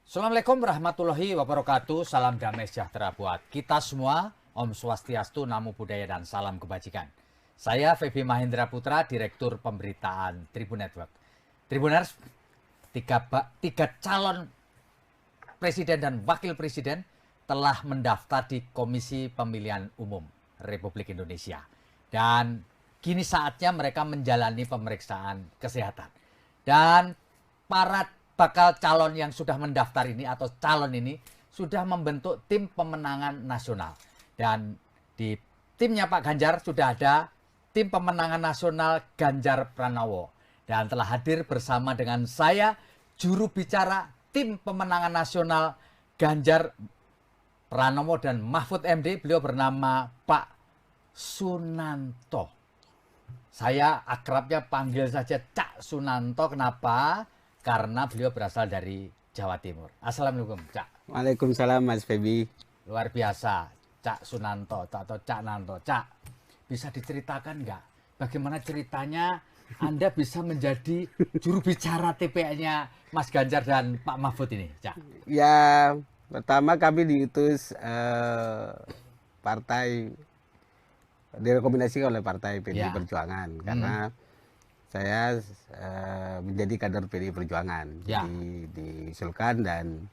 Assalamualaikum warahmatullahi wabarakatuh. Salam damai sejahtera buat kita semua. Om Swastiastu, Namo Buddhaya, dan salam kebajikan. Saya Feby Mahendra Putra, Direktur Pemberitaan Tribun Network. Tribuners, tiga calon presiden dan wakil presiden telah mendaftar di Komisi Pemilihan Umum Republik Indonesia. Dan kini saatnya mereka menjalani pemeriksaan kesehatan. Dan para bakal calon yang sudah mendaftar ini atau calon ini sudah membentuk tim pemenangan nasional. Dan di timnya Pak Ganjar sudah ada tim pemenangan nasional Ganjar Pranowo. Dan telah hadir bersama dengan saya juru bicara tim pemenangan nasional Ganjar Pranowo dan Mahfud MD. Beliau bernama Pak Sunanto. Saya akrabnya panggil saja Cak Sunanto. Kenapa? Karena beliau berasal dari Jawa Timur. Assalamualaikum, Cak. Waalaikumsalam, Mas Feby. Luar biasa, Cak Sunanto atau Cak Nanto. Cak, bisa diceritakan nggak bagaimana ceritanya Anda bisa menjadi juru bicara TPA-nya Mas Ganjar dan Pak Mahfud ini, Cak? Ya, pertama kami diutus partai, direkomendasikan oleh partai PDI Perjuangan karena saya menjadi kader PDI Perjuangan. Jadi diusulkan dan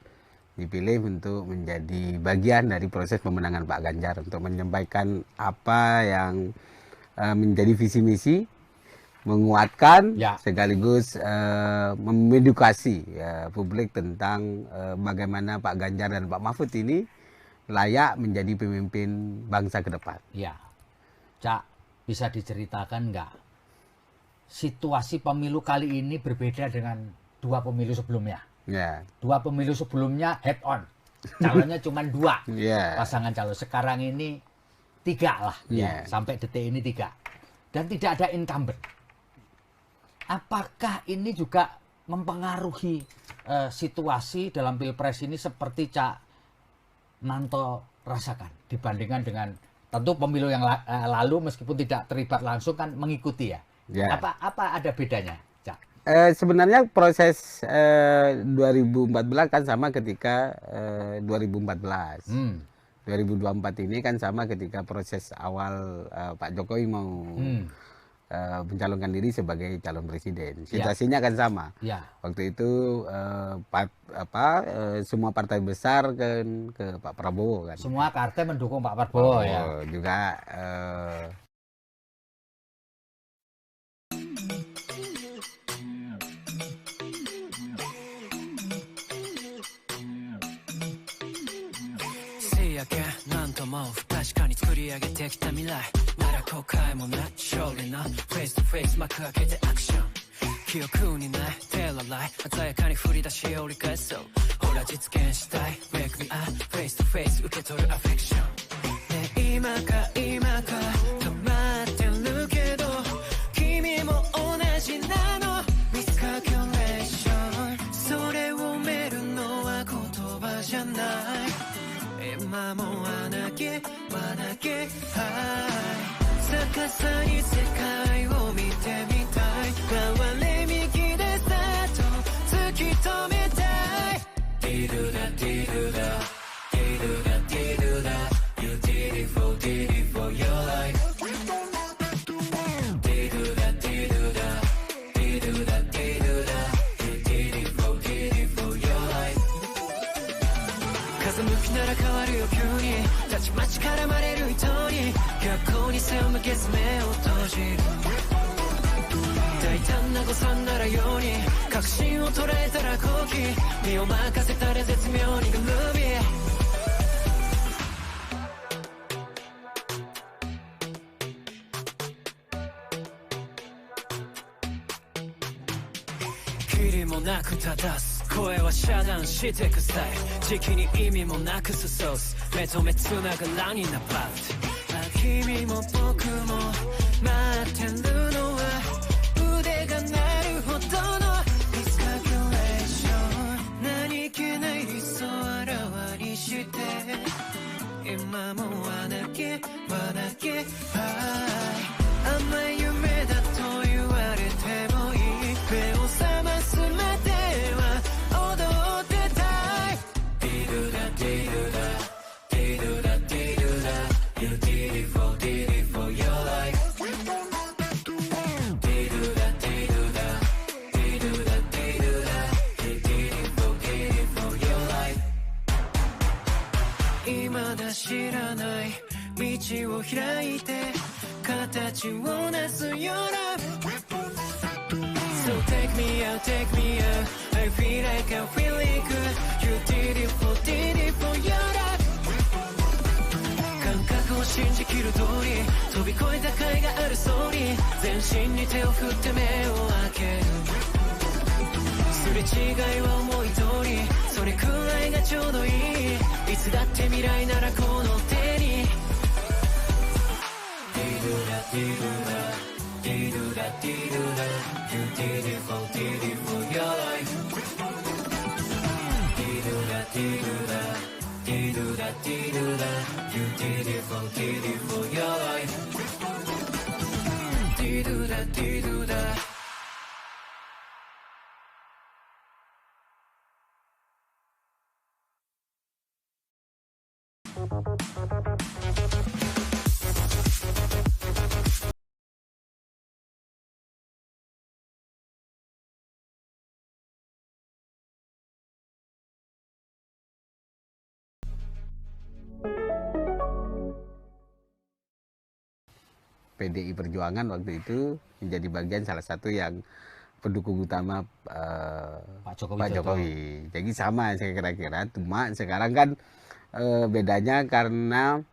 dipilih untuk menjadi bagian dari proses pemenangan Pak Ganjar untuk menyampaikan apa yang menjadi visi misi, menguatkan sekaligus mengedukasi publik tentang bagaimana Pak Ganjar dan Pak Mahfud ini layak menjadi pemimpin bangsa ke depan. Ya, Cak, bisa diceritakan nggak situasi pemilu kali ini berbeda dengan dua pemilu sebelumnya? Dua pemilu sebelumnya head on, calonnya cuma dua pasangan calon. Sekarang ini tiga lah, sampai detik ini tiga, dan tidak ada incumbent. Apakah ini juga mempengaruhi situasi dalam pilpres ini seperti Cak Nanto rasakan dibandingkan dengan tentu pemilu yang lalu meskipun tidak terlibat langsung kan mengikuti ya? Apa ada bedanya, Cak? Sebenarnya proses 2014 kan sama ketika 2014. 2024 ini kan sama ketika proses awal Pak Jokowi mau mencalonkan diri sebagai calon presiden. Situasinya kan sama. Waktu itu semua partai besar kan ke Pak Prabowo kan. Semua partai mendukung Pak Prabowo ya. Juga まだ知らない道を開いて形をなすような So take me out, take me out I feel like I'm feeling good You did it for your love 感覚を信じきる通り飛び越えた甲斐があるそうに全身に手を振って目を開けるすれ違いは思い通りそれくらいがちょうどいいいつだって未来ならこの手に You did it for your life You did it for your life PDI Perjuangan waktu itu menjadi bagian salah satu yang pendukung utama Pak Jokowi. Jadi sama saya kira-kira, cuma sekarang kan bedanya karena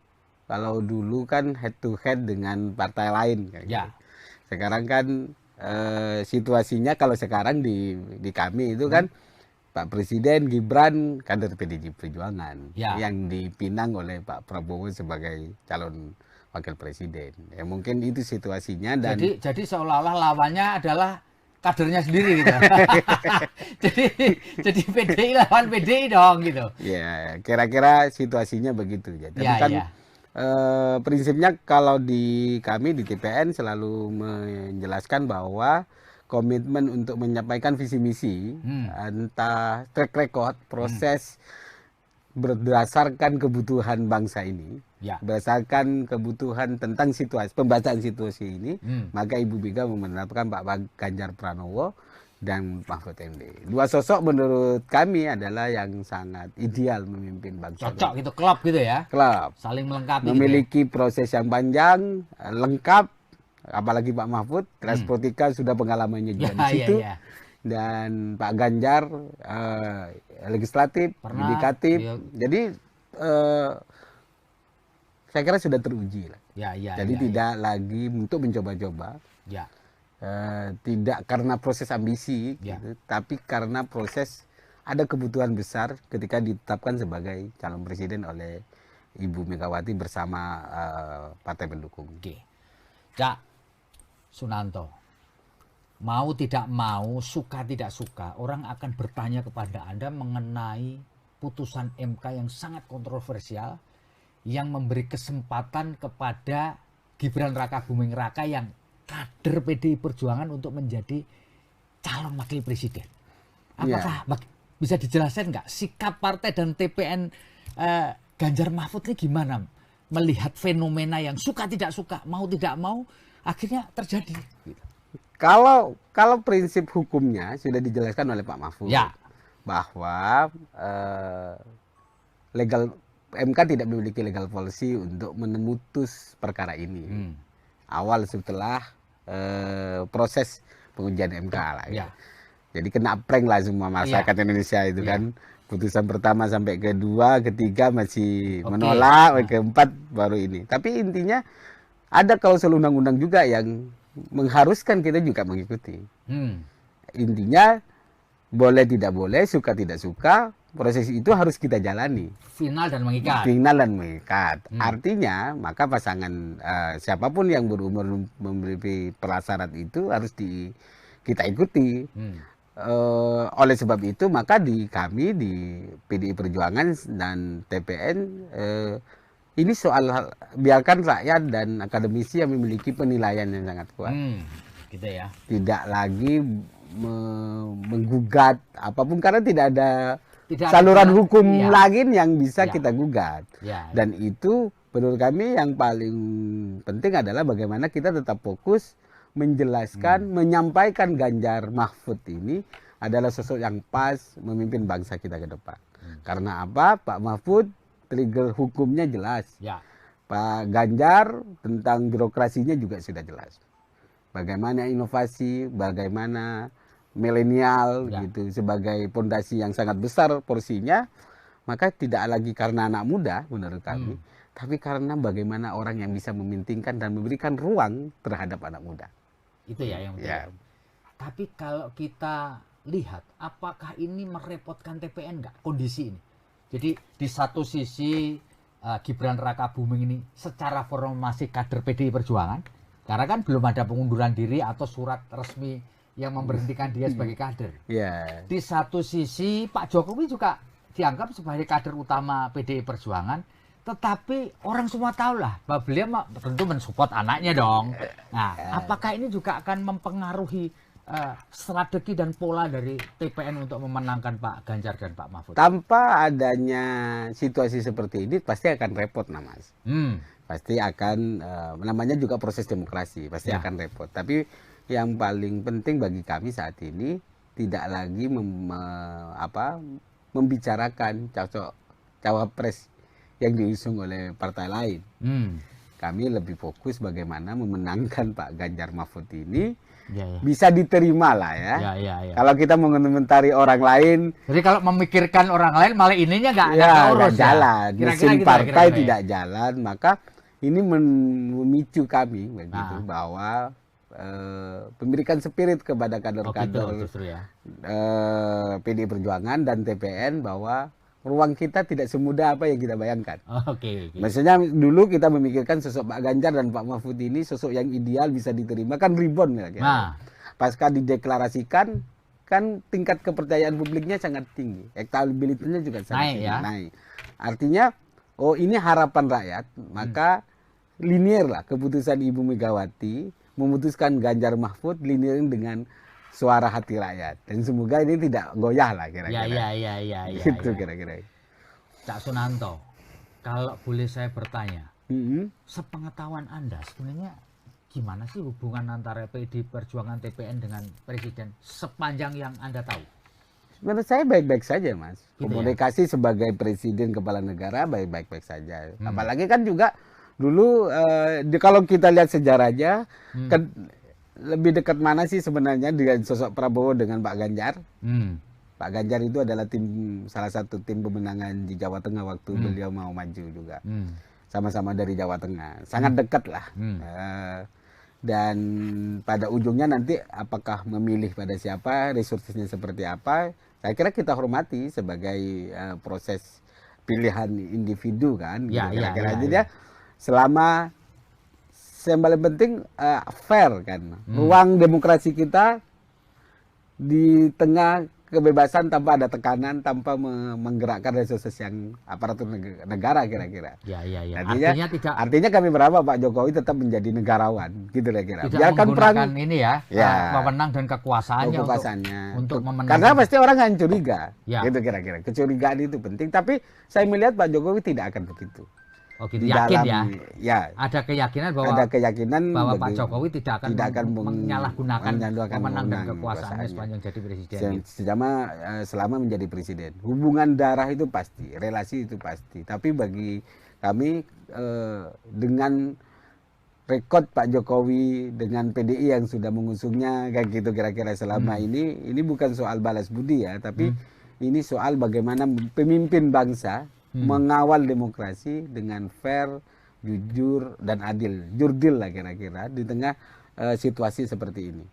kalau dulu kan head to head dengan partai lain. Kayak gitu. Sekarang kan situasinya kalau sekarang di kami itu kan Pak Presiden Gibran kader PDI Perjuangan yang dipinang oleh Pak Prabowo sebagai calon wakil presiden. Ya mungkin itu situasinya dan jadi seolah-olah lawannya adalah kadernya sendiri gitu. jadi PDI lawan PDI dong gitu. Ya, kira-kira situasinya begitu ya. Tapi kan prinsipnya kalau di kami di TPN selalu menjelaskan bahwa komitmen untuk menyampaikan visi misi entah track record proses berdasarkan kebutuhan bangsa ini, berdasarkan kebutuhan tentang situasi pembacaan situasi ini, maka Ibu Mega memenangkan Pak Ganjar Pranowo dan Mahfud MD. Dua sosok menurut kami adalah yang sangat ideal memimpin bangsa. Cocok gitu, klop gitu ya. Klop. Saling melengkapi. Memiliki proses yang panjang, lengkap, apalagi Pak Mahfud, Transpolitika sudah pengalamannya juga di situ. Dan Pak Ganjar legislatif, yudikatif. Jadi saya kira sudah teruji lah. Jadi tidak lagi untuk mencoba-coba. Tidak karena proses ambisi, gitu, tapi karena proses ada kebutuhan besar ketika ditetapkan sebagai calon presiden oleh Ibu Megawati bersama partai pendukung. Cak Sunanto. Mau tidak mau, suka tidak suka, orang akan bertanya kepada Anda mengenai putusan MK yang sangat kontroversial yang memberi kesempatan kepada Gibran Rakabuming Raka yang kader PDI Perjuangan untuk menjadi calon wakil presiden. Apakah bisa dijelaskan nggak sikap partai dan TPN Ganjar Mahfud ini gimana melihat fenomena yang suka tidak suka, mau tidak mau akhirnya terjadi? Kalau prinsip hukumnya sudah dijelaskan oleh Pak Mahfud bahwa legal MK tidak memiliki legal policy untuk memutus perkara ini. Awal setelah proses pengujian MK lah. Jadi kena prank lah semua masyarakat Indonesia itu kan. Putusan pertama sampai kedua, ketiga masih menolak, keempat baru ini. Tapi intinya ada klausul undang-undang juga yang mengharuskan kita juga mengikuti. Intinya boleh tidak boleh, suka tidak suka, proses itu harus kita jalani. Final dan mengikat. Final dan mengikat. Artinya maka pasangan siapapun yang berumur memberi prasyarat itu harus kita ikuti. Oleh sebab itu maka di kami di PDI Perjuangan dan TPN ini soal biarkan rakyat dan akademisi yang memiliki penilaian yang sangat kuat. Gitu ya. Tidak lagi menggugat apapun karena tidak ada saluran hukum lagi yang bisa kita gugat. Dan itu menurut kami yang paling penting adalah bagaimana kita tetap fokus menjelaskan, menyampaikan Ganjar Mahfud ini adalah sosok yang pas memimpin bangsa kita ke depan. Karena apa? Pak Mahfud trigger hukumnya jelas. Ya. Pak Ganjar tentang birokrasinya juga sudah jelas. Bagaimana inovasi, bagaimana milenial gitu sebagai pondasi yang sangat besar porsinya, maka tidak lagi karena anak muda menurut kami, tapi karena bagaimana orang yang bisa mementingkan dan memberikan ruang terhadap anak muda. Itu ya yang penting. Ya. Tapi kalau kita lihat, apakah ini merepotkan TPN nggak kondisi ini? Jadi di satu sisi Gibran Rakabuming ini secara formal masih kader PDI Perjuangan, karena kan belum ada pengunduran diri atau surat resmi yang memberhentikan dia sebagai kader. Yeah. Di satu sisi Pak Jokowi juga dianggap sebagai kader utama PDI Perjuangan, tetapi orang semua tahu lah bahwa beliau tentu mensupport anaknya dong. Nah, apakah ini juga akan mempengaruhi strategi dan pola dari TPN untuk memenangkan Pak Ganjar dan Pak Mahfud? Tanpa adanya situasi seperti ini pasti akan repot, Mas. Pasti akan, namanya juga proses demokrasi, pasti akan repot. Tapi yang paling penting bagi kami saat ini tidak lagi membicarakan cawapres yang diusung oleh partai lain. Kami lebih fokus bagaimana memenangkan Pak Ganjar Mahfud ini bisa diterima lah ya. Kalau kita mengomentari orang lain, jadi kalau memikirkan orang lain malah ininya nggak urus jalan. Mesin partai tidak jalan, maka ini memicu kami begitu bahwa memberikan spirit kepada kader-kader PDI Perjuangan dan TPN bahwa ruang kita tidak semudah apa yang kita bayangkan. Maksudnya dulu kita memikirkan sosok Pak Ganjar dan Pak Mahfud ini sosok yang ideal bisa diterima kan ribon ya. Pasca dideklarasikan kan tingkat kepercayaan publiknya sangat tinggi, elektabilitasnya juga sangat tinggi. Naik. Artinya ini harapan rakyat, maka linear lah keputusan Ibu Megawati memutuskan Ganjar Mahfud linear dengan suara hati rakyat, dan semoga ini tidak goyah lah kira-kira. Gitu kira-kira. Cak Sunanto, kalau boleh saya bertanya, sepengetahuan Anda sebenarnya gimana sih hubungan antara PDI Perjuangan TPN dengan Presiden sepanjang yang Anda tahu? Menurut saya baik-baik saja, Mas. Gitu komunikasi ya? Sebagai Presiden Kepala Negara baik-baik saja. Apalagi kan juga dulu kalau kita lihat sejarahnya lebih dekat mana sih sebenarnya dengan sosok Prabowo dengan Pak Ganjar? Pak Ganjar itu adalah salah satu tim pemenangan di Jawa Tengah waktu beliau mau maju juga. Sama-sama dari Jawa Tengah. Sangat dekat lah. Dan pada ujungnya nanti apakah memilih pada siapa, resourcesnya seperti apa, saya kira kita hormati sebagai proses pilihan individu kan. Jadi selama yang paling penting fair kan, ruang demokrasi kita di tengah kebebasan tanpa ada tekanan, tanpa menggerakkan resources yang aparatur negara kira-kira. Artinya kami berharap Pak Jokowi tetap menjadi negarawan, gitu kira-kira. Biarkan perang ini wewenang dan kekuasaannya untuk memenangkan. Karena pasti orang akan curiga, gitu kira-kira. Kecurigaan itu penting, tapi saya melihat Pak Jokowi tidak akan begitu. Yakin ya? Ada keyakinan bahwa Pak Jokowi tidak akan menyalahgunakan wewenang dan kekuasaannya sepanjang jadi presiden. Selama menjadi presiden. Hubungan darah itu pasti, relasi itu pasti. Tapi bagi kami dengan rekod Pak Jokowi dengan PDI yang sudah mengusungnya kayak gitu kira-kira selama ini bukan soal balas budi ya, tapi ini soal bagaimana pemimpin bangsa mengawal demokrasi dengan fair, jujur, dan adil. Jurdil lah kira-kira di tengah situasi seperti ini.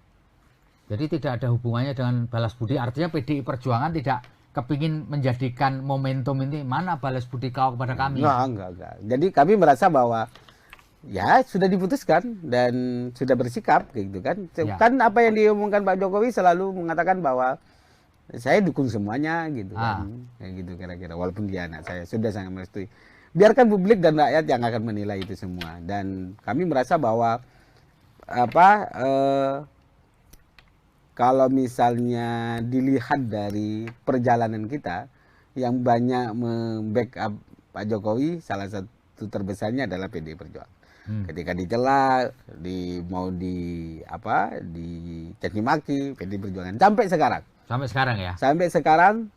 Jadi tidak ada hubungannya dengan balas budi. Artinya PDI Perjuangan tidak kepingin menjadikan momentum ini mana balas budi kau kepada kami. Enggak. Jadi kami merasa bahwa ya sudah diputuskan dan sudah bersikap gitu kan. Kan apa yang diomongkan Pak Jokowi selalu mengatakan bahwa saya dukung semuanya gitu kan. Kayak gitu kira-kira, walaupun dia anak saya sudah sangat merestui. Biarkan publik dan rakyat yang akan menilai itu semua. Dan kami merasa bahwa kalau misalnya dilihat dari perjalanan kita yang banyak membackup Pak Jokowi, salah satu terbesarnya adalah PDI Perjuangan. Ketika dicela, mau dicaci maki PDI Perjuangan sampai sekarang. Sampai sekarang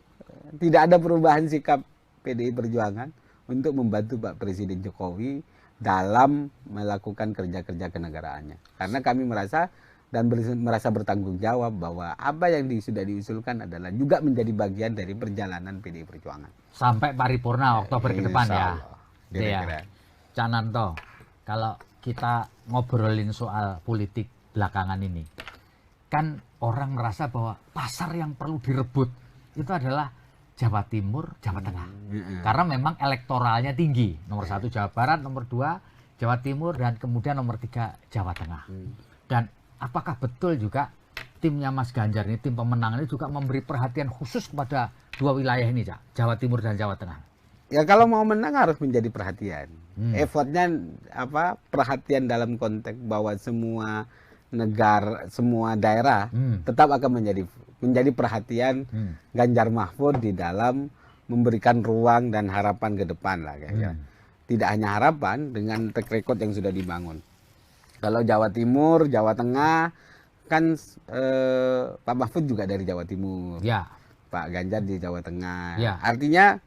tidak ada perubahan sikap PDI Perjuangan untuk membantu Pak Presiden Jokowi dalam melakukan kerja-kerja kenegaraannya. Karena kami merasa merasa bertanggung jawab bahwa apa yang sudah diusulkan adalah juga menjadi bagian dari perjalanan PDI Perjuangan. Sampai paripurna Oktober ke depan ya. Kira-kira. Cak Nanto, kalau kita ngobrolin soal politik belakangan ini, kan orang merasa bahwa pasar yang perlu direbut itu adalah Jawa Timur, Jawa Tengah. Karena memang elektoralnya tinggi. Nomor 1 Jawa Barat, nomor 2 Jawa Timur, dan kemudian nomor 3 Jawa Tengah. Dan apakah betul juga timnya Mas Ganjar ini, tim pemenang ini juga memberi perhatian khusus kepada 2 wilayah ini, Cak? Jawa Timur dan Jawa Tengah. Ya kalau mau menang harus menjadi perhatian. Effortnya perhatian dalam konteks bahwa semua negara, semua daerah tetap akan menjadi perhatian Ganjar Mahfud di dalam memberikan ruang dan harapan ke depan lah kayaknya. Tidak hanya harapan, dengan track record yang sudah dibangun. Kalau Jawa Timur, Jawa Tengah kan Pak Mahfud juga dari Jawa Timur, ya. Pak Ganjar di Jawa Tengah. Ya. Artinya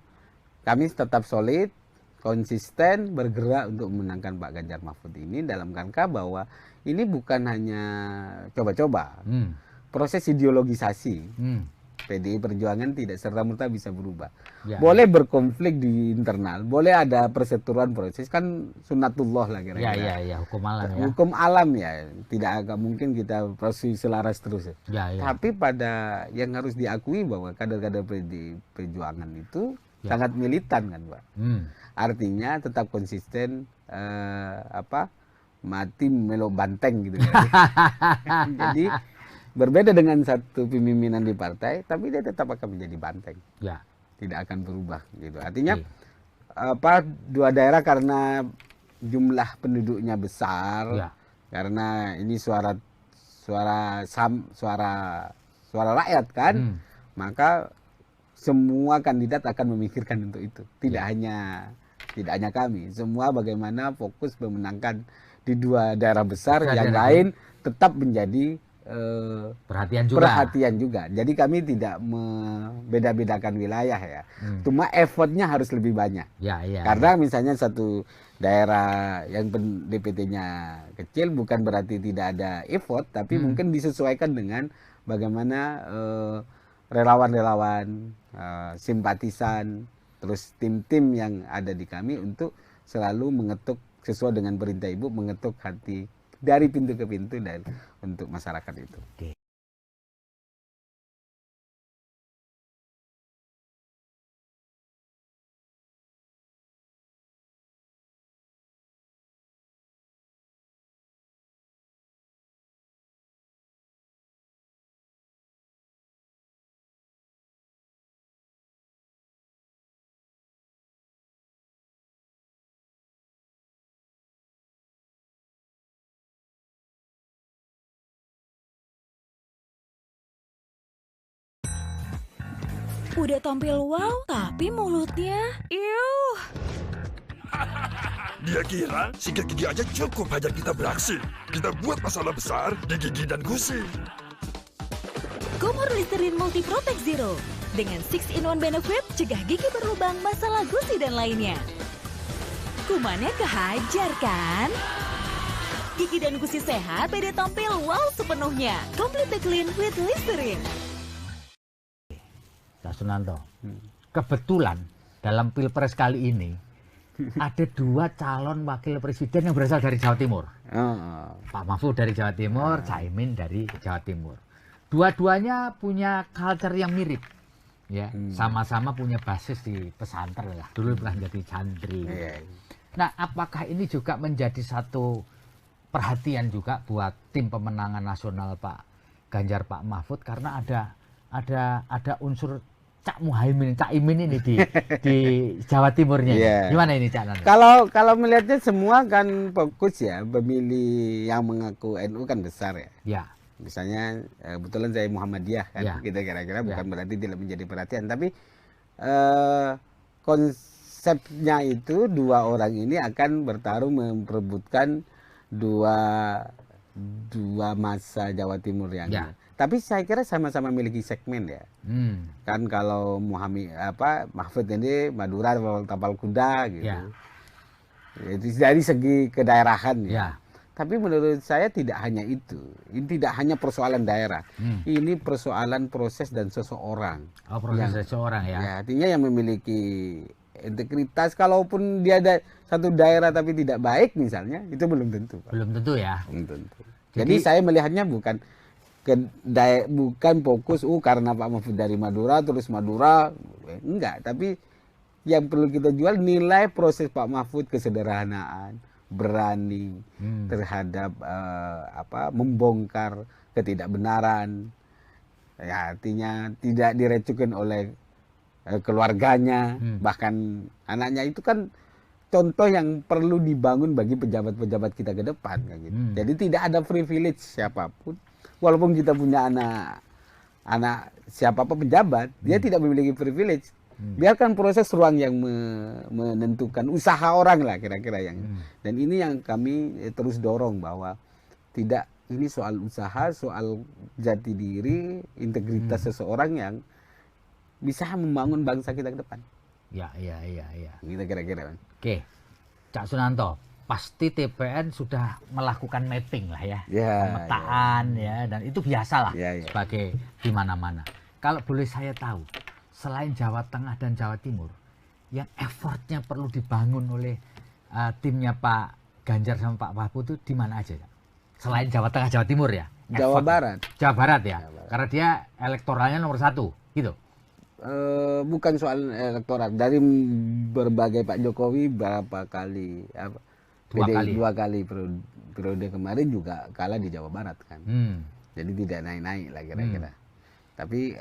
kami tetap solid, konsisten bergerak untuk memenangkan Pak Ganjar Mahfud ini dalam rangka bahwa ini bukan hanya coba-coba. Proses ideologisasi PDI Perjuangan tidak serta-merta bisa berubah. Ya. Boleh berkonflik di internal, boleh ada perseteruan proses, kan sunatullah lah kira-kira. Ya, hukum alam ya. Hukum alam ya, tidak agak mungkin kita proses selaras terus. Ya. Tapi pada yang harus diakui bahwa kader-kader PDI Perjuangan itu sangat militan kan, Pak. Artinya tetap konsisten mati melo banteng gitu. Jadi berbeda dengan satu pemimpinan di partai, tapi dia tetap akan menjadi banteng. Ya. Tidak akan berubah gitu. Artinya dua daerah karena jumlah penduduknya besar, karena ini suara rakyat kan, maka semua kandidat akan memikirkan untuk itu. Tidak hanya kami, semua bagaimana fokus memenangkan di 2 daerah besar, yang lain tetap menjadi perhatian juga. Jadi kami tidak membeda-bedakan wilayah ya. Cuma effortnya harus lebih banyak. Karena misalnya satu daerah yang DPT-nya kecil bukan berarti tidak ada effort, tapi mungkin disesuaikan dengan bagaimana relawan-relawan, simpatisan, terus tim-tim yang ada di kami untuk selalu mengetuk sesuai dengan perintah Ibu, mengetuk hati dari pintu ke pintu dan untuk masyarakat itu. Udah tampil wow, tapi mulutnya, iuh. Dia kira sikat gigi aja cukup hajat kita beraksi. Kita buat masalah besar di gigi dan gusi. Kumur Listerine Multi Protect Zero. Dengan 6-in-1 benefit, cegah gigi berlubang, masalah gusi dan lainnya. Kumannya kehajar kan? Gigi dan gusi sehat, PD tampil wow sepenuhnya. Completely clean with Listerine. Sunanto, kebetulan dalam Pilpres kali ini ada 2 calon wakil presiden yang berasal dari Jawa Timur. Pak Mahfud dari Jawa Timur, Caimin dari Jawa Timur. Dua-duanya punya culture yang mirip, ya, sama-sama punya basis di pesantren lah. Dulu pernah jadi santri. Nah, apakah ini juga menjadi satu perhatian juga buat tim pemenangan nasional Pak Ganjar, Pak Mahfud, karena ada unsur Cak Muhaimin, Cak Imin ini di Jawa Timurnya. Gimana ini Cak Nanto? Kalau melihatnya semua kan fokus ya, pemilih yang mengaku NU kan besar ya. Misalnya kebetulan saya Muhammadiyah kan, kita kira-kira bukan berarti tidak menjadi perhatian, tapi konsepnya itu 2 orang ini akan bertarung memperebutkan dua masa Jawa Timur yang Tapi saya kira sama-sama memiliki segmen ya. Kan kalau Mahfud ini Madura tapal kuda gitu. Ya. Itu dari segi kedaerahan ya. Ya. Tapi menurut saya tidak hanya itu. Ini tidak hanya persoalan daerah. Ini persoalan proses dan seseorang. Oh, proses seseorang ya. Ya, artinya yang memiliki integritas, kalaupun dia ada satu daerah tapi tidak baik misalnya, itu belum tentu, Pak. Belum tentu ya. Belum tentu. Jadi saya melihatnya bukan fokus karena Pak Mahfud dari Madura terus Madura, enggak. Tapi yang perlu kita jual nilai proses Pak Mahfud, kesederhanaan, berani terhadap membongkar ketidakbenaran, ya, artinya tidak direcukin oleh keluarganya, bahkan anaknya. Itu kan contoh yang perlu dibangun bagi pejabat-pejabat kita ke depan, kayak gitu. Jadi tidak ada privilege siapapun, walaupun kita punya anak siapapun pejabat, dia tidak memiliki privilege. Biarkan proses ruang yang menentukan usaha orang lah kira-kira yang. Dan ini yang kami terus dorong bahwa tidak, ini soal usaha, soal jati diri, integritas seseorang yang bisa membangun bangsa kita ke depan. Ya. Kita kira-kira. Oke, Cak Sunanto, pasti TPN sudah melakukan mapping lah ya, pemetaan ya, dan itu biasa lah sebagai di mana-mana. Kalau boleh saya tahu, selain Jawa Tengah dan Jawa Timur, yang effortnya perlu dibangun oleh timnya Pak Ganjar sama Pak Mahfud itu di mana aja? Selain Jawa Tengah, Jawa Timur ya? Jawa Barat. Jawa Barat ya? Karena dia elektoralnya nomor 1, gitu? Bukan soal elektoral. Dari berbagai Pak Jokowi berapa kali, dua kali periode kemarin juga kalah di Jawa Barat kan. Jadi tidak naik-naik lah kira-kira. Tapi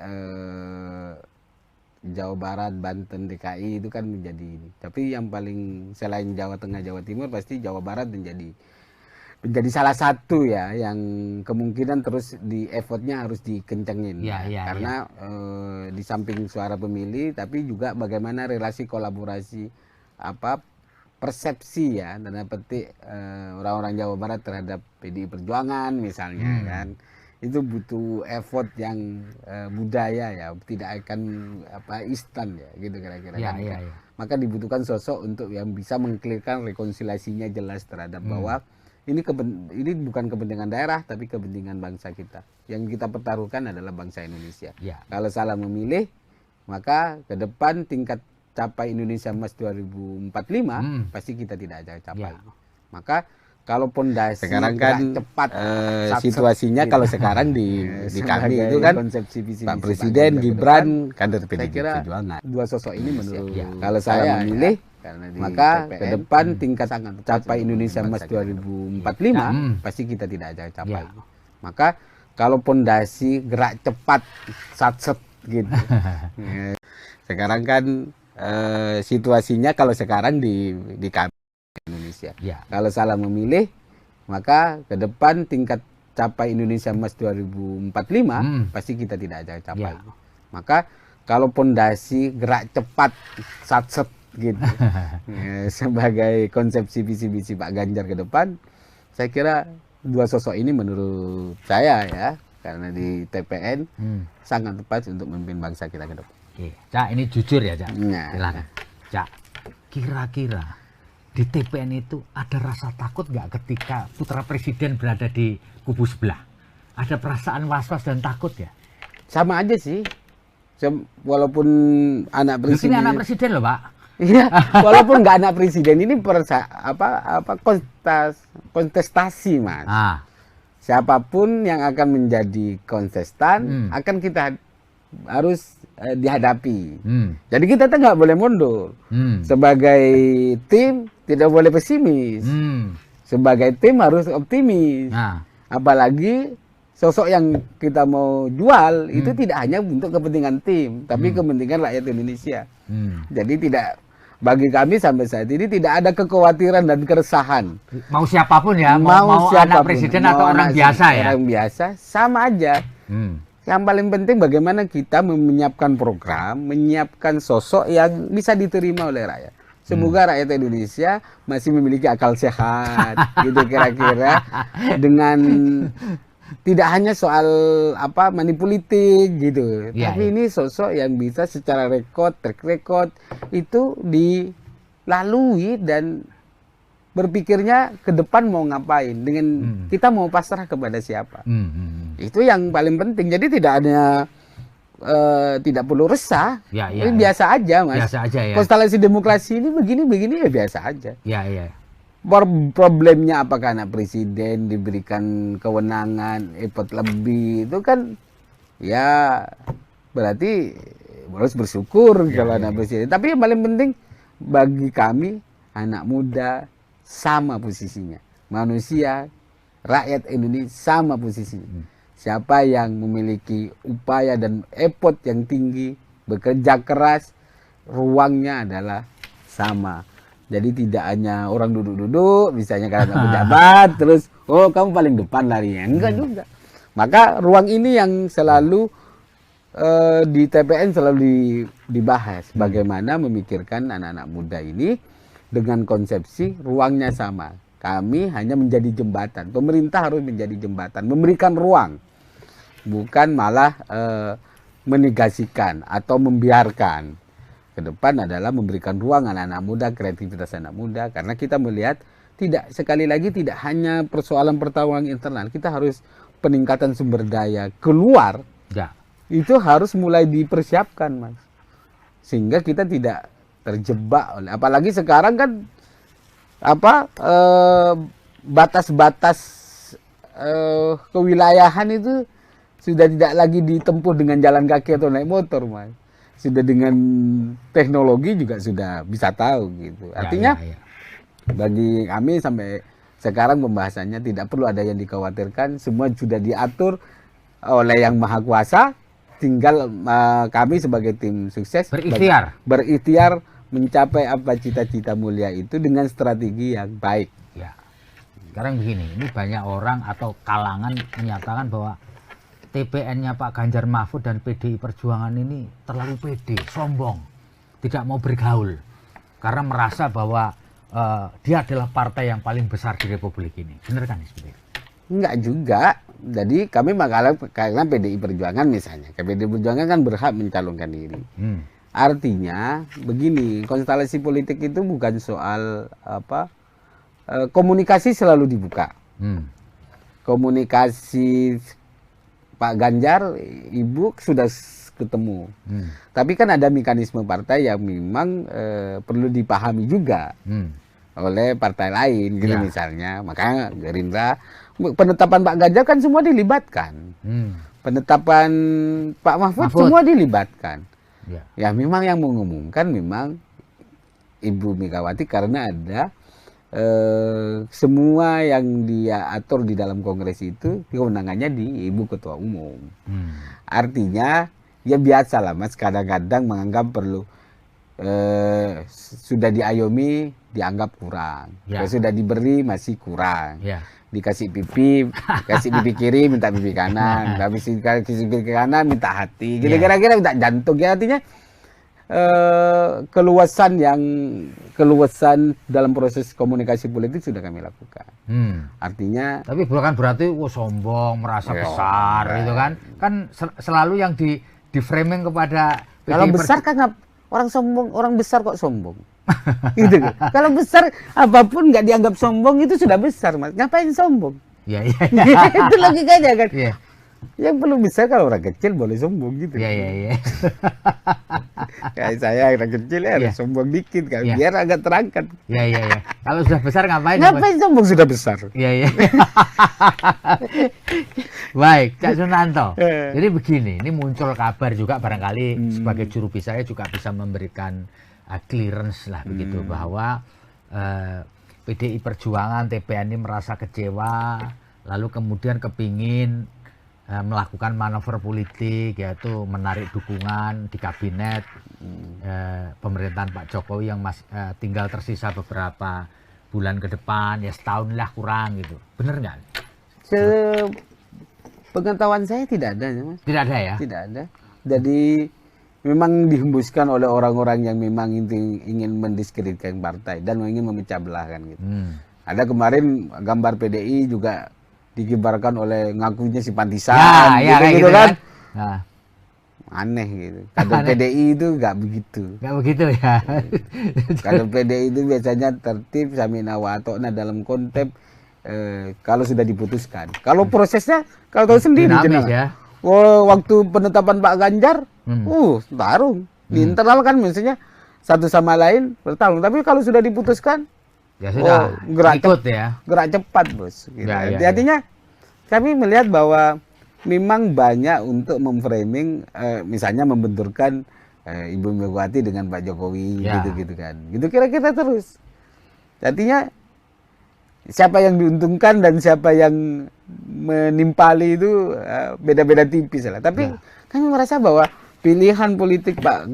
Jawa Barat, Banten, DKI itu kan menjadi ini. Tapi yang paling selain Jawa Tengah, Jawa Timur, pasti Jawa Barat menjadi salah satu ya yang kemungkinan terus di effortnya harus dikencengin. Karena di samping suara pemilih, tapi juga bagaimana relasi kolaborasi, persepsi ya, tanda petik orang-orang Jawa Barat terhadap PDI Perjuangan misalnya kan. Itu butuh effort yang budaya ya, tidak akan instan ya gitu kira-kira. Maka dibutuhkan sosok untuk yang bisa mengklirkan rekonsiliasinya jelas terhadap bahwa ini bukan kepentingan daerah tapi kepentingan bangsa kita. Yang kita pertaruhkan adalah bangsa Indonesia. Kalau salah memilih, maka ke depan tingkat capai Indonesia Emas 2045 pasti kita tidak akan capai. Maka kalau pondasi sekarang kan cepat situasinya kalau sekarang di kami itu kan Pak Presiden Gibran kader PDI Perjuangan. Dua sosok ini menurut kalau saya memilih, maka ke depan tingkat capai Indonesia Emas 2045 pasti kita tidak akan capai. Maka kalau pondasi gerak cepat satset gitu. Sekarang kan situasinya kalau sekarang di kami Indonesia. Kalau salah memilih, maka ke depan tingkat capai Indonesia Emas 2045 pasti kita tidak akan capai. Maka kalau pondasi gerak cepat satset gitu sebagai konsepsi visi-visi Pak Ganjar ke depan, saya kira dua sosok ini menurut saya ya, karena di TPN sangat tepat untuk memimpin bangsa kita ke depan. Cak, ini jujur ya, Cak. Silakan. Cak, kira-kira di TPN itu ada rasa takut nggak ketika putra presiden berada di kubu sebelah? Ada perasaan was-was dan takut ya? Sama aja sih. Walaupun anak presiden. Ini anak presiden loh, Pak. Iya, walaupun nggak anak presiden, ini kontestasi, Mas. Siapapun yang akan menjadi kontestan akan kita harus dihadapi. Jadi kita tuh nggak boleh mundur. Sebagai tim tidak boleh pesimis. Sebagai tim harus optimis. Apalagi sosok yang kita mau jual itu tidak hanya untuk kepentingan tim, tapi kepentingan rakyat Indonesia. Jadi tidak, bagi kami sampai saat ini tidak ada kekhawatiran dan keresahan. Mau siapapun ya, mau siapapun, anak presiden atau orang biasa ya. Orang biasa sama aja. Yang paling penting bagaimana kita menyiapkan program, menyiapkan sosok yang bisa diterima oleh rakyat. Semoga rakyat Indonesia masih memiliki akal sehat, gitu kira-kira, dengan tidak hanya soal manipolitik gitu, Ya, tapi ini sosok yang bisa secara track record itu dilalui dan berpikirnya ke depan mau ngapain, dengan kita mau pasrah kepada siapa. Itu yang paling penting. Jadi tidak perlu resah. Ini biasa aja, Mas. Biasa aja ya. Konstelasi demokrasi ini begini ya biasa aja. Ya. Problemnya apakah anak presiden diberikan kewenangan effort lebih, itu kan ya berarti harus bersyukur kalau anak presiden. Tapi yang paling penting bagi kami anak muda sama posisinya, manusia, rakyat Indonesia sama posisinya. Siapa yang memiliki upaya dan effort yang tinggi, bekerja keras, ruangnya adalah sama. Jadi tidak hanya orang duduk-duduk, misalnya karena pejabat, terus kamu paling depan larinya. Enggak juga. Maka ruang ini yang selalu di TPN selalu dibahas. Bagaimana memikirkan anak-anak muda ini dengan konsepsi ruangnya sama. Kami hanya menjadi jembatan. Pemerintah harus menjadi jembatan, memberikan ruang. Bukan malah menegasikan atau membiarkan. Ke depan adalah memberikan ruang anak-anak muda, kreativitas anak muda, karena kita melihat sekali lagi tidak hanya persoalan pertarungan internal, kita harus peningkatan sumber daya keluar. Ya. Itu harus mulai dipersiapkan, Mas, sehingga kita tidak terjebak oleh, apalagi sekarang kan batas-batas kewilayahan itu sudah tidak lagi ditempuh dengan jalan kaki atau naik motor, Mas. Sudah dengan teknologi juga sudah bisa tahu gitu. Artinya bagi kami sampai sekarang pembahasannya tidak perlu ada yang dikhawatirkan, semua sudah diatur oleh Yang Maha Kuasa. Tinggal kami sebagai tim sukses berikhtiar mencapai apa cita-cita mulia itu dengan strategi yang baik. Ya. Sekarang begini, ini banyak orang atau kalangan menyatakan bahwa TPN-nya Pak Ganjar Mahfud dan PDI Perjuangan ini terlalu pede, sombong, tidak mau bergaul karena merasa bahwa dia adalah partai yang paling besar di Republik ini. Benar kan seperti itu? Enggak juga. Jadi kami karena PDI Perjuangan misalnya, PDI Perjuangan kan berhak mencalonkan diri. Artinya begini, konstelasi politik itu bukan soal komunikasi selalu dibuka. Komunikasi Pak Ganjar, Ibu sudah ketemu. Tapi kan ada mekanisme partai yang memang perlu dipahami juga oleh partai lain, gitu misalnya. Makanya Gerindra, penetapan Pak Ganjar kan semua dilibatkan. Penetapan Pak Mahfud semua dilibatkan. Ya memang yang mengumumkan memang Ibu Megawati, karena ada semua yang dia atur di dalam kongres itu kewenangannya di Ibu Ketua Umum. Artinya ya biasa lah, Mas, kadang-kadang menganggap perlu sudah diayomi dianggap kurang, sudah diberi masih kurang, dikasih pipi kiri minta pipi kanan, kasih pipi kanan minta hati, gitu kira-kira minta jantung. Ya artinya keluasan dalam proses komunikasi politik sudah kami lakukan. Artinya, tapi bukan berarti sombong, merasa besar, gitu kan? Kan selalu yang di framing kepada kalau besar kan orang sombong, orang besar kok sombong. Gitu kan? Kalau besar apapun nggak dianggap sombong itu sudah besar, Mas. Ngapain sombong? Iya. Itu logikanya kan. Iya. Yang perlu besar kalau orang kecil boleh sombong gitu. Iya. Kayak saya orang kecil harus sombong dikit kan, biar agak terangkat. Iya. Kalau sudah besar ngapain? Ngapain sombong sudah besar? Iya. Baik, Cak Sunanto. Jadi begini, ini muncul kabar juga barangkali sebagai juru bicara juga bisa memberikan clearance lah begitu, bahwa PDI Perjuangan, TPN ini merasa kecewa, lalu kemudian kepingin melakukan manuver politik, yaitu menarik dukungan di kabinet pemerintahan Pak Jokowi yang masih tinggal tersisa beberapa bulan ke depan, ya setahun lah kurang gitu. Bener nggak? Pengetahuan saya tidak ada, Mas. Tidak ada ya? Tidak ada. Jadi memang dihembuskan oleh orang-orang yang memang ingin mendiskreditkan partai dan ingin memecah belah kan gitu. Ada kemarin gambar PDI juga dikibarkan oleh ngakunya simpatisan, ya kayak gitu kan. Nah. Aneh gitu. Kader PDI itu nggak begitu. Nggak begitu ya. Kader PDI itu biasanya tertib, samina wa ata'na dalam konteks kalau sudah diputuskan. Kalau prosesnya, kalau tahu sendiri. Dinamis ya. Waktu penetapan Pak Ganjar, tarung. Di internal kan misalnya satu sama lain bertarung. Tapi kalau sudah diputuskan, ya sudah, ikut ya. Gerak cepat, Bos. Gitu. Ya. Artinya kami melihat bahwa memang banyak untuk memframing, misalnya membenturkan Ibu Megawati dengan Pak Jokowi, gitu kan. Gitu kira-kira terus. Artinya siapa yang diuntungkan dan siapa yang menimpali itu beda-beda tipis lah. Tapi kami merasa bahwa pilihan politik Pak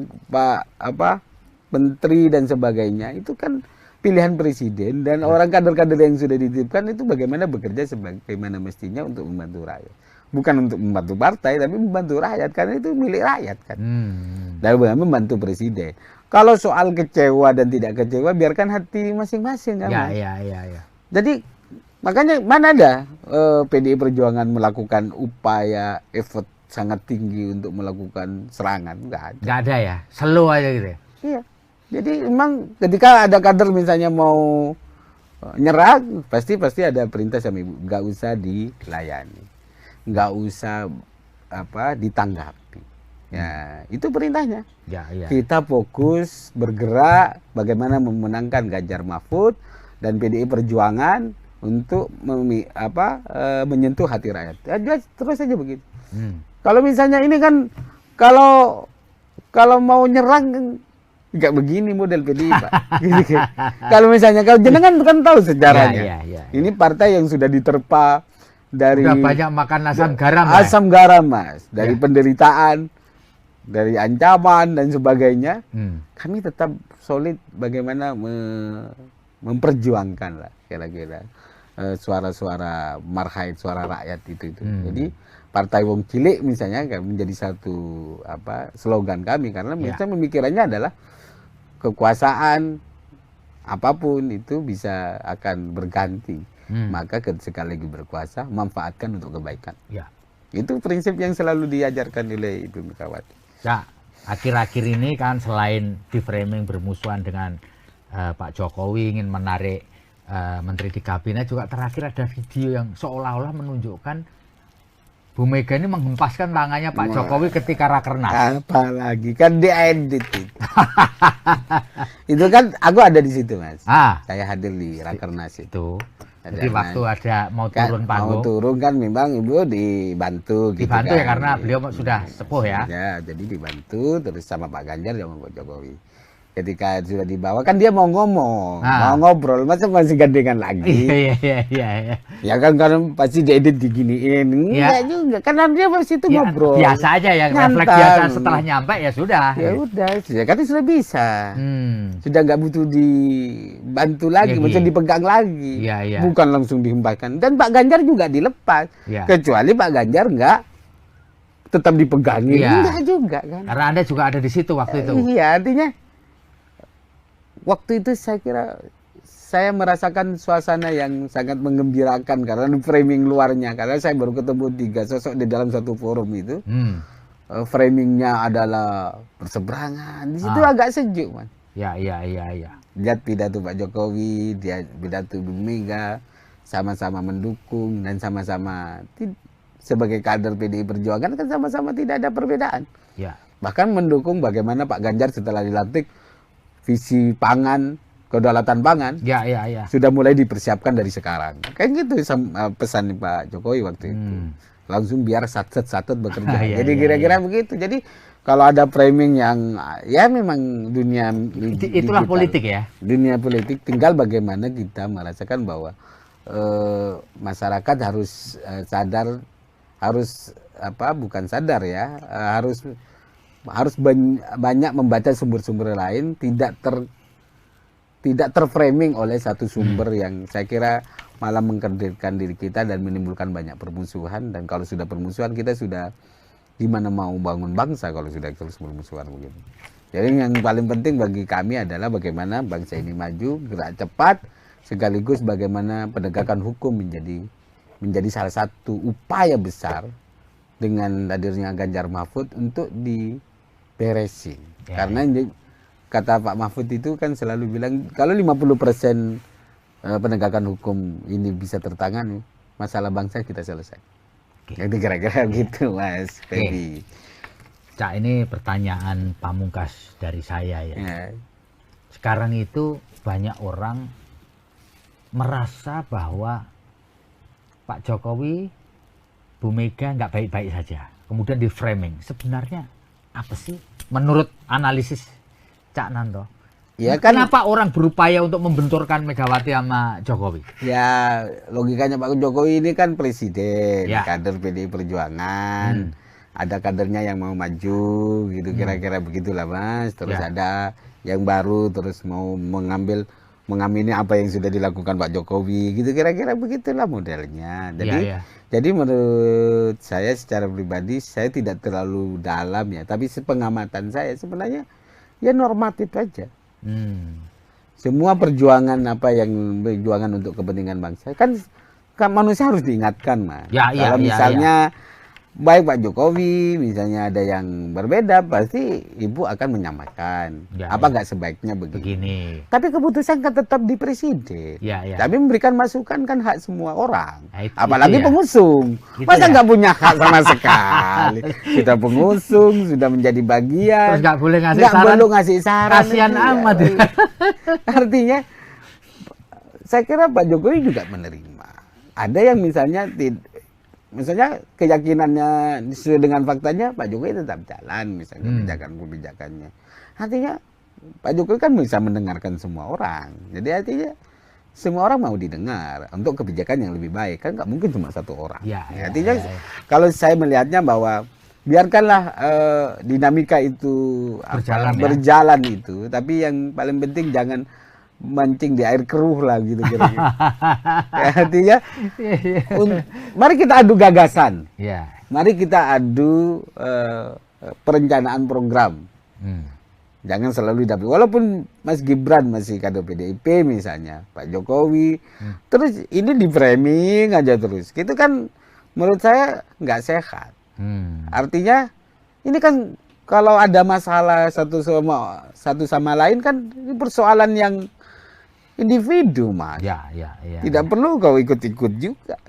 Menteri dan sebagainya itu kan pilihan presiden dan orang kader-kader yang sudah dititipkan itu bagaimana bekerja sebagaimana mestinya untuk membantu rakyat. Bukan untuk membantu partai, tapi membantu rakyat, karena itu milik rakyat kan. Dan membantu presiden. Kalau soal kecewa dan tidak kecewa, biarkan hati masing-masing kan. Ya. Jadi makanya mana ada PDI Perjuangan melakukan upaya effort sangat tinggi untuk melakukan serangan? Nggak ada. Nggak ada ya, slow aja gitu. Iya. Jadi memang ketika ada kader misalnya mau nyerang, pasti ada perintah sama ibu, nggak usah dilayani. Nggak usah ditanggapi. Ya, itu perintahnya. Ya. Kita fokus bergerak bagaimana memenangkan Ganjar Mahfud dan PDI Perjuangan untuk menyentuh hati rakyat. Ya, terus saja begitu. Kalau misalnya ini kan kalau mau nyerang nggak begini model PDI, Pak. Gitu. Kalau misalnya kalau jenengan kan tahu sejarahnya. Ya. Ini partai yang sudah diterpa dari udah banyak makan asam garam, garam, Mas, dari penderitaan, dari ancaman dan sebagainya. Kami tetap solid bagaimana memperjuangkan lah kira-kira suara-suara marhaid, suara rakyat itu. Jadi Partai Wong Cilik misalnya menjadi satu slogan kami, karena misalnya pemikirannya adalah kekuasaan apapun itu bisa akan berganti. Maka sekali lagi berkuasa, manfaatkan untuk kebaikan. Ya. Itu prinsip yang selalu diajarkan oleh Ibu Megawati. Ya, akhir-akhir ini kan selain di framing bermusuhan dengan Pak Jokowi ingin menarik menteri di kabinet, juga terakhir ada video yang seolah-olah menunjukkan Bu Mega ini menghempaskan tangannya Pak Jokowi ketika rakernas. Apalagi kan diedit itu. Itu kan aku ada di situ, Mas. Saya hadir di rakernas itu. Jadi waktu ada mau turun panggung. Mau turun kan memang Ibu dibantu gitu. Dibantu kan. Ya karena beliau sudah sepuh ya. Ya, jadi dibantu terus sama Pak Ganjar sama Pak Jokowi. Ketika sudah dibawa kan dia mau ngomong, mau ngobrol, masa masih gandengan lagi? Iya. Ya kan karena pasti diedit diginiin, enggak juga, karena dia pasti itu ngobrol. Biasa aja ya, refleks biasa setelah nyampe ya sudah. Ya udah, karena sudah bisa, sudah nggak butuh dibantu lagi, maksudnya dipegang lagi, bukan langsung dihempaskan. Dan Pak Ganjar juga dilepas, kecuali Pak Ganjar nggak tetap dipegangin, enggak juga kan? Karena Anda juga ada di situ waktu itu. Iya, artinya waktu itu saya kira saya merasakan suasana yang sangat menggembirakan karena framing luarnya, karena saya baru ketemu 3 sosok di dalam satu forum itu. Framingnya adalah berseberangan, di situ agak sejuk, Mas. Iya. Lihat pidato Pak Jokowi, dia pidato Bu Mega, sama-sama mendukung dan sama-sama sebagai kader PDI Perjuangan kan sama-sama tidak ada perbedaan. Ya. Bahkan mendukung bagaimana Pak Ganjar setelah dilantik visi pangan, kedaulatan pangan, sudah mulai dipersiapkan dari sekarang. Kayak gitu pesan Pak Jokowi waktu itu. Langsung biar satset bekerja. Jadi kira-kira begitu. Jadi kalau ada framing yang ya memang dunia itulah digital, politik ya. Dunia politik, tinggal bagaimana kita merasakan bahwa masyarakat harus sadar, harus bukan sadar ya, harus banyak membaca sumber-sumber lain, tidak terframing oleh satu sumber yang saya kira malah mengkerdilkan diri kita dan menimbulkan banyak permusuhan. Dan kalau sudah permusuhan, kita sudah gimana mau bangun bangsa kalau sudah terus permusuhan begitu. Jadi yang paling penting bagi kami adalah bagaimana bangsa ini maju, gerak cepat, sekaligus bagaimana penegakan hukum menjadi menjadi salah satu upaya besar dengan hadirnya Ganjar Mahfud untuk diberesin. Ya, Karena kata Pak Mahfud itu kan selalu bilang kalau 50% penegakan hukum ini bisa tertangani, masalah bangsa kita selesai. Jadi kira-kira gitu Mas Feby. Cak, ini pertanyaan pamungkas dari saya ya. Sekarang itu banyak orang merasa bahwa Pak Jokowi, Bu Mega nggak baik-baik saja. Kemudian di framing. Sebenarnya apa sih menurut analisis Cak Nanto? Ya kan, kenapa orang berupaya untuk membenturkan Megawati sama Jokowi? ya logikanya Pak Jokowi ini kan presiden, Ya. kader PDI Perjuangan. Ada kadernya yang mau maju gitu, kira-kira begitulah Mas. Terus Ya. ada yang baru terus mau mengamini apa yang sudah dilakukan Pak Jokowi gitu, kira-kira begitulah modelnya. Jadi menurut saya secara pribadi saya tidak terlalu dalam ya, tapi sepengamatan saya sebenarnya ya normatif aja. Semua perjuangan perjuangan untuk kepentingan bangsa kan manusia harus diingatkan Mas. Kalau misalnya baik Pak Jokowi misalnya ada yang berbeda, pasti Ibu akan menyamakan. Nggak sebaiknya begini. Tapi keputusan kan tetap di presiden. Tapi memberikan masukan kan hak semua orang. Apalagi pengusung. Masa nggak punya hak sama sekali? Kita pengusung sudah menjadi bagian. Terus nggak boleh ngasih saran. Kasihan amat. Artinya saya kira Pak Jokowi juga menerima. Ada yang misalnya keyakinannya sesuai dengan faktanya, Pak Jokowi tetap jalan misalnya kebijakan-kebijakannya. Artinya Pak Jokowi kan bisa mendengarkan semua orang. Jadi artinya semua orang mau didengar untuk kebijakan yang lebih baik. Kan nggak mungkin cuma satu orang. Artinya kalau saya melihatnya bahwa biarkanlah dinamika itu berjalan itu, tapi yang paling penting jangan mancing di air keruh lah gitu kira-kira. Artinya mari kita adu gagasan. Mari kita adu perencanaan program. Jangan selalu dapat. Walaupun Mas Gibran masih kader PDIP misalnya, Pak Jokowi, terus ini di framing aja terus. Itu kan menurut saya nggak sehat. Artinya ini kan kalau ada masalah satu sama lain kan ini persoalan yang individu Mas. Tidak perlu kau ikut-ikut juga.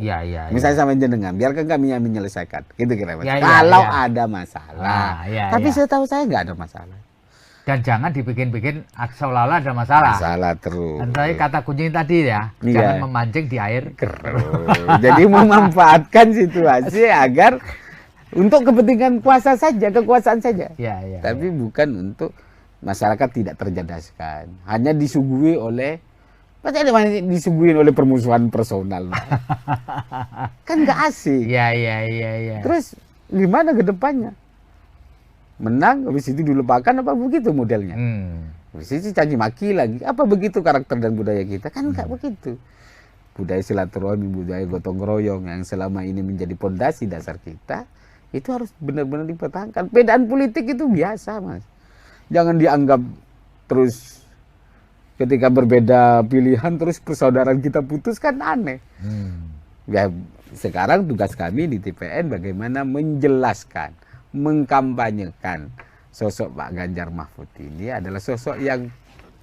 Misalnya sama jenengan, biarkan kami yang menyelesaikan. Gitu kira Mas. Kalau ada masalah. Tapi saya tahu saya nggak ada masalah. Dan jangan dibikin-bikin seolah-olah ada masalah. Masalah terus. Dan tadi kata kunci tadi ya, jangan memancing di air keruh. Jadi memanfaatkan situasi agar untuk kepentingan kekuasaan saja. Tapi bukan untuk masyarakat tidak tercerdaskan. Hanya disuguhi oleh permusuhan personal. Kan nggak asik. Terus gimana ke depannya? Menang, habis itu dilupakan apa begitu modelnya? Habis itu caci maki lagi. Apa begitu karakter dan budaya kita? Kan nggak begitu. Budaya silaturahmi, budaya gotong royong yang selama ini menjadi pondasi dasar kita, itu harus benar-benar dipertahankan. Bedaan politik itu biasa Mas. Jangan dianggap terus ketika berbeda pilihan terus persaudaraan kita putus, kan aneh. Ya sekarang tugas kami di TPN bagaimana menjelaskan, mengkampanyekan sosok Pak Ganjar Mahfud ini adalah sosok yang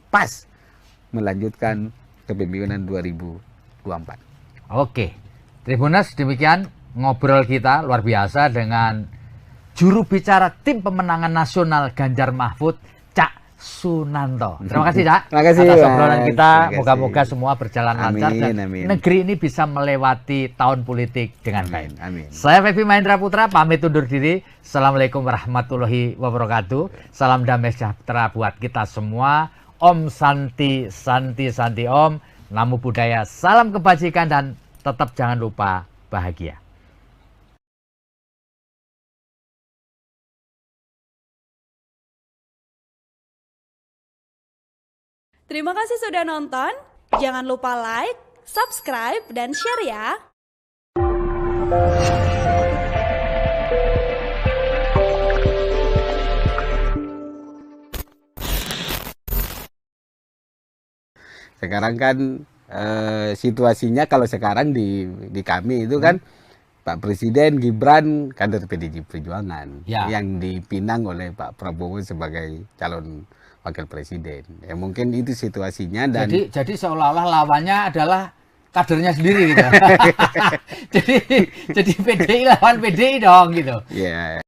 pas melanjutkan kepemimpinan 2024. Oke, Tribuners, demikian ngobrol kita luar biasa dengan juru bicara tim pemenangan nasional Ganjar Mahfud, Cak Sunanto. Terima kasih Cak. Terima kasih atas obrolan kita. Moga-moga semua berjalan lancar dan negeri ini bisa melewati tahun politik dengan baik. Saya Feby Mahendra Putra pamit undur diri. Assalamualaikum warahmatullahi wabarakatuh. Salam damai sejahtera buat kita semua. Om Santi Santi Santi Om. Namo Buddhaya. Salam kebajikan dan tetap jangan lupa bahagia. Terima kasih sudah nonton. Jangan lupa like, subscribe, dan share ya. Sekarang kan situasinya kalau sekarang di kami itu kan Pak Presiden Gibran kader PDI Perjuangan yang dipinang oleh Pak Prabowo sebagai calon wakil presiden. Ya mungkin itu situasinya dan jadi seolah-olah lawannya adalah kadernya sendiri gitu. jadi PDI lawan PDI dong gitu. ya.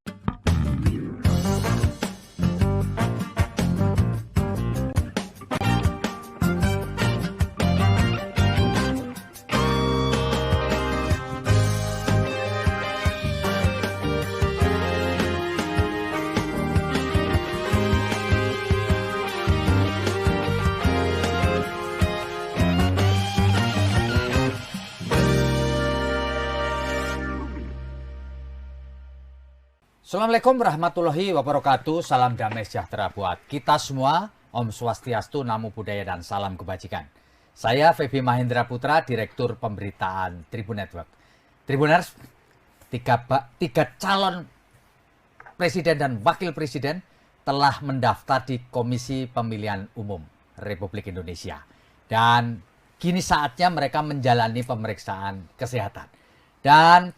Assalamualaikum warahmatullahi wabarakatuh. Salam damai sejahtera buat kita semua. Om Swastiastu, Namo Buddhaya, dan salam kebajikan. Saya Feby Mahendra Putra, Direktur Pemberitaan Tribun Network. Tribuners, tiga calon presiden dan wakil presiden telah mendaftar di Komisi Pemilihan Umum Republik Indonesia. Dan kini saatnya mereka menjalani pemeriksaan kesehatan. Dan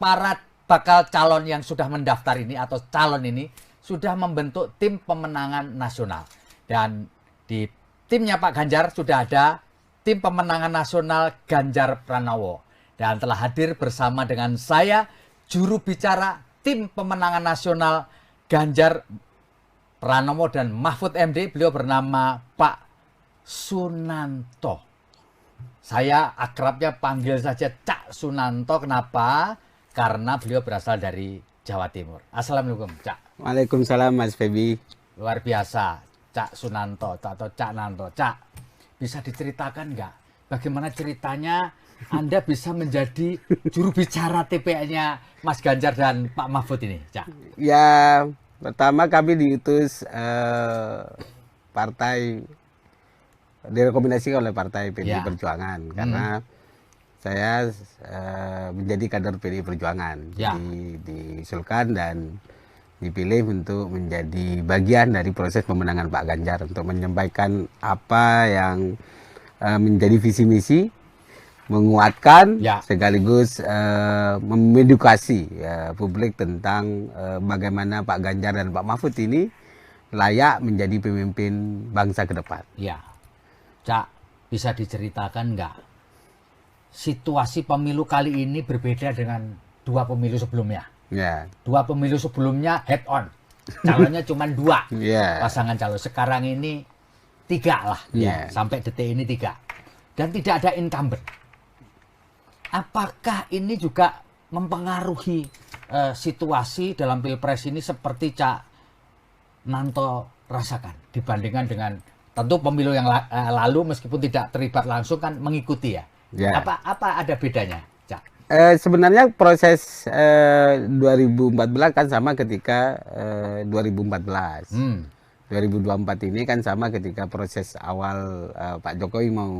para bakal calon yang sudah mendaftar ini atau calon ini sudah membentuk tim pemenangan nasional. Dan di timnya Pak Ganjar sudah ada tim pemenangan nasional Ganjar Pranowo. Dan telah hadir bersama dengan saya juru bicara tim pemenangan nasional Ganjar Pranowo dan Mahfud MD. Beliau bernama Pak Sunanto. Saya akrabnya panggil saja Cak Sunanto. Kenapa? Karena beliau berasal dari Jawa Timur. Assalamualaikum, Cak. Waalaikumsalam, Mas Feby. Luar biasa, Cak Sunanto atau Cak Nanto. Cak, bisa diceritakan nggak bagaimana ceritanya Anda bisa menjadi juru bicara TPN-nya Mas Ganjar dan Pak Mahfud ini, Cak? Ya, pertama kami diutus partai, direkomendasikan oleh Partai PDI Perjuangan karena saya menjadi kader PDI Perjuangan, diusulkan dan dipilih untuk menjadi bagian dari proses pemenangan Pak Ganjar untuk menyampaikan apa yang menjadi visi misi, menguatkan sekaligus mengedukasi publik tentang bagaimana Pak Ganjar dan Pak Mahfud ini layak menjadi pemimpin bangsa ke depan. Ya, Cak, bisa diceritakan nggak? Situasi pemilu kali ini berbeda dengan dua pemilu sebelumnya. Dua pemilu sebelumnya head on, calonnya cuma dua pasangan calon. Sekarang ini tiga lah, sampai detik ini tiga, dan tidak ada incumbent. Apakah ini juga mempengaruhi situasi dalam pilpres ini seperti Cak Nanto rasakan dibandingkan dengan tentu pemilu yang lalu meskipun tidak terlibat langsung kan mengikuti ya? Apa ada bedanya, Cak? Sebenarnya proses 2014 kan sama ketika 2014. 2024 ini kan sama ketika proses awal Pak Jokowi mau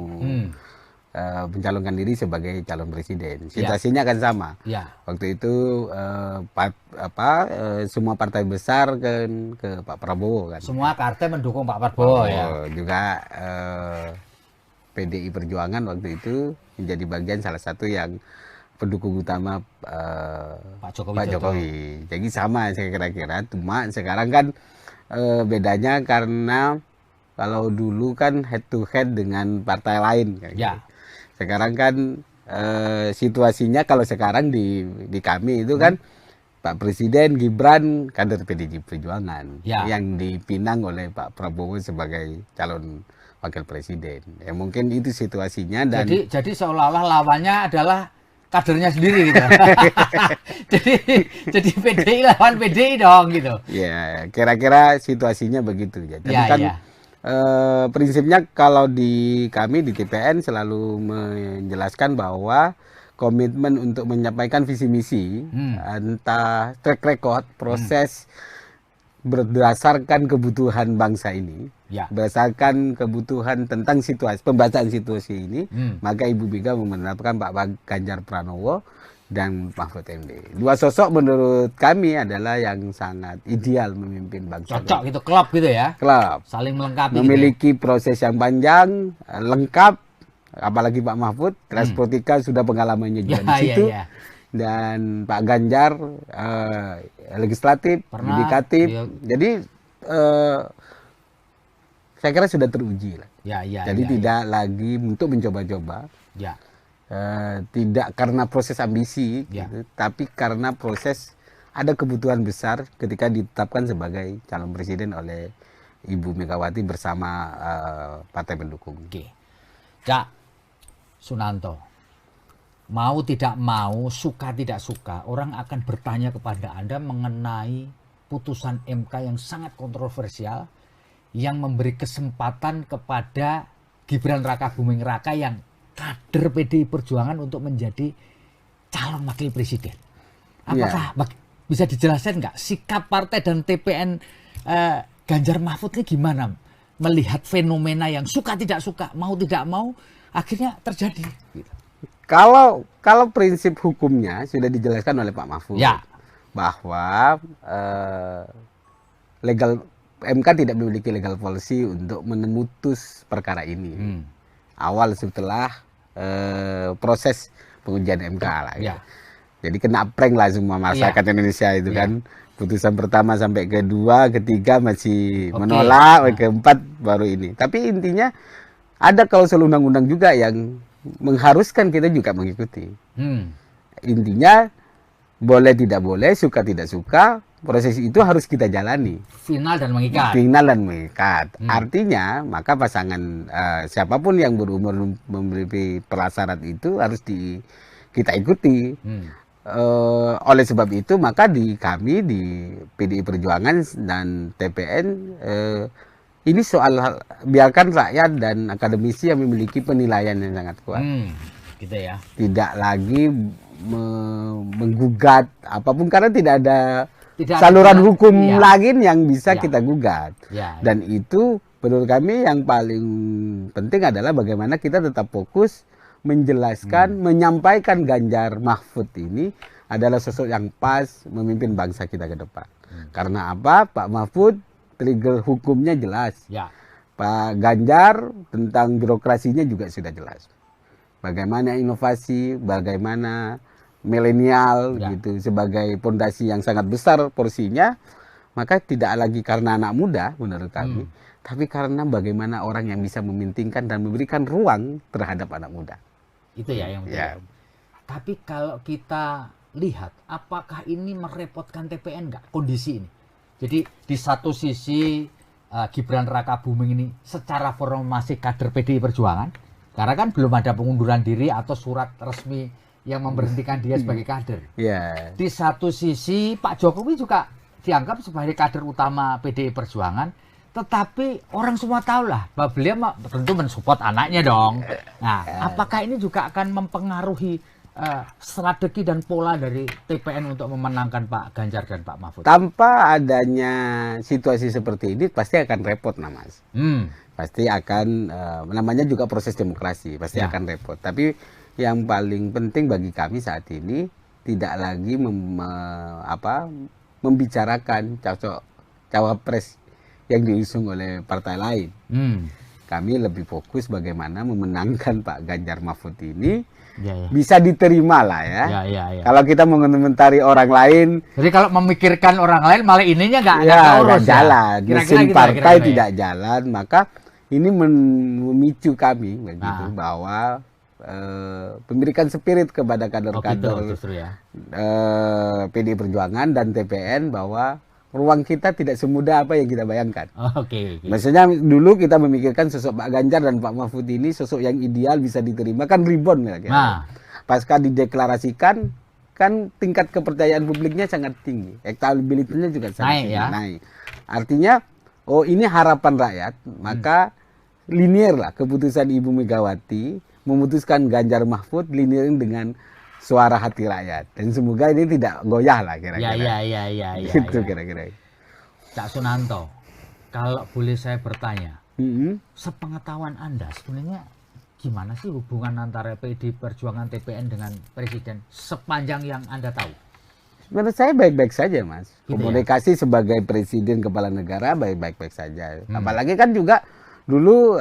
mencalonkan diri sebagai calon presiden. Situasinya kan sama. Waktu itu semua partai besar kan ke Pak Prabowo kan. Semua partai mendukung Pak Prabowo ya. Juga PDI Perjuangan waktu itu menjadi bagian salah satu yang pendukung utama Pak Jokowi. Jadi sama saya kira-kira, cuma sekarang kan bedanya karena kalau dulu kan head to head dengan partai lain. Sekarang kan situasinya kalau sekarang di kami itu kan Pak Presiden Gibran kader PDI Perjuangan yang dipinang oleh Pak Prabowo sebagai calon wakil presiden. Ya mungkin itu situasinya dan jadi seolah-olah lawannya adalah kadernya sendiri gitu. jadi PDI lawan PDI dong gitu. Ya, kira-kira situasinya begitu ya. Tapi kan prinsipnya kalau di kami di TPN selalu menjelaskan bahwa komitmen untuk menyampaikan visi misi, entah track record, proses berdasarkan kebutuhan bangsa ini, berdasarkan kebutuhan tentang situasi, pembacaan situasi ini, maka Ibu Mega menerapkan Pak Ganjar Pranowo dan Mahfud MD. Dua sosok menurut kami adalah yang sangat ideal memimpin bangsa. Cocok gitu, klop gitu ya? Klop. Saling melengkapi. Memiliki proses yang panjang, lengkap, apalagi Pak Mahfud, Transportika sudah pengalamannya juga di situ. Dan Pak Ganjar legislatif, yudikatif. Jadi saya kira sudah teruji lah. Jadi tidak lagi untuk mencoba-coba. Tidak karena proses ambisi, gitu, tapi karena proses ada kebutuhan besar ketika ditetapkan sebagai calon presiden oleh Ibu Megawati bersama partai pendukung. Cak Sunanto, mau tidak mau, suka tidak suka, orang akan bertanya kepada Anda mengenai putusan MK yang sangat kontroversial yang memberi kesempatan kepada Gibran Rakabuming Raka yang kader PDI Perjuangan untuk menjadi calon wakil presiden. Apakah bisa dijelaskan nggak sikap partai dan TPN Ganjar Mahfud ini gimana melihat fenomena yang suka tidak suka, mau tidak mau akhirnya terjadi? Kalau prinsip hukumnya sudah dijelaskan oleh Pak Mahfud bahwa MK tidak memiliki legal policy untuk memutus perkara ini. Awal setelah proses pengujian MK lah. Jadi kena prank lah semua masyarakat Indonesia itu kan. Putusan pertama sampai kedua, ketiga masih menolak, keempat baru ini. Tapi intinya ada klausul undang-undang juga yang mengharuskan kita juga mengikuti. Intinya boleh tidak boleh, suka tidak suka, proses itu harus kita jalani. Final dan mengikat. Final dan mengikat. Artinya maka pasangan siapapun yang berumur memberi prasyarat itu harus kita ikuti. Oleh sebab itu maka kami di PDI Perjuangan dan TPN ini soal biarkan rakyat dan akademisi yang memiliki penilaian yang sangat kuat. Gitu ya. Tidak lagi menggugat apapun karena tidak ada saluran hukum lagi yang bisa kita gugat. Dan itu menurut kami yang paling penting adalah bagaimana kita tetap fokus menjelaskan, menyampaikan Ganjar Mahfud ini adalah sosok yang pas memimpin bangsa kita ke depan. Karena apa? Pak Mahfud trigger hukumnya jelas. Pak Ganjar tentang birokrasinya juga sudah jelas. Bagaimana inovasi, bagaimana milenial gitu sebagai pondasi yang sangat besar porsinya, maka tidak lagi karena anak muda menurut kami, tapi karena bagaimana orang yang bisa memintingkan dan memberikan ruang terhadap anak muda. Itu ya yang penting. Tapi kalau kita lihat, apakah ini merepotkan TPN nggak kondisi ini? Jadi di satu sisi Gibran Rakabuming ini secara formal masih kader PDI Perjuangan, karena kan belum ada pengunduran diri atau surat resmi yang memberhentikan dia sebagai kader. Di satu sisi Pak Jokowi juga dianggap sebagai kader utama PDI Perjuangan. Tetapi orang semua tahu lah bahwa beliau tentu mensupport anaknya dong. Nah, apakah ini juga akan mempengaruhi strategi dan pola dari TPN untuk memenangkan Pak Ganjar dan Pak Mahfud? Tanpa adanya situasi seperti ini pasti akan repot, Mas. Pasti akan, namanya juga proses demokrasi, pasti akan repot. Tapi yang paling penting bagi kami saat ini tidak lagi membicarakan cawapres yang diusung oleh partai lain. Kami lebih fokus bagaimana memenangkan Pak Ganjar Mahfud ini bisa diterima lah ya. Kalau kita mengomentari orang lain, jadi kalau memikirkan orang lain malah ininya nggak jalan, mesin partai tidak jalan, maka ini memicu kami begitu bahwa memberikan spirit kepada kader-kader PDI Perjuangan dan TPN bahwa ruang kita tidak semudah apa yang kita bayangkan. Maksudnya dulu kita memikirkan sosok Pak Ganjar dan Pak Mahfud ini sosok yang ideal bisa diterima kan ribon ya. Pasca dideklarasikan kan tingkat kepercayaan publiknya sangat tinggi, elektabilitasnya juga sangat naik. Artinya ini harapan rakyat, maka linear lah keputusan Ibu Megawati memutuskan Ganjar Mahfud linear dengan suara hati rakyat, dan semoga ini tidak goyah lah kira-kira. Gitu kira-kira. Cak Sunanto, kalau boleh saya bertanya, sepengetahuan Anda sebenarnya gimana sih hubungan antara PDI Perjuangan TPN dengan Presiden sepanjang yang Anda tahu? Menurut saya baik-baik saja, Mas. Komunikasi sebagai Presiden Kepala Negara baik-baik saja. Apalagi kan juga Dulu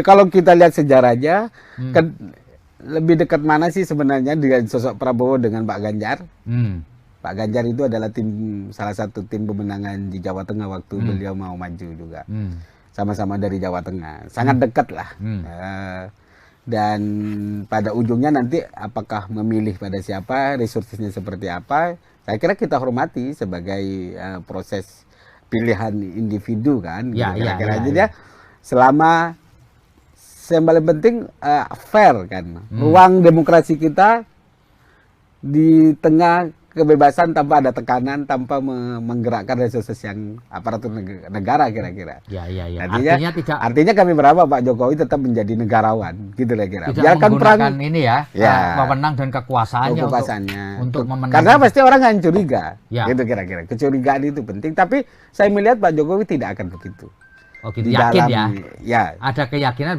kalau kita lihat sejarahnya, kan lebih dekat mana sih sebenarnya dengan sosok Prabowo dengan Pak Ganjar? Pak Ganjar itu adalah salah satu tim pemenangan di Jawa Tengah waktu beliau mau maju juga. Sama-sama dari Jawa Tengah, sangat dekat lah. Dan pada ujungnya nanti apakah memilih pada siapa, resourcesnya seperti apa, saya kira kita hormati sebagai proses pilihan individu kan. Jadi selama yang paling penting fair kan, ruang demokrasi kita di tengah kebebasan tanpa ada tekanan, tanpa menggerakkan resources yang aparatur negara kira-kira. Artinya kami berharap Pak Jokowi tetap menjadi negarawan, gitu kira-kira. Biarkan perang ini wewenang dan kekuasaannya untuk memenangkan. Karena pasti orang akan curiga, gitu kira-kira. Kecurigaan itu penting, tapi saya melihat Pak Jokowi tidak akan begitu. Oh gitu, yakin ya? Ada keyakinan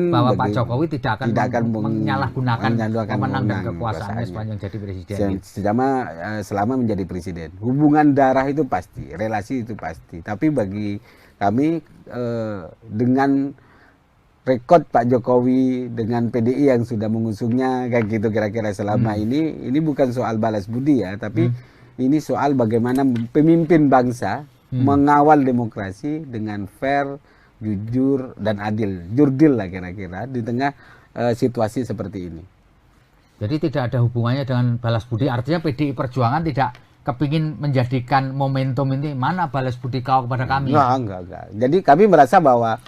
bahwa Pak Jokowi tidak akan menyalahgunakan wewenang dan kekuasaannya sepanjang jadi presiden. Selama menjadi presiden. Hubungan darah itu pasti, relasi itu pasti. Tapi bagi kami dengan rekod Pak Jokowi dengan PDI yang sudah mengusungnya kayak gitu kira-kira selama ini bukan soal balas budi ya, tapi ini soal bagaimana pemimpin bangsa mengawal demokrasi dengan fair, jujur, dan adil. Jurdil lah kira-kira di tengah situasi seperti ini. Jadi tidak ada hubungannya dengan balas budi. Artinya PDI Perjuangan tidak kepingin menjadikan momentum ini, mana balas budi kau kepada kami? Enggak. Jadi kami merasa bahwa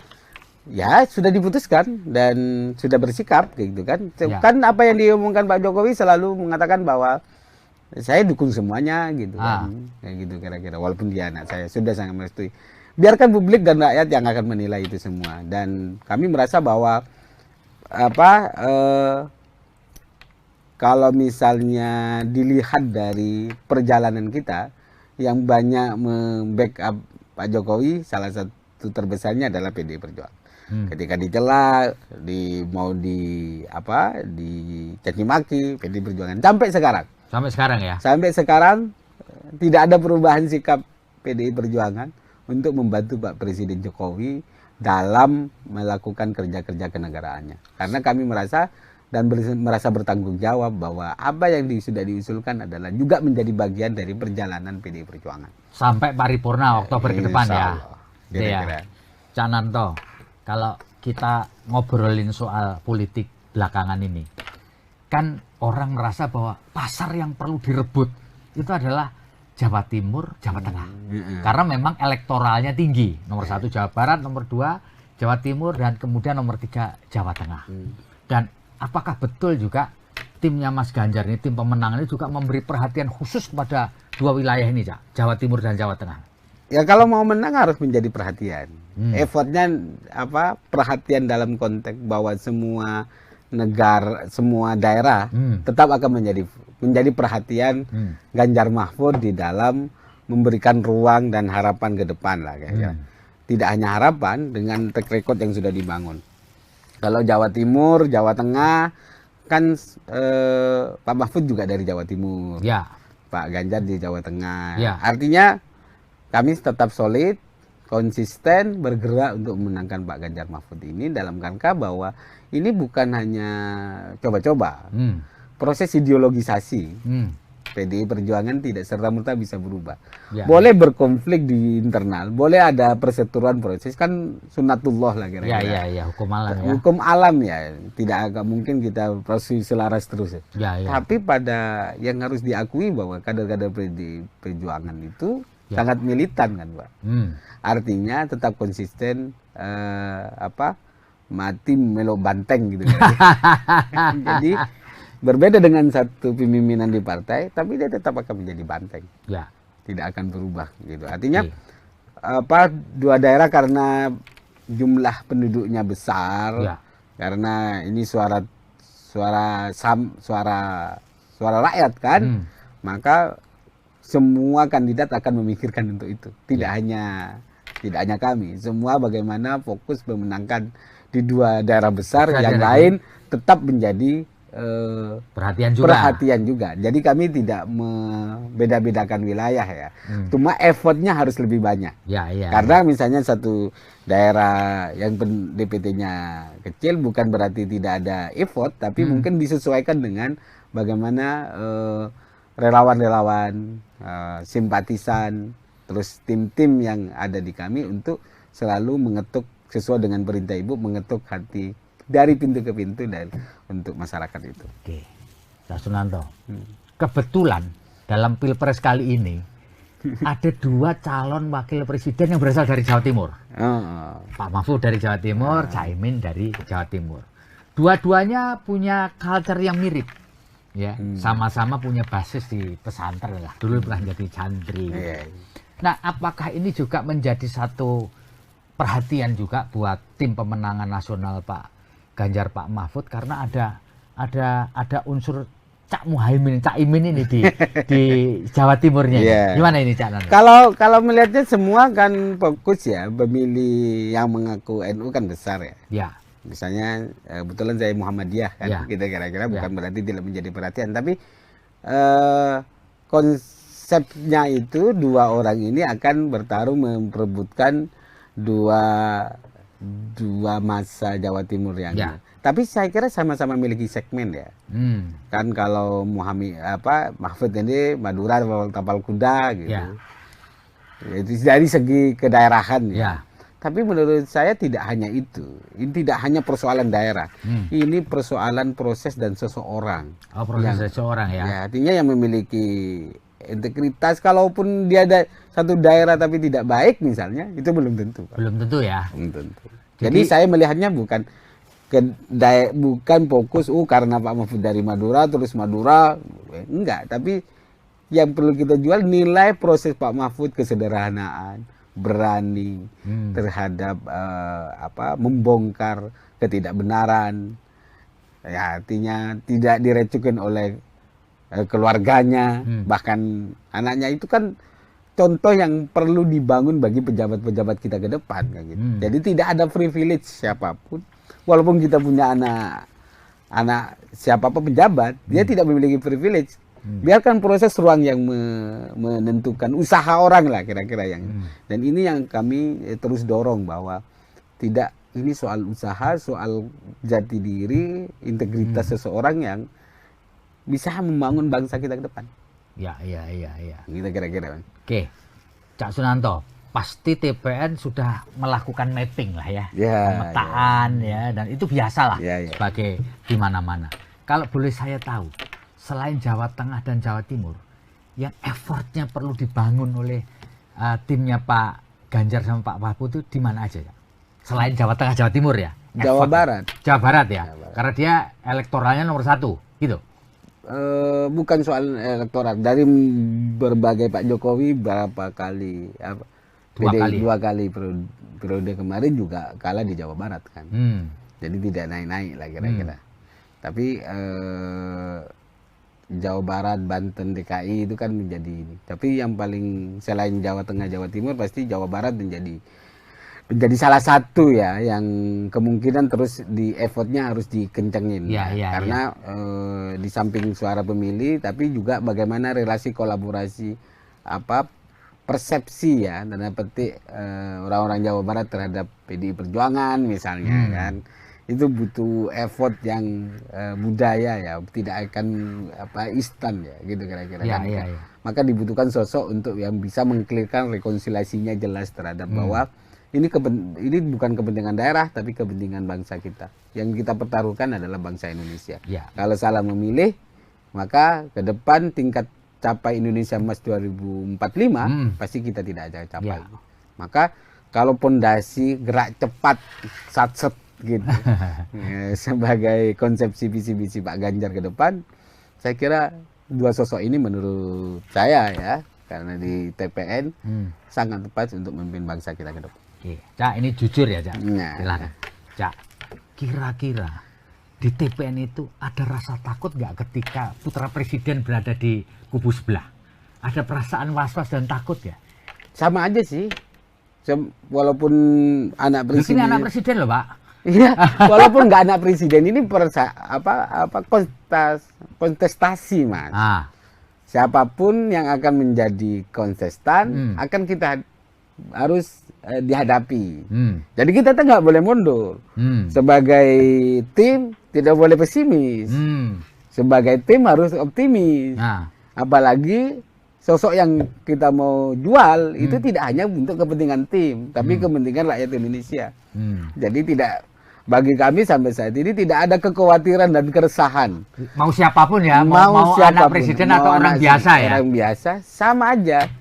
ya sudah diputuskan dan sudah bersikap gitu kan. Kan apa yang diomongkan Pak Jokowi selalu mengatakan bahwa saya dukung semuanya gitu kan, kayak gitu kira-kira. Walaupun dia anak saya, sudah sangat merestui. Biarkan publik dan rakyat yang akan menilai itu semua. Dan kami merasa bahwa kalau misalnya dilihat dari perjalanan kita, yang banyak membackup Pak Jokowi, salah satu terbesarnya adalah PDI Perjuangan. Ketika dicela, mau dicaci maki, PDI Perjuangan sampai sekarang. Sampai sekarang tidak ada perubahan sikap PDI Perjuangan untuk membantu Pak Presiden Jokowi dalam melakukan kerja-kerja kenegaraannya. Karena kami merasa bertanggung jawab bahwa apa yang sudah diusulkan adalah juga menjadi bagian dari perjalanan PDI Perjuangan. Sampai paripurna Oktober ke depan ya. Cak Nanto, kalau kita ngobrolin soal politik belakangan ini, kan orang merasa bahwa pasar yang perlu direbut itu adalah Jawa Timur, Jawa Tengah. Karena memang elektoralnya tinggi. Nomor 1 Jawa Barat, nomor 2 Jawa Timur, dan kemudian nomor 3 Jawa Tengah. Dan apakah betul juga timnya Mas Ganjar ini, tim pemenangan ini juga memberi perhatian khusus kepada 2 wilayah ini, Cak? Jawa Timur dan Jawa Tengah. Ya kalau mau menang harus menjadi perhatian. Effortnya perhatian dalam konteks bahwa semua negara, semua daerah tetap akan menjadi perhatian Ganjar Mahfud di dalam memberikan ruang dan harapan ke depan lah kayaknya. Tidak hanya harapan, dengan track record yang sudah dibangun. Kalau Jawa Timur, Jawa Tengah kan Pak Mahfud juga dari Jawa Timur, Pak Ganjar di Jawa Tengah. Artinya kami tetap solid, konsisten bergerak untuk memenangkan Pak Ganjar Mahfud ini dalam rangka bahwa ini bukan hanya coba-coba. Proses ideologisasi PDI Perjuangan tidak serta-merta bisa berubah. Boleh berkonflik di internal, boleh ada perseteruan proses, kan sunatullah lah kira-kira. Hukum alam ya. Hukum alam ya, tidak agak mungkin kita proses selaras terus. Tapi pada yang harus diakui bahwa kader-kader PDI Perjuangan itu sangat militan kan, Pak. Artinya tetap konsisten mati melo banteng gitu. Jadi berbeda dengan satu pemimpinan di partai, tapi dia tetap akan menjadi banteng. Tidak akan berubah gitu. Artinya dua daerah karena jumlah penduduknya besar, karena ini suara rakyat kan, maka semua kandidat akan memikirkan untuk itu. Tidak hanya kami, semua bagaimana fokus memenangkan di dua daerah besar, yang lain tetap menjadi perhatian juga. Jadi kami tidak membeda-bedakan wilayah ya. Cuma effortnya harus lebih banyak. Karena misalnya satu daerah yang DPT-nya kecil bukan berarti tidak ada effort, tapi mungkin disesuaikan dengan bagaimana relawan-relawan, simpatisan, terus tim-tim yang ada di kami untuk selalu mengetuk sesuai dengan perintah Ibu, mengetuk hati dari pintu ke pintu dan untuk masyarakat itu. Oke, Pak Sunanto. Kebetulan dalam Pilpres kali ini ada 2 calon wakil presiden yang berasal dari Jawa Timur. Pak Mahfud dari Jawa Timur, Caimin dari Jawa Timur. Dua-duanya punya culture yang mirip. Ya, sama-sama punya basis di pesantren lah. Dulu pernah jadi santri. Nah, apakah ini juga menjadi satu perhatian juga buat tim pemenangan nasional Pak Ganjar, Pak Mahfud, karena ada unsur Cak Muhaimin, Cak Imin ini di Jawa Timurnya. Gimana ini Cak Nando? Kalau melihatnya semua kan fokus ya, pemilih yang mengaku NU kan besar ya. Misalnya kebetulan saya Muhammadiyah kan, kita kira-kira bukan berarti tidak menjadi perhatian, tapi konsepnya itu 2 orang ini akan bertarung memperebutkan dua masa Jawa Timur yang tapi saya kira sama-sama memiliki segmen ya. Kan kalau Mahfud ini Madura tapal kuda gitu. Itu dari segi kedaerahan ya. Tapi menurut saya tidak hanya itu. Ini tidak hanya persoalan daerah. Ini persoalan proses dan seseorang. Proses seseorang ya. Artinya yang memiliki integritas, kalaupun dia ada satu daerah tapi tidak baik misalnya, itu belum tentu. Belum tentu ya. Belum tentu. Jadi saya melihatnya bukan fokus karena Pak Mahfud dari Madura terus Madura, enggak. Tapi yang perlu kita jual nilai proses Pak Mahfud, kesederhanaan, berani terhadap membongkar ketidakbenaran. Ya, artinya tidak direcukin oleh keluarganya, bahkan anaknya. Itu kan contoh yang perlu dibangun bagi pejabat-pejabat kita ke depan kayak gitu. Jadi tidak ada privilege siapapun, walaupun kita punya anak siapapun pejabat, dia tidak memiliki privilege. Biarkan proses ruang yang menentukan usaha orang lah kira-kira yang. Dan ini yang kami terus dorong bahwa tidak, ini soal usaha, soal jati diri, integritas seseorang yang bisa membangun bangsa kita ke depan. Iya. Kita kira-kira. Oke, Cak Sunanto, pasti TPN sudah melakukan mapping lah ya, pemetaan ya, dan itu biasalah sebagai di mana-mana. Kalau boleh saya tahu, selain Jawa Tengah dan Jawa Timur, yang effortnya perlu dibangun oleh timnya Pak Ganjar sama Pak Mahfud itu di mana aja ya? Selain Jawa Tengah, Jawa Timur ya? Jawa Barat. Jawa Barat ya, karena dia elektoralnya nomor 1 gitu. Bukan soal elektoral, dari berbagai Pak Jokowi berapa kali dua kali periode kemarin juga kalah di Jawa Barat kan. Jadi tidak naik-naik lah kira-kira. Tapi Jawa Barat, Banten, DKI itu kan menjadi ini. Tapi yang paling selain Jawa Tengah, Jawa Timur pasti Jawa Barat menjadi salah satu ya yang kemungkinan terus di effortnya harus dikencengin karena di samping suara pemilih tapi juga bagaimana relasi kolaborasi persepsi ya tanda petik orang-orang Jawa Barat terhadap PDI Perjuangan misalnya kan, itu butuh effort yang budaya ya, tidak akan instan ya gitu kira-kira kan. Maka dibutuhkan sosok untuk yang bisa mengklirkan rekonsiliasinya jelas terhadap bahwa ini bukan kepentingan daerah, tapi kepentingan bangsa kita. Yang kita pertaruhkan adalah bangsa Indonesia. Kalau salah memilih, maka ke depan tingkat capai Indonesia Emas 2045 pasti kita tidak akan capai. Maka kalau pondasi gerak cepat, satset gitu, sebagai konsepsi visi-visi Pak Ganjar ke depan, saya kira 2 sosok ini menurut saya ya, karena di TPN sangat tepat untuk memimpin bangsa kita ke depan. Cak, ini jujur ya Cak. Silakan. Cak, kira-kira di TPN itu ada rasa takut nggak ketika putra presiden berada di kubu sebelah? Ada perasaan was-was dan takut ya? Sama aja sih. Walaupun anak presiden. Ini anak presiden loh Pak. Iya, walaupun nggak anak presiden ini kontestasi, Mas. Siapapun yang akan menjadi kontestan akan kita harus dihadapi. Jadi kita tuh nggak boleh mundur. Sebagai tim tidak boleh pesimis. Sebagai tim harus optimis. Apalagi sosok yang kita mau jual itu tidak hanya untuk kepentingan tim, tapi kepentingan rakyat Indonesia. Jadi bagi kami sampai saat ini tidak ada kekhawatiran dan keresahan. Mau siapapun ya, mau siapapun, anak presiden atau orang biasa ya. Orang biasa sama aja.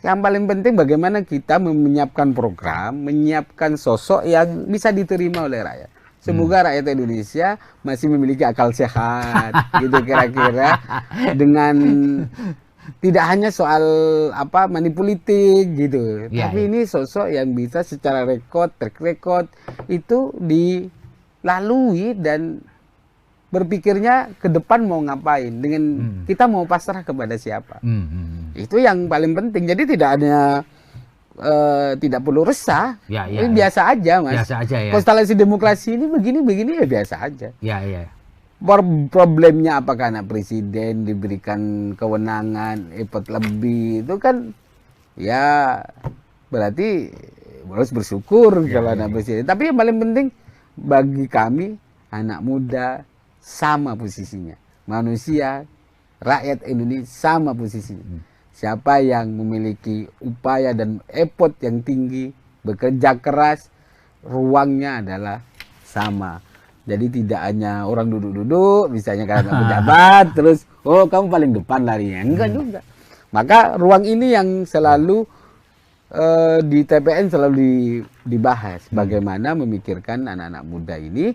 Yang paling penting bagaimana kita menyiapkan program, menyiapkan sosok yang bisa diterima oleh rakyat. Semoga rakyat Indonesia masih memiliki akal sehat, gitu kira-kira, dengan tidak hanya soal money politik gitu, tapi ini sosok yang bisa secara track record itu dilalui dan berpikirnya ke depan mau ngapain, dengan kita mau pasrah kepada siapa. Itu yang paling penting. Jadi tidak perlu resah. Ini biasa aja, Mas. Biasa aja ya. Konstelasi demokrasi ini begini ya biasa aja. Problemnya apakah anak presiden diberikan kewenangan effort lebih, itu kan ya berarti harus bersyukur kalau anak presiden. Tapi yang paling penting bagi kami anak muda sama posisinya, manusia, rakyat Indonesia sama posisinya. Siapa yang memiliki upaya dan effort yang tinggi, bekerja keras, ruangnya adalah sama. Jadi tidak hanya orang duduk-duduk, misalnya karena pejabat, terus kamu paling depan larinya. Enggak juga. Maka ruang ini yang selalu di TPN selalu dibahas. Bagaimana memikirkan anak-anak muda ini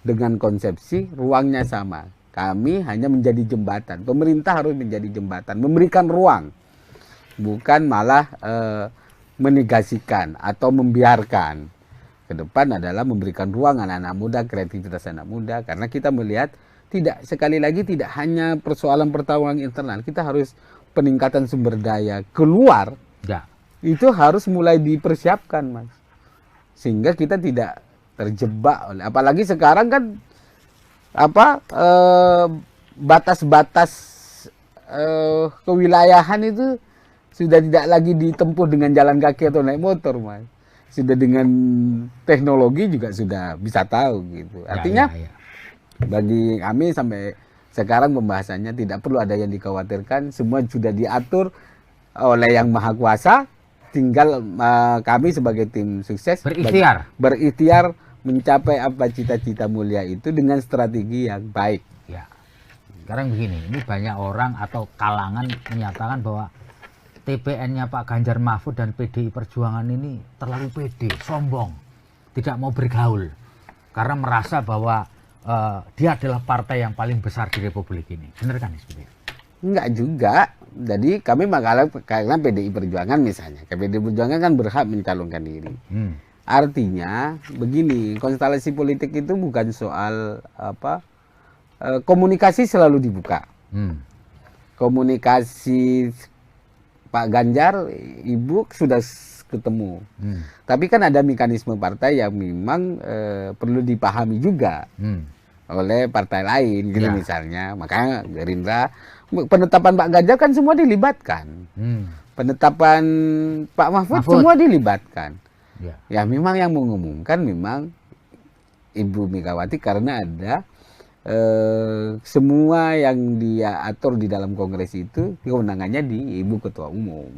dengan konsepsi ruangnya sama. Kami hanya menjadi jembatan. Pemerintah harus menjadi jembatan, memberikan ruang. Bukan malah menegasikan atau membiarkan. Ke depan adalah memberikan ruang anak-anak muda, kreativitas anak muda, karena kita melihat sekali lagi tidak hanya persoalan pertarungan internal, kita harus peningkatan sumber daya keluar. Itu harus mulai dipersiapkan, Mas, sehingga kita tidak terjebak oleh, apalagi sekarang kan batas-batas kewilayahan itu sudah tidak lagi ditempuh dengan jalan kaki atau naik motor, Mas. Sudah dengan teknologi juga sudah bisa tahu gitu. Artinya bagi kami sampai sekarang pembahasannya tidak perlu ada yang dikhawatirkan, semua sudah diatur oleh Yang Maha Kuasa. Tinggal kami sebagai tim sukses berikhtiar mencapai apa cita-cita mulia itu dengan strategi yang baik. Sekarang begini, ini banyak orang atau kalangan menyatakan bahwa TPN-nya Pak Ganjar Mahfud dan PDI Perjuangan ini terlalu pede, sombong, tidak mau bergaul karena merasa bahwa dia adalah partai yang paling besar di Republik ini. Benar kan seperti itu? Enggak juga. Jadi kami karena PDI Perjuangan misalnya, PDI Perjuangan kan berhak mencalonkan diri. Artinya begini, konstelasi politik itu bukan soal komunikasi selalu dibuka. Komunikasi Pak Ganjar, Ibu sudah ketemu. Tapi kan ada mekanisme partai yang memang perlu dipahami juga oleh partai lain, gitu misalnya. Makanya Gerindra, penetapan Pak Ganjar kan semua dilibatkan. Penetapan Pak Mahfud semua dilibatkan. Ya memang yang mengumumkan memang Ibu Megawati, karena ada semua yang dia atur di dalam kongres itu kewenangannya di Ibu Ketua Umum.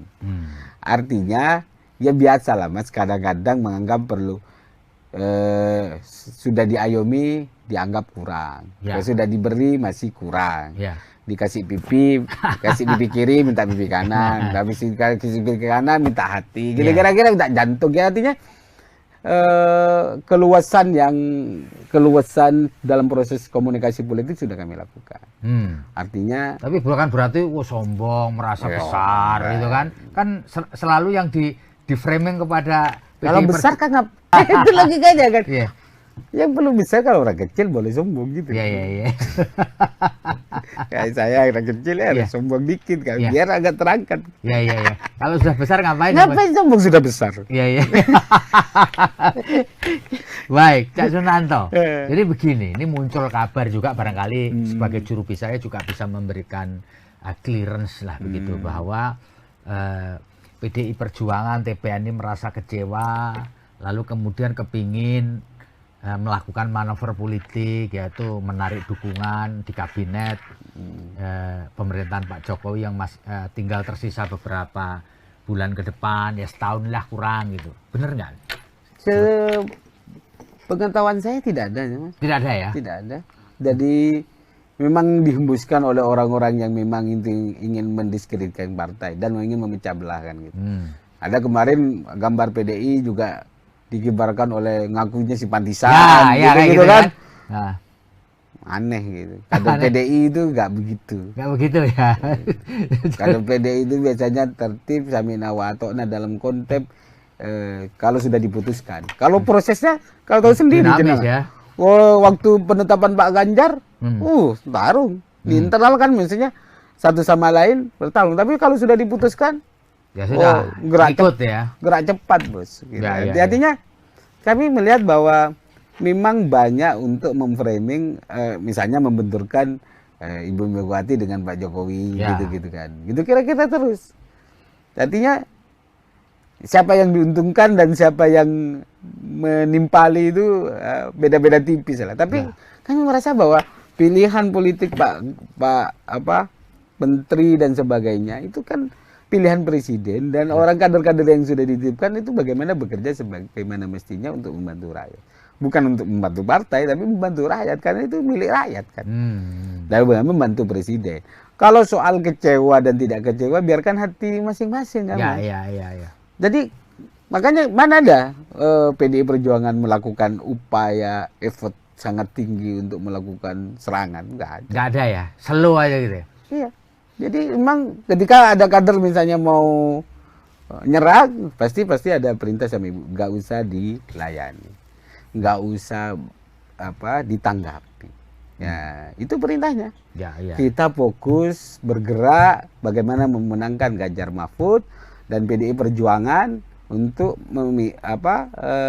Artinya ya biasa lah, Mas, kadang-kadang menganggap perlu sudah diayomi dianggap kurang, sudah diberi masih kurang, dikasih pipi kiri minta pipi kanan, kasih pipi kanan minta hati, kira-kira minta jantung. Ya artinya keluasan dalam proses komunikasi politik sudah kami lakukan. Artinya, tapi bukan berarti sombong, merasa besar gitu kan? Kan selalu yang di framing kepada kalau besar kan itu logikanya kan. Yang perlu besar, kalau orang kecil boleh sombong gitu. Kayak saya anak kecil ya harus sombong dikit kan, biar agak terangkat. Iya. Kalau sudah besar ngapain? Ngapain sombong sudah besar? Iya. Baik, Cak Sunanto. Jadi begini, ini muncul kabar juga barangkali sebagai juru bicara juga bisa memberikan clearance lah begitu bahwa PDI Perjuangan TPN ini merasa kecewa, lalu kemudian kepingin melakukan manuver politik, yaitu menarik dukungan di kabinet pemerintahan Pak Jokowi yang tinggal tersisa beberapa bulan ke depan, ya setahun lah kurang gitu. Bener nggak? Pengetahuan saya tidak ada. Mas. Tidak ada ya? Tidak ada. Jadi memang dihembuskan oleh orang-orang yang memang ingin mendiskreditkan partai dan ingin memecah belah kan gitu. Ada kemarin gambar PDI juga dikibarkan oleh ngakunya simpatisan gitu kan. Nah. Aneh gitu. Kader PDI itu nggak begitu. Nggak begitu ya. Kader PDI itu biasanya tertib samina wa ta'na dalam konteks kalau sudah diputuskan. Kalau prosesnya kalau tahu sendiri ya. Waktu penetapan Pak Ganjar, tarung di internal kan misalnya satu sama lain bertarung. Tapi kalau sudah diputuskan, ya sudah gerak cepat bos. Gitu. Artinya kami melihat bahwa memang banyak untuk memframing, misalnya membenturkan Ibu Megawati dengan Pak Jokowi, gitu kan. Gitu kira-kira terus. Artinya siapa yang diuntungkan dan siapa yang menimpali itu beda-beda tipis lah. Tapi kami merasa bahwa pilihan politik Pak Menteri dan sebagainya itu kan pilihan presiden dan orang kader-kader yang sudah dititipkan itu bagaimana bekerja sebagaimana mestinya untuk membantu rakyat. Bukan untuk membantu partai tapi membantu rakyat karena itu milik rakyat kan. Dan membantu presiden. Kalau soal kecewa dan tidak kecewa biarkan hati masing-masing kan. Iya. Jadi makanya mana ada PDI Perjuangan melakukan upaya effort sangat tinggi untuk melakukan serangan, nggak ada. Nggak ada ya, slow aja gitu ya. Iya. Jadi memang ketika ada kader misalnya mau nyerang, pasti ada perintah sama ibu, nggak usah dilayani, nggak usah ditanggapi. Ya itu perintahnya. Ya. Kita fokus bergerak bagaimana memenangkan Ganjar Mahfud dan PDI Perjuangan untuk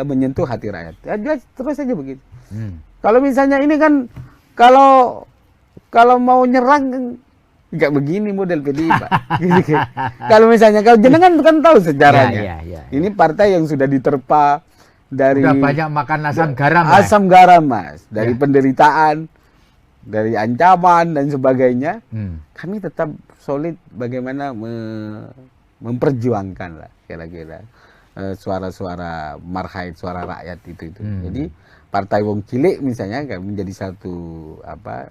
menyentuh hati rakyat. Ya, terus saja begitu. Kalau misalnya ini kan kalau mau nyerang nggak begini model PDI Pak. Gitu. Kalau misalnya kalau jenengan kan tahu sejarahnya. Ya. Ini partai yang sudah diterpa dari sudah banyak makan asam garam. Asam garam Mas, dari penderitaan, dari ancaman dan sebagainya. Kami tetap solid bagaimana memperjuangkan lah kira-kira suara-suara marhaid, suara rakyat itu. Jadi partai wong cilik misalnya menjadi satu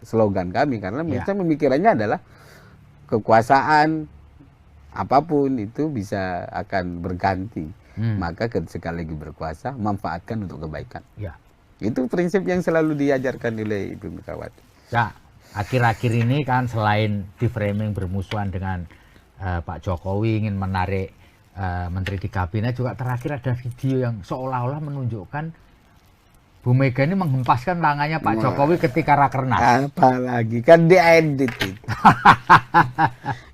slogan kami karena kita pemikirannya adalah kekuasaan apapun itu bisa akan berganti. Maka sekali lagi berkuasa manfaatkan untuk kebaikan. Ya. Itu prinsip yang selalu diajarkan oleh Ibu Megawati. Ya, akhir-akhir ini kan selain di framing bermusuhan dengan Pak Jokowi ingin menarik menteri di kabinet, juga terakhir ada video yang seolah-olah menunjukkan Bu Mega ini menghempaskan tangannya Pak Jokowi ketika rakernas. Apalagi kan diedit itu.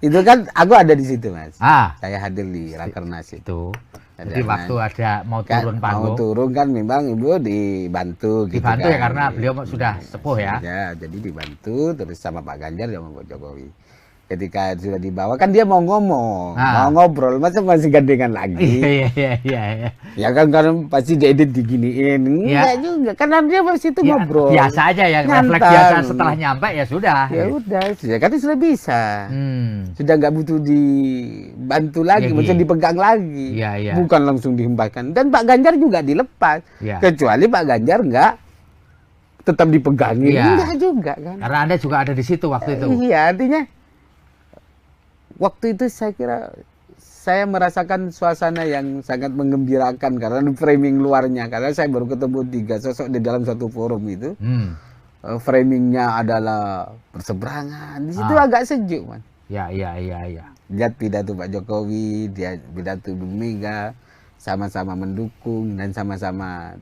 Itu kan aku ada di situ Mas. Saya hadir di rakernas itu. Jadi waktu ada mau turun panggung. Mau turun kan memang Ibu dibantu. Dibantu gitu ya karena beliau sudah sepuh ya. Ya jadi dibantu terus sama Pak Ganjar sama Pak Jokowi. Ketika sudah dibawa kan dia mau ngomong, mau ngobrol, masa masih gandengan lagi? Iya. Ya kan karena pasti diedit diginiin, enggak juga, karena dia pasti itu ngobrol. Biasa aja ya, refleks biasa setelah nyampe ya sudah. Ya udah, kan sudah bisa, sudah nggak butuh dibantu lagi, maksudnya dipegang lagi, bukan langsung dihempaskan. Dan Pak Ganjar juga dilepas, kecuali Pak Ganjar nggak tetap dipegangin, enggak juga kan? Karena Anda juga ada di situ waktu itu. Iya, artinya. Waktu itu saya kira saya merasakan suasana yang sangat menggembirakan karena framing luarnya, karena saya baru ketemu 3 sosok di dalam satu forum itu. Framingnya adalah berseberangan, di situ agak sejuk man. Ya. Lihat pidato Pak Jokowi, dia pidato Bu Mega, sama-sama mendukung dan sama-sama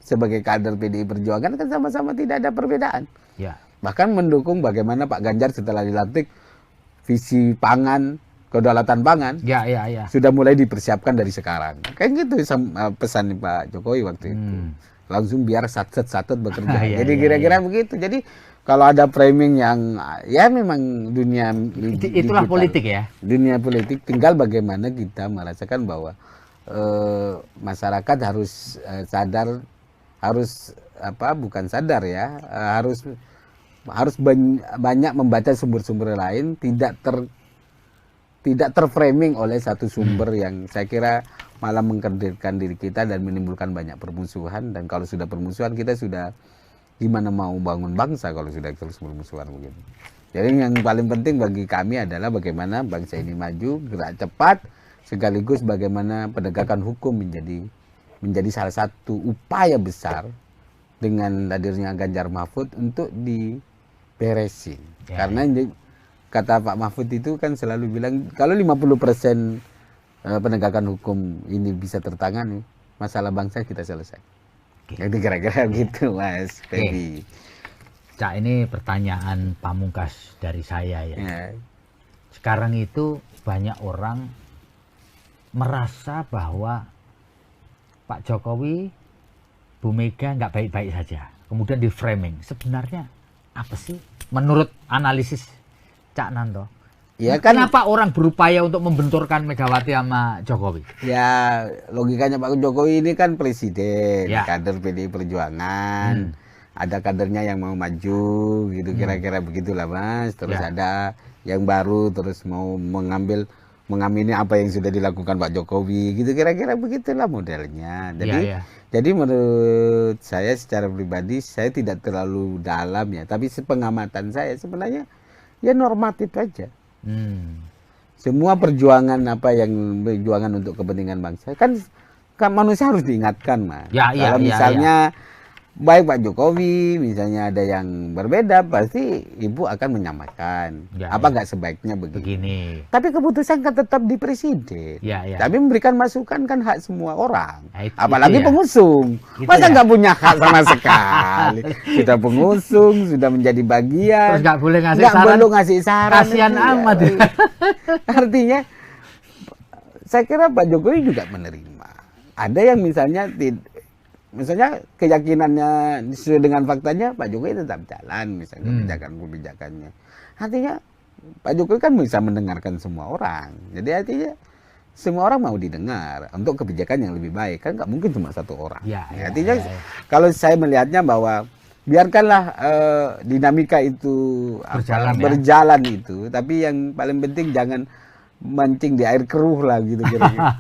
sebagai kader PDI Perjuangan kan sama-sama tidak ada perbedaan. Ya. Bahkan mendukung bagaimana Pak Ganjar setelah dilantik visi pangan, kedaulatan pangan Ya. sudah mulai dipersiapkan dari sekarang. Kayak gitu pesan Pak Jokowi waktu itu. Langsung biar satset bekerja. Jadi kira-kira begitu. Jadi kalau ada framing yang ya memang dunia Itulah digital, politik ya. Dunia politik tinggal bagaimana kita merasakan bahwa masyarakat harus sadar, harus bukan sadar ya, harus banyak membaca sumber-sumber lain, tidak terframing oleh satu sumber yang saya kira malah mengkerdilkan diri kita dan menimbulkan banyak permusuhan. Dan kalau sudah permusuhan, kita sudah gimana mau bangun bangsa kalau sudah terus permusuhan begitu. Jadi yang paling penting bagi kami adalah bagaimana bangsa ini maju, gerak cepat, sekaligus bagaimana penegakan hukum menjadi salah satu upaya besar dengan hadirnya Ganjar Mahfud untuk diberesin. Karena kata Pak Mahfud itu kan selalu bilang kalau 50% penegakan hukum ini bisa tertangani, masalah bangsa kita selesai. Jadi kira-kira gitu Mas Feby. Cak, ini pertanyaan pamungkas dari saya ya. Sekarang itu banyak orang merasa bahwa Pak Jokowi, Bu Mega nggak baik-baik saja. Kemudian di framing. Sebenarnya apa sih menurut analisis Cak Nanto? Ya kan, kenapa orang berupaya untuk membenturkan Megawati sama Jokowi? Ya logikanya Pak Jokowi ini kan presiden, kader PDI Perjuangan, ada kadernya yang mau maju gitu, kira-kira begitulah Mas. Terus ada yang baru terus mau mengamini apa yang sudah dilakukan Pak Jokowi gitu, kira-kira begitulah modelnya. Jadi menurut saya secara pribadi saya tidak terlalu dalam ya, tapi sepengamatan saya sebenarnya ya normatif aja. Semua perjuangan perjuangan untuk kepentingan bangsa kan manusia harus diingatkan Mas. Kalau misalnya baik Pak Jokowi misalnya ada yang berbeda, pasti Ibu akan menyamakan. Nggak sebaiknya begini. Tapi keputusan kan tetap di presiden. Tapi memberikan masukan kan hak semua orang. Apalagi pengusung. Masa nggak punya hak sama sekali? Kita pengusung sudah menjadi bagian. Terus nggak boleh ngasih saran. Kasihan amat. Artinya saya kira Pak Jokowi juga menerima. Ada yang misalnya keyakinannya sesuai dengan faktanya, Pak Jokowi tetap jalan misalnya kebijakan-kebijakannya. Artinya Pak Jokowi kan bisa mendengarkan semua orang. Jadi artinya semua orang mau didengar untuk kebijakan yang lebih baik. Kan nggak mungkin cuma satu orang. Artinya kalau saya melihatnya bahwa biarkanlah dinamika itu berjalan itu, tapi yang paling penting jangan mancing di air keruh lah gitu kira-kira.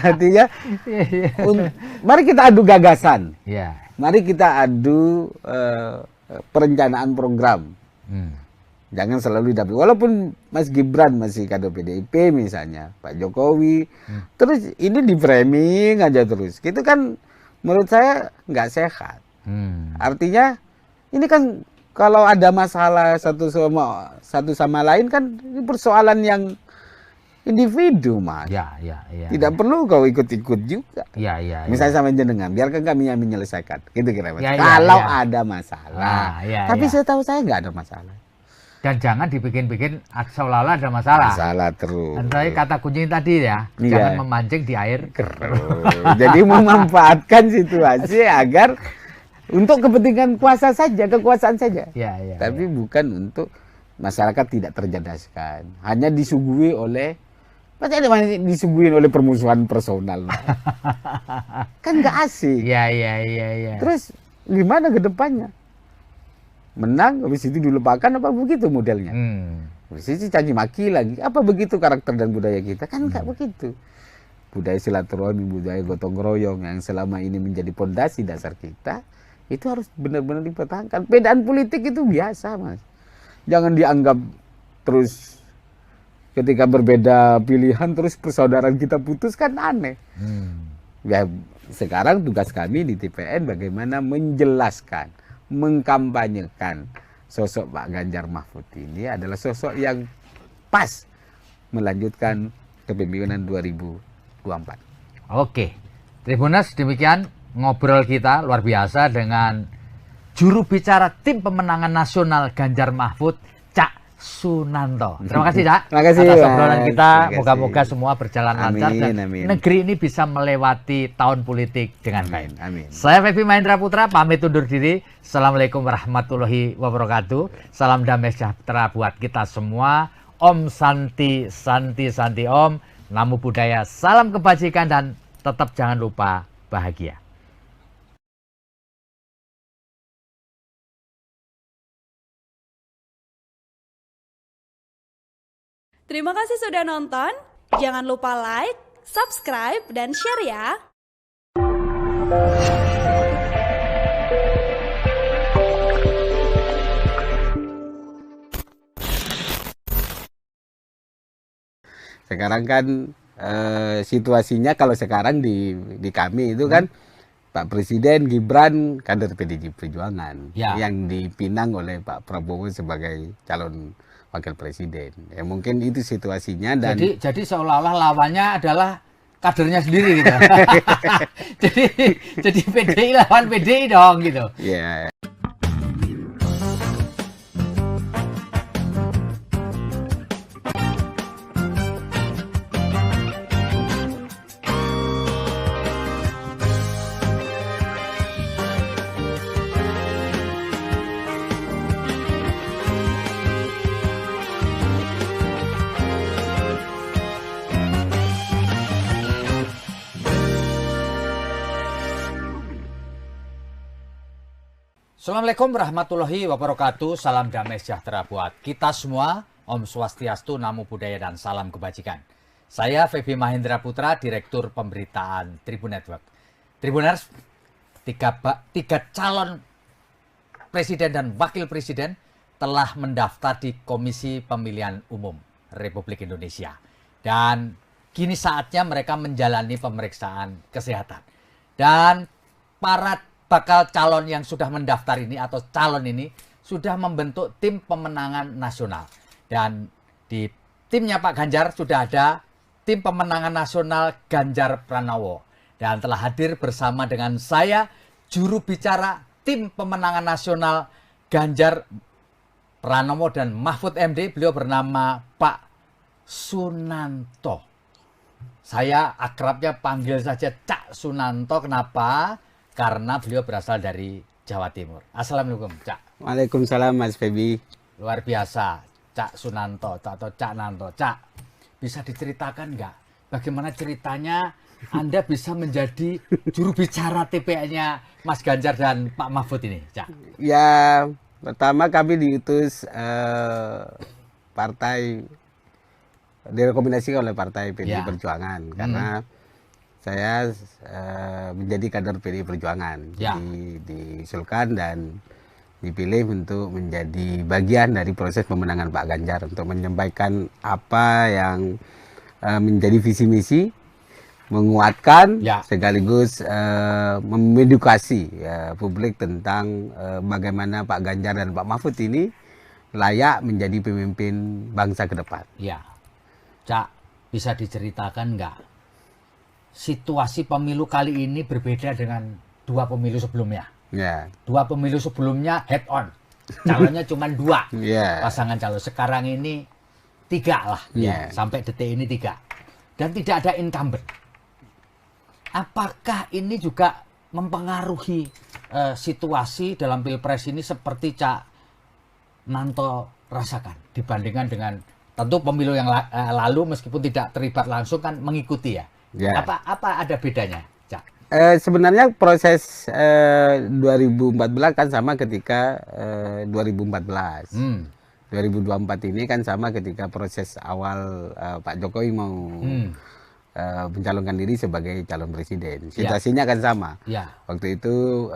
Artinya mari kita adu gagasan. Mari kita adu perencanaan program. Jangan selalu didampingi. Walaupun Mas Gibran masih kader PDIP misalnya, Pak Jokowi, terus ini di framing aja terus. Gitu kan menurut saya nggak sehat. Artinya ini kan kalau ada masalah satu sama lain kan ini persoalan yang individu Mas. Tidak perlu kau ikut-ikut juga. Misalnya sama jenengan, biarkan kami yang menyelesaikan. Gitu kira Mas. Kalau ada masalah. Tapi setahu saya nggak ada masalah. Dan jangan dibikin-bikin seolah-olah ada masalah. Masalah terus. Dan saya kata kunci tadi ya, jangan memancing di air keruh. Jadi memanfaatkan situasi agar untuk kepentingan kekuasaan saja. Tapi bukan untuk masyarakat tidak tercerdaskan. Hanya disuguhi oleh disuguhin oleh permusuhan personal. Kan nggak asik. Terus gimana ke depannya? Menang, habis itu dilupakan apa begitu modelnya? Habis itu caci maki lagi. Apa begitu karakter dan budaya kita? Kan nggak begitu. Budaya silaturahmi, budaya gotong royong yang selama ini menjadi pondasi dasar kita, itu harus benar-benar dipertahankan. Bedaan politik itu biasa Mas. Jangan dianggap terus ketika berbeda pilihan terus persaudaraan kita putus, kan aneh. Ya sekarang tugas kami di TPN bagaimana menjelaskan, mengkampanyekan sosok Pak Ganjar Mahfud ini adalah sosok yang pas melanjutkan kepemimpinan 2024. Oke, Tribuners, demikian ngobrol kita luar biasa dengan juru bicara tim pemenangan nasional Ganjar Mahfud, Cak Sunanto. Terima kasih, Cak. Terima kasih, atas Mas. obrolan kita. Terima kasih. Moga-moga semua berjalan lancar dan amin. negeri ini bisa melewati tahun politik dengan baik. Amin. Saya Febi Mahendra Putra pamit undur diri. Assalamualaikum warahmatullahi wabarakatuh. Salam damai sejahtera buat kita semua. Om Santi Santi Santi Om. Namo Buddhaya. Salam kebajikan dan tetap jangan lupa bahagia. Terima kasih sudah nonton. Jangan lupa like, subscribe, dan share ya. Sekarang kan situasinya kalau sekarang di kami itu kan Pak Presiden Gibran kader PDI Perjuangan yang dipinang oleh Pak Prabowo sebagai calon wakil presiden. Ya mungkin itu situasinya dan jadi seolah-olah lawannya adalah kadernya sendiri gitu. jadi PDI lawan PDI dong gitu. ya. Assalamualaikum warahmatullahi wabarakatuh. Salam damai sejahtera buat kita semua. Om Swastiastu, Namo Buddhaya, dan salam kebajikan. Saya Febi Mahendra Putra, Direktur Pemberitaan Tribun Network. Tribuners, tiga calon presiden dan wakil presiden telah mendaftar di Komisi Pemilihan Umum Republik Indonesia. Dan kini saatnya mereka menjalani pemeriksaan kesehatan. Dan para bakal calon yang sudah mendaftar ini atau calon ini sudah membentuk tim pemenangan nasional. Dan di timnya Pak Ganjar sudah ada tim pemenangan nasional Ganjar Pranowo. Dan telah hadir bersama dengan saya juru bicara tim pemenangan nasional Ganjar Pranowo dan Mahfud MD. Beliau bernama Pak Sunanto. Saya akrabnya panggil saja Cak Sunanto. Kenapa? Karena beliau berasal dari Jawa Timur. Assalamualaikum, Cak. Waalaikumsalam, Mas Febi. Luar biasa, Cak Sunanto atau Cak Nanto. Cak, bisa diceritakan nggak bagaimana ceritanya Anda bisa menjadi juru bicara TPN-nya Mas Ganjar dan Pak Mahfud ini, Cak? Ya, pertama kami diutus partai, direkomendasikan oleh Partai PDI Perjuangan karena saya menjadi kader PDI Perjuangan, jadi diusulkan dan dipilih untuk menjadi bagian dari proses pemenangan Pak Ganjar untuk menyampaikan apa yang menjadi visi misi, menguatkan sekaligus mengedukasi publik tentang bagaimana Pak Ganjar dan Pak Mahfud ini layak menjadi pemimpin bangsa ke depan. Ya, Cak, bisa diceritakan nggak? Situasi pemilu kali ini berbeda dengan dua pemilu sebelumnya. Dua pemilu sebelumnya head on, calonnya cuma dua pasangan calon. Sekarang ini tiga lah, sampai detik ini tiga, dan tidak ada incumbent. Apakah ini juga mempengaruhi situasi dalam pilpres ini seperti Cak Nanto rasakan dibandingkan dengan tentu pemilu yang lalu meskipun tidak terlibat langsung kan mengikuti ya? Apa ada bedanya, Cak? Sebenarnya proses 2014 kan sama ketika 2014. 2024 ini kan sama ketika proses awal Pak Jokowi mau mencalonkan diri sebagai calon presiden. Situasinya kan sama. Waktu itu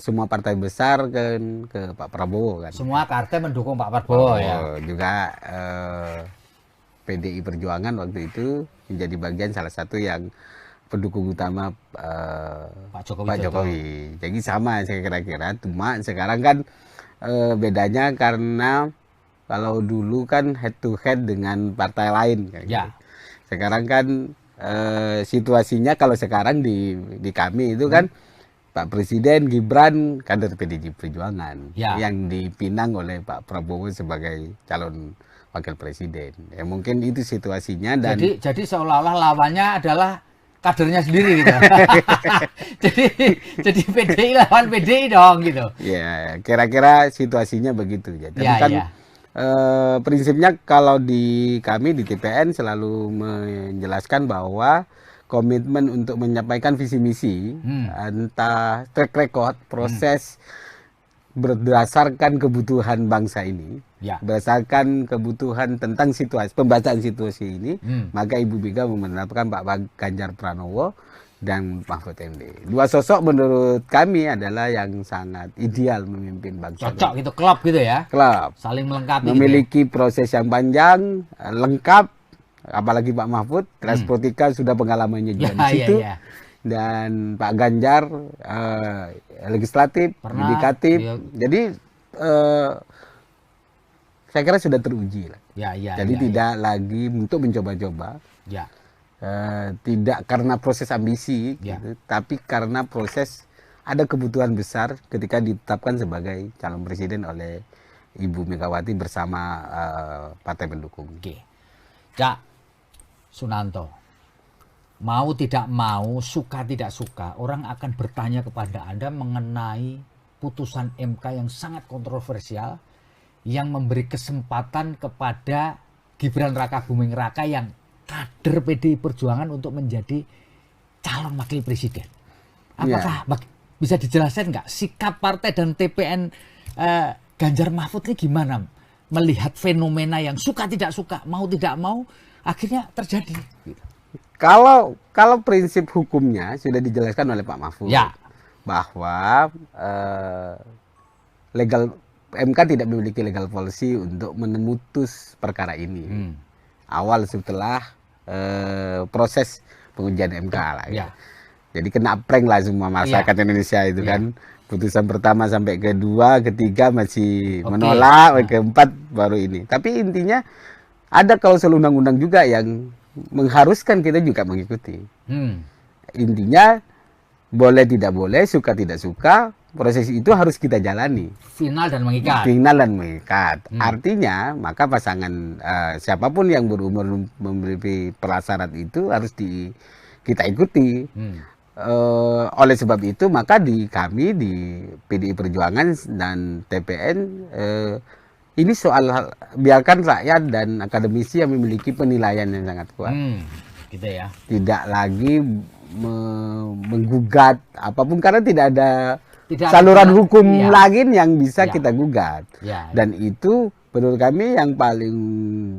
semua partai besar kan ke Pak Prabowo kan. Semua partai mendukung Pak Prabowo ya. Juga PDI Perjuangan waktu itu menjadi bagian salah satu yang pendukung utama Pak Jokowi. Jadi sama saya kira-kira. Cuma sekarang kan bedanya karena kalau dulu kan head to head dengan partai lain. Gitu. Sekarang kan situasinya kalau sekarang di kami itu kan Pak Presiden Gibran kader PDI Perjuangan Ya. yang dipinang oleh Pak Prabowo sebagai calon wakil presiden. Ya mungkin itu situasinya dan Jadi seolah-olah lawannya adalah kadernya sendiri gitu. jadi PDI lawan PDI dong gitu. ya kira-kira situasinya begitu ya. Tapi Ya, kan ya. prinsipnya kalau di kami di TPN selalu menjelaskan bahwa komitmen untuk menyampaikan visi misi, entah track record, proses berdasarkan kebutuhan bangsa ini, Ya. berdasarkan kebutuhan tentang situasi, pembacaan situasi ini, maka Ibu Mega memenangkan Pak Ganjar Pranowo dan Mahfud MD. Dua sosok menurut kami adalah yang sangat ideal memimpin bangsa. Cocok gitu, klop gitu ya. Klub. Saling melengkapi gitu ya. Memiliki proses yang panjang, lengkap, apalagi Pak Mahfud, Transportika sudah pengalamannya juga di situ. Ya. Dan Pak Ganjar legislatif, Pernah, yudikatif. beliau- Jadi saya kira sudah teruji lah. Ya. Jadi tidak lagi untuk mencoba-coba, Ya. tidak karena proses ambisi, Ya. gitu, tapi karena proses ada kebutuhan besar ketika ditetapkan sebagai calon presiden oleh Ibu Megawati bersama partai pendukung. Oke. Cak Sunanto, mau tidak mau, suka tidak suka, orang akan bertanya kepada Anda mengenai putusan MK yang sangat kontroversial yang memberi kesempatan kepada Gibran Rakabuming Raka yang kader PDI Perjuangan untuk menjadi calon wakil presiden. Apakah bisa dijelaskan nggak sikap partai dan TPN Ganjar Mahfud ini gimana melihat fenomena yang suka tidak suka, mau tidak mau akhirnya terjadi? Kalau prinsip hukumnya sudah dijelaskan oleh Pak Mahfud, Ya. bahwa legal MK tidak memiliki legal policy untuk memutus perkara ini. Awal setelah proses pengujian MK lah. Ya. Jadi kena prank lah semua masyarakat Indonesia itu kan. Putusan pertama sampai kedua, ketiga masih menolak, keempat baru ini. Tapi intinya ada klausul undang-undang juga yang mengharuskan kita juga mengikuti. Intinya boleh tidak boleh, suka tidak suka, proses itu harus kita jalani. Final dan mengikat. Final dan mengikat. Artinya maka pasangan siapapun yang berumur memberi prasyarat itu harus kita ikuti. Oleh sebab itu maka kami di PDI Perjuangan dan TPN ini soal biarkan rakyat dan akademisi yang memiliki penilaian yang sangat kuat. Gitu ya. Tidak lagi menggugat apapun karena tidak ada saluran hukum lagi yang bisa kita gugat. Dan itu menurut kami yang paling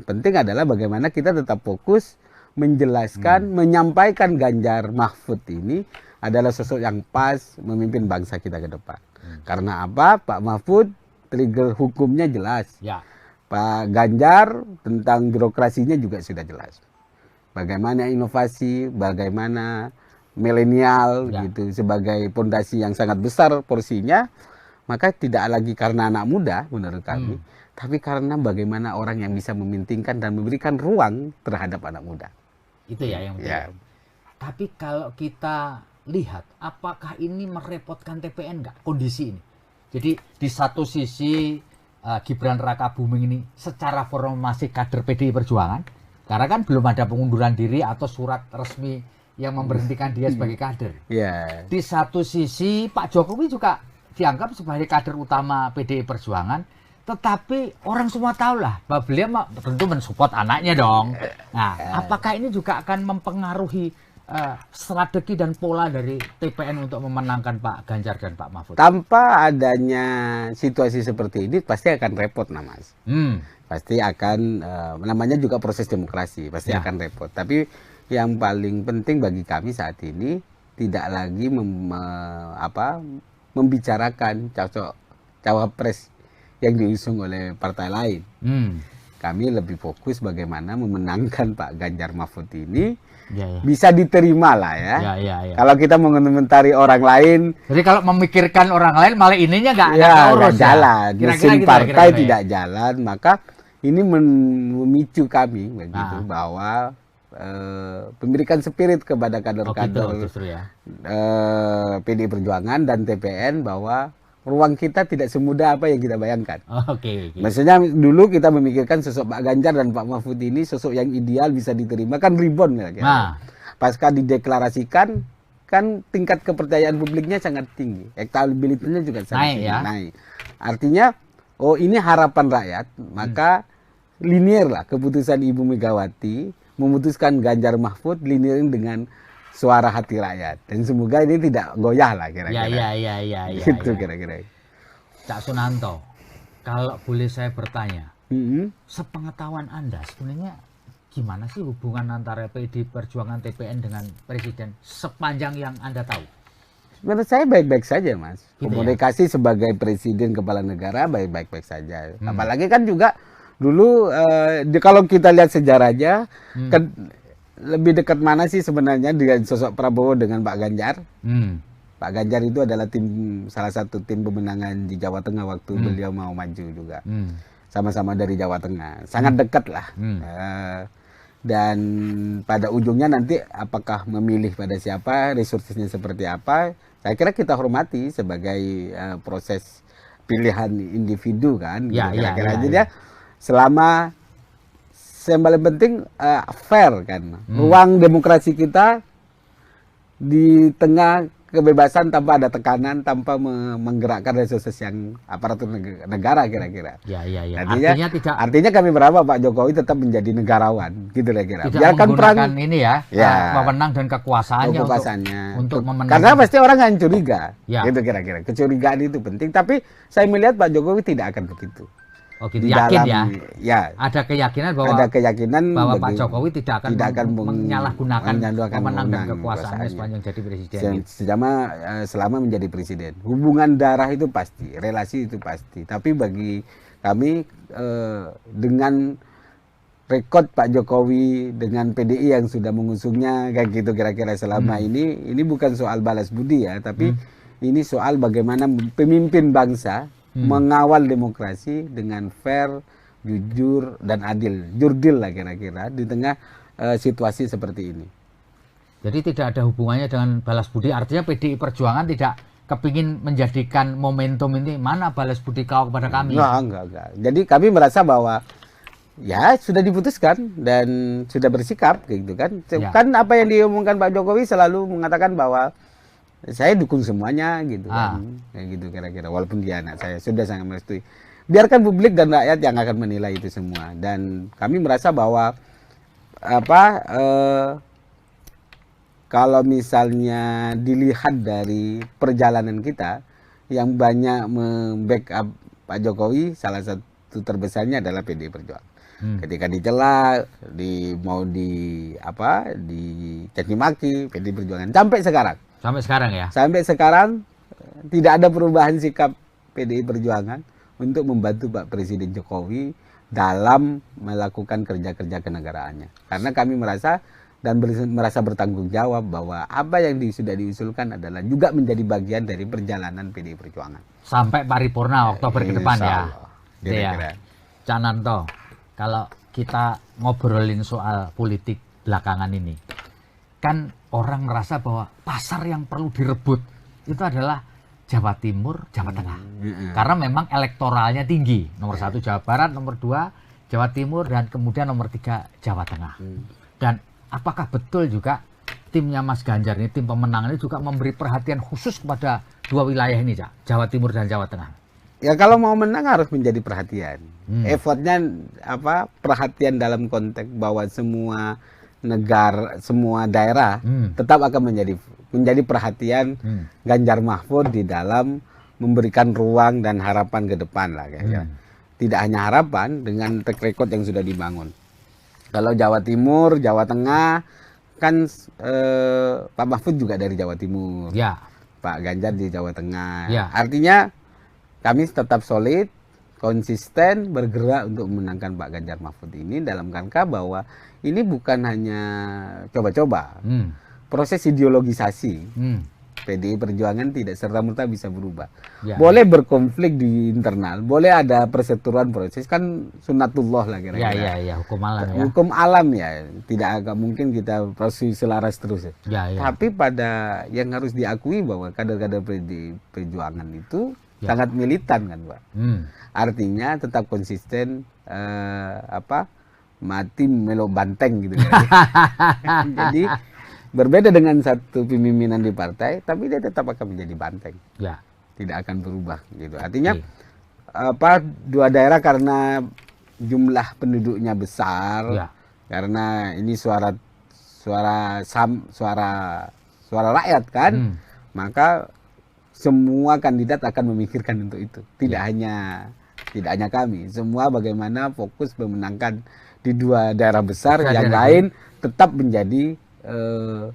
penting adalah bagaimana kita tetap fokus menjelaskan, menyampaikan Ganjar Mahfud ini adalah sosok yang pas memimpin bangsa kita ke depan. Karena apa? Pak Mahfud trigger hukumnya jelas. Pak Ganjar tentang birokrasinya juga sudah jelas. Bagaimana inovasi, bagaimana milenial gitu sebagai pondasi yang sangat besar porsinya, maka tidak lagi karena anak muda menurut kami, tapi karena bagaimana orang yang bisa memintingkan dan memberikan ruang terhadap anak muda. Itu ya yang penting. Tapi kalau kita lihat, apakah ini merepotkan TPN nggak kondisi ini? Jadi di satu sisi Gibran Rakabuming ini secara formal masih kader PDI Perjuangan, karena kan belum ada pengunduran diri atau surat resmi yang memberhentikan dia sebagai kader. Di satu sisi Pak Jokowi juga dianggap sebagai kader utama PDI Perjuangan, tetapi orang semua tahu lah bahwa beliau tentu mensupport anaknya dong. Nah, apakah ini juga akan mempengaruhi strategi dan pola dari TPN untuk memenangkan Pak Ganjar dan Pak Mahfud? Tanpa adanya situasi seperti ini pasti akan repot, Mas. Pasti akan namanya juga proses demokrasi, pasti akan repot. Tapi yang paling penting bagi kami saat ini tidak lagi membicarakan cawapres yang diusung oleh partai lain. Kami lebih fokus bagaimana memenangkan Pak Ganjar Mahfud ini bisa diterima lah ya. Kalau kita mengomentari orang lain, jadi kalau memikirkan orang lain malah ininya nggak urus jalan, mesin gitu, partai tidak jalan, maka ini memicu kami begitu bahwa memberikan spirit kepada kader-kader ya. PDI Perjuangan dan TPN bahwa ruang kita tidak semudah apa yang kita bayangkan. Oke. Maksudnya dulu kita memikirkan sosok Pak Ganjar dan Pak Mahfud ini sosok yang ideal bisa diterima, kan ribon ya. Nah. Pasca dideklarasikan kan tingkat kepercayaan publiknya sangat tinggi, elektabilitasnya juga sangat tinggi, naik. Artinya, oh ini harapan rakyat, maka linear lah keputusan Ibu Megawati memutuskan Ganjar Mahfud linearin dengan suara hati rakyat, dan semoga ini tidak goyah lah kira-kira. Ya. Gitu kira-kira. Cak Sunanto, kalau boleh saya bertanya, sepengetahuan Anda sebenarnya gimana sih hubungan antara PDI Perjuangan TPN dengan Presiden sepanjang yang Anda tahu? Menurut saya baik-baik saja, Mas. Gitu komunikasi sebagai Presiden Kepala Negara baik-baik saja. Apalagi kan juga dulu kalau kita lihat sejarahnya, kan lebih dekat mana sih sebenarnya dengan sosok Prabowo dengan Pak Ganjar? Pak Ganjar itu adalah salah satu tim pemenangan di Jawa Tengah waktu beliau mau maju juga. Sama-sama dari Jawa Tengah. Sangat dekat lah. Dan pada ujungnya nanti apakah memilih pada siapa, resursesnya seperti apa, saya kira kita hormati sebagai proses pilihan individu kan. Kira-kira aja selama yang paling penting fair kan. Ruang demokrasi kita di tengah kebebasan tanpa ada tekanan, tanpa menggerakkan resursus yang aparatur negara kira-kira. Ya. Artinya kami berharap Pak Jokowi tetap menjadi negarawan, gitu kira-kira. Tidak menggunakan ini wewenang dan kekuasaannya untuk memenangkan. Karena pasti orang akan curiga, gitu kira-kira. Kecurigaan itu penting, tapi saya melihat Pak Jokowi tidak akan begitu. Oh gitu, yakin dalam, ya? Ada keyakinan bahwa Pak Jokowi tidak akan menyalahgunakan wewenang dan kekuasaannya sepanjang jadi presiden. Selama menjadi presiden. Hubungan darah itu pasti, relasi itu pasti. Tapi bagi kami dengan rekod Pak Jokowi dengan PDI yang sudah mengusungnya kayak gitu kira-kira selama ini bukan soal balas budi ya, tapi ini soal bagaimana pemimpin bangsa mengawal demokrasi dengan fair, jujur, dan adil. Jurdil lah kira-kira di tengah situasi seperti ini. Jadi tidak ada hubungannya dengan balas budi, artinya PDI Perjuangan tidak kepingin menjadikan momentum ini, mana balas budi kau kepada kami? Enggak. Jadi kami merasa bahwa ya sudah diputuskan dan sudah bersikap gitu kan. Kan apa yang diomongkan Pak Jokowi selalu mengatakan bahwa saya dukung semuanya gitu kan. Kayak gitu kira-kira, walaupun dia anak saya, sudah sangat merestui. Biarkan publik dan rakyat yang akan menilai itu semua. Dan kami merasa bahwa kalau misalnya dilihat dari perjalanan kita yang banyak membackup Pak Jokowi, salah satu terbesarnya adalah PDI Perjuangan. Ketika dicela, mau dicaci maki, PDI Perjuangan sampai sekarang. Sampai sekarang ya? Sampai sekarang tidak ada perubahan sikap PDI Perjuangan untuk membantu Pak Presiden Jokowi dalam melakukan kerja-kerja kenegaraannya. Karena kami merasa bertanggung jawab bahwa apa yang sudah diusulkan adalah juga menjadi bagian dari perjalanan PDI Perjuangan. Sampai paripurna Oktober ke depan ya? Kira-kira. Cak Nanto, kalau kita ngobrolin soal politik belakangan ini, kan orang merasa bahwa pasar yang perlu direbut itu adalah Jawa Timur, Jawa Tengah. Karena memang elektoralnya tinggi. Nomor 1 Jawa Barat, nomor 2 Jawa Timur, dan kemudian nomor 3 Jawa Tengah. Dan apakah betul juga timnya Mas Ganjar ini, tim pemenang ini juga memberi perhatian khusus kepada 2 wilayah ini, Cak? Jawa Timur dan Jawa Tengah. Ya kalau mau menang harus menjadi perhatian. Effortnya perhatian dalam konteks bahwa semua daerah tetap akan menjadi perhatian Ganjar Mahfud di dalam memberikan ruang dan harapan ke depan lah kayaknya. Tidak hanya harapan, dengan track record yang sudah dibangun. Kalau Jawa Timur, Jawa Tengah kan Pak Mahfud juga dari Jawa Timur, Pak Ganjar di Jawa Tengah. Artinya kami tetap solid, konsisten, bergerak untuk memenangkan Pak Ganjar Mahfud ini dalam rangka bahwa ini bukan hanya coba-coba. Proses ideologisasi PDI Perjuangan tidak serta-merta bisa berubah. Ya. Boleh berkonflik di internal, boleh ada perseteruan proses, kan sunnatullah lah kira-kira. Ya, hukum alam ya. Hukum alam ya, tidak agak mungkin kita proses selaras terus. Ya. Tapi pada yang harus diakui bahwa kader-kader PDI Perjuangan itu sangat militan kan, Pak. Artinya tetap konsisten mati melo banteng gitu kan. Jadi berbeda dengan satu pemimpinan di partai, tapi dia tetap akan menjadi banteng. Ya. Tidak akan berubah gitu. Artinya dua daerah karena jumlah penduduknya besar, karena ini suara rakyat kan, maka semua kandidat akan memikirkan untuk itu. Tidak hanya kami, semua bagaimana fokus memenangkan di dua daerah besar, yang lain tetap menjadi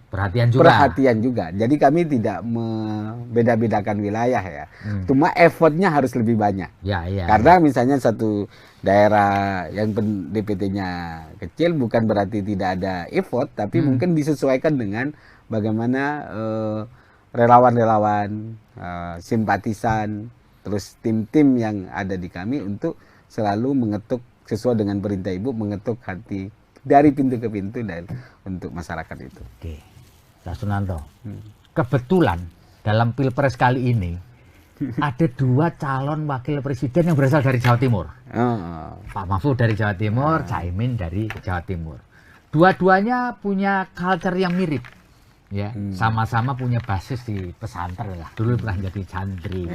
perhatian juga. Jadi kami tidak membeda-bedakan wilayah ya. Cuma effortnya harus lebih banyak. Karena misalnya satu daerah yang DPT-nya kecil bukan berarti tidak ada effort, tapi mungkin disesuaikan dengan bagaimana relawan-relawan, simpatisan, terus tim-tim yang ada di kami untuk selalu mengetuk sesuai dengan perintah Ibu, mengetuk hati dari pintu ke pintu dan untuk masyarakat itu. Oke, Pak Sunanto. Kebetulan dalam Pilpres kali ini ada dua calon wakil presiden yang berasal dari Jawa Timur. Pak Mahfud dari Jawa Timur, Caimin dari Jawa Timur. Dua-duanya punya culture yang mirip. Ya, sama-sama punya basis di pesantren lah. Dulu pernah jadi santri.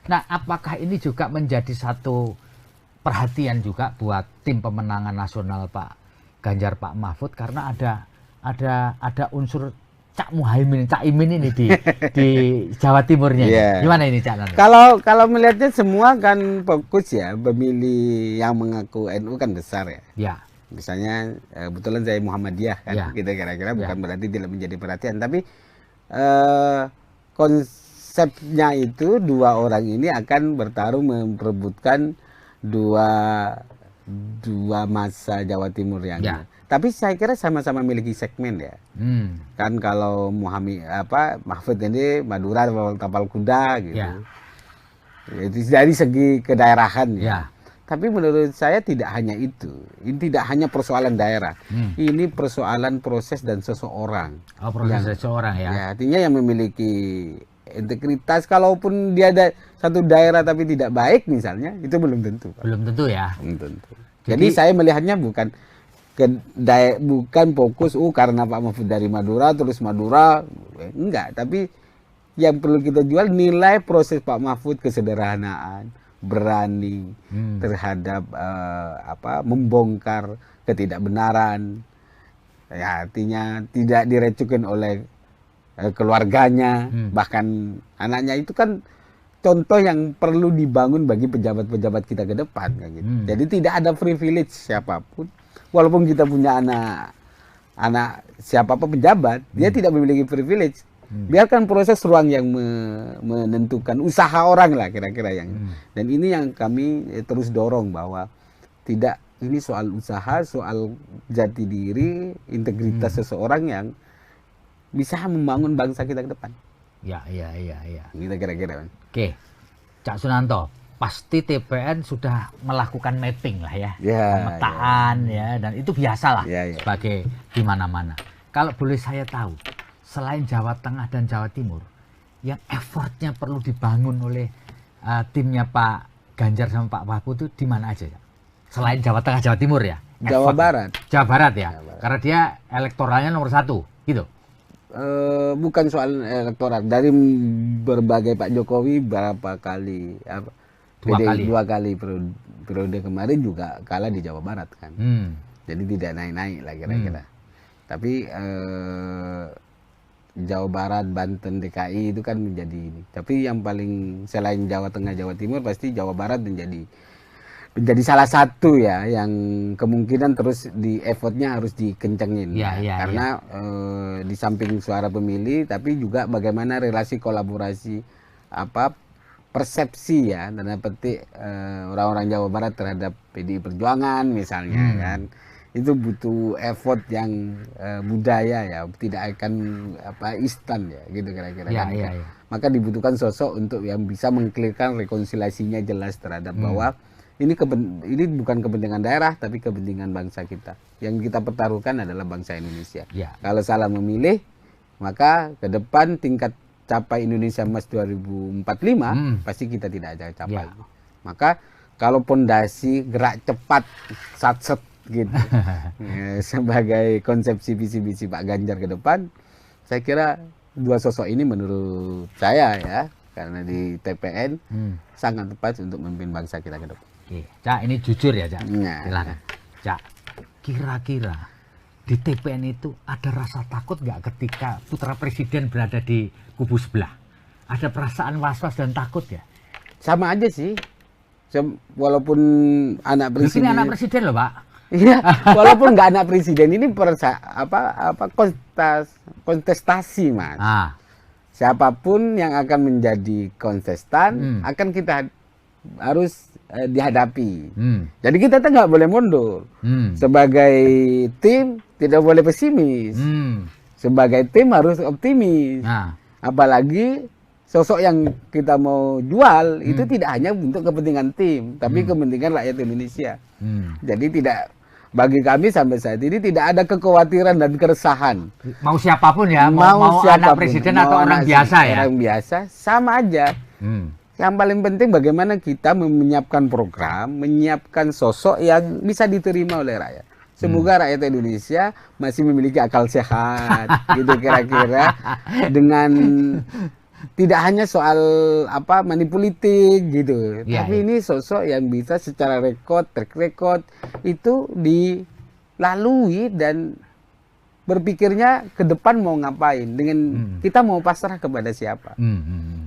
Nah, apakah ini juga menjadi satu perhatian juga buat tim pemenangan nasional Pak Ganjar, Pak Mahfud, karena ada unsur Cak Muhaimin, Cak Imin ini di Jawa Timurnya. Gimana ini Cak Nando? Kalau melihatnya semua kan fokus ya, pemilih yang mengaku NU kan besar ya. Misalnya kebetulan saya Muhammadiyah kan, kita kira-kira bukan berarti tidak menjadi perhatian, tapi konsepnya itu dua orang ini akan bertarung memperebutkan dua masa Jawa Timur yang tapi saya kira sama-sama memiliki segmen ya. Kan kalau Mahfud ini Madura tapal kuda gitu. Itu dari segi kedaerahan ya. Tapi menurut saya tidak hanya itu. Ini tidak hanya persoalan daerah. Ini persoalan proses dan seseorang. Proses seseorang ya. Artinya yang memiliki integritas, kalaupun dia ada satu daerah tapi tidak baik misalnya, itu belum tentu. Belum tentu ya. Belum tentu. Jadi saya melihatnya bukan fokus karena Pak Mahfud dari Madura terus Madura, enggak. Tapi yang perlu kita jual nilai proses Pak Mahfud, kesederhanaan, berani terhadap membongkar ketidakbenaran. Ya, artinya tidak direcukin oleh keluarganya, bahkan anaknya. Itu kan contoh yang perlu dibangun bagi pejabat-pejabat kita ke depan kayak gitu. Jadi tidak ada privilege siapapun, walaupun kita punya anak siapapun pejabat, dia tidak memiliki privilege. Biarkan proses ruang yang menentukan usaha orang lah kira-kira yang. Dan ini yang kami terus dorong bahwa tidak, ini soal usaha, soal jati diri, integritas seseorang yang bisa membangun bangsa kita ke depan. Iya. Kita kira-kira. Oke, Cak Sunanto, pasti TPN sudah melakukan mapping lah ya, pemetaan ya, dan itu biasalah sebagai di mana-mana. Kalau boleh saya tahu, selain Jawa Tengah dan Jawa Timur, yang effortnya perlu dibangun oleh timnya Pak Ganjar sama Pak Mahfud itu di mana aja ya? Selain Jawa Tengah, Jawa Timur ya? Jawa Barat. Jawa Barat ya, karena dia elektoralnya nomor 1, gitu. Bukan soal elektoral, dari berbagai Pak Jokowi berapa kali dua kali periode kemarin juga kalah di Jawa Barat kan. Jadi tidak naik-naik lah kira-kira. Tapi Jawa Barat, Banten, DKI itu kan menjadi ini. Tapi yang paling selain Jawa Tengah, Jawa Timur, pasti Jawa Barat menjadi salah satu ya yang kemungkinan terus di effortnya harus dikencengin karena di samping suara pemilih, tapi juga bagaimana relasi kolaborasi persepsi ya, tanda petik orang-orang Jawa Barat terhadap PDI Perjuangan misalnya kan, itu butuh effort yang budaya ya, tidak akan instan ya gitu kira-kira. Ya, kan. ya, ya. Maka dibutuhkan sosok untuk yang bisa mengklirkan rekonsiliasinya jelas terhadap bahwa ini bukan kepentingan daerah tapi kepentingan bangsa kita. Yang kita pertaruhkan adalah bangsa Indonesia. Ya. Kalau salah memilih, maka ke depan tingkat capai Indonesia Emas 2045 pasti kita tidak ada capai. Ya. Maka kalau pondasi gerak cepat satset gitu sebagai konsepsi visi-visi Pak Ganjar ke depan, saya kira dua sosok ini menurut saya ya, karena di TPN sangat tepat untuk memimpin bangsa kita ke depan. Oke, Cak, ini jujur ya, Cak. Nah. Silakan. Cak, kira-kira di TPN itu ada rasa takut nggak ketika putra presiden berada di kubu sebelah? Ada perasaan was-was dan takut ya? Sama aja sih. Walaupun anak Di sini presiden. anak presiden loh, Pak. Iya, walaupun nggak anak presiden ini kontestasi, Mas. Ah, Siapapun yang akan menjadi kontestan akan kita harus dihadapi. Jadi kita tuh nggak boleh mundur. Sebagai tim tidak boleh pesimis. Sebagai tim harus optimis. Nah, Apalagi sosok yang kita mau jual itu tidak hanya untuk kepentingan tim, tapi kepentingan rakyat Indonesia. Jadi bagi kami sampai saat ini tidak ada kekhawatiran dan keresahan. mau siapapun ya, mau anak siapapun, presiden mau atau orang anak biasa ya. Orang biasa sama aja. Yang paling penting bagaimana kita menyiapkan program, menyiapkan sosok yang bisa diterima oleh rakyat. Semoga rakyat Indonesia masih memiliki akal sehat, gitu kira-kira, dengan tidak hanya soal money politik gitu, Ya, tapi ya. ini sosok yang bisa secara track record itu dilalui dan berpikirnya ke depan mau ngapain, dengan kita mau pasrah kepada siapa.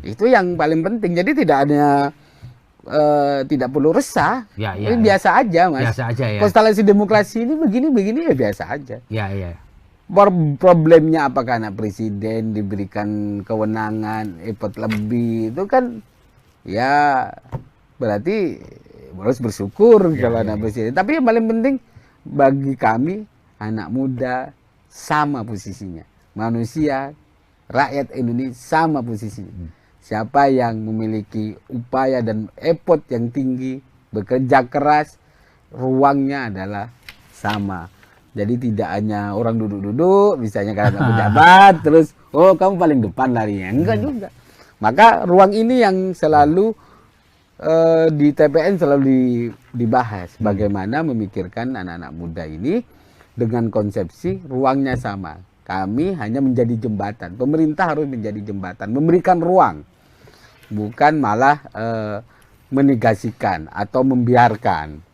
Itu yang paling penting. Jadi tidak perlu resah. Ya, Ini ya, biasa aja, Mas. Biasa aja ya. Konstelasi demokrasi ini begini ya biasa aja. Ya, ya. Problemnya apakah anak presiden diberikan kewenangan effort lebih, itu kan ya berarti harus bersyukur kalau anak presiden. Tapi yang paling penting bagi kami anak muda sama posisinya, manusia, rakyat Indonesia sama posisinya. Siapa yang memiliki upaya dan effort yang tinggi, bekerja keras, ruangnya adalah sama. Jadi tidak hanya orang duduk-duduk, misalnya karena pejabat, terus kamu paling depan larinya. Enggak juga. Maka ruang ini yang selalu di TPN selalu dibahas. Bagaimana memikirkan anak-anak muda ini dengan konsepsi ruangnya sama. Kami hanya menjadi jembatan. Pemerintah harus menjadi jembatan, memberikan ruang. Bukan malah menegasikan atau membiarkan.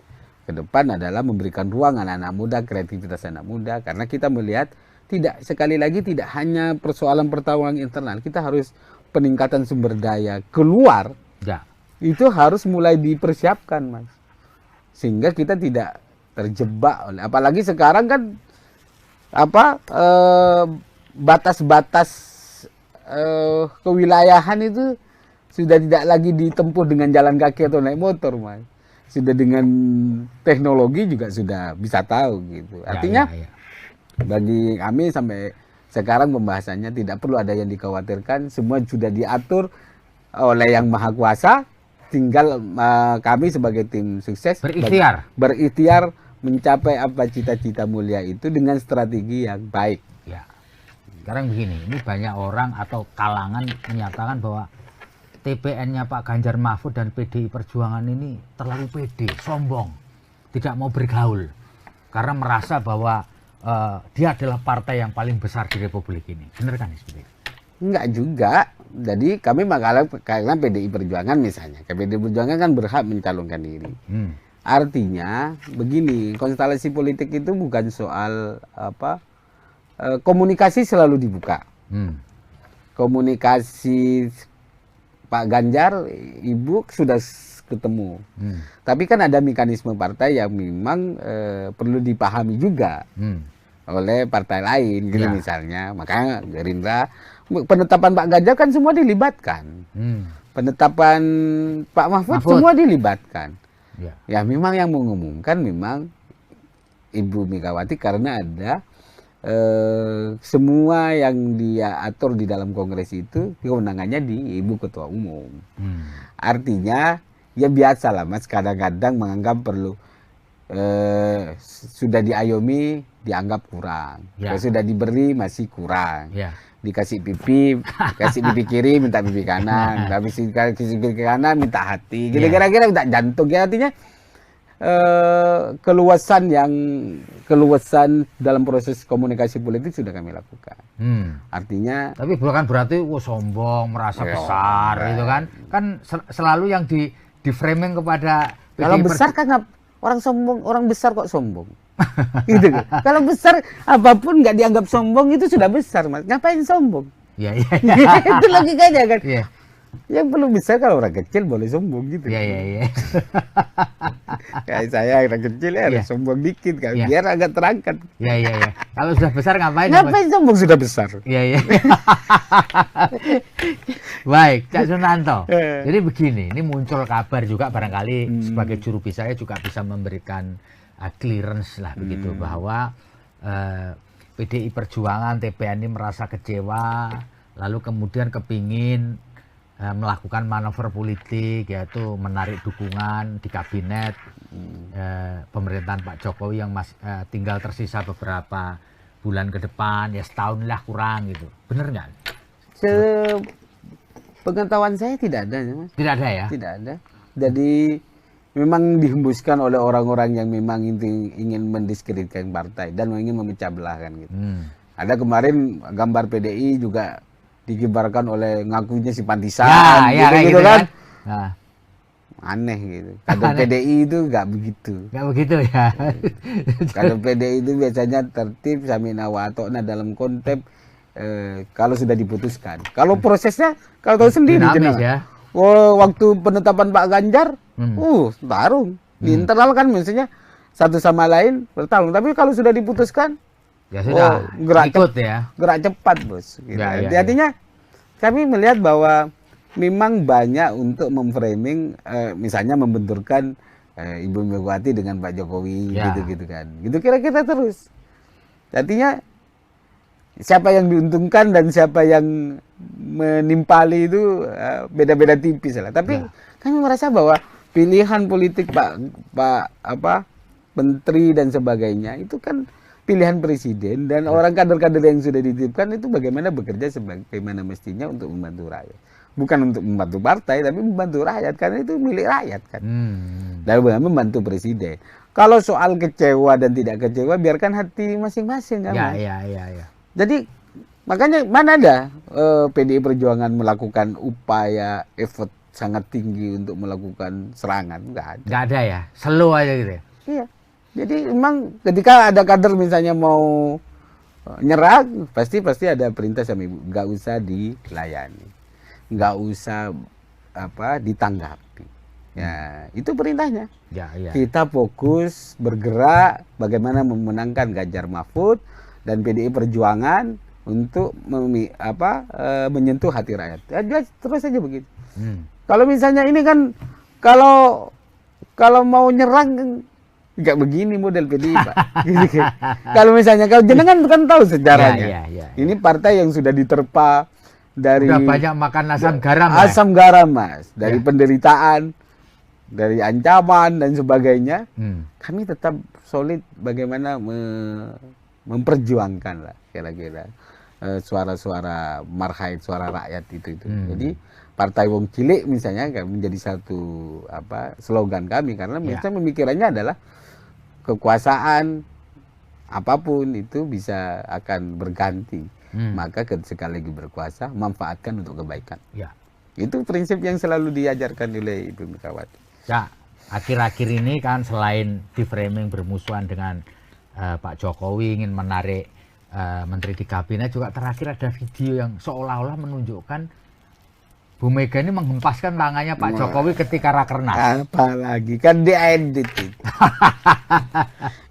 Ke depan adalah memberikan ruang anak-anak muda, kreativitas anak muda, karena kita melihat sekali lagi tidak hanya persoalan pertarungan internal, kita harus peningkatan sumber daya keluar. Ya. Itu harus mulai dipersiapkan, Mas, sehingga kita tidak terjebak oleh, apalagi sekarang kan batas-batas kewilayahan itu sudah tidak lagi ditempuh dengan jalan kaki atau naik motor, Mas. Sudah dengan teknologi juga sudah bisa tahu gitu. Artinya bagi kami sampai sekarang pembahasannya tidak perlu ada yang dikhawatirkan, semua sudah diatur oleh Yang Maha Kuasa. Tinggal kami sebagai tim sukses berikhtiar mencapai apa cita-cita mulia itu dengan strategi yang baik. Ya. Sekarang begini, ini banyak orang atau kalangan menyatakan bahwa TPN-nya Pak Ganjar Mahfud dan PDI Perjuangan ini terlalu pede, sombong, tidak mau bergaul karena merasa bahwa dia adalah partai yang paling besar di Republik ini. Benar kan seperti itu? Enggak juga. Jadi kami karena PDI Perjuangan misalnya, PDI Perjuangan kan berhak mencalonkan diri. Artinya begini, konstelasi politik itu bukan soal komunikasi selalu dibuka. Komunikasi Pak Ganjar, Ibu sudah ketemu. Tapi kan ada mekanisme partai yang memang perlu dipahami juga oleh partai lain, gitu misalnya. Makanya Gerindra, penetapan Pak Ganjar kan semua dilibatkan. Penetapan Pak Mahfud semua dilibatkan. Ya memang yang mengumumkan memang Ibu Megawati karena ada semua yang dia atur di dalam kongres itu kewenangannya di Ibu Ketua Umum. Artinya ya biasa lah Mas, kadang-kadang menganggap perlu sudah diayomi dianggap kurang, kalau sudah diberi masih kurang. Dikasih pipi, kasih pipi kiri minta pipi kanan, habis kasih pipi kanan minta hati, gitu kira-kira minta jantung. Ya artinya keluasan dalam proses komunikasi politik sudah kami lakukan. Artinya, tapi bukan berarti sombong, merasa besar, gitu kan? Kan selalu yang di framing kepada kalau besar kan orang sombong, orang besar kok sombong. Gitu kan? Kalau besar apapun nggak dianggap sombong itu sudah besar, Mas. Ngapain sombong? Iya. Itu logikanya kan. Yang perlu besar kalau orang kecil boleh sombong gitu. Iya. Kayak saya orang kecil ya harus sombong dikit kan, biar agak terangkat. Iya. Kalau sudah besar ngapain? Ngapain sombong sudah besar? Iya. Baik, Cak Sunanto. Jadi begini, ini muncul kabar juga barangkali sebagai juru bicara juga bisa memberikan clearance lah begitu bahwa PDI Perjuangan TPN ini merasa kecewa, lalu kemudian kepingin melakukan manuver politik, yaitu menarik dukungan di kabinet pemerintahan Pak Jokowi yang tinggal tersisa beberapa bulan ke depan, ya setahun lah kurang gitu. Bener nggak? Pengetahuan saya tidak ada, Mas. Tidak ada ya? Tidak ada. Jadi memang dihembuskan oleh orang-orang yang memang ingin mendiskreditkan partai dan ingin memecah belah kan gitu. Ada kemarin gambar PDI juga dikibarkan oleh ngakunya simpatisan, gitu kan. Aneh gitu. Kader PDI itu nggak begitu. Nggak begitu ya. Kader PDI itu biasanya tertib, samina wa ata'na dalam konteks kalau sudah diputuskan. Kalau prosesnya, kalau tahu sendiri ya. Waktu penetapan Pak Ganjar, tarung. Di internal kan misalnya satu sama lain bertarung. Tapi kalau sudah diputuskan, ya sudah, gerak cepat, Bos. Gitu. Artinya kami melihat bahwa memang banyak untuk memframing, misalnya membenturkan Ibu Megawati dengan Pak Jokowi, gitu kan. Gitu kira-kira terus. Artinya siapa yang diuntungkan dan siapa yang menimpali itu beda-beda tipis lah. Tapi kami merasa bahwa pilihan politik Pak Menteri dan sebagainya itu kan pilihan presiden dan orang kader-kader yang sudah dititipkan itu bagaimana bekerja sebagaimana mestinya untuk membantu rakyat. Bukan untuk membantu partai tapi membantu rakyat karena itu milik rakyat kan. Dan bagaimana membantu presiden. Kalau soal kecewa dan tidak kecewa biarkan hati masing-masing kan. Iya. Jadi makanya mana ada PDI Perjuangan melakukan upaya effort sangat tinggi untuk melakukan serangan, nggak ada. Nggak ada ya, slow aja gitu ya. Iya. Jadi memang ketika ada kader misalnya mau nyerang, pasti ada perintah sama ibu, nggak usah dilayani, nggak usah ditanggapi. Ya itu perintahnya. Kita fokus bergerak bagaimana memenangkan Ganjar Mahfud dan PDI Perjuangan untuk menyentuh hati rakyat. Ya, terus saja begitu. Kalau misalnya ini kan kalau mau nyerang nggak begini model PDI, Pak. Gitu. Kalau misalnya kalau jenengan kan tahu sejarahnya. Ini partai yang sudah diterpa dari udah banyak makan asam garam. Asam garam, Mas. Dari penderitaan, dari ancaman dan sebagainya. Kami tetap solid bagaimana memperjuangkan lah kira-kira suara-suara marhaid, suara rakyat itu. Jadi partai wong cilik misalnya menjadi satu slogan kami karena misalnya pemikirannya adalah kekuasaan apapun itu bisa akan berganti. Maka sekali lagi berkuasa manfaatkan untuk kebaikan. Itu prinsip yang selalu diajarkan oleh Ibu Megawati. Ya, akhir-akhir ini kan selain di framing bermusuhan dengan Pak Jokowi ingin menarik menteri di kabinet, juga terakhir ada video yang seolah-olah menunjukkan Bu Mega ini menghempaskan tangannya Pak Jokowi ketika rakernas. Apalagi kan diedit itu.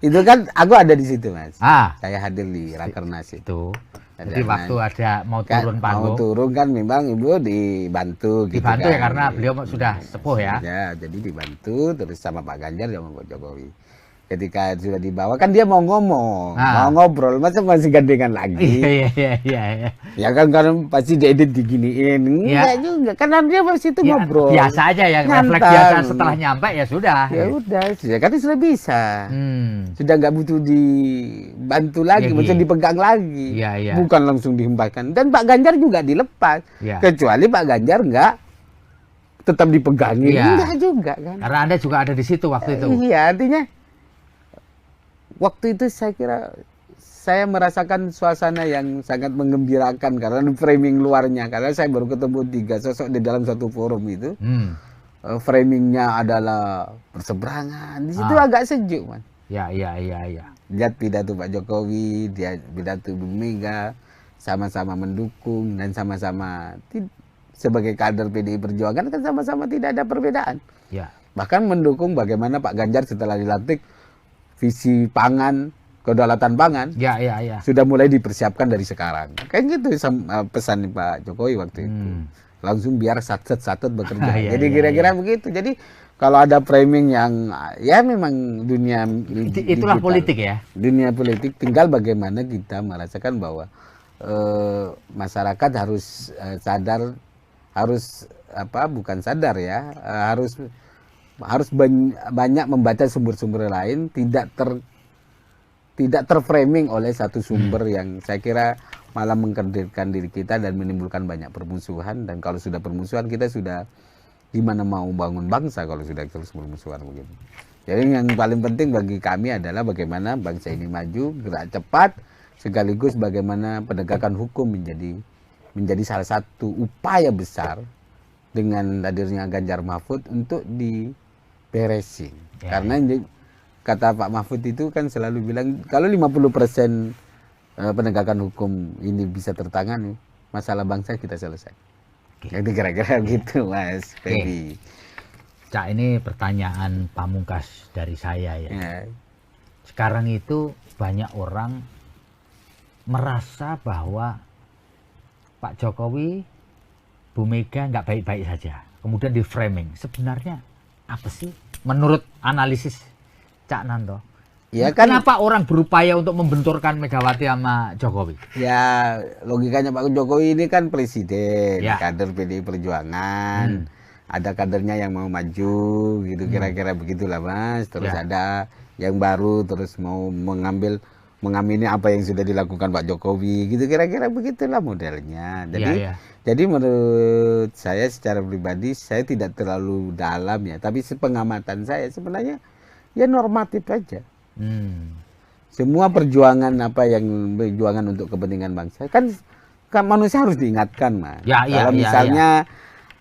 Itu kan aku ada di situ, Mas. Saya hadir di rakernas itu. Jadi waktu ada mau turun panggung. Mau turun kan memang Ibu dibantu. Dibantu ya karena beliau sudah sepuh ya. Ya, jadi dibantu terus sama Pak Ganjar sama Pak Jokowi. ketika sudah dibawa kan dia mau ngomong, mau ngobrol, masa masih gandengan lagi? Iya. Ya kan karena pasti diedit diginiin, enggak juga, karena dia masih itu ngobrol. Biasa aja ya, refleks biasa setelah nyampe ya sudah. Ya udah, kan sudah bisa, sudah nggak butuh dibantu lagi, maksudnya dipegang lagi, bukan langsung dihembuskan. Dan Pak Ganjar juga dilepas, kecuali Pak Ganjar nggak tetap dipegangin, enggak juga kan? Karena Anda juga ada di situ waktu itu. Iya, artinya waktu itu saya kira saya merasakan suasana yang sangat menggembirakan karena framing luarnya, karena saya baru ketemu 3 sosok di dalam satu forum itu. Framingnya adalah perseberangan, di situ agak sejuk, man. Iya. Lihat pidato Pak Jokowi, dia pidato Bu Mega, sama-sama mendukung dan sama-sama sebagai kader PDI Perjuangan kan sama-sama tidak ada perbedaan. Ya. Bahkan mendukung bagaimana Pak Ganjar setelah dilantik visi pangan, kedaulatan pangan, sudah mulai dipersiapkan dari sekarang. Kayak gitu pesan Pak Jokowi waktu itu. Langsung biar satset bekerja. Jadi kira-kira begitu. Jadi kalau ada framing yang ya memang dunia itulah politik ya. Dunia politik, tinggal bagaimana kita merasakan bahwa masyarakat harus sadar, harus bukan sadar ya, harus banyak membaca sumber-sumber lain, tidak terframing oleh satu sumber yang saya kira malah mengkerdilkan diri kita dan menimbulkan banyak permusuhan. Dan kalau sudah permusuhan, kita sudah gimana mau bangun bangsa kalau sudah terus permusuhan begitu. Jadi yang paling penting bagi kami adalah bagaimana bangsa ini maju, gerak cepat, sekaligus bagaimana penegakan hukum menjadi salah satu upaya besar dengan hadirnya Ganjar Mahfud untuk diberesin. Karena kata Pak Mahfud itu kan selalu bilang kalau 50% penegakan hukum ini bisa tertangani, masalah bangsa kita selesai. Jadi kira-kira gitu, Mas Feby. Cak, ini pertanyaan pamungkas dari saya ya. Sekarang itu banyak orang merasa bahwa Pak Jokowi, Bu Mega nggak baik-baik saja. Kemudian di framing. Sebenarnya apa sih menurut analisis Cak Nanto? Ya kan, kenapa orang berupaya untuk membenturkan Megawati sama Jokowi? Ya logikanya Pak Jokowi ini kan presiden, kader PDI Perjuangan. Ada kadernya yang mau maju gitu, kira-kira begitulah Mas. Terus ada yang baru terus mau mengamini apa yang sudah dilakukan Pak Jokowi gitu, kira-kira begitulah modelnya. Jadi menurut saya secara pribadi saya tidak terlalu dalam ya, tapi sepengamatan saya sebenarnya ya normatif aja. Semua perjuangan perjuangan untuk kepentingan bangsa kan manusia harus diingatkan, Mas. Kalau misalnya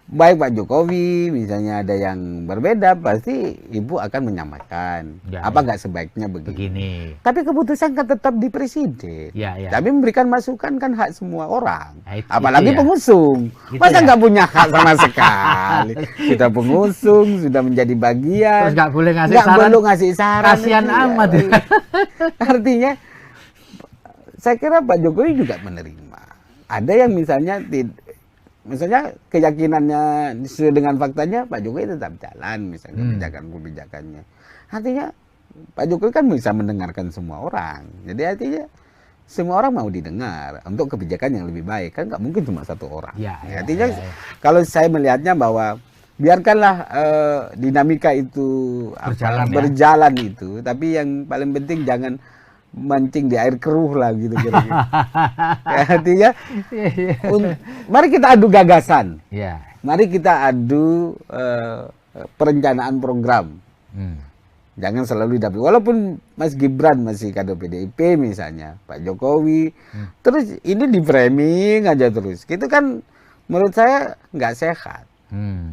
baik Pak Jokowi misalnya ada yang berbeda, pasti Ibu akan menyamakan. Nggak sebaiknya begini. Tapi keputusan kan tetap di presiden. Tapi memberikan masukan kan hak semua orang. Apalagi pengusung. Masa nggak punya hak sama sekali? Kita pengusung, sudah menjadi bagian. Terus nggak boleh ngasih saran. Kasihan amat. Artinya, saya kira Pak Jokowi juga menerima. Ada yang misalnya keyakinannya sesuai dengan faktanya, Pak Jokowi tetap jalan misalnya kebijakannya. Artinya Pak Jokowi kan bisa mendengarkan semua orang. Jadi artinya semua orang mau didengar untuk kebijakan yang lebih baik. Kan nggak mungkin cuma satu orang. Artinya kalau saya melihatnya bahwa biarkanlah dinamika itu berjalan itu, tapi yang paling penting jangan mancing di air keruh lah gitu kira-kira. Artinya mari kita adu gagasan. Mari kita adu perencanaan program. Jangan selalu didapat. Walaupun Mas Gibran masih kader PDIP misalnya, Pak Jokowi, terus ini di framing aja terus. Itu kan menurut saya nggak sehat.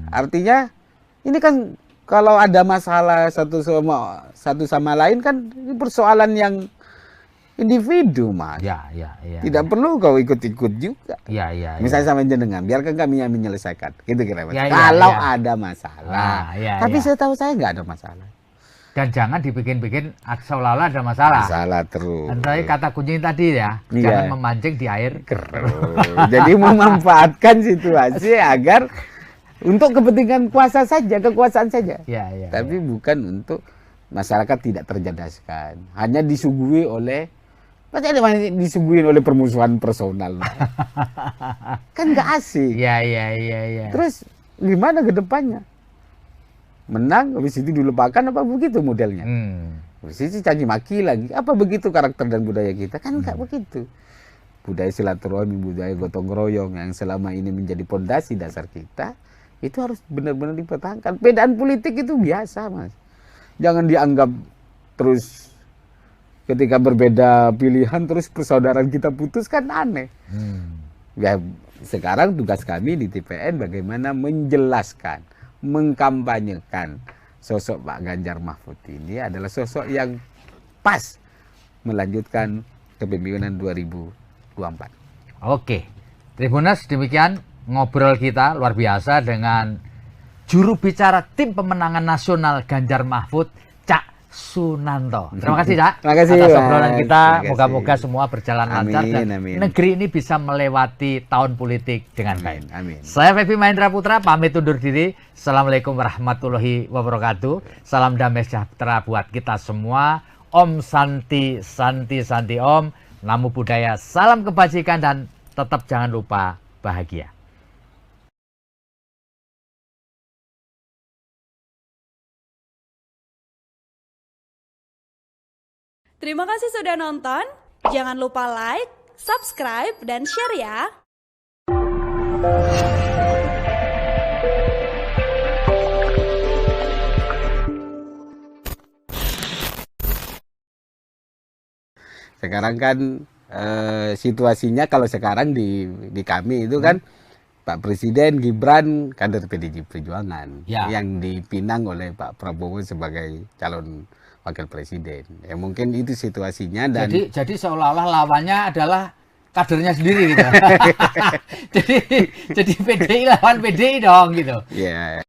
Artinya ini kan kalau ada masalah satu sama lain kan ini persoalan yang individu, Mas. Tidak perlu kau ikut-ikut juga. Misalnya sama jenengan, biarkan kami yang menyelesaikan. Gitu kira Mas. Kalau ada masalah. Tapi setahu saya nggak ada masalah. Dan jangan dibikin-bikin seolah-olah ada masalah. Masalah terus. Dan tadi kata kunci tadi ya, jangan memancing di air keruh. Jadi memanfaatkan situasi agar untuk kepentingan kekuasaan saja. Tapi bukan untuk masyarakat tidak tercerdaskan, hanya disuguhi oleh disuguhin oleh permusuhan personal. Kan nggak asik. Ya. Terus gimana ke depannya? Menang, habis itu dilupakan apa begitu modelnya? Habis itu caci maki lagi. Apa begitu karakter dan budaya kita? Kan nggak begitu. Budaya silaturahmi, budaya gotong royong yang selama ini menjadi pondasi dasar kita, itu harus benar-benar dipertahankan. Perbedaan politik itu biasa, Mas. Jangan dianggap terus ketika berbeda pilihan terus persaudaraan kita putus, kan aneh. Ya, sekarang tugas kami di TPN bagaimana menjelaskan, mengkampanyekan sosok Pak Ganjar Mahfud ini adalah sosok yang pas melanjutkan kepemimpinan 2024. Oke, Tribuners, demikian ngobrol kita luar biasa dengan juru bicara tim pemenangan nasional Ganjar Mahfud, Cak Sunanto. Terima kasih, Cak. Terima kasih, atas Mas. obrolan kita. Terima kasih. Moga-moga semua berjalan lancar dan amin. negeri ini bisa melewati tahun politik dengan baik. Amin. Saya Febi Mahendra Putra pamit undur diri. Assalamualaikum warahmatullahi wabarakatuh. Salam damai sejahtera buat kita semua. Om Santi Santi Santi Om. Namo Buddhaya. Salam kebajikan dan tetap jangan lupa bahagia. Terima kasih sudah nonton. Jangan lupa like, subscribe, dan share ya. Sekarang kan situasinya kalau sekarang di kami itu kan Pak Presiden Gibran kader PDI Perjuangan yang dipinang oleh Pak Prabowo sebagai calon wakil presiden. Ya mungkin itu situasinya dan jadi seolah-olah lawannya adalah kadernya sendiri gitu. jadi PDI lawan PDI dong gitu. ya.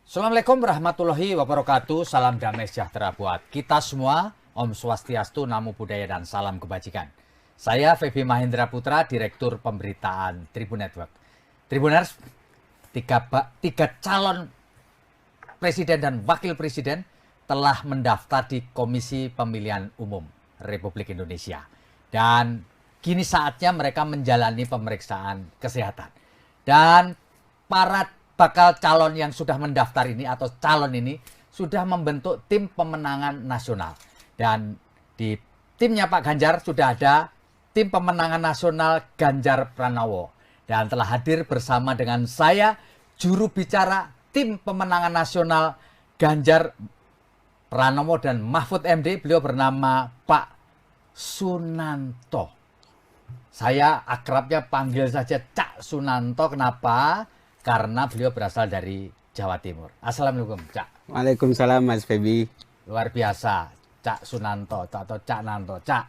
Assalamualaikum warahmatullahi wabarakatuh. Salam damai sejahtera buat kita semua. Om Swastiastu, Namo Buddhaya, dan salam kebajikan. Saya Febi Mahendra Putra, Direktur Pemberitaan Tribun Network. Tribuners, tiga calon presiden dan wakil presiden telah mendaftar di Komisi Pemilihan Umum Republik Indonesia. Dan kini saatnya mereka menjalani pemeriksaan kesehatan. Dan para bakal calon yang sudah mendaftar ini atau calon ini sudah membentuk tim pemenangan nasional. Dan di timnya Pak Ganjar sudah ada tim pemenangan nasional Ganjar Pranowo. Dan telah hadir bersama dengan saya juru bicara tim pemenangan nasional Ganjar Pranowo dan Mahfud MD. Beliau bernama Pak Sunanto. Saya akrabnya panggil saja Cak Sunanto. Kenapa? Karena beliau berasal dari Jawa Timur. Assalamualaikum, Cak. Waalaikumsalam, Mas Febi. Luar biasa, Cak Sunanto atau Cak Nanto. Cak,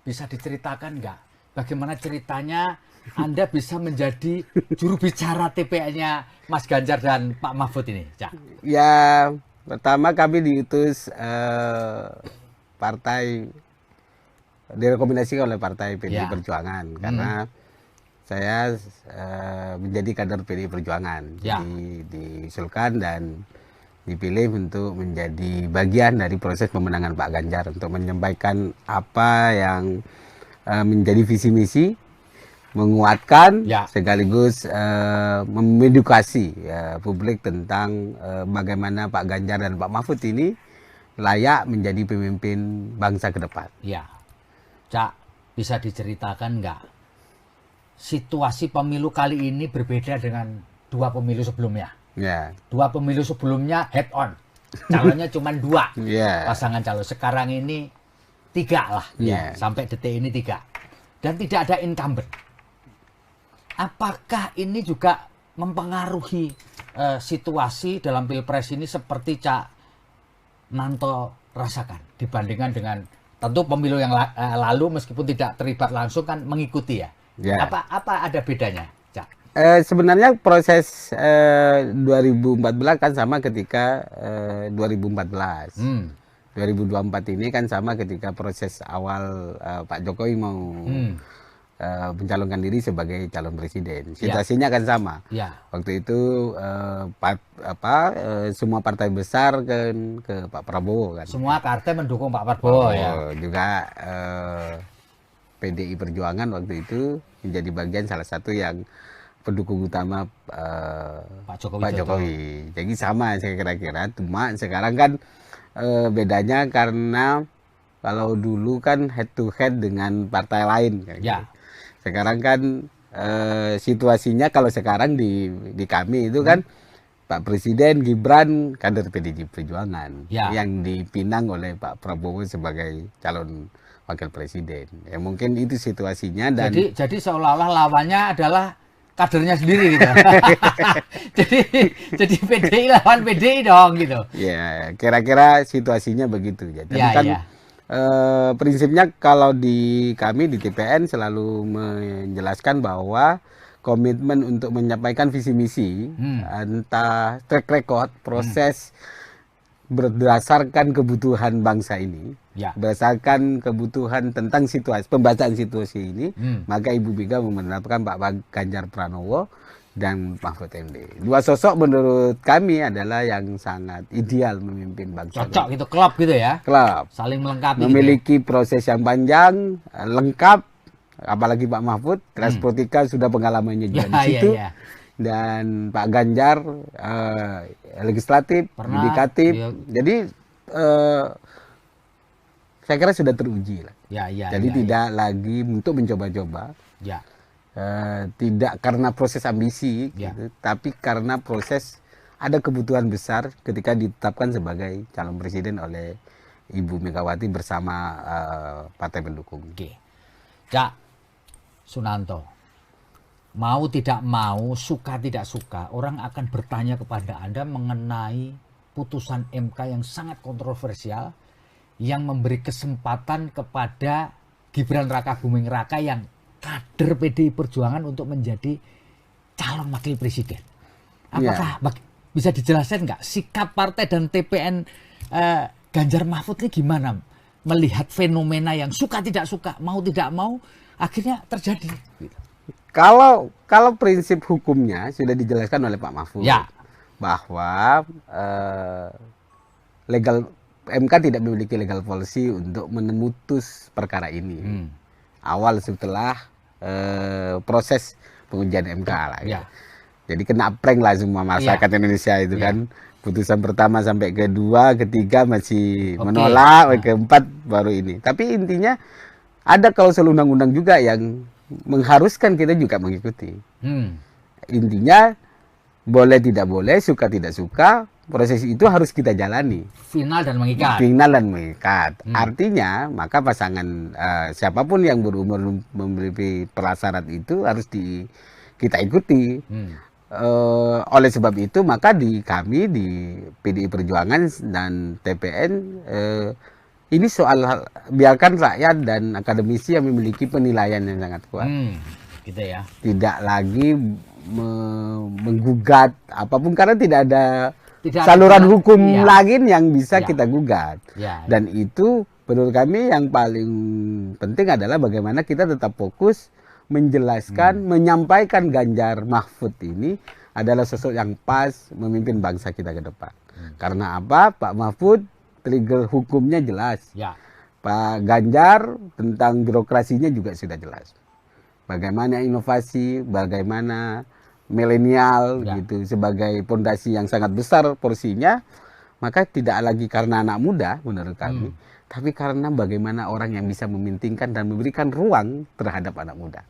bisa diceritakan nggak bagaimana ceritanya Anda bisa menjadi juru bicara TPN-nya Mas Ganjar dan Pak Mahfud ini, Cak? Ya, pertama kami diutus partai, direkomendasikan oleh partai PDI Perjuangan karena saya menjadi kader PDI Perjuangan, diusulkan dan dipilih untuk menjadi bagian dari proses pemenangan Pak Ganjar untuk menyampaikan apa yang menjadi visi misi, menguatkan sekaligus mengedukasi publik tentang bagaimana Pak Ganjar dan Pak Mahfud ini layak menjadi pemimpin bangsa ke depan. Ya, Cak, bisa diceritakan nggak? Situasi pemilu kali ini berbeda dengan dua pemilu sebelumnya. Dua pemilu sebelumnya head on, calonnya cuma dua pasangan calon. Sekarang ini tiga lah, sampai detik ini tiga, dan tidak ada incumbent. Apakah ini juga mempengaruhi situasi dalam pilpres ini seperti Cak Nanto rasakan dibandingkan dengan tentu pemilu yang lalu meskipun tidak terlibat langsung kan mengikuti ya. Ya. Apa ada bedanya, Cak? Sebenarnya proses 2014 kan sama ketika 2014. 2024 ini kan sama ketika proses awal Pak Jokowi mau mencalonkan diri sebagai calon presiden. Situasinya kan sama. Ya. Waktu itu semua partai besar kan ke Pak Prabowo kan. Semua partai mendukung Pak Prabowo ya. Juga PDI Perjuangan waktu itu menjadi bagian salah satu yang pendukung utama Pak Jokowi. Jadi sama saya kira-kira. Cuma sekarang kan bedanya karena kalau dulu kan head to head dengan partai lain. Kayak Ya. gitu. Sekarang kan situasinya kalau sekarang di kami itu kan Pak Presiden Gibran kader PDI Perjuangan yang dipinang oleh Pak Prabowo sebagai calon wakil presiden. Ya mungkin itu situasinya dan jadi seolah-olah lawannya adalah kadernya sendiri gitu. jadi PDI lawan PDI dong gitu. Ya, kira-kira situasinya begitu ya. Tapi kan ya. Prinsipnya kalau di kami di TPN selalu menjelaskan bahwa komitmen untuk menyampaikan visi misi entah track record proses berdasarkan kebutuhan bangsa ini, berdasarkan kebutuhan tentang situasi pembacaan situasi ini, maka Ibu Mega memenangkan Pak Ganjar Pranowo dan Mahfud MD. Dua sosok menurut kami adalah yang sangat ideal memimpin bangsa. Cocok gitu, klop gitu ya. Klop. Saling melengkapi. Memiliki proses yang panjang, lengkap. Apalagi Pak Mahfud, Transpolitika sudah pengalamannya juga di situ. Dan Pak Ganjar legislatif, yudikatif. Jadi saya kira sudah teruji lah. Jadi tidak lagi untuk mencoba-coba. Tidak karena proses ambisi, gitu, tapi karena proses ada kebutuhan besar ketika ditetapkan sebagai calon presiden oleh Ibu Megawati bersama partai pendukung. Cak Sunanto, mau tidak mau, suka tidak suka, orang akan bertanya kepada Anda mengenai putusan MK yang sangat kontroversial yang memberi kesempatan kepada Gibran Rakabuming Raka yang kader PDI Perjuangan untuk menjadi calon wakil presiden. Apakah bisa dijelaskan nggak sikap partai dan TPN Ganjar Mahfud ini gimana melihat fenomena yang suka tidak suka, mau tidak mau akhirnya terjadi? Kalau prinsip hukumnya sudah dijelaskan oleh Pak Mahfud bahwa MK tidak memiliki legal policy untuk memutus perkara ini. Awal setelah proses pengujian MK lah. Jadi kena prank lah semua masyarakat Indonesia itu kan. Putusan pertama sampai kedua, ketiga masih menolak, keempat baru ini. Tapi intinya ada klausul undang-undang juga yang mengharuskan kita juga mengikuti. Intinya boleh tidak boleh, suka tidak suka, proses itu harus kita jalani. Final dan mengikat. Final dan mengikat. Artinya maka pasangan siapapun yang berumur memberi prasyarat itu harus kita ikuti. Oleh sebab itu maka kami di PDI Perjuangan dan TPN ini soal biarkan rakyat dan akademisi yang memiliki penilaian yang sangat kuat. Gitu ya. Tidak lagi menggugat apapun karena tidak ada saluran hukum lagi yang bisa kita gugat. Dan itu menurut kami yang paling penting adalah bagaimana kita tetap fokus menjelaskan, menyampaikan Ganjar Mahfud ini adalah sosok yang pas memimpin bangsa kita ke depan. Karena apa? Pak Mahfud trigger hukumnya jelas. Pak Ganjar tentang birokrasinya juga sudah jelas. Bagaimana inovasi, bagaimana milenial gitu sebagai pondasi yang sangat besar porsinya, maka tidak lagi karena anak muda menurut kami, tapi karena bagaimana orang yang bisa memintingkan dan memberikan ruang terhadap anak muda.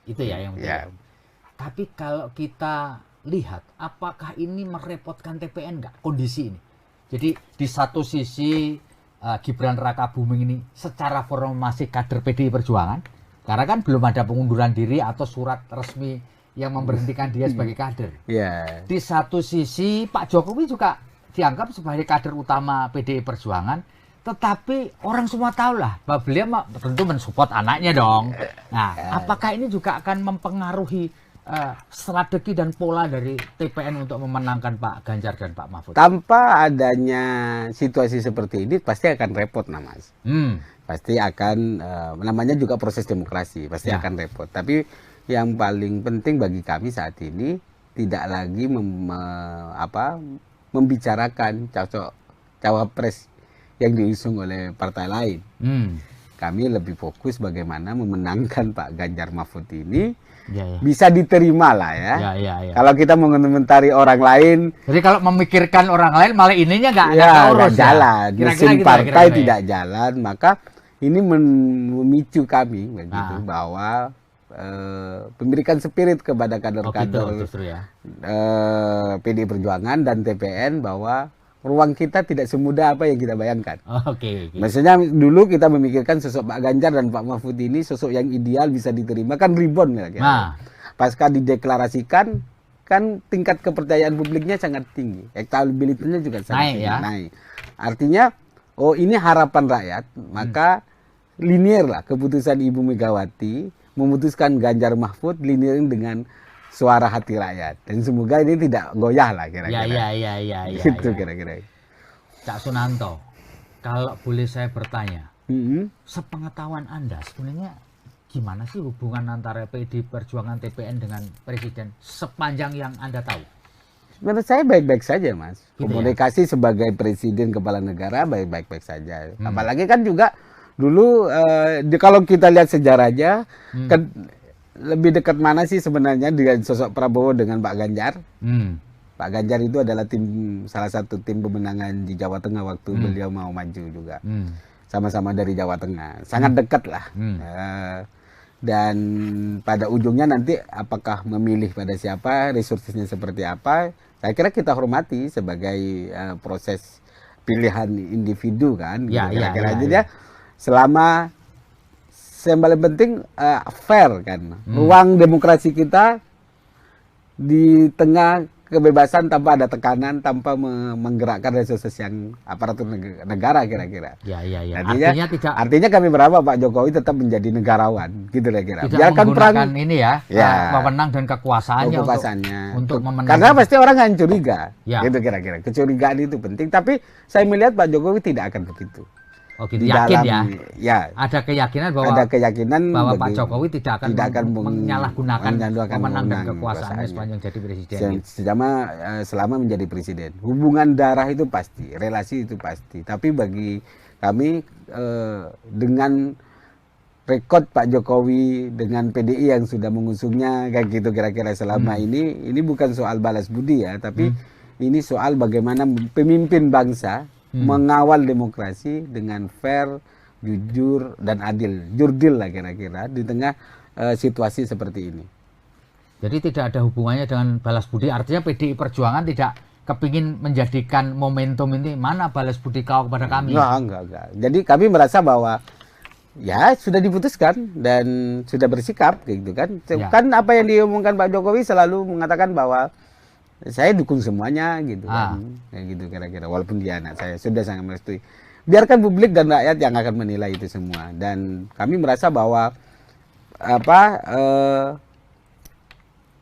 Itu ya yang penting. Tapi kalau kita lihat, apakah ini merepotkan TPN nggak kondisi ini? Jadi di satu sisi Gibran Rakabuming ini secara formal masih kader PDI Perjuangan, karena kan belum ada pengunduran diri atau surat resmi yang memberhentikan dia sebagai kader. Di satu sisi Pak Jokowi juga dianggap sebagai kader utama PDI Perjuangan, Tetapi orang semua tahu lah bahwa beliau tentu mensupport anaknya dong. Nah, apakah ini juga akan mempengaruhi strategi dan pola dari TPN untuk memenangkan Pak Ganjar dan Pak Mahfud? Tanpa adanya situasi seperti ini pasti akan repot, Mas. Pasti akan, namanya juga proses demokrasi, pasti akan repot. Tapi yang paling penting bagi kami saat ini tidak lagi membicarakan cawapres yang diusung oleh partai lain. Kami lebih fokus bagaimana memenangkan Pak Ganjar Mahfud ini bisa diterima lah ya. Kalau kita mengomentari orang lain, jadi kalau memikirkan orang lain malah ininya nggak jalan, mesin partai tidak jalan, maka ini memicu kami begitu bahwa memberikan spirit kepada kader-kader PDI Perjuangan dan TPN bahwa ruang kita tidak semudah apa yang kita bayangkan. Maksudnya dulu kita memikirkan sosok Pak Ganjar dan Pak Mahfud ini sosok yang ideal bisa diterima kan ribon ya. Pasca dideklarasikan kan tingkat kepercayaan publiknya sangat tinggi, elektabilitasnya juga sangat naik. Artinya ini harapan rakyat, maka linear lah keputusan Ibu Megawati memutuskan Ganjar Mahfud linear dengan suara hati rakyat, dan semoga ini tidak goyah lah kira-kira. Itu kira-kira. Cak Sunanto, kalau boleh saya bertanya, sepengetahuan Anda sebenarnya gimana sih hubungan antara PDI Perjuangan TPN dengan Presiden sepanjang yang Anda tahu? Menurut saya baik-baik saja, Mas. Komunikasi sebagai Presiden Kepala Negara baik-baik saja. Apalagi kan juga dulu kalau kita lihat sejarahnya kan lebih dekat mana sih sebenarnya dengan sosok Prabowo dengan Pak Ganjar? Pak Ganjar itu adalah salah satu tim pemenangan di Jawa Tengah waktu beliau mau maju juga. Sama-sama dari Jawa Tengah. Sangat dekat lah. Dan pada ujungnya nanti apakah memilih pada siapa, resourcesnya seperti apa, saya kira kita hormati sebagai proses pilihan individu kan. Kira-kira aja dia selama yang paling penting fair kan, ruang demokrasi kita di tengah kebebasan tanpa ada tekanan, tanpa menggerakkan resources yang aparatur negara kira-kira. Artinya kami berharap Pak Jokowi tetap menjadi negarawan, gitu kira-kira. Biarkan perang ini wewenang dan kekuasaannya untuk memenangkan. Karena pasti orang akan curiga, gitu kira-kira. Kecurigaan itu penting, tapi saya melihat Pak Jokowi tidak akan begitu. Yakin ada keyakinan bahwa Pak Jokowi tidak akan menyalahgunakan wewenang dan kekuasaannya sepanjang jadi presiden. Selama menjadi presiden, hubungan darah itu pasti, relasi itu pasti. Tapi bagi kami dengan rekod Pak Jokowi dengan PDI yang sudah mengusungnya kayak gitu kira-kira selama ini bukan soal balas budi ya, tapi ini soal bagaimana pemimpin bangsa mengawal demokrasi dengan fair, jujur, dan adil. Jurdil lah kira-kira di tengah situasi seperti ini. Jadi tidak ada hubungannya dengan balas budi, artinya PDI Perjuangan tidak kepingin menjadikan momentum ini mana balas budi kau kepada kami? Enggak. Jadi kami merasa bahwa ya sudah diputuskan dan sudah bersikap gitu kan. Kan apa yang diomongkan Pak Jokowi selalu mengatakan bahwa saya dukung semuanya gitu kan. Kayak gitu kira-kira, walaupun dia anak saya sudah sangat merestui. Biarkan publik dan rakyat yang akan menilai itu semua, dan kami merasa bahwa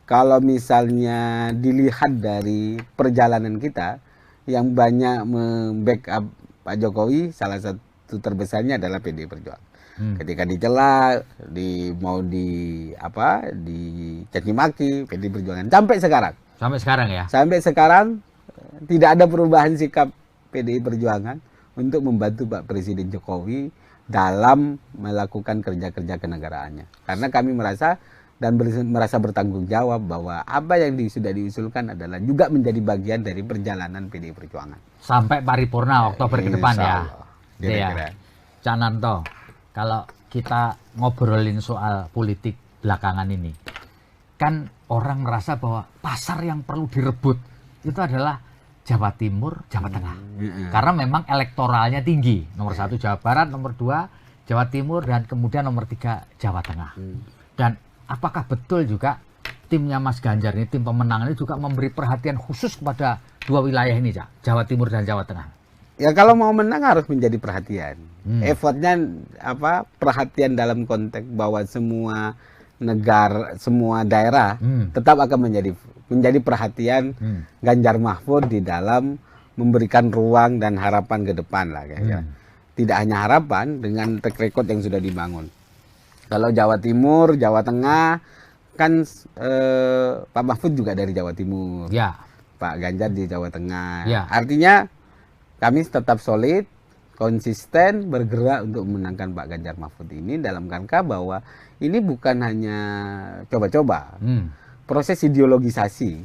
kalau misalnya dilihat dari perjalanan kita yang banyak membackup Pak Jokowi, salah satu terbesarnya adalah PDI Perjuangan. Ketika dicela, mau dicaci maki PDI Perjuangan sampai sekarang. Sampai sekarang tidak ada perubahan sikap PDI Perjuangan untuk membantu Pak Presiden Jokowi dalam melakukan kerja-kerja kenegaraannya. Karena kami merasa bertanggung jawab bahwa apa yang sudah diusulkan adalah juga menjadi bagian dari perjalanan PDI Perjuangan. Sampai paripurna Oktober ke depan ya. Cak Nanto, kalau kita ngobrolin soal politik belakangan ini, kan orang merasa bahwa pasar yang perlu direbut itu adalah Jawa Timur, Jawa Tengah. Karena memang elektoralnya tinggi. Nomor 1 Jawa Barat, nomor 2 Jawa Timur, dan kemudian nomor 3 Jawa Tengah. Dan apakah betul juga timnya Mas Ganjar ini, tim pemenang ini juga memberi perhatian khusus kepada 2 wilayah ini, Jawa Timur dan Jawa Tengah? Ya kalau mau menang harus menjadi perhatian. Effortnya apa? Perhatian dalam konteks bahwa semua negara, semua daerah tetap akan menjadi perhatian Ganjar Mahfud di dalam memberikan ruang dan harapan ke depan lah kayaknya. Tidak hanya harapan, dengan track record yang sudah dibangun. Kalau Jawa Timur, Jawa Tengah kan Pak Mahfud juga dari Jawa Timur, Ya. Pak Ganjar di Jawa Tengah. Ya. Artinya kami tetap solid, konsisten bergerak untuk memenangkan Pak Ganjar Mahfud ini dalam rangka bahwa ini bukan hanya coba-coba. Proses ideologisasi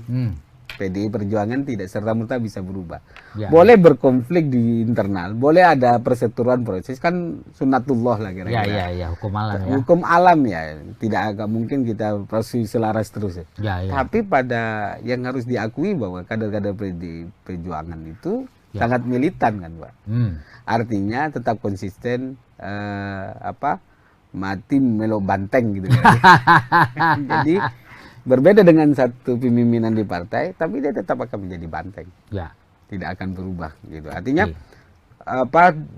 PDI Perjuangan tidak serta-merta bisa berubah. Ya. Boleh berkonflik di internal, boleh ada perseteruan proses, kan sunatullah lah kira-kira. Ya, hukum alam ya. Hukum alam ya, tidak agak mungkin kita proses selaras terus ya. Ya. Tapi pada yang harus diakui bahwa kader-kader PDI Perjuangan itu sangat militan kan Pak. Artinya tetap konsisten mati melo banteng gitu. Jadi berbeda dengan satu pemimpinan di partai, tapi dia tetap akan menjadi banteng. Ya. Tidak akan berubah gitu. Artinya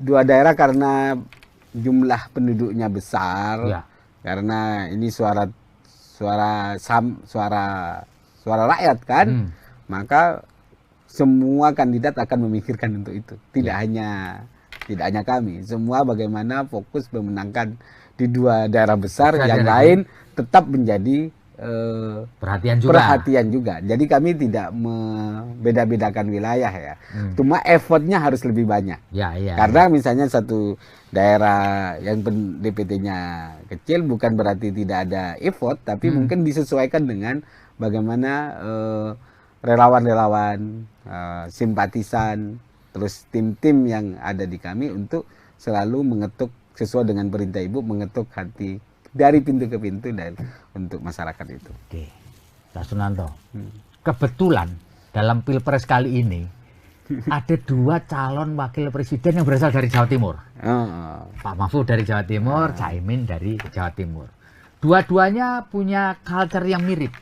dua daerah karena jumlah penduduknya besar, karena ini suara rakyat kan, maka semua kandidat akan memikirkan untuk itu. Tidak hanya kami, semua bagaimana fokus memenangkan di dua daerah besar, yang lain tetap menjadi perhatian juga. Jadi kami tidak membeda-bedakan wilayah ya. Cuma effortnya harus lebih banyak. Karena misalnya satu daerah yang DPT-nya kecil bukan berarti tidak ada effort, tapi mungkin disesuaikan dengan bagaimana relawan-relawan, simpatisan, terus tim-tim yang ada di kami untuk selalu mengetuk sesuai dengan perintah Ibu, mengetuk hati dari pintu ke pintu dan untuk masyarakat itu. Oke, Pak Sunanto. Kebetulan dalam Pilpres kali ini ada dua calon wakil presiden yang berasal dari Jawa Timur. Pak Mahfud dari Jawa Timur, Caimin dari Jawa Timur. Dua-duanya punya culture yang mirip.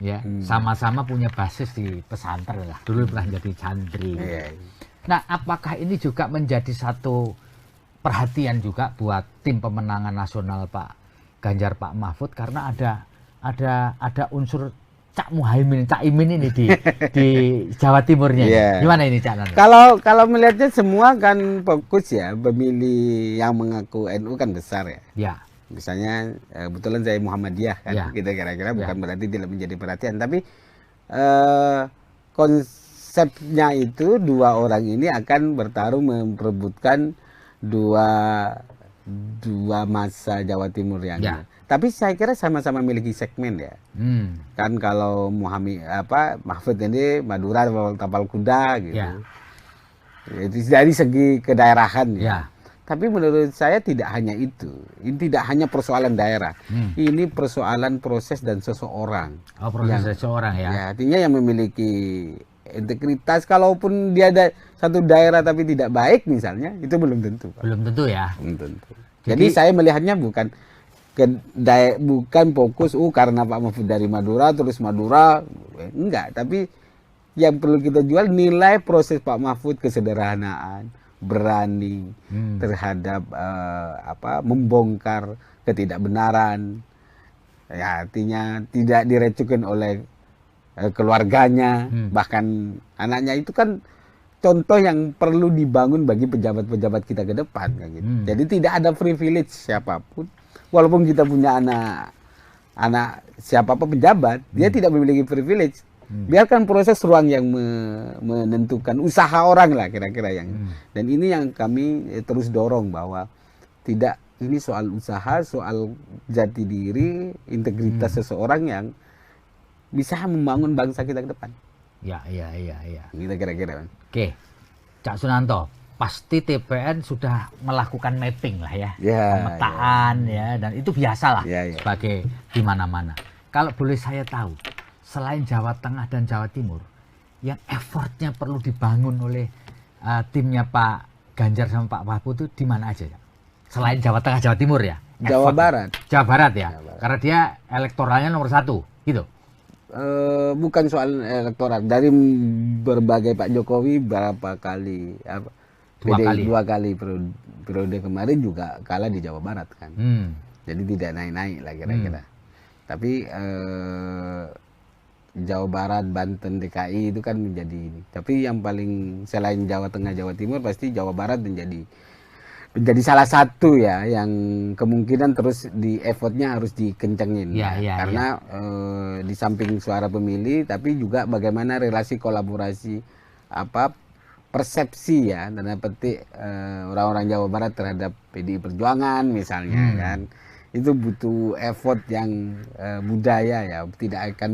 Ya, sama-sama punya basis di pesantren lah. Dulu pernah jadi santri. Nah, apakah ini juga menjadi satu perhatian juga buat tim pemenangan nasional Pak Ganjar, Pak Mahfud, karena ada unsur Cak Muhaimin, Cak Imin ini di Jawa Timurnya. Gimana ini Cak Nando? Kalau melihatnya semua kan fokus ya, pemilih yang mengaku NU kan besar ya. Misalnya kebetulan saya Muhammadiyah kan, kita kira-kira bukan berarti tidak menjadi perhatian, tapi konsepnya itu dua orang ini akan bertarung memperebutkan dua masa Jawa Timur yang tapi saya kira sama-sama memiliki segmen ya. Kan kalau Mahfud ini Madura tapal kuda gitu. Itu dari segi kedaerahan ya. Tapi menurut saya tidak hanya itu. Ini tidak hanya persoalan daerah. Ini persoalan proses dan seseorang. Seseorang ya. Artinya yang memiliki integritas, kalaupun dia ada satu daerah tapi tidak baik misalnya, itu belum tentu. Belum tentu ya. Belum tentu. Jadi saya melihatnya bukan fokus karena Pak Mahfud dari Madura terus Madura, enggak. Tapi yang perlu kita jual nilai proses Pak Mahfud, kesederhanaan, berani terhadap membongkar ketidakbenaran. Ya, artinya tidak direcukan oleh keluarganya, bahkan anaknya. Itu kan contoh yang perlu dibangun bagi pejabat-pejabat kita ke depan kayak gitu. Jadi tidak ada privilege siapapun, walaupun kita punya anak siapapun pejabat, dia tidak memiliki privilege. Biarkan proses ruang yang menentukan usaha orang lah kira-kira yang. Dan ini yang kami terus dorong bahwa tidak, ini soal usaha, soal jati diri, integritas seseorang yang bisa membangun bangsa kita ke depan. Iya. Kita kira-kira. Oke, Cak Sunanto, pasti TPN sudah melakukan mapping lah ya, pemetaan ya, dan itu biasalah sebagai di mana-mana. Kalau boleh saya tahu, selain Jawa Tengah dan Jawa Timur, yang effortnya perlu dibangun oleh timnya Pak Ganjar sama Pak Mahfud itu di mana aja ya? Selain Jawa Tengah, Jawa Timur ya? Jawa Barat. Jawa Barat ya, karena dia elektoralnya nomor 1, gitu. Bukan soal elektoral, dari berbagai Pak Jokowi berapa kali Dua kali periode kemarin juga kalah di Jawa Barat kan. Jadi tidak naik-naik lah kira-kira. Tapi Jawa Barat, Banten, DKI itu kan menjadi ini. Tapi yang paling selain Jawa Tengah, Jawa Timur pasti Jawa Barat menjadi salah satu ya yang kemungkinan terus di effortnya harus dikencengin karena di samping suara pemilih tapi juga bagaimana relasi kolaborasi persepsi ya tanda petik orang-orang Jawa Barat terhadap PDI Perjuangan misalnya kan itu butuh effort yang budaya ya tidak akan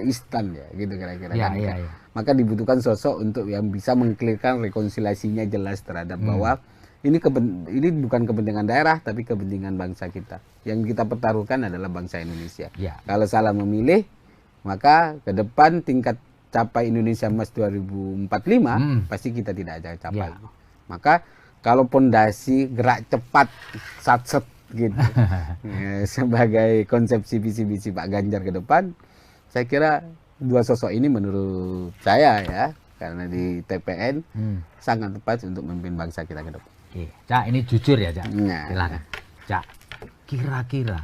instan ya gitu kira-kira kan. Maka dibutuhkan sosok untuk yang bisa mengklirkan rekonsiliasinya jelas terhadap bahwa ini bukan kepentingan daerah tapi kepentingan bangsa kita. Yang kita pertaruhkan adalah bangsa Indonesia. Kalau salah memilih, maka ke depan tingkat capai Indonesia Emas 2045 pasti kita tidak akan capai. Maka kalau pondasi gerak cepat satset gitu sebagai konsepsi visi-visi Pak Ganjar ke depan, saya kira dua sosok ini menurut saya ya karena di TPN sangat tepat untuk memimpin bangsa kita ke depan. Cak, ini jujur ya, Cak. Silakan. Cak, kira-kira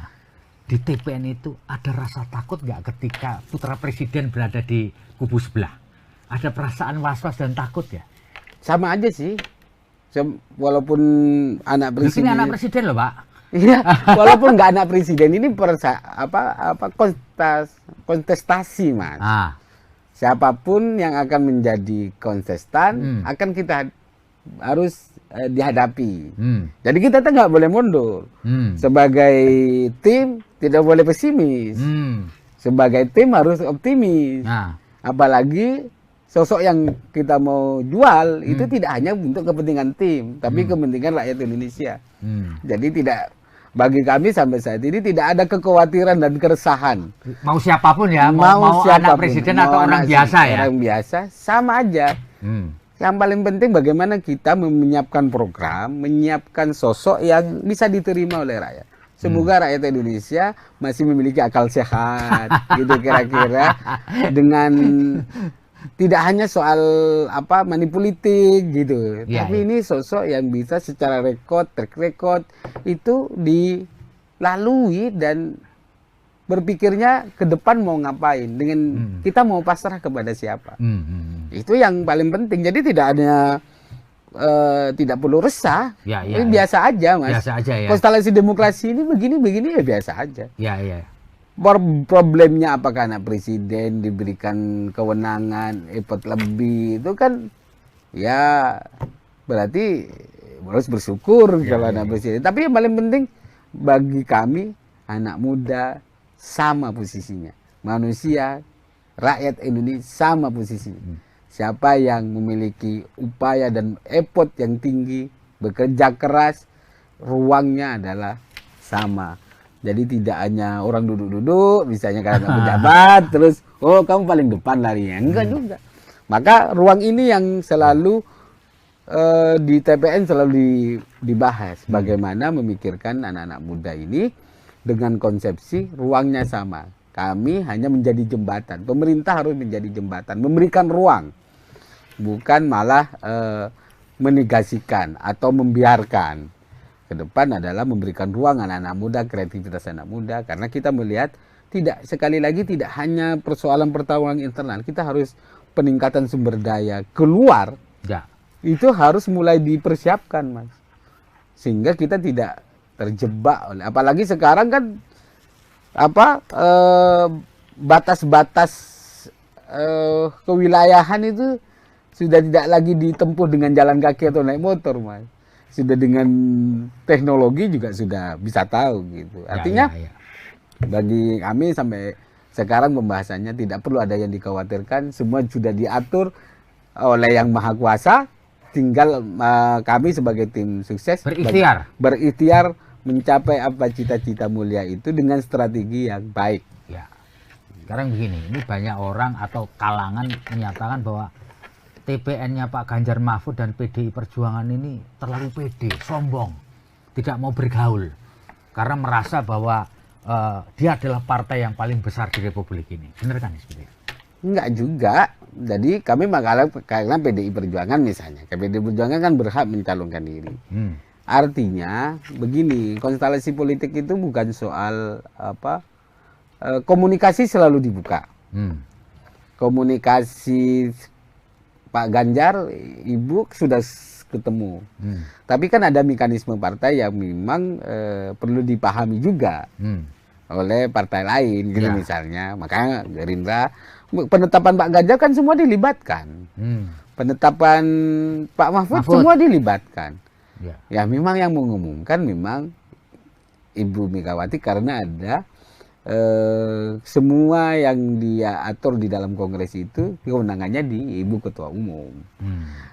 di TPN itu ada rasa takut nggak ketika putra presiden berada di kubu sebelah? Ada perasaan was-was dan takut ya? Sama aja sih. Walaupun anak presiden. Ini anak presiden loh, Pak. Iya, walaupun nggak anak presiden ini kontestasi, Mas. Siapapun yang akan menjadi kontestan akan kita harus dihadapi. Jadi kita tuh nggak boleh mundur. Sebagai tim tidak boleh pesimis. Sebagai tim harus optimis. Apalagi sosok yang kita mau jual itu tidak hanya untuk kepentingan tim, tapi kepentingan rakyat Indonesia. Jadi bagi kami sampai saat ini tidak ada kekhawatiran dan keresahan. Mau siapapun ya, mau siapapun, anak presiden atau orang biasa ya. Orang biasa sama aja. Yang paling penting bagaimana kita menyiapkan program, menyiapkan sosok yang bisa diterima oleh rakyat. Semoga rakyat Indonesia masih memiliki akal sehat, gitu kira-kira. Dengan tidak hanya soal manipulatif gitu, tapi ini sosok yang bisa secara track record itu dilalui dan berpikirnya ke depan mau ngapain, dengan kita mau pasrah kepada siapa. Itu yang paling penting. Jadi tidak perlu resah. Ini biasa aja, Mas. Biasa aja ya. Konstelasi demokrasi ini begini ya biasa aja. Problemnya apakah anak presiden diberikan kewenangan effort lebih itu kan ya berarti harus bersyukur kalau anak presiden. Tapi yang paling penting bagi kami anak muda sama posisinya, manusia, rakyat Indonesia sama posisinya. Siapa yang memiliki upaya dan effort yang tinggi, bekerja keras, ruangnya adalah sama. Jadi tidak hanya orang duduk-duduk, misalnya karena pejabat, terus kamu paling depan larinya, enggak juga. Maka ruang ini yang selalu di TPN selalu dibahas, bagaimana memikirkan anak-anak muda ini dengan konsepsi ruangnya sama. Kami hanya menjadi jembatan. Pemerintah harus menjadi jembatan, memberikan ruang, bukan malah menegasikan atau membiarkan. Ke depan adalah memberikan ruang anak-anak muda, kreativitas anak muda, karena kita melihat sekali lagi tidak hanya persoalan pertarungan internal, kita harus peningkatan sumber daya keluar. Itu harus mulai dipersiapkan, Mas, sehingga kita tidak terjebak oleh, apalagi sekarang kan batas-batas kewilayahan itu sudah tidak lagi ditempuh dengan jalan kaki atau naik motor, Mas. Sudah dengan teknologi juga sudah bisa tahu gitu. Artinya bagi kami sampai sekarang pembahasannya tidak perlu ada yang dikhawatirkan, semua sudah diatur oleh Yang Maha Kuasa. Tinggal kami sebagai tim sukses berikhtiar mencapai apa cita-cita mulia itu dengan strategi yang baik. Sekarang begini, ini banyak orang atau kalangan menyatakan bahwa TPN-nya Pak Ganjar Mahfud dan PDI Perjuangan ini terlalu pede, sombong, tidak mau bergaul karena merasa bahwa dia adalah partai yang paling besar di Republik ini. Benar kan seperti itu? Enggak juga. Jadi kami karena PDI Perjuangan misalnya, PDI Perjuangan kan berhak mencalonkan diri. Artinya begini, konstelasi politik itu bukan soal apa, komunikasi selalu dibuka. Komunikasi Pak Ganjar, Ibu sudah ketemu. Tapi kan ada mekanisme partai yang memang perlu dipahami juga oleh partai lain, gitu misalnya. Makanya Gerindra, penetapan Pak Ganjar kan semua dilibatkan. Penetapan Pak Mahfud semua dilibatkan. Ya memang yang mengumumkan memang Ibu Megawati karena ada semua yang dia atur di dalam kongres itu kewenangannya di Ibu Ketua Umum.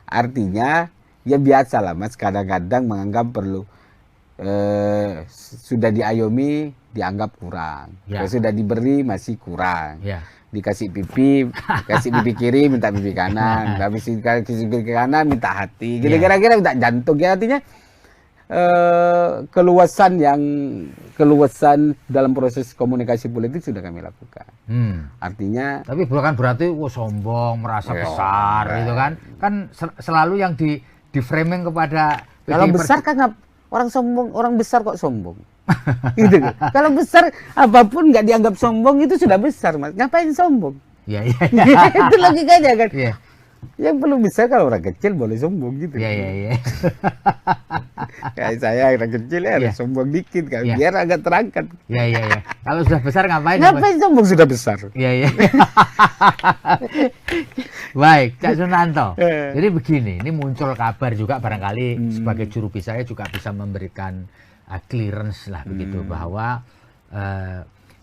Artinya ya biasa lah Mas, kadang-kadang menganggap perlu sudah diayomi dianggap kurang, sudah diberi masih kurang, dikasih pipi, kasih pipi kiri minta pipi kanan, kasih pipi kanan minta hati, gitu kira-kira minta jantung. Ya artinya keluasan dalam proses komunikasi politik sudah kami lakukan. Artinya, tapi bukan berarti sombong, merasa besar, gitu kan? Kan selalu yang di framing kepada kalau besar kan orang sombong, orang besar kok sombong. Gitu. Kalau besar apapun nggak dianggap sombong itu sudah besar, Mas. Ngapain sombong? Iya. Itu logikanya kan. Yang perlu besar kalau orang kecil boleh sombong gitu. Iya. Kayak saya orang kecil ya harus sombong dikit kan, biar agak terangkat. Iya. Kalau sudah besar ngapain? Ngapain sombong sudah besar? Iya. Baik, Cak Sunanto. Jadi begini, ini muncul kabar juga barangkali sebagai juru bicara juga bisa memberikan clearance lah begitu bahwa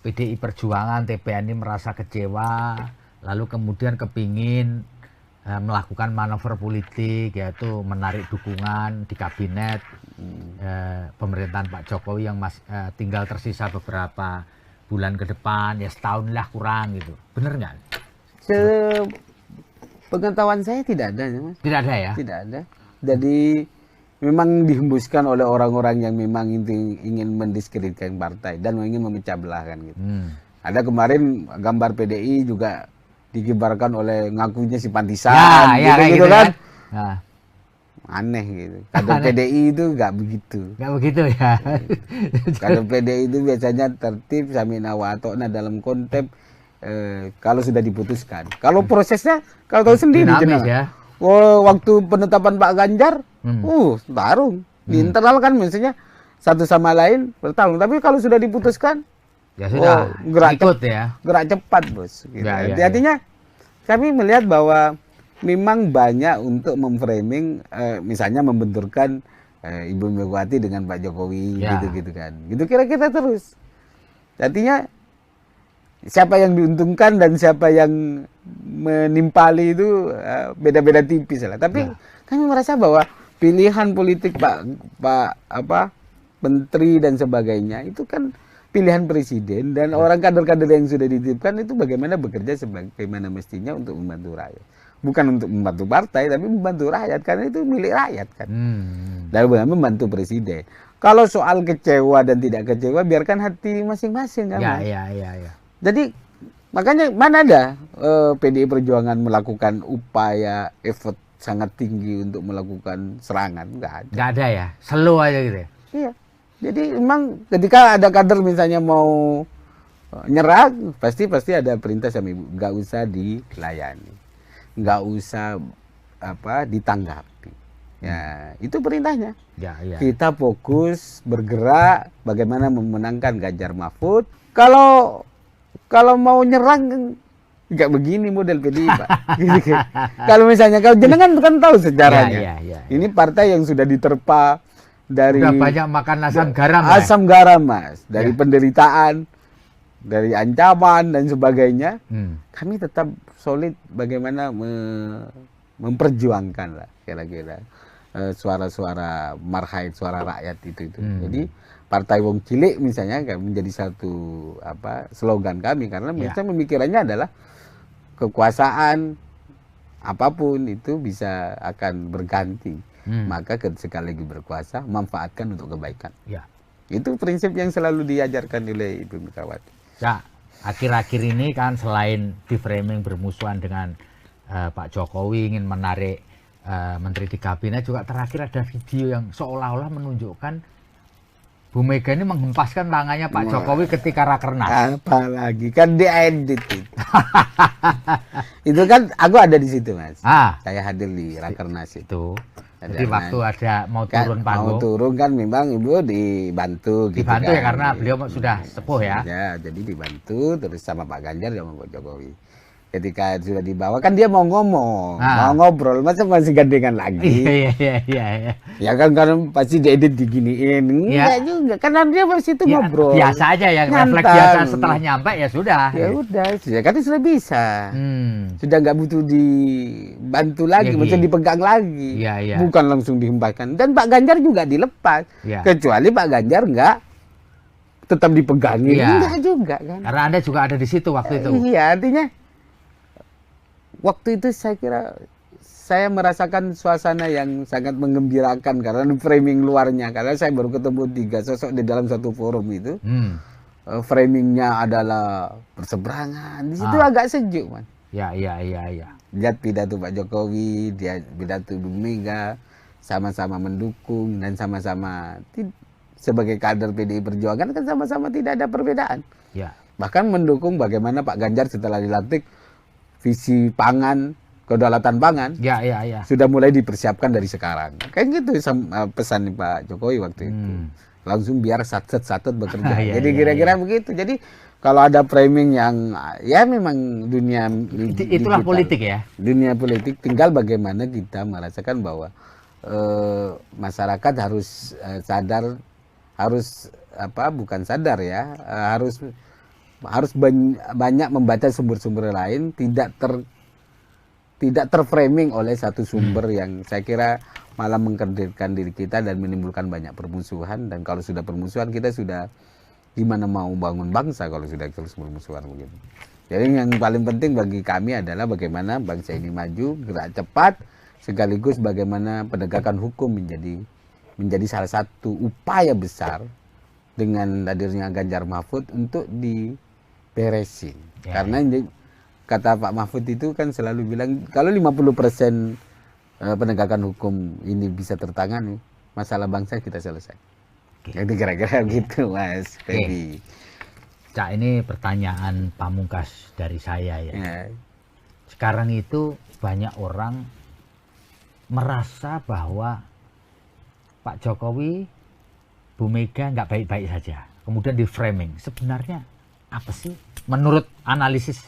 PDI Perjuangan TPN ini merasa kecewa, lalu kemudian kepingin melakukan manuver politik, yaitu menarik dukungan di kabinet pemerintahan Pak Jokowi yang tinggal tersisa beberapa bulan ke depan, ya setahun lah kurang gitu. Bener nggak? Pengetahuan saya tidak ada, Mas. Tidak ada ya? Tidak ada. Jadi memang dihembuskan oleh orang-orang yang memang ingin mendiskreditkan partai dan ingin memecah belah kan gitu. Ada kemarin gambar PDI juga dikibarkan oleh ngakunya si Pantisan, gitu kan? Aneh gitu. Kader PDI itu nggak begitu. Nggak begitu ya. Kader PDI itu biasanya tertib, samina wa ata'na dalam konteks kalau sudah diputuskan. Kalau prosesnya, kalau tahu sendiri, ya. Waktu penetapan Pak Ganjar, tarung di internal kan, maksudnya satu sama lain bertarung. Tapi kalau sudah diputuskan, ya sudah, gerak cepat, Bos. Gitu. Artinya kami melihat bahwa memang banyak untuk memframing, misalnya membenturkan Ibu Megawati dengan Pak Jokowi, gitu kan. Gitu kira-kira terus. Artinya siapa yang diuntungkan dan siapa yang menimpali itu beda-beda tipis lah. Tapi kami merasa bahwa pilihan politik Pak Menteri dan sebagainya itu kan pilihan presiden dan orang kader-kader yang sudah dititipkan itu bagaimana bekerja sebagaimana mestinya untuk membantu rakyat. Bukan untuk membantu partai tapi membantu rakyat karena itu milik rakyat kan. Lalu bagaimana membantu presiden. Kalau soal kecewa dan tidak kecewa biarkan hati masing-masing kan. Iya. Jadi makanya mana ada PDI Perjuangan melakukan upaya effort sangat tinggi untuk melakukan serangan, nggak ada. Nggak ada ya, slow aja gitu ya. Iya. Jadi memang ketika ada kader misalnya mau nyerang, pasti ada perintah sama Ibu, nggak usah dilayani, nggak usah ditanggapi. Ya itu perintahnya. Ya. Kita fokus bergerak bagaimana memenangkan Ganjar Mahfud. Kalau mau nyerang nggak begini model PDI, Pak. Gitu. Kalau misalnya kalau jenengan kan tahu sejarahnya. Ini partai yang sudah diterpa dari udah banyak makan asam garam. Asam garam, Mas. Dari penderitaan, dari ancaman dan sebagainya. Kami tetap solid bagaimana memperjuangkan lah kira-kira suara-suara marhaid, suara rakyat itu. Jadi Partai Wong Cilik misalnya menjadi satu slogan kami karena kita memikirannya adalah kekuasaan apapun itu bisa akan berganti. Maka sekali lagi berkuasa manfaatkan untuk kebaikan. Itu prinsip yang selalu diajarkan oleh Ibu Megawati. Ya. akhir-akhir ini kan selain di framing bermusuhan dengan Pak Jokowi ingin menarik menteri di kabinet, juga terakhir ada video yang seolah-olah menunjukkan Bu Mega ini menghempaskan tangannya Pak Jokowi ketika rakernas. Apalagi kan diedit itu. Itu kan aku ada di situ, Mas. Saya hadir di rakernas itu. Jadi waktu ada mau turun panggung. Mau turun kan memang Ibu dibantu gitu. Dibantu kan. Ya karena beliau sudah sepuh ya. Ya, jadi dibantu terus sama Pak Ganjar sama Pak Jokowi. Ketika sudah dibawa kan dia mau ngomong, mau ngobrol, masa masih gandengan lagi? Iya. Ya kan karena pasti diedit diginiin, enggak juga, karena dia masih itu ngobrol. Biasa aja ya, refleks biasa setelah nyampe ya sudah. Ya udah, kan sudah bisa, sudah nggak butuh dibantu lagi, maksudnya dipegang lagi, bukan langsung dihempaskan. Dan Pak Ganjar juga dilepas, kecuali Pak Ganjar nggak tetap dipegangin, enggak juga kan? Karena Anda juga ada di situ waktu itu. Iya, artinya. Waktu itu saya kira saya merasakan suasana yang sangat menggembirakan karena framing luarnya, karena saya baru ketemu 3 sosok di dalam satu forum itu. Framingnya adalah berseberangan, di situ agak sejuk, Man. Iya. Lihat pidato Pak Jokowi, dia pidato Bu Mega, sama-sama mendukung dan sama-sama sebagai kader PDI Perjuangan kan sama-sama tidak ada perbedaan. Ya. Bahkan mendukung bagaimana Pak Ganjar setelah dilantik visi pangan, kedaulatan pangan, sudah mulai dipersiapkan dari sekarang. Kayak gitu pesan Pak Jokowi waktu itu. Langsung biar satset bekerja. Jadi kira-kira begitu. Jadi kalau ada framing yang ya memang dunia itulah digital, politik ya. Dunia politik, tinggal bagaimana kita merasakan bahwa masyarakat harus sadar, harus bukan sadar ya, harus banyak membaca sumber-sumber lain, tidak terframing oleh satu sumber yang saya kira malah mengkerdilkan diri kita dan menimbulkan banyak permusuhan. Dan kalau sudah permusuhan, kita sudah gimana mau bangun bangsa kalau sudah terus permusuhan begitu. Jadi yang paling penting bagi kami adalah bagaimana bangsa ini maju, gerak cepat, sekaligus bagaimana penegakan hukum menjadi salah satu upaya besar dengan hadirnya Ganjar Mahfud untuk beresin. Karena kata Pak Mahfud itu kan selalu bilang kalau 50% penegakan hukum ini bisa tertangani, masalah bangsa kita selesai. Jadi kira-kira gitu, Mas Feby. Cak, ini pertanyaan pamungkas dari saya ya. Sekarang itu banyak orang merasa bahwa Pak Jokowi, Bu Mega nggak baik-baik saja. Kemudian di framing. Sebenarnya apa sih menurut analisis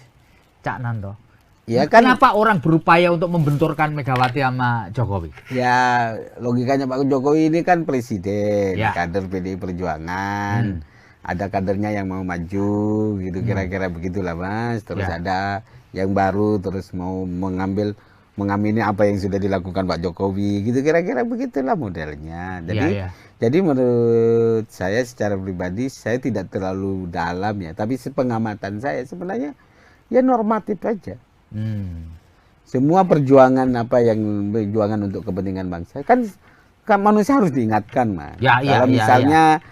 Cak Nanto? Ya kan, kenapa orang berupaya untuk membenturkan Megawati sama Jokowi? Ya logikanya Pak Jokowi ini kan presiden, kader PDI Perjuangan, ada kadernya yang mau maju gitu, kira-kira begitulah, Mas. Terus ada yang baru terus mau mengamini apa yang sudah dilakukan Pak Jokowi gitu, kira-kira begitulah modelnya. Jadi menurut saya secara pribadi saya tidak terlalu dalam ya, tapi sepengamatan saya sebenarnya ya normatif aja. Semua perjuangan perjuangan untuk kepentingan bangsa kan manusia harus diingatkan, Mas. Kalau misalnya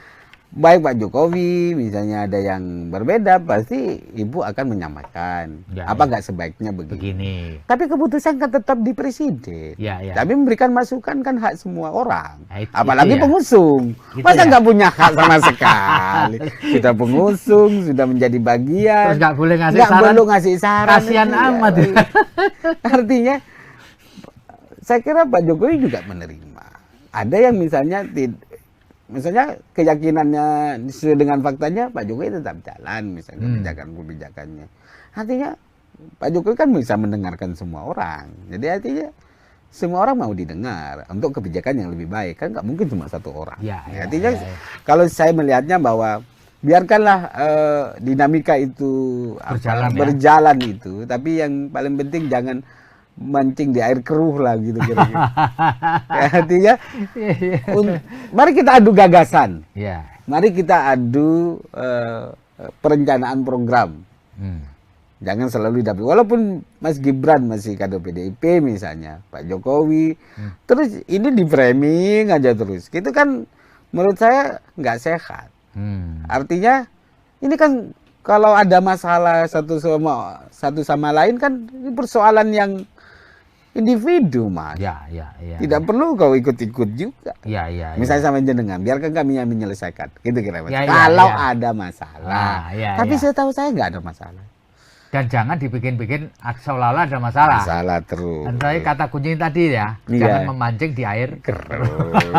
baik Pak Jokowi misalnya ada yang berbeda, pasti Ibu akan menyamakan. Nggak sebaiknya begini. Tapi keputusan kan tetap di presiden. Tapi memberikan masukan kan hak semua orang. Apalagi pengusung. Masa nggak punya hak sama sekali? Kita pengusung sudah menjadi bagian. Terus nggak boleh ngasih saran. Kasihan amat. Artinya, saya kira Pak Jokowi juga menerima. Ada yang misalnya keyakinannya sesuai dengan faktanya, Pak Jokowi tetap jalan misalnya kebijakan-kebijakannya. Artinya Pak Jokowi kan bisa mendengarkan semua orang. Jadi artinya semua orang mau didengar untuk kebijakan yang lebih baik. Kan nggak mungkin cuma satu orang. Artinya kalau saya melihatnya bahwa biarkanlah dinamika itu berjalan itu, tapi yang paling penting jangan mancing di air keruh lah gitu kira-kira. Artinya mari kita adu gagasan, mari kita adu perencanaan program. Jangan selalu didapat. Walaupun Mas Gibran masih kader PDIP misalnya, Pak Jokowi, terus ini di framing aja terus. Itu kan menurut saya nggak sehat. Artinya ini kan kalau ada masalah satu sama lain kan ini persoalan yang individu, Mas. Ya. Tidak perlu kau ikut-ikut juga. Ya. Misalnya sama jenengan, biarkan kami yang menyelesaikan. Gitu kira-kira. Ya, kalau ya. ada masalah. Tapi Ya. setahu saya nggak ada masalah. Dan jangan dibikin-bikin seolah-olah ada masalah. Masalah terus. Dan saya kata kunci tadi ya, Iya. jangan memancing di air.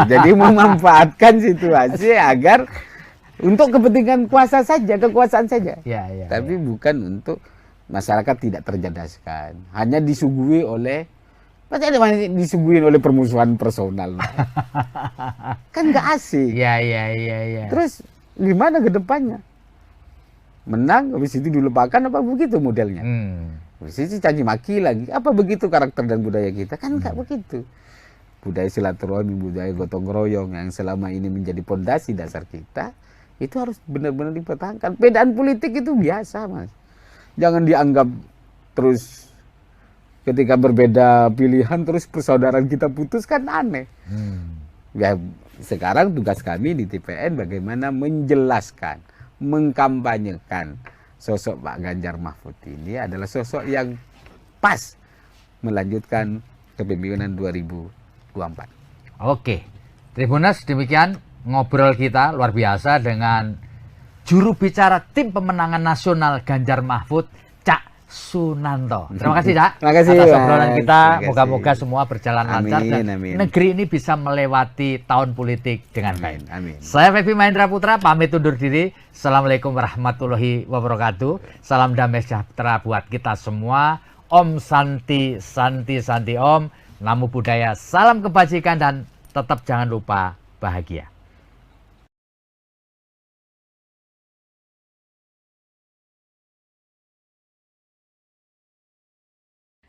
Jadi memanfaatkan situasi agar untuk kepentingan kuasa saja, kekuasaan saja. Ya. Tapi bukan untuk masyarakat tidak tercerdaskan. Hanya disuguhi oleh, pasti ada disuguhin oleh permusuhan personal. Kan nggak asik. Ya. Terus gimana ke depannya? Menang, habis itu dilupakan apa begitu modelnya? Habis itu caci maki lagi. Apa begitu karakter dan budaya kita? Kan nggak begitu. Budaya silaturahmi, budaya gotong royong yang selama ini menjadi pondasi dasar kita, itu harus benar-benar dipertahankan. Bedaan politik itu biasa, Mas. Jangan dianggap terus ketika berbeda pilihan terus persaudaraan kita putus, kan aneh. Ya, sekarang tugas kami di TPN bagaimana menjelaskan, mengkampanyekan sosok Pak Ganjar Mahfud ini adalah sosok yang pas melanjutkan kepemimpinan 2024. Oke, Tribuners, demikian ngobrol kita luar biasa dengan juru bicara tim pemenangan nasional Ganjar Mahfud, Cak Sunanto. Terima kasih, Cak. Terima kasih, atas Mas. obrolan kita. Terima kasih. Moga-moga semua berjalan lancar dan amin. negeri ini bisa melewati tahun politik dengan baik. Amin. Saya Febi Mahendra Putra pamit undur diri. Assalamualaikum warahmatullahi wabarakatuh. Salam damai sejahtera buat kita semua. Om Santi Santi Santi Om. Namo Buddhaya. Salam kebajikan dan tetap jangan lupa bahagia.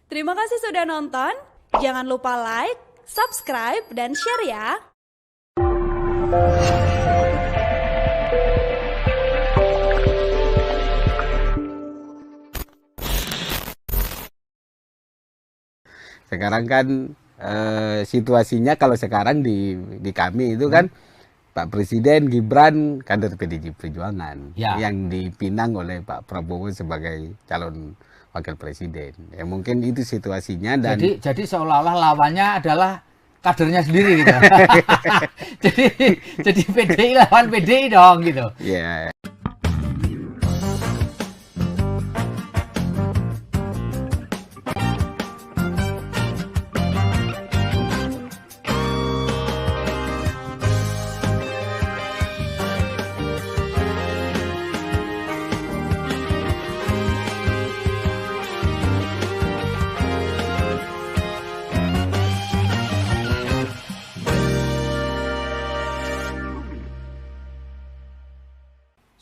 Terima kasih sudah nonton. Jangan lupa like, subscribe, dan share ya. Sekarang kan situasinya kalau sekarang di kami itu kan Pak Presiden Gibran kader PDI Perjuangan yang dipinang oleh Pak Prabowo sebagai calon wakil presiden. Ya mungkin itu situasinya dan jadi seolah-olah lawannya adalah kadernya sendiri gitu. jadi PDI lawan PDI dong gitu. ya.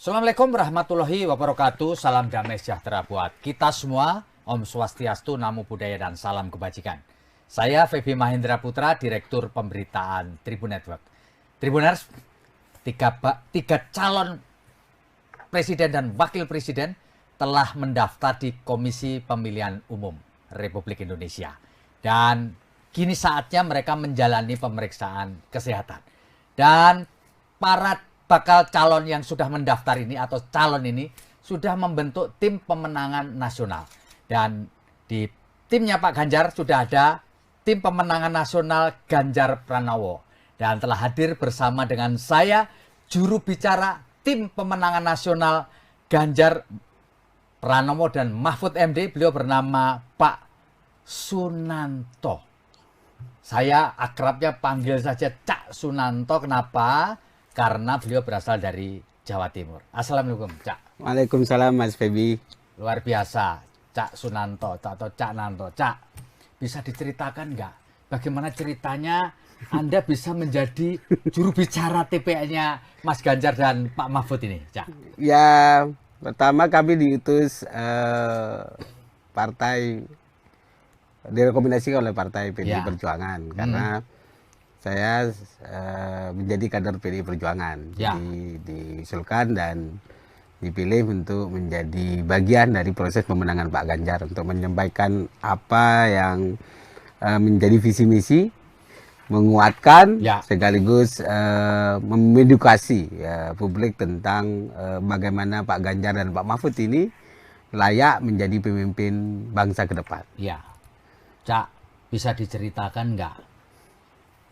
Assalamualaikum warahmatullahi wabarakatuh. Salam damai sejahtera buat kita semua. Om Swastiastu, Namo Buddhaya, dan salam kebajikan. Saya Febi Mahendra Putra, Direktur Pemberitaan Tribun Network. Tribuners, tiga calon presiden dan wakil presiden telah mendaftar di Komisi Pemilihan Umum Republik Indonesia. Dan kini saatnya mereka menjalani pemeriksaan kesehatan. Dan para bakal calon yang sudah mendaftar ini atau calon ini sudah membentuk tim pemenangan nasional. Dan di timnya Pak Ganjar sudah ada tim pemenangan nasional Ganjar Pranowo. Dan telah hadir bersama dengan saya juru bicara tim pemenangan nasional Ganjar Pranowo dan Mahfud MD. Beliau bernama Pak Sunanto. Saya akrabnya panggil saja Cak Sunanto. Kenapa? Karena beliau berasal dari Jawa Timur. Assalamualaikum, Cak. Waalaikumsalam, Mas Febi. Luar biasa, Cak Sunanto atau Cak Nanto. Cak, bisa diceritakan nggak bagaimana ceritanya Anda bisa menjadi juru bicara TPN-nya Mas Ganjar dan Pak Mahfud ini, Cak? Ya, pertama kami diutus partai, direkomendasikan oleh partai PDI Perjuangan karena saya menjadi kader PDI Perjuangan, jadi diusulkan dan dipilih untuk menjadi bagian dari proses pemenangan Pak Ganjar untuk menyampaikan apa yang menjadi visi misi menguatkan Ya. sekaligus mengedukasi publik tentang bagaimana Pak Ganjar dan Pak Mahfud ini layak menjadi pemimpin bangsa ke depan. Ya, Cak, bisa diceritakan nggak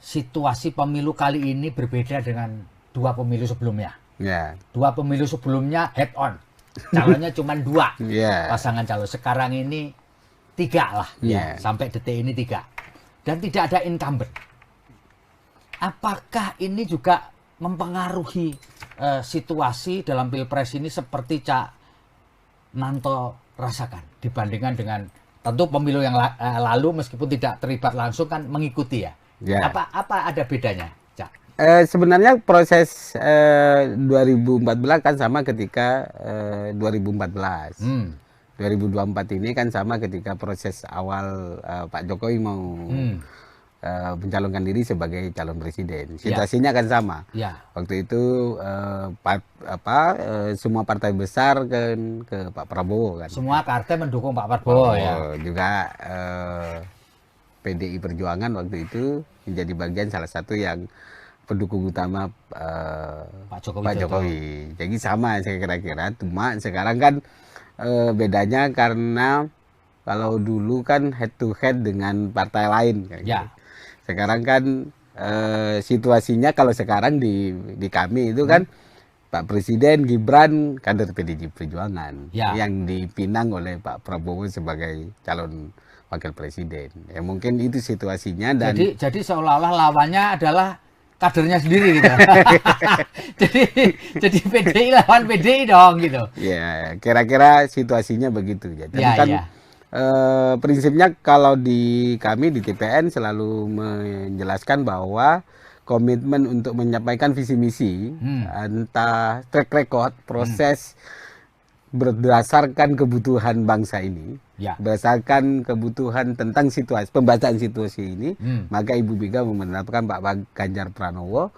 situasi pemilu kali ini berbeda dengan 2 pemilu sebelumnya? Ya. 2 pemilu sebelumnya head on, calonnya cuma 2 Ya. pasangan calon. Sekarang ini 3 lah, Ya. sampai detik ini 3, dan tidak ada incumbent. Apakah ini juga mempengaruhi situasi dalam pilpres ini seperti Cak Nanto rasakan dibandingkan dengan tentu pemilu yang lalu meskipun tidak terlibat langsung kan mengikuti ya? Ya. Apa ada bedanya, Cak? Sebenarnya proses 2014 kan sama ketika 2014. 2024 ini kan sama ketika proses awal Pak Jokowi mau mencalonkan diri sebagai calon presiden. Situasinya kan sama. Ya. Waktu itu semua partai besar kan ke Pak Prabowo kan. Semua partai mendukung Pak Prabowo ya. Juga PDI Perjuangan waktu itu menjadi bagian salah satu yang pendukung utama Pak Jokowi. Jadi sama saya kira-kira. Cuma sekarang kan bedanya karena kalau dulu kan head to head dengan partai lain. Ya. Gitu. Sekarang kan situasinya kalau sekarang di kami itu kan Pak Presiden Gibran kader PDI Perjuangan yang dipinang oleh Pak Prabowo sebagai calon wakil presiden. Ya mungkin itu situasinya dan jadi seolah-olah lawannya adalah kadernya sendiri gitu. jadi PDI lawan PDI dong gitu. Ya, kira-kira situasinya begitu ya. Tapi kan prinsipnya kalau di kami di TPN selalu menjelaskan bahwa komitmen untuk menyampaikan visi misi entah track record proses berdasarkan kebutuhan bangsa ini, berdasarkan kebutuhan tentang situasi pembacaan situasi ini, maka Ibu Mega menerapkan Pak Ganjar Pranowo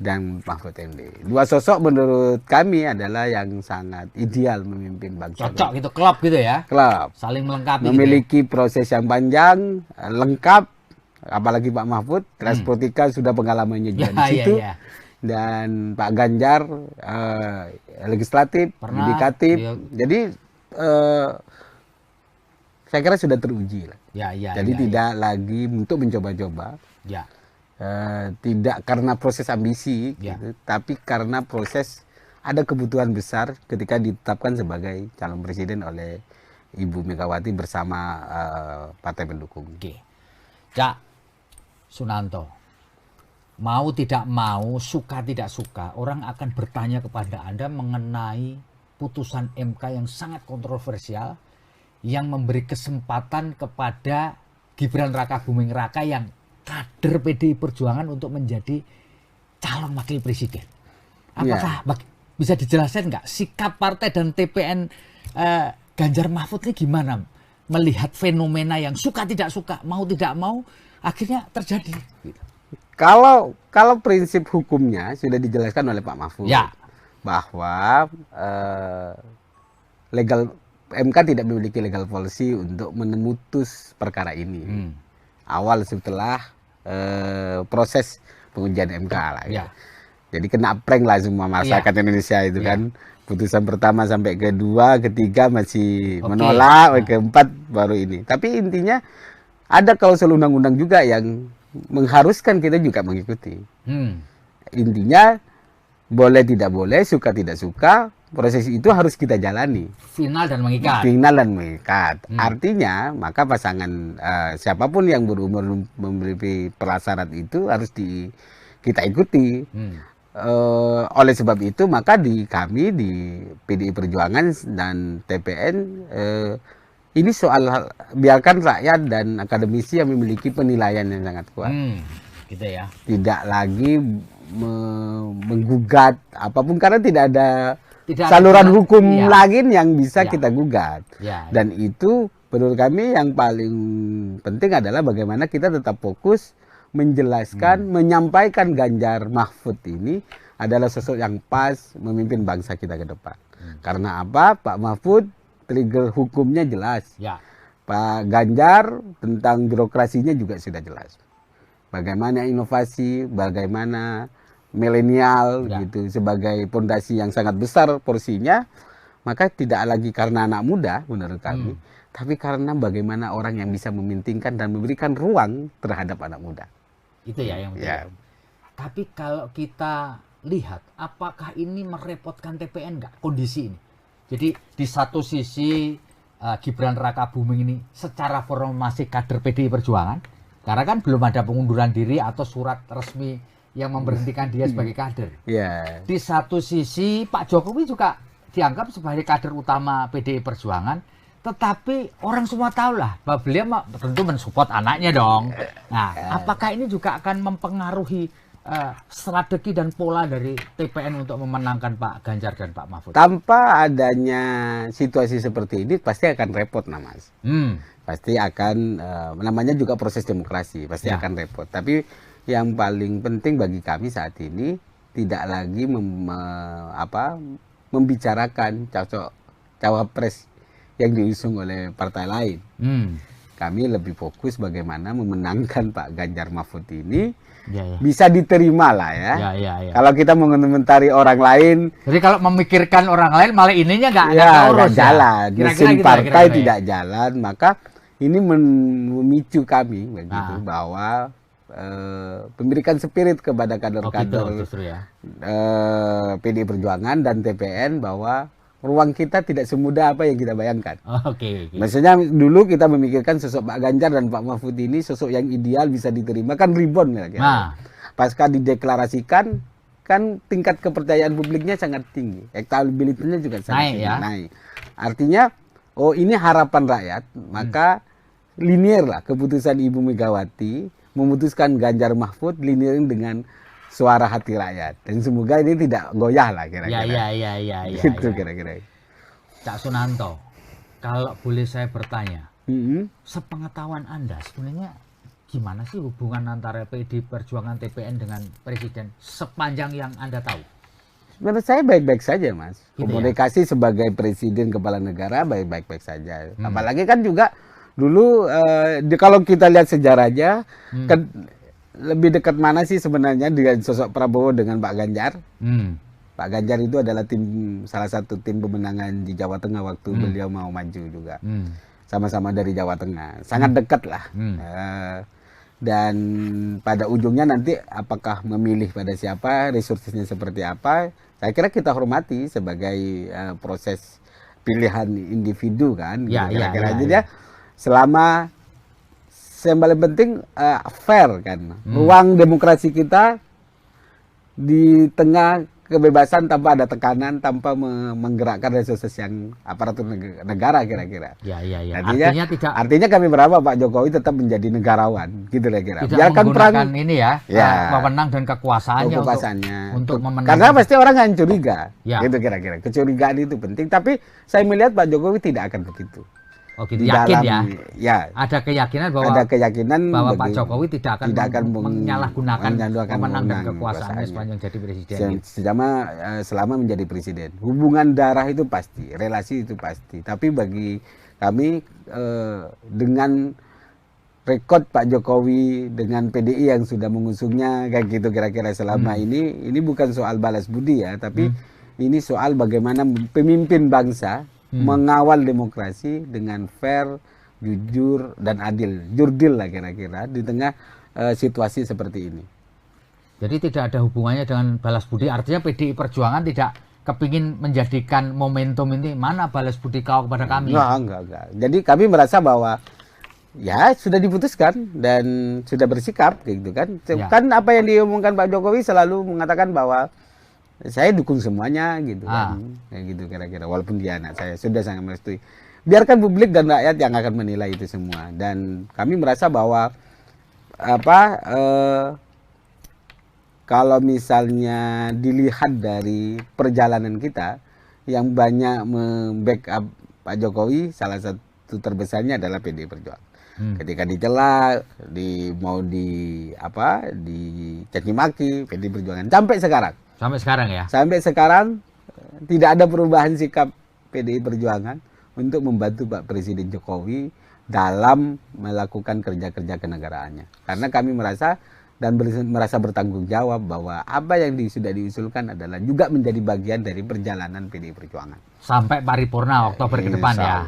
dan Mahfud MD. 2 sosok menurut kami adalah yang sangat ideal memimpin bangsa. Cocok gitu, klop gitu ya. Klop. Saling melengkapi. Memiliki proses yang panjang, lengkap, apalagi Pak Mahfud, Transpolitika sudah pengalamannya juga di situ. Dan Pak Ganjar legislatif, yudikatif. Jadi saya kira sudah teruji lah. Jadi tidak lagi untuk mencoba-coba. Tidak karena proses ambisi, gitu, tapi karena proses ada kebutuhan besar ketika ditetapkan sebagai calon presiden oleh Ibu Megawati bersama partai pendukung. Cak Sunanto, mau tidak mau, suka tidak suka, orang akan bertanya kepada Anda mengenai putusan MK yang sangat kontroversial yang memberi kesempatan kepada Gibran Raka Buming Raka yang kader PDI Perjuangan untuk menjadi calon wakil presiden. Apakah bisa dijelaskan nggak sikap partai dan TPN Ganjar Mahfud ini gimana melihat fenomena yang suka tidak suka, mau tidak mau akhirnya terjadi? Gitu. Kalau prinsip hukumnya sudah dijelaskan oleh Pak Mahfud bahwa MK tidak memiliki legal policy untuk memutus perkara ini. Awal setelah proses pengujian MK lah. Ya. Jadi kena prank lah semua masyarakat Indonesia itu kan. Putusan pertama sampai kedua, ketiga masih menolak, keempat baru ini. Tapi intinya ada klausul undang-undang juga yang mengharuskan kita juga mengikuti. Intinya boleh tidak boleh, suka tidak suka, proses itu harus kita jalani. Final dan mengikat. Final dan mengikat. Artinya, maka pasangan siapapun yang berumur memberi prasyarat itu harus kita ikuti. Oleh sebab itu, maka kami di PDI Perjuangan dan TPN ini soal biarkan rakyat dan akademisi yang memiliki penilaian yang sangat kuat. Gitu ya. Tidak lagi menggugat apapun karena tidak ada saluran hukum lagi yang bisa kita gugat. Dan itu menurut kami yang paling penting adalah bagaimana kita tetap fokus menjelaskan, menyampaikan Ganjar Mahfud ini adalah sosok yang pas memimpin bangsa kita ke depan. Karena apa? Pak Mahfud trigger hukumnya jelas. Pak Ganjar tentang birokrasinya juga sudah jelas. bagaimana inovasi, bagaimana milenial gitu sebagai pondasi yang sangat besar porsinya, maka tidak lagi karena anak muda menurut kami, tapi karena bagaimana orang yang bisa mementingkan dan memberikan ruang terhadap anak muda. Itu ya yang penting. Ya. Tapi kalau kita lihat, apakah ini merepotkan TPN nggak kondisi ini? Jadi di satu sisi Gibran Rakabuming ini secara formal masih kader PDI Perjuangan, karena kan belum ada pengunduran diri atau surat resmi yang memberhentikan dia sebagai kader. Yeah. Di satu sisi Pak Jokowi juga dianggap sebagai kader utama PDI Perjuangan, tetapi orang semua tahu lah bahwa beliau tentu mensupport anaknya dong. Nah, apakah ini juga akan mempengaruhi strategi dan pola dari TPN untuk memenangkan Pak Ganjar dan Pak Mahfud? Tanpa adanya situasi seperti ini pasti akan repot, nah Mas. Pasti akan, namanya juga proses demokrasi, pasti akan repot. Tapi yang paling penting bagi kami saat ini tidak lagi membicarakan cawapres yang diusung oleh partai lain. Kami lebih fokus bagaimana memenangkan Pak Ganjar Mahfud ini bisa diterima lah ya. Kalau kita mengomentari orang lain, jadi kalau memikirkan orang lain malah ininya nggak urus jalan, mesin gitu, partai tidak jalan, maka ini memicu kami begitu bahwa memberikan spirit kepada kader-kader PDI Perjuangan dan TPN bahwa ruang kita tidak semudah apa yang kita bayangkan. Maksudnya dulu kita memikirkan sosok Pak Ganjar dan Pak Mahfud ini sosok yang ideal bisa diterima, kan ribon ya. Pasca dideklarasikan kan tingkat kepercayaan publiknya sangat tinggi, elektabilitasnya juga sangat tinggi, naik. Artinya ini harapan rakyat, maka linear lah keputusan Ibu Megawati memutuskan Ganjar Mahfud linear dengan suara hati rakyat, dan semoga ini tidak goyah lah kira-kira. Gitu kira-kira. Cak Sunanto, kalau boleh saya bertanya, sepengetahuan Anda sebenarnya gimana sih hubungan antara PDI Perjuangan TPN dengan Presiden sepanjang yang Anda tahu? Menurut saya baik-baik saja, Mas. Komunikasi sebagai Presiden Kepala Negara baik-baik saja. Apalagi kan juga dulu kalau kita lihat sejarahnya, lebih dekat mana sih sebenarnya dengan sosok Prabowo dengan Pak Ganjar? Pak Ganjar itu adalah salah satu tim pemenangan di Jawa Tengah waktu beliau mau maju juga. Sama-sama dari Jawa Tengah, sangat dekat lah. Dan pada ujungnya nanti apakah memilih pada siapa, resursesnya seperti apa, saya kira kita hormati sebagai proses pilihan individu kan. Jadi selama yang paling penting fair kan, ruang demokrasi kita di tengah kebebasan tanpa ada tekanan, tanpa menggerakkan resursus yang aparatur negara kira-kira. Artinya kami berharap Pak Jokowi tetap menjadi negarawan, gitu kira-kira. Biarkan perang ini wewenang dan kekuasaannya untuk memenangkan. Karena pasti orang akan curiga, gitu kira-kira. Kecurigaan itu penting, tapi saya melihat Pak Jokowi tidak akan begitu. Yakin ada keyakinan bahwa Pak Jokowi tidak akan menyalahgunakan wewenang dan kekuasaannya sepanjang jadi presiden. Selama menjadi presiden, hubungan darah itu pasti, relasi itu pasti. Tapi bagi kami dengan rekod Pak Jokowi dengan PDI yang sudah mengusungnya kayak gitu kira-kira selama ini bukan soal balas budi ya, tapi ini soal bagaimana pemimpin bangsa mengawal demokrasi dengan fair, jujur, dan adil. Jurdil lah kira-kira di tengah situasi seperti ini. Jadi tidak ada hubungannya dengan balas budi, artinya PDI Perjuangan tidak kepingin menjadikan momentum ini, mana balas budi kau kepada kami? Enggak. Jadi kami merasa bahwa ya sudah diputuskan dan sudah bersikap gitu kan. Kan apa yang diomongkan Pak Jokowi selalu mengatakan bahwa saya dukung semuanya gitu kan, kayak gitu kira-kira. Walaupun dia anak saya, sudah sangat merestui. Biarkan publik dan rakyat yang akan menilai itu semua. Dan kami merasa bahwa kalau misalnya dilihat dari perjalanan kita yang banyak membackup Pak Jokowi, salah satu terbesarnya adalah PDI Perjuangan. Ketika dicela, mau dicaci maki, PDI Perjuangan sampai sekarang. Sampai sekarang tidak ada perubahan sikap PDI Perjuangan untuk membantu Pak Presiden Jokowi dalam melakukan kerja-kerja kenegaraannya. Karena kami merasa dan merasa bertanggung jawab bahwa apa yang sudah diusulkan adalah juga menjadi bagian dari perjalanan PDI Perjuangan. Sampai paripurna Oktober ke depan ya.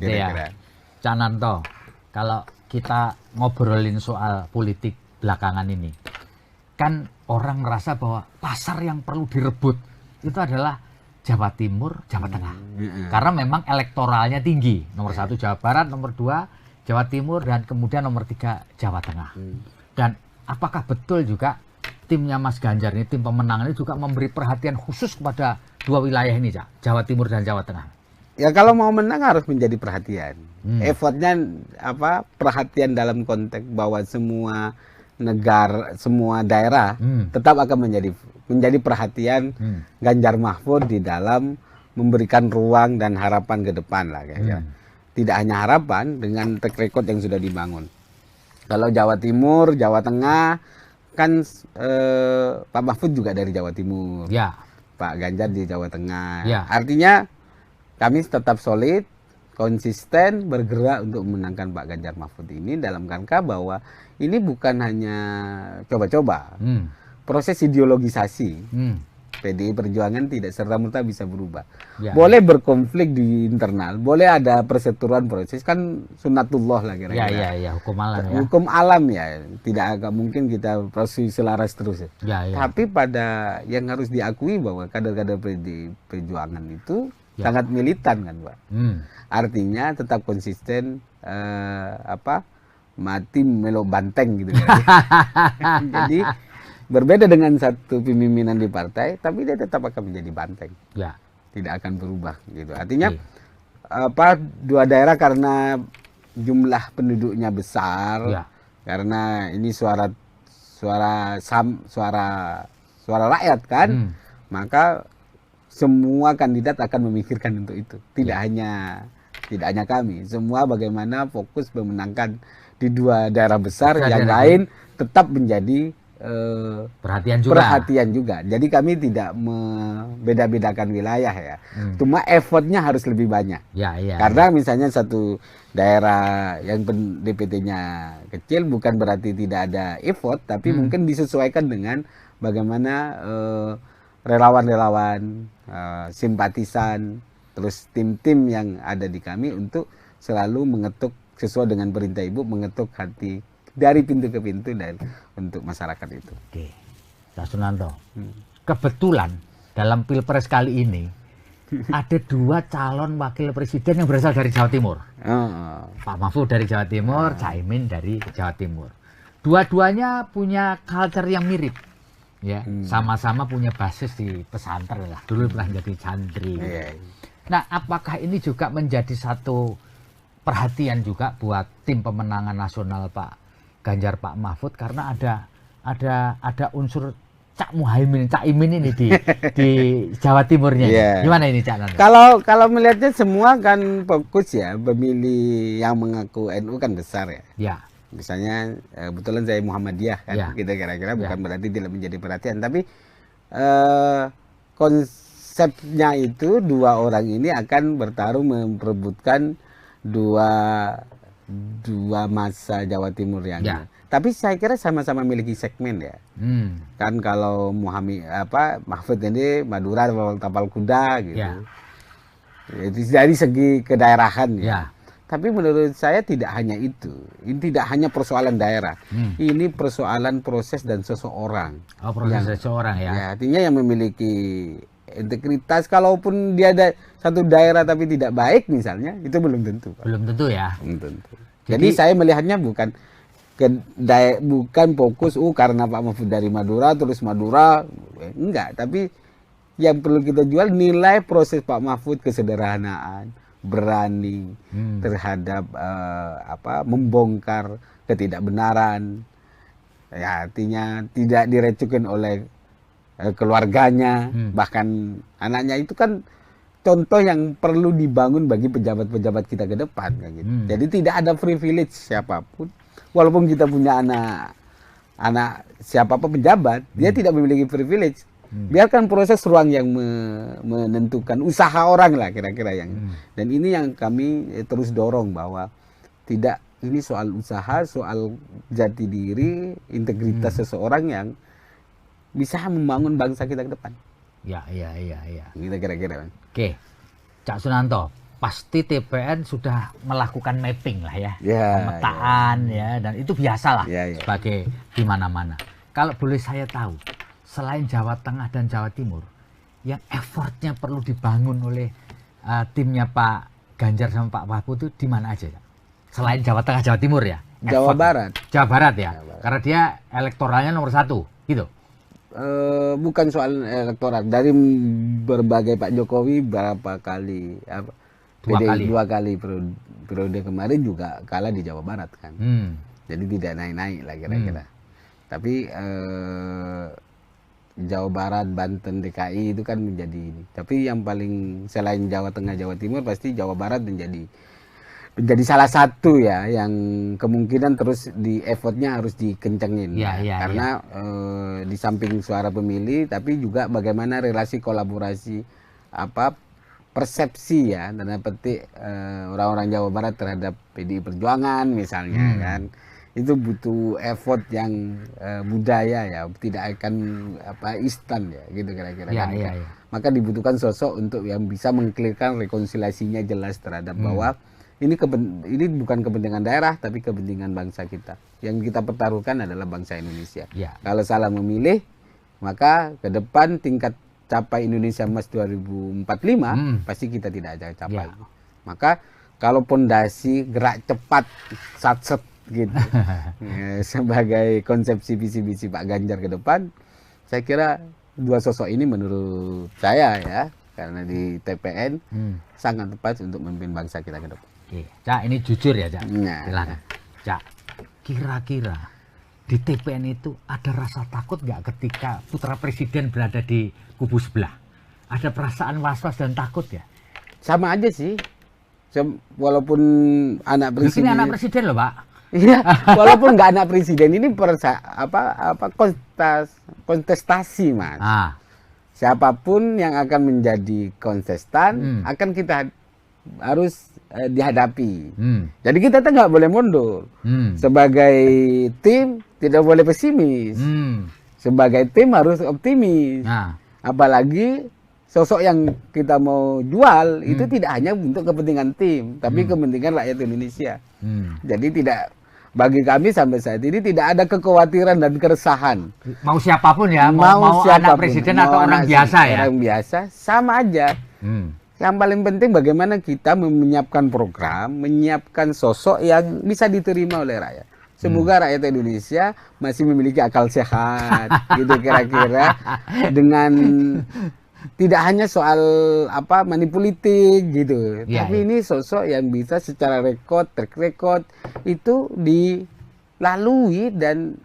Kira-kira. Cak Nanto, kalau kita ngobrolin soal politik belakangan ini, kan orang merasa bahwa pasar yang perlu direbut itu adalah Jawa Timur, Jawa Tengah. Karena memang elektoralnya tinggi. Nomor 1 Jawa Barat, nomor 2 Jawa Timur, dan kemudian nomor 3 Jawa Tengah. Dan apakah betul juga timnya Mas Ganjar ini, tim pemenangan ini juga memberi perhatian khusus kepada 2 wilayah ini, Cak? Jawa Timur dan Jawa Tengah. Ya kalau mau menang harus menjadi perhatian. Effortnya perhatian dalam konteks bahwa semua negara, semua daerah tetap akan menjadi perhatian Ganjar Mahfud di dalam memberikan ruang dan harapan ke depan lah kayaknya. Tidak hanya harapan, dengan track record yang sudah dibangun. Kalau Jawa Timur, Jawa Tengah, kan Pak Mahfud juga dari Jawa Timur, ya. Pak Ganjar di Jawa Tengah. Ya. Artinya kami tetap solid, konsisten, bergerak untuk memenangkan Pak Ganjar Mahfud ini dalam rangka bahwa ini bukan hanya coba-coba. Proses ideologisasi PDI Perjuangan tidak serta-merta bisa berubah. Ya. Boleh berkonflik di internal, boleh ada perseteruan proses, kan sunatullah lah kira-kira. Ya, hukum alam ya. Hukum alam ya, tidak agak mungkin kita proses selaras terus. Ya. Tapi pada yang harus diakui bahwa kader-kader PDI Perjuangan itu sangat militan kan, Pak. Artinya tetap konsisten, mati melo banteng gitu. Jadi berbeda dengan satu pemimpinan di partai, tapi dia tetap akan menjadi banteng. Ya. Tidak akan berubah gitu. Artinya dua daerah karena jumlah penduduknya besar, karena ini suara rakyat kan, maka semua kandidat akan memikirkan untuk itu. Tidak hanya kami, semua bagaimana fokus memenangkan di 2 daerah besar, yang lain tetap menjadi perhatian juga. Jadi kami tidak membeda-bedakan wilayah ya. Cuma effortnya harus lebih banyak. Karena misalnya satu daerah yang DPT-nya kecil bukan berarti tidak ada effort, tapi mungkin disesuaikan dengan bagaimana relawan-relawan, simpatisan, terus tim-tim yang ada di kami untuk selalu mengetuk sesuai dengan perintah Ibu, mengetuk hati dari pintu ke pintu dan untuk masyarakat itu. Oke, Pak Sunanto. Kebetulan dalam Pilpres kali ini ada 2 calon wakil presiden yang berasal dari Jawa Timur. Pak Mahfud dari Jawa Timur, Caimin dari Jawa Timur. Dua-duanya punya culture yang mirip. Ya, sama-sama punya basis di pesantren lah. Dulu pernah jadi santri. Nah, apakah ini juga menjadi satu perhatian juga buat tim pemenangan nasional Pak Ganjar, Pak Mahfud, karena ada unsur Cak Muhaimin, Cak Imin ini di Jawa Timurnya. Gimana ini Cak Nanto? Kalau melihatnya semua kan fokus ya, pemilih yang mengaku NU kan besar ya. Misalnya kebetulan saya Muhammadiyah kan, kita kira-kira bukan berarti tidak menjadi perhatian, tapi konsepnya itu 2 orang ini akan bertarung memperebutkan dua masa Jawa Timur yang tapi saya kira sama-sama memiliki segmen ya. Kan kalau Mahfud ini Madura tapal kuda gitu. Jadi dari segi kedaerahan ya. Tapi menurut saya tidak hanya itu. Ini tidak hanya persoalan daerah. Ini persoalan proses dan seseorang. Proses seseorang ya. Artinya yang memiliki integritas, kalaupun dia ada satu daerah tapi tidak baik misalnya, itu belum tentu, Pak. Belum tentu ya. Belum tentu. Jadi saya melihatnya bukan fokus karena Pak Mahfud dari Madura terus Madura, enggak, tapi yang perlu kita jual nilai proses Pak Mahfud, kesederhanaan, berani terhadap membongkar ketidakbenaran. Ya, artinya tidak direcukin oleh keluarganya, bahkan anaknya, itu kan contoh yang perlu dibangun bagi pejabat-pejabat kita ke depan kayak gitu. Jadi tidak ada privilege siapapun, walaupun kita punya anak siapapun pejabat, dia tidak memiliki privilege. Biarkan proses ruang yang menentukan usaha orang lah kira-kira yang. Dan ini yang kami terus dorong bahwa tidak ini soal usaha, soal jati diri, integritas seseorang yang bisa membangun bangsa kita ke depan. Ya. Gitu kira-kira. Oke, Cak Sunanto, pasti TPN sudah melakukan mapping lah ya, pemetaan ya, dan itu biasalah sebagai di mana-mana. Kalau boleh saya tahu, selain Jawa Tengah dan Jawa Timur, yang effortnya perlu dibangun oleh timnya Pak Ganjar sama Pak Mahfud itu di mana aja? Selain Jawa Tengah, Jawa Timur ya? Jawa Barat. Jawa Barat ya? Karena dia elektoralnya nomor 1, gitu? Bukan soal elektoral. Dari berbagai Pak Jokowi berapa kali, dua kali periode kemarin juga kalah di Jawa Barat kan. Jadi tidak naik-naik lah kira-kira. Tapi Jawa Barat, Banten, DKI itu kan menjadi ini. Tapi yang paling selain Jawa Tengah, Jawa Timur pasti Jawa Barat menjadi salah satu ya yang kemungkinan terus di effortnya harus dikencengin. Karena di samping suara pemilih, tapi juga bagaimana relasi kolaborasi persepsi ya, tanda petik orang-orang Jawa Barat terhadap PDI Perjuangan misalnya kan. Itu butuh effort yang budaya ya, tidak akan instan ya gitu kira-kira kan. Maka dibutuhkan sosok untuk yang bisa mengklirkan rekonsiliasinya jelas terhadap bahwa ini bukan kepentingan daerah tapi kepentingan bangsa kita. Yang kita pertaruhkan adalah bangsa Indonesia. Kalau salah memilih, maka ke depan tingkat capai Indonesia Emas 2045 pasti kita tidak akan capai. Maka kalau pondasi gerak cepat satset gitu sebagai konsepsi visi Pak Ganjar ke depan, saya kira dua sosok ini menurut saya ya, karena di TPN sangat tepat untuk memimpin bangsa kita ke depan. Cak, ini jujur ya Cak, silakan Cak, kira-kira di TPN itu ada rasa takut nggak ketika putra presiden berada di kubu sebelah? Ada perasaan was-was dan takut ya? Sama aja sih, walaupun anak presiden. Ini anak presiden loh Pak. Iya, walaupun nggak anak presiden, ini kontestasi Mas. Siapapun yang akan menjadi kontestan akan kita harus dihadapi. Jadi kita tuh nggak boleh mundur. Sebagai tim tidak boleh pesimis. Sebagai tim harus optimis. Apalagi sosok yang kita mau jual itu tidak hanya untuk kepentingan tim, tapi kepentingan rakyat Indonesia. Jadi bagi kami sampai saat ini tidak ada kekhawatiran dan keresahan. Mau siapapun ya, mau siapapun, anak presiden atau orang biasa ya. Orang biasa sama aja. Yang paling penting bagaimana kita menyiapkan program, menyiapkan sosok yang bisa diterima oleh rakyat. Semoga rakyat Indonesia masih memiliki akal sehat, gitu kira-kira, dengan tidak hanya soal money politik gitu, tapi ini sosok yang bisa secara track record itu dilalui dan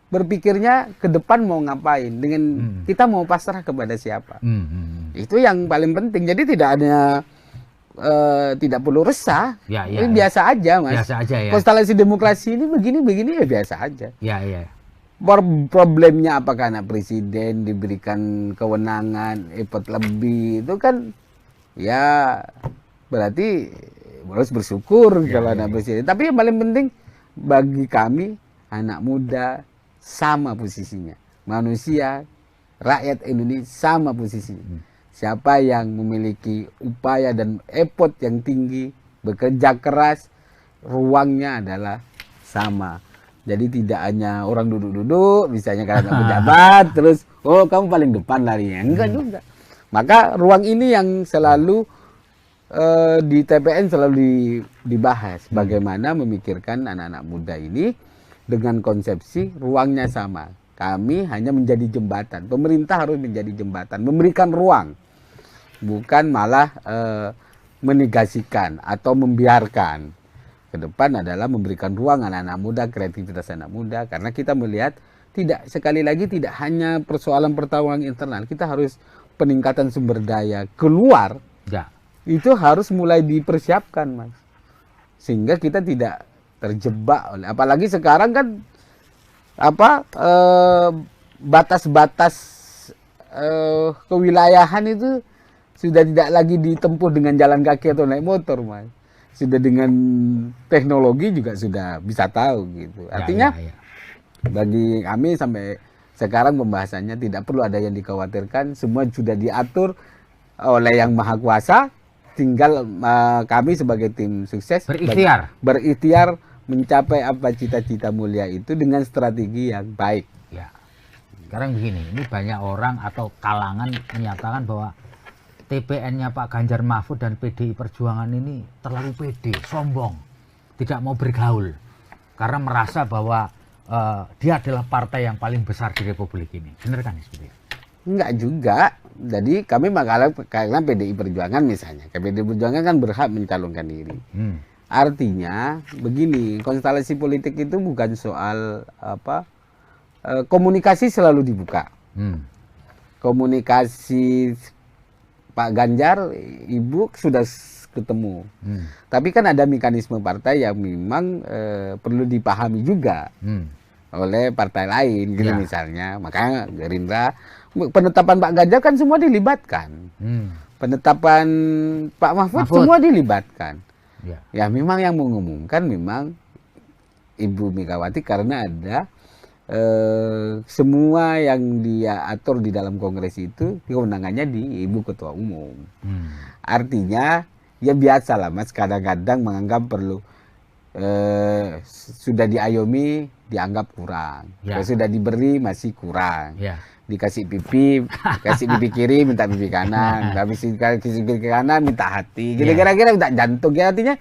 berpikirnya ke depan mau ngapain, dengan kita mau pasrah kepada siapa. Itu yang paling penting. Jadi tidak perlu resah. Ini biasa aja Mas. Biasa aja ya. Konstelasi demokrasi ini begini ya biasa aja. Problemnya apakah anak presiden diberikan kewenangan effort lebih, itu kan ya berarti harus bersyukur kalau anak presiden. Tapi yang paling penting bagi kami anak muda sama posisinya, manusia rakyat Indonesia sama posisinya. Siapa yang memiliki upaya dan effort yang tinggi, bekerja keras, ruangnya adalah sama. Jadi tidak hanya orang duduk-duduk, misalnya karena pejabat, terus kamu paling depan larinya. Enggak juga. Maka ruang ini yang selalu di TPN selalu dibahas. Bagaimana memikirkan anak-anak muda ini dengan konsepsi ruangnya sama. Kami hanya menjadi jembatan. Pemerintah harus menjadi jembatan, memberikan ruang. Bukan malah menegasikan atau membiarkan. Ke depan adalah memberikan ruang anak-anak muda, kreativitas anak muda, karena kita melihat sekali lagi tidak hanya persoalan pertarungan internal, kita harus peningkatan sumber daya keluar. Itu harus mulai dipersiapkan Mas, sehingga kita tidak terjebak oleh, apalagi sekarang kan batas-batas kewilayahan itu sudah tidak lagi ditempuh dengan jalan kaki atau naik motor Mas. sudah dengan teknologi juga sudah bisa tahu gitu. Artinya bagi kami sampai sekarang pembahasannya tidak perlu ada yang dikhawatirkan, semua sudah diatur oleh Yang Maha Kuasa, tinggal kami sebagai tim sukses berikhtiar mencapai apa cita-cita mulia itu dengan strategi yang baik. Ya. Sekarang begini, ini banyak orang atau kalangan menyatakan bahwa TPN-nya Pak Ganjar Mahfud dan PDI Perjuangan ini terlalu pede, sombong, tidak mau bergaul karena merasa bahwa dia adalah partai yang paling besar di Republik ini. Benar kan seperti itu? Enggak juga. Jadi kami karena PDI Perjuangan misalnya, PDI Perjuangan kan berhak mencalonkan diri. Artinya begini, konstelasi politik itu bukan soal komunikasi selalu dibuka. Komunikasi Pak Ganjar, Ibu sudah ketemu. Tapi kan ada mekanisme partai yang memang perlu dipahami juga oleh partai lain, gitu misalnya. Makanya Gerindra, penetapan Pak Ganjar kan semua dilibatkan. Penetapan Pak Mahfud semua dilibatkan. Ya memang yang mengumumkan memang Ibu Megawati karena ada semua yang dia atur di dalam kongres itu kewenangannya di Ibu Ketua Umum. Artinya ya biasa lah Mas, kadang-kadang menganggap perlu sudah diayomi dianggap kurang, sudah diberi masih kurang, dikasih pipi kiri minta pipi kanan, kasih pipi kanan minta hati, gitu kira-kira minta jantung. Ya artinya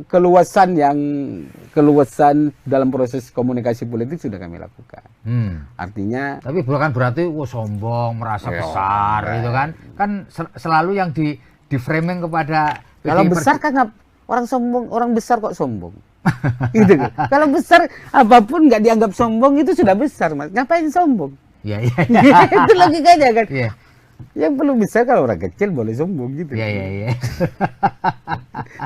keluasan dalam proses komunikasi politik sudah kami lakukan. Artinya, tapi bukan berarti sombong, merasa besar, gitu kan? Kan selalu yang di framing kepada kalau besar kan orang sombong, orang besar kok sombong, gitu kan? Kalau besar apapun nggak dianggap sombong itu sudah besar, Mas. Ngapain sombong? Iya. Itu logikanya kan. Yang perlu besar kalau orang kecil boleh sombong gitu. Iya.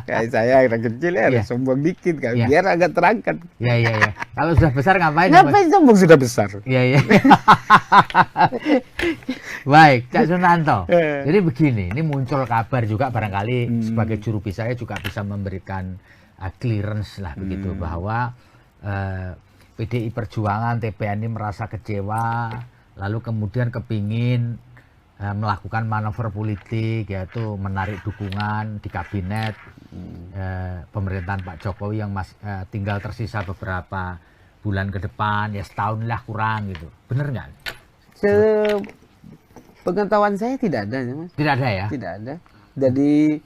Kayak saya orang kecil ya harus sombong dikit kan, biar agak terangkat. Iya. Kalau sudah besar ngapain? Ngapain sombong sudah besar? Iya. Baik, Cak Sunanto. Jadi begini, ini muncul kabar juga barangkali sebagai juru bicara juga bisa memberikan clearance lah begitu bahwa PDI Perjuangan, TPN ini merasa kecewa, lalu kemudian kepingin melakukan manuver politik, yaitu menarik dukungan di kabinet pemerintahan Pak Jokowi yang tinggal tersisa beberapa bulan ke depan, ya setahun lah kurang gitu. Bener nggak? Pengetahuan saya tidak ada, Mas. Tidak ada ya? Tidak ada. Jadi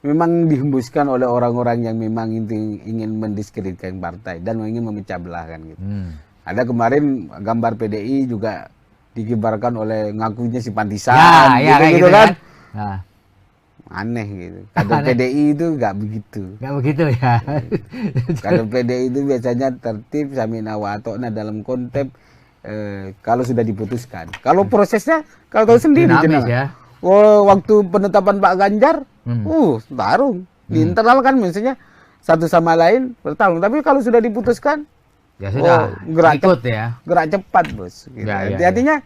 memang dihembuskan oleh orang-orang yang memang ingin mendiskreditkan partai dan ingin memecah belah kan gitu. Ada kemarin gambar PDI juga dikibarkan oleh ngakunya si Pantisan, gitu kan? Aneh gitu. Kader PDI itu nggak begitu. Nggak begitu ya. Kader PDI itu biasanya tertib, samina wa ata'na dalam konteks kalau sudah diputuskan. Kalau prosesnya, kalau tahu sendiri, ya. Waktu penetapan Pak Ganjar, tarung di internal kan, misalnya satu sama lain bertarung. Tapi kalau sudah diputuskan, ya sudah, gerak cepat bos. Gitu. Artinya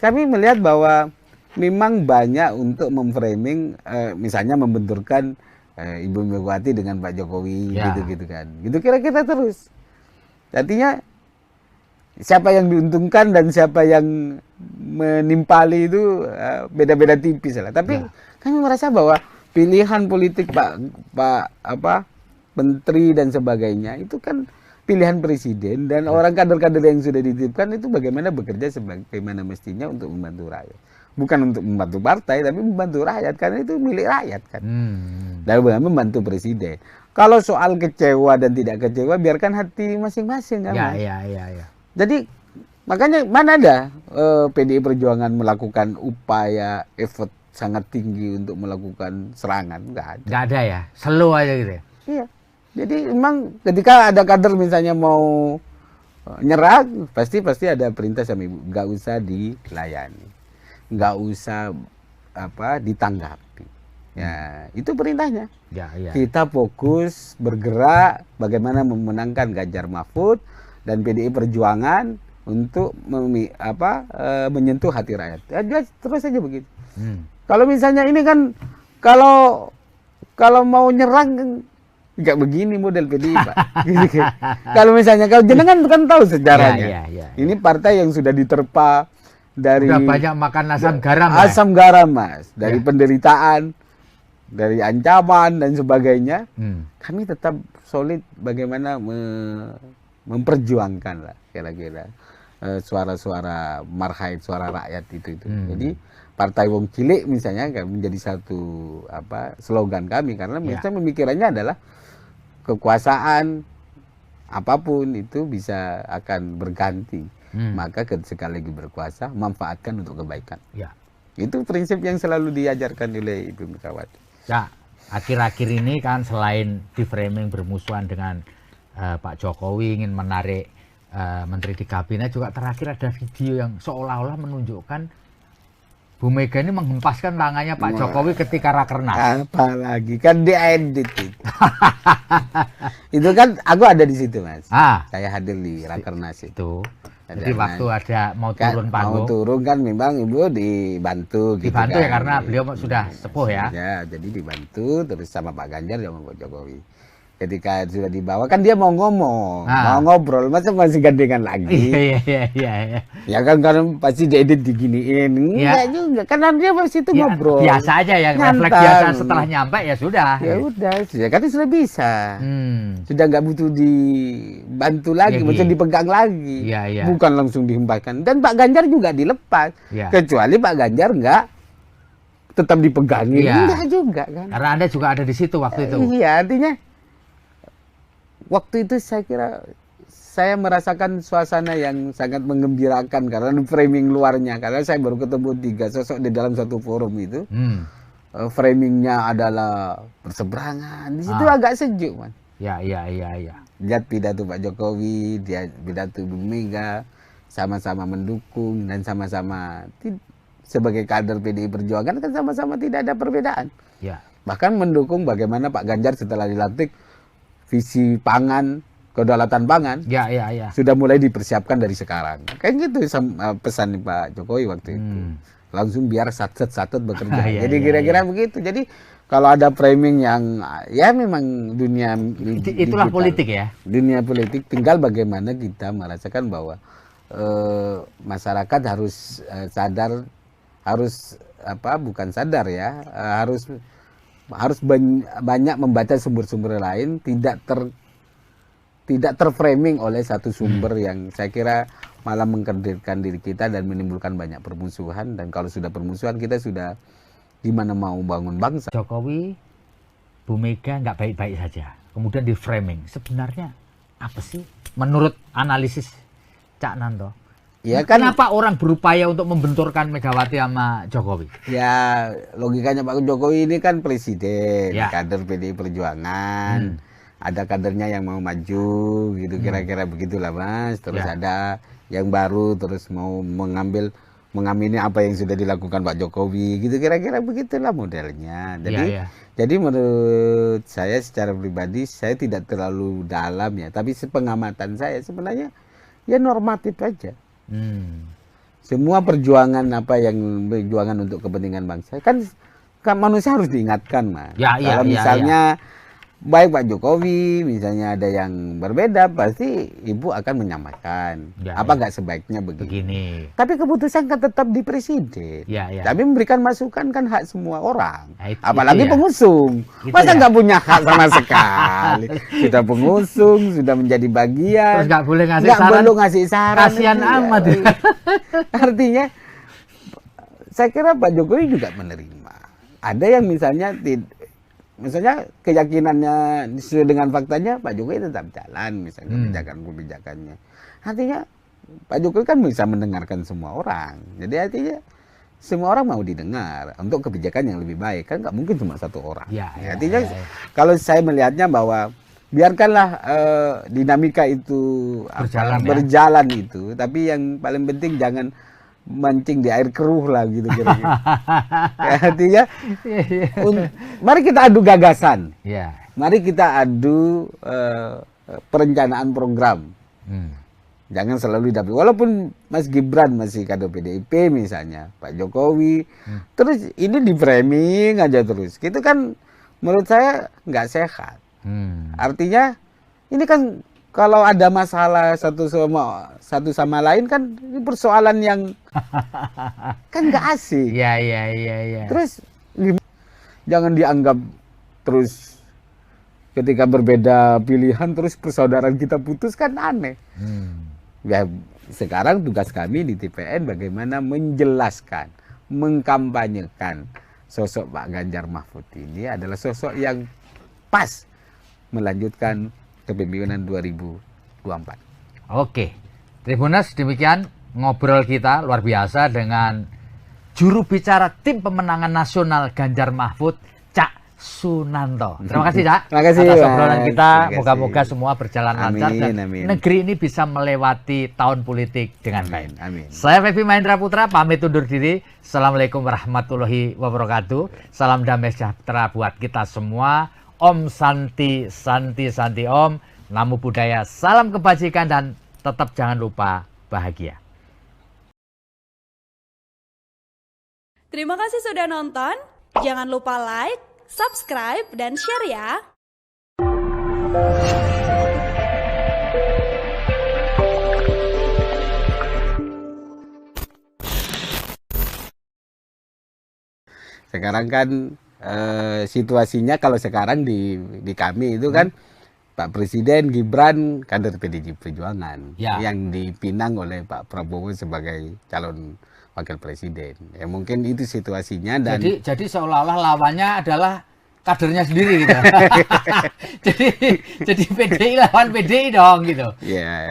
kami melihat bahwa memang banyak untuk memframing, misalnya membenturkan Ibu Megawati dengan Pak Jokowi, gitu kan. Gitu kira-kira terus. Artinya siapa yang diuntungkan dan siapa yang menimpali itu beda-beda tipis lah. Tapi kami merasa bahwa pilihan politik Pak Menteri dan sebagainya itu kan pilihan presiden dan orang kader-kader yang sudah dititipkan itu bagaimana bekerja sebagaimana mestinya untuk membantu rakyat. Bukan untuk membantu partai, tapi membantu rakyat karena itu milik rakyat kan. Dan bagaimana membantu presiden. Kalau soal kecewa dan tidak kecewa, biarkan hati masing-masing kan. Iya. Jadi makanya mana ada PDI Perjuangan melakukan upaya effort sangat tinggi untuk melakukan serangan, nggak ada. Nggak ada ya, slow aja gitu ya. Iya. Jadi memang ketika ada kader misalnya mau nyerang, pasti ada perintah sama Ibu, nggak usah dilayani, nggak usah ditanggapi. Ya, itu perintahnya. Kita fokus bergerak bagaimana memenangkan Ganjar Mahfud dan PDI Perjuangan untuk menyentuh hati rakyat. Ya, terus saja begitu. Kalau misalnya ini kan, kalau kalau mau nyerang nggak begini model PDI, Pak. Gitu kan. Kalau misalnya kalau jenengan kan tahu sejarahnya. Ini partai yang sudah diterpa dari udah banyak makan asam garam. Asam garam, Mas. Dari penderitaan, dari ancaman dan sebagainya. Kami tetap solid bagaimana memperjuangkan lah kira-kira suara-suara marhaid, suara rakyat itu. Jadi Partai Wong Cilik misalnya kan menjadi satu slogan kami, karena mereka memikirannya adalah kekuasaan apapun itu bisa akan berganti. Maka sekali lagi berkuasa manfaatkan untuk kebaikan. Itu prinsip yang selalu diajarkan oleh Ibu Megawati. Ya, akhir-akhir ini kan selain di framing bermusuhan dengan Pak Jokowi ingin menarik menteri di kabinet, juga terakhir ada video yang seolah-olah menunjukkan Bu Mega ini menghempaskan tangannya Pak Jokowi ketika rakernas. Apalagi kan diedit itu. Itu kan aku ada di situ, Mas. Saya hadir di rakernas itu. Jadi waktu ada mau turun panggung. Mau turun kan memang Ibu dibantu. Dibantu gitu ya, karena beliau sudah sepuh ya. Ya, jadi dibantu terus sama Pak Ganjar sama Pak Jokowi. Ketika sudah dibawa kan dia mau ngomong, mau ngobrol, masa masih gandengan lagi? Iya. Ya kan karena pasti diedit diginiin, enggak juga, karena dia masih itu ngobrol. Biasa aja yang refleks biasa, setelah nyampe ya sudah. Ya udah, kan sudah bisa, sudah nggak butuh dibantu lagi, maksudnya dipegang lagi, bukan langsung dihempaskan. Dan Pak Ganjar juga dilepas, kecuali Pak Ganjar nggak tetap dipegangin, enggak juga kan? Karena Anda juga ada di situ waktu itu. Iya, artinya waktu itu saya kira saya merasakan suasana yang sangat menggembirakan karena framing luarnya, karena saya baru ketemu 3 sosok di dalam satu forum itu. Framingnya adalah berseberangan, di situ agak sejuk, man. Iya. Lihat pidato Pak Jokowi, dia pidato Bu Mega, sama-sama mendukung dan sama-sama sebagai kader PDI Perjuangan kan sama-sama tidak ada perbedaan. Bahkan mendukung bagaimana Pak Ganjar setelah dilantik visi pangan, kedaulatan pangan, sudah mulai dipersiapkan dari sekarang. Kayak gitu pesan Pak Jokowi waktu itu. Langsung biar satset bekerja. Jadi kira-kira begitu. Jadi kalau ada framing yang ya memang dunia itulah digital, politik ya. Dunia politik, tinggal bagaimana kita merasakan bahwa masyarakat harus sadar, bukan sadar ya, harus banyak membaca sumber-sumber lain, tidak terframing oleh satu sumber yang saya kira malah mengkerdilkan diri kita dan menimbulkan banyak permusuhan. Dan kalau sudah permusuhan, kita sudah gimana mau bangun bangsa. Jokowi, Bu Mega nggak baik-baik saja, kemudian di framing. Sebenarnya apa sih menurut analisis Cak Nanto? Ya kan, kenapa orang berupaya untuk membenturkan Megawati sama Jokowi? Ya logikanya Pak Jokowi ini kan presiden, kader PDI Perjuangan, ada kadernya yang mau maju gitu, kira-kira begitulah, Mas. Terus ada yang baru terus mau mengamini apa yang sudah dilakukan Pak Jokowi gitu, kira-kira begitulah modelnya. Jadi menurut saya secara pribadi saya tidak terlalu dalam ya, tapi sepengamatan saya sebenarnya ya normatif aja. Semua perjuangan perjuangan untuk kepentingan bangsa kan manusia harus diingatkan, Mas. Kalau misalnya baik Pak Jokowi misalnya ada yang berbeda, pasti Ibu akan menyamakan. Nggak sebaiknya begini. Tapi keputusan kan tetap di presiden. Tapi memberikan masukan kan hak semua orang. Apalagi pengusung. Masa nggak punya hak sama sekali? Sudah pengusung, sudah menjadi bagian. Terus nggak boleh ngasih saran. Kasihan amat. Artinya, saya kira Pak Jokowi juga menerima. Ada yang misalnya keyakinannya sesuai dengan faktanya, Pak Jokowi tetap jalan misalnya kebijakannya. Artinya Pak Jokowi kan bisa mendengarkan semua orang. Jadi artinya semua orang mau didengar untuk kebijakan yang lebih baik. Kan nggak mungkin cuma satu orang. Artinya kalau saya melihatnya bahwa biarkanlah dinamika itu berjalan itu, tapi yang paling penting jangan mancing di air keruh lah gitu kira-kira. Artinya mari kita adu gagasan. Mari kita adu perencanaan program. Jangan selalu didapat. Walaupun Mas Gibran masih kader PDIP misalnya, Pak Jokowi, terus ini di framing aja terus. Kita kan menurut saya nggak sehat. Artinya ini kan kalau ada masalah satu sama lain kan ini persoalan yang kan nggak asik. Iya. Terus jangan dianggap terus ketika berbeda pilihan terus persaudaraan kita putus, kan aneh. Ya sekarang tugas kami di TPN bagaimana menjelaskan, mengkampanyekan sosok Pak Ganjar Mahfud ini adalah sosok yang pas melanjutkan kepemimpinan 2024. Oke, Tribuners, demikian ngobrol kita luar biasa dengan juru bicara tim pemenangan nasional Ganjar Mahfud, Cak Sunanto. Terima kasih, Cak. Terima kasih, atas Mas. obrolan kita. Terima kasih. Moga-moga semua berjalan lancar dan Amin. negeri ini bisa melewati tahun politik dengan baik. Amin. Saya Febi Mahendra Putra pamit undur diri. Assalamualaikum warahmatullahi wabarakatuh. Salam damai sejahtera buat kita semua. Om Santi Santi Santi Om. Namo Buddhaya, salam kebajikan dan tetap jangan lupa bahagia. Terima kasih sudah nonton. Jangan lupa like, subscribe, dan share ya. Sekarang kan situasinya kalau sekarang di kami itu kan Pak Presiden Gibran kader PDI Perjuangan yang dipinang oleh Pak Prabowo sebagai calon wakil presiden. Ya mungkin itu situasinya dan jadi seolah-olah lawannya adalah kadernya sendiri gitu. jadi PDI lawan PDI dong gitu. ya.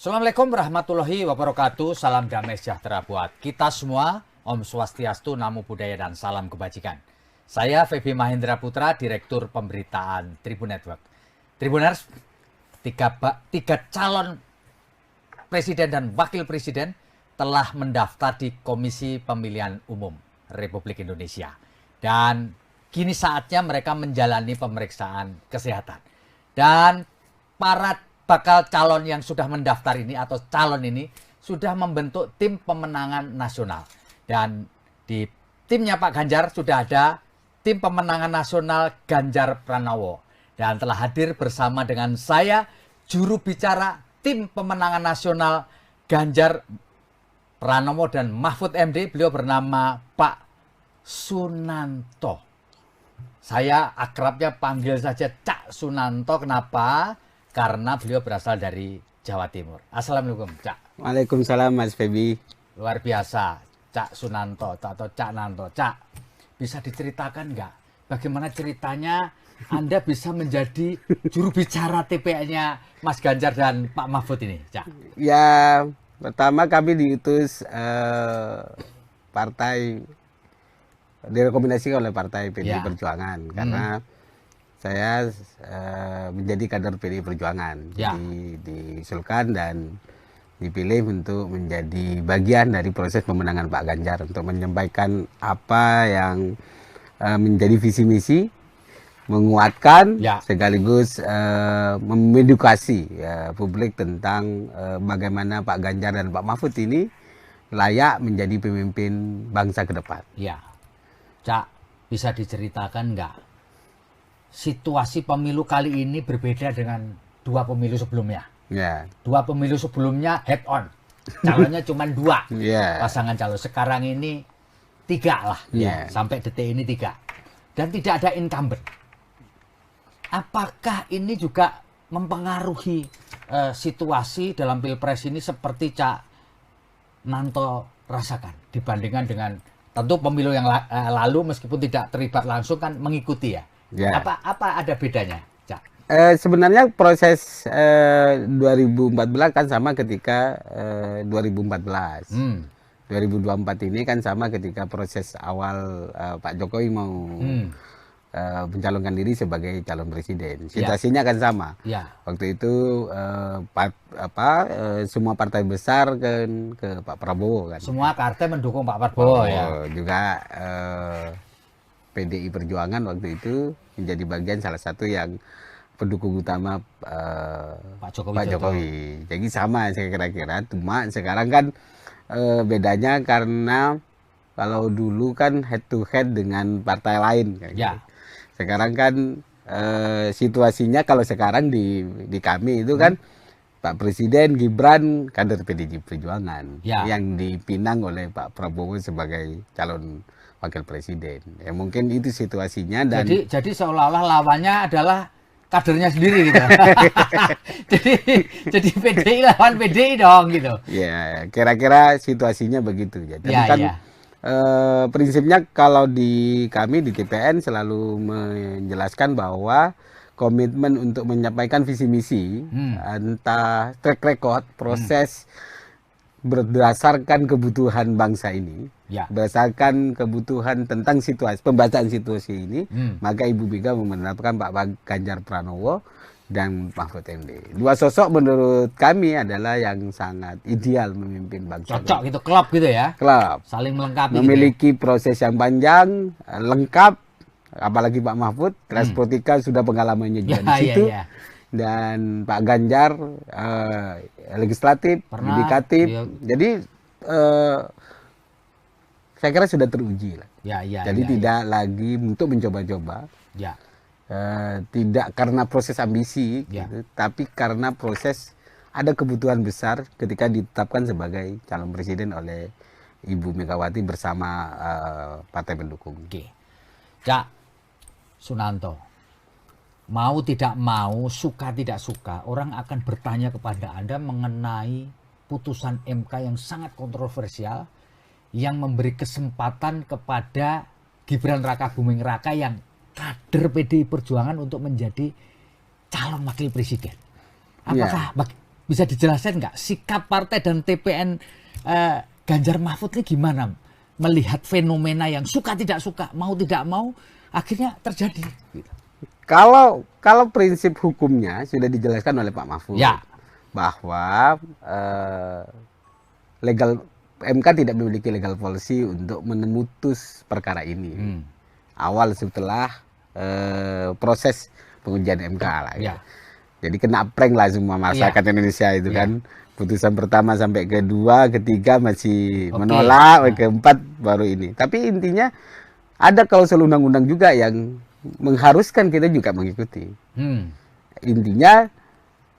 Assalamualaikum warahmatullahi wabarakatuh. Salam damai sejahtera buat kita semua. Om Swastiastu, Namo Buddhaya, dan salam kebajikan. Saya Febi Mahendra Putra, Direktur Pemberitaan Tribun Network. Tribuners, tiga calon presiden dan wakil presiden telah mendaftar di Komisi Pemilihan Umum Republik Indonesia. Dan kini saatnya mereka menjalani pemeriksaan kesehatan. Dan para bakal calon yang sudah mendaftar ini atau calon ini sudah membentuk tim pemenangan nasional. Dan di timnya Pak Ganjar sudah ada tim pemenangan nasional Ganjar Pranowo. Dan telah hadir bersama dengan saya juru bicara tim pemenangan nasional Ganjar Pranowo dan Mahfud MD. Beliau bernama Pak Sunanto. Saya akrabnya panggil saja Cak Sunanto. Kenapa? Karena beliau berasal dari Jawa Timur. Assalamualaikum, Cak. Waalaikumsalam, Mas Febi. Luar biasa, Cak Sunanto atau Cak Nanto. Cak, bisa diceritakan nggak bagaimana ceritanya Anda bisa menjadi juru bicara TPN-nya Mas Ganjar dan Pak Mahfud ini, Cak? Ya, pertama kami diutus partai, direkomendasikan oleh partai PDI Perjuangan karena saya menjadi kader PDI Perjuangan, diusulkan dan dipilih untuk menjadi bagian dari proses pemenangan Pak Ganjar untuk menyampaikan apa yang menjadi visi misi, menguatkan sekaligus mengedukasi publik tentang bagaimana Pak Ganjar dan Pak Mahfud ini layak menjadi pemimpin bangsa ke depan. Ya, Cak, bisa diceritakan nggak? Situasi pemilu kali ini berbeda dengan dua pemilu sebelumnya. Dua pemilu sebelumnya head on, calonnya cuma dua pasangan calon. Sekarang ini tiga lah, sampai detik ini tiga, dan tidak ada incumbent. Apakah ini juga mempengaruhi situasi dalam pilpres ini seperti Cak Nanto rasakan dibandingkan dengan tentu pemilu yang lalu meskipun tidak terlibat langsung kan mengikuti ya? Apa ada bedanya, Cak? Sebenarnya proses 2014 kan sama ketika 2014. 2024 ini kan sama ketika proses awal Pak Jokowi mau mencalonkan diri sebagai calon presiden. Situasinya akan sama. Waktu itu semua partai besar ke Pak Prabowo kan. Semua partai mendukung Pak Prabowo ya. Juga PDI Perjuangan waktu itu menjadi bagian salah satu yang pendukung utama Pak Jokowi. Jadi sama saya kira-kira. Cuma sekarang kan bedanya karena kalau dulu kan head to head dengan partai lain kayak gitu. Sekarang kan situasinya kalau sekarang di kami itu kan Pak Presiden Gibran kader PDI Perjuangan yang dipinang oleh Pak Prabowo sebagai calon wakil presiden. Ya mungkin itu situasinya dan jadi seolah-olah lawannya adalah kadernya sendiri gitu. jadi PDI lawan PDI dong gitu. Ya, kira-kira situasinya begitu ya. Tapi kan prinsipnya kalau di kami di TPN selalu menjelaskan bahwa komitmen untuk menyampaikan visi misi entah track record proses berdasarkan kebutuhan bangsa ini, berdasarkan kebutuhan tentang situasi pembacaan situasi ini, maka Ibu Mega memenangkan Pak Ganjar Pranowo dan Mahfud MD. Dua sosok menurut kami adalah yang sangat ideal memimpin bangsa. Cocok gitu, klop gitu ya. Klop. Saling melengkapi. Memiliki proses yang panjang, lengkap, apalagi Pak Mahfud, Transpolitika sudah pengalamannya juga di situ. Dan Pak Ganjar legislatif, yudikatif. Jadi saya kira sudah teruji lah. Jadi tidak lagi untuk mencoba-coba. Tidak karena proses ambisi, gitu, tapi karena proses ada kebutuhan besar ketika ditetapkan sebagai calon presiden oleh Ibu Megawati bersama partai pendukung. Cak Sunanto, mau tidak mau, suka tidak suka, orang akan bertanya kepada Anda mengenai putusan MK yang sangat kontroversial yang memberi kesempatan kepada Gibran Raka Buming Raka yang kader PDI Perjuangan untuk menjadi calon wakil presiden. Apakah bisa dijelaskan nggak sikap partai dan TPN Ganjar Mahfud ini gimana melihat fenomena yang suka tidak suka, mau tidak mau akhirnya terjadi? Kalau prinsip hukumnya sudah dijelaskan oleh Pak Mahfud bahwa MK tidak memiliki legal policy untuk memutus perkara ini. Awal setelah proses pengujian MK lah. Jadi kena prank lah semua masyarakat Indonesia itu kan. Putusan pertama sampai kedua, ketiga masih menolak, keempat baru ini. Tapi intinya ada klausul undang-undang juga yang mengharuskan kita juga mengikuti. Intinya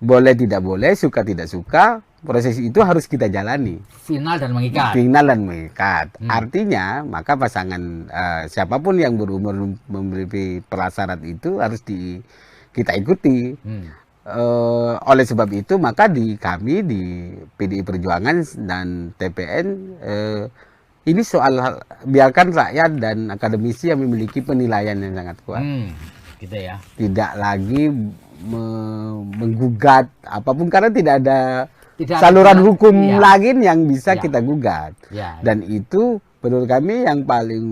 boleh tidak boleh, suka tidak suka, proses itu harus kita jalani. Final dan mengikat. Final dan mengikat. Artinya maka pasangan siapapun yang berumur memberi prasyarat itu harus kita ikuti. Oleh sebab itu maka kami di PDI Perjuangan dan TPN ini soal biarkan rakyat dan akademisi yang memiliki penilaian yang sangat kuat. Gitu ya. Tidak lagi menggugat apapun karena tidak ada saluran hukum lagi yang bisa kita gugat. Dan itu menurut kami yang paling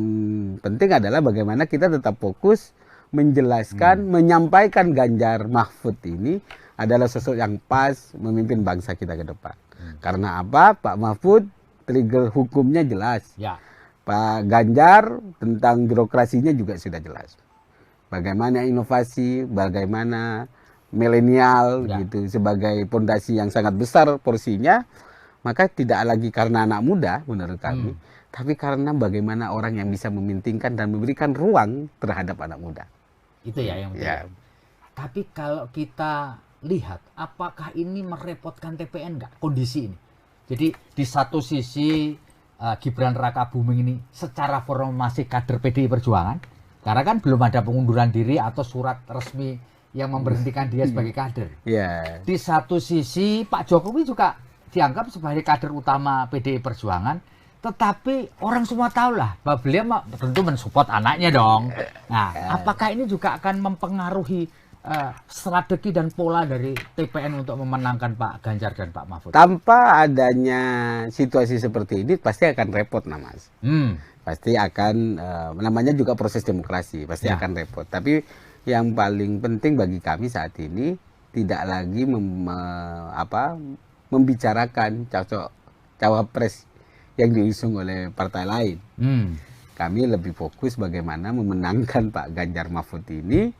penting adalah bagaimana kita tetap fokus menjelaskan, menyampaikan Ganjar Mahfud ini adalah sosok yang pas memimpin bangsa kita ke depan. Karena apa? Pak Mahfud trigger hukumnya jelas. Pak Ganjar tentang birokrasinya juga sudah jelas. Bagaimana inovasi, bagaimana milenial gitu sebagai pondasi yang sangat besar porsinya, maka tidak lagi karena anak muda menurut kami, tapi karena bagaimana orang yang bisa memintingkan dan memberikan ruang terhadap anak muda. Itu ya yang penting. Tapi kalau kita lihat, apakah ini merepotkan TPN nggak kondisi ini? Jadi di satu sisi Gibran Raka Buming ini secara formal masih kader PDI Perjuangan, karena kan belum ada pengunduran diri atau surat resmi yang memberhentikan dia sebagai kader. Di satu sisi Pak Jokowi juga dianggap sebagai kader utama PDI Perjuangan, tetapi orang semua tahu lah bahwa beliau tentu mensupport anaknya dong. Nah, apakah ini juga akan mempengaruhi strategi dan pola dari TPN untuk memenangkan Pak Ganjar dan Pak Mahfud? Tanpa adanya situasi seperti ini pasti akan repot, Mas. pasti akan namanya juga proses demokrasi, pasti akan repot. Tapi yang paling penting bagi kami saat ini tidak lagi membicarakan cawapres yang diusung oleh partai lain. Kami lebih fokus bagaimana memenangkan Pak Ganjar Mahfud ini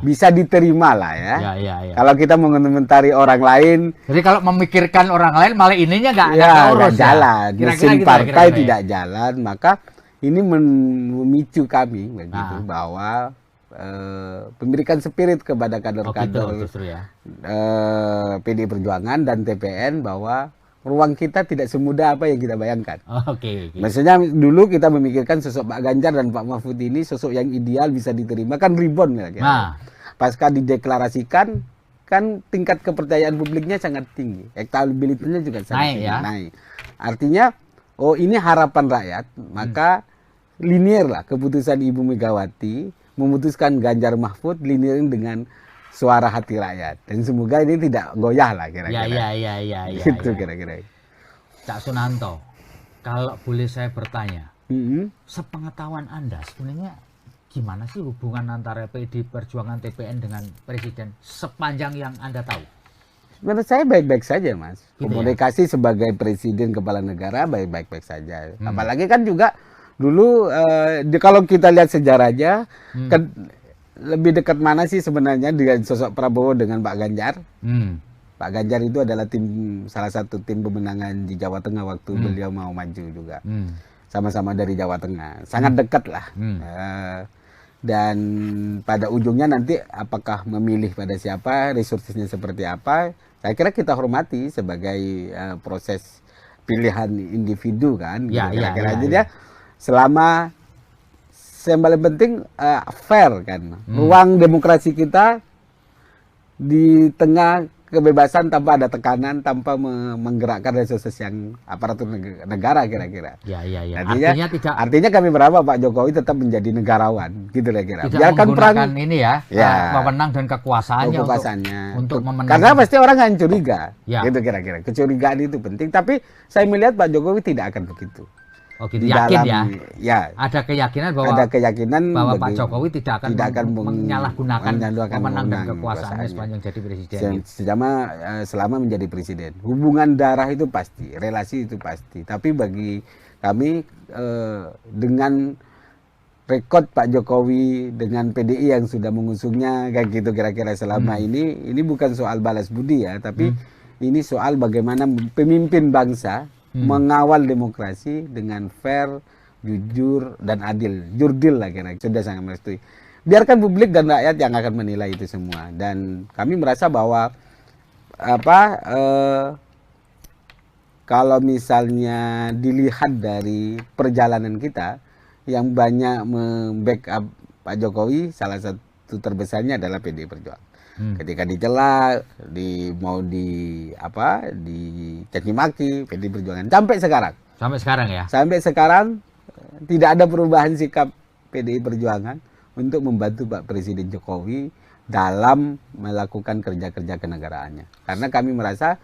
bisa diterima lah ya. Kalau kita mengomentari orang lain, jadi kalau memikirkan orang lain malah ininya nggak jalan, mesin gitu, partai tidak jalan, maka ini memicu kami begitu bahwa memberikan spirit kepada kader-kader PDI Perjuangan dan TPN bahwa ruang kita tidak semudah apa yang kita bayangkan. Maksudnya dulu kita memikirkan sosok Pak Ganjar dan Pak Mahfud ini sosok yang ideal bisa diterima kan ribon ya. Pasca dideklarasikan kan tingkat kepercayaan publiknya sangat tinggi, elektabilitasnya juga sangat tinggi, naik. Artinya ini harapan rakyat, maka linear lah keputusan Ibu Megawati memutuskan Ganjar Mahfud linear dengan suara hati rakyat, dan semoga ini tidak goyah lah kira-kira. Gitu kira-kira. Cak Sunanto, kalau boleh saya bertanya, sepengetahuan Anda sebenarnya gimana sih hubungan antara PDI Perjuangan TPN dengan Presiden sepanjang yang Anda tahu? Menurut saya baik-baik saja, Mas. Komunikasi sebagai Presiden Kepala Negara baik-baik saja. Apalagi kan juga dulu kalau kita lihat sejarahnya kan lebih dekat mana sih sebenarnya dengan sosok Prabowo dengan Pak Ganjar? Pak Ganjar itu adalah salah satu tim pemenangan di Jawa Tengah waktu beliau mau maju juga. Sama-sama dari Jawa Tengah, sangat dekat lah. Dan pada ujungnya nanti apakah memilih pada siapa, resourcesnya seperti apa? Saya kira kita hormati sebagai proses pilihan individu kan. Kira-kira aja dia selama yang paling penting fair kan, ruang demokrasi kita di tengah kebebasan tanpa ada tekanan, tanpa menggerakkan resources yang aparatur negara kira-kira. Artinya kami berharap Pak Jokowi tetap menjadi negarawan, gitu kira-kira. Biarkan perang ini wewenang dan kekuasaannya untuk memenangkan. Karena pasti orang akan curiga, gitu kira-kira. Kecurigaan itu penting, tapi saya melihat Pak Jokowi tidak akan begitu. Gitu, yakin ya? Ada keyakinan bahwa Pak Jokowi tidak akan menyalahgunakan memenangkan kekuasaannya sepanjang jadi presiden. Selama menjadi presiden. Hubungan darah itu pasti, relasi itu pasti. Tapi bagi kami dengan rekod Pak Jokowi dengan PDI yang sudah mengusungnya kayak gitu kira-kira selama ini bukan soal balas budi ya, tapi ini soal bagaimana pemimpin bangsa mengawal demokrasi dengan fair, jujur, dan adil. Jurdil lah kira-kira. Sudah sangat merestui. Biarkan publik dan rakyat yang akan menilai itu semua. Dan kami merasa bahwa kalau misalnya dilihat dari perjalanan kita, yang banyak membackup Pak Jokowi, salah satu terbesarnya adalah PDI Perjuangan. Ketika dicela, mau dicaci maki, PDI Perjuangan sampai sekarang ya. Sampai sekarang tidak ada perubahan sikap PDI Perjuangan untuk membantu Pak Presiden Jokowi dalam melakukan kerja-kerja kenegaraannya. Karena kami merasa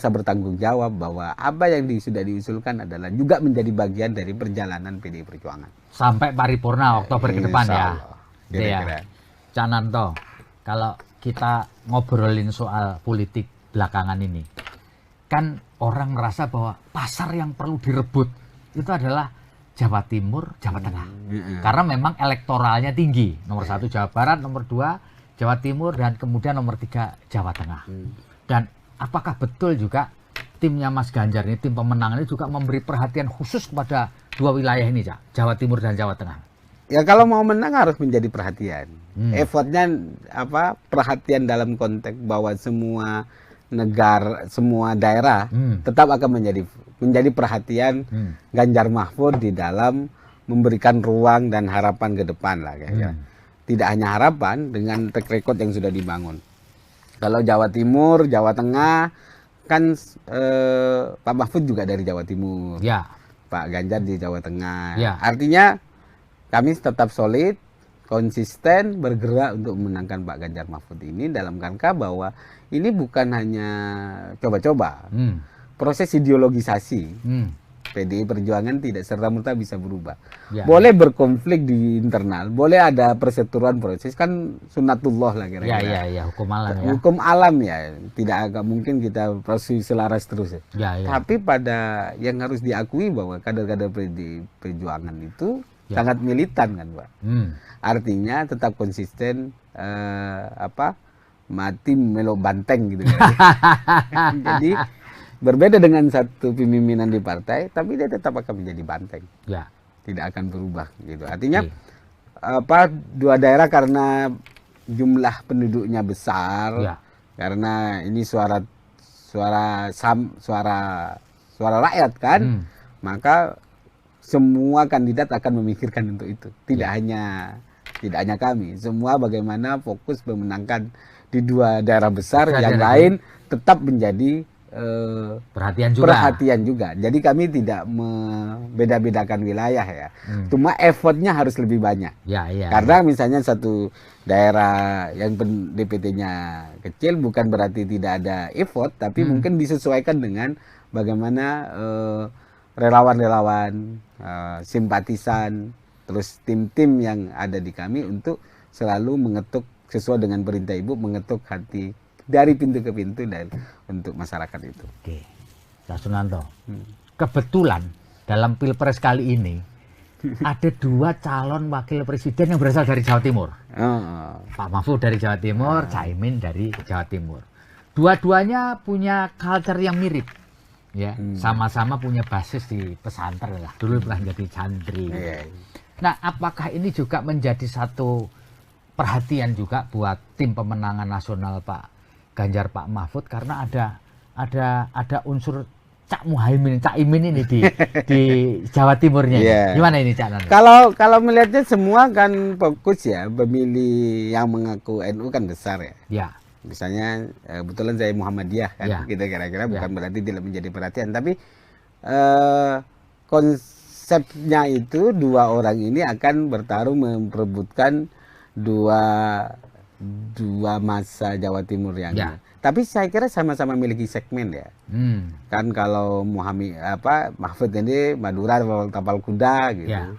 bertanggung jawab bahwa apa yang sudah diusulkan adalah juga menjadi bagian dari perjalanan PDI Perjuangan. Sampai paripurna Oktober ke depan ya. Kira-kira. Cak Nanto, kalau kita ngobrolin soal politik belakangan ini, kan orang merasa bahwa pasar yang perlu direbut itu adalah Jawa Timur, Jawa Tengah. Karena memang elektoralnya tinggi. Nomor 1 Jawa Barat, nomor 2 Jawa Timur, dan kemudian nomor 3 Jawa Tengah. Dan apakah betul juga timnya Mas Ganjar ini, tim pemenangan ini juga memberi perhatian khusus kepada 2 wilayah ini, Cak? Jawa Timur dan Jawa Tengah. Ya kalau mau menang harus menjadi perhatian. Effortnya perhatian dalam konteks bahwa semua negara, semua daerah tetap akan menjadi perhatian Ganjar Mahfud di dalam memberikan ruang dan harapan ke depan lah kayaknya. Tidak hanya harapan, dengan track record yang sudah dibangun. Kalau Jawa Timur, Jawa Tengah kan Pak Mahfud juga dari Jawa Timur. Pak Ganjar di Jawa Tengah. Artinya kami tetap solid, konsisten, bergerak untuk memenangkan Pak Ganjar Mahfud ini dalam rangka bahwa ini bukan hanya coba-coba. Proses ideologisasi PDI Perjuangan tidak serta-merta bisa berubah. Ya. Boleh berkonflik di internal, boleh ada perseteruan proses, kan sunatullah lah Ya, kira-kira. ya, hukum alam ya. Hukum alam ya, tidak agak mungkin kita proses selaras terus. Ya, ya. Tapi pada yang harus diakui bahwa kader-kader PDI Perjuangan itu Ya. sangat militan kan, Pak. Hmm. Artinya tetap konsisten mati melo banteng gitu kan. Jadi berbeda dengan satu pemimpinan di partai, tapi dia tetap akan menjadi banteng, Ya. tidak akan berubah gitu. Artinya Oke. dua daerah karena jumlah penduduknya besar, Ya. karena ini suara rakyat kan, maka semua kandidat akan memikirkan untuk itu. Tidak hanya kami, semua bagaimana fokus memenangkan di dua daerah besar, yang lain tetap menjadi perhatian juga. Jadi kami tidak membeda-bedakan wilayah ya. Cuma effortnya harus lebih banyak. Ya, ya. Karena misalnya satu daerah yang DPT-nya kecil bukan berarti tidak ada effort, tapi mungkin disesuaikan dengan bagaimana relawan-relawan, simpatisan, terus tim-tim yang ada di kami untuk selalu mengetuk sesuai dengan perintah Ibu, mengetuk hati dari pintu ke pintu dan untuk masyarakat itu. Oke, Pak Sunanto. Kebetulan dalam Pilpres kali ini ada dua calon wakil presiden yang berasal dari Jawa Timur. Pak Mahfud dari Jawa Timur, Caimin dari Jawa Timur. Dua-duanya punya culture yang mirip. Ya, sama-sama punya basis di pesantren lah. Dulu pernah jadi santri. Nah, apakah ini juga menjadi satu perhatian juga buat tim pemenangan nasional Pak Ganjar, Pak Mahfud, karena ada unsur Cak Muhaimin, Cak Imin ini di Jawa Timurnya. Gimana ini Cak Nando? Kalau melihatnya semua kan fokus ya, pemilih yang mengaku NU kan besar ya. Ya. Misalnya kebetulan saya Muhammadiyah kan, kita kira-kira bukan berarti tidak menjadi perhatian, tapi konsepnya itu dua orang ini akan bertarung memperebutkan dua masa Jawa Timur yang tapi saya kira sama-sama memiliki segmen ya. Kan kalau Mahfud ini Madura tapal kuda gitu.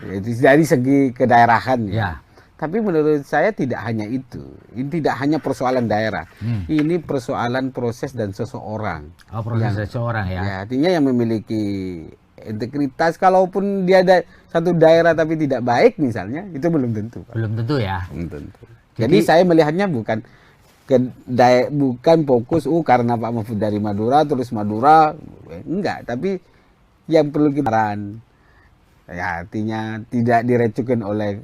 Itu dari segi kedaerahan ya. Tapi menurut saya tidak hanya itu. Ini tidak hanya persoalan daerah. Ini persoalan proses dan seseorang. Proses seseorang ya. Artinya yang memiliki integritas, kalaupun dia ada satu daerah tapi tidak baik misalnya, itu belum tentu. Belum tentu ya. Belum tentu. Jadi saya melihatnya bukan fokus karena Pak Mahfud dari Madura terus Madura enggak, tapi yang perlu kita ya artinya tidak direcukan oleh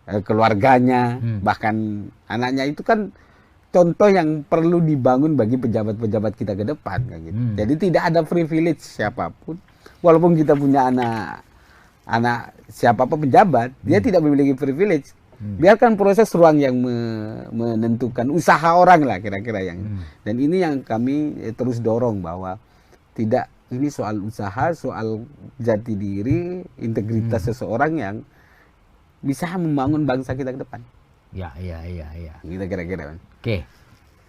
keluarganya, bahkan anaknya, itu kan contoh yang perlu dibangun bagi pejabat-pejabat kita ke depan kayak gitu. Jadi tidak ada privilege siapapun. Walaupun kita punya anak siapapun pejabat, dia tidak memiliki privilege. Biarkan proses ruang yang menentukan usaha orang lah kira-kira yang. Dan ini yang kami terus dorong bahwa tidak, ini soal usaha, soal jati diri, integritas seseorang yang bisa membangun bangsa kita ke depan. Ya. Kita kira-kira. Oke,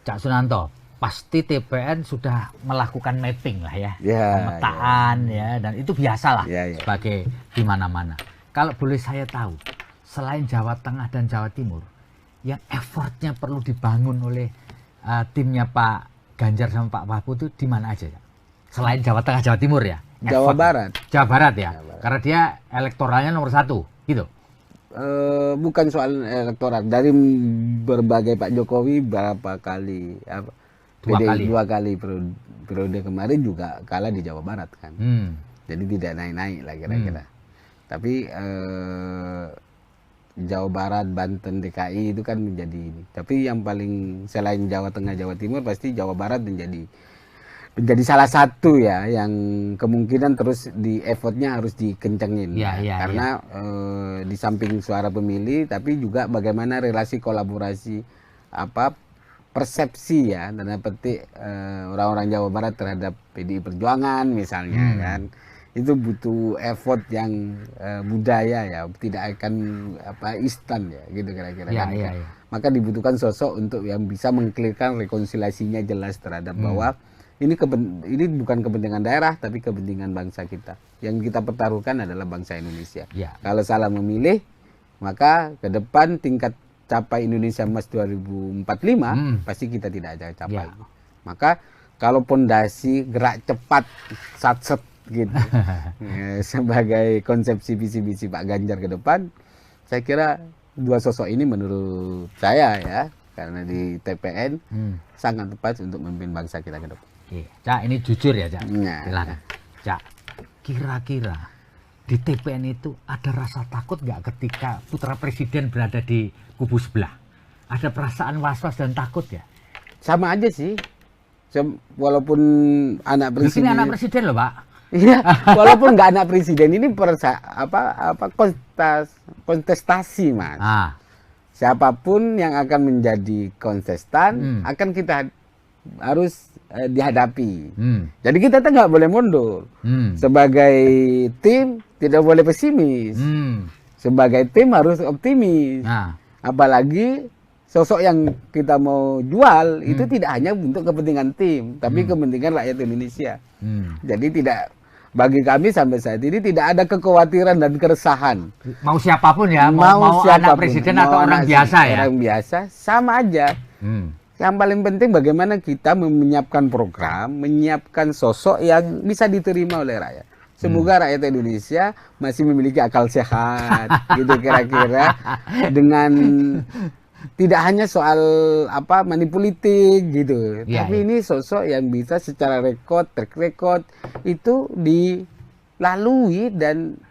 Cak Sunanto. Pasti TPN sudah melakukan mapping lah ya, pemetaan ya, dan itu biasalah sebagai di mana-mana. Kalau boleh saya tahu, selain Jawa Tengah dan Jawa Timur, yang effortnya perlu dibangun oleh timnya Pak Ganjar sama Pak Mahfud itu di mana aja ya? Selain Jawa Tengah, Jawa Timur ya? Jawa Barat. Jawa Barat ya, karena dia elektoralnya nomor 1, gitu. Bukan soal elektoral, dari berbagai Pak Jokowi berapa kali dua kali periode kemarin juga kalah di Jawa Barat kan. Jadi tidak naik-naik lah kira-kira. Tapi Jawa Barat, Banten, DKI itu kan menjadi ini. Tapi yang paling selain Jawa Tengah, Jawa Timur, pasti Jawa Barat menjadi salah satu ya yang kemungkinan terus di effortnya harus dikencengin. Karena di samping suara pemilih, tapi juga bagaimana relasi kolaborasi persepsi ya, tanda petik orang-orang Jawa Barat terhadap PDI Perjuangan misalnya kan, itu butuh effort yang budaya ya, tidak akan instan ya gitu kira-kira kan. Maka dibutuhkan sosok untuk yang bisa mengklirkan rekonsiliasinya jelas terhadap bahwa ini bukan kepentingan daerah tapi kepentingan bangsa kita. Yang kita pertaruhkan adalah bangsa Indonesia. Ya. Kalau salah memilih, maka ke depan tingkat capai Indonesia Emas 2045 pasti kita tidak akan capai. Ya. Maka kalau pondasi gerak cepat satset gitu sebagai konsepsi visi-visi Pak Ganjar ke depan, saya kira dua sosok ini menurut saya ya, karena di TPN sangat tepat untuk memimpin bangsa kita ke depan. Cak, ini jujur ya, Cak. Nah. Silakan. Cak, kira-kira di TPN itu ada rasa takut nggak ketika putra presiden berada di kubu sebelah? Ada perasaan was-was dan takut ya? Sama aja sih. Walaupun anak Di sini presiden, anak presiden loh, Pak. iya, walaupun nggak anak presiden ini kontestasi, Mas. Siapapun yang akan menjadi kontestan akan kita harus dihadapi. Jadi kita tuh nggak boleh mundur. Sebagai tim tidak boleh pesimis. Sebagai tim harus optimis. Apalagi sosok yang kita mau jual itu tidak hanya untuk kepentingan tim, tapi kepentingan rakyat Indonesia. Jadi bagi kami sampai saat ini tidak ada kekhawatiran dan keresahan. Mau siapapun ya, mau siapapun, anak presiden atau orang biasa ya. Orang biasa sama aja. Yang paling penting bagaimana kita menyiapkan program, menyiapkan sosok yang bisa diterima oleh rakyat. Semoga rakyat Indonesia masih memiliki akal sehat, gitu kira-kira, dengan tidak hanya soal money politik gitu, tapi ini sosok yang bisa secara track record itu dilalui dan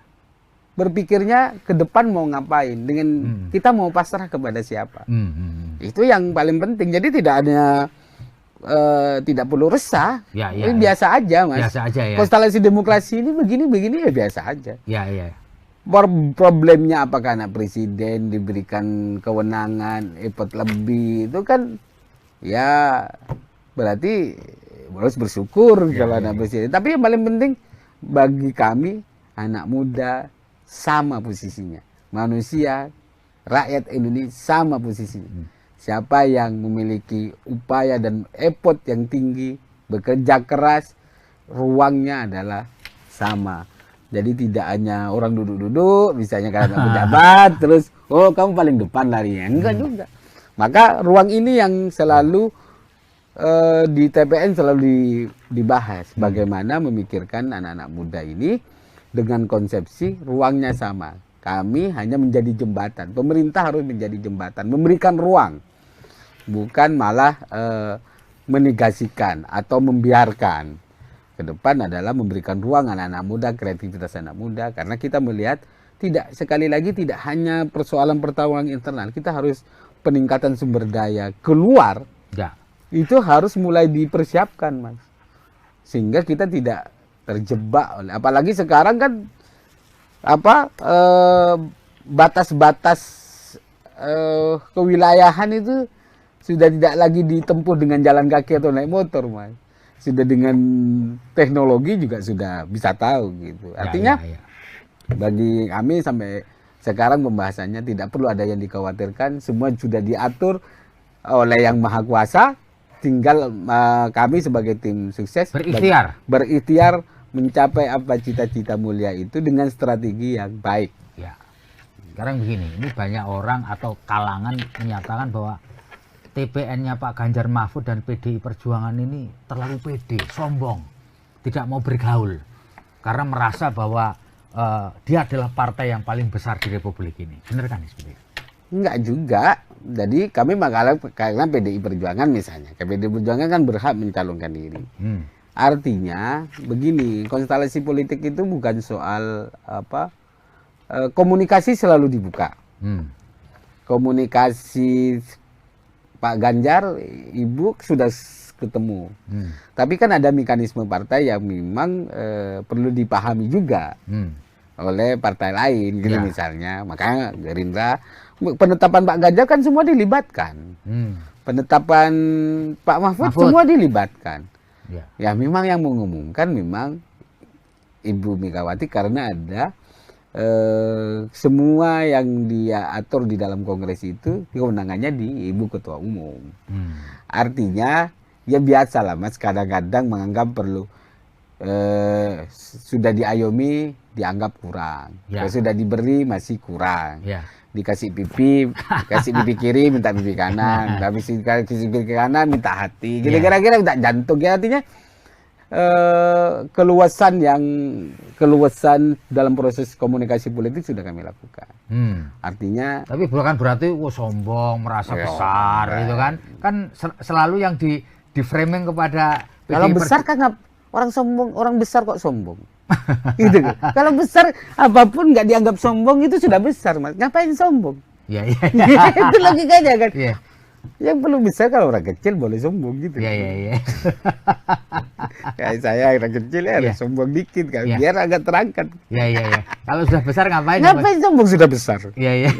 berpikirnya ke depan mau ngapain, dengan kita mau pasrah kepada siapa. Itu yang paling penting. Jadi tidak perlu resah. Ini biasa aja, Mas. Biasa aja ya. Konstelasi demokrasi ini begini ya biasa aja. Iya. Problemnya apakah anak presiden diberikan kewenangan effort lebih, itu kan ya berarti harus bersyukur kalau anak presiden. Tapi yang paling penting bagi kami anak muda sama posisinya, manusia, rakyat Indonesia sama posisinya. Siapa yang memiliki upaya dan effort yang tinggi, bekerja keras, ruangnya adalah sama. Jadi tidak hanya orang duduk-duduk, misalnya karena pejabat, terus kamu paling depan larinya. Enggak juga. Maka ruang ini yang selalu di TPN selalu dibahas. Bagaimana memikirkan anak-anak muda ini dengan konsepsi ruangnya sama. Kami hanya menjadi jembatan. Pemerintah harus menjadi jembatan, memberikan ruang. Bukan malah menegasikan atau membiarkan. Ke depan adalah memberikan ruang anak-anak muda, kreativitas anak muda, karena kita melihat sekali lagi tidak hanya persoalan pertarungan internal, kita harus peningkatan sumber daya keluar. Itu harus mulai dipersiapkan, Mas, sehingga kita tidak terjebak oleh, apalagi sekarang kan batas-batas kewilayahan itu sudah tidak lagi ditempuh dengan jalan kaki atau naik motor, Mas. Sudah dengan teknologi juga sudah bisa tahu gitu. Artinya bagi kami sampai sekarang pembahasannya tidak perlu ada yang dikhawatirkan, semua sudah diatur oleh Yang Maha Kuasa. Tinggal kami sebagai tim sukses berikhtiar mencapai apa cita-cita mulia itu dengan strategi yang baik. Ya. Sekarang begini, ini banyak orang atau kalangan menyatakan bahwa TPN-nya Pak Ganjar Mahfud dan PDI Perjuangan ini terlalu pede, sombong, tidak mau bergaul karena merasa bahwa dia adalah partai yang paling besar di Republik ini. Benar kan seperti itu? Enggak juga. Jadi kami karena PDI Perjuangan misalnya, PDI Perjuangan kan berhak mencalonkan diri. Artinya begini, konstelasi politik itu bukan soal komunikasi selalu dibuka. Komunikasi Pak Ganjar, Ibu sudah ketemu. Tapi kan ada mekanisme partai yang memang perlu dipahami juga oleh partai lain, gitu misalnya. Makanya Gerindra, penetapan Pak Ganjar kan semua dilibatkan. Penetapan Pak Mahfud semua dilibatkan. Ya memang yang mengumumkan memang Ibu Megawati, karena ada semua yang dia atur di dalam kongres itu kewenangannya di Ibu Ketua Umum. Artinya ya biasa lah Mas, kadang-kadang menganggap perlu sudah diayomi dianggap kurang, Ya. sudah diberi masih kurang. Ya. Dikasih pipi, kasih pipi kiri minta pipi kanan, habis kasih pipi kanan minta hati, gitu Ya. kira-kira minta jantung. Ya artinya keluasan dalam proses komunikasi politik sudah kami lakukan. Artinya Tapi bukan berarti sombong, merasa Ya, besar enggak. gitu kan. Kan selalu yang di framing kepada kalau PDI besar kan orang sombong, orang besar kok sombong. Gitu kan. Kalau besar apapun nggak dianggap sombong itu sudah besar Mas. Ngapain sombong? Ya, ya, Itu logikanya kan. ya, Yang perlu besar kalau orang kecil boleh sombong gitu. ya, ya. Kayak saya orang kecil ya harus Iya. sombong dikit kan, Iya. biar agak terangkat. Ya, ya, ya. Kalau sudah besar ngapain? Ngapain sombong sudah besar? Ya, ya.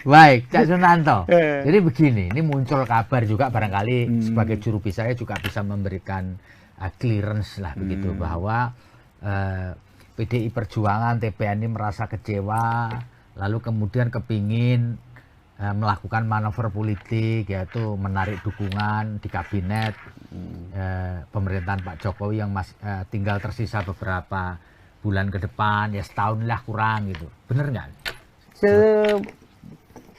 Baik, Cak Sunanto. Eh. Jadi begini, ini muncul kabar juga barangkali sebagai juru bicara juga bisa memberikan clearance lah begitu bahwa PDI Perjuangan TPN ini merasa kecewa, lalu kemudian kepingin melakukan manuver politik, yaitu menarik dukungan di kabinet pemerintahan Pak Jokowi yang tinggal tersisa beberapa bulan ke depan, ya setahun lah kurang gitu. Bener nggak?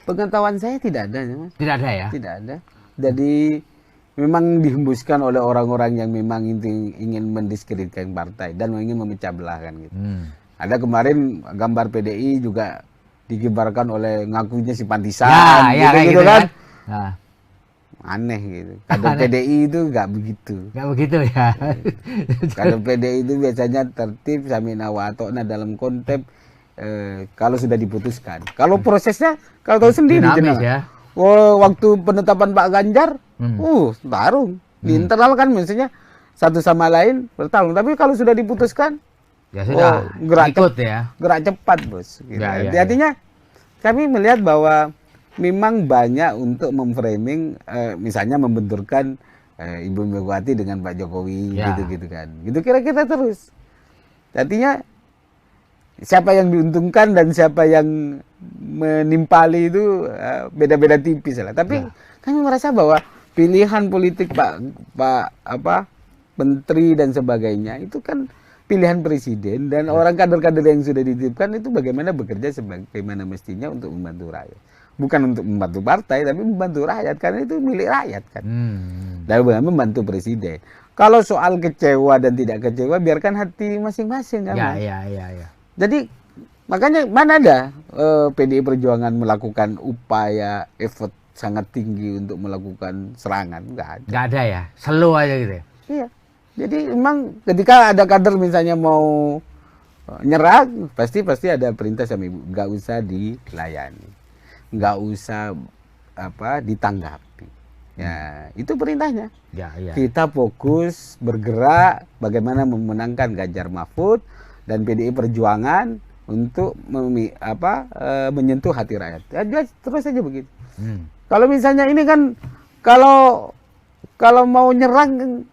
Pengetahuan saya tidak ada ya Mas. Tidak ada ya? Tidak ada. Jadi memang dihembuskan oleh orang-orang yang memang ingin mendiskreditkan partai dan ingin memecah belah kan gitu. Ada kemarin gambar PDI juga dikibarkan oleh ngakunya si Pantisan, Ya, kayak gitu kan. Nah, Aneh gitu. Kader PDI itu nggak begitu. nggak begitu ya? Kader PDI itu biasanya tertib, samina wa ata'na dalam konteks kalau sudah diputuskan. Kalau prosesnya, kalau tahu sendiri Dinamis Jenderal. ya? Waktu penetapan Pak Ganjar, tarung. Di internal kan maksudnya satu sama lain bertarung. Tapi kalau sudah diputuskan, Ya sudah, ikut ya. gerak cepat bos. Gitu. Ya, ya, Artinya kami melihat bahwa memang banyak untuk memframing, misalnya membenturkan Ibu Megawati dengan Pak Jokowi, Ya. gitu-gitu kan. Gitu kira-kira terus. Artinya siapa yang diuntungkan dan siapa yang menimpali itu beda-beda tipis lah. Tapi kami merasa bahwa pilihan politik Pak Menteri dan sebagainya itu kan pilihan presiden dan orang kader-kader yang sudah dititipkan itu bagaimana bekerja sebagaimana mestinya untuk membantu rakyat. Bukan untuk membantu partai tapi membantu rakyat karena itu milik rakyat kan. Dan bagaimana membantu presiden. Kalau soal kecewa dan tidak kecewa biarkan hati masing-masing kan. Mas? Ya. Jadi makanya mana ada PDI Perjuangan melakukan upaya effort sangat tinggi untuk melakukan serangan, nggak ada. Nggak ada ya? Slow aja gitu ya? Iya. Jadi memang ketika ada kader misalnya mau nyerang, pasti ada perintah sama ibu, nggak usah dilayani, nggak usah ditanggapi. Ya itu perintahnya. Ya. Kita fokus bergerak bagaimana memenangkan Ganjar Mahfud dan PDI Perjuangan untuk menyentuh hati rakyat. Ya, terus saja begitu. Kalau misalnya ini kan kalau mau nyerang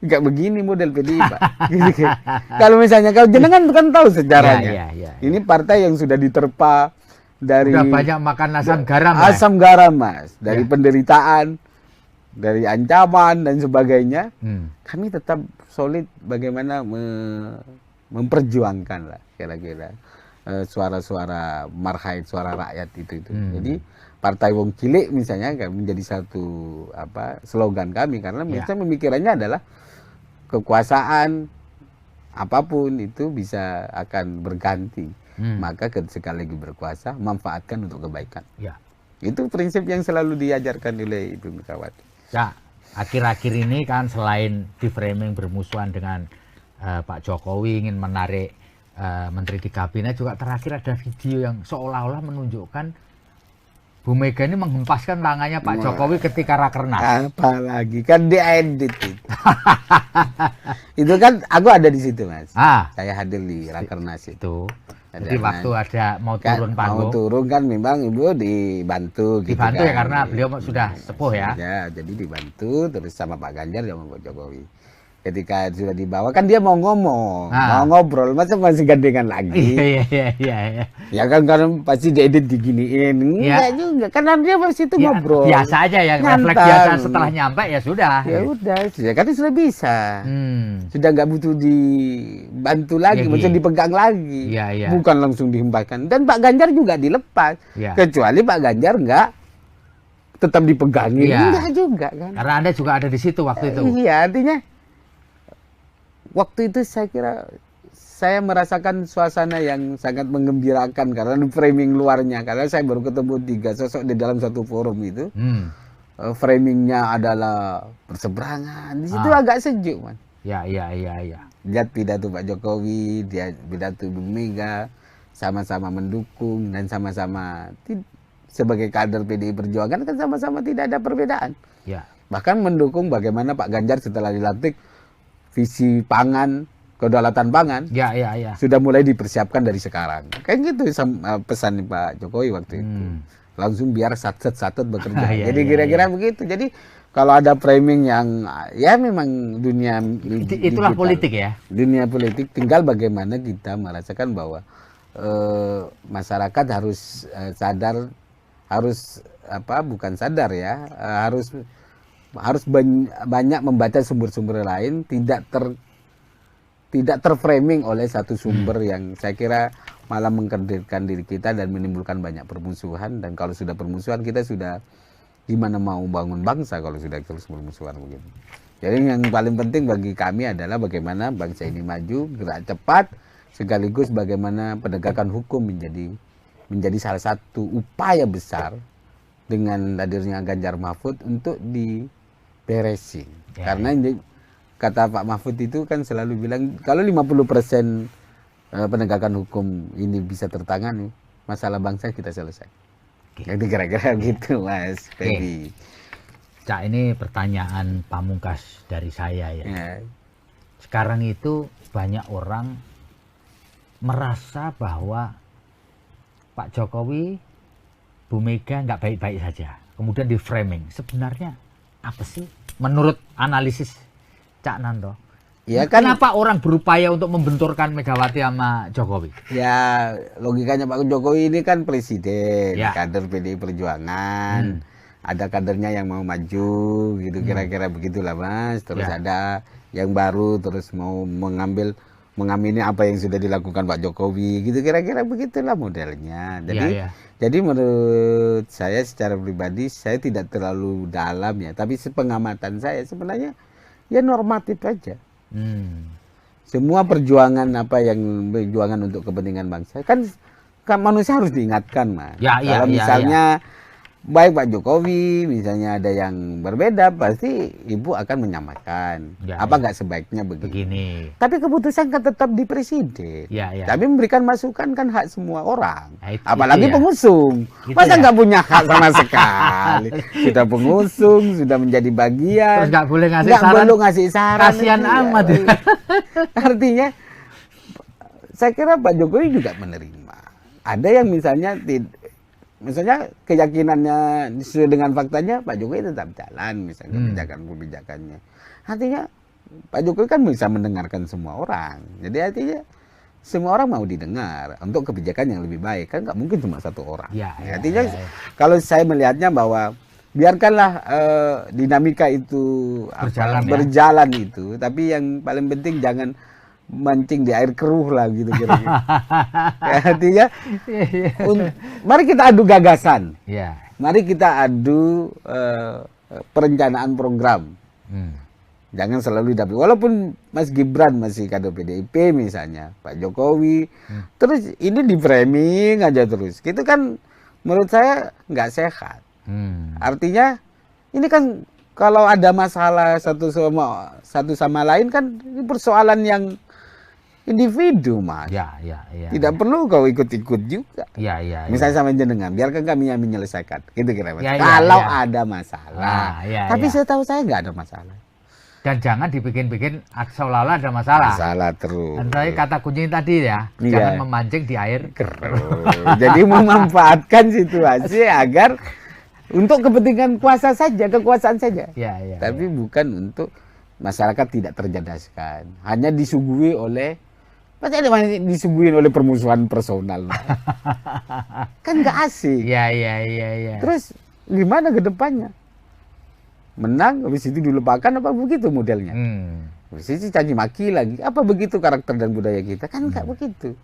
nggak begini model PDI Pak. Gitu kan. Kalau misalnya kalau jenengan kan tahu sejarahnya. Ya. Ini partai yang sudah diterpa dari Udah banyak makan asam garam. asam garam Mas, dari penderitaan, dari ancaman dan sebagainya. Kami tetap solid bagaimana memperjuangkan lah kira-kira suara-suara marhain, suara rakyat itu. Jadi Partai Wong Cilik misalnya menjadi satu slogan kami karena misalnya pemikirannya adalah kekuasaan apapun itu bisa akan berganti. Maka sekali lagi berkuasa manfaatkan untuk kebaikan. Ya. Itu prinsip yang selalu diajarkan oleh Ibu Megawati. Ya, akhir-akhir ini kan selain di framing bermusuhan dengan Pak Jokowi ingin menarik menteri di kabinet, juga terakhir ada video yang seolah-olah menunjukkan Bu Mega ini menghempaskan tangannya Pak Jokowi ketika rakernas. Apalagi kan diedit itu. Itu kan aku ada di situ Mas. Saya hadir di rakernas itu. Jadi waktu ada mau turun panggung. Mau turun kan memang Ibu dibantu gitu dibantu kan. Ya karena beliau sudah sepuh ya. Ya, jadi dibantu terus sama Pak Ganjar sama Pak Jokowi. ketika sudah dibawa kan dia mau ngomong, mau ngobrol, masa masih gandengan lagi? Iya. Ya kan karena pasti diedit diginiin, enggak juga, karena dia masih itu ngobrol. Biasa aja ya, refleks biasa setelah nyampe ya sudah. Ya udah, kan sudah bisa, sudah nggak butuh dibantu lagi, maksudnya dipegang lagi, bukan langsung dihembahkan. Dan Pak Ganjar juga dilepas, kecuali Pak Ganjar nggak tetap dipegangin, enggak juga kan? Karena Anda juga ada di situ waktu itu. Iya, artinya waktu itu saya kira saya merasakan suasana yang sangat menggembirakan karena framing luarnya, karena saya baru ketemu 3 sosok di dalam satu forum itu. Framingnya adalah berseberangan, di situ agak sejuk, man. Iya. Lihat pidato Pak Jokowi, dia pidato Ibu Mega, sama-sama mendukung dan sama-sama sebagai kader PDI Perjuangan kan sama-sama tidak ada perbedaan. Ya. Bahkan mendukung bagaimana Pak Ganjar setelah dilantik visi pangan, kedaulatan pangan, sudah mulai dipersiapkan dari sekarang. Kayak gitu pesan Pak Jokowi waktu itu. Langsung biar satset bekerja. Jadi kira-kira begitu. Jadi kalau ada framing yang ya memang dunia itulah digital, politik ya. Dunia politik, tinggal bagaimana kita merasakan bahwa masyarakat harus sadar, harus bukan sadar ya, harus banyak membaca sumber-sumber lain, tidak terframing oleh satu sumber yang saya kira malah mengkerdilkan diri kita dan menimbulkan banyak permusuhan. Dan kalau sudah permusuhan, kita sudah gimana mau bangun bangsa kalau sudah terus permusuhan begitu. Jadi yang paling penting bagi kami adalah bagaimana bangsa ini maju, gerak cepat, sekaligus bagaimana penegakan hukum menjadi salah satu upaya besar dengan hadirnya Ganjar Mahfud untuk diberesin. Karena kata Pak Mahfud itu kan selalu bilang kalau 50% penegakan hukum ini bisa tertangani, masalah bangsa kita selesai. Jadi kira-kira gitu, Mas Feby. Cak, ini pertanyaan pamungkas dari saya ya. Sekarang itu banyak orang merasa bahwa Pak Jokowi, Bu Mega nggak baik-baik saja. Kemudian di framing. Sebenarnya apa sih menurut analisis Cak Nanto? Ya kan, kenapa orang berupaya untuk membenturkan Megawati sama Jokowi? Ya logikanya Pak Jokowi ini kan presiden, kader PDI Perjuangan. Ada kadernya yang mau maju gitu, kira-kira begitulah Mas. Terus ada yang baru terus mau mengamini apa yang sudah dilakukan Pak Jokowi gitu, kira-kira begitulah modelnya. Jadi menurut saya secara pribadi saya tidak terlalu dalam ya, tapi sepengamatan saya sebenarnya ya normatif aja. Semua perjuangan perjuangan untuk kepentingan bangsa kan manusia harus diingatkan, Mas. Kalau misalnya baik Pak Jokowi misalnya ada yang berbeda, pasti Ibu akan menyamakan. Nggak sebaiknya begini. Tapi keputusan kan tetap di presiden. Tapi memberikan masukan kan hak semua orang. Apalagi pengusung. Masa nggak punya hak sama sekali? Sudah pengusung, sudah menjadi bagian. Terus nggak boleh ngasih saran. Kasihan amat. Artinya, saya kira Pak Jokowi juga menerima. Ada yang misalnya keyakinannya sesuai dengan faktanya, Pak Jokowi tetap jalan misalnya kebijakannya. Artinya Pak Jokowi kan bisa mendengarkan semua orang. Jadi artinya semua orang mau didengar untuk kebijakan yang lebih baik. Kan nggak mungkin cuma satu orang. Artinya kalau saya melihatnya bahwa biarkanlah dinamika itu berjalan itu, tapi yang paling penting jangan mancing di air keruh lah gitu kira-kira. Artinya mari kita adu gagasan. Mari kita adu perencanaan program. Jangan selalu dapat. Walaupun Mas Gibran masih kader PDIP misalnya, Pak Jokowi, terus ini di framing aja terus. Itu kan menurut saya nggak sehat. Artinya ini kan kalau ada masalah satu sama lain kan ini persoalan yang individu, Mas. Tidak perlu kau ikut-ikut juga. Misalnya sama jenengan, biarkan kami yang menyelesaikan. Gitu kira-kira. Kalau ada masalah. Tapi setahu saya nggak ada masalah. Dan jangan dibikin-bikin seolah-olah ada masalah. Masalah terus. Dan kata kunci tadi ya, jangan memancing di air keruh. Jadi memanfaatkan situasi agar untuk kepentingan kekuasaan saja. Tapi bukan untuk masyarakat tidak tercerdaskan, hanya disuguhi oleh disuguhin oleh permusuhan personal. Kan nggak asik. Iya. Terus gimana ke depannya? Menang, habis itu dilupakan apa begitu modelnya? Habis itu caci maki lagi. Apa begitu karakter dan budaya kita? Kan nggak begitu.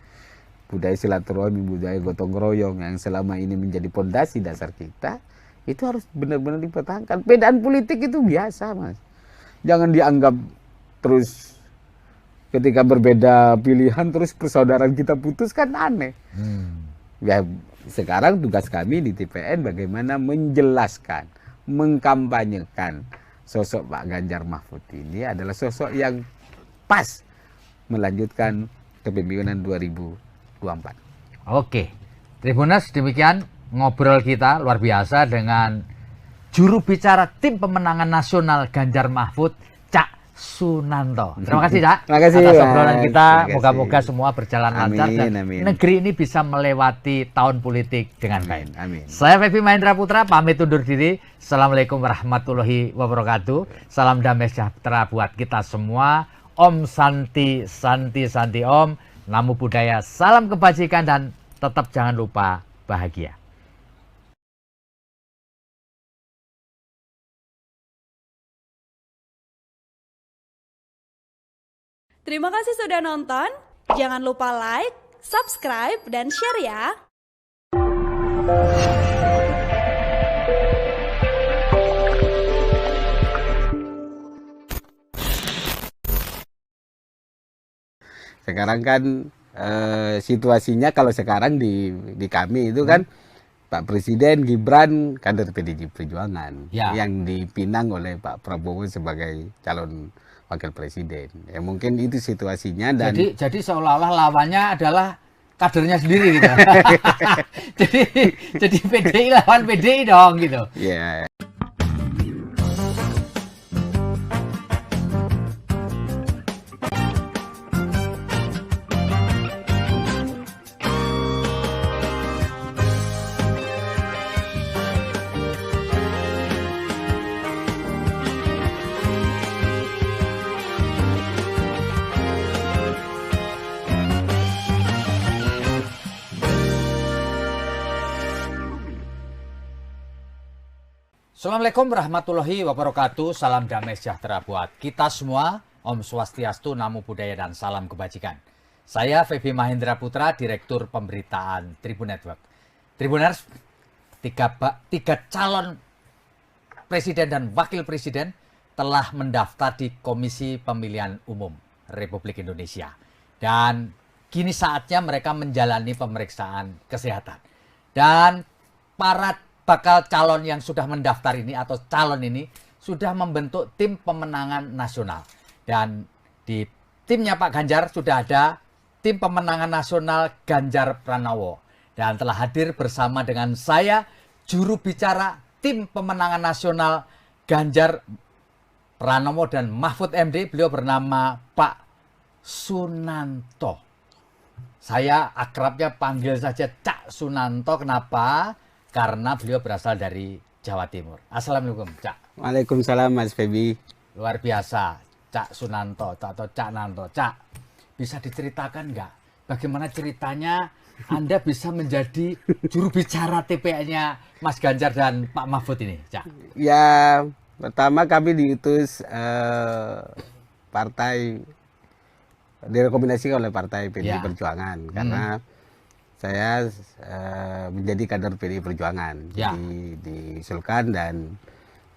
Budaya silaturahmi, budaya gotong royong yang selama ini menjadi pondasi dasar kita, itu harus benar-benar dipertahankan. Bedaan politik itu biasa, Mas. Jangan dianggap terus ketika berbeda pilihan terus persaudaraan kita putus, kan aneh. Ya sekarang tugas kami di TPN bagaimana menjelaskan, mengkampanyekan sosok Pak Ganjar Mahfud ini adalah sosok yang pas melanjutkan kepemimpinan 2024. Oke, Tribuners, demikian ngobrol kita luar biasa dengan juru bicara tim pemenangan nasional Ganjar Mahfud, Cak Sunanto. Terima kasih, Cak. Terima kasih, atas obrolan kita. Terima kasih. Moga-moga semua berjalan lancar dan amin. negeri ini bisa melewati tahun politik dengan baik. Amin. Saya Febi Mahendra Putra pamit undur diri. Assalamualaikum warahmatullahi wabarakatuh. Salam damai sejahtera buat kita semua. Om Santi Santi Santi Om. Namo Buddhaya, salam kebajikan dan tetap jangan lupa bahagia. Terima kasih sudah nonton. Jangan lupa like, subscribe, dan share ya. Sekarang kan situasinya kalau sekarang di kami itu kan Pak Presiden Gibran kader PDI Perjuangan yang dipinang oleh Pak Prabowo sebagai calon wakil presiden. Ya mungkin itu situasinya dan jadi seolah-olah lawannya adalah kadernya sendiri gitu. jadi PDI lawan PDI dong gitu. ya. Assalamualaikum warahmatullahi wabarakatuh. Salam damai sejahtera buat kita semua. Om Swastiastu, Namo Buddhaya, dan salam kebajikan. Saya Febi Mahendra Putra, Direktur Pemberitaan Tribun Network. Tribuners, tiga calon presiden dan wakil presiden telah mendaftar di Komisi Pemilihan Umum Republik Indonesia. Dan kini saatnya mereka menjalani pemeriksaan kesehatan. Dan para bakal calon yang sudah mendaftar ini atau calon ini sudah membentuk tim pemenangan nasional. Dan di timnya Pak Ganjar sudah ada tim pemenangan nasional Ganjar Pranowo. Dan telah hadir bersama dengan saya juru bicara tim pemenangan nasional Ganjar Pranowo dan Mahfud MD. Beliau bernama Pak Sunanto. Saya akrabnya panggil saja Cak Sunanto. Kenapa? Karena beliau berasal dari Jawa Timur. Assalamualaikum, Cak. Waalaikumsalam, Mas Febi. Luar biasa, Cak Sunanto atau Cak Nanto. Cak, bisa diceritakan nggak bagaimana ceritanya Anda bisa menjadi juru bicara TPN-nya Mas Ganjar dan Pak Mahfud ini, Cak? Ya, pertama kami diutus partai, direkomendasikan oleh partai PDI Perjuangan karena saya menjadi kader PDI Perjuangan, jadi diusulkan dan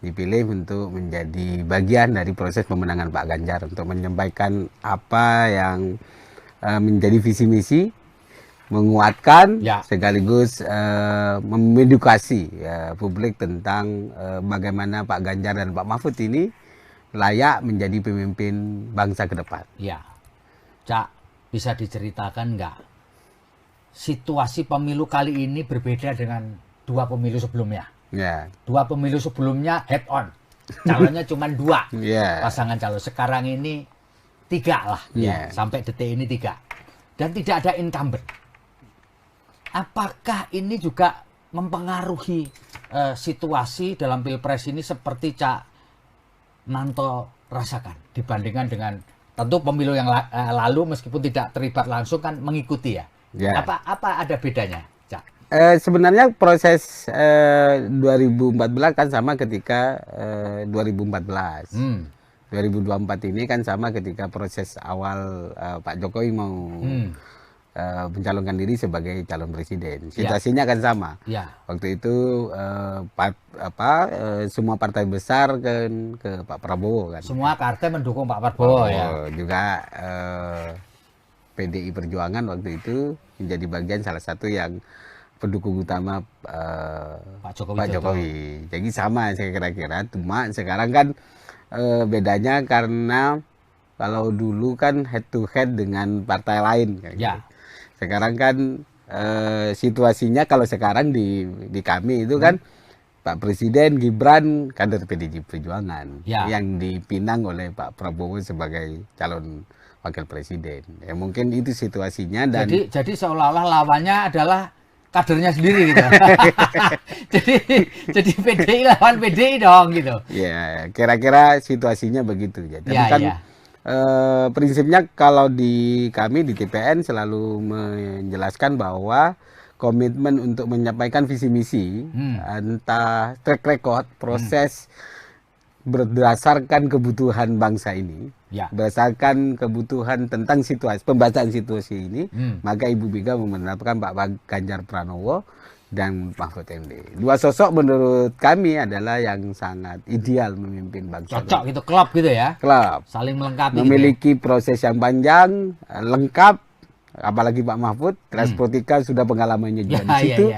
dipilih untuk menjadi bagian dari proses pemenangan Pak Ganjar untuk menyampaikan apa yang menjadi visi misi, menguatkan sekaligus mengedukasi publik tentang bagaimana Pak Ganjar dan Pak Mahfud ini layak menjadi pemimpin bangsa ke depan. Ya, Cak, bisa diceritakan nggak? Situasi pemilu kali ini berbeda dengan dua pemilu sebelumnya. Dua pemilu sebelumnya head on, calonnya cuma dua pasangan calon. Sekarang ini tiga lah, sampai detik ini tiga, dan tidak ada incumbent. Apakah ini juga mempengaruhi situasi dalam pilpres ini seperti Cak Nanto rasakan dibandingkan dengan tentu pemilu yang lalu meskipun tidak terlibat langsung kan mengikuti ya. Ya. Apa ada bedanya, Cak? Sebenarnya proses 2014 kan sama ketika 2014. 2024 ini kan sama ketika proses awal Pak Jokowi mau mencalonkan diri sebagai calon presiden. Situasinya kan sama. Ya. Waktu itu semua partai besar kan ke Pak Prabowo kan. Semua partai mendukung Pak Prabowo ya. Juga PDI Perjuangan waktu itu menjadi bagian salah satu yang pendukung utama Pak Jokowi. Jadi sama saya kira-kira. Cuma sekarang kan bedanya karena kalau dulu kan head to head dengan partai lain. Ya. Sekarang kan situasinya kalau sekarang di kami itu kan Pak Presiden Gibran kader PDI Perjuangan yang dipinang oleh Pak Prabowo sebagai calon wakil presiden. Ya mungkin itu situasinya dan jadi seolah-olah lawannya adalah kadernya sendiri gitu. jadi PDI lawan PDI dong gitu. Ya, kira-kira situasinya begitu ya. Tapi kan prinsipnya kalau di kami di TPN selalu menjelaskan bahwa komitmen untuk menyampaikan visi misi entah track record proses berdasarkan kebutuhan bangsa ini, berdasarkan kebutuhan tentang situasi pembacaan situasi ini, maka Ibu Mega memenangkan Pak Ganjar Pranowo dan Mahfud MD. Dua sosok menurut kami adalah yang sangat ideal memimpin bangsa. Cocok gitu, klop gitu ya. Klop. Saling melengkapi. Memiliki proses yang panjang, lengkap, apalagi Pak Mahfud, Transpolitika sudah pengalamannya juga di situ.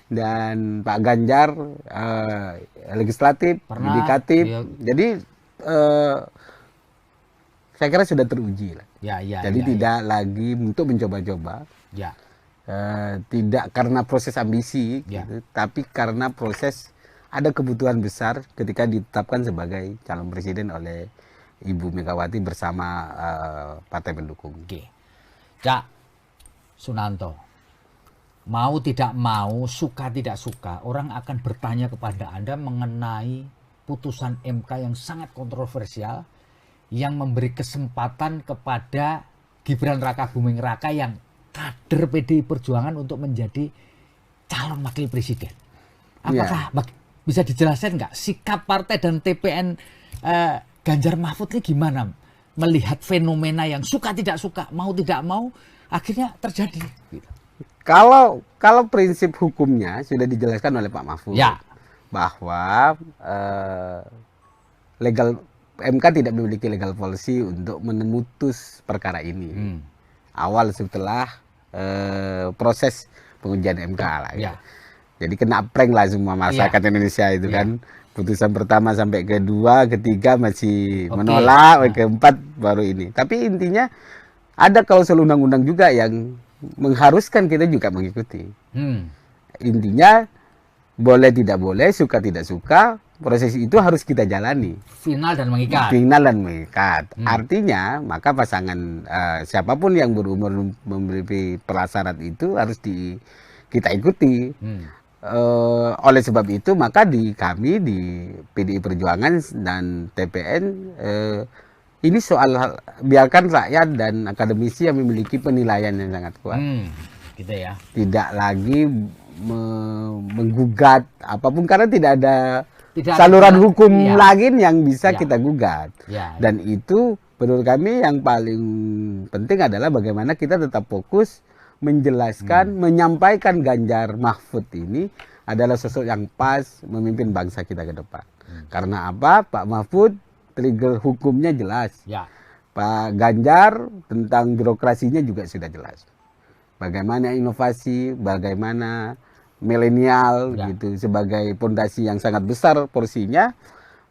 Dan Pak Ganjar legislatif, yudikatif. Jadi saya kira sudah teruji lah. Jadi tidak lagi untuk mencoba-coba. Tidak karena proses ambisi, gitu, tapi karena proses ada kebutuhan besar ketika ditetapkan sebagai calon presiden oleh Ibu Megawati bersama partai pendukung. Cak Sunanto, mau tidak mau, suka tidak suka, orang akan bertanya kepada Anda mengenai putusan MK yang sangat kontroversial yang memberi kesempatan kepada Gibran Rakabuming Raka yang kader PDI Perjuangan untuk menjadi calon wakil presiden. Apakah bisa dijelaskan nggak sikap partai dan TPN Ganjar Mahfud ini gimana melihat fenomena yang suka tidak suka, mau tidak mau akhirnya terjadi? Kalau prinsip hukumnya sudah dijelaskan oleh Pak Mahfud bahwa MK tidak memiliki legal policy untuk memutus perkara ini. Awal setelah proses pengujian MK lah. Jadi kena prank lah semua masyarakat Indonesia itu kan. Putusan pertama sampai kedua, ketiga masih menolak, keempat baru ini. Tapi intinya ada klausul undang-undang juga yang mengharuskan kita juga mengikuti. Intinya boleh tidak boleh, suka tidak suka, proses itu harus kita jalani. Final dan mengikat. Final dan mengikat. Artinya maka pasangan siapapun yang berumur memberi prasyarat itu harus kita ikuti. Oleh sebab itu maka kami di PDI Perjuangan dan TPN ini soal biarkan rakyat dan akademisi yang memiliki penilaian yang sangat kuat. Gitu ya. Tidak lagi menggugat apapun karena tidak ada saluran hukum lagi yang bisa kita gugat. Dan itu menurut kami yang paling penting adalah bagaimana kita tetap fokus menjelaskan, menyampaikan Ganjar Mahfud ini adalah sosok yang pas memimpin bangsa kita ke depan. Karena apa? Pak Mahfud trigger hukumnya jelas. Pak Ganjar tentang birokrasinya juga sudah jelas. Bagaimana inovasi, bagaimana milenial gitu sebagai pondasi yang sangat besar porsinya,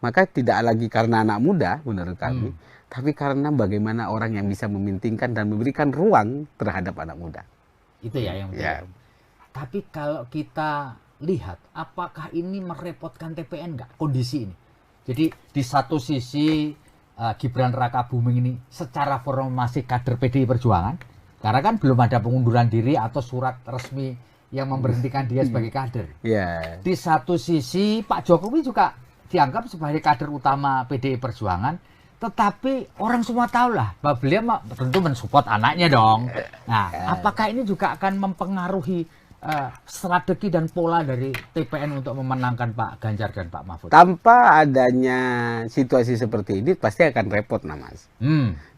maka tidak lagi karena anak muda menurut kami, tapi karena bagaimana orang yang bisa memintingkan dan memberikan ruang terhadap anak muda. Itu ya yang penting. Tapi kalau kita lihat, apakah ini merepotkan TPN nggak kondisi ini? Jadi di satu sisi Gibran Rakabuming ini secara formasi kader PDI Perjuangan, karena kan belum ada pengunduran diri atau surat resmi yang memberhentikan dia sebagai kader. Di satu sisi Pak Jokowi juga dianggap sebagai kader utama PDI Perjuangan, Tetapi orang semua tahu lah bahwa beliau tentu mensupport anaknya dong. Nah, apakah ini juga akan mempengaruhi strategi dan pola dari TPN untuk memenangkan Pak Ganjar dan Pak Mahfud? Tanpa adanya situasi seperti ini pasti akan repot, Mas.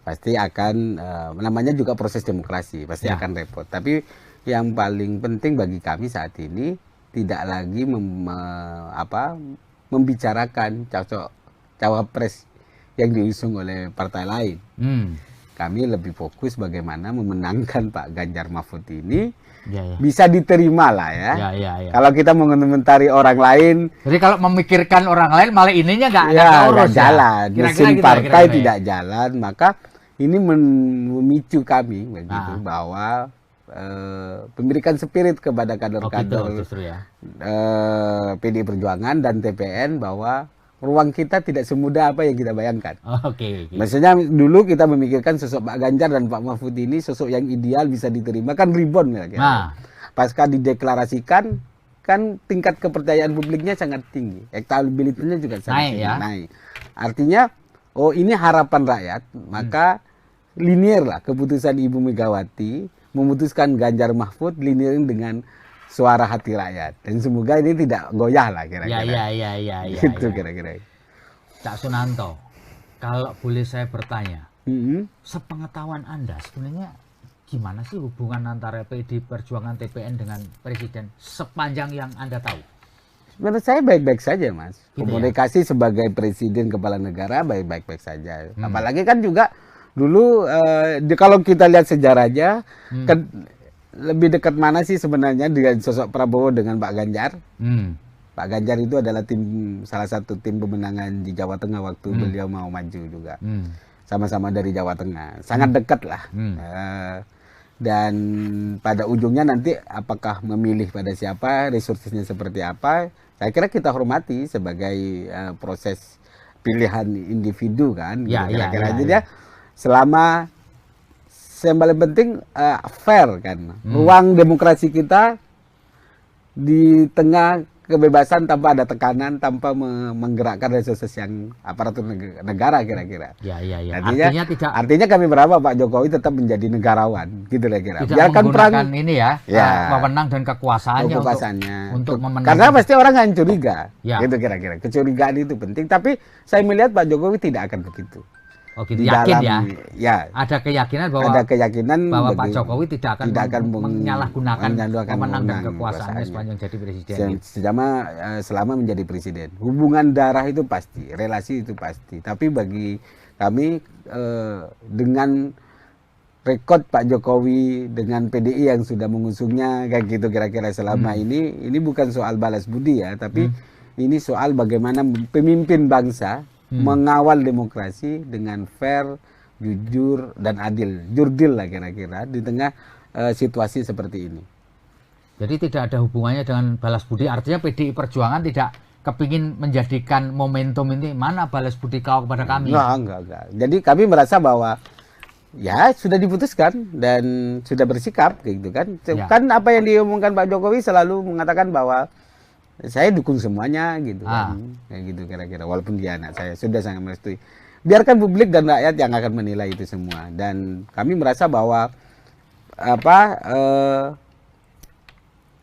Pasti akan, namanya juga proses demokrasi, pasti akan repot. Tapi yang paling penting bagi kami saat ini tidak lagi membicarakan cawapres yang diusung oleh partai lain. Kami lebih fokus bagaimana memenangkan Pak Ganjar Mahfud ini bisa diterima lah ya. Kalau kita mengomentari orang lain, jadi kalau memikirkan orang lain malah ininya nggak jalan, mesin partai tidak jalan, maka ini memicu kami begitu bahwa memberikan spirit kepada kader-kader PDI Perjuangan dan TPN bahwa ruang kita tidak semudah apa yang kita bayangkan. Maksudnya dulu kita memikirkan sosok Pak Ganjar dan Pak Mahfud ini sosok yang ideal bisa diterima kan ribon ya. Pasca dideklarasikan kan tingkat kepercayaan publiknya sangat tinggi, elektabilitasnya juga sangat naik. Artinya ini harapan rakyat, maka linear lah keputusan Ibu Megawati memutuskan Ganjar Mahfud linear dengan suara hati rakyat, dan semoga ini tidak goyah lah kira-kira. Gitu kira-kira. Cak Sunanto, kalau boleh saya bertanya, sepengetahuan Anda sebenarnya gimana sih hubungan antara PD Perjuangan TPN dengan Presiden sepanjang yang Anda tahu? Menurut saya baik-baik saja, Mas. Komunikasi sebagai Presiden Kepala Negara baik-baik saja. Apalagi kan juga dulu kalau kita lihat sejarahnya kan lebih dekat mana sih sebenarnya dengan sosok Prabowo dengan Pak Ganjar? Pak Ganjar itu adalah salah satu tim pemenangan di Jawa Tengah waktu beliau mau maju juga. Sama-sama dari Jawa Tengah. Sangat dekat lah. Dan pada ujungnya nanti apakah memilih pada siapa, resourcesnya seperti apa, saya kira kita hormati sebagai proses pilihan individu kan. Jadi selama yang paling penting fair kan, ruang demokrasi kita di tengah kebebasan tanpa ada tekanan, tanpa menggerakkan resources yang aparatur negara kira-kira. Artinya kami berharap Pak Jokowi tetap menjadi negarawan, gitu kira-kira. Biarkan perang ini memenang dan kekuasaannya untuk memenangkan. Karena pasti orang akan curiga, gitu kira-kira. Kecurigaan itu penting, tapi saya melihat Pak Jokowi tidak akan begitu. Yakin ada keyakinan bahwa Pak Jokowi tidak akan menyalahgunakan pemenang dan kekuasaannya sepanjang jadi presiden. Selama menjadi presiden, hubungan darah itu pasti, relasi itu pasti. Tapi bagi kami dengan rekod Pak Jokowi dengan PDI yang sudah mengusungnya kayak gitu kira-kira selama ini bukan soal balas budi ya, tapi ini soal bagaimana pemimpin bangsa mengawal demokrasi dengan fair, jujur, dan adil. Jurdil lah kira-kira di tengah situasi seperti ini. Jadi tidak ada hubungannya dengan balas budi. Artinya PDI Perjuangan tidak kepingin menjadikan momentum ini mana balas budi kau kepada kami. Enggak. Jadi kami merasa bahwa ya sudah diputuskan dan sudah bersikap gitu kan. Kan apa yang diomongkan Pak Jokowi selalu mengatakan bahwa saya dukung semuanya gitu kan. Kayak gitu kira-kira, walaupun dia anak saya, sudah sangat merestui. Biarkan publik dan rakyat yang akan menilai itu semua. Dan kami merasa bahwa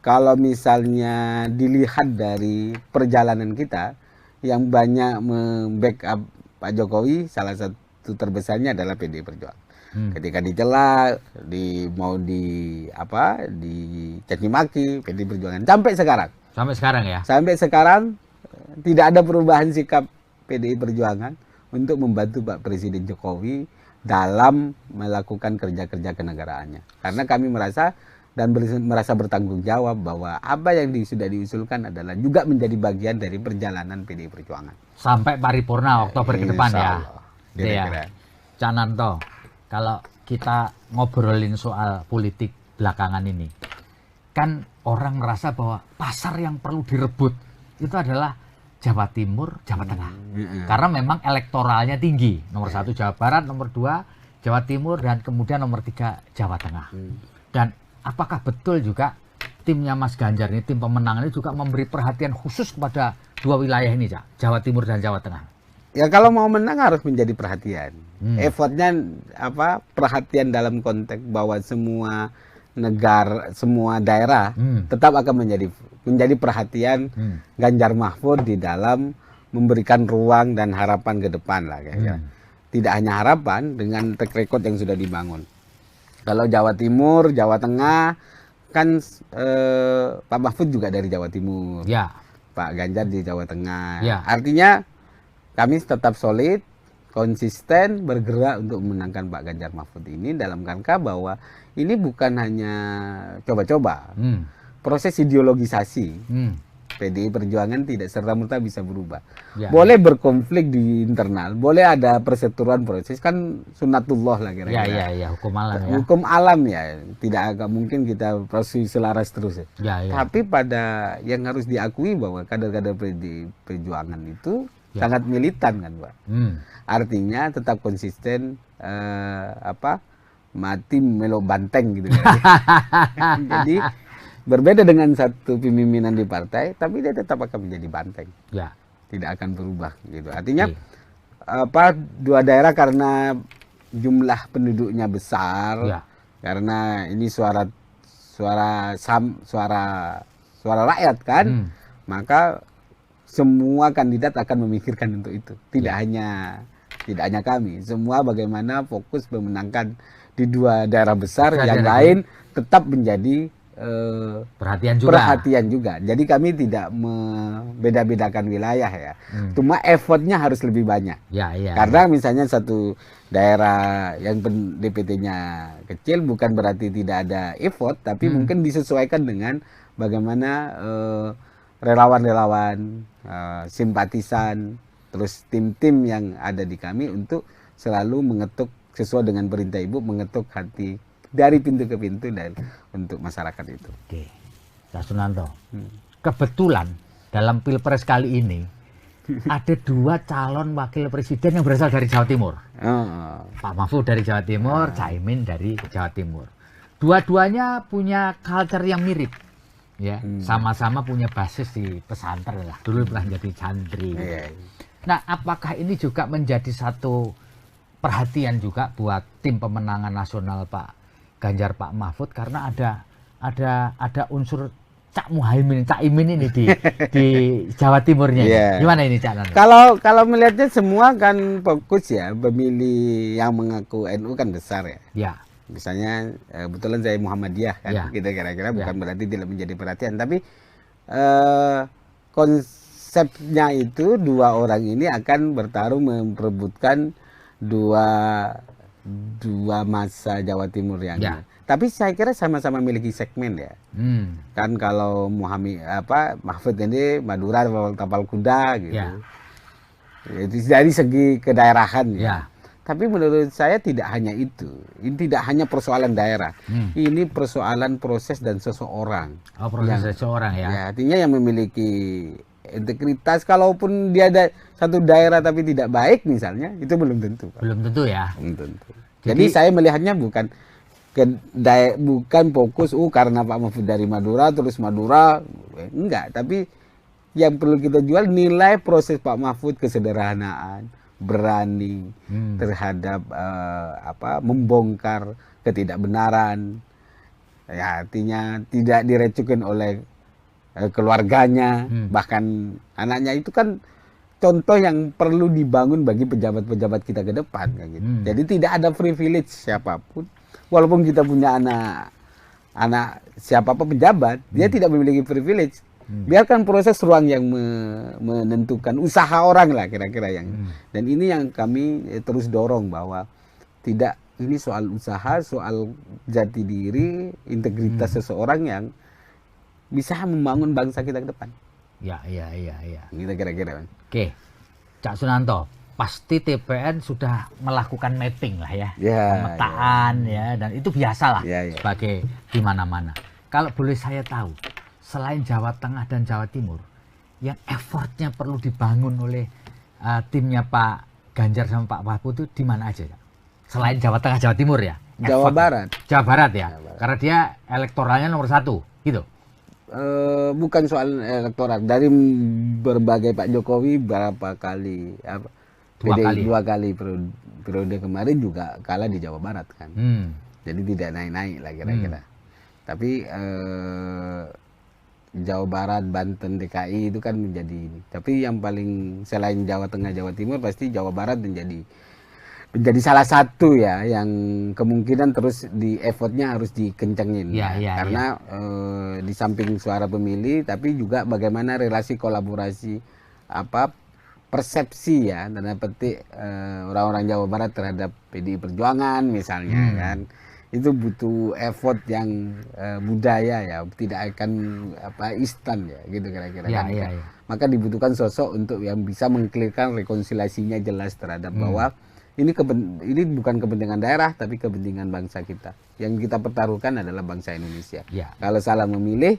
kalau misalnya dilihat dari perjalanan kita yang banyak membackup Pak Jokowi, salah satu terbesarnya adalah PDI Perjuangan. Ketika dicela, mau dicaci maki PDI Perjuangan sampai sekarang. Sampai sekarang tidak ada perubahan sikap PDI Perjuangan untuk membantu Pak Presiden Jokowi dalam melakukan kerja-kerja kenegaraannya. Karena kami merasa bertanggung jawab bahwa apa yang sudah diusulkan adalah juga menjadi bagian dari perjalanan PDI Perjuangan. Sampai paripurna Oktober ke depan ya. Cananto, kalau kita ngobrolin soal politik belakangan ini, kan orang merasa bahwa pasar yang perlu direbut itu adalah Jawa Timur, Jawa Tengah. Karena memang elektoralnya tinggi. Nomor 1 Jawa Barat, nomor 2 Jawa Timur, dan kemudian nomor 3 Jawa Tengah. Dan apakah betul juga timnya Mas Ganjar ini, tim pemenang ini juga memberi perhatian khusus kepada 2 wilayah ini, Jawa Timur dan Jawa Tengah? ya kalau mau menang harus menjadi perhatian. Effortnya apa? Perhatian dalam konteks bahwa semua negara, semua daerah tetap akan menjadi perhatian Ganjar Mahfud di dalam memberikan ruang dan harapan ke depan lah kayaknya. Tidak hanya harapan, dengan track record yang sudah dibangun. Kalau Jawa Timur, Jawa Tengah, kan Pak Mahfud juga dari Jawa Timur, Ya. Pak Ganjar di Jawa Tengah. Ya. Artinya kami tetap solid, konsisten, bergerak untuk memenangkan Pak Ganjar Mahfud ini dalam rangka bahwa ini bukan hanya coba-coba. Proses ideologisasi PDI Perjuangan tidak serta-merta bisa berubah. Ya. Boleh berkonflik di internal, boleh ada perseteruan proses, kan sunatullah lah kira-kira. Ya, hukum alam ya. Hukum alam ya, tidak agak mungkin kita proses selaras terus. Ya. Tapi pada yang harus diakui bahwa kader-kader PDI Perjuangan itu sangat militan kan, Pak. Artinya tetap konsisten mati melo banteng gitu. Jadi berbeda dengan satu pemimpinan di partai, tapi dia tetap akan menjadi banteng. Ya. Tidak akan berubah gitu. Artinya dua daerah karena jumlah penduduknya besar, karena ini suara rakyat kan, maka semua kandidat akan memikirkan untuk itu. Tidak hanya kami, semua bagaimana fokus memenangkan di dua daerah besar, yang lain tetap menjadi perhatian juga. Jadi kami tidak membeda-bedakan wilayah ya. Cuma effortnya harus lebih banyak. Karena misalnya satu daerah yang DPT-nya kecil bukan berarti tidak ada effort, tapi mungkin disesuaikan dengan bagaimana relawan-relawan, simpatisan, terus tim-tim yang ada di kami untuk selalu mengetuk sesuai dengan perintah Ibu, mengetuk hati dari pintu ke pintu dan untuk masyarakat itu. Oke, Cak Sunanto. Kebetulan dalam Pilpres kali ini ada dua calon wakil presiden yang berasal dari Jawa Timur. Pak Mahfud dari Jawa Timur, Caimin dari Jawa Timur. Dua-duanya punya culture yang mirip. Ya, sama-sama punya basis di pesantren lah. Dulu pernah jadi santri. Nah, apakah ini juga menjadi satu perhatian juga buat tim pemenangan nasional Pak Ganjar, Pak Mahfud, karena ada unsur Cak Muhaimin, Cak Imin ini di Jawa Timurnya. Gimana ini Cak? Kalau melihatnya semua kan fokus ya, pemilih yang mengaku NU kan besar ya. Misalnya kebetulan saya Muhammadiyah kan, kita kira-kira bukan berarti tidak menjadi perhatian, tapi konsepnya itu dua orang ini akan bertarung memperebutkan dua masa Jawa Timur yang tapi saya kira sama-sama memiliki segmen ya. Kan kalau Mahfud ini Madura tapal kuda gitu. Itu dari segi kedaerahan ya. Tapi menurut saya tidak hanya itu. Ini tidak hanya persoalan daerah. Ini persoalan proses dan seseorang. Seseorang ya. Artinya yang memiliki integritas, kalaupun dia ada satu daerah tapi tidak baik misalnya, itu belum tentu. Belum tentu ya. Belum tentu. Jadi saya melihatnya bukan fokus karena Pak Mahfud dari Madura terus Madura, enggak. Tapi yang perlu kita jual nilai proses Pak Mahfud, kesederhanaan, berani terhadap membongkar ketidakbenaran. Ya, artinya tidak direcukin oleh keluarganya, bahkan anaknya, itu kan contoh yang perlu dibangun bagi pejabat-pejabat kita ke depan kayak gitu. Jadi tidak ada privilege siapapun, walaupun kita punya anak siapapun pejabat, dia tidak memiliki privilege. Biarkan proses ruang yang menentukan usaha orang lah kira-kira yang. Dan ini yang kami terus dorong bahwa tidak, ini soal usaha, soal jati diri, integritas seseorang yang bisa membangun bangsa kita ke depan. Iya. Kita kira-kira. Oke, Cak Sunanto, pasti TPN sudah melakukan mapping lah ya, pemetaan ya, dan itu biasalah sebagai di mana-mana. Kalau boleh saya tahu, selain Jawa Tengah dan Jawa Timur, yang effortnya perlu dibangun oleh timnya Pak Ganjar sama Pak Mahfud itu di mana aja? Selain Jawa Tengah, Jawa Timur ya? Jawa Barat. Jawa Barat ya, karena dia elektoralnya nomor 1, gitu. Bukan soal elektoral, dari berbagai Pak Jokowi berapa kali Dua kali periode kemarin juga kalah di Jawa Barat kan. Jadi tidak naik-naik lah kira-kira. Tapi Jawa Barat, Banten, DKI itu kan menjadi ini. Tapi yang paling selain Jawa Tengah, Jawa Timur pasti Jawa Barat menjadi salah satu ya yang kemungkinan terus di effortnya harus dikencengin. Karena di samping suara pemilih, tapi juga bagaimana relasi kolaborasi persepsi ya tanda petik orang-orang Jawa Barat terhadap PDI Perjuangan misalnya kan. Itu butuh effort yang budaya ya, tidak akan instan ya gitu kira-kira kan. Maka dibutuhkan sosok untuk yang bisa mengklirkan rekonsiliasinya jelas terhadap bahwa ini bukan kepentingan daerah tapi kepentingan bangsa kita. Yang kita pertaruhkan adalah bangsa Indonesia. Kalau salah memilih,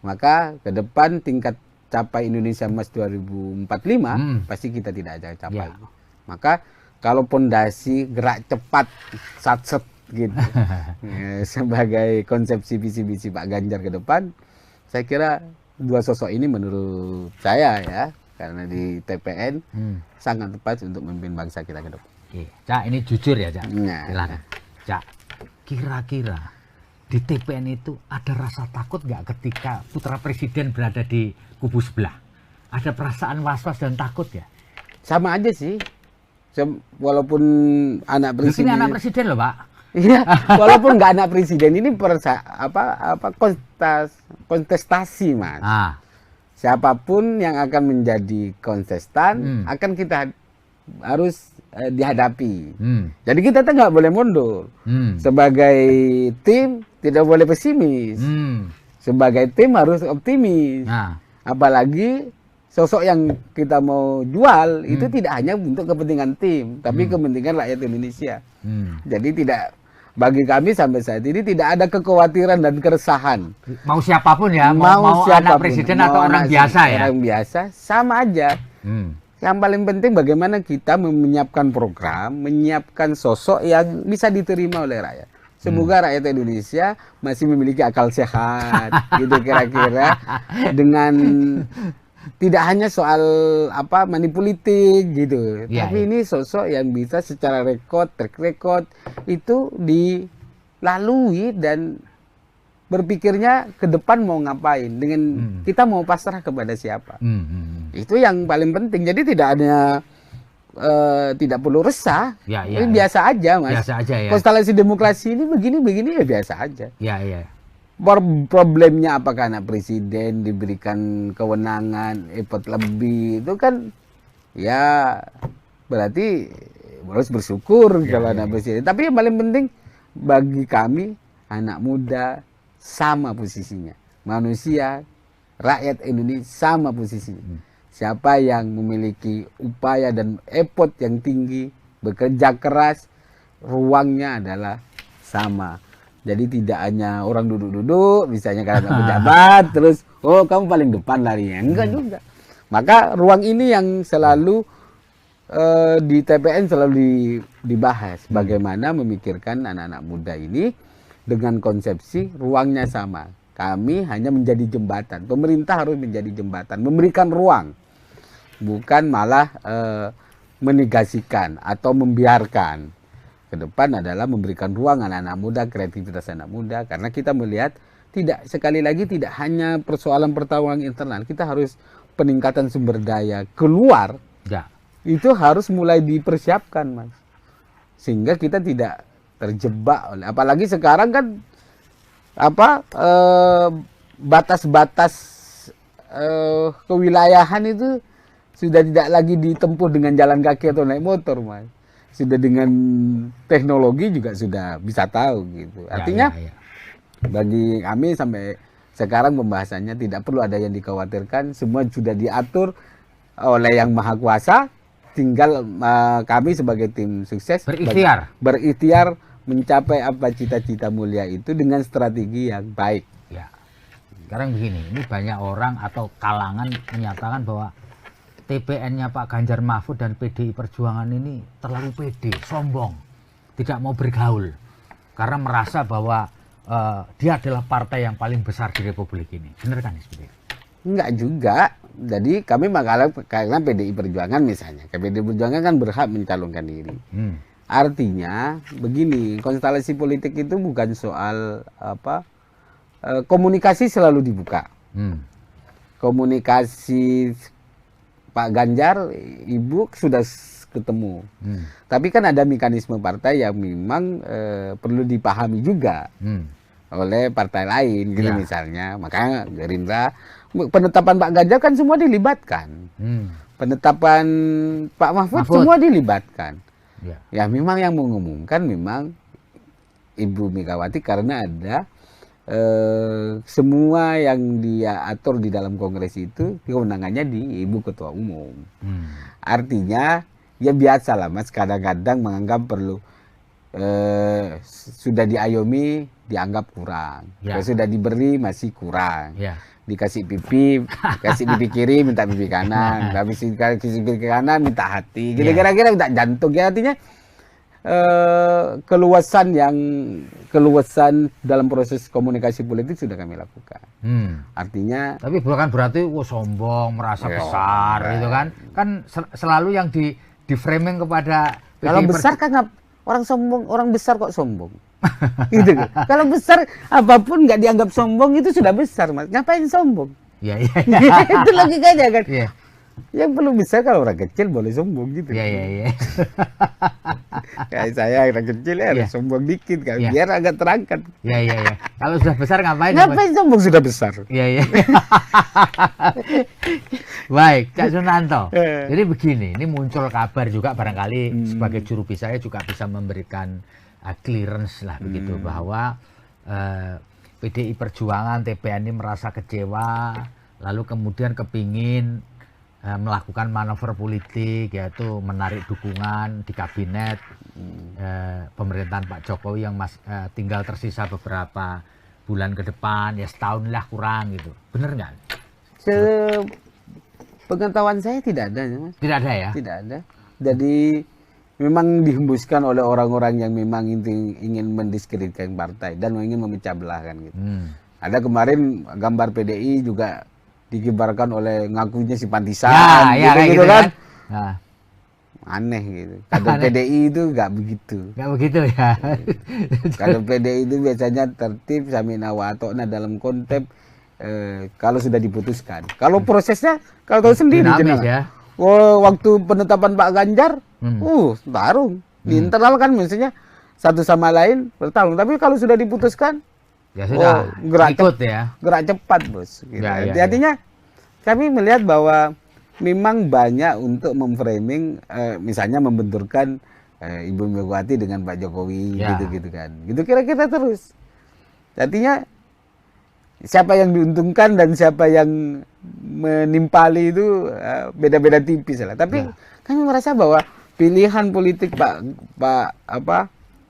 maka ke depan tingkat capai Indonesia Emas 2045 pasti kita tidak akan capai. Maka kalau pondasi gerak cepat satset gitu sebagai konsepsi visi Pak Ganjar ke depan, saya kira dua sosok ini menurut saya ya, karena di TPN sangat tepat untuk memimpin bangsa kita ke depan. Cak, ini jujur ya, Cak. Silakan. Cak, kira-kira di TPN itu ada rasa takut nggak ketika putra presiden berada di kubu sebelah? Ada perasaan was-was dan takut ya? Sama aja sih. Walaupun anak presiden. Ini anak presiden loh, Pak. Iya, walaupun nggak anak presiden, ini kontestasi, Mas. Siapapun yang akan menjadi kontestan akan kita harus dihadapi. Jadi kita nggak boleh mundur. Sebagai tim tidak boleh pesimis. Sebagai tim harus optimis. Apalagi sosok yang kita mau jual itu tidak hanya untuk kepentingan tim, tapi kepentingan rakyat Indonesia. Jadi bagi kami sampai saat ini tidak ada kekhawatiran dan keresahan. Mau siapapun ya, mau siapapun, anak presiden atau orang biasa ya. Orang biasa sama aja. Yang paling penting bagaimana kita menyiapkan program, menyiapkan sosok yang bisa diterima oleh rakyat. Semoga rakyat Indonesia masih memiliki akal sehat, gitu kira-kira, dengan tidak hanya soal money politik gitu, tapi ini sosok yang bisa secara track record itu dilalui dan berpikirnya ke depan mau ngapain, dengan kita mau pasrah kepada siapa. Itu yang paling penting. Jadi tidak perlu resah. Ini biasa aja, Mas. Biasa aja ya. Konstelasi demokrasi ini begini ya biasa aja. Problemnya apakah anak presiden diberikan kewenangan effort lebih, itu kan ya berarti harus bersyukur kalau anak presiden. Tapi yang paling penting bagi kami anak muda sama posisinya, manusia, rakyat Indonesia sama posisinya. Siapa yang memiliki upaya dan effort yang tinggi, bekerja keras, ruangnya adalah sama. Jadi tidak hanya orang duduk-duduk, misalnya karena pejabat, terus kamu paling depan larinya. Enggak juga. Maka ruang ini yang selalu di TPN selalu dibahas. Bagaimana memikirkan anak-anak muda ini dengan konsepsi ruangnya sama. Kami hanya menjadi jembatan. Pemerintah harus menjadi jembatan, memberikan ruang. Bukan malah menegasikan atau membiarkan. Ke depan adalah memberikan ruang anak-anak muda, kreativitas anak muda, karena kita melihat sekali lagi tidak hanya persoalan pertarungan internal, kita harus peningkatan sumber daya keluar. Itu harus mulai dipersiapkan, Mas, sehingga kita tidak terjebak oleh, apalagi sekarang kan batas-batas kewilayahan itu sudah tidak lagi ditempuh dengan jalan kaki atau naik motor, Mas. Sudah dengan teknologi juga sudah bisa tahu gitu. Artinya bagi kami sampai sekarang pembahasannya tidak perlu ada yang dikhawatirkan, semua sudah diatur oleh Yang Maha Kuasa. Tinggal kami sebagai tim sukses berikhtiar mencapai apa cita-cita mulia itu dengan strategi yang baik. Sekarang begini, ini banyak orang atau kalangan menyatakan bahwa TPN-nya Pak Ganjar Mahfud dan PDI Perjuangan ini terlalu pede, sombong, tidak mau bergaul karena merasa bahwa dia adalah partai yang paling besar di Republik ini. Benar kan seperti itu? Enggak juga. Jadi kami karena PDI Perjuangan misalnya, PDI Perjuangan kan berhak mencalonkan diri. Artinya begini, konstelasi politik itu bukan soal apa, komunikasi selalu dibuka. Komunikasi Pak Ganjar, Ibu sudah ketemu. Tapi kan ada mekanisme partai yang memang perlu dipahami juga oleh partai lain, gitu misalnya. Makanya Gerindra, penetapan Pak Ganjar kan semua dilibatkan. Penetapan Pak Mahfud semua dilibatkan. Ya memang yang mengumumkan memang Ibu Megawati karena ada semua yang dia atur di dalam kongres itu kewenangannya di Ibu Ketua Umum. Artinya ya biasa lah Mas, kadang-kadang menganggap perlu sudah diayomi dianggap kurang, sudah diberi masih kurang. Dikasih pipi, kasih pipi kiri minta pipi kanan, habis kasih pipi kanan minta hati, gitu kira-kira minta jantung. Ya artinya keluasan dalam proses komunikasi politik sudah kami lakukan. Artinya, tapi bukan berarti sombong, merasa besar, gitu kan? Kan selalu yang di framing kepada kalau besar kan orang sombong, orang besar kok sombong. Gitu. Kalau besar apapun nggak dianggap sombong itu sudah besar, Mas. Ngapain sombong? Iya. Itu logikanya kan. Iya. Yang perlu besar kalau orang kecil boleh sombong gitu. Iya. Kayak saya orang kecil ya harus sombong dikit kan, biar agak terangkat. Iya. Kalau sudah besar ngapain? Ngapain sombong sudah besar? Iya. Baik, Cak Sunanto. Jadi begini, ini muncul kabar juga barangkali sebagai juru bicara juga bisa memberikan clearance lah begitu bahwa PDI Perjuangan TPN ini merasa kecewa, lalu kemudian kepingin melakukan manuver politik, yaitu menarik dukungan di kabinet pemerintahan Pak Jokowi yang tinggal tersisa beberapa bulan ke depan, ya setahun lah kurang gitu. Bener nggak? Pengetahuan saya tidak ada, Mas. Tidak ada ya? Tidak ada. Jadi memang dihembuskan oleh orang-orang yang memang ingin mendiskreditkan partai dan ingin memecah belah kan gitu. Ada kemarin gambar PDI juga dikibarkan oleh ngakunya si Pantisan, gitu kan. Nah. Aneh gitu. Kader PDI itu nggak begitu. Nggak begitu ya. Kader PDI itu biasanya tertib samina wa ata'na dalam konteks kalau sudah diputuskan. Kalau prosesnya kalau tahu sendiri dinamis ya. Waktu penetapan Pak Ganjar, tarung. Di internal kan misalnya satu sama lain bertarung. Tapi kalau sudah diputuskan, ya sudah, gerak cepat, Bos. Gitu. Artinya kami melihat bahwa memang banyak untuk memframing, misalnya membenturkan Ibu Megawati dengan Pak Jokowi, gitu-gitu kan. Gitu kira-kira terus. Artinya siapa yang diuntungkan dan siapa yang menimpali itu beda-beda tipis lah. Tapi kami merasa bahwa pilihan politik Pak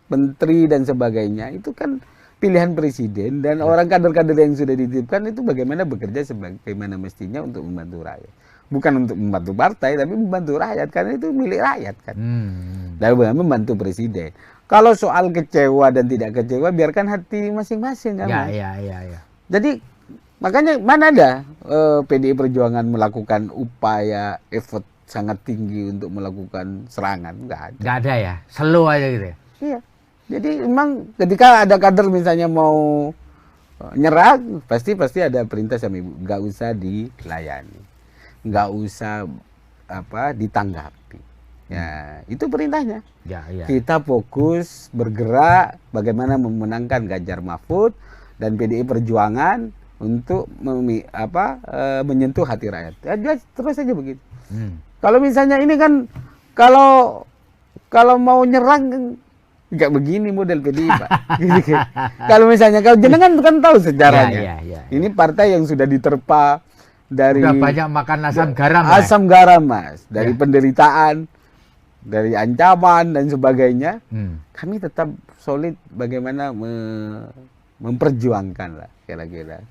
Menteri dan sebagainya itu kan pilihan presiden dan orang kader-kader yang sudah dititipkan itu bagaimana bekerja sebagaimana mestinya untuk membantu rakyat. Bukan untuk membantu partai tapi membantu rakyat karena itu milik rakyat kan. Dan bagaimana membantu presiden. Kalau soal kecewa dan tidak kecewa biarkan hati masing-masing kan. Iya. Jadi makanya mana ada PDI Perjuangan melakukan upaya effort sangat tinggi untuk melakukan serangan, nggak ada. Nggak ada ya, slow aja gitu ya. Iya. Jadi memang ketika ada kader misalnya mau nyerang, pasti ada perintah sama Ibu, nggak usah dilayani, nggak usah ditanggapi. Ya itu perintahnya. Kita fokus bergerak bagaimana memenangkan Ganjar Mahfud dan PDI Perjuangan untuk menyentuh hati rakyat. Ya, terus saja begitu. Kalau misalnya ini kan kalau mau nyerang nggak begini model PDI, Pak. Gitu. Kalau misalnya kalau jenengan kan tahu sejarahnya. Ini partai yang sudah diterpa dari udah banyak makan asam garam. Asam garam, Mas. Dari penderitaan, dari ancaman dan sebagainya. Kami tetap solid bagaimana memperjuangkan lah kira-kira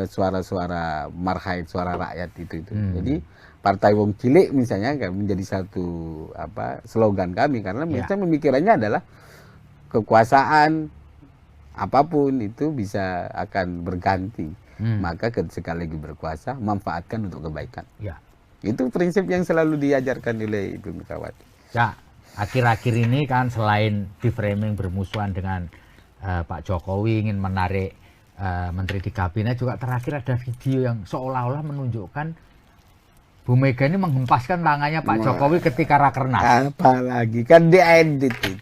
suara-suara marhaid, suara rakyat itu. Jadi Partai Wong Cilik misalnya menjadi satu slogan kami karena misalnya pemikirannya adalah kekuasaan apapun itu bisa akan berganti. maka sekali lagi berkuasa manfaatkan untuk kebaikan. Ya. Itu prinsip yang selalu diajarkan oleh Ibu Megawati. Ya, akhir-akhir ini kan selain di framing bermusuhan dengan Pak Jokowi ingin menarik menteri di kabinet, juga terakhir ada video yang seolah-olah menunjukkan Bu Mega ini menghempaskan tangannya Pak Jokowi ketika rakernas. Apalagi kan diedit itu.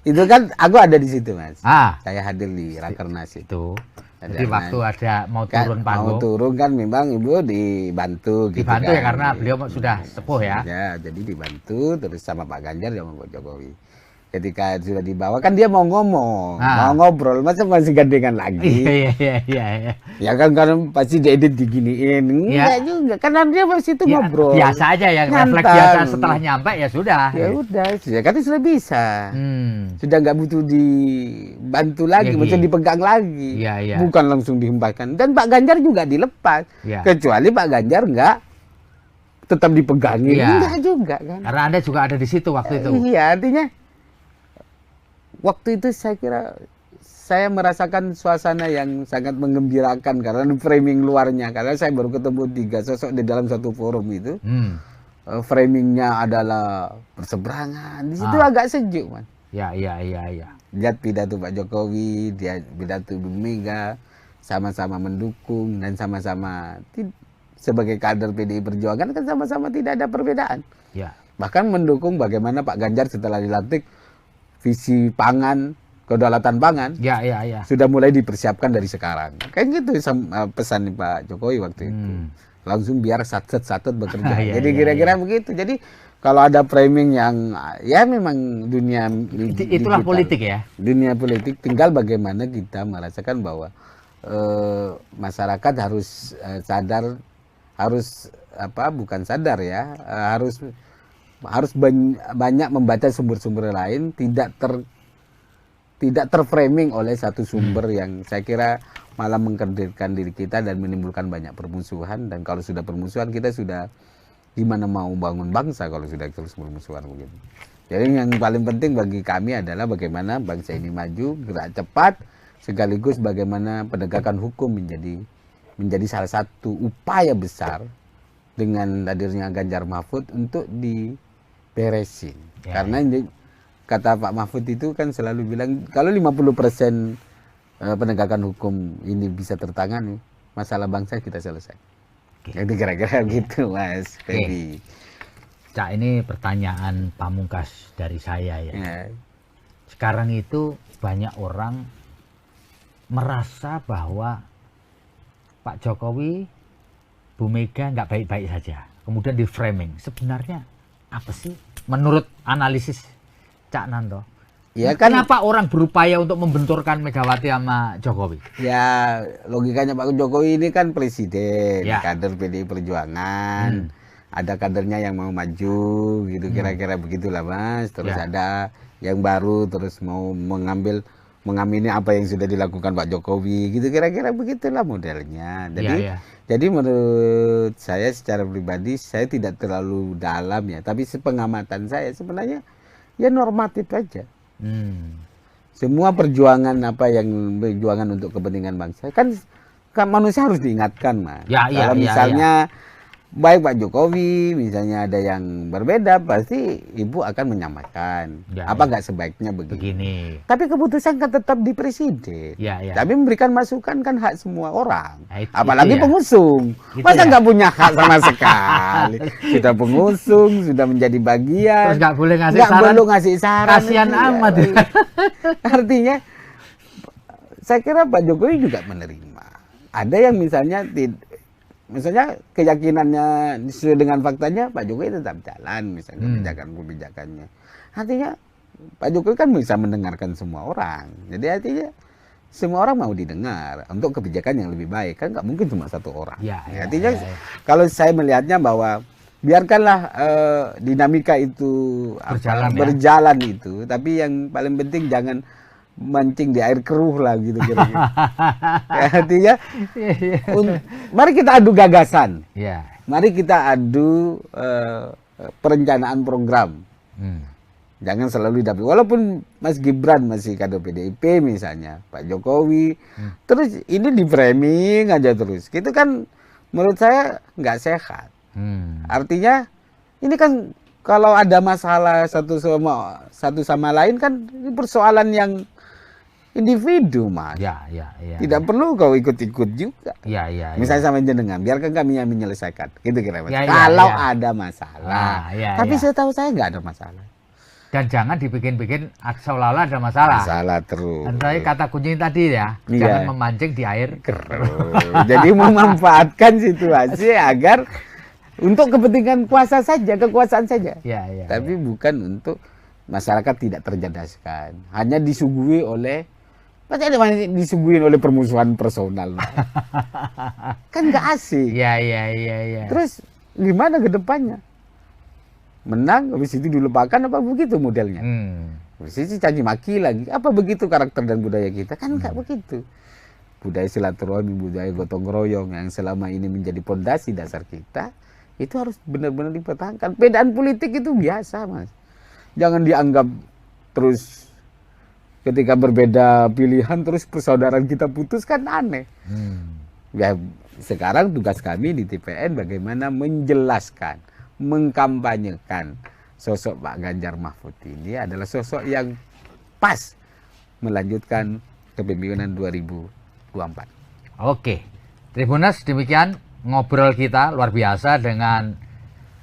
Itu kan aku ada di situ, Mas. Saya hadir di rakernas itu. Jadi waktu ada mau turun panggung. Mau turun kan memang Ibu dibantu gitu. Dibantu kan. Ya karena beliau sudah sepuh ya. Ya, jadi dibantu terus sama Pak Ganjar sama Pak Jokowi. Ketika sudah dibawa kan dia mau ngomong, mau ngobrol, masa masih gandengan lagi? Iya. Ya kan pasti diedit diginiin, enggak juga, karena dia masih itu ngobrol. Biasa aja ya, refleks biasa setelah nyampe ya sudah. Ya udah, kan sudah bisa, sudah nggak butuh dibantu lagi, maksudnya dipegang lagi, bukan langsung dihempaskan. Dan Pak Ganjar juga dilepas, kecuali Pak Ganjar nggak tetap dipegangin, enggak juga kan? Karena Anda juga ada di situ waktu itu. Iya, artinya waktu itu saya kira saya merasakan suasana yang sangat menggembirakan karena framing luarnya, karena saya baru ketemu 3 sosok di dalam satu forum itu. Framingnya adalah berseberangan, di situ agak sejuk, Mas. Ya. Lihat pidato Pak Jokowi, dia pidato Bu Mega, sama-sama mendukung dan sama-sama sebagai kader PDI Perjuangan kan sama-sama tidak ada perbedaan. Ya. Bahkan mendukung bagaimana Pak Ganjar setelah dilantik visi pangan, kedaulatan pangan, sudah mulai dipersiapkan dari sekarang. Kayak gitu pesan Pak Jokowi waktu itu. Langsung biar satset bekerja. Jadi kira-kira begitu. Jadi kalau ada framing yang ya memang dunia itulah digital, politik ya. Dunia politik, tinggal bagaimana kita merasakan bahwa masyarakat harus sadar, harus bukan sadar ya, harus banyak membaca sumber-sumber lain, tidak terframing oleh satu sumber yang saya kira malah mengkerdilkan diri kita dan menimbulkan banyak permusuhan. Dan kalau sudah permusuhan, kita sudah gimana mau bangun bangsa kalau sudah terus permusuhan begitu. Jadi yang paling penting bagi kami adalah bagaimana bangsa ini maju, gerak cepat, sekaligus bagaimana penegakan hukum menjadi salah satu upaya besar dengan hadirnya Ganjar Mahfud untuk diberesin. Karena kata Pak Mahfud itu kan selalu bilang kalau 50% penegakan hukum ini bisa tertangani, masalah bangsa kita selesai. Jadi kira-kira gitu, Mas Febi. Cak, ini pertanyaan pamungkas dari saya ya. Sekarang itu banyak orang merasa bahwa Pak Jokowi, Bu Mega nggak baik-baik saja. Kemudian di framing. Sebenarnya apa sih menurut analisis Cak Nanto? Ya kan, kenapa orang berupaya untuk membenturkan Megawati sama Jokowi? Ya logikanya Pak Jokowi ini kan presiden, kader PDI Perjuangan. Ada kadernya yang mau maju gitu, kira-kira begitulah, Mas. Terus ada yang baru terus mau mengamini apa yang sudah dilakukan Pak Jokowi gitu, kira-kira begitulah modelnya. Jadi menurut saya secara pribadi saya tidak terlalu dalam ya, tapi sepengamatan saya sebenarnya ya normatif aja. Semua perjuangan perjuangan untuk kepentingan bangsa kan manusia harus diingatkan, Mas. Kalau misalnya baik Pak Jokowi misalnya ada yang berbeda, pasti Ibu akan menyamakan. Apa nggak sebaiknya begini? Tapi keputusan kan tetap di presiden. Tapi memberikan masukan kan hak semua orang. Apalagi pengusung. Masa nggak punya hak sama sekali? Sudah pengusung, sudah menjadi bagian. Terus nggak boleh ngasih saran. Kasihan amat. Artinya, saya kira Pak Jokowi juga menerima. Ada yang misalnya keyakinannya sesuai dengan faktanya, Pak Jokowi tetap jalan misalnya kebijakannya. Artinya Pak Jokowi kan bisa mendengarkan semua orang. Jadi artinya semua orang mau didengar untuk kebijakan yang lebih baik. Kan nggak mungkin cuma satu orang. Artinya kalau saya melihatnya bahwa biarkanlah dinamika itu berjalan itu, tapi yang paling penting jangan mancing di air keruh lah gitu kira-kira. Artinya mari kita adu gagasan. Mari kita adu perencanaan program. Jangan selalu dapat. Walaupun Mas Gibran masih kader PDIP misalnya, Pak Jokowi, terus ini di framing aja terus. Itu kan menurut saya nggak sehat. Artinya ini kan kalau ada masalah satu sama lain kan ini persoalan yang individu, Mas. Ya. Tidak perlu kau ikut-ikut juga. Ya. Misalnya sama jenengan, biarkan kami yang menyelesaikan. Gitu kira Mas. Ya, Kalau ya. ada masalah. Tapi Ya. setahu saya nggak ada masalah. Dan jangan dibikin-bikin seolah-olah ada masalah. Masalah terus. Nanti kata kunci tadi ya, Iya. jangan memancing di air Terus. Jadi memanfaatkan situasi agar untuk kepentingan kekuasaan saja. Ya. Tapi bukan untuk masyarakat tidak tercerdaskan. Hanya disuguhi oleh disuguhin oleh permusuhan personal. Kan nggak asik. Ya. Terus gimana ke depannya? Menang, habis itu dilupakan apa begitu modelnya? Habis itu caci maki lagi. Apa begitu karakter dan budaya kita? Kan nggak begitu. Budaya silaturahmi, budaya gotong royong yang selama ini menjadi pondasi dasar kita, itu harus benar-benar dipertahankan. Bedaan politik itu biasa, Mas. Jangan dianggap terus ketika berbeda pilihan terus persaudaraan kita putus, kan aneh. Ya, sekarang tugas kami di TPN bagaimana menjelaskan, mengkampanyekan sosok Pak Ganjar Mahfud ini adalah sosok yang pas melanjutkan kepemimpinan 2024. Oke, Tribuners, demikian ngobrol kita luar biasa dengan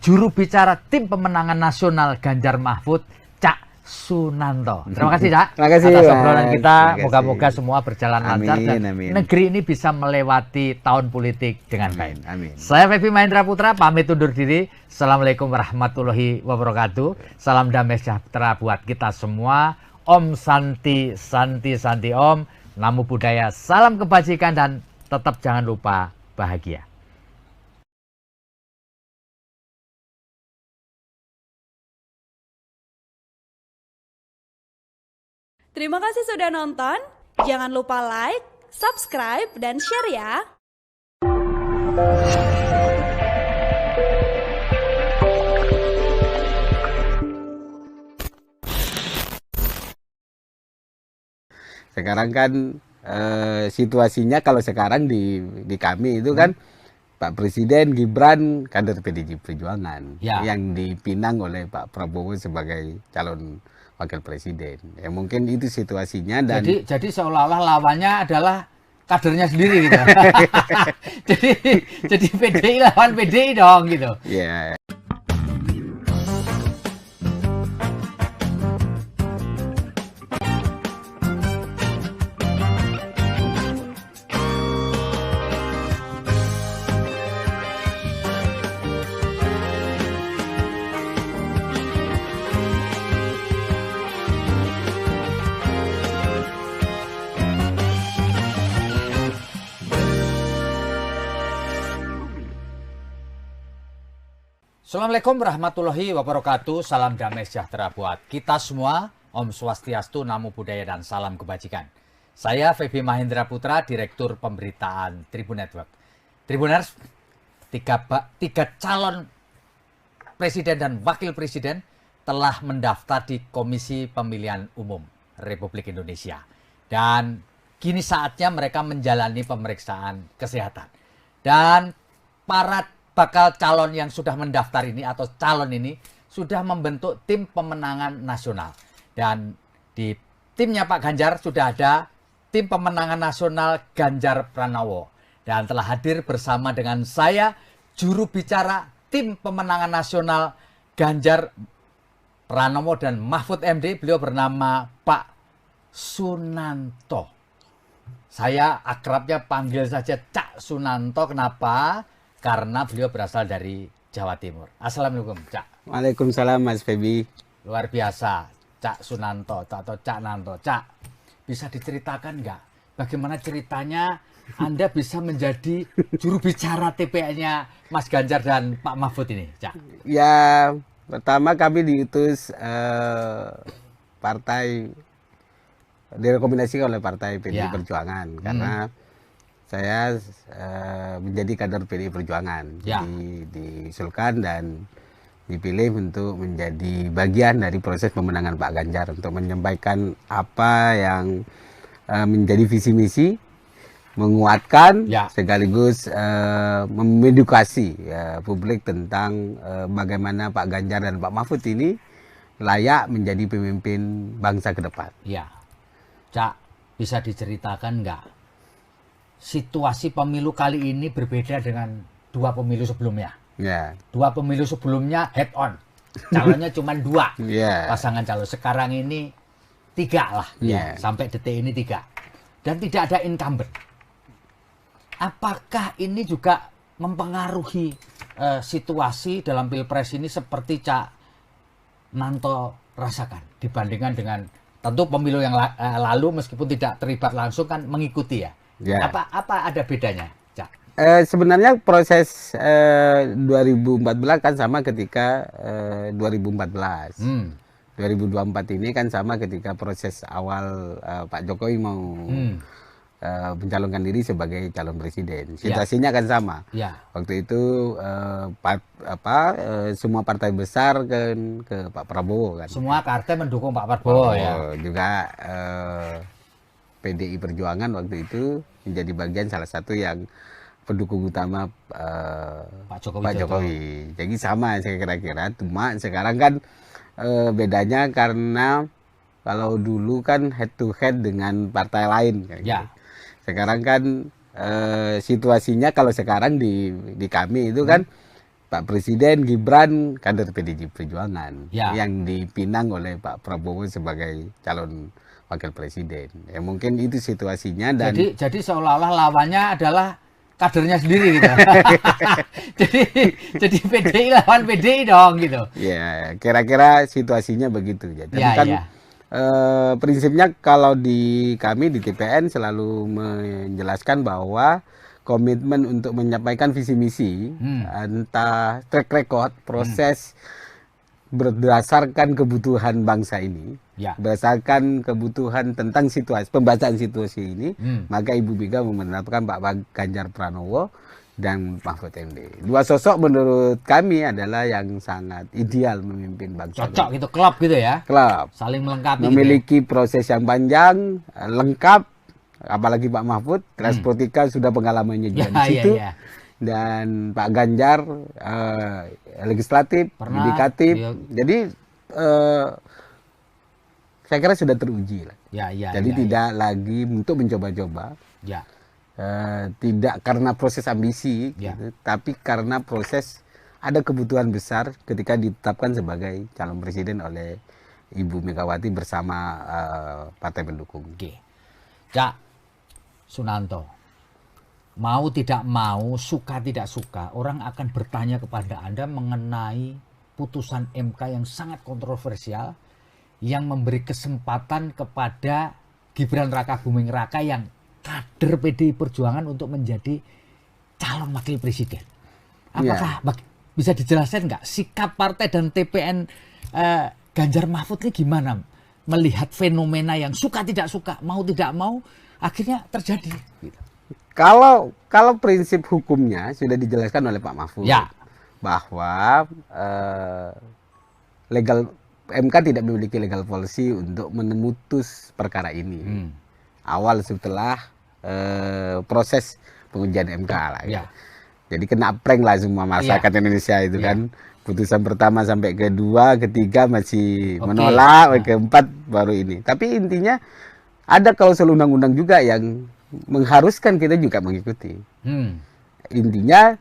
juru bicara tim pemenangan nasional Ganjar Mahfud, Cak Sunanto. Terima kasih, Cak. Terima kasih, atas Mas. obrolan kita. Terima kasih. Moga-moga semua berjalan lancar dan Amin. negeri ini bisa melewati tahun politik dengan baik. Amin. Saya Febi Mahendra Putra pamit undur diri. Assalamualaikum warahmatullahi wabarakatuh. Salam damai sejahtera buat kita semua. Om Santi Santi Santi Om. Namo Buddhaya. Salam kebajikan dan tetap jangan lupa bahagia. Terima kasih sudah nonton. Jangan lupa like, subscribe, dan share ya. Sekarang kan situasinya kalau sekarang di kami itu kan Pak Presiden Gibran kader PDI Perjuangan yang dipinang oleh Pak Prabowo sebagai calon wakil presiden. Ya mungkin itu situasinya dan jadi seolah-olah lawannya adalah kadernya sendiri gitu. jadi PDI lawan PDI dong gitu. ya. Assalamualaikum warahmatullahi wabarakatuh. Salam damai sejahtera buat kita semua. Om Swastiastu, Namo Buddhaya, dan salam kebajikan. Saya Febi Mahendra Putra, Direktur Pemberitaan Tribun Network. Tribuners, tiga calon presiden dan wakil presiden telah mendaftar di Komisi Pemilihan Umum Republik Indonesia. Dan kini saatnya mereka menjalani pemeriksaan kesehatan. Dan para bakal calon yang sudah mendaftar ini atau calon ini sudah membentuk tim pemenangan nasional. Dan di timnya Pak Ganjar sudah ada tim pemenangan nasional Ganjar Pranowo. Dan telah hadir bersama dengan saya juru bicara tim pemenangan nasional Ganjar Pranowo dan Mahfud MD. Beliau bernama Pak Sunanto. Saya akrabnya panggil saja Cak Sunanto. Kenapa? Karena beliau berasal dari Jawa Timur. Assalamualaikum, Cak. Waalaikumsalam, Mas Febi. Luar biasa, Cak Sunanto atau Cak Nanto. Cak, bisa diceritakan nggak bagaimana ceritanya Anda bisa menjadi juru bicara TPN-nya Mas Ganjar dan Pak Mahfud ini, Cak? Ya, pertama kami diutus partai, direkomendasikan oleh partai PDI Perjuangan karena saya menjadi kader PDI Perjuangan. Jadi diusulkan dan dipilih untuk menjadi bagian dari proses pemenangan Pak Ganjar untuk menyampaikan apa yang menjadi visi misi, menguatkan sekaligus mengedukasi publik tentang bagaimana Pak Ganjar dan Pak Mahfud ini layak menjadi pemimpin bangsa ke depan. Ya, Cak, bisa diceritakan nggak situasi pemilu kali ini berbeda dengan 2 pemilu sebelumnya? Ya. 2 pemilu sebelumnya head on, calonnya cuma 2 pasangan calon. Sekarang ini 3 lah, sampai detik ini 3, dan tidak ada incumbent. Apakah ini juga mempengaruhi situasi dalam pilpres ini seperti Cak Nanto rasakan dibandingkan dengan tentu pemilu yang lalu meskipun tidak terlibat langsung kan mengikuti ya? Apa ada bedanya, Cak? Sebenarnya proses 2014 kan sama ketika 2014. 2024 ini kan sama ketika proses awal Pak Jokowi mau mencalonkan diri sebagai calon presiden. Situasinya kan sama. Waktu itu semua partai besar kan ke Pak Prabowo kan. Semua partai mendukung Pak Prabowo ya. Juga PDI Perjuangan waktu itu menjadi bagian salah satu yang pendukung utama Pak Jokowi. Jadi sama saya kira-kira, cuma sekarang kan bedanya karena kalau dulu kan head to head dengan partai lain kan. Sekarang kan situasinya kalau sekarang di kami itu kan Pak Presiden Gibran kader PDI Perjuangan yang dipinang oleh Pak Prabowo sebagai calon wakil presiden. Ya mungkin itu situasinya. Dan jadi seolah-olah lawannya adalah kadernya sendiri gitu. jadi PDI lawan PDI dong gitu. Ya, kira-kira situasinya begitu. Jadi kan prinsipnya kalau di kami di TPN selalu menjelaskan bahwa komitmen untuk menyampaikan visi misi, entah track record, proses berdasarkan kebutuhan bangsa ini, berdasarkan kebutuhan tentang situasi, pembacaan situasi ini, maka Ibu Mega menetapkan Pak Ganjar Pranowo dan Mahfud MD. 2 sosok menurut kami adalah yang sangat ideal memimpin bangsa. Cocok gitu, klop gitu ya? Klop. Saling melengkapi. Memiliki proses yang panjang, lengkap, apalagi Pak Mahfud, Transportika sudah pengalamannya juga di situ. Dan Pak Ganjar legislatif, yudikatif. Jadi saya kira sudah teruji lah. Jadi tidak lagi untuk mencoba-coba. Tidak karena proses ambisi, gitu, tapi karena proses ada kebutuhan besar ketika ditetapkan sebagai calon presiden oleh Ibu Megawati bersama partai pendukung. Cak Sunanto, mau tidak mau, suka tidak suka, orang akan bertanya kepada Anda mengenai putusan MK yang sangat kontroversial yang memberi kesempatan kepada Gibran Rakabuming Raka yang kader PDI Perjuangan untuk menjadi calon wakil presiden. Apakah bisa dijelaskan nggak sikap partai dan TPN Ganjar Mahfud ini gimana melihat fenomena yang suka tidak suka, mau tidak mau akhirnya terjadi? Kalau prinsip hukumnya sudah dijelaskan oleh Pak Mahfud bahwa MK tidak memiliki legal policy untuk memutus perkara ini. Awal setelah proses pengujian MK lah. Jadi kena prank lah semua masyarakat Indonesia itu kan. Putusan pertama sampai kedua, ketiga masih menolak, keempat baru ini. Tapi intinya ada klausul undang-undang juga yang mengharuskan kita juga mengikuti. Intinya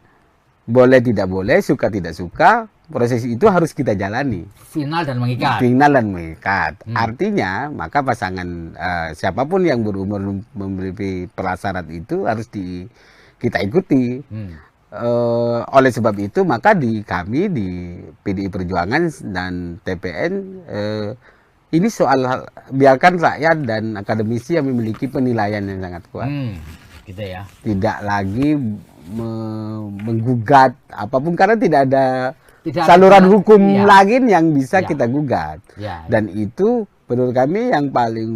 boleh tidak boleh, suka tidak suka, proses itu harus kita jalani. Final dan mengikat. Final dan mengikat. Artinya maka pasangan siapapun yang berumur memiliki prasyarat itu harus kita ikuti. Oleh sebab itu maka kami di PDI Perjuangan dan TPN ini soal biarkan rakyat dan akademisi yang memiliki penilaian yang sangat kuat. Gitu ya. Tidak lagi menggugat apapun karena tidak ada saluran hukum lagi yang bisa kita gugat. Dan itu menurut kami yang paling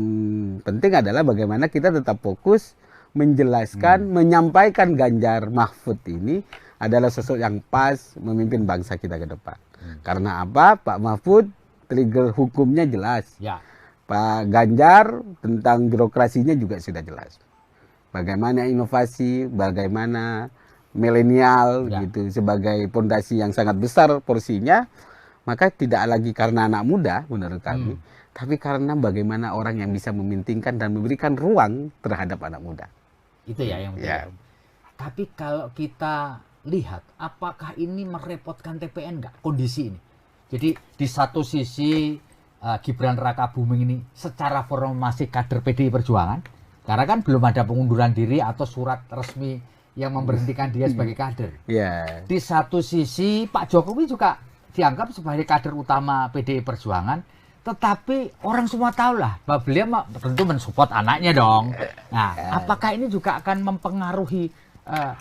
penting adalah bagaimana kita tetap fokus menjelaskan, menyampaikan Ganjar Mahfud ini adalah sosok yang pas memimpin bangsa kita ke depan. Karena apa? Pak Mahfud trigger hukumnya jelas. Ya. Pak Ganjar tentang birokrasinya juga sudah jelas. Bagaimana inovasi, bagaimana milenial gitu sebagai pondasi yang sangat besar porsinya, maka tidak lagi karena anak muda menurut kami, tapi karena bagaimana orang yang bisa memintingkan dan memberikan ruang terhadap anak muda. Itu ya yang penting. Ya. Tapi kalau kita lihat, apakah ini merepotkan TPN nggak kondisi ini? Jadi di satu sisi Gibran Rakabuming ini secara formal masih kader PDI Perjuangan, karena kan belum ada pengunduran diri atau surat resmi yang memberhentikan dia sebagai kader. Ya. Di satu sisi Pak Jokowi juga dianggap sebagai kader utama PDI Perjuangan, tetapi orang semua tahu lah bahwa beliau tentu mensupport anaknya dong. Nah, apakah ini juga akan mempengaruhi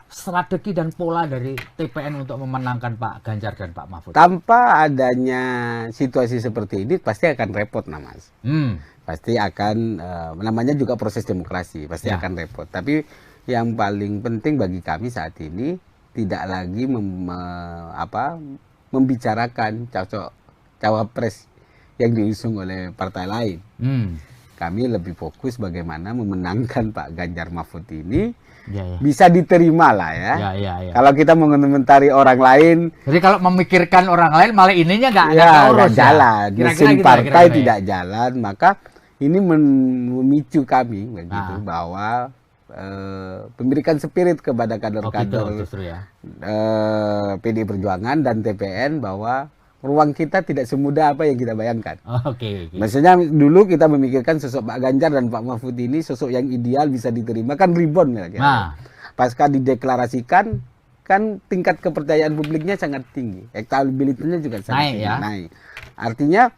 strategi dan pola dari TPN untuk memenangkan Pak Ganjar dan Pak Mahfud? Tanpa adanya situasi seperti ini pasti akan repot, Mas. Pasti akan, namanya juga proses demokrasi, pasti akan repot. Tapi yang paling penting bagi kami saat ini tidak lagi membicarakan cawapres yang diusung oleh partai lain. Kami lebih fokus bagaimana memenangkan Pak Ganjar Mahfud ini bisa diterima lah ya. Kalau kita mengomentari orang lain, jadi kalau memikirkan orang lain malah ininya nggak jalan, ya? mesin partai tidak jalan, maka ini memicu kami begitu bahwa memberikan spirit kepada kader-kader PDI Perjuangan dan TPN bahwa ruang kita tidak semudah apa yang kita bayangkan. Maksudnya dulu kita memikirkan sosok Pak Ganjar dan Pak Mahfud ini sosok yang ideal bisa diterima kan ribon ya. Pasca dideklarasikan kan tingkat kepercayaan publiknya sangat tinggi, elektabilitasnya juga sangat tinggi, naik. Artinya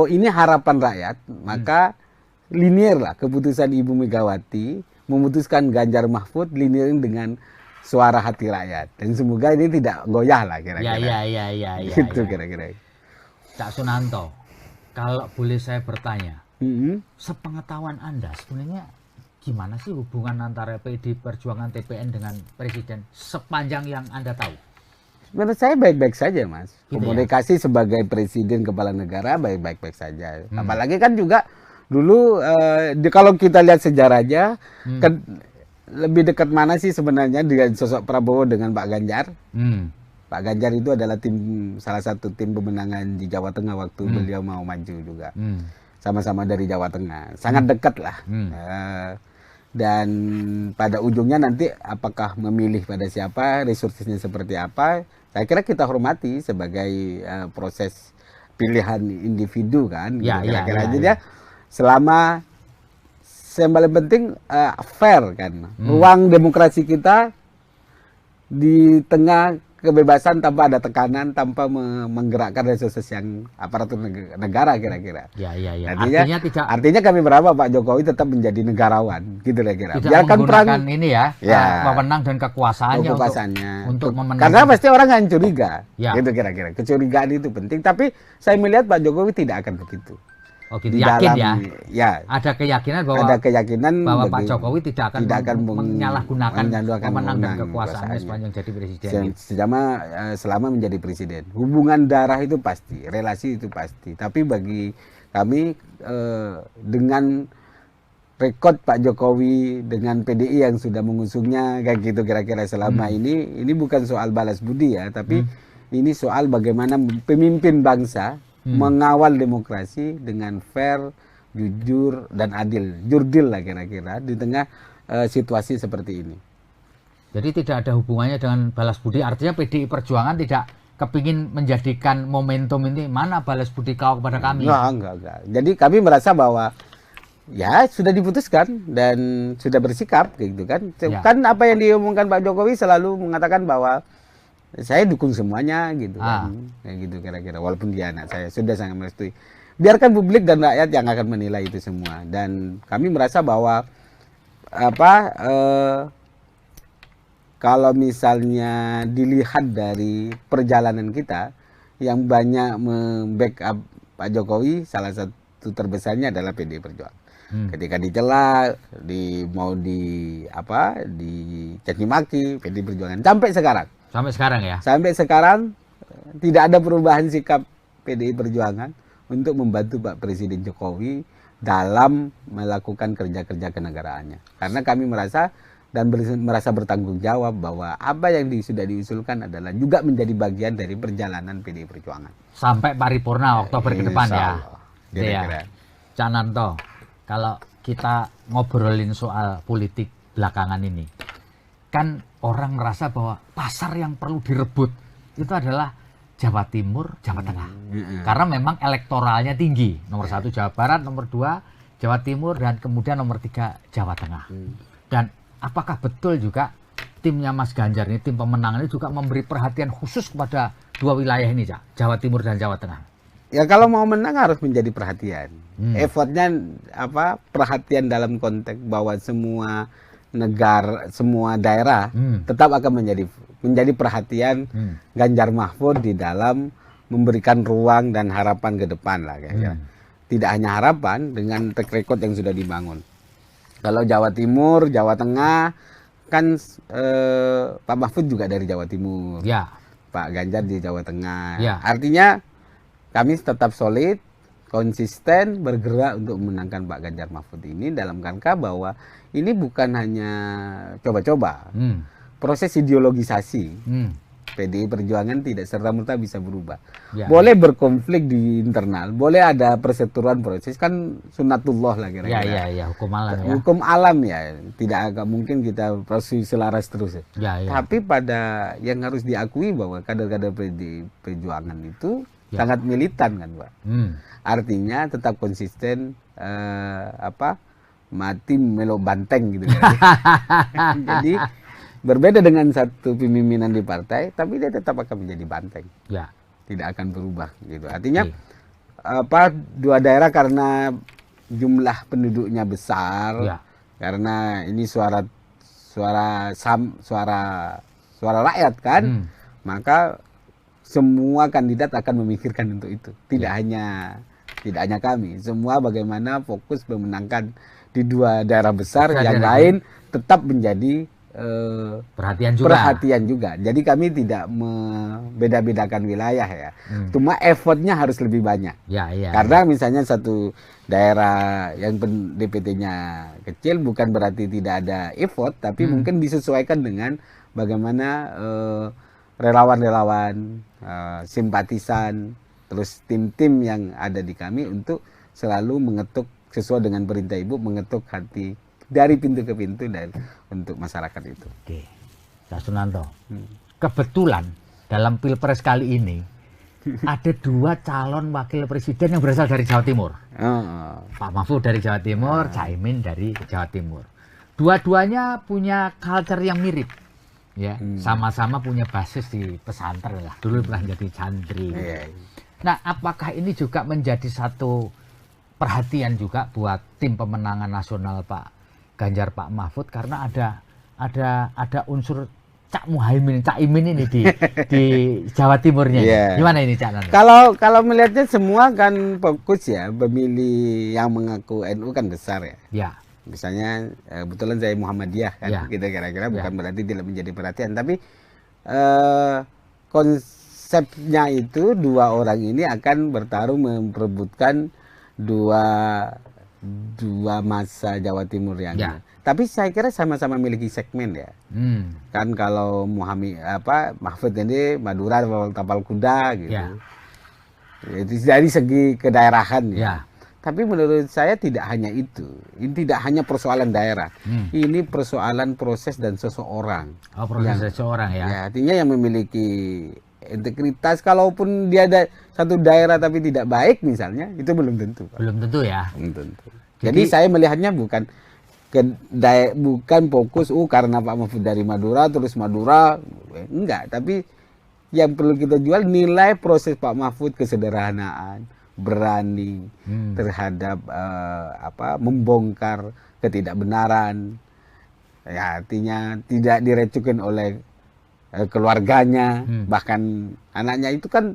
ini harapan rakyat, maka linear lah keputusan Ibu Megawati memutuskan Ganjar Mahfud linear dengan suara hati rakyat, dan semoga ini tidak goyah lah kira-kira. Gitu kira-kira. Cak Sunanto, kalau boleh saya bertanya, sepengetahuan Anda sebenarnya gimana sih hubungan antara PDI Perjuangan TPN dengan Presiden sepanjang yang Anda tahu? Menurut saya baik-baik saja, Mas. Gitu komunikasi sebagai Presiden Kepala Negara baik-baik saja. Apalagi kan juga dulu kalau kita lihat sejarahnya kan lebih dekat mana sih sebenarnya dengan sosok Prabowo dengan Pak Ganjar? Pak Ganjar itu adalah salah satu tim pemenangan di Jawa Tengah waktu beliau mau maju juga. Sama-sama dari Jawa Tengah. Sangat dekat lah. Dan pada ujungnya nanti apakah memilih pada siapa, resourcesnya seperti apa, saya kira kita hormati sebagai proses pilihan individu kan. Kira-kira selama yang paling penting fair kan, ruang demokrasi kita di tengah kebebasan tanpa ada tekanan, tanpa menggerakkan resources yang aparatur negara kira-kira. Artinya kami berharap Pak Jokowi tetap menjadi negarawan, gitu kira-kira. Biarkan perang ini pemenang dan kekuasaannya untuk memenangkan. Karena pasti orang akan curiga, gitu kira-kira. Kecurigaan itu penting, tapi saya melihat Pak Jokowi tidak akan begitu. Yakin ya? Ada keyakinan bahwa Pak Jokowi tidak akan menyalahgunakan pemenang dan kekuasaannya sepanjang jadi presiden. Selama menjadi presiden. Hubungan darah itu pasti, relasi itu pasti. Tapi bagi kami dengan rekod Pak Jokowi dengan PDI yang sudah mengusungnya kayak gitu kira-kira selama ini bukan soal balas budi ya, tapi ini soal bagaimana pemimpin bangsa mengawal demokrasi dengan fair, jujur, dan adil. Jurdil lah kira-kira di tengah situasi seperti ini. Jadi tidak ada hubungannya dengan balas budi. Artinya PDI Perjuangan tidak kepingin menjadikan momentum ini mana balas budi kau kepada kami. Enggak. Jadi kami merasa bahwa ya sudah diputuskan dan sudah bersikap gitu kan. Kan apa yang diomongkan Pak Jokowi selalu mengatakan bahwa saya dukung semuanya gitu kan, kayak gitu kira-kira. Walaupun dia anak saya, sudah sangat merestui. Biarkan publik dan rakyat yang akan menilai itu semua. Dan kami merasa bahwa kalau misalnya dilihat dari perjalanan kita, yang banyak membackup Pak Jokowi, salah satu terbesarnya adalah PDI Perjuangan. Ketika dicela, dicaci maki, PDI Perjuangan sampai sekarang. Sampai sekarang ya? Sampai sekarang tidak ada perubahan sikap PDI Perjuangan untuk membantu Pak Presiden Jokowi dalam melakukan kerja-kerja kenegaraannya. Karena kami merasa merasa bertanggung jawab bahwa apa yang sudah diusulkan adalah juga menjadi bagian dari perjalanan PDI Perjuangan. Sampai paripurna Oktober ke depan ya. Kira-kira. Cak Nanto, kalau kita ngobrolin soal politik belakangan ini, kan orang merasa bahwa pasar yang perlu direbut itu adalah Jawa Timur, Jawa Tengah. Karena memang elektoralnya tinggi. Nomor 1 Jawa Barat, nomor 2 Jawa Timur, dan kemudian nomor 3 Jawa Tengah. Dan apakah betul juga timnya Mas Ganjar ini, tim pemenang ini juga memberi perhatian khusus kepada 2 wilayah ini, Cak? Jawa Timur dan Jawa Tengah? Ya kalau mau menang harus menjadi perhatian. Effortnya perhatian dalam konteks bahwa semua negara, semua daerah tetap akan menjadi perhatian Ganjar Mahfud di dalam memberikan ruang dan harapan ke depan lah kayaknya. Tidak hanya harapan, dengan track record yang sudah dibangun. Kalau Jawa Timur, Jawa Tengah, kan Pak Mahfud juga dari Jawa Timur, ya. Pak Ganjar di Jawa Tengah. Ya. Artinya kami tetap solid, konsisten, bergerak untuk memenangkan Pak Ganjar Mahfud ini dalam rangka bahwa ini bukan hanya coba-coba. Proses ideologisasi PDI Perjuangan tidak serta-merta bisa berubah. Ya. Boleh berkonflik di internal, boleh ada perseteruan proses, kan sunatullah lah kira-kira. Ya, hukum alam ya. Hukum alam ya, tidak agak mungkin kita proses selaras terus. Ya. Tapi pada yang harus diakui bahwa kader-kader PDI Perjuangan itu sangat militan kan, Pak. Artinya tetap konsisten, mati melo banteng gitu kan. Jadi berbeda dengan satu pemimpinan di partai, tapi dia tetap akan menjadi banteng. Ya. Tidak akan berubah gitu. Artinya 2 daerah karena jumlah penduduknya besar, karena ini suara rakyat kan, maka semua kandidat akan memikirkan untuk itu. Tidak hanya kami, semua bagaimana fokus memenangkan di 2 daerah besar, yang lain tetap menjadi perhatian juga. Jadi kami tidak membeda-bedakan wilayah ya. Cuma effortnya harus lebih banyak. Karena misalnya satu daerah yang DPT-nya kecil bukan berarti tidak ada effort, tapi mungkin disesuaikan dengan bagaimana relawan-relawan, simpatisan, terus tim-tim yang ada di kami untuk selalu mengetuk sesuai dengan perintah Ibu, mengetuk hati dari pintu ke pintu dan untuk masyarakat itu. Oke, Pak Sunanto. Kebetulan dalam Pilpres kali ini ada 2 calon wakil presiden yang berasal dari Jawa Timur. Pak Mahfud dari Jawa Timur, Caimin dari Jawa Timur. Dua-duanya punya culture yang mirip. Ya, sama-sama punya basis di pesantren lah. Dulu pernah jadi santri. Nah, apakah ini juga menjadi satu perhatian juga buat tim pemenangan nasional Pak Ganjar, Pak Mahfud, karena ada unsur Cak Muhaimin, Cak Imin ini di Jawa Timurnya. Gimana ini Cak Nanto? Kalau melihatnya semua kan fokus ya, pemilih yang mengaku NU kan besar ya. Misalnya kebetulan saya Muhammadiyah kan, kita kira-kira bukan berarti tidak menjadi perhatian, tapi konsepnya itu 2 orang ini akan bertarung memperebutkan dua masa Jawa Timur yang tapi saya kira sama-sama memiliki segmen ya. Kan kalau Mahfud ini Madura, Tapal Kuda gitu. Itu dari segi kedaerahan ya. Tapi menurut saya tidak hanya itu. Ini tidak hanya persoalan daerah. Ini persoalan proses dan seseorang. Proses seseorang ya. Artinya yang memiliki integritas, kalaupun dia ada satu daerah tapi tidak baik misalnya, itu belum tentu. Belum tentu ya. Belum tentu. Jadi saya melihatnya bukan fokus karena Pak Mahfud dari Madura terus Madura, enggak. Tapi yang perlu kita jual nilai proses Pak Mahfud, kesederhanaan, berani terhadap membongkar ketidakbenaran. Ya, artinya tidak direcukin oleh keluarganya, bahkan anaknya, itu kan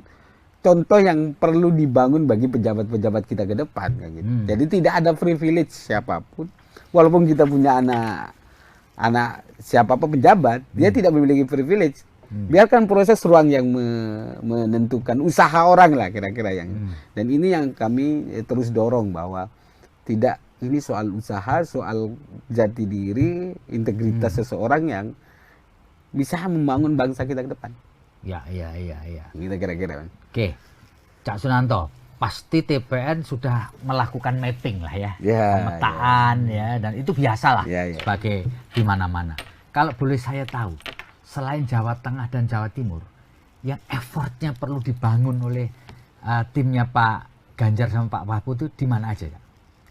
contoh yang perlu dibangun bagi pejabat-pejabat kita ke depan kayak gitu. Jadi tidak ada privilege siapapun, walaupun kita punya anak siapapun pejabat, dia tidak memiliki privilege. Biarkan proses ruang yang menentukan, usaha orang lah kira-kira yang. Dan ini yang kami terus dorong bahwa tidak, ini soal usaha, soal jati diri, integritas seseorang yang bisa membangun bangsa kita ke depan. Ya. Gitu kira-kira. Oke, Cak Sunanto, pasti TPN sudah melakukan mapping lah ya, pemetaan ya, dan itu biasa lah sebagai di mana-mana. Kalau boleh saya tahu, selain Jawa Tengah dan Jawa Timur, yang effortnya perlu dibangun oleh timnya Pak Ganjar sama Pak Mahfud itu di mana aja ya?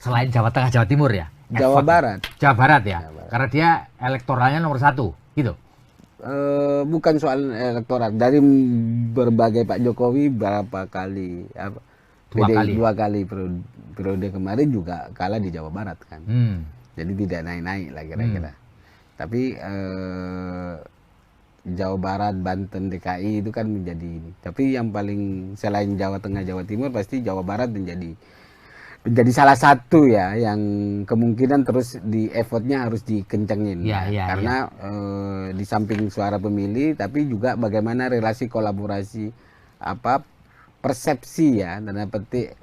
Selain Jawa Tengah, Jawa Timur ya? Jawa Barat. Jawa Barat ya? Karena dia elektoralnya nomor 1, gitu? Bukan soal elektoral. Dari berbagai Pak Jokowi berapa kali, dua kali periode kemarin juga kalah di Jawa Barat kan. Jadi tidak naik-naik lah kira-kira. Tapi Jawa Barat, Banten, DKI itu kan menjadi ini. Tapi yang paling selain Jawa Tengah, Jawa Timur pasti Jawa Barat menjadi salah satu ya yang kemungkinan terus di effortnya harus dikencengin karena di samping suara pemilih tapi juga bagaimana relasi kolaborasi persepsi ya tanda petik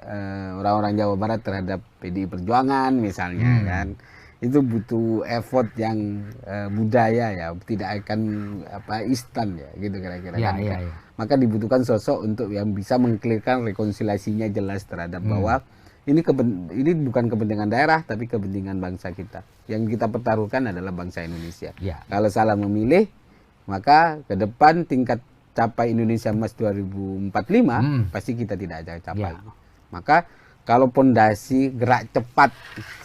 orang-orang Jawa Barat terhadap PDI Perjuangan misalnya kan, itu butuh effort yang budaya ya, tidak akan instan ya gitu kira-kira kan. Maka dibutuhkan sosok untuk yang bisa mengklirkan rekonsiliasinya jelas terhadap bahwa ini bukan kepentingan daerah tapi kepentingan bangsa kita. Yang kita pertaruhkan adalah bangsa Indonesia. Kalau salah memilih, maka ke depan tingkat capai Indonesia Emas 2045 pasti kita tidak akan capai. Maka kalau pondasi gerak cepat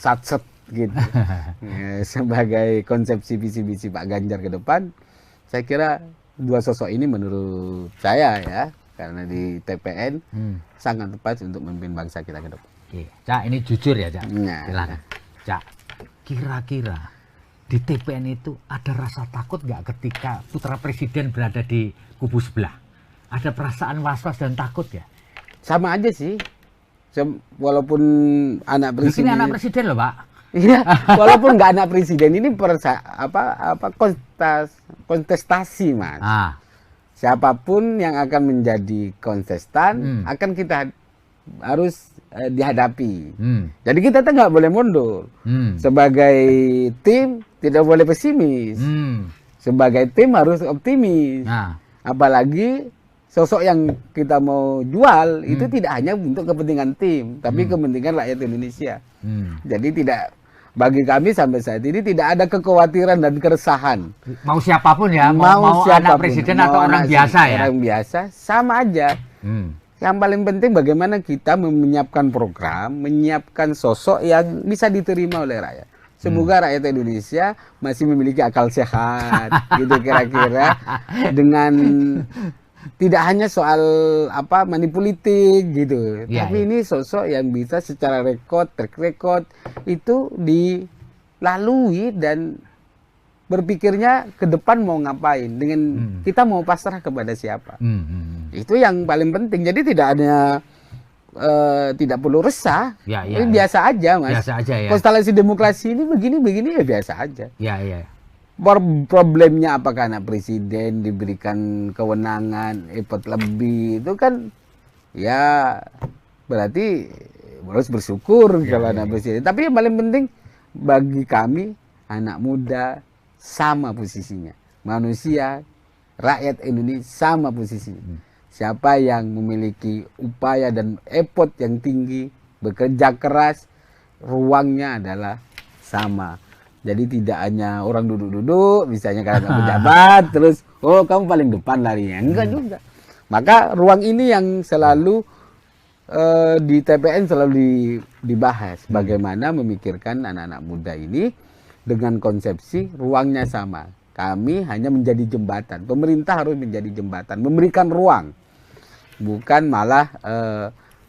satset gitu sebagai konsepsi visi-visi Pak Ganjar ke depan, saya kira dua sosok ini menurut saya ya, karena di TPN sangat tepat untuk memimpin bangsa kita ke depan. Cak, ini jujur ya, Cak. Silakan. Cak, kira-kira di TPN itu ada rasa takut nggak ketika putra presiden berada di kubu sebelah? Ada perasaan was-was dan takut ya? Sama aja sih. Walaupun anak presiden. Ini anak presiden loh, Pak. Iya, walaupun nggak anak presiden, ini kontestasi, Mas. Siapapun yang akan menjadi kontestan akan kita harus dihadapi. Jadi kita nggak boleh mundur. Sebagai tim tidak boleh pesimis. Sebagai tim harus optimis. Apalagi sosok yang kita mau jual itu tidak hanya untuk kepentingan tim, tapi kepentingan rakyat Indonesia. Jadi bagi kami sampai saat ini tidak ada kekhawatiran dan keresahan. Mau siapapun ya, mau anak presiden atau orang biasa ya. Orang biasa sama aja. Yang paling penting bagaimana kita menyiapkan program, menyiapkan sosok yang bisa diterima oleh rakyat. Semoga rakyat Indonesia masih memiliki akal sehat, gitu kira-kira, dengan tidak hanya soal money politik gitu, tapi ini sosok yang bisa secara track record itu dilalui dan berpikirnya ke depan mau ngapain, dengan kita mau pasrah kepada siapa. Itu yang paling penting. Jadi tidak perlu resah. Ini biasa aja, Mas. Biasa aja ya. Konstelasi demokrasi ini begini ya biasa aja. Problemnya apakah anak presiden diberikan kewenangan, effort lebih, itu kan ya berarti harus bersyukur kalau anak presiden. Tapi yang paling penting bagi kami anak muda sama posisinya. Manusia, rakyat Indonesia sama posisinya. Siapa yang memiliki upaya dan effort yang tinggi, bekerja keras, ruangnya adalah sama. Jadi tidak hanya orang duduk-duduk, misalnya karena pejabat, terus kamu paling depan larinya. Enggak juga. Maka ruang ini yang selalu di TPN selalu dibahas. Bagaimana memikirkan anak-anak muda ini dengan konsepsi ruangnya sama. Kami hanya menjadi jembatan. Pemerintah harus menjadi jembatan, memberikan ruang. Bukan malah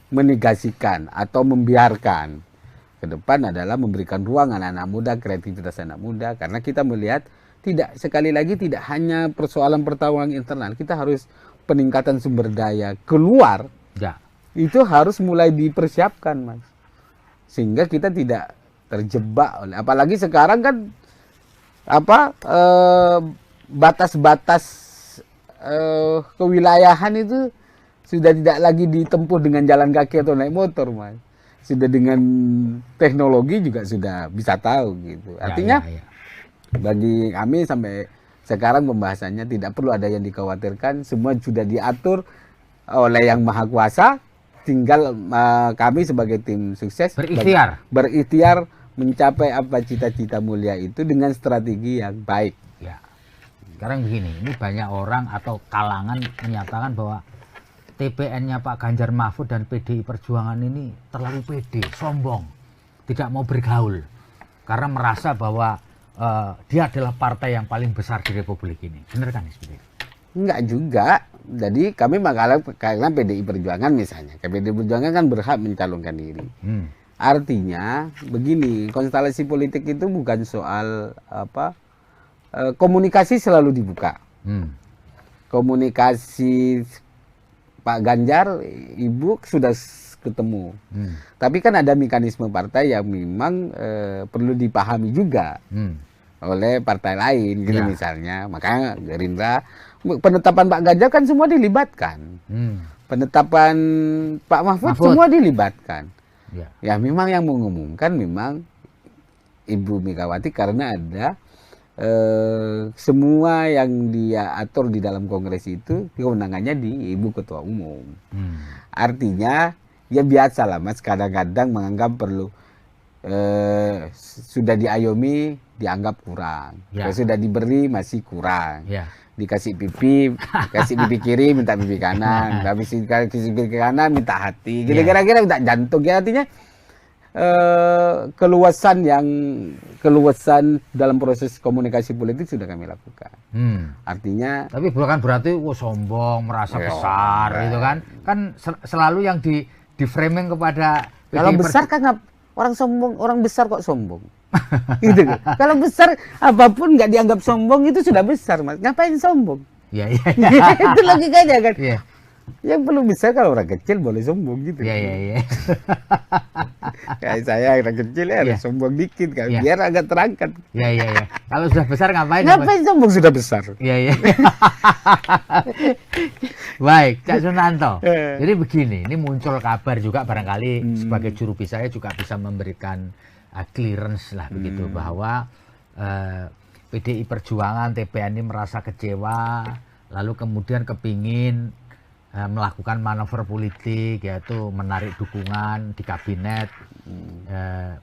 menegasikan atau membiarkan. Ke depan adalah memberikan ruang anak-anak muda, kreativitas anak muda, karena kita melihat sekali lagi tidak hanya persoalan pertarungan internal, kita harus peningkatan sumber daya keluar. Itu harus mulai dipersiapkan, Mas, sehingga kita tidak terjebak oleh, apalagi sekarang kan batas-batas kewilayahan itu sudah tidak lagi ditempuh dengan jalan kaki atau naik motor, Mas. Sudah dengan teknologi juga sudah bisa tahu gitu. Artinya bagi kami sampai sekarang pembahasannya tidak perlu ada yang dikhawatirkan, semua sudah diatur oleh Yang Maha Kuasa. Tinggal kami sebagai tim sukses berikhtiar mencapai apa cita-cita mulia itu dengan strategi yang baik. Ya. Sekarang begini, ini banyak orang atau kalangan menyatakan bahwa TPN-nya Pak Ganjar Mahfud dan PDI Perjuangan ini terlalu pede, sombong, tidak mau bergaul karena merasa bahwa dia adalah partai yang paling besar di Republik ini. Benar kan seperti itu? Enggak juga. Jadi kami karena PDI Perjuangan misalnya, PDI Perjuangan kan berhak mencalonkan diri. Artinya begini, konstelasi politik itu bukan soal komunikasi selalu dibuka. Komunikasi Pak Ganjar, Ibu sudah ketemu. Tapi kan ada mekanisme partai yang memang perlu dipahami juga oleh partai lain, gitu misalnya. Makanya Gerindra, penetapan Pak Ganjar kan semua dilibatkan. Penetapan Pak Mahfud semua dilibatkan. Ya memang yang mengumumkan memang Ibu Megawati karena ada semua yang dia atur di dalam kongres itu kewenangannya di Ibu Ketua Umum. Artinya ya biasa lah Mas, kadang-kadang menganggap perlu sudah diayomi dianggap kurang, sudah diberi masih kurang. Dikasih pipi kiri minta pipi kanan, habis dikasih pipi kanan minta hati, gitu kira-kira minta jantung. Ya artinya keluasan dalam proses komunikasi politik sudah kami lakukan. Artinya, tapi bukan berarti sombong, merasa besar, gitu kan? Kan selalu yang di framing kepada kalau besar kan orang sombong, orang besar kok sombong. Gitu. Kalau besar apapun nggak dianggap sombong itu sudah besar, Mas. Ngapain sombong? Iya. Itu logikanya kan. Yang perlu besar kalau orang kecil boleh sombong gitu. Iya. Kayak saya orang kecil harus sombong dikit kan, biar agak terangkat. Iya. Kalau sudah besar ngapain? Ngapain sombong sudah besar? Iya. Baik, Cak Sunanto. Jadi begini, ini muncul kabar juga barangkali sebagai juru bicara juga bisa memberikan clearance lah begitu bahwa PDI Perjuangan, TPN ini merasa kecewa, lalu kemudian kepingin melakukan manuver politik, yaitu menarik dukungan di kabinet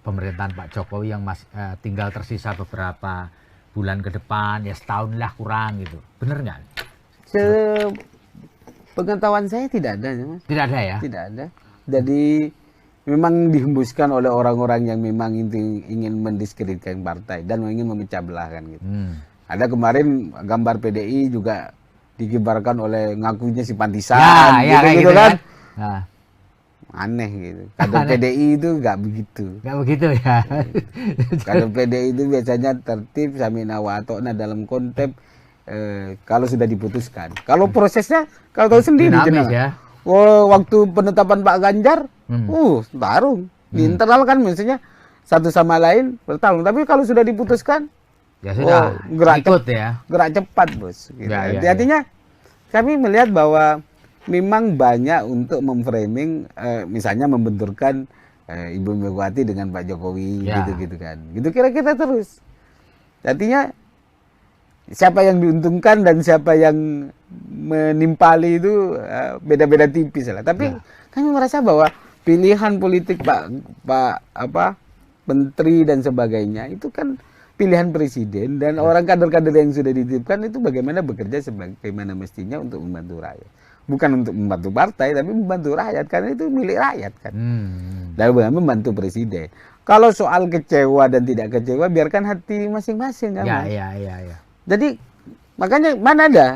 pemerintahan Pak Jokowi yang masih tinggal tersisa beberapa bulan ke depan, ya setahun lah kurang gitu. Bener nggak? Pengetahuan saya tidak ada, Mas. Tidak ada ya? Tidak ada. Jadi memang dihembuskan oleh orang-orang yang memang ingin mendiskreditkan partai dan ingin memecah belah kan gitu. Ada kemarin gambar PDI juga dikibarkan oleh ngakunya si Pantisan, gitu kan. Aneh gitu. Kader PDI itu nggak begitu. Nggak begitu ya. Kader PDI itu biasanya tertib, samina wa ata'na dalam konteks kalau sudah diputuskan. Kalau prosesnya kalau tahu sendiri dinamis ya. Waktu penetapan Pak Ganjar, tarung. Di internal kan misalnya satu sama lain bertarung. Tapi kalau sudah diputuskan, ya sudah gerak cepat, Bos. Gitu. Artinya kami melihat bahwa memang banyak untuk memframing, misalnya membenturkan Ibu Megawati dengan Pak Jokowi, gitu kan. Gitu kira-kira terus. Artinya siapa yang diuntungkan dan siapa yang menimpali itu beda-beda tipis lah. Tapi kami merasa bahwa pilihan politik Pak Menteri dan sebagainya itu kan pilihan presiden dan orang kader-kader yang sudah dititipkan itu bagaimana bekerja sebagaimana mestinya untuk membantu rakyat. Bukan untuk membantu partai tapi membantu rakyat karena itu milik rakyat kan. Dan bagaimana membantu presiden. Kalau soal kecewa dan tidak kecewa biarkan hati masing-masing kan. Iya. Jadi makanya mana ada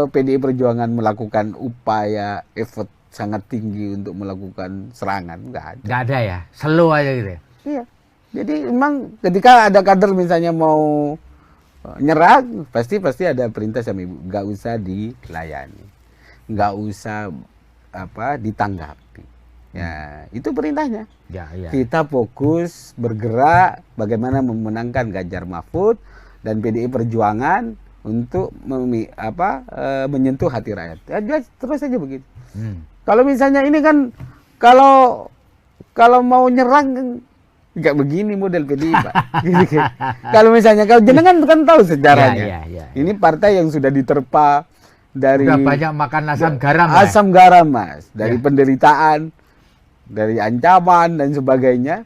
PDI Perjuangan melakukan upaya effort sangat tinggi untuk melakukan serangan, nggak ada. Nggak ada ya, slow aja gitu. Iya. Jadi memang ketika ada kader misalnya mau nyerang, pasti ada perintah sama Ibu, nggak usah dilayani, nggak usah ditanggapi. Ya itu perintahnya. Kita fokus bergerak bagaimana memenangkan Ganjar Mahfud dan PDI Perjuangan untuk menyentuh hati rakyat. Ya, jelas, terus saja begitu. Kalau misalnya ini kan kalau mau nyerang kan nggak begini model PDI, Pak. Gitu, kan. Kalau misalnya kalau jenengan kan tahu sejarahnya. Ini partai yang sudah diterpa dari udah banyak makan asam garam. Asam garam, Mas. Dari penderitaan, dari ancaman dan sebagainya.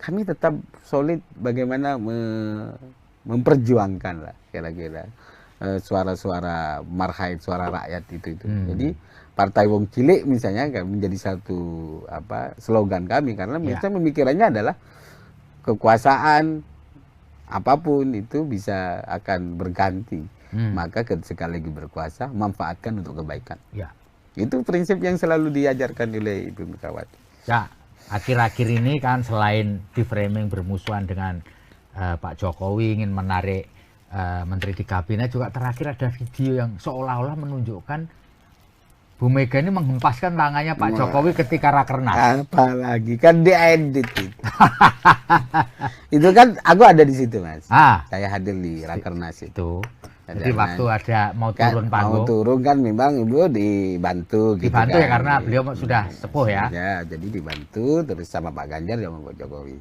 Kami tetap solid bagaimana memperjuangkan lah kira-kira suara-suara marhaid, suara rakyat itu. Jadi Partai Wong Cilik misalnya menjadi satu slogan kami, karena misalnya pemikirannya adalah kekuasaan apapun itu bisa akan berganti, maka sekali lagi berkuasa manfaatkan untuk kebaikan. Itu prinsip yang selalu diajarkan oleh Ibu Megawati. Ya, akhir-akhir ini kan selain di framing bermusuhan dengan Pak Jokowi ingin menarik menteri di kabinet, juga terakhir ada video yang seolah-olah menunjukkan Bu Mega ini menghempaskan tangannya Pak Jokowi ketika rakernas. Apalagi kan diedit itu. Itu kan aku ada di situ, Mas. Saya hadir di rakernas itu. Jadi waktu ada mau turun panggung. Mau turun kan memang Ibu dibantu gitu. Dibantu kan, ya karena beliau sudah sepuh ya. Ya, jadi dibantu terus sama Pak Ganjar sama Pak Jokowi.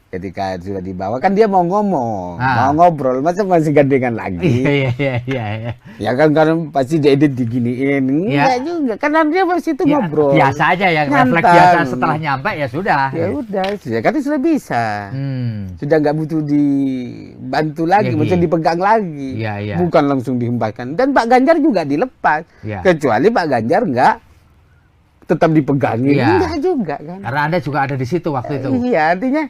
Ketika sudah dibawa kan dia mau ngomong, mau ngobrol, masa masih gandengan lagi? Iya. Ya kan karena pasti diedit diginiin, enggak juga, karena dia masih itu ngobrol. Biasa aja ya, refleks biasa setelah nyampe ya sudah. Ya udah, kan sudah bisa, sudah nggak butuh dibantu lagi, maksudnya dipegang lagi, bukan langsung dihempaskan. Dan Pak Ganjar juga dilepas, kecuali Pak Ganjar nggak tetap dipegangin, enggak juga kan? Karena Anda juga ada di situ waktu itu. Iya, artinya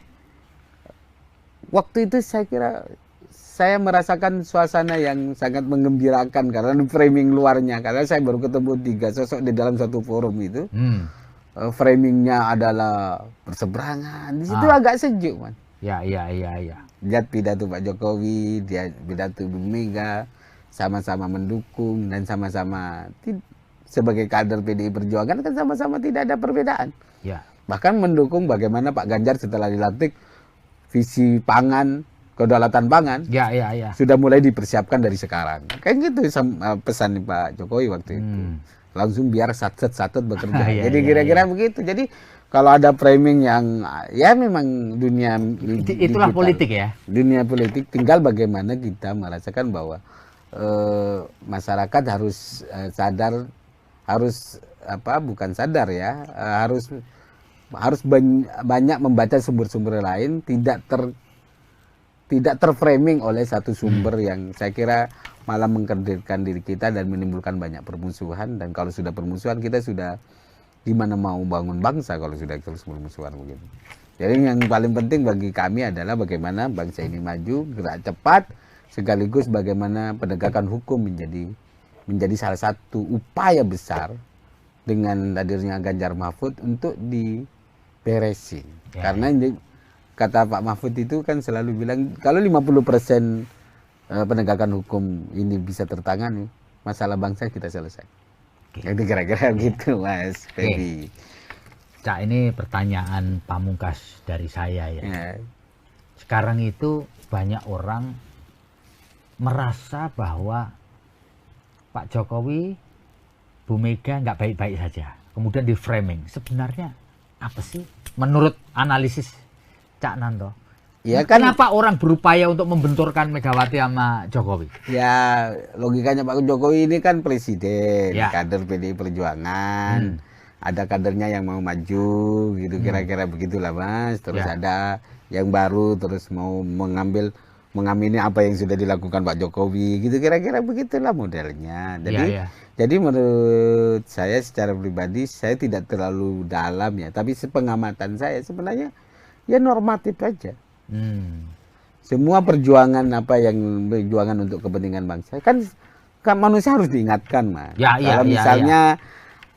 waktu itu saya kira saya merasakan suasana yang sangat menggembirakan karena framing luarnya, karena saya baru ketemu 3 sosok di dalam satu forum itu. Framingnya adalah berseberangan, di situ agak sejuk, Man. Iya. Lihat pidato Pak Jokowi, dia pidato Bu Mega, sama-sama mendukung dan sama-sama sebagai kader PDI Perjuangan kan sama-sama tidak ada perbedaan. Bahkan mendukung bagaimana Pak Ganjar setelah dilantik visi pangan, kedaulatan pangan, sudah mulai dipersiapkan dari sekarang. Kayak gitu pesan Pak Jokowi waktu itu. Langsung biar satset bekerja. Jadi kira-kira begitu. Jadi kalau ada framing yang ya memang dunia itulah digital, politik ya. Dunia politik, tinggal bagaimana kita merasakan bahwa masyarakat harus sadar, harus bukan sadar ya, harus banyak membaca sumber-sumber lain, tidak terframing oleh satu sumber yang saya kira malah mengkerdilkan diri kita dan menimbulkan banyak permusuhan. Dan kalau sudah permusuhan, kita sudah gimana mau bangun bangsa kalau sudah terus permusuhan begitu. Jadi yang paling penting bagi kami adalah bagaimana bangsa ini maju, gerak cepat, sekaligus bagaimana penegakan hukum menjadi salah satu upaya besar dengan hadirnya Ganjar Mahfud untuk diberesin. Karena kata Pak Mahfud itu kan selalu bilang kalau 50% penegakan hukum ini bisa tertangani, masalah bangsa kita selesai. Jadi kira-kira gitu, Mas Feby. Cak, ini pertanyaan pamungkas dari saya ya. Sekarang itu banyak orang merasa bahwa Pak Jokowi, Bu Mega nggak baik-baik saja. Kemudian di framing. Sebenarnya apa sih menurut analisis Cak Nanto? Ya kan, kenapa orang berupaya untuk membenturkan Megawati sama Jokowi? Ya logikanya Pak Jokowi ini kan presiden, kader PDI Perjuangan. Ada kadernya yang mau maju gitu, kira-kira begitulah, Mas. Terus ada yang baru terus mau mengamini apa yang sudah dilakukan Pak Jokowi gitu, kira-kira begitulah modelnya. Jadi menurut saya secara pribadi saya tidak terlalu dalam ya, tapi sepengamatan saya sebenarnya ya normatif aja. Semua perjuangan perjuangan untuk kepentingan bangsa kan manusia harus diingatkan, Mas. Kalau misalnya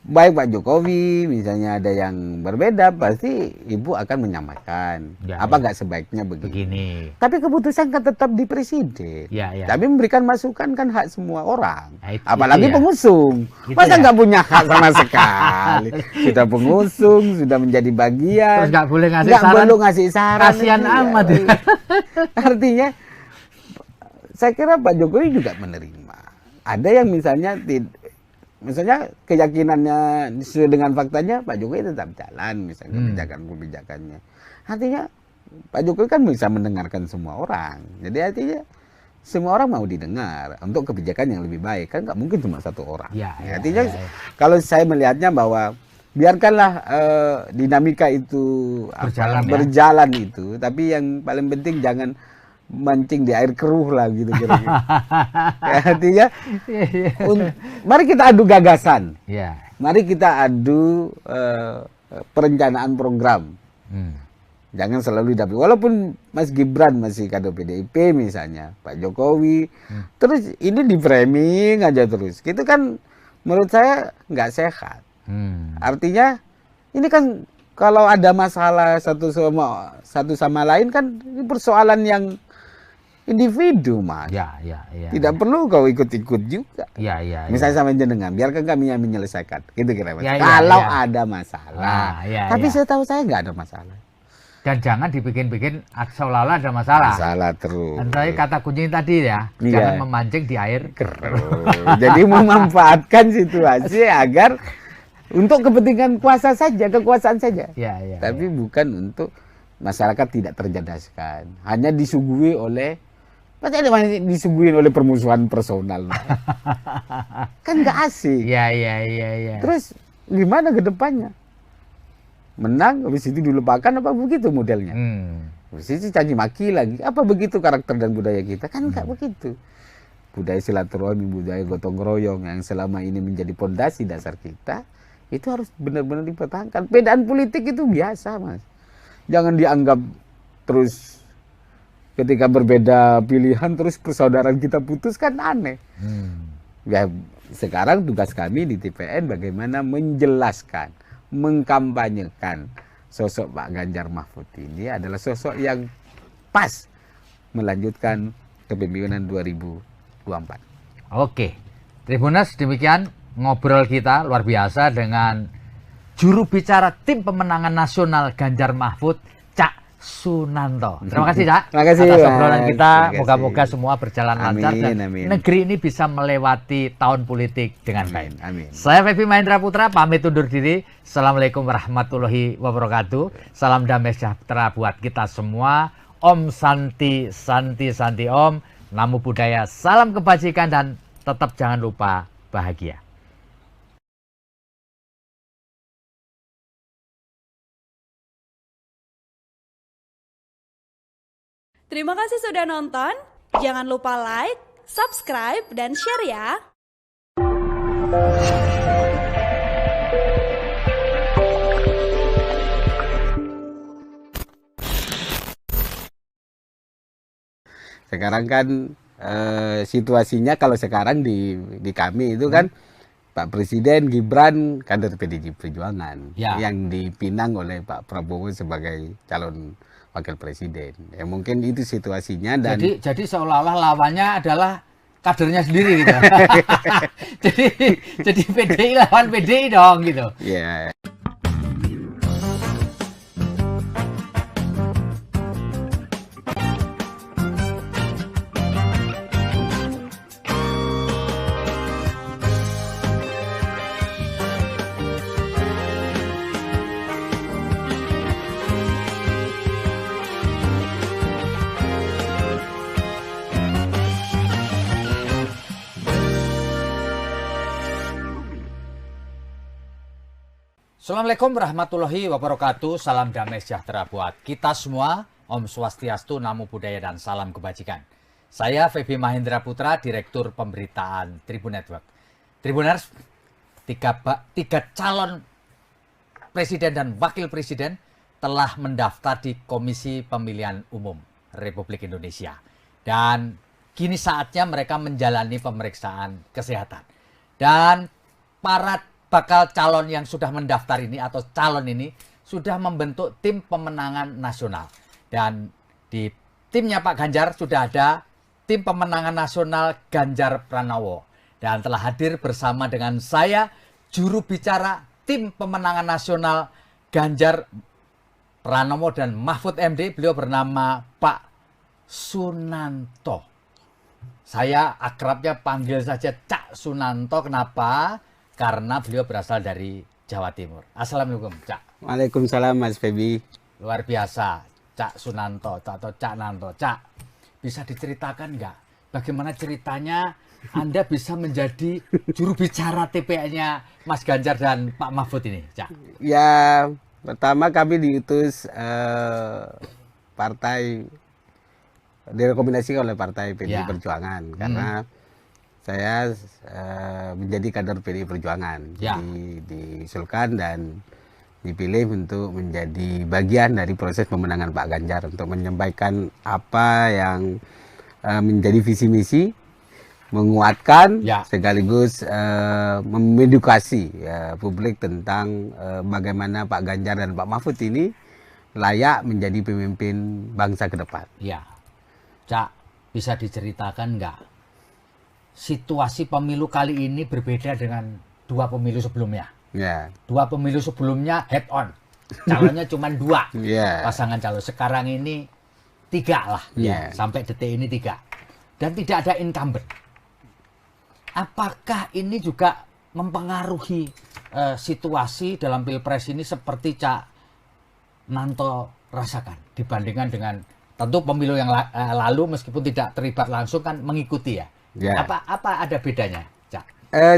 baik Pak Jokowi misalnya ada yang berbeda, pasti Ibu akan menyampaikan nggak sebaiknya begini. Tapi keputusan kan tetap di presiden. Tapi memberikan masukan kan hak semua orang. Apalagi pengusung. Masa nggak punya hak sama sekali? Sudah pengusung, sudah menjadi bagian. Terus nggak boleh ngasih saran. Kasihan amat. Artinya saya kira Pak Jokowi juga menerima. Ada yang misalnya keyakinannya sesuai dengan faktanya, Pak Jokowi tetap jalan misalnya kebijakan-kebijakannya. Artinya Pak Jokowi kan bisa mendengarkan semua orang. Jadi artinya semua orang mau didengar untuk kebijakan yang lebih baik. Kan nggak mungkin cuma satu orang. Artinya kalau saya melihatnya bahwa biarkanlah dinamika itu berjalan itu, tapi yang paling penting jangan mancing di air keruh lah gitu kira-kira. Artinya mari kita adu gagasan. Mari kita adu perencanaan program. Jangan selalu dapat. Walaupun Mas Gibran masih kader PDIP misalnya, Pak Jokowi, terus ini di framing aja terus. Itu kan menurut saya nggak sehat. Artinya ini kan kalau ada masalah satu sama lain kan ini persoalan yang individu, Mas. Tidak perlu kau ikut-ikut juga. Misalnya sama jenengan, biarkan kami yang menyelesaikan. Gitu kira Mas. Kalau ada masalah. Tapi saya tahu saya nggak ada masalah. Dan jangan dibikin-bikin seolah-olah ada masalah. Masalah terus. Nanti kata kunci tadi ya, jangan memancing di air keruh. Jadi memanfaatkan situasi agar untuk kepentingan kekuasaan saja. Tapi bukan untuk masyarakat tidak tercerdaskan. Hanya disuguhi oleh permusuhan personal. Kan nggak asik. Terus gimana ke depannya? Menang, habis itu dilupakan apa begitu modelnya? Habis itu caci maki lagi. Apa begitu karakter dan budaya kita? Kan nggak begitu. Budaya silaturahmi, budaya gotong royong yang selama ini menjadi pondasi dasar kita, itu harus benar-benar dipertahankan. Bedaan politik itu biasa, Mas. Jangan dianggap terus ketika berbeda pilihan terus persaudaraan kita putus, kan aneh. Ya, sekarang tugas kami di TPN bagaimana menjelaskan, mengkampanyekan sosok Pak Ganjar Mahfud ini adalah sosok yang pas melanjutkan kepemimpinan 2024. Oke, Tribuners, demikian ngobrol kita luar biasa dengan juru bicara tim pemenangan nasional Ganjar Mahfud, Cak Sunanto. Terima kasih, Cak. Terima kasih atas obrolan kita. Moga-moga semua berjalan lancar dan negeri ini bisa melewati tahun politik dengan baik. Saya Febi Mahendra Putra pamit undur diri. Assalamualaikum warahmatullahi wabarakatuh. Salam damai sejahtera buat kita semua. Om Santi Santi Santi Om. Namo Buddhaya. Salam kebajikan dan tetap jangan lupa bahagia. Terima kasih sudah nonton. Jangan lupa like, subscribe, dan share ya. Sekarang kan situasinya kalau sekarang di kami itu kan Pak Presiden Gibran kader PDI Perjuangan yang dipinang oleh Pak Prabowo sebagai calon wakil presiden. Ya mungkin itu situasinya dan jadi seolah-olah lawannya adalah kadernya sendiri gitu. jadi PDI lawan PDI dong gitu. Iya. Assalamualaikum warahmatullahi wabarakatuh. Salam damai sejahtera buat kita semua. Om Swastiastu, Namo Buddhaya, dan salam kebajikan. Saya Febi Mahendra Putra, Direktur Pemberitaan Tribun Network. Tribuners, tiga calon presiden dan wakil presiden telah mendaftar di Komisi Pemilihan Umum Republik Indonesia. Dan kini saatnya mereka menjalani pemeriksaan kesehatan. Dan para bakal calon yang sudah mendaftar ini atau calon ini sudah membentuk tim pemenangan nasional. Dan di timnya Pak Ganjar sudah ada tim pemenangan nasional Ganjar Pranowo. Dan telah hadir bersama dengan saya juru bicara tim pemenangan nasional Ganjar Pranowo dan Mahfud MD. Beliau bernama Pak Sunanto. Saya akrabnya panggil saja Cak Sunanto. Kenapa? Karena beliau berasal dari Jawa Timur. Assalamualaikum, Cak. Waalaikumsalam, Mas Febi. Luar biasa, Cak Sunanto atau Cak Nanto. Cak, bisa diceritakan nggak bagaimana ceritanya Anda bisa menjadi juru bicara TPN-nya Mas Ganjar dan Pak Mahfud ini, Cak? Ya, pertama kami diutus partai, direkomendasikan oleh partai PDI Perjuangan karena saya menjadi kader PDI Perjuangan, diusulkan dan dipilih untuk menjadi bagian dari proses pemenangan Pak Ganjar untuk menyampaikan apa yang menjadi visi misi, menguatkan sekaligus mengedukasi publik tentang bagaimana Pak Ganjar dan Pak Mahfud ini layak menjadi pemimpin bangsa ke depan. Ya, Cak, bisa diceritakan nggak situasi pemilu kali ini berbeda dengan 2 pemilu sebelumnya? Ya. 2 pemilu sebelumnya head on, calonnya cuma 2 pasangan calon. Sekarang ini 3 lah, sampai detik ini 3, dan tidak ada incumbent. Apakah ini juga mempengaruhi situasi dalam pilpres ini seperti Cak Nanto rasakan dibandingkan dengan tentu pemilu yang lalu meskipun tidak terlibat langsung kan mengikuti ya? Apa ada bedanya, Cak?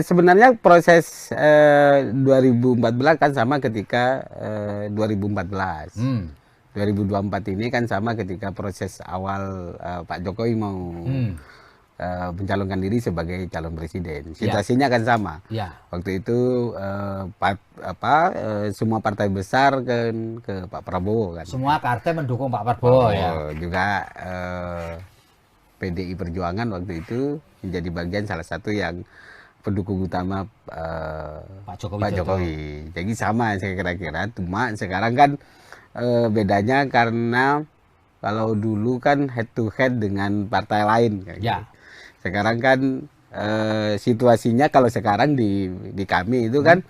Sebenarnya proses 2014 kan sama ketika 2014. 2024 ini kan sama ketika proses awal Pak Jokowi mau mencalonkan diri sebagai calon presiden. Situasinya kan sama. Waktu itu semua partai besar kan ke Pak Prabowo kan. Semua partai mendukung Pak Prabowo ya. Juga PDI Perjuangan waktu itu menjadi bagian salah satu yang pendukung utama Pak Jokowi. Jadi sama saya kira-kira. Cuma sekarang kan bedanya karena kalau dulu kan head to head dengan partai lain kayak gitu. Sekarang kan situasinya kalau sekarang di kami itu kan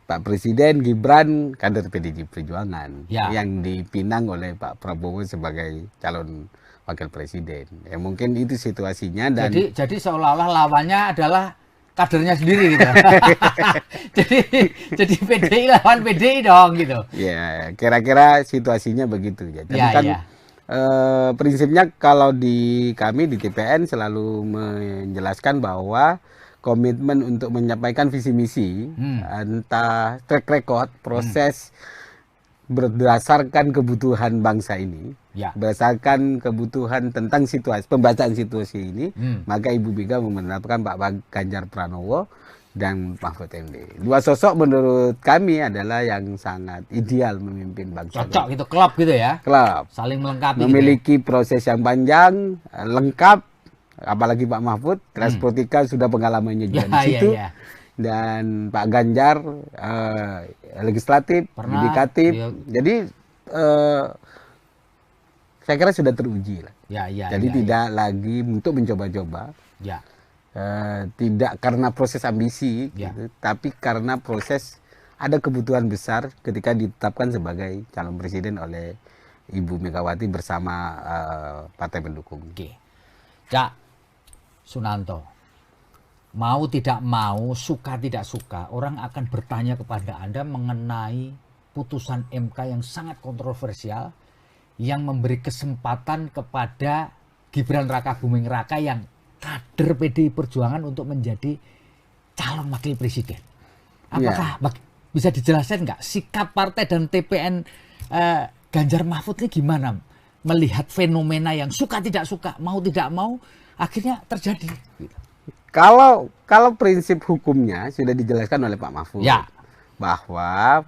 Pak Presiden Gibran kader PDI Perjuangan yang dipinang oleh Pak Prabowo sebagai calon wakil presiden. Ya mungkin itu situasinya dan jadi seolah-olah lawannya adalah kadernya sendiri gitu. jadi PDI lawan PDI dong gitu. Ya, kira-kira situasinya begitu ya. Tapi kan prinsipnya kalau di kami di TPN selalu menjelaskan bahwa komitmen untuk menyampaikan visi misi, entah track record, proses berdasarkan kebutuhan bangsa ini, berdasarkan kebutuhan tentang situasi, pembacaan situasi ini, maka Ibu Mega memenangkan Pak Ganjar Pranowo dan Mahfud MD. 2 sosok menurut kami adalah yang sangat ideal memimpin bangsa. Cocok gitu, klop gitu ya? Klop. Saling melengkapi. Memiliki proses yang panjang, lengkap, apalagi Pak Mahfud, Transpolitika sudah pengalamannya juga di situ. Dan Pak Ganjar legislatif, yudikatif. Jadi saya kira sudah teruji lah. Jadi tidak lagi untuk mencoba-coba. Tidak karena proses ambisi, gitu, tapi karena proses ada kebutuhan besar ketika ditetapkan sebagai calon presiden oleh Ibu Megawati bersama partai pendukung. Cak Sunanto, mau tidak mau, suka tidak suka, orang akan bertanya kepada Anda mengenai putusan MK yang sangat kontroversial yang memberi kesempatan kepada Gibran Raka Buming Raka yang kader PDI Perjuangan untuk menjadi calon wakil presiden. Apakah bisa dijelaskan nggak sikap partai dan TPN Ganjar Mahfud ini gimana melihat fenomena yang suka tidak suka, mau tidak mau akhirnya terjadi? Kalau prinsip hukumnya sudah dijelaskan oleh Pak Mahfud bahwa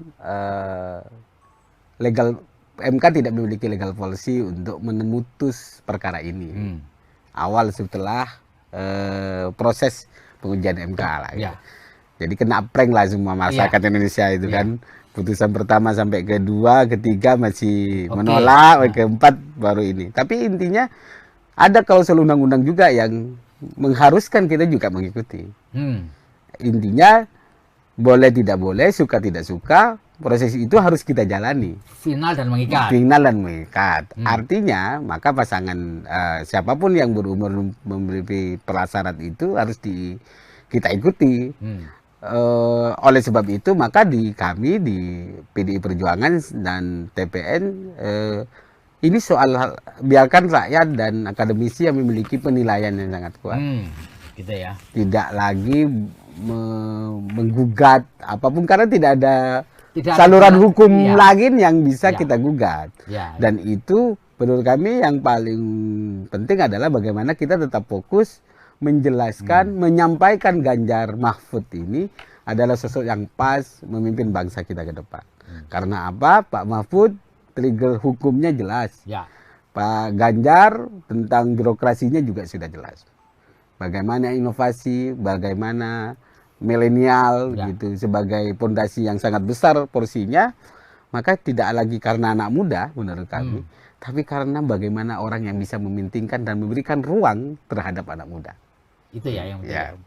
MK tidak memiliki legal policy untuk memutus perkara ini. Awal setelah proses pengujian MK lah. Gitu. Jadi kena prank lah semua masyarakat Indonesia itu kan. Putusan pertama sampai kedua, ketiga masih menolak, keempat baru ini. Tapi intinya ada klausul undang-undang juga yang mengharuskan kita juga mengikuti. Intinya boleh tidak boleh, suka tidak suka, proses itu harus kita jalani. Final dan mengikat. Final dan mengikat. Artinya, maka pasangan siapapun yang berumur memenuhi prasyarat itu harus kita ikuti. Oleh sebab itu, maka kami di PDI Perjuangan dan TPN ini soal biarkan rakyat dan akademisi yang memiliki penilaian yang sangat kuat. Gitu ya. Tidak lagi menggugat apapun karena tidak ada saluran hukum lagi yang bisa kita gugat. Dan itu menurut kami yang paling penting adalah bagaimana kita tetap fokus menjelaskan, menyampaikan Ganjar Mahfud ini adalah sosok yang pas memimpin bangsa kita ke depan. Karena apa? Pak Mahfud trigger hukumnya jelas. Pak Ganjar tentang birokrasinya juga sudah jelas. Bagaimana inovasi, bagaimana milenial gitu sebagai pondasi yang sangat besar porsinya, maka tidak lagi karena anak muda menurut kami, tapi karena bagaimana orang yang bisa memintingkan dan memberikan ruang terhadap anak muda. Itu ya yang penting.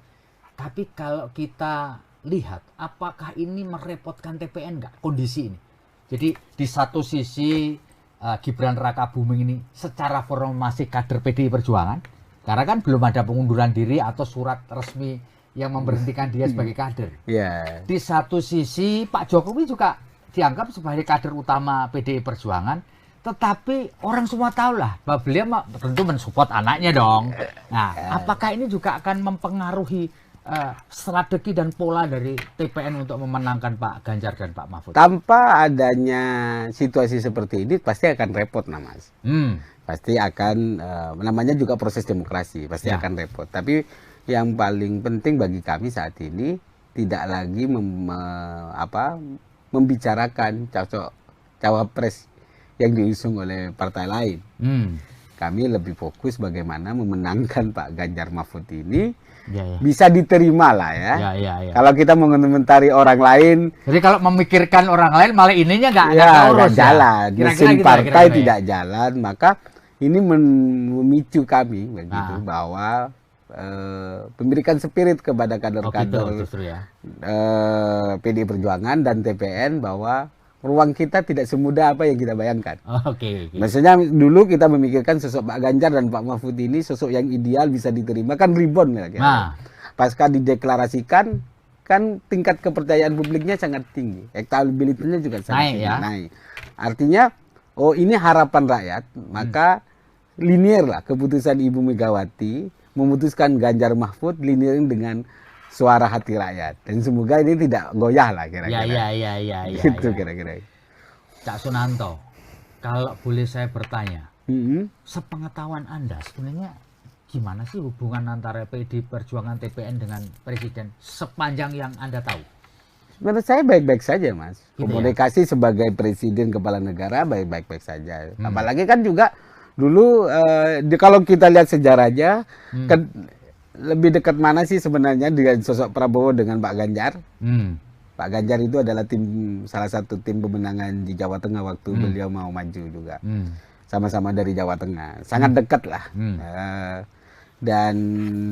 Tapi kalau kita lihat, apakah ini merepotkan TPN nggak kondisi ini? Jadi di satu sisi Gibran Rakabuming ini secara formal masih kader PDI Perjuangan, karena kan belum ada pengunduran diri atau surat resmi yang memberhentikan dia sebagai kader. Di satu sisi Pak Jokowi juga dianggap sebagai kader utama PDI Perjuangan, tetapi orang semua tahu lah bahwa beliau tentu mensupport anaknya dong. Nah, apakah ini juga akan mempengaruhi strategi dan pola dari TPN untuk memenangkan Pak Ganjar dan Pak Mahfud? Tanpa adanya situasi seperti ini pasti akan repot, Mas. Pasti akan, namanya juga proses demokrasi, pasti akan repot. Tapi yang paling penting bagi kami saat ini tidak lagi membicarakan cawapres yang diusung oleh partai lain. Kami lebih fokus bagaimana memenangkan Pak Ganjar Mahfud ini bisa diterima lah ya. Kalau kita mengomentari orang lain, jadi kalau memikirkan orang lain malah ininya nggak jalan, mesin partai tidak jalan, maka ini memicu kami begitu bahwa memberikan spirit kepada kader-kader PDI Perjuangan dan TPN bahwa ruang kita tidak semudah apa yang kita bayangkan. Maksudnya dulu kita memikirkan sosok Pak Ganjar dan Pak Mahfud ini sosok yang ideal bisa diterima kan ribon ya. Pasca dideklarasikan kan tingkat kepercayaan publiknya sangat tinggi, elektabilitasnya juga sangat naik. Artinya ini harapan rakyat, maka linear lah keputusan Ibu Megawati memutuskan Ganjar Mahfud linear dengan suara hati rakyat. Dan semoga ini tidak goyah lah kira-kira. Gitu kira-kira. Cak Sunanto, kalau boleh saya bertanya, sepengetahuan Anda sebenarnya gimana sih hubungan antara PDI Perjuangan TPN dengan Presiden sepanjang yang Anda tahu? Menurut saya baik-baik saja, Mas. Komunikasi sebagai Presiden Kepala Negara baik-baik saja. Apalagi kan juga dulu kalau kita lihat sejarahnya, lebih dekat mana sih sebenarnya dengan sosok Prabowo dengan Pak Ganjar? Pak Ganjar itu adalah salah satu tim pemenangan di Jawa Tengah waktu beliau mau maju juga. Sama-sama dari Jawa Tengah. Sangat dekat lah. Dan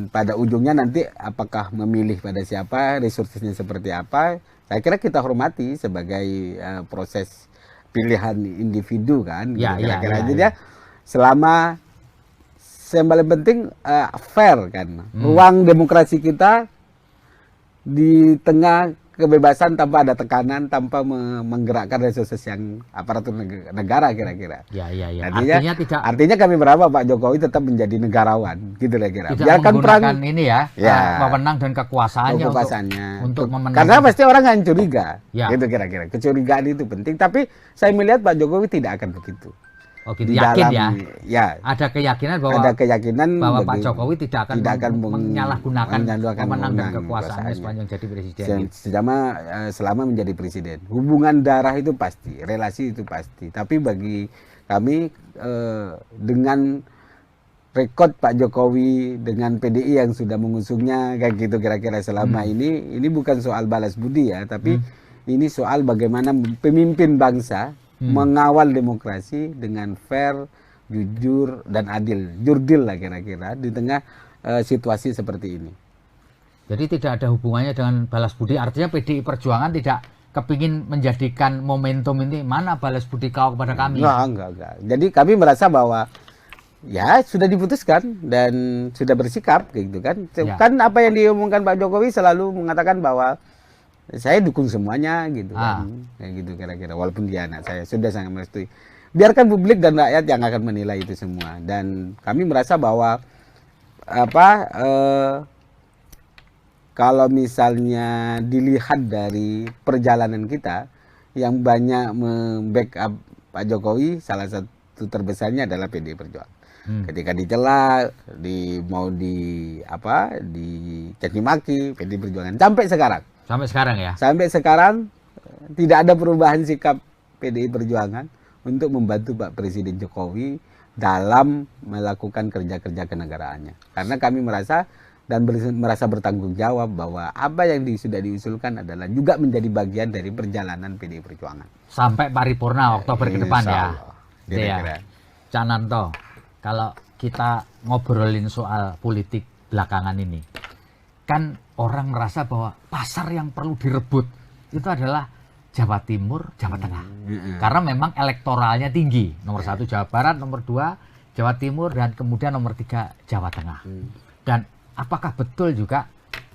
pada ujungnya nanti apakah memilih pada siapa, resursnya seperti apa, saya kira kita hormati sebagai proses pilihan individu kan. Jadi selama yang paling penting fair kan, ruang demokrasi kita di tengah kebebasan tanpa ada tekanan, tanpa menggerakkan resources yang aparatur negara kira-kira. Artinya kami berharap Pak Jokowi tetap menjadi negarawan, gitu kira-kira. Biarkan perang ini memenang dan kekuasaannya untuk memenang. Karena pasti orang akan curiga, gitu kira-kira. Kecurigaan itu penting, tapi saya melihat Pak Jokowi tidak akan begitu. Gitu, yakin ada keyakinan bahwa Pak Jokowi tidak akan menyalahgunakan memenang dan kekuasaannya sepanjang jadi presiden. Selama menjadi presiden, hubungan darah itu pasti, relasi itu pasti. Tapi bagi kami dengan rekod Pak Jokowi dengan PDI yang sudah mengusungnya kayak gitu kira-kira selama ini bukan soal balas budi ya, tapi ini soal bagaimana pemimpin bangsa mengawal demokrasi dengan fair, jujur, dan adil. Jurdil lah kira-kira di tengah situasi seperti ini. Jadi tidak ada hubungannya dengan balas budi, artinya PDI Perjuangan tidak kepingin menjadikan momentum ini mana balas budi kau kepada kami? Enggak. Jadi kami merasa bahwa ya sudah diputuskan dan sudah bersikap gitu kan. Ya. Kan apa yang diomongkan Pak Jokowi selalu mengatakan bahwa saya dukung semuanya gitu kan. Kayak gitu kira-kira, walaupun dia anak saya sudah sangat merestui. Biarkan publik dan rakyat yang akan menilai itu semua. Dan kami merasa bahwa kalau misalnya dilihat dari perjalanan kita yang banyak membackup Pak Jokowi, salah satu terbesarnya adalah PDI Perjuangan. Ketika dicela, mau dicaci maki PDI Perjuangan sampai sekarang. Sampai sekarang ya. Sampai sekarang tidak ada perubahan sikap PDI Perjuangan untuk membantu Pak Presiden Jokowi dalam melakukan kerja-kerja kenegaraannya. Karena kami merasa bertanggung jawab bahwa apa yang sudah diusulkan adalah juga menjadi bagian dari perjalanan PDI Perjuangan. Sampai paripurna Oktober ke depan ya. Kira-kira. Cak Nanto, kalau kita ngobrolin soal politik belakangan ini, kan orang merasa bahwa pasar yang perlu direbut itu adalah Jawa Timur, Jawa Tengah. Karena memang elektoralnya tinggi. Nomor 1 Jawa Barat, nomor 2 Jawa Timur, dan kemudian nomor 3 Jawa Tengah. Dan apakah betul juga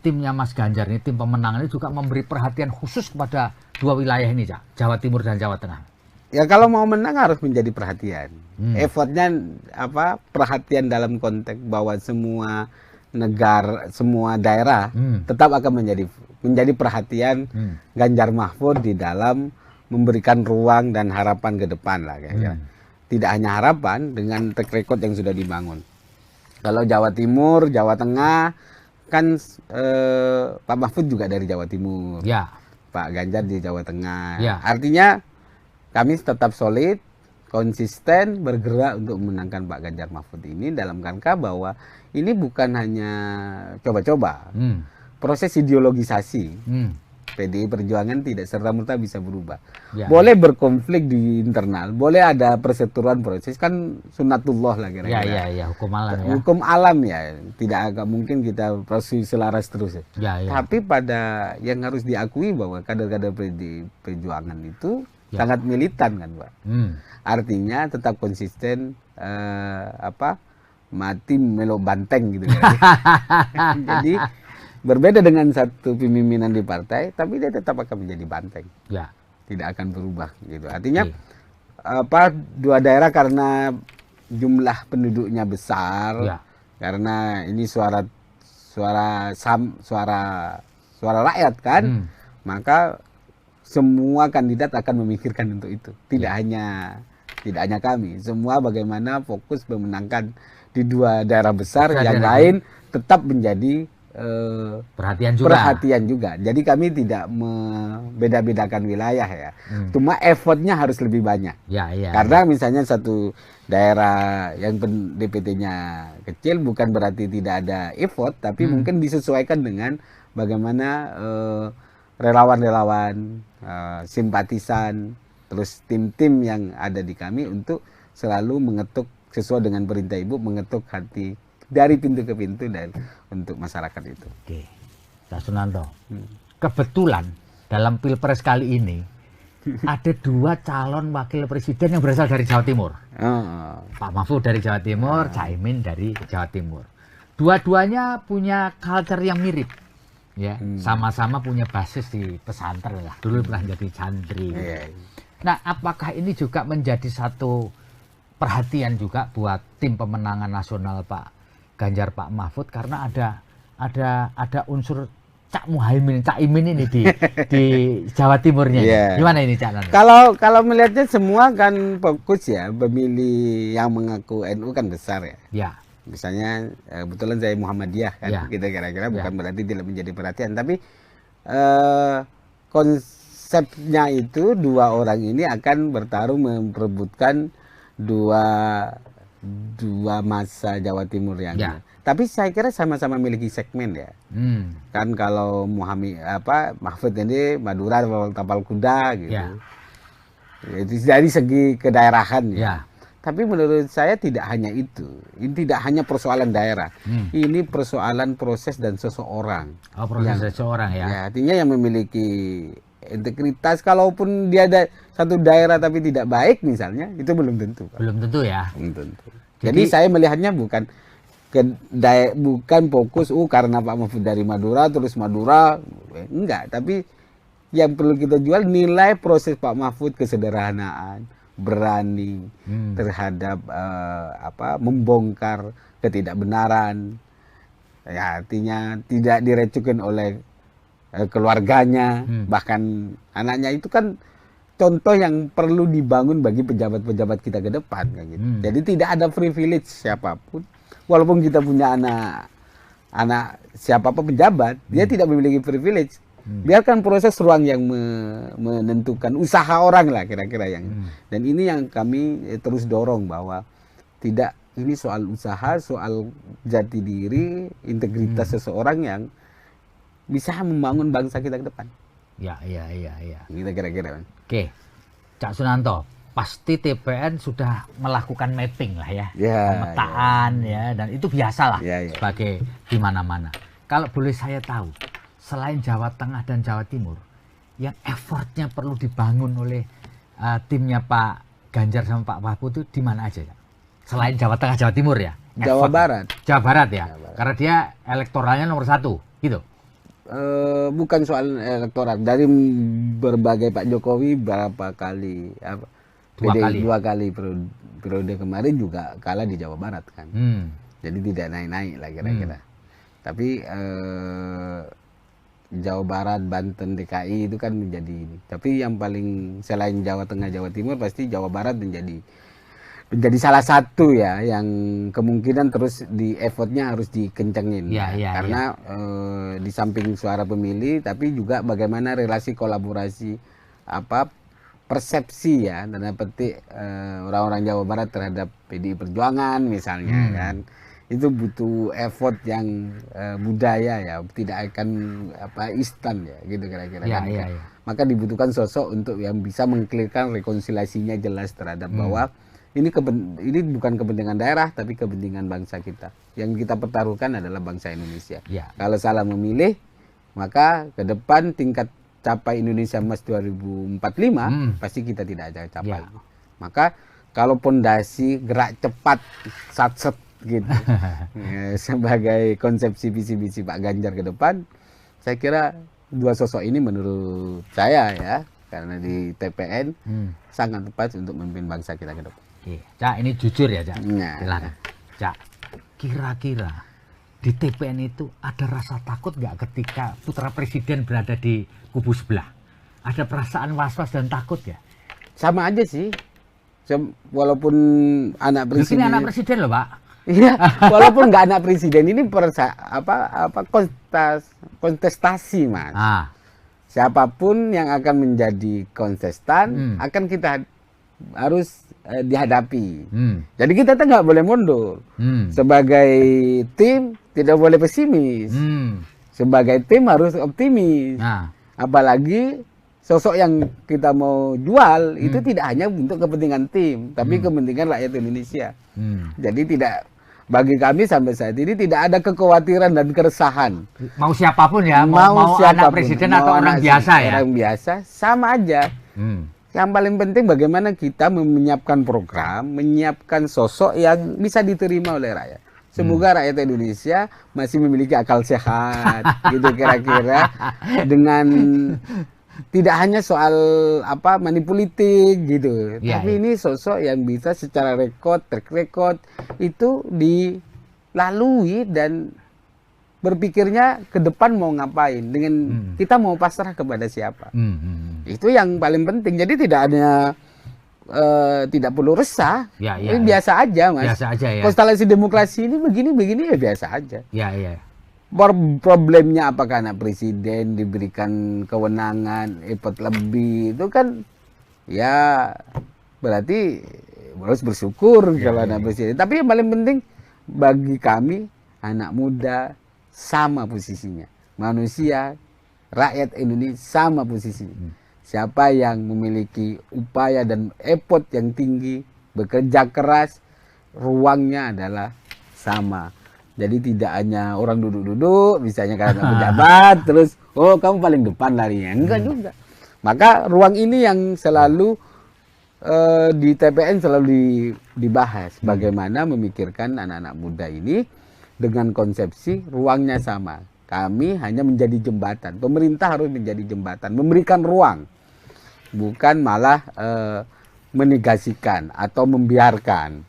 timnya Mas Ganjar ini, tim pemenangan ini juga memberi perhatian khusus kepada 2 wilayah ini, Cak? Jawa Timur dan Jawa Tengah. Ya kalau mau menang harus menjadi perhatian. Effortnya perhatian dalam konteks bahwa semua negara, semua daerah tetap akan menjadi perhatian Ganjar Mahfud di dalam memberikan ruang dan harapan ke depan lah kayaknya. Tidak hanya harapan, dengan track record yang sudah dibangun. Kalau Jawa Timur, Jawa Tengah kan Pak Mahfud juga dari Jawa Timur, ya. Pak Ganjar di Jawa Tengah. Ya. Artinya kami tetap solid, konsisten bergerak untuk memenangkan Pak Ganjar Mahfud ini dalam rangka bahwa ini bukan hanya coba-coba. Proses ideologisasi PDI Perjuangan tidak serta-merta bisa berubah. Ya. Boleh berkonflik di internal, boleh ada perseteruan proses, kan sunatullah lah kira-kira. Ya, hukum alam ya. Hukum alam ya, tidak agak mungkin kita proses selaras terus. Ya. Tapi pada yang harus diakui bahwa kader-kader PDI Perjuangan itu sangat militan kan, Pak. Artinya tetap konsisten mati melo banteng gitu kan. Jadi berbeda dengan satu pemimpinan di partai, tapi dia tetap akan menjadi banteng. Ya. Tidak akan berubah gitu. Artinya 2 daerah karena jumlah penduduknya besar, karena ini suara rakyat kan, maka semua kandidat akan memikirkan untuk itu. Tidak hanya kami, semua bagaimana fokus memenangkan di 2 daerah besar, yang lain tetap menjadi perhatian juga. Jadi kami tidak membeda-bedakan wilayah ya. Cuma effortnya harus lebih banyak. Karena misalnya satu daerah yang DPT-nya kecil bukan berarti tidak ada effort, tapi mungkin disesuaikan dengan bagaimana relawan-relawan, simpatisan, terus tim-tim yang ada di kami untuk selalu mengetuk sesuai dengan perintah Ibu, mengetuk hati dari pintu ke pintu dan untuk masyarakat itu. Oke, Pak Sunanto. Kebetulan dalam Pilpres kali ini ada 2 calon wakil presiden yang berasal dari Jawa Timur. Pak Mahfud dari Jawa Timur, Caimin dari Jawa Timur. Dua-duanya punya culture yang mirip. Ya, sama-sama punya basis di pesantren lah. Dulu pernah jadi santri. Nah, apakah ini juga menjadi satu perhatian juga buat tim pemenangan nasional Pak Ganjar, Pak Mahfud, karena ada unsur Cak Muhaimin, Cak Imin ini di Jawa Timurnya. Gimana ini Cak Nanto? Kalau melihatnya semua kan fokus ya, pemilih yang mengaku NU kan besar ya. Misalnya kebetulan saya Muhammadiyah kan, kita kira-kira bukan berarti tidak menjadi perhatian, tapi konsepnya itu 2 orang ini akan bertarung memperebutkan dua masa Jawa Timur yang tapi saya kira sama-sama memiliki segmen ya. Kan kalau Mahfud ini Madura, Tapal Kuda gitu. Itu dari segi kedaerahan ya. Tapi menurut saya tidak hanya itu. Ini tidak hanya persoalan daerah. Ini persoalan proses dan seseorang. Proses seseorang ya. Artinya yang memiliki integritas. Kalaupun dia ada satu daerah tapi tidak baik misalnya, itu belum tentu. Belum tentu ya. Belum tentu. Jadi saya melihatnya bukan fokus karena Pak Mahfud dari Madura terus Madura, enggak. Tapi yang perlu kita jual nilai proses Pak Mahfud, kesederhanaan, berani terhadap membongkar ketidakbenaran. Ya, artinya tidak direcukin oleh keluarganya, bahkan anaknya. Itu kan contoh yang perlu dibangun bagi pejabat-pejabat kita ke depan kan gitu. Jadi tidak ada privilege siapapun, walaupun kita punya anak siapapun pejabat, dia tidak memiliki privilege. Biarkan proses ruang yang menentukan usaha orang lah kira-kira yang. Dan ini yang kami terus dorong bahwa tidak, ini soal usaha, soal jati diri, integritas seseorang yang bisa membangun bangsa kita ke depan. Ya. Kita kira-kira. Oke, Cak Sunanto, pasti TPN sudah melakukan mapping lah ya, pemetaan ya, dan itu biasa lah sebagai di mana-mana. Kalau boleh saya tahu, selain Jawa Tengah dan Jawa Timur, yang effortnya perlu dibangun oleh timnya Pak Ganjar sama Pak Mahfud itu di mana aja ya? Selain Jawa Tengah, Jawa Timur ya? Jawa Barat. Jawa Barat ya? Jawa Barat. Karena dia elektoralnya nomor 1, gitu? Bukan soal elektoral. Dari berbagai Pak Jokowi berapa kali, dua kali periode kemarin juga kalah di Jawa Barat kan. Jadi tidak naik-naik lah kira-kira. Tapi Jawa Barat, Banten, DKI itu kan menjadi ini. Tapi yang paling selain Jawa Tengah, Jawa Timur pasti Jawa Barat menjadi salah satu ya yang kemungkinan terus di effortnya harus dikencengin karena di samping suara pemilih tapi juga bagaimana relasi kolaborasi persepsi ya tanda petik orang-orang Jawa Barat terhadap PDI Perjuangan misalnya kan, itu butuh effort yang budaya ya, tidak akan instan ya gitu kira-kira kan. Maka dibutuhkan sosok untuk yang bisa mengklirkan rekonsiliasinya jelas terhadap bahwa ini bukan kepentingan daerah tapi kepentingan bangsa kita. Yang kita pertaruhkan adalah bangsa Indonesia. Kalau salah memilih, maka ke depan tingkat capai Indonesia Emas 2045 pasti kita tidak akan capai. Maka kalau pondasi gerak cepat satset gitu sebagai konsepsi visi-visi Pak Ganjar ke depan, saya kira dua sosok ini menurut saya ya, karena di TPN sangat tepat untuk memimpin bangsa kita ke depan. Cak, ini jujur ya, Cak. Silakan. Cak, kira-kira di TPN itu ada rasa takut nggak ketika putra presiden berada di kubu sebelah? Ada perasaan was-was dan takut ya? Sama aja sih. Walaupun anak presiden. Ini anak presiden loh, Pak. Iya, walaupun nggak anak presiden, ini kontestasi, Mas. Siapapun yang akan menjadi kontestan akan kita harus dihadapi. Jadi kita tuh nggak boleh mundur. Sebagai tim tidak boleh pesimis. Sebagai tim harus optimis. Apalagi sosok yang kita mau jual itu tidak hanya untuk kepentingan tim, tapi kepentingan rakyat Indonesia. Jadi tidak, bagi kami sampai saat ini tidak ada kekhawatiran dan keresahan. Mau siapapun ya, mau siapapun, anak presiden atau orang biasa ya. Orang biasa sama aja. Yang paling penting bagaimana kita menyiapkan program, menyiapkan sosok yang bisa diterima oleh rakyat. Semoga rakyat Indonesia masih memiliki akal sehat, gitu kira-kira, dengan tidak hanya soal money politik gitu, tapi ini sosok yang bisa secara track record itu dilalui dan berpikirnya ke depan mau ngapain, dengan kita mau pasrah kepada siapa. Itu yang paling penting. Jadi tidak perlu resah. Ini biasa aja, Mas. Biasa aja ya. Konstelasi demokrasi ini begini ya biasa aja. Problemnya apakah anak presiden diberikan kewenangan effort lebih, itu kan ya berarti harus bersyukur kalau anak presiden. Tapi yang paling penting bagi kami, anak muda sama posisinya, manusia, rakyat Indonesia sama posisinya. Siapa yang memiliki upaya dan effort yang tinggi, bekerja keras, ruangnya adalah sama. Jadi tidak hanya orang duduk-duduk, misalnya karena pejabat, terus kamu paling depan larinya. Enggak juga. Maka ruang ini yang selalu di TPN selalu dibahas, bagaimana memikirkan anak-anak muda ini dengan konsepsi ruangnya sama. Kami hanya menjadi jembatan, pemerintah harus menjadi jembatan, memberikan ruang, bukan malah menegasikan atau membiarkan.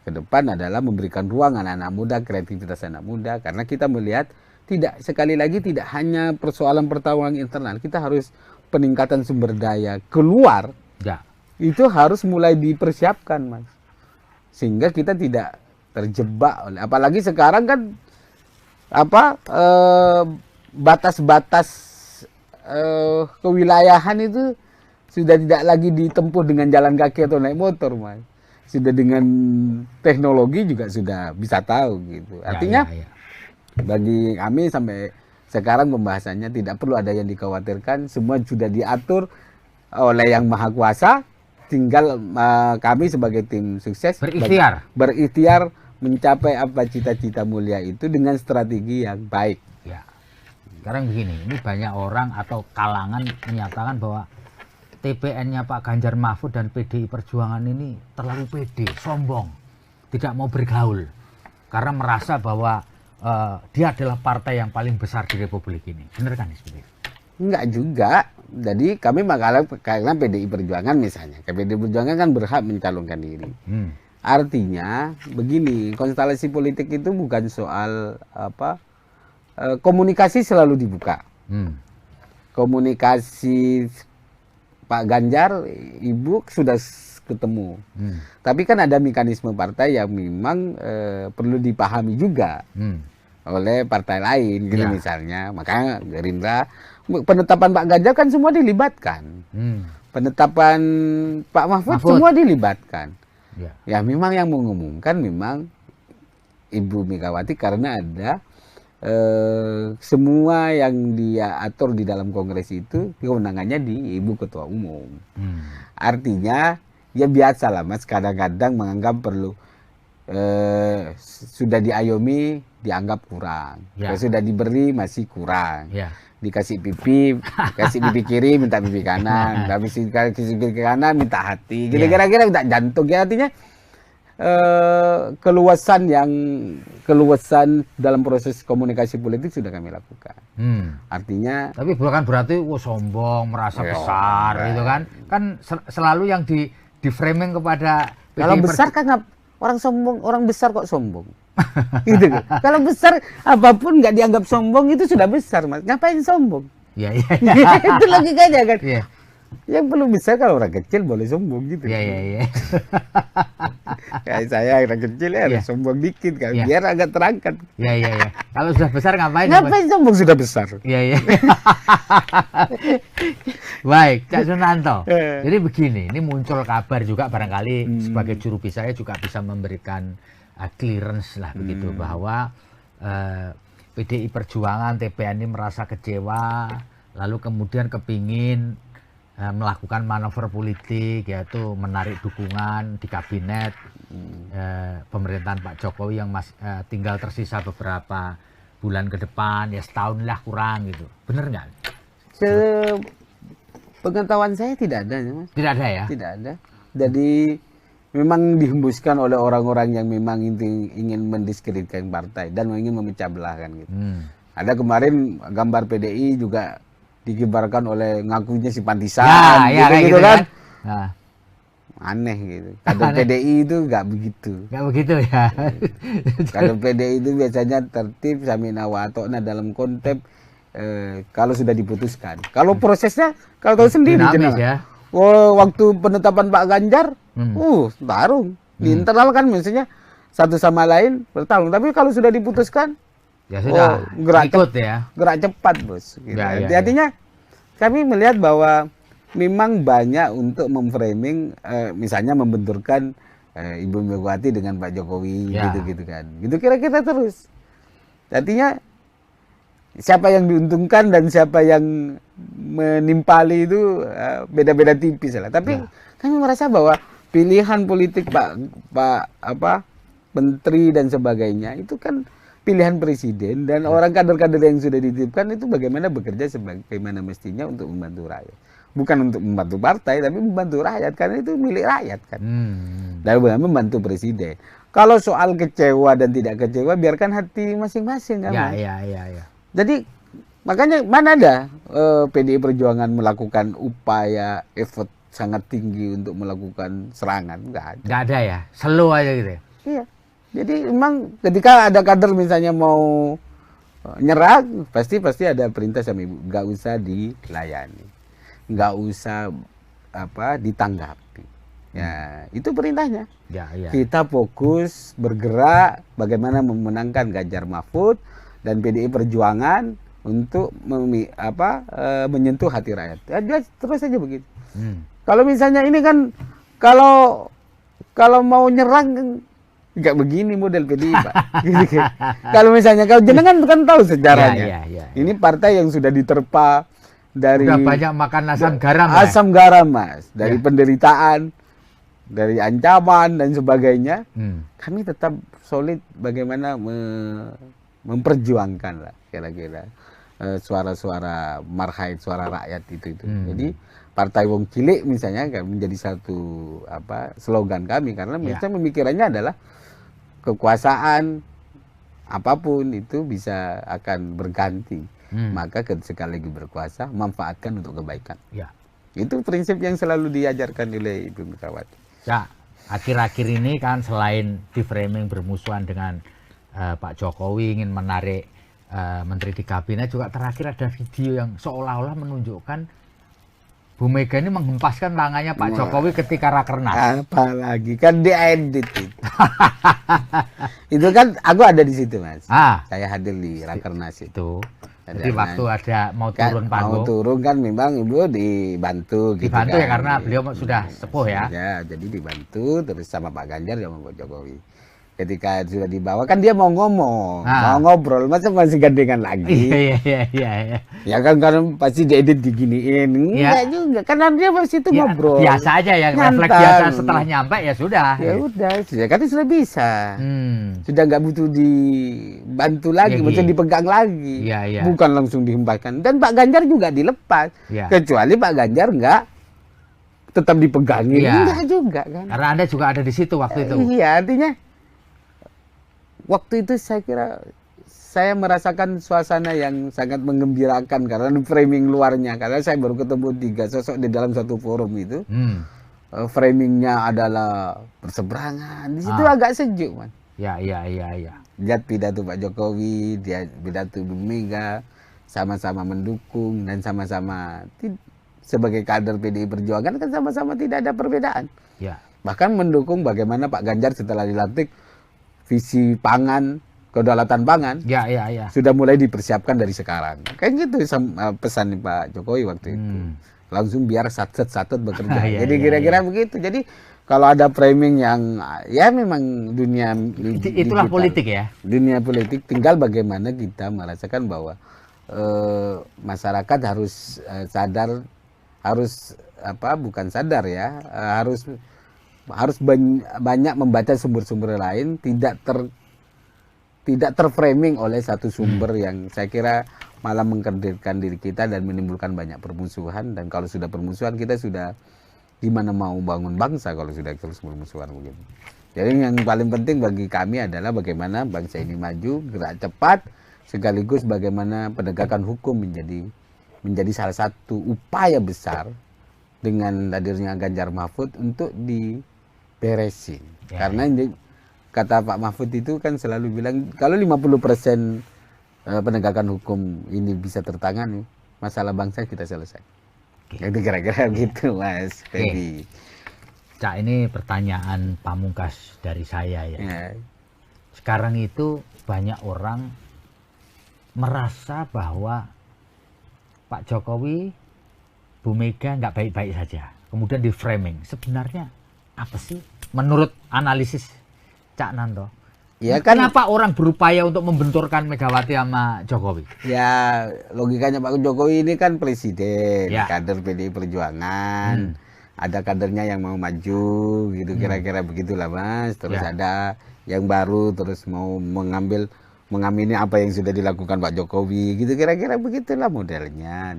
Ke depan adalah memberikan ruang anak-anak muda, kreativitas anak muda, karena kita melihat sekali lagi tidak hanya persoalan pertarungan internal, kita harus peningkatan sumber daya keluar. Ya. Itu harus mulai dipersiapkan, Mas, sehingga kita tidak terjebak oleh, apalagi sekarang kan batas-batas kewilayahan itu sudah tidak lagi ditempuh dengan jalan kaki atau naik motor, Mas. Sudah dengan teknologi juga sudah bisa tahu gitu. Artinya bagi kami sampai sekarang pembahasannya tidak perlu ada yang dikhawatirkan, semua sudah diatur oleh Yang Maha Kuasa. Tinggal kami sebagai tim sukses berikhtiar mencapai apa cita-cita mulia itu dengan strategi yang baik. Ya. Sekarang begini, ini banyak orang atau kalangan menyatakan bahwa TPN-nya Pak Ganjar Mahfud dan PDI Perjuangan ini terlalu pede, sombong, tidak mau bergaul karena merasa bahwa dia adalah partai yang paling besar di Republik ini. Benar kan seperti itu? Enggak juga. Jadi kami karena PDI Perjuangan misalnya, PDI Perjuangan kan berhak mencalonkan diri. Artinya begini, konstelasi politik itu bukan soal komunikasi selalu dibuka. Komunikasi Pak Ganjar, Ibu sudah ketemu. Tapi kan ada mekanisme partai yang memang perlu dipahami juga oleh partai lain, gitu misalnya. Makanya Gerindra, penetapan Pak Ganjar kan semua dilibatkan. Penetapan Pak Mahfud semua dilibatkan. Ya memang yang mengumumkan memang Ibu Megawati, karena ada semua yang dia atur di dalam kongres itu kewenangannya di Ibu Ketua Umum. Artinya ya biasa lah, Mas, kadang-kadang menganggap perlu sudah diayomi dianggap kurang, sudah diberi masih kurang. Dikasih pipi kiri minta pipi kanan, habis kasih pipi kanan minta hati, gitu kira-kira minta jantung. Ya artinya keluasan dalam proses komunikasi politik sudah kami lakukan. Artinya, tapi bukan berarti sombong, merasa besar gitu kan? Kan selalu yang di framing kepada kalau besar kan orang sombong, orang besar kok sombong. Gitu. Kalau besar apapun nggak dianggap sombong itu sudah besar, Mas. Ngapain sombong? Iya. Itu logikanya kan. Iya. Yang perlu besar, kalau orang kecil boleh sombong gitu. Iya. Kayak saya orang kecil ya harus sombong dikit kan, biar agak terangkat. Iya. Kalau sudah besar ngapain? Ngapain sombong sudah besar? Iya. Baik, Cak Sunanto. Jadi begini, ini muncul kabar juga barangkali sebagai juru bicara juga bisa memberikan clearance lah begitu, bahwa PDI Perjuangan, TPN ini merasa kecewa, lalu kemudian kepingin melakukan manuver politik, yaitu menarik dukungan di kabinet pemerintahan Pak Jokowi yang masih tinggal tersisa beberapa bulan ke depan, ya setahun lah kurang gitu. Bener nggak? Pengetahuan saya tidak ada, Mas. Tidak ada ya? Tidak ada. Jadi memang dihembuskan oleh orang-orang yang memang ingin mendiskreditkan partai dan ingin memecah belah kan gitu. Ada kemarin gambar PDI juga dikibarkan oleh ngakunya si Pantisan, gitu kan. Nah. Aneh gitu. Kader PDI itu nggak begitu. Nggak begitu ya. Kader PDI itu biasanya tertib, samina wa ata'na dalam konteks kalau sudah diputuskan. Kalau prosesnya kalau tahu sendiri ya. Waktu penetapan Pak Ganjar, tarung. Di internal kan misalnya satu sama lain bertarung. Tapi kalau sudah diputuskan, ya sudah, gerak cepat, Bos. Gitu. Artinya kami melihat bahwa memang banyak untuk memframing, misalnya membenturkan Ibu Megawati dengan Pak Jokowi, gitu kan. Gitu kira-kira terus. Artinya siapa yang diuntungkan dan siapa yang menimpali itu beda-beda tipis lah. Tapi kami merasa bahwa pilihan politik Pak Menteri dan sebagainya itu kan pilihan presiden dan orang kader-kader yang sudah dititipkan itu bagaimana bekerja sebagaimana mestinya untuk membantu rakyat. Bukan untuk membantu partai, tapi membantu rakyat, karena itu milik rakyat kan. Dan bagaimana membantu presiden. Kalau soal kecewa dan tidak kecewa, biarkan hati masing-masing kan. Ya. Jadi makanya mana ada PDI Perjuangan melakukan upaya effort sangat tinggi untuk melakukan serangan, nggak ada. Nggak ada ya, slow aja gitu ya. Iya. Jadi memang ketika ada kader misalnya mau nyerang, pasti ada perintah sama ibu, nggak usah dilayani, nggak usah ditanggapi. Ya, itu perintahnya. Ya. Kita fokus bergerak bagaimana memenangkan Ganjar Mahfud dan PDI Perjuangan untuk menyentuh hati rakyat. Ya, terus saja begitu. Kalau misalnya ini kan kalau mau nyerang nggak begini model PDI, Pak. Gitu kan. Kalau misalnya kalau jenengan kan tahu sejarahnya. Ya. Ini partai yang sudah diterpa dari udah banyak makan asam garam. Asam garam, Mas. Dari penderitaan, dari ancaman dan sebagainya. Kami tetap solid bagaimana memperjuangkan lah kira-kira suara-suara marhaid, suara rakyat itu. Jadi Partai Wong Cilik misalnya menjadi satu slogan kami, karena kita pemikirannya adalah kekuasaan apapun itu bisa akan berganti. Maka sekali lagi berkuasa, manfaatkan untuk kebaikan. Ya. Itu prinsip yang selalu diajarkan oleh Ibu Megawati. Ya, akhir-akhir ini kan selain di framing bermusuhan dengan Pak Jokowi ingin menarik menteri di kabinet, juga terakhir ada video yang seolah-olah menunjukkan Bu Mega ini menghempaskan tangannya Pak Jokowi ketika rakernas. Apalagi kan diedit itu. Itu kan aku ada di situ, Mas. Saya hadir di rakernas itu. Jadi waktu ada mau turun panggung. Mau turun kan memang Ibu dibantu gitu. Dibantu kan, ya karena beliau sudah sepuh ya. Ya, jadi dibantu terus sama Pak Ganjar sama Pak Jokowi. Ketika sudah dibawa kan dia mau ngomong, mau ngobrol, masa masih gandengan lagi? Iya. Ya kan karena pasti diedit diginiin, enggak juga, karena dia pasti itu ngobrol. Biasa aja ya, refleks biasa setelah nyampe ya sudah. Ya udah, kan sudah bisa, sudah nggak butuh dibantu lagi, butuh dipegang lagi, bukan langsung dihempaskan. Dan Pak Ganjar juga dilepas, kecuali Pak Ganjar nggak tetap dipegangin, enggak juga kan? Karena Anda juga ada di situ waktu itu. Iya, artinya waktu itu saya kira saya merasakan suasana yang sangat menggembirakan karena framing luarnya, karena saya baru ketemu 3 sosok di dalam satu forum itu. Framingnya adalah berseberangan, di situ agak sejuk, Man. Ya. Lihat pidato Pak Jokowi, dia pidato Bu Mega, sama-sama mendukung dan sama-sama sebagai kader PDI Perjuangan kan sama-sama tidak ada perbedaan. Ya. Bahkan mendukung bagaimana Pak Ganjar setelah dilantik visi pangan, kedaulatan pangan, sudah mulai dipersiapkan dari sekarang. Kayak gitu pesan Pak Jokowi waktu itu. Langsung biar satset bekerja. Jadi kira-kira begitu. Jadi kalau ada framing yang ya memang dunia itulah digital, politik ya. Dunia politik, tinggal bagaimana kita merasakan bahwa masyarakat harus sadar, harus bukan sadar ya, harus banyak membaca sumber-sumber lain, tidak terframing oleh satu sumber yang saya kira malah mengkerdilkan diri kita dan menimbulkan banyak permusuhan. Dan kalau sudah permusuhan, kita sudah gimana mau bangun bangsa kalau sudah terus bermusuhan begitu. Jadi yang paling penting bagi kami adalah bagaimana bangsa ini maju, gerak cepat, sekaligus bagaimana penegakan hukum menjadi salah satu upaya besar dengan hadirnya Ganjar Mahfud untuk beresin. Karena kata Pak Mahfud itu kan selalu bilang kalau 50% penegakan hukum ini bisa tertangani, masalah bangsa kita selesai. Jadi kira-kira gitu, Mas Feby. Cak, ini pertanyaan pamungkas dari saya ya. Sekarang itu banyak orang merasa bahwa Pak Jokowi, Bu Mega nggak baik-baik saja. Kemudian di framing. Sebenarnya apa sih menurut analisis Cak Nanto? Ya kan, kenapa orang berupaya untuk membenturkan Megawati sama Jokowi? Ya logikanya Pak Jokowi ini kan presiden, kader PDI Perjuangan, ada kadernya yang mau maju gitu, kira-kira begitulah, Mas. Terus ada yang baru terus mau mengambil mengamini apa yang sudah dilakukan Pak Jokowi gitu, kira-kira begitulah modelnya.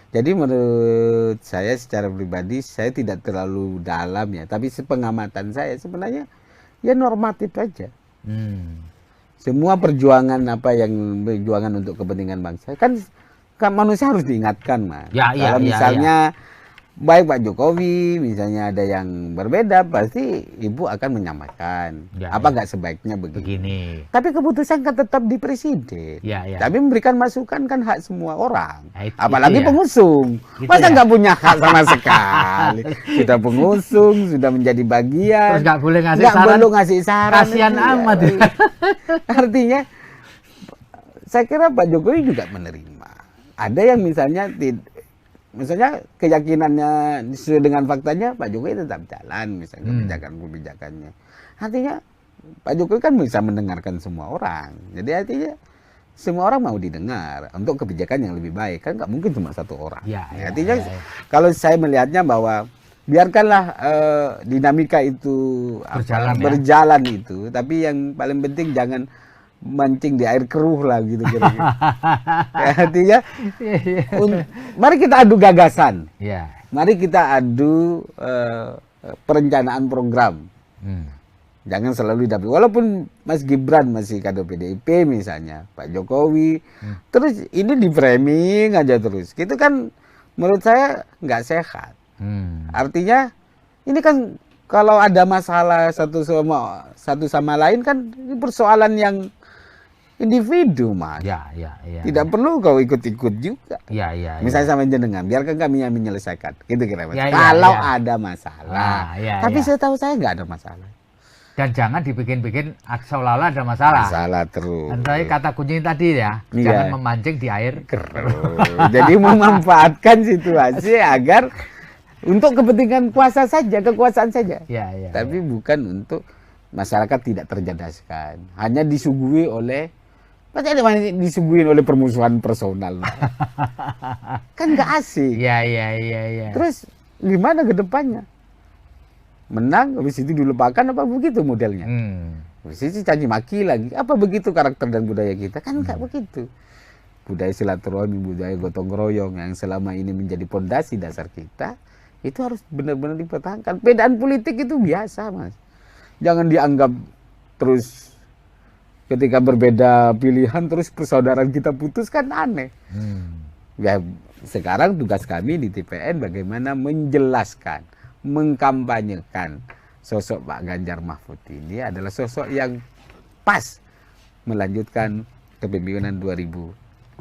Jadi menurut saya secara pribadi saya tidak terlalu dalam ya, tapi sepengamatan saya sebenarnya ya normatif aja. Semua perjuangan perjuangan untuk kepentingan bangsa kan manusia harus diingatkan, Mas. Kalau misalnya baik Pak Jokowi misalnya ada yang berbeda, pasti Ibu akan menyampaikan nggak sebaiknya begini. Tapi keputusan kan tetap di presiden. Tapi memberikan masukan kan hak semua orang. Apalagi pengusung. Masa nggak punya hak sama sekali? Kita pengusung sudah menjadi bagian. Terus nggak boleh ngasih saran. Kasihan amat. Artinya saya kira Pak Jokowi juga menerima. Ada yang misalnya keyakinannya sesuai dengan faktanya, Pak Jokowi tetap jalan misalnya kebijakannya. Artinya Pak Jokowi kan bisa mendengarkan semua orang. Jadi artinya semua orang mau didengar untuk kebijakan yang lebih baik, kan nggak mungkin cuma satu orang. Artinya kalau saya melihatnya bahwa biarkanlah dinamika itu berjalan itu, tapi yang paling penting jangan mancing di air keruh lah gitu kira-kira. Artinya mari kita adu gagasan. Mari kita adu perencanaan program. Jangan selalu dapat. Walaupun Mas Gibran masih kader PDIP misalnya, Pak Jokowi, terus ini di framing aja terus. Gitu kan menurut saya nggak sehat. Artinya ini kan kalau ada masalah satu sama lain kan ini persoalan yang individu, Mas. Tidak perlu kau ikut-ikut juga. Misalnya sama jenengan, biarkan kami yang menyelesaikan. Gitu kira-kira. Kalau ada masalah. Tapi setahu saya nggak ada masalah. Dan jangan dibikin-bikin seolah-olah ada masalah. Masalah terus. Antara kata kunci tadi ya, jangan memancing di air keruh. Jadi memanfaatkan situasi agar untuk kepentingan kekuasaan saja. Tapi bukan untuk masyarakat tidak tercerdaskan. Hanya disuguhi oleh permusuhan personal. Kan nggak asik. Terus gimana ke depannya? Menang, habis itu dilupakan apa begitu modelnya? Habis itu caci maki lagi. Apa begitu karakter dan budaya kita? Kan nggak begitu. Budaya silaturahmi, budaya gotong royong yang selama ini menjadi pondasi dasar kita, itu harus benar-benar dipertahankan. Perbedaan politik itu biasa, Mas. Jangan dianggap terus ketika berbeda pilihan terus persaudaraan kita putus, kan aneh. Ya sekarang tugas kami di TPN bagaimana menjelaskan, mengkampanyekan sosok Pak Ganjar Mahfud ini adalah sosok yang pas melanjutkan kepemimpinan 2024.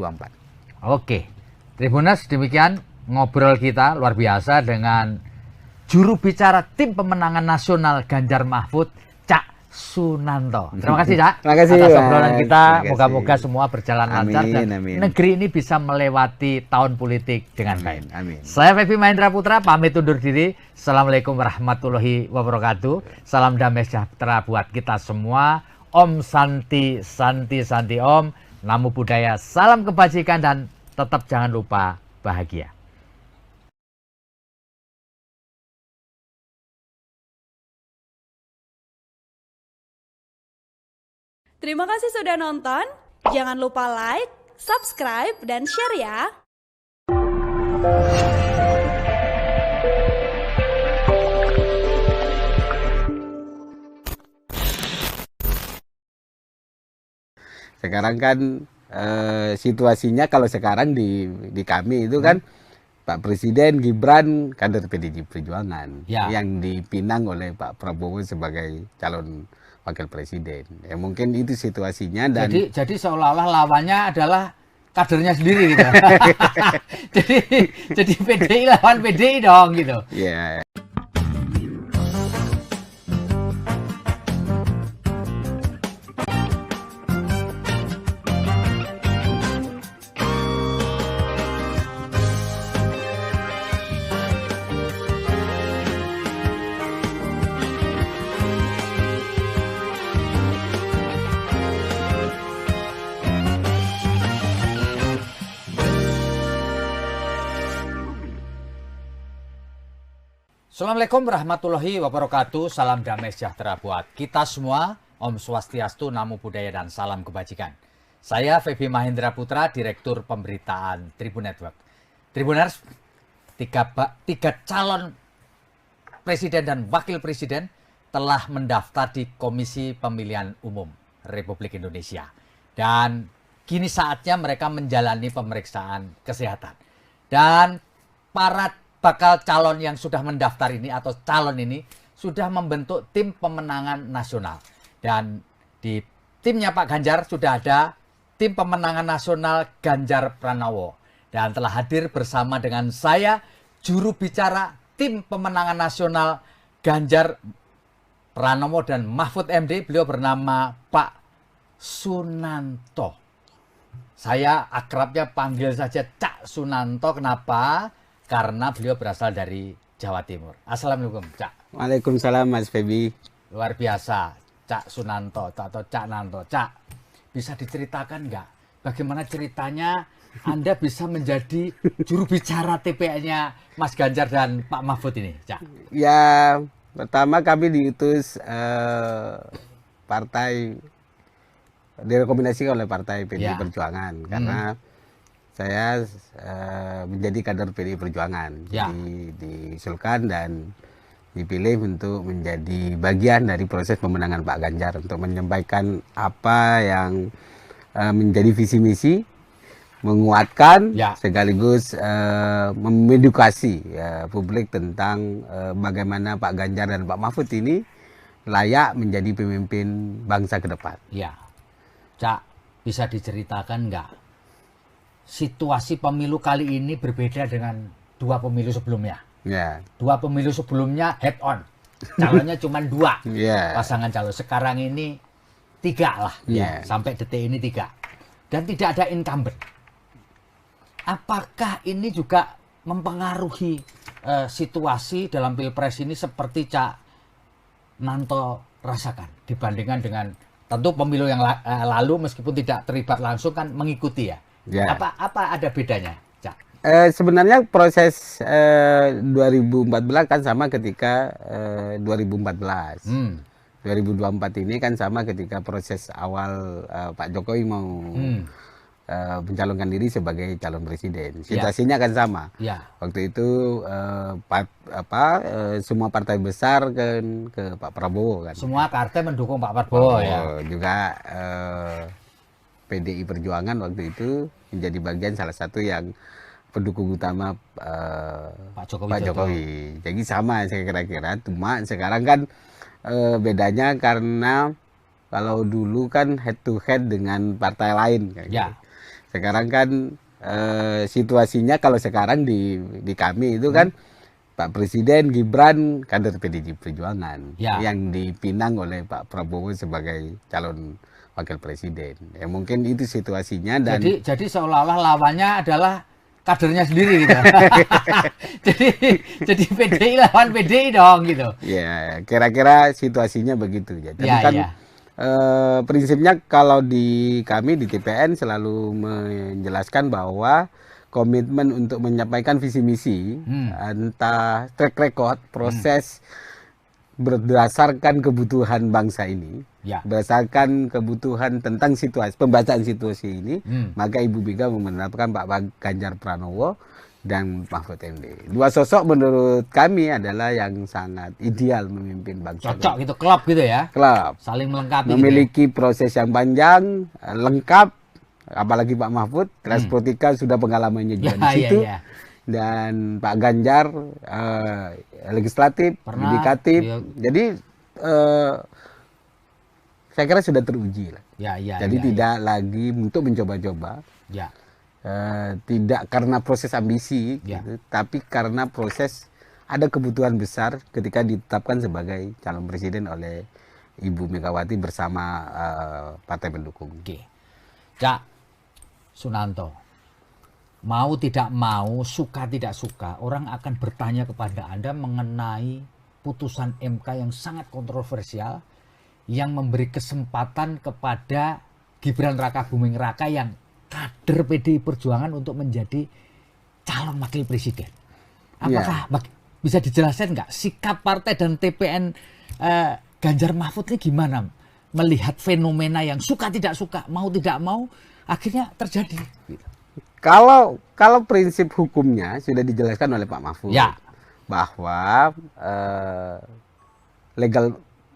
Oke, Tribuners, demikian ngobrol kita luar biasa dengan juru bicara tim pemenangan nasional Ganjar Mahfud, Cak Sunanto. Terima kasih, Cak. Terima kasih atas obrolan kita. Moga-moga semua berjalan lancar dan negeri ini bisa melewati tahun politik dengan baik. Saya Febi Mahendra Putra pamit undur diri. Assalamualaikum warahmatullahi wabarakatuh. Salam damai sejahtera buat kita semua. Om Santi Santi Santi Om. Namo Buddhaya. Salam kebajikan dan tetap jangan lupa bahagia. Terima kasih sudah nonton. Jangan lupa like, subscribe, dan share ya. Sekarang kan situasinya kalau sekarang di kami itu kan Pak Presiden Gibran kader PDI Perjuangan yang dipinang oleh Pak Prabowo sebagai calon wakil presiden. Ya mungkin itu situasinya dan jadi seolah-olah lawannya adalah kadernya sendiri gitu. jadi PDI lawan PDI dong gitu. Iya. Assalamualaikum warahmatullahi wabarakatuh. Salam damai sejahtera buat kita semua. Om Swastiastu, Namo Buddhaya, dan salam kebajikan. Saya Feby Mahendra Putra, Direktur Pemberitaan Tribun Network. Tribuners, tiga calon presiden dan wakil presiden telah mendaftar di Komisi Pemilihan Umum Republik Indonesia. Dan kini saatnya mereka menjalani pemeriksaan kesehatan. Dan para bakal calon yang sudah mendaftar ini atau calon ini sudah membentuk tim pemenangan nasional. Dan di timnya Pak Ganjar sudah ada tim pemenangan nasional Ganjar Pranowo. Dan telah hadir bersama dengan saya juru bicara tim pemenangan nasional Ganjar Pranowo dan Mahfud MD. Beliau bernama Pak Sunanto. Saya akrabnya panggil saja Cak Sunanto. Kenapa? Karena beliau berasal dari Jawa Timur. Assalamualaikum, Cak. Waalaikumsalam, Mas Feby. Luar biasa. Cak Sunanto atau Cak Nanto. Cak, bisa diceritakan nggak bagaimana ceritanya Anda bisa menjadi juru bicara TPN-nya Mas Ganjar dan Pak Mahfud ini, Cak? Ya, pertama kami diutus partai, direkomendasikan oleh partai PDI Perjuangan karena saya menjadi kader PDI Perjuangan, diusulkan dan dipilih untuk menjadi bagian dari proses pemenangan Pak Ganjar untuk menyampaikan apa yang menjadi visi misi, menguatkan sekaligus mengedukasi publik tentang bagaimana Pak Ganjar dan Pak Mahfud ini layak menjadi pemimpin bangsa ke depan. Ya, Cak, bisa diceritakan nggak situasi pemilu kali ini berbeda dengan dua pemilu sebelumnya? Ya. Dua pemilu sebelumnya head on, calonnya cuma dua pasangan calon. Sekarang ini 3 lah, sampai detik ini 3, dan tidak ada incumbent. Apakah ini juga mempengaruhi situasi dalam pilpres ini seperti Cak Nanto rasakan dibandingkan dengan tentu pemilu yang lalu meskipun tidak terlibat langsung kan mengikuti ya? Apa ada bedanya, Cak? Sebenarnya proses 2014 kan sama ketika 2014. 2024 ini kan sama ketika proses awal Pak Jokowi mau mencalonkan diri sebagai calon presiden. Situasinya kan sama. Waktu itu semua partai besar kan ke Pak Prabowo kan. Semua partai mendukung Pak Prabowo ya. Juga PDI Perjuangan waktu itu menjadi bagian salah satu yang pendukung utama Pak Jokowi. Jadi sama saya kira-kira. Cuma sekarang kan bedanya karena kalau dulu kan head to head dengan partai lain. Gitu. Sekarang kan situasinya kalau sekarang di kami itu kan Pak Presiden Gibran kader PDI Perjuangan yang dipinang oleh Pak Prabowo sebagai calon wakil presiden. Ya mungkin itu situasinya dan jadi seolah-olah lawannya adalah kadernya sendiri gitu. jadi PDI lawan PDI dong gitu. Ya, kira-kira situasinya begitu ya. Tapi kan prinsipnya kalau di kami di TPN selalu menjelaskan bahwa komitmen untuk menyampaikan visi misi entah track record proses berdasarkan kebutuhan bangsa ini, berdasarkan kebutuhan tentang situasi, pembacaan situasi ini, maka Ibu Mega memenangkan Pak Ganjar Pranowo dan Mahfud MD. Dua sosok menurut kami adalah yang sangat ideal memimpin bangsa. Cocok gitu, klop gitu ya? Klop. Saling melengkapi. Memiliki proses yang panjang, lengkap, apalagi Pak Mahfud, Transpolitika sudah pengalamannya juga di situ. Dan Pak Ganjar legislatif, yudikatif, jadi saya kira sudah teruji lah. Jadi tidak lagi untuk mencoba-coba, tidak karena proses ambisi, gitu, tapi karena proses ada kebutuhan besar ketika ditetapkan sebagai calon presiden oleh Ibu Megawati bersama partai pendukung. Cak Sunanto. Mau tidak mau, suka tidak suka, orang akan bertanya kepada Anda mengenai putusan MK yang sangat kontroversial yang memberi kesempatan kepada Gibran Rakabuming Raka yang kader PDI Perjuangan untuk menjadi calon wakil presiden. Apakah bisa dijelaskan nggak sikap partai dan TPN Ganjar Mahfud ini gimana melihat fenomena yang suka tidak suka, mau tidak mau, akhirnya terjadi. Kalau prinsip hukumnya sudah dijelaskan oleh Pak Mahfud, bahwa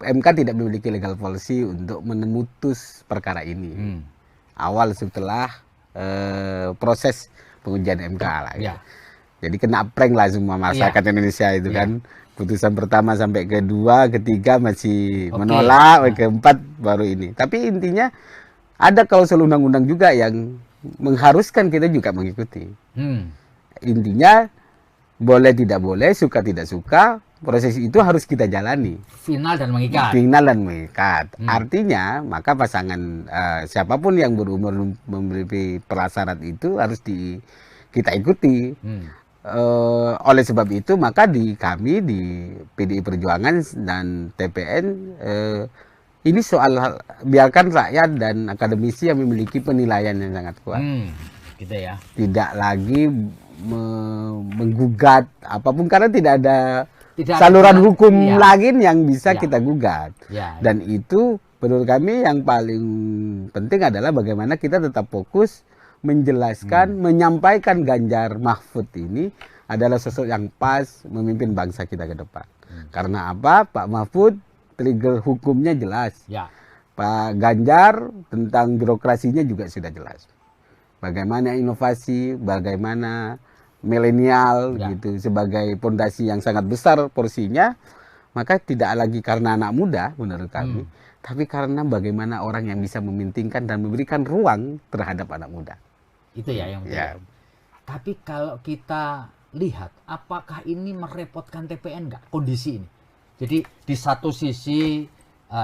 MK tidak memiliki legal policy untuk memutus perkara ini. Awal setelah proses pengujian MK lah. Jadi kena prank lah semua masyarakat Indonesia itu kan. Putusan pertama sampai kedua, ketiga masih menolak, keempat baru ini. Tapi intinya ada klausul undang-undang juga yang mengharuskan kita juga mengikuti. Intinya boleh tidak boleh, suka tidak suka, proses itu harus kita jalani. Final dan mengikat. Final dan mengikat. Artinya maka pasangan siapapun yang berumur memberi prasyarat itu harus kita ikuti. Oleh sebab itu maka kami di PDI Perjuangan dan TPN ini soal biarkan rakyat dan akademisi yang memiliki penilaian yang sangat kuat. Gitu ya. Tidak lagi menggugat apapun karena tidak ada saluran hukum lagi yang bisa kita gugat. Dan itu menurut kami yang paling penting adalah bagaimana kita tetap fokus menjelaskan, menyampaikan Ganjar Mahfud ini adalah sosok yang pas memimpin bangsa kita ke depan. Karena apa? Pak Mahfud trigger hukumnya jelas. Pak Ganjar tentang birokrasinya juga sudah jelas. Bagaimana inovasi, bagaimana milenial gitu sebagai pondasi yang sangat besar porsinya, maka tidak lagi karena anak muda menurut kami, tapi karena bagaimana orang yang bisa memintingkan dan memberikan ruang terhadap anak muda. Itu ya yang penting. Tapi kalau kita lihat, apakah ini merepotkan TPN nggak kondisi ini? Jadi di satu sisi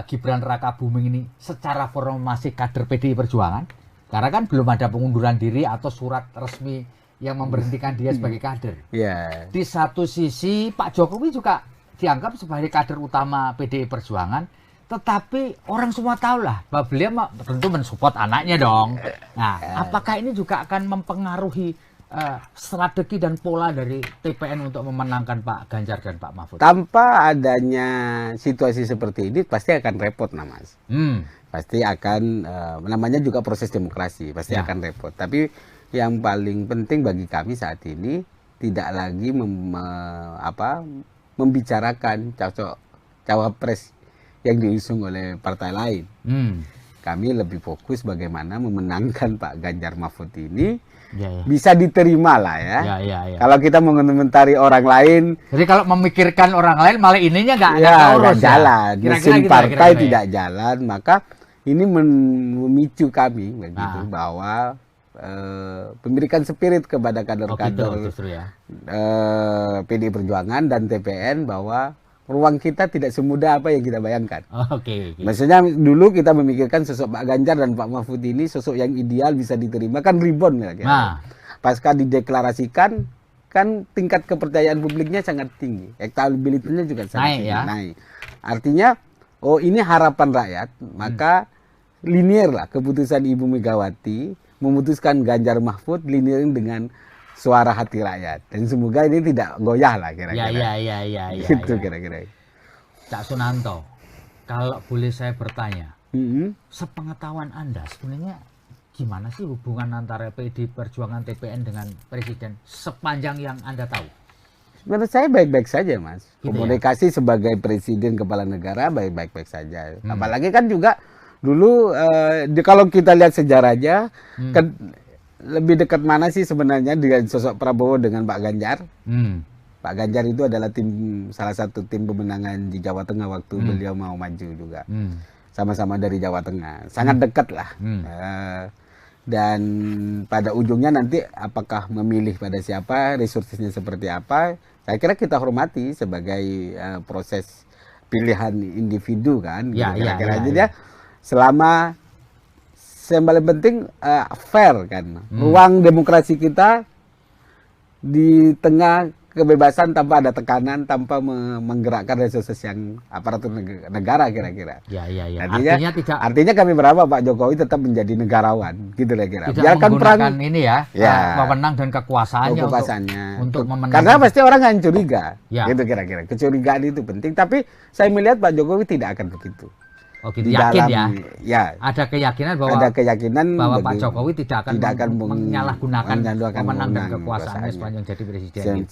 Gibran Rakabuming ini secara formal masih kader PDI Perjuangan, karena kan belum ada pengunduran diri atau surat resmi yang memberhentikan dia sebagai kader. Di satu sisi Pak Jokowi juga dianggap sebagai kader utama PDI Perjuangan. Tetapi orang semua tahu lah bahwa beliau tentu mensupport anaknya dong. Nah, apakah ini juga akan mempengaruhi strategi dan pola dari TPN untuk memenangkan Pak Ganjar dan Pak Mahfud? Tanpa adanya situasi seperti ini pasti akan repot, Mas. Pasti akan, namanya juga proses demokrasi, pasti akan repot. Tapi yang paling penting bagi kami saat ini tidak lagi membicarakan cawapres yang diusung oleh partai lain. Kami lebih fokus bagaimana memenangkan Pak Ganjar Mahfud ini bisa diterima lah ya. Kalau kita mengomentari orang lain, jadi kalau memikirkan orang lain malah ininya nggak jalan, mesin partai tidak jalan, maka ini memicu kami begitu bahwa memberikan spirit kepada kader-kader PDI Perjuangan dan TPN bahwa ruang kita tidak semudah apa yang kita bayangkan. Maksudnya dulu kita memikirkan sosok Pak Ganjar dan Pak Mahfud ini sosok yang ideal bisa diterima kan ribon ya. Pasca dideklarasikan kan tingkat kepercayaan publiknya sangat tinggi, elektabilitasnya juga sangat naik. Artinya ini harapan rakyat, maka linear lah keputusan Ibu Megawati memutuskan Ganjar Mahfud linear dengan suara hati rakyat, dan semoga ini tidak goyah lah kira-kira. Gitu kira-kira. Cak Sunanto, kalau boleh saya bertanya, sepengetahuan Anda sebenarnya gimana sih hubungan antara PDI Perjuangan TPN dengan Presiden sepanjang yang Anda tahu? Menurut saya baik-baik saja, Mas. Gitu komunikasi sebagai Presiden Kepala Negara baik-baik saja. Apalagi kan juga dulu kalau kita lihat sejarahnya kan lebih dekat mana sih sebenarnya dengan sosok Prabowo dengan Pak Ganjar? Pak Ganjar itu adalah salah satu tim pemenangan di Jawa Tengah waktu beliau mau maju juga. Sama-sama dari Jawa Tengah, sangat dekat lah. Dan pada ujungnya nanti apakah memilih pada siapa, resourcesnya seperti apa? Saya kira kita hormati sebagai proses pilihan individu kan. Jadi selama yang paling penting fair kan, ruang demokrasi kita di tengah kebebasan tanpa ada tekanan, tanpa menggerakkan resources yang aparatur negara kira-kira. Artinya kami berharap Pak Jokowi tetap menjadi negarawan, gitu kira-kira. Biarkan perang ini memenang dan kekuasaannya untuk memenangkan. Karena pasti orang akan curiga, gitu kira-kira. Kecurigaan itu penting, tapi saya melihat Pak Jokowi tidak akan begitu. Oh gitu, di yakin dalam, ya? Ada keyakinan bahwa Pak Jokowi tidak akan menyalahgunakan wewenang dan kekuasaannya sepanjang jadi presiden.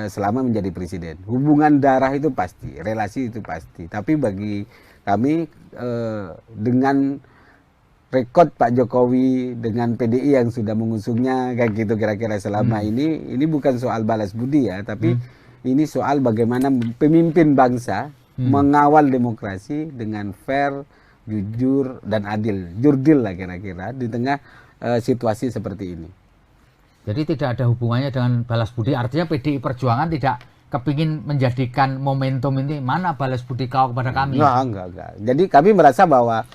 Selama menjadi presiden. Hubungan darah itu pasti, relasi itu pasti. Tapi bagi kami dengan rekod Pak Jokowi dengan PDI yang sudah mengusungnya kayak gitu kira-kira selama ini bukan soal balas budi ya, tapi ini soal bagaimana pemimpin bangsa mengawal demokrasi dengan fair, jujur dan adil, jurdil lah kira-kira di tengah situasi seperti ini. Jadi tidak ada hubungannya dengan balas budi, artinya PDI Perjuangan tidak kepingin menjadikan momentum ini mana balas budi kau kepada kami. Enggak. Jadi kami merasa bahwa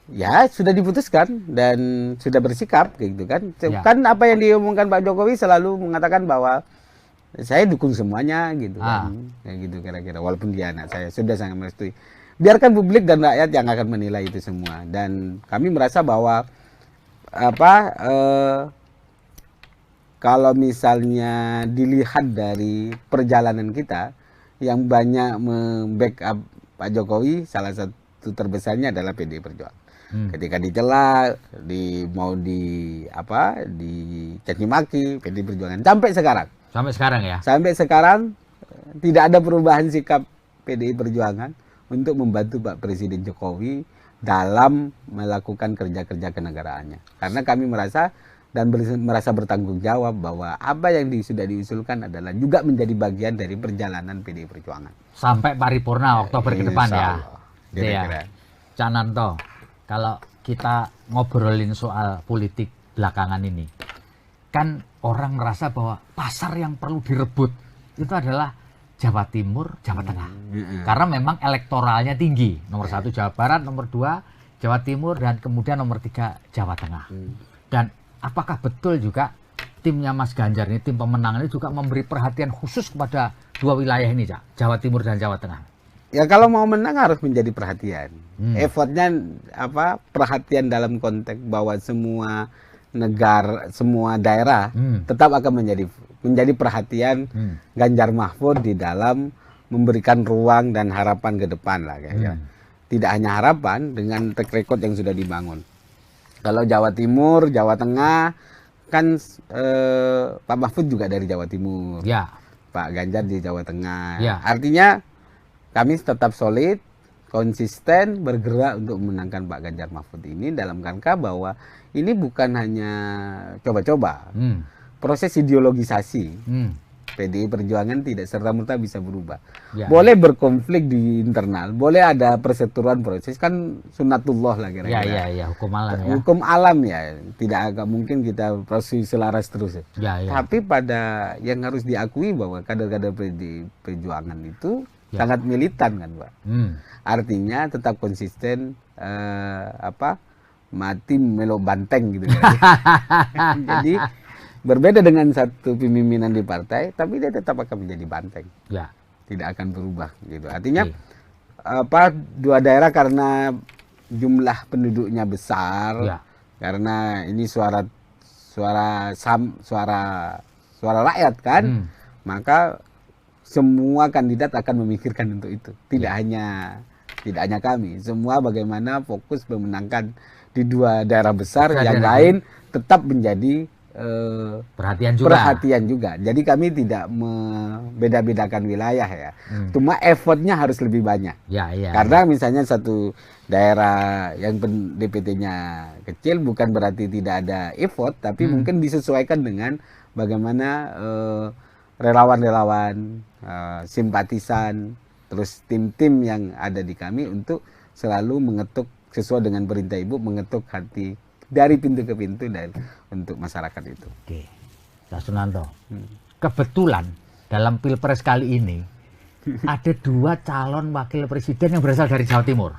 ya sudah diputuskan dan sudah bersikap gitu kan. Ya. Kan apa yang diomongkan Pak Jokowi selalu mengatakan bahwa saya dukung semuanya gitu kan. Kayak gitu kira-kira, walaupun dia anak saya sudah sangat merestui. Biarkan publik dan rakyat yang akan menilai itu semua. Dan kami merasa bahwa kalau misalnya dilihat dari perjalanan kita yang banyak membackup Pak Jokowi, salah satu terbesarnya adalah PDI Perjuangan. Ketika dicela, mau dicaci maki PDI Perjuangan sampai sekarang. Sampai sekarang ya. Sampai sekarang tidak ada perubahan sikap PDI Perjuangan untuk membantu Pak Presiden Jokowi dalam melakukan kerja-kerja kenegaraannya. Karena kami merasa bertanggung jawab bahwa apa yang sudah diusulkan adalah juga menjadi bagian dari perjalanan PDI Perjuangan. Sampai paripurna Oktober ke depan ya. Kira-kira. Cak Nanto, kalau kita ngobrolin soal politik belakangan ini, kan orang merasa bahwa pasar yang perlu direbut itu adalah Jawa Timur, Jawa Tengah. Karena memang elektoralnya tinggi. Nomor 1 Jawa Barat, nomor 2 Jawa Timur, dan kemudian nomor 3 Jawa Tengah. Dan apakah betul juga timnya Mas Ganjar ini, tim pemenangan ini juga memberi perhatian khusus kepada 2 wilayah ini, Cak? Jawa Timur dan Jawa Tengah? Ya kalau mau menang harus menjadi perhatian. Effortnya perhatian dalam konteks bahwa semua negara, semua daerah tetap akan menjadi perhatian Ganjar Mahfud di dalam memberikan ruang dan harapan ke depan lah kayaknya. Tidak hanya harapan, dengan track record yang sudah dibangun. Kalau Jawa Timur, Jawa Tengah kan Pak Mahfud juga dari Jawa Timur. Ya. Pak Ganjar di Jawa Tengah. Ya. Artinya kami tetap solid, konsisten bergerak untuk memenangkan Pak Ganjar Mahfud ini dalam rangka bahwa ini bukan hanya coba-coba. Proses ideologisasi PDI Perjuangan tidak serta-merta bisa berubah. Ya. Boleh berkonflik di internal, boleh ada perseteruan proses, kan sunatullah lah kira-kira. Ya, hukum alam ya. Hukum alam ya, tidak mungkin kita proses selaras terus. Ya. Tapi pada yang harus diakui bahwa kader-kader PDI Perjuangan itu sangat militan kan, Pak. Artinya tetap konsisten mati melo banteng gitu kan. Jadi berbeda dengan satu pemimpinan di partai, tapi dia tetap akan menjadi banteng. Ya. Tidak akan berubah gitu. Artinya dua daerah karena jumlah penduduknya besar, karena ini suara rakyat kan, maka semua kandidat akan memikirkan untuk itu. Tidak hanya kami, semua bagaimana fokus memenangkan di 2 daerah besar, yang lain tetap menjadi perhatian juga. Jadi kami tidak membeda-bedakan wilayah ya. Cuma effortnya harus lebih banyak. Karena misalnya satu daerah yang DPT-nya kecil bukan berarti tidak ada effort, tapi mungkin disesuaikan dengan bagaimana relawan-relawan, simpatisan, terus tim-tim yang ada di kami untuk selalu mengetuk sesuai dengan perintah Ibu, mengetuk hati dari pintu ke pintu dan untuk masyarakat itu. Oke, Pak Sunanto, kebetulan dalam Pilpres kali ini ada 2 calon wakil presiden yang berasal dari Jawa Timur.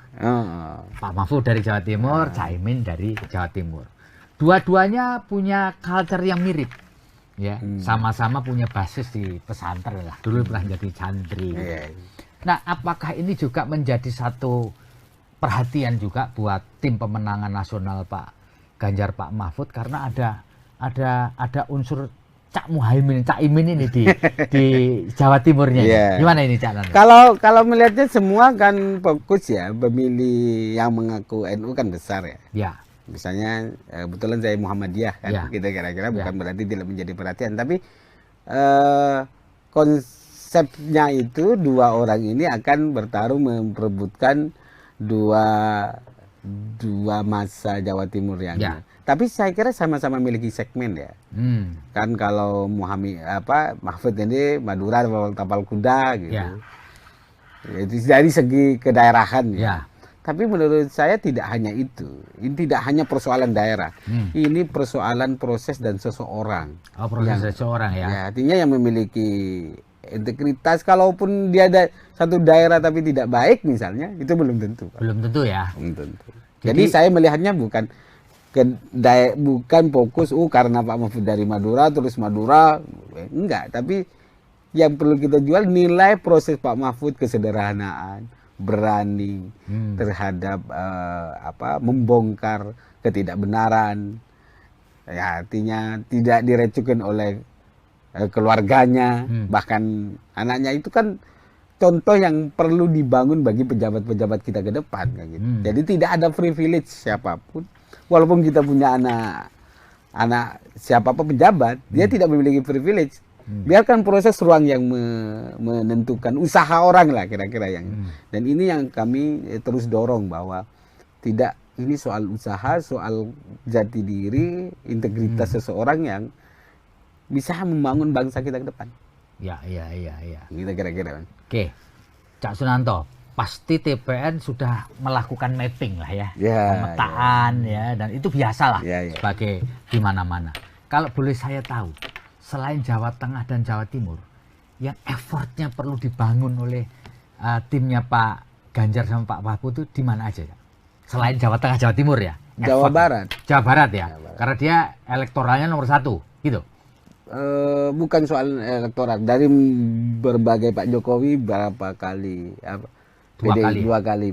Pak Mahfud dari Jawa Timur, Caimin dari Jawa Timur. Dua-duanya punya culture yang mirip. Ya, sama-sama punya basis di pesantren lah. Dulu pernah jadi santri. Nah, apakah ini juga menjadi satu perhatian juga buat tim pemenangan nasional Pak Ganjar, Pak Mahfud, karena ada unsur Cak Muhaimin, Cak Imin ini di Jawa Timurnya. Yeah. Gimana ini Cak Nanto? Kalau melihatnya semua kan fokus ya, pemilih yang mengaku NU kan besar ya. Ya. Misalnya kebetulan saya Muhammadiyah kan, Ya. kita kira-kira bukan Ya. berarti tidak menjadi perhatian, tapi konsepnya itu dua orang ini akan bertarung memperebutkan dua masa Jawa Timur yang Ya. tapi saya kira sama-sama memiliki segmen ya. Kan kalau Mahfud ini Madura tapal kuda gitu. Ya. Itu dari segi kedaerahan ya. Ya. Tapi menurut saya tidak hanya itu. Ini tidak hanya persoalan daerah. Ini persoalan proses dan seseorang. Oh, proses seseorang ya. Ya, artinya yang memiliki integritas, kalaupun dia ada satu daerah tapi tidak baik misalnya, itu belum tentu. Pak. Belum tentu ya. Belum tentu. Jadi saya melihatnya bukan fokus karena Pak Mahfud dari Madura terus Madura enggak, tapi yang perlu kita jual nilai proses Pak Mahfud, kesederhanaan, berani terhadap membongkar ketidakbenaran, ya artinya tidak direcukin oleh keluarganya, bahkan anaknya. Itu kan contoh yang perlu dibangun bagi pejabat-pejabat kita ke depan kayak gitu. Jadi tidak ada privilege siapapun, walaupun kita punya anak siapapun pejabat, dia tidak memiliki privilege. Biarkan proses ruang yang menentukan usaha orang lah kira-kira yang. Dan ini yang kami terus dorong bahwa tidak, ini soal usaha, soal jati diri, integritas seseorang yang bisa membangun bangsa kita ke depan. Ya. Kita kira-kira. Oke, Cak Sunanto, pasti TPN sudah melakukan mapping lah ya, pemetaan ya, dan itu biasa lah sebagai di mana-mana. Kalau boleh saya tahu, selain Jawa Tengah dan Jawa Timur, yang effortnya perlu dibangun oleh timnya Pak Ganjar sama Pak Mahfud itu di mana aja ya? Selain Jawa Tengah, Jawa Timur ya? Jawa Barat. Jawa Barat ya, karena dia elektoralnya nomor 1, gitu. Bukan soal elektoral, dari berbagai Pak Jokowi berapa kali dua kali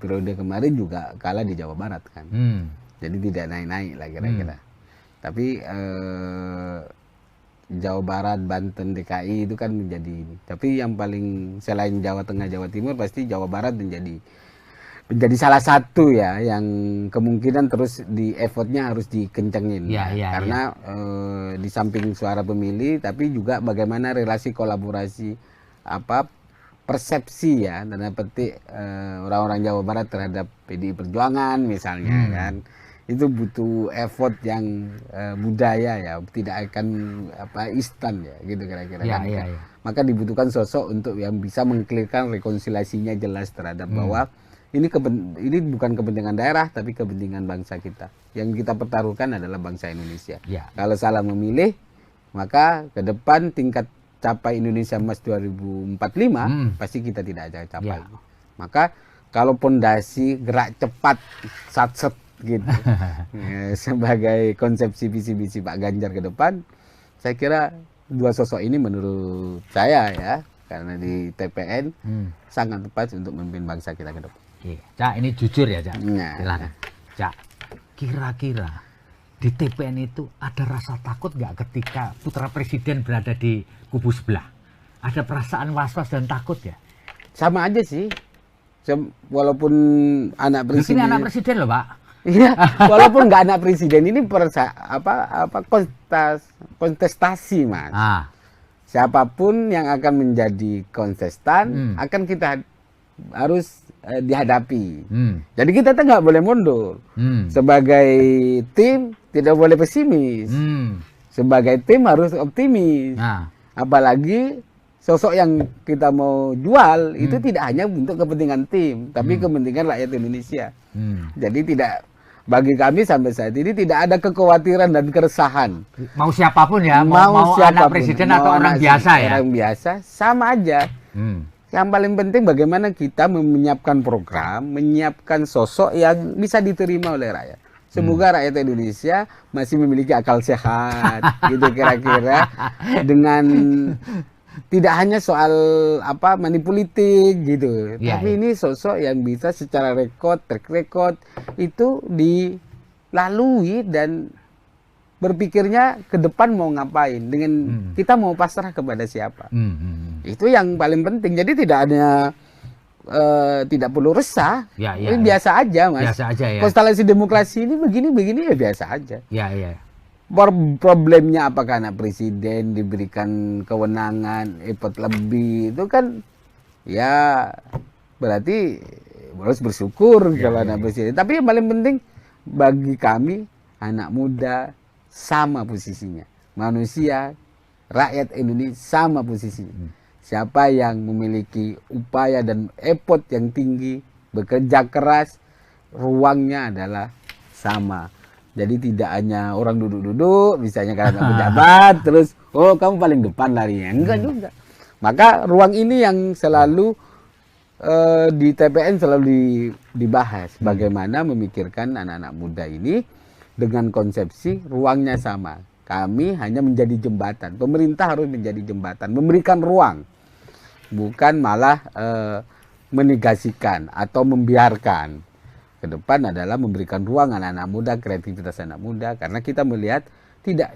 periode kemarin juga kalah di Jawa Barat kan. Jadi tidak naik-naik lah kira-kira. Tapi Jawa Barat, Banten, DKI itu kan menjadi ini. Tapi yang paling selain Jawa Tengah, Jawa Timur pasti Jawa Barat menjadi salah satu ya yang kemungkinan terus di effortnya harus dikencengin karena di samping suara pemilih tapi juga bagaimana relasi kolaborasi persepsi ya tanda petik orang-orang Jawa Barat terhadap PDI Perjuangan misalnya kan, itu butuh effort yang budaya ya, tidak akan instan ya gitu kira-kira kan. Maka dibutuhkan sosok untuk yang bisa mengklirkan rekonsiliasinya jelas terhadap bahwa ini bukan kepentingan daerah, tapi kepentingan bangsa kita. Yang kita pertaruhkan adalah bangsa Indonesia. Kalau salah memilih, maka ke depan tingkat capai Indonesia Emas 2045 pasti kita tidak akan capai. Maka kalau pondasi gerak cepat, satset gitu, sebagai konsepsi visi-visi Pak Ganjar ke depan, saya kira dua sosok ini menurut saya ya, karena di TPN sangat tepat untuk memimpin bangsa kita ke depan. Cak, ini jujur ya Cak. Nah. Cak, kira-kira di TPN itu ada rasa takut nggak ketika putra presiden berada di kubu sebelah? Ada perasaan was-was dan takut ya? Sama aja sih. Walaupun anak presiden. Ini anak presiden loh Pak. Iya, walaupun nggak anak presiden, ini kontestasi Mas. Siapapun yang akan menjadi kontestan akan kita harus dihadapi. Jadi kita nggak boleh mundur. Sebagai tim tidak boleh pesimis. Sebagai tim harus optimis. Apalagi sosok yang kita mau jual itu tidak hanya untuk kepentingan tim, tapi kepentingan rakyat Indonesia. Jadi tidak, bagi kami sampai saat ini tidak ada kekhawatiran dan keresahan. Mau siapapun ya, mau anak presiden atau orang biasa ya. Orang biasa sama aja. Yang paling penting bagaimana kita menyiapkan program, menyiapkan sosok yang bisa diterima oleh rakyat. Semoga rakyat Indonesia masih memiliki akal sehat, gitu kira-kira, dengan tidak hanya soal money politik gitu, tapi ini sosok yang bisa secara track record itu dilalui dan berpikirnya ke depan mau ngapain, dengan kita mau pasrah kepada siapa. Itu yang paling penting. Jadi tidak perlu resah. Ini biasa aja, Mas. Biasa aja ya. Konstelasi demokrasi ini begini ya biasa aja. Ya. Problemnya apakah anak presiden diberikan kewenangan effort lebih, itu kan ya berarti harus bersyukur kalau anak presiden. Tapi yang paling penting bagi kami anak muda sama posisinya, manusia, rakyat Indonesia sama posisinya. Siapa yang memiliki upaya dan effort yang tinggi, bekerja keras, ruangnya adalah sama. Jadi tidak hanya orang duduk-duduk, misalnya karena pejabat, terus kamu paling depan larinya. Enggak juga. Maka ruang ini yang selalu di TPN selalu dibahas. Bagaimana memikirkan anak-anak muda ini dengan konsepsi ruangnya sama. Kami hanya menjadi jembatan. Pemerintah harus menjadi jembatan, memberikan ruang. Bukan malah menegasikan atau membiarkan. Ke depan adalah memberikan ruang anak-anak muda, kreativitas anak muda, karena kita melihat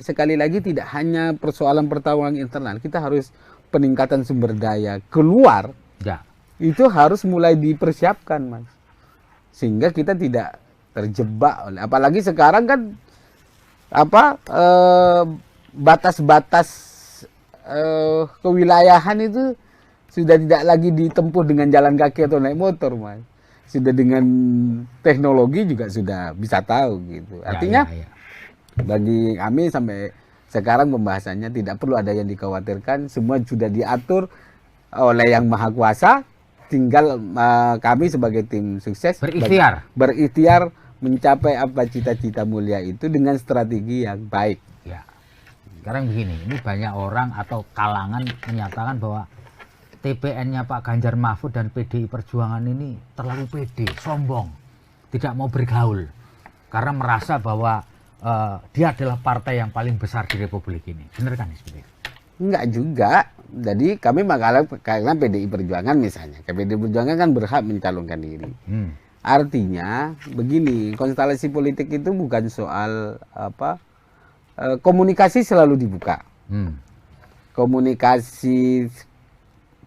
sekali lagi tidak hanya persoalan pertarungan internal, kita harus peningkatan sumber daya keluar. Ya. Itu harus mulai dipersiapkan, Mas, sehingga kita tidak terjebak oleh, apalagi sekarang kan batas-batas kewilayahan itu sudah tidak lagi ditempuh dengan jalan kaki atau naik motor, Mas. Sudah dengan teknologi juga sudah bisa tahu gitu. Artinya bagi kami sampai sekarang pembahasannya tidak perlu ada yang dikhawatirkan, semua sudah diatur oleh Yang Maha Kuasa. Tinggal kami sebagai tim sukses berikhtiar mencapai apa cita-cita mulia itu dengan strategi yang baik. Ya. Sekarang begini, ini banyak orang atau kalangan menyatakan bahwa TPN-nya Pak Ganjar Mahfud dan PDI Perjuangan ini terlalu pede, sombong, tidak mau bergaul karena merasa bahwa dia adalah partai yang paling besar di Republik ini. Benar kan seperti itu? Enggak juga. Jadi kami karena PDI Perjuangan misalnya, PDI Perjuangan kan berhak mencalonkan diri. Artinya begini, konstelasi politik itu bukan soal komunikasi selalu dibuka. Komunikasi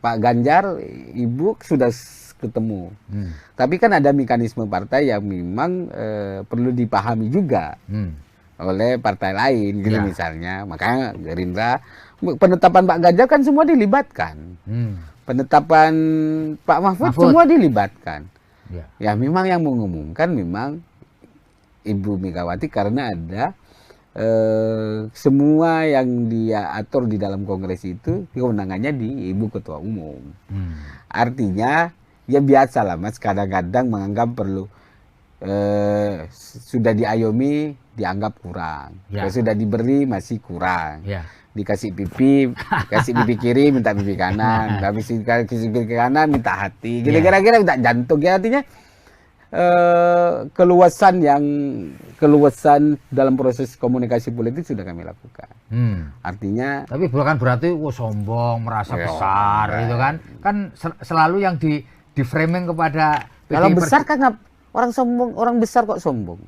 Pak Ganjar, Ibu sudah ketemu. Tapi kan ada mekanisme partai yang memang perlu dipahami juga oleh partai lain, gitu misalnya. Makanya Gerindra, penetapan Pak Ganjar kan semua dilibatkan. Penetapan Pak Mahfud semua dilibatkan. Ya memang yang mengumumkan memang Ibu Megawati karena ada semua yang dia atur di dalam kongres itu kewenangannya di Ibu Ketua Umum. Artinya ya biasa lah, Mas, kadang-kadang menganggap perlu sudah diayomi dianggap kurang, sudah diberi masih kurang, dikasih pipi kiri minta pipi kanan, kasih pipi kanan minta hati, gitu kira-kira minta jantung. Ya artinya keluasan dalam proses komunikasi politik sudah kami lakukan. Artinya, tapi bukan berarti sombong, merasa besar, gitu kan? Kan selalu yang di framing kepada kalau besar kan orang sombong, orang besar kok sombong,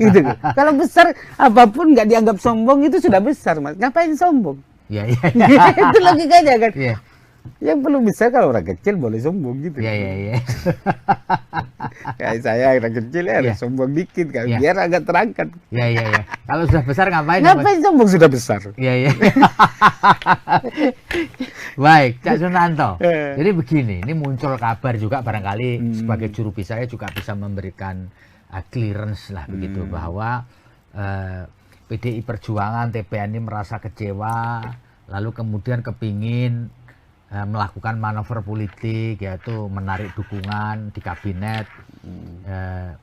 gitu. Kalau besar apapun nggak dianggap sombong itu sudah besar, Mas. Ngapain sombong? Iya. Itu logikanya kan. Iya. Yang perlu besar kalau orang kecil boleh sombong gitu. Iya. Kayak saya orang kecil ya harus sombong dikit kan, biar agak terangkat. Iya. Kalau sudah besar ngapain? Ngapain sombong sudah besar? Iya. Baik, Cak Sunanto. Jadi begini, ini muncul kabar juga barangkali sebagai juru bicara juga bisa memberikan clearance lah begitu bahwa PDI Perjuangan, TPN ini merasa kecewa, lalu kemudian kepingin melakukan manuver politik, yaitu menarik dukungan di kabinet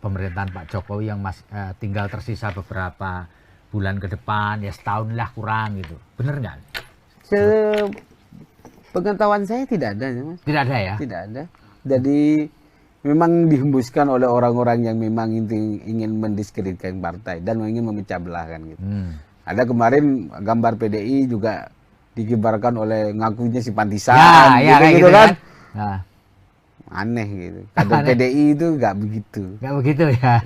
pemerintahan Pak Jokowi yang masih tinggal tersisa beberapa bulan ke depan, ya setahun lah kurang gitu. Bener nggak? Pengetahuan saya tidak ada, Mas. Tidak ada ya? Tidak ada. Jadi memang dihembuskan oleh orang-orang yang memang ingin mendiskreditkan partai dan ingin memecah belah kan gitu. Ada kemarin gambar PDI juga dikibarkan oleh ngakunya si Pantisan, gitu kan. aneh gitu. Kader PDI itu nggak begitu. Nggak begitu ya.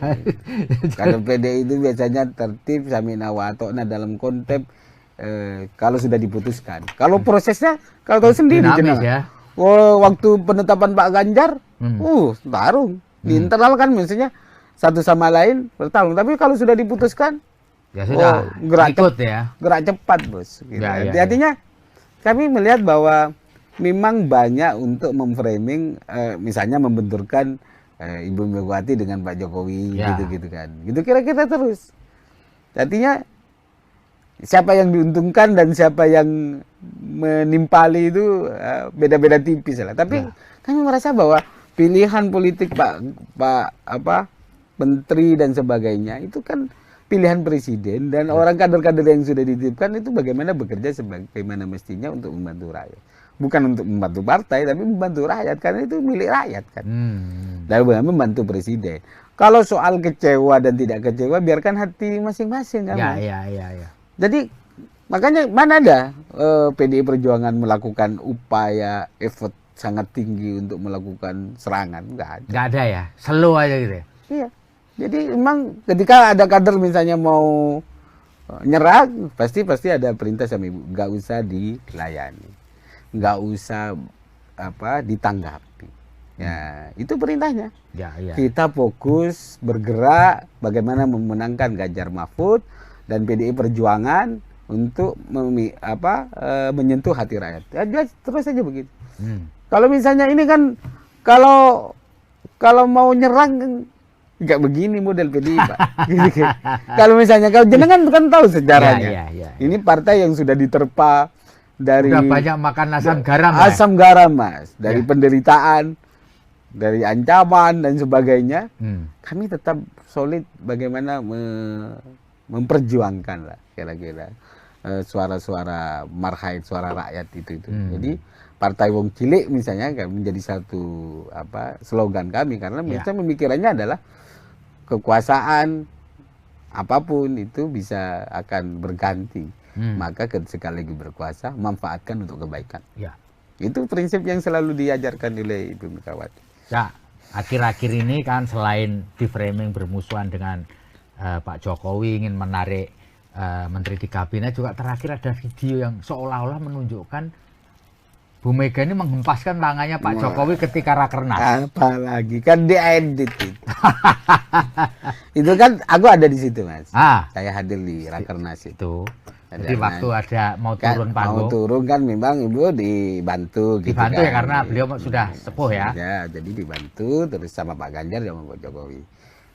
Kader PDI itu biasanya tertib samina wa ta'na dalam konteks kalau sudah diputuskan. Kalau prosesnya kalau tahu sendiri Dinamis ya. Waktu penetapan Pak Ganjar, tarung di internal kan maksudnya satu sama lain bertarung. Tapi kalau sudah diputuskan, ya sudah ikut ya. Gerak cepat bos. Gitu. Ya. Artinya kami melihat bahwa memang banyak untuk memframing, misalnya membenturkan Ibu Megawati dengan Pak Jokowi, gitu kan. Gitu kira-kira terus. Artinya siapa yang diuntungkan dan siapa yang menimpali itu beda-beda tipis lah. Tapi kami merasa bahwa pilihan politik Pak Menteri dan sebagainya itu kan pilihan presiden dan orang kader-kader yang sudah dititipkan itu bagaimana bekerja sebagaimana mestinya untuk membantu rakyat. Bukan untuk membantu partai, tapi membantu rakyat karena itu milik rakyat kan. Dan membantu presiden. Kalau soal kecewa dan tidak kecewa, biarkan hati masing-masing kan. Ya. Jadi makanya mana ada PDI Perjuangan melakukan upaya effort sangat tinggi untuk melakukan serangan? Nggak ada ya, slow aja gitu ya. Iya. Jadi memang ketika ada kader misalnya mau nyerang, pasti ada perintah sama ibu, nggak usah dilayani, nggak usah ditanggapi. Ya itu perintahnya. Ya. Kita fokus bergerak bagaimana memenangkan Ganjar Mahfud dan PDI Perjuangan untuk menyentuh hati rakyat. Ya, terus saja begitu. Kalau misalnya ini kan kalau mau nyerang nggak begini model PDI Pak. Gitu. Kalau misalnya kalau jenengan kan tahu sejarahnya. Ya. Ini partai yang sudah diterpa dari udah banyak makan asam garam. Asam garam Mas, dari penderitaan, dari ancaman dan sebagainya. Kami tetap solid bagaimana memperjuangkan lah kira-kira suara-suara marhaid, suara rakyat itu. Jadi Partai Wong Cilik misalnya kan menjadi satu slogan kami karena kita pemikirannya adalah kekuasaan apapun itu bisa akan berganti. Maka sekali lagi berkuasa manfaatkan untuk kebaikan. Ya. Itu prinsip yang selalu diajarkan oleh Ibu Megawati. Ya, akhir-akhir ini kan selain di framing bermusuhan dengan Pak Jokowi ingin menarik menteri di kabinet, juga terakhir ada video yang seolah-olah menunjukkan Bu Mega ini menghempaskan tangannya Pak Jokowi ketika rakernas. Apalagi kan diedit itu. Itu kan aku ada di situ Mas. Saya hadir di rakernas itu. Jadi waktu ada mau turun panggung. Mau turun kan memang Ibu dibantu. Dibantu gitu ya karena beliau sudah sepuh ya. Ya jadi dibantu terus sama Pak Ganjar sama Pak Jokowi.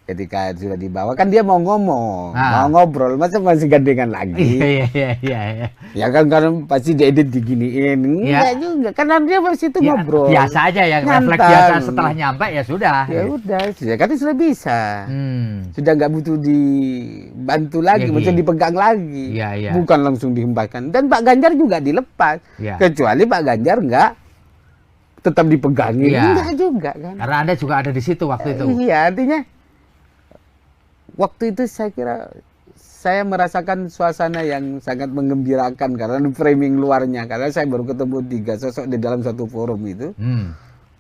Ketika sudah dibawa kan dia mau ngomong, mau ngobrol, masa masih gandengan lagi? Iya. Ya kan karena pasti diedit diginiin, enggak juga, karena dia pasti itu ngobrol. Biasa aja ya, refleks biasa setelah nyampe ya sudah. Ya udah, kan sudah bisa, sudah nggak butuh dibantu lagi, maksudnya dipegang lagi, bukan langsung dihempaskan. Dan Pak Ganjar juga dilepas, kecuali Pak Ganjar nggak tetap dipegangin, enggak juga kan? Karena Anda juga ada di situ waktu itu. Iya, artinya. Waktu itu saya kira saya merasakan suasana yang sangat menggembirakan karena framing luarnya, karena saya baru ketemu 3 sosok di dalam satu forum itu.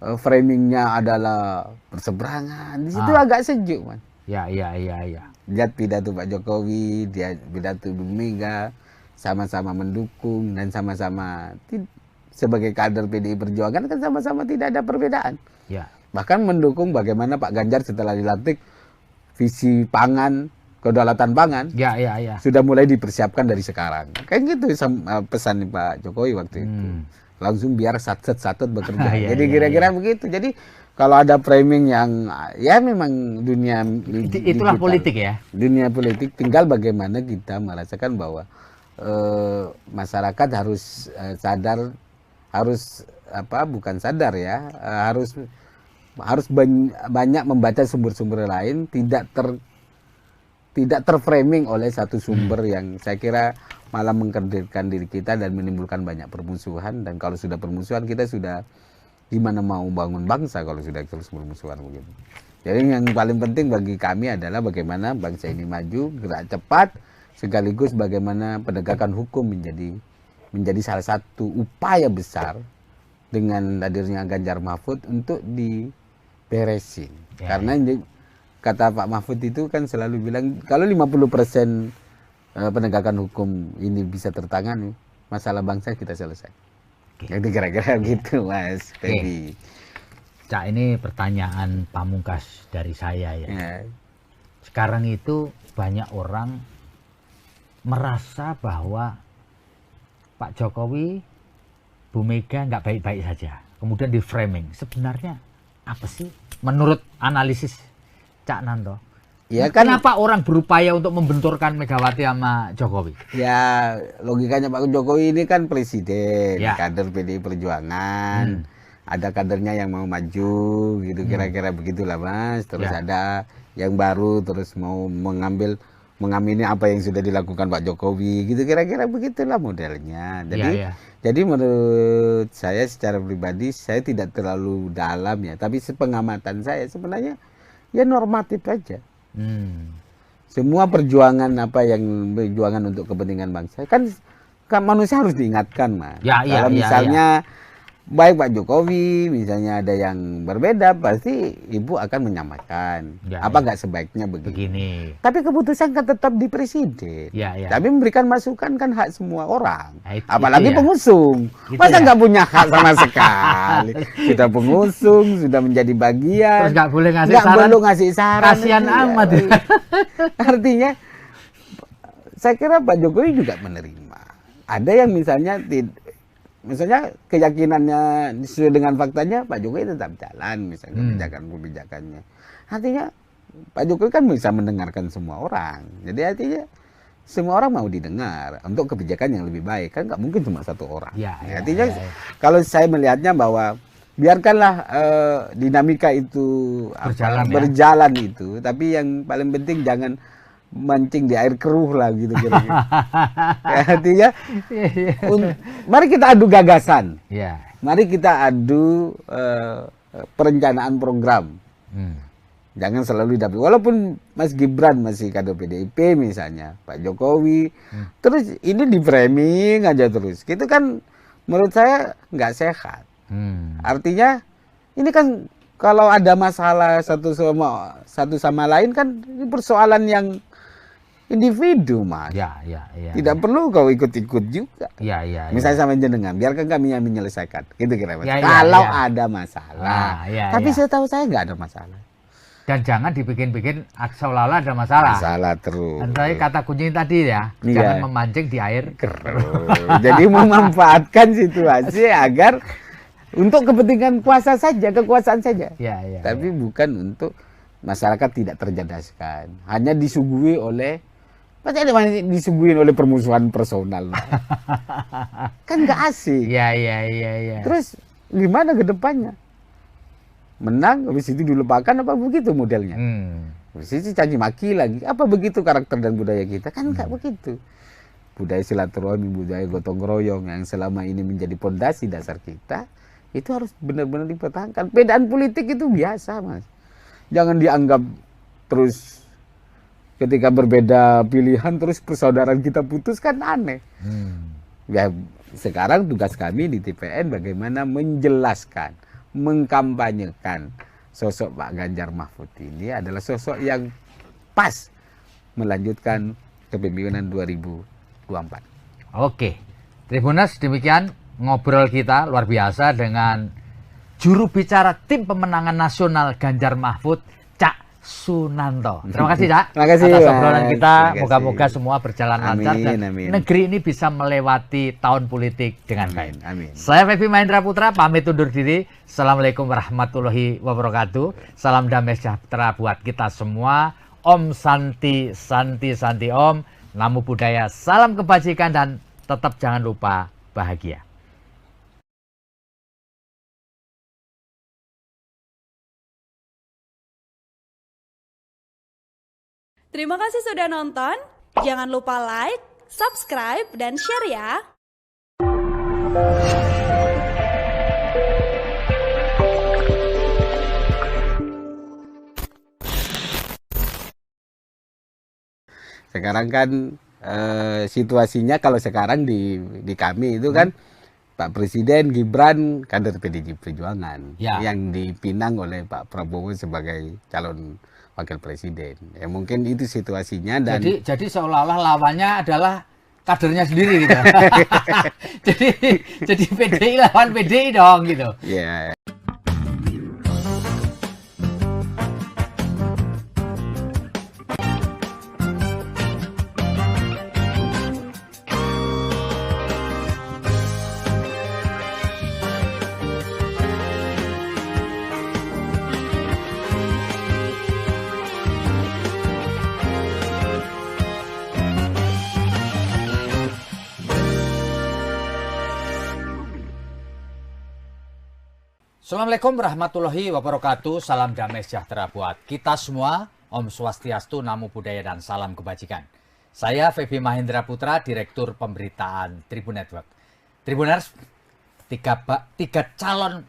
Framingnya adalah berseberangan, di situ agak sejuk man. Ya. Lihat pidato Pak Jokowi, dia pidato Bu Mega, sama-sama mendukung dan sama-sama sebagai kader PDI Perjuangan kan sama-sama tidak ada perbedaan. Ya. Bahkan mendukung bagaimana Pak Ganjar setelah dilantik visi pangan, kedaulatan pangan, sudah mulai dipersiapkan dari sekarang. Kayak gitu pesan Pak Jokowi waktu itu. Langsung biar satut bekerja. Jadi kira-kira begitu. Jadi kalau ada framing yang ya memang dunia itulah digital, politik ya. Dunia politik tinggal bagaimana kita merasakan bahwa masyarakat harus sadar, harus bukan sadar ya, harus banyak membaca sumber-sumber lain, tidak terframing oleh satu sumber yang saya kira malah mengkerdilkan diri kita dan menimbulkan banyak permusuhan. Dan kalau sudah permusuhan, kita sudah gimana mau bangun bangsa kalau sudah terus bermusuhan begitu. Jadi yang paling penting bagi kami adalah bagaimana bangsa ini maju, gerak cepat, sekaligus bagaimana penegakan hukum menjadi salah satu upaya besar dengan hadirnya Ganjar Mahfud untuk diberesin. Ya, Karena kata Pak Mahfud itu kan selalu bilang kalau 50% penegakan hukum ini bisa tertangani, masalah bangsa kita selesai. Jadi kira-kira gitu Mas Feby. Cak, ini pertanyaan pamungkas dari saya ya. Sekarang itu banyak orang merasa bahwa Pak Jokowi, Bu Mega nggak baik-baik saja. Kemudian di framing. Sebenarnya apa sih menurut analisis Cak Nanto? Ya kan, kenapa orang berupaya untuk membenturkan Megawati sama Jokowi? ya logikanya Pak Jokowi ini kan presiden, Ya. kader PDI Perjuangan. Ada kadernya yang mau maju gitu, kira-kira begitulah Mas. Terus Ya. ada yang baru terus mau mengamini apa yang sudah dilakukan Pak Jokowi gitu, kira-kira begitulah modelnya. Jadi menurut saya secara pribadi saya tidak terlalu dalam ya, tapi sepengamatan saya sebenarnya ya normatif aja. Semua perjuangan perjuangan untuk kepentingan bangsa kan manusia harus diingatkan Mas. Kalau misalnya baik Pak Jokowi misalnya ada yang berbeda, pasti Ibu akan menyamakan. Nggak sebaiknya begini. Tapi keputusan kan tetap di presiden. Tapi memberikan masukan kan hak semua orang. Apalagi pengusung. Masa nggak punya hak sama sekali? Kita pengusung sudah menjadi bagian. Terus nggak boleh ngasih saran. Kasihan amat. Artinya saya kira Pak Jokowi juga menerima. Ada yang misalnya keyakinannya sesuai dengan faktanya, Pak Jokowi tetap jalan misalnya kebijakan-kebijakannya. Artinya Pak Jokowi kan bisa mendengarkan semua orang. Jadi artinya semua orang mau didengar untuk kebijakan yang lebih baik. Kan nggak mungkin cuma satu orang. Artinya kalau saya melihatnya bahwa biarkanlah dinamika itu berjalan itu, tapi yang paling penting jangan mancing di air keruh lah gitu kira-kira. Artinya mari kita adu gagasan. Mari kita adu perencanaan program. Jangan selalu dapat. Walaupun Mas Gibran masih kader PDIP misalnya, Pak Jokowi, terus ini di framing aja terus. Itu kan menurut saya nggak sehat. Artinya ini kan kalau ada masalah satu sama lain kan ini persoalan yang individu Mas. Tidak perlu kau ikut-ikut juga. Misalnya sama jenengan, biarkan kami yang menyelesaikan. Gitu kira Mas. Kalau ada masalah. Tapi setahu saya nggak ada masalah. Dan jangan dibikin-bikin seolah-olah ada masalah. Masalah terus. Antara kata kunci tadi ya, jangan memancing di air keruh. Jadi memanfaatkan situasi agar untuk kepentingan kekuasaan saja. Tapi bukan untuk masyarakat tidak tercerdaskan. Hanya disuguhi oleh disuguhin oleh permusuhan personal. Kan nggak asik. Terus gimana ke depannya? Menang, habis itu dilupakan apa begitu modelnya? Habis itu caci maki lagi. Apa begitu karakter dan budaya kita? Kan nggak begitu. Budaya silaturahmi, budaya gotong royong yang selama ini menjadi pondasi dasar kita, itu harus benar-benar dipertahankan. Bedaan politik itu biasa Mas. Jangan dianggap terus ketika berbeda pilihan terus persaudaraan kita putus, kan aneh. Ya sekarang tugas kami di TPN bagaimana menjelaskan, mengkampanyekan sosok Pak Ganjar Mahfud ini adalah sosok yang pas melanjutkan kepemimpinan 2024. Oke, Tribuners, demikian ngobrol kita luar biasa dengan juru bicara tim pemenangan nasional Ganjar Mahfud, Cak Sunanto. Terima kasih Cak. Terima kasih atas obrolan kita. Moga-moga semua berjalan lancar dan negeri ini bisa melewati tahun politik dengan baik. Saya Feby Mahendra Putra pamit undur diri. Assalamualaikum warahmatullahi wabarakatuh. Salam damai sejahtera buat kita semua. Om Santi Santi Santi Om. Namo Buddhaya. Salam kebajikan dan tetap jangan lupa bahagia. Terima kasih sudah nonton. Jangan lupa like, subscribe, dan share ya. Sekarang kan situasinya kalau sekarang di kami itu kan Pak Presiden Gibran kader PDI Perjuangan Ya. yang dipinang oleh Pak Prabowo sebagai calon wakil presiden. Ya mungkin itu situasinya dan Jadi seolah-olah lawannya adalah kadernya sendiri gitu. jadi PDI lawan PDI dong gitu. ya. Assalamualaikum warahmatullahi wabarakatuh. Salam damai sejahtera buat kita semua. Om Swastiastu, Namo Buddhaya dan salam kebajikan. Saya Feby Mahendra Putra, Direktur Pemberitaan Tribun Network. Tribuners, tiga calon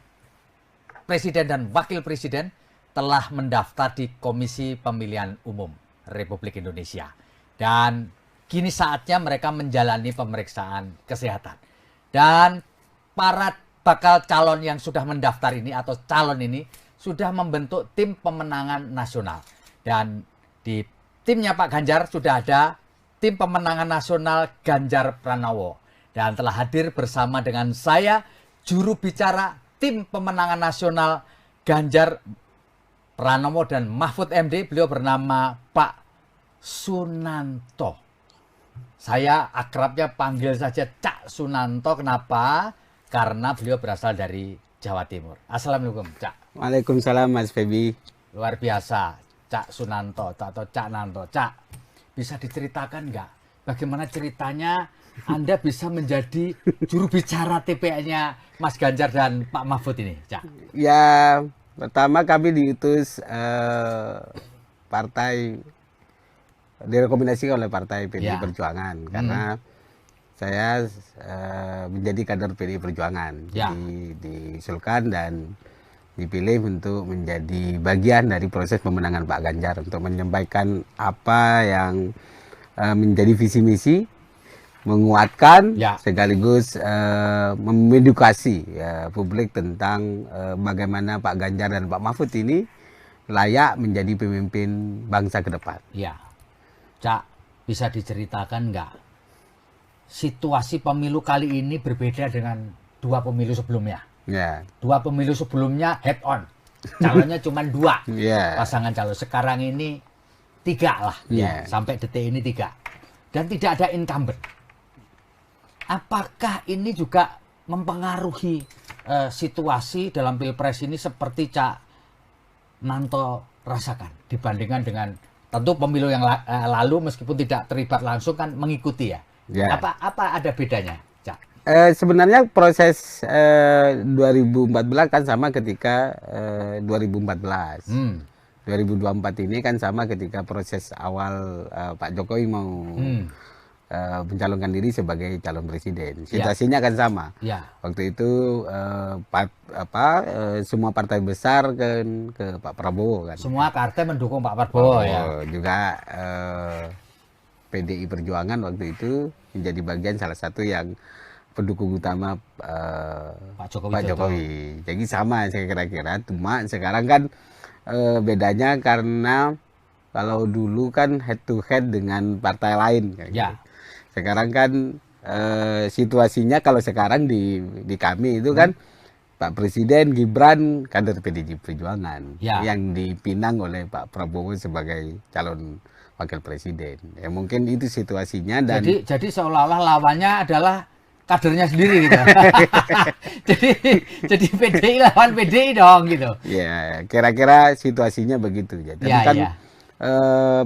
presiden dan wakil presiden telah mendaftar di Komisi Pemilihan Umum Republik Indonesia. Dan kini saatnya mereka menjalani pemeriksaan kesehatan. Dan para bakal calon yang sudah mendaftar ini atau calon ini sudah membentuk tim pemenangan nasional. Dan di timnya Pak Ganjar sudah ada tim pemenangan nasional Ganjar Pranowo. Dan telah hadir bersama dengan saya juru bicara tim pemenangan nasional Ganjar Pranowo dan Mahfud MD. Beliau bernama Pak Sunanto. Saya akrabnya panggil saja Cak Sunanto. Kenapa? Karena beliau berasal dari Jawa Timur. Assalamualaikum, Cak. Waalaikumsalam, Mas Feby. Luar biasa, Cak Sunanto atau Cak Nanto. Cak, bisa diceritakan nggak bagaimana ceritanya Anda bisa menjadi juru bicara TPN-nya Mas Ganjar dan Pak Mahfud ini, Cak? Ya, pertama kami diutus partai, direkomendasikan oleh Partai PDI Ya. Perjuangan karena saya menjadi kader PDI Perjuangan. Ya. Jadi diusulkan dan dipilih untuk menjadi bagian dari proses pemenangan Pak Ganjar untuk menyampaikan apa yang menjadi visi misi, menguatkan Ya. sekaligus mengedukasi publik tentang bagaimana Pak Ganjar dan Pak Mahfud ini layak menjadi pemimpin bangsa ke depan. Ya, Cak, bisa diceritakan nggak situasi pemilu kali ini berbeda dengan dua pemilu sebelumnya? Ya, Dua pemilu sebelumnya head on, calonnya cuma dua ya, pasangan calon. Sekarang ini tiga lah, ya, Ya. sampai detik ini tiga, dan tidak ada incumbent. Apakah ini juga mempengaruhi situasi dalam pilpres ini seperti Cak Nanto rasakan dibandingkan dengan tentu pemilu yang lalu meskipun tidak terlibat langsung kan mengikuti ya? Ya. Apa ada bedanya, Cak? Sebenarnya proses 2014 kan sama ketika 2014. 2024 ini kan sama ketika proses awal Pak Jokowi mau mencalonkan diri sebagai calon presiden. Situasinya kan sama. Ya. Waktu itu semua partai besar kan ke Pak Prabowo kan. Semua partai mendukung Pak Prabowo ya. Juga PDI Perjuangan waktu itu menjadi bagian salah satu yang pendukung utama Pak Jokowi. Jadi sama saya kira-kira. Cuma sekarang kan bedanya karena kalau dulu kan head to head dengan partai lain. Kayak Ya. gitu. Sekarang kan situasinya kalau sekarang di kami itu kan Pak Presiden Gibran kader PDI Perjuangan Ya. yang dipinang oleh Pak Prabowo sebagai calon wakil presiden. Ya mungkin itu situasinya dan Jadi seolah-olah lawannya adalah kadernya sendiri gitu. jadi PDI lawan PDI dong gitu. ya kira-kira situasinya begitu ya. Tapi Ya, kan ya.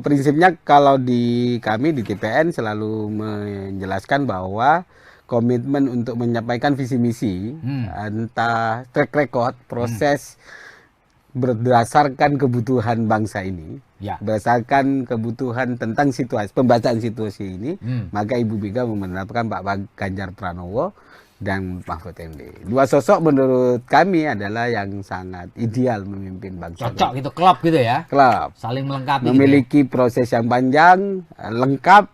prinsipnya kalau di kami di TPN selalu menjelaskan bahwa komitmen untuk menyampaikan visi misi entah track record proses berdasarkan kebutuhan bangsa ini, Ya. berdasarkan kebutuhan tentang situasi pembacaan situasi ini, maka Ibu Mega menerapkan Pak Ganjar Pranowo dan Mahfud MD. Dua sosok menurut kami adalah yang sangat ideal memimpin bangsa. Cocok gitu, klop gitu ya. Klub Saling melengkapi. memiliki proses yang panjang, lengkap,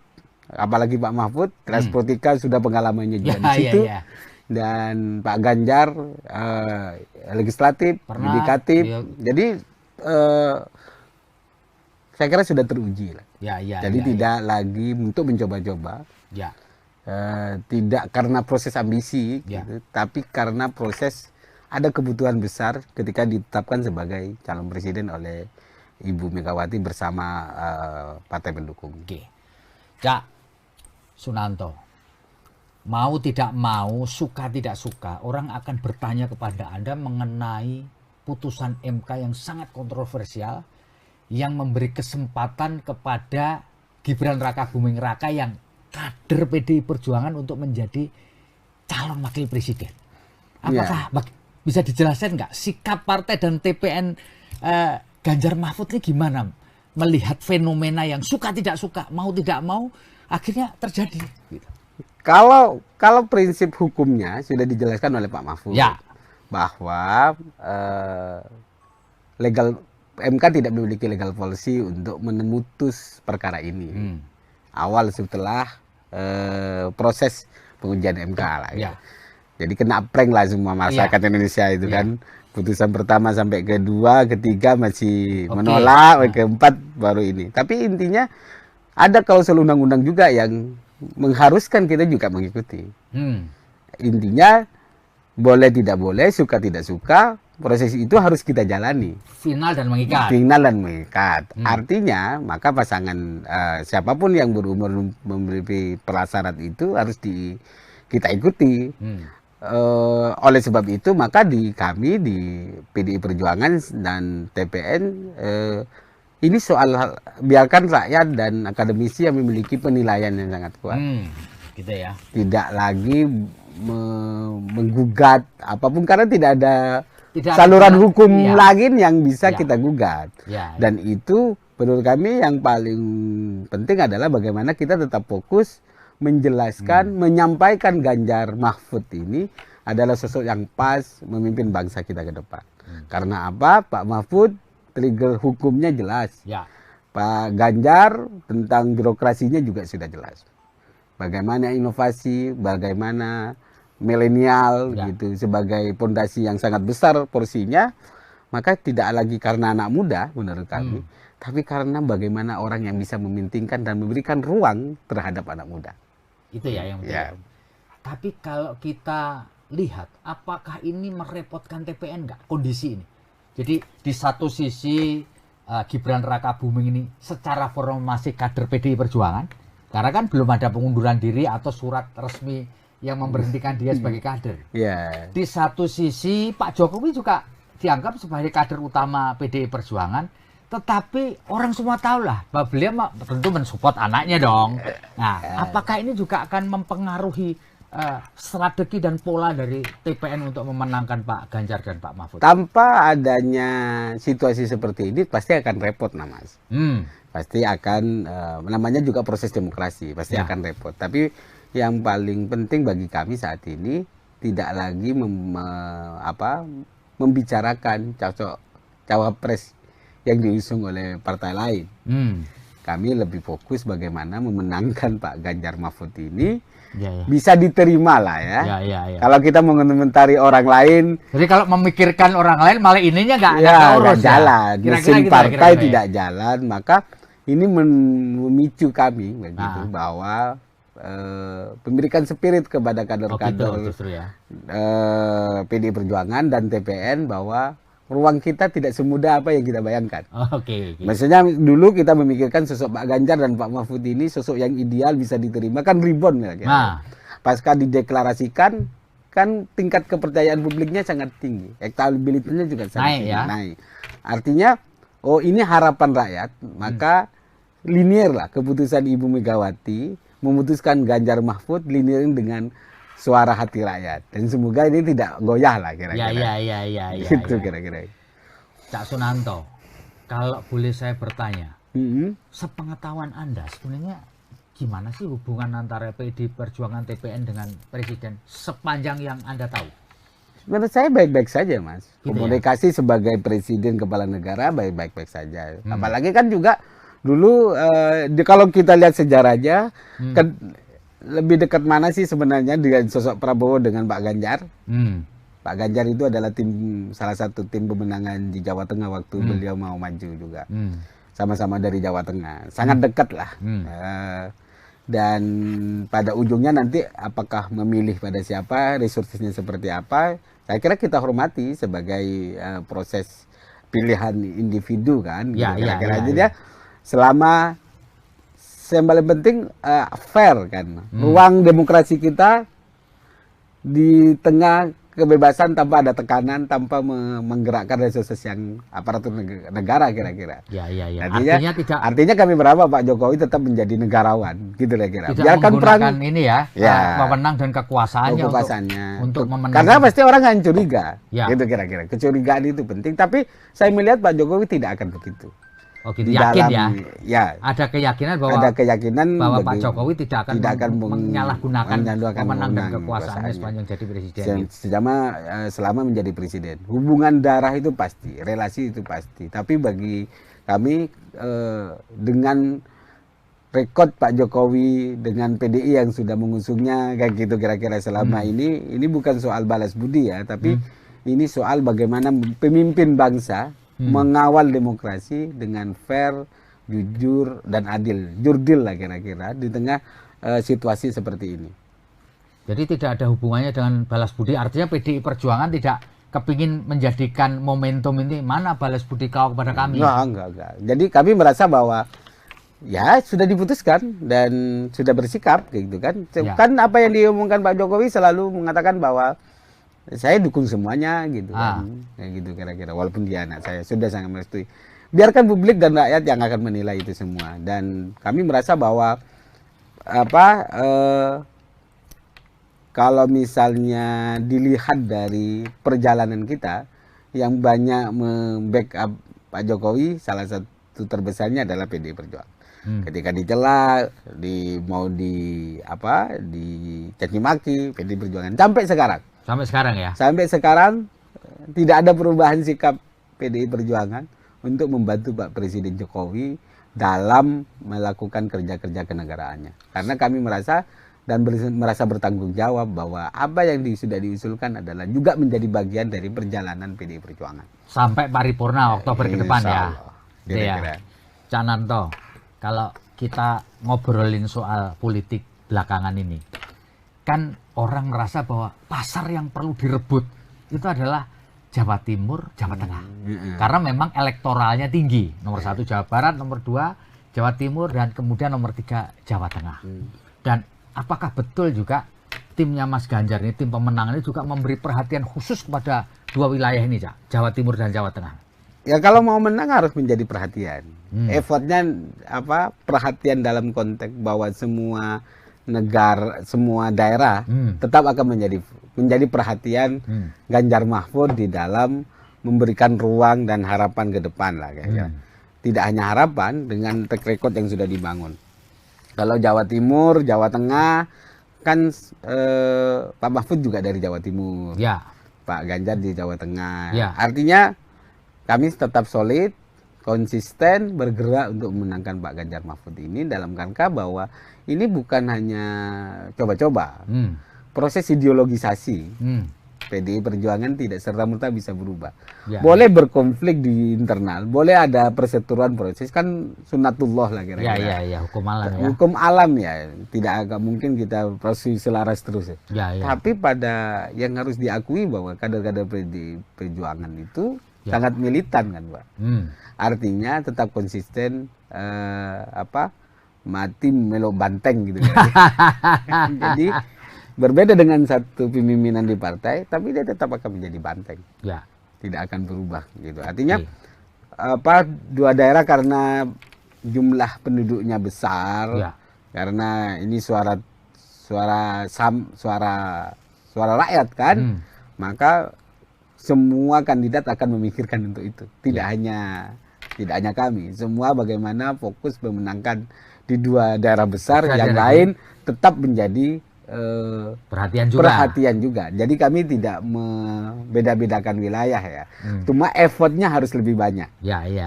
apalagi Pak Mahfud, Transpolitika sudah pengalamannya juga gitu di ya. situ. Ya. dan Pak Ganjar legislatif, yudikatif. Jadi saya kira sudah teruji lah. Jadi tidak lagi untuk mencoba-coba. Tidak karena proses ambisi, gitu, tapi karena proses ada kebutuhan besar ketika ditetapkan sebagai calon presiden oleh Ibu Megawati bersama partai pendukung. Cak Sunanto, mau tidak mau, suka tidak suka, orang akan bertanya kepada Anda mengenai putusan MK yang sangat kontroversial yang memberi kesempatan kepada Gibran Raka Buming Raka yang kader PDI Perjuangan untuk menjadi calon wakil presiden. Apakah bisa dijelaskan nggak sikap partai dan TPN Ganjar Mahfud ini gimana melihat fenomena yang suka tidak suka, mau tidak mau akhirnya terjadi? Gitu. Kalau prinsip hukumnya sudah dijelaskan oleh Pak Mahfud bahwa MK tidak memiliki legal policy untuk memutus perkara ini. Awal setelah proses pengujian MK lah. Ya. Jadi kena prank lah semua masyarakat Indonesia itu kan. Putusan pertama sampai kedua, ketiga masih menolak, keempat baru ini. Tapi intinya ada klausul undang-undang juga yang mengharuskan kita juga mengikuti. Intinya boleh tidak boleh, suka tidak suka, proses itu harus kita jalani. Final dan mengikat. Final dan mengikat. Artinya maka pasangan siapapun yang berumur memberi prasyarat itu harus kita ikuti. Oleh sebab itu maka kami di PDI Perjuangan dan TPN ini soal biarkan rakyat dan akademisi yang memiliki penilaian yang sangat kuat. Gitu ya. Tidak lagi menggugat apapun karena tidak ada saluran hukum lagi yang bisa kita gugat. Dan itu menurut kami yang paling penting adalah bagaimana kita tetap fokus menjelaskan, menyampaikan Ganjar Mahfud ini adalah sosok yang pas memimpin bangsa kita ke depan. Karena apa? Pak Mahfud trigger hukumnya jelas. Pak Ganjar tentang birokrasinya juga sudah jelas. Bagaimana inovasi, bagaimana milenial gitu sebagai pondasi yang sangat besar porsinya, maka tidak lagi karena anak muda menurut kami, tapi karena bagaimana orang yang bisa memintingkan dan memberikan ruang terhadap anak muda. Itu ya yang penting. Tapi kalau kita lihat, apakah ini merepotkan TPN nggak kondisi ini? Jadi di satu sisi Gibran Raka Buming ini secara formal masih kader PDI Perjuangan, karena kan belum ada pengunduran diri atau surat resmi yang memberhentikan dia sebagai kader. Di satu sisi Pak Jokowi juga dianggap sebagai kader utama PDI Perjuangan, tetapi orang semua tahu lah bahwa beliau tentu mensupport anaknya dong. Nah, apakah ini juga akan mempengaruhi strategi dan pola dari TPN untuk memenangkan Pak Ganjar dan Pak Mahfud? Tanpa adanya situasi seperti ini pasti akan repot, Mas. Pasti akan, namanya juga proses demokrasi, pasti akan repot. Tapi yang paling penting bagi kami saat ini tidak lagi membicarakan cawapres yang diusung oleh partai lain. Kami lebih fokus bagaimana memenangkan Pak Ganjar Mahfud ini bisa diterima lah ya. Kalau kita mengomentari orang lain, jadi kalau memikirkan orang lain malah ininya nggak jalan, mesin partai tidak jalan, maka ini memicu kami begitu bahwa memberikan spirit kepada kader-kader PDI Perjuangan dan TPN bahwa ruang kita tidak semudah apa yang kita bayangkan. Maksudnya dulu kita memikirkan sosok Pak Ganjar dan Pak Mahfud ini sosok yang ideal bisa diterima kan ribon ya. Pasca dideklarasikan kan tingkat kepercayaan publiknya sangat tinggi, elektabilitasnya juga sangat tinggi. Naik. Artinya ini harapan rakyat, maka linear lah keputusan Ibu Megawati memutuskan Ganjar Mahfud linear dengan suara hati rakyat, dan semoga ini tidak goyah lah kira-kira. Gitu kira-kira. Cak Sunanto, kalau boleh saya bertanya, sepengetahuan Anda sebenarnya gimana sih hubungan antara PDI Perjuangan TPN dengan Presiden sepanjang yang Anda tahu? Menurut saya baik-baik saja, Mas. Komunikasi sebagai Presiden Kepala Negara baik-baik saja. Apalagi kan juga dulu kalau kita lihat sejarahnya kan lebih dekat mana sih sebenarnya dengan sosok Prabowo dengan Pak Ganjar? Pak Ganjar itu adalah salah satu tim pemenangan di Jawa Tengah waktu beliau mau maju juga. Sama-sama dari Jawa Tengah, sangat dekat lah. Dan pada ujungnya nanti apakah memilih pada siapa, resourcesnya seperti apa, saya kira kita hormati sebagai proses pilihan individu kan. Kira-kira aja dia selama yang paling penting fair kan, ruang demokrasi kita di tengah kebebasan tanpa ada tekanan, tanpa menggerakkan resources yang aparatur negara kira-kira. Artinya kami berharap Pak Jokowi tetap menjadi negarawan, gitu kira-kira. Biarkan perang ini ya, wewenang dan kekuasaannya untuk memenangkan. Karena pasti orang akan curiga, gitu kira-kira. Kecurigaan itu penting, tapi saya melihat Pak Jokowi tidak akan begitu. Oh gitu, yakin ya? Ada keyakinan bahwa Pak Jokowi tidak akan menyalahgunakan wewenang dan kekuasaannya sepanjang jadi presiden. Selama menjadi presiden. Hubungan darah itu pasti, relasi itu pasti. Tapi bagi kami dengan rekod Pak Jokowi dengan PDI yang sudah mengusungnya kayak gitu kira-kira selama ini bukan soal balas budi ya, tapi ini soal bagaimana pemimpin bangsa mengawal demokrasi dengan fair, jujur, dan adil. Jurdil lah kira-kira di tengah situasi seperti ini. Jadi tidak ada hubungannya dengan balas budi. Artinya PDI Perjuangan tidak kepingin menjadikan momentum ini, mana balas budi kau kepada kami? Enggak. Jadi kami merasa bahwa ya sudah diputuskan dan sudah bersikap gitu kan. Kan apa yang diomongkan Pak Jokowi selalu mengatakan bahwa saya dukung semuanya gitu kan, kayak gitu kira-kira. Walaupun dia anak saya, sudah sangat merestui. Biarkan publik dan rakyat yang akan menilai itu semua. Dan kami merasa bahwa kalau misalnya dilihat dari perjalanan kita, yang banyak membackup Pak Jokowi, salah satu terbesarnya adalah PDI Perjuangan. Ketika dicela, mau dicaci maki, PDI Perjuangan sampai sekarang. Sampai sekarang tidak ada perubahan sikap PDI Perjuangan untuk membantu Pak Presiden Jokowi dalam melakukan kerja-kerja kenegaraannya. Karena kami merasa bertanggung jawab bahwa apa yang sudah diusulkan adalah juga menjadi bagian dari perjalanan PDI Perjuangan. Sampai paripurna Oktober ke depan ya. Cak Nanto, kalau kita ngobrolin soal politik belakangan ini, kan orang merasa bahwa pasar yang perlu direbut itu adalah Jawa Timur, Jawa Tengah. Karena memang elektoralnya tinggi. Nomor 1 Jawa Barat, nomor 2 Jawa Timur, dan kemudian nomor 3 Jawa Tengah. Dan apakah betul juga timnya Mas Ganjar ini, tim pemenangan ini juga memberi perhatian khusus kepada 2 wilayah ini, Cak? Jawa Timur dan Jawa Tengah. Ya kalau mau menang harus menjadi perhatian. Effortnya perhatian dalam konteks bahwa semua daerah tetap akan menjadi perhatian Ganjar Mahfud di dalam memberikan ruang dan harapan ke depan lah kayaknya. Tidak hanya harapan, dengan track record yang sudah dibangun. Kalau Jawa Timur, Jawa Tengah kan Pak Mahfud juga dari Jawa Timur, Pak Ganjar di Jawa Tengah. Artinya kami tetap solid, konsisten bergerak untuk memenangkan Pak Ganjar Mahfud ini dalam rangka bahwa ini bukan hanya coba-coba. Proses ideologisasi PDI Perjuangan tidak serta-merta bisa berubah. Boleh berkonflik di internal, boleh ada perseteruan proses, kan sunatullah lah kira-kira. Hukum alam ya. Hukum alam ya, tidak agak mungkin kita proses selaras terus. Tapi pada yang harus diakui bahwa kader-kader PDI Perjuangan itu sangat militan kan, Pak. Artinya tetap konsisten mati melo banteng gitu kan. Jadi berbeda dengan satu pemimpinan di partai, tapi dia tetap akan menjadi banteng. Tidak akan berubah gitu. Artinya dua daerah karena jumlah penduduknya besar, karena ini suara rakyat kan, maka semua kandidat akan memikirkan untuk itu. Tidak hanya kami, semua bagaimana fokus memenangkan di 2 daerah besar, yang lain tetap menjadi perhatian juga. Jadi kami tidak membeda-bedakan wilayah ya. Cuma effortnya harus lebih banyak.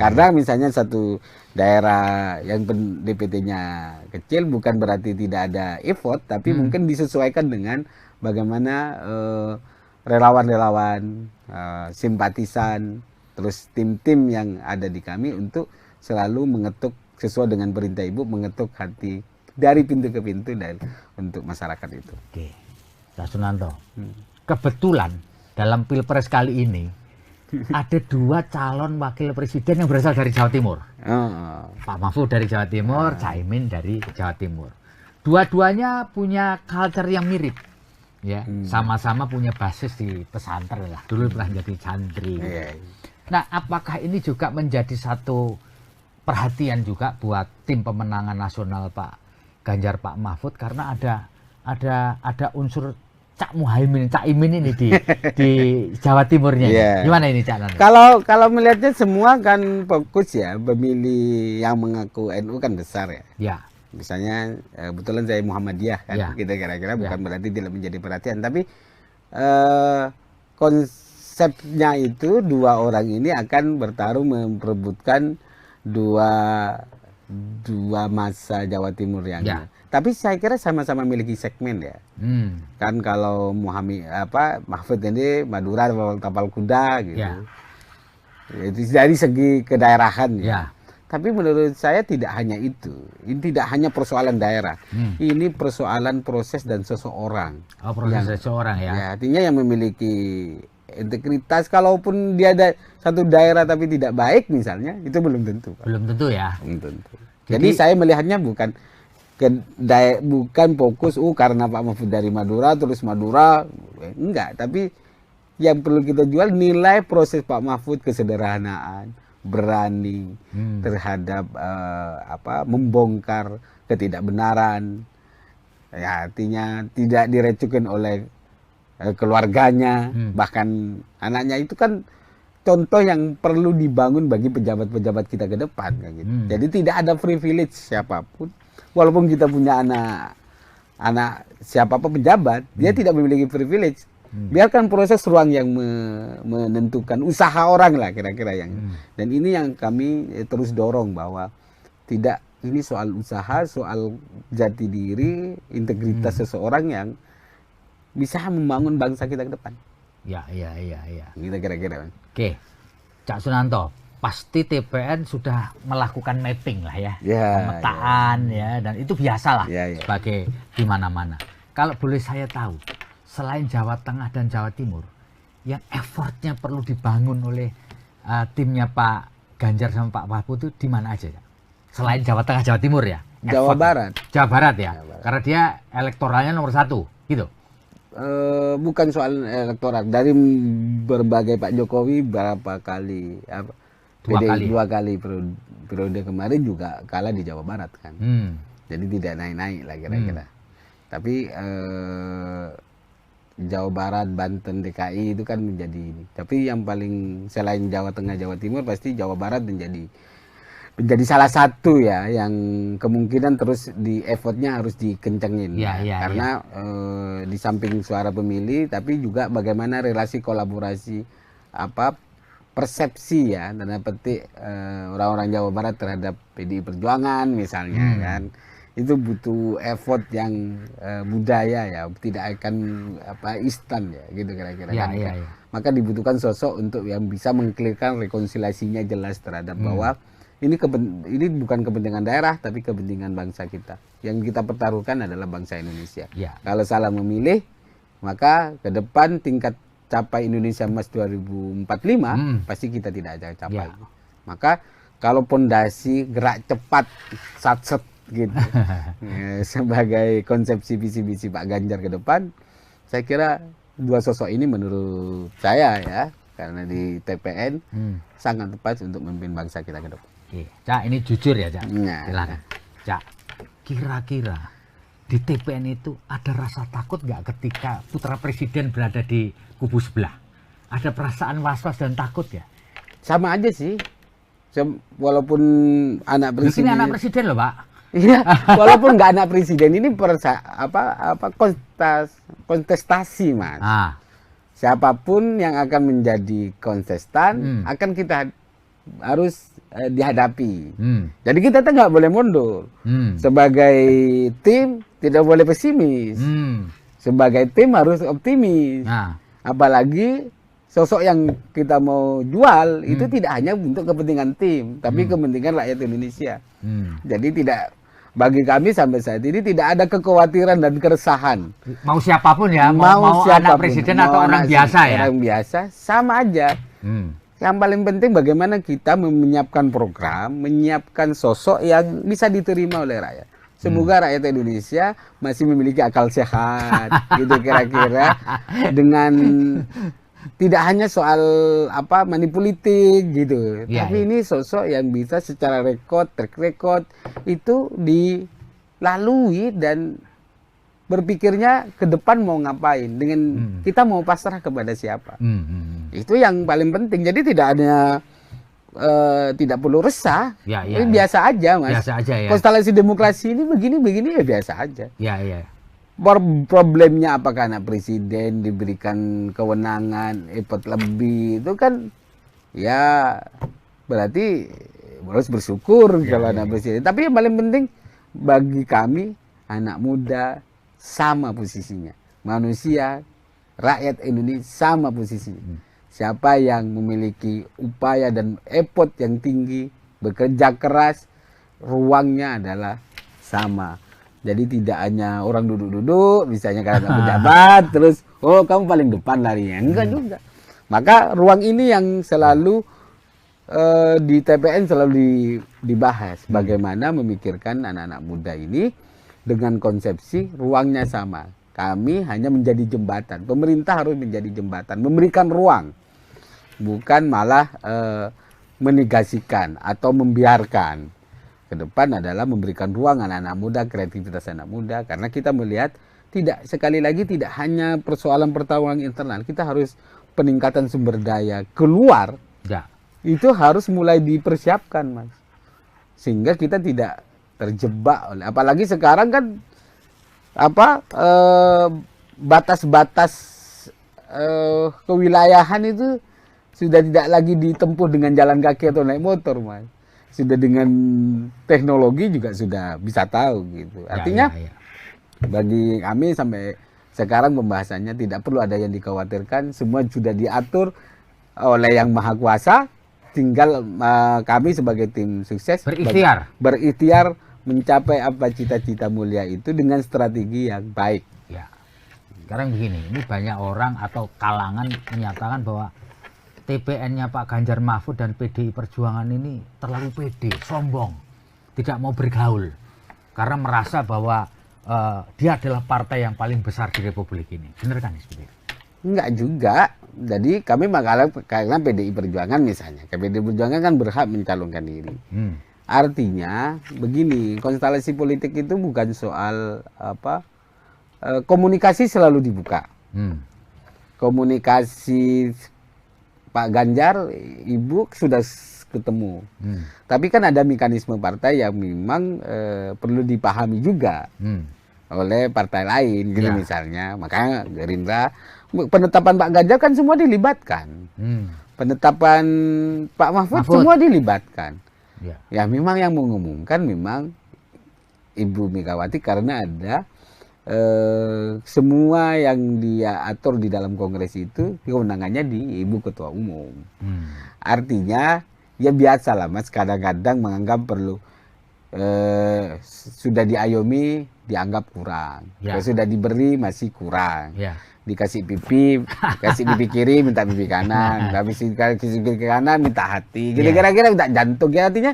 Karena misalnya satu daerah yang DPT-nya kecil bukan berarti tidak ada effort, tapi mungkin disesuaikan dengan bagaimana relawan-relawan, simpatisan, terus tim-tim yang ada di kami untuk selalu mengetuk sesuai dengan perintah Ibu, mengetuk hati dari pintu ke pintu dan untuk masyarakat itu. Oke, Pak Sunanto. Kebetulan dalam Pilpres kali ini ada 2 calon wakil presiden yang berasal dari Jawa Timur. Pak Mahfud dari Jawa Timur, Caimin dari Jawa Timur. Dua-duanya punya culture yang mirip. Ya, sama-sama punya basis di pesantren lah. Dulu pernah jadi santri. Nah, apakah ini juga menjadi satu perhatian juga buat tim pemenangan nasional Pak Ganjar, Pak Mahfud, karena ada unsur Cak Muhaimin, Cak Imin ini di Jawa Timurnya. Gimana ini Cak Nando? Kalau melihatnya semua kan fokus ya, pemilih yang mengaku NU kan besar ya. Misalnya kebetulan saya Muhammadiyah kan, kita kira-kira bukan berarti tidak menjadi perhatian, tapi konsepnya itu 2 orang ini akan bertarung memperebutkan dua masa Jawa Timur yang tapi saya kira sama-sama memiliki segmen ya. Kan kalau Mahfud ini Madura tapal kuda gitu. Dari segi kedaerahan ya. Tapi menurut saya tidak hanya itu. Ini tidak hanya persoalan daerah. Ini persoalan proses dan seseorang. Proses seseorang ya. Artinya yang memiliki integritas, kalaupun dia ada satu daerah tapi tidak baik misalnya, itu belum tentu. Belum tentu ya. Belum tentu. Jadi saya melihatnya bukan fokus karena Pak Mahfud dari Madura terus Madura, enggak. Tapi yang perlu kita jual nilai proses Pak Mahfud, kesederhanaan, berani terhadap membongkar ketidakbenaran. Ya, artinya tidak direcukin oleh keluarganya, bahkan anaknya. Itu kan contoh yang perlu dibangun bagi pejabat-pejabat kita ke depan kan gitu. Jadi tidak ada privilege siapapun, walaupun kita punya anak siapapun pejabat, dia tidak memiliki privilege. Biarkan proses ruang yang menentukan usaha orang lah kira-kira yang. Dan ini yang kami terus dorong bahwa tidak, ini soal usaha, soal jati diri, integritas seseorang yang bisa membangun bangsa kita ke depan. Iya. Kita kira-kira. Oke, Cak Sunanto, pasti TPN sudah melakukan mapping lah ya, pemetaan ya, dan itu biasalah sebagai di mana-mana. Kalau boleh saya tahu, selain Jawa Tengah dan Jawa Timur, yang effortnya perlu dibangun oleh timnya Pak Ganjar sama Pak Mahfud itu di mana aja ya? Selain Jawa Tengah, Jawa Timur ya? Jawa Barat. Jawa Barat ya, karena dia elektoralnya nomor 1 gitu. Bukan soal elektoral, dari berbagai Pak Jokowi berapa kali dua kali periode kemarin juga kalah di Jawa Barat kan. Jadi tidak naik-naik lah kira-kira. Tapi Jawa Barat, Banten, DKI itu kan menjadi ini. Tapi yang paling selain Jawa Tengah, Jawa Timur pasti Jawa Barat menjadi salah satu ya yang kemungkinan terus di effortnya harus dikencengin karena di samping suara pemilih tapi juga bagaimana relasi kolaborasi persepsi ya tanda petik orang-orang Jawa Barat terhadap PDI Perjuangan misalnya kan, itu butuh effort yang budaya ya, tidak akan instan ya gitu kira-kira kan. Maka dibutuhkan sosok untuk yang bisa mengklirkan rekonsiliasinya jelas terhadap bahwa ini bukan kepentingan daerah, tapi kepentingan bangsa kita. Yang kita pertaruhkan adalah bangsa Indonesia. Kalau salah memilih, maka ke depan tingkat capai Indonesia Emas 2045 pasti kita tidak akan capai. Maka kalau pondasi gerak cepat, satset gitu, sebagai konsepsi visi-visi Pak Ganjar ke depan, saya kira 2 sosok ini menurut saya ya, karena di TPN sangat tepat untuk memimpin bangsa kita ke depan. Cak, ini jujur ya Cak, silakan. Cak, kira-kira di TPN itu ada rasa takut nggak ketika putra presiden berada di kubu sebelah? Ada perasaan was-was dan takut ya? Sama aja sih, walaupun anak presiden. Ini anak presiden loh Pak. Iya, walaupun nggak anak presiden ini kontestasi, Mas. Siapapun yang akan menjadi kontestan akan kita harus dihadapi. Jadi kita tuh nggak boleh mundur. Sebagai tim tidak boleh pesimis. Sebagai tim harus optimis. Apalagi sosok yang kita mau jual itu tidak hanya untuk kepentingan tim, tapi kepentingan rakyat Indonesia. Jadi bagi kami sampai saat ini tidak ada kekhawatiran dan keresahan. Mau siapapun ya, mau siapapun, anak presiden atau orang biasa ya. Orang biasa sama aja. Yang paling penting bagaimana kita menyiapkan program, menyiapkan sosok yang bisa diterima oleh rakyat. Semoga rakyat Indonesia masih memiliki akal sehat, gitu kira-kira, dengan tidak hanya soal money politik gitu, tapi ini sosok yang bisa secara track record itu dilalui dan berpikirnya ke depan mau ngapain, dengan kita mau pasrah kepada siapa. Itu yang paling penting. Jadi tidak perlu resah, ini biasa aja, Mas. Biasa aja, ya. Konstelasi demokrasi ini begini ya biasa aja. Problemnya apakah anak presiden diberikan kewenangan lebih, itu kan ya berarti harus bersyukur kalau anak presiden. Tapi yang paling penting bagi kami anak muda sama posisinya, manusia, rakyat Indonesia sama posisinya. Siapa yang memiliki upaya dan effort yang tinggi, bekerja keras, ruangnya adalah sama. Jadi tidak hanya orang duduk-duduk, misalnya karena pejabat, terus kamu paling depan larinya. Enggak juga. Maka ruang ini yang selalu di TPN selalu dibahas. Bagaimana memikirkan anak-anak muda ini dengan konsepsi ruangnya sama. Kami hanya menjadi jembatan. Pemerintah harus menjadi jembatan, memberikan ruang. Bukan malah menegasikan atau membiarkan. Ke depan adalah memberikan ruang anak-anak muda, kreativitas anak muda, karena kita melihat sekali lagi tidak hanya persoalan pertarungan internal, kita harus peningkatan sumber daya keluar. Itu harus mulai dipersiapkan, Mas, sehingga kita tidak terjebak oleh, apalagi sekarang kan batas-batas kewilayahan itu sudah tidak lagi ditempuh dengan jalan kaki atau naik motor, Mas. Sudah dengan teknologi juga sudah bisa tahu gitu. Artinya bagi kami sampai sekarang pembahasannya tidak perlu ada yang dikhawatirkan, semua sudah diatur oleh Yang Maha Kuasa. Tinggal kami sebagai tim sukses berikhtiar mencapai apa cita-cita mulia itu dengan strategi yang baik. Sekarang begini, ini banyak orang atau kalangan menyatakan bahwa TPN-nya Pak Ganjar Mahfud dan PDI Perjuangan ini terlalu pede, sombong, tidak mau bergaul karena merasa bahwa dia adalah partai yang paling besar di Republik ini. Benar kan seperti itu? Enggak juga. Jadi kami karena PDI Perjuangan misalnya, PDI Perjuangan kan berhak mencalonkan diri. Artinya begini, konstelasi politik itu bukan soal komunikasi selalu dibuka. Komunikasi Pak Ganjar, Ibu sudah ketemu. Tapi kan ada mekanisme partai yang memang perlu dipahami juga oleh partai lain, gitu misalnya. Makanya Gerindra, penetapan Pak Ganjar kan semua dilibatkan. Penetapan Pak Mahfud semua dilibatkan. Ya memang yang mengumumkan memang Ibu Megawati, karena ada semua yang dia atur di dalam kongres itu kewenangannya di Ibu Ketua Umum. Artinya ya biasa lah, Mas, kadang-kadang menganggap perlu sudah diayomi dianggap kurang, sudah diberi masih kurang, dikasih pipi kiri minta pipi kanan, kasih pipi kanan minta hati, gitu kira-kira minta jantung. Ya artinya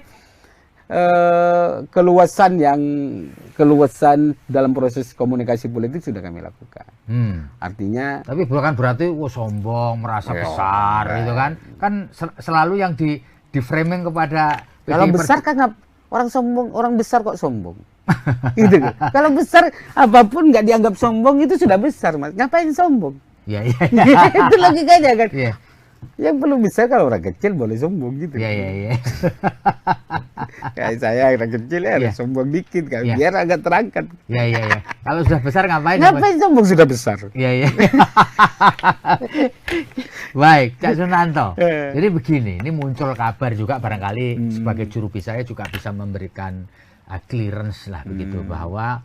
keluasan dalam proses komunikasi politik sudah kami lakukan. Artinya, tapi bukan berarti sombong, merasa besar, gitu kan? Kan selalu yang di framing kepada kalau besar kan orang sombong, orang besar kok sombong, gitu. Kalau besar apapun nggak dianggap sombong itu sudah besar, Mas. Ngapain sombong? Itu logikanya kan. Yang perlu besar kalau orang kecil boleh sombong gitu. Kayak saya anak kecil ya, Iya. sombong dikit kan, Iya. biar agak terangkat. Ya. Kalau sudah besar ngapain? Ngapain sombong sudah besar? Iya. Baik, Cak Sunanto. Eh. Jadi begini, ini muncul kabar juga barangkali sebagai juru bicara juga bisa memberikan clearance lah begitu bahwa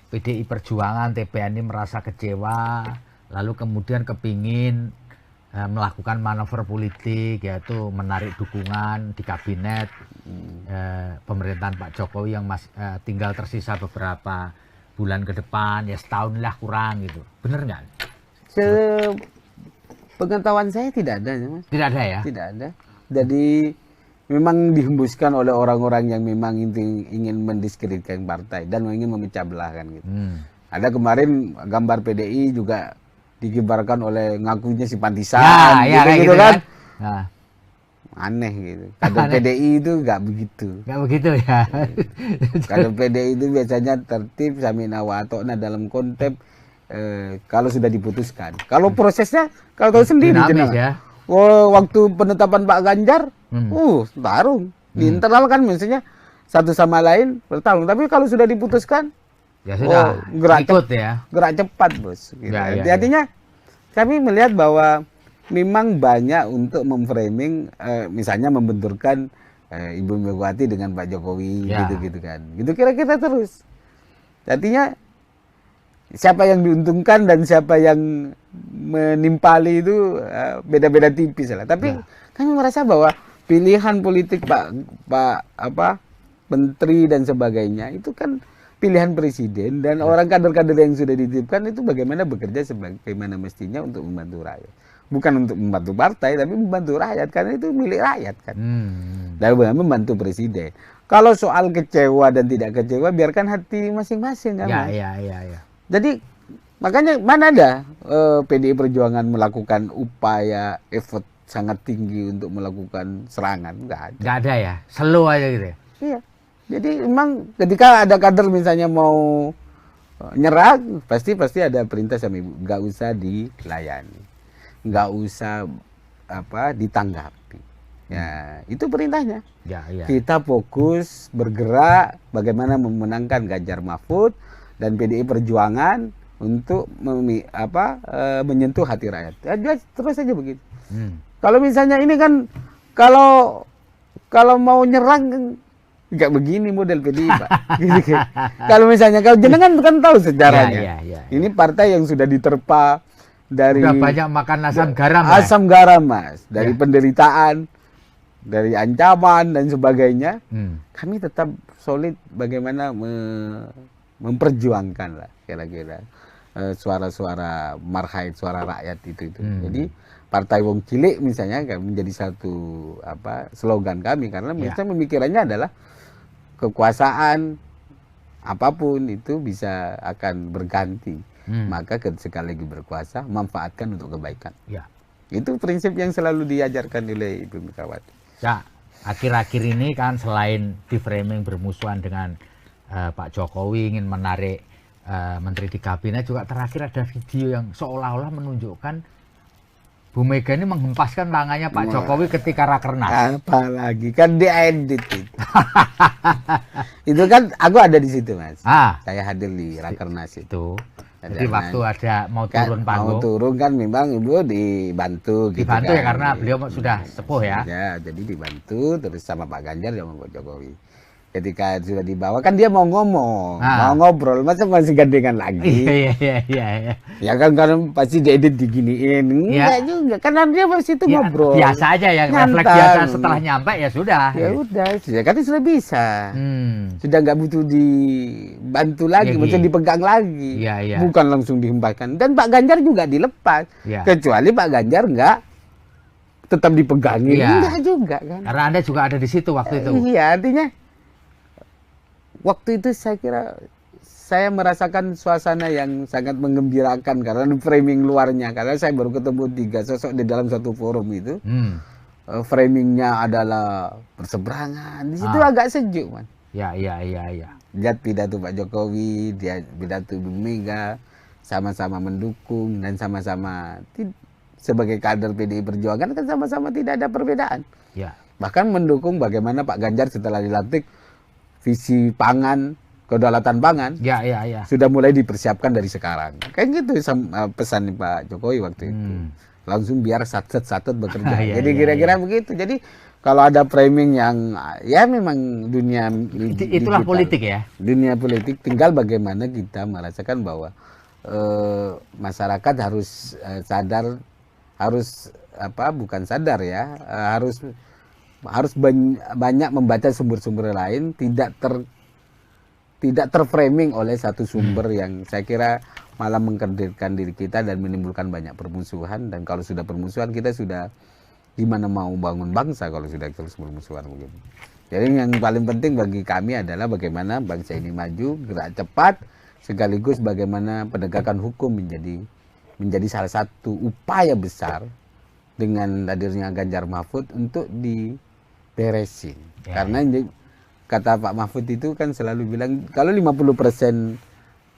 PDI Perjuangan TPN ini merasa kecewa, lalu kemudian kepingin melakukan manuver politik, yaitu menarik dukungan di kabinet pemerintahan Pak Jokowi yang tinggal tersisa beberapa bulan ke depan, ya setahun lah kurang gitu. Bener nggak? Pengetahuan saya tidak ada, Mas. Tidak ada ya? Tidak ada. Jadi memang dihembuskan oleh orang-orang yang memang ingin mendiskreditkan partai dan ingin memecah belah kan gitu. Ada kemarin gambar PDI juga dikibarkan oleh ngakunya simpatisan gitu kan. Nah. Aneh gitu. Kader PDI itu nggak begitu. Nggak begitu ya. Kader PDI itu biasanya tertib samina wa ata'na dalam konteks kalau sudah diputuskan. Kalau prosesnya kalau tahu sendiri Dinamis ya. Waktu penetapan Pak Ganjar, tarung. Di internal kan misalnya satu sama lain bertarung. Tapi kalau sudah diputuskan, ya sudah, ikut ya. Gerak cepat, Bos. Gitu. Ya. Artinya kami melihat bahwa memang banyak untuk memframing, misalnya membenturkan Ibu Megawati dengan Pak Jokowi, gitu-gitu kan. Gitu kira-kira terus. Artinya siapa yang diuntungkan dan siapa yang menimpali itu beda-beda tipis lah. Tapi kami merasa bahwa pilihan politik Pak Menteri dan sebagainya itu kan pilihan presiden dan orang kader-kader yang sudah dititipkan itu bagaimana bekerja sebagaimana mestinya untuk membantu rakyat. Bukan untuk membantu partai tapi membantu rakyat karena itu milik rakyat kan. Dan membantu presiden. Kalau soal kecewa dan tidak kecewa biarkan hati masing-masing kan. Ya. Jadi makanya mana ada PDI Perjuangan melakukan upaya effort sangat tinggi untuk melakukan serangan? Nggak ada ya, slow aja gitu ya? Iya. Jadi memang ketika ada kader misalnya mau nyerang, pasti ada perintah sama ibu, nggak usah dilayani, nggak usah ditanggapi. Ya, itu perintahnya. Ya. Kita fokus bergerak bagaimana memenangkan Ganjar Mahfud dan PDI Perjuangan untuk menyentuh hati rakyat. Ya, terus saja begitu. Kalau misalnya ini kan kalau mau nyerang nggak begini model PDI, Pak. Gitu. Kalau misalnya kalau jenengan kan tahu sejarahnya. Ya. Ini partai yang sudah diterpa dari udah banyak makan asam garam. Asam garam, Mas. Dari penderitaan, dari ancaman dan sebagainya. Kami tetap solid bagaimana memperjuangkan lah kira-kira suara-suara marhaid, suara rakyat itu. Jadi Partai Wong Cilik misalnya menjadi satu slogan kami karena kita pemikirannya adalah kekuasaan apapun itu bisa akan berganti. Maka sekali lagi berkuasa manfaatkan untuk kebaikan. Ya. Itu prinsip yang selalu diajarkan oleh Ibu Megawati. Ya, akhir-akhir ini kan selain di framing bermusuhan dengan Pak Jokowi ingin menarik menteri di kabinet, juga terakhir ada video yang seolah-olah menunjukkan Bu Mega ini menghempaskan tangannya Pak Jokowi ketika rakernas. Apalagi kan diedit itu. Itu kan aku ada di situ, Mas. Saya hadir di rakernas itu. Jadi waktu ada mau turun panggung. Mau turun kan memang Ibu dibantu. Dibantu gitu ya kan. karena beliau sudah sepuh ya. Ya, jadi dibantu terus sama Pak Ganjar sama Pak Jokowi. Ketika sudah dibawa kan dia mau ngomong, mau ngobrol, masa masih gandengan lagi? Iya. Ya kan karena pasti diedit diginiin, enggak juga, karena dia pasti itu ngobrol. Biasa aja yang refleks biasa setelah nyampe ya sudah. Ya udah, kan sudah bisa, sudah nggak butuh dibantu lagi, butuh dipegang lagi, bukan langsung dihempaskan. Dan Pak Ganjar juga dilepas, kecuali Pak Ganjar nggak tetap dipegangin, enggak juga kan? Karena Anda juga ada di situ waktu itu. Iya, artinya. Waktu itu saya kira saya merasakan suasana yang sangat menggembirakan karena framing luarnya, karena saya baru ketemu 3 sosok di dalam satu forum itu. Framingnya adalah berseberangan, di situ agak sejuk, Man. Ya. Lihat pidato Pak Jokowi, dia pidato Ibu Mega, sama-sama mendukung dan sama-sama sebagai kader PDI Perjuangan kan sama-sama tidak ada perbedaan. Ya. Bahkan mendukung bagaimana Pak Ganjar setelah dilantik visi pangan, kedaulatan pangan Ya. sudah mulai dipersiapkan dari sekarang. Kayak gitu pesan Pak Jokowi waktu itu. Langsung biar satset bekerja. Jadi kira-kira begitu. Jadi kalau ada framing yang ya memang dunia Itulah digital, politik ya. Dunia politik tinggal bagaimana kita merasakan bahwa masyarakat harus sadar, harus bukan sadar ya, harus banyak membaca sumber-sumber lain, tidak terframing oleh satu sumber yang saya kira malah mengkerdilkan diri kita dan menimbulkan banyak permusuhan. Dan kalau sudah permusuhan, kita sudah gimana mau bangun bangsa kalau sudah terus permusuhan begitu. Jadi yang paling penting bagi kami adalah bagaimana bangsa ini maju, gerak cepat, sekaligus bagaimana penegakan hukum menjadi salah satu upaya besar dengan hadirnya Ganjar Mahfud untuk diberesin. Karena kata Pak Mahfud itu kan selalu bilang kalau 50%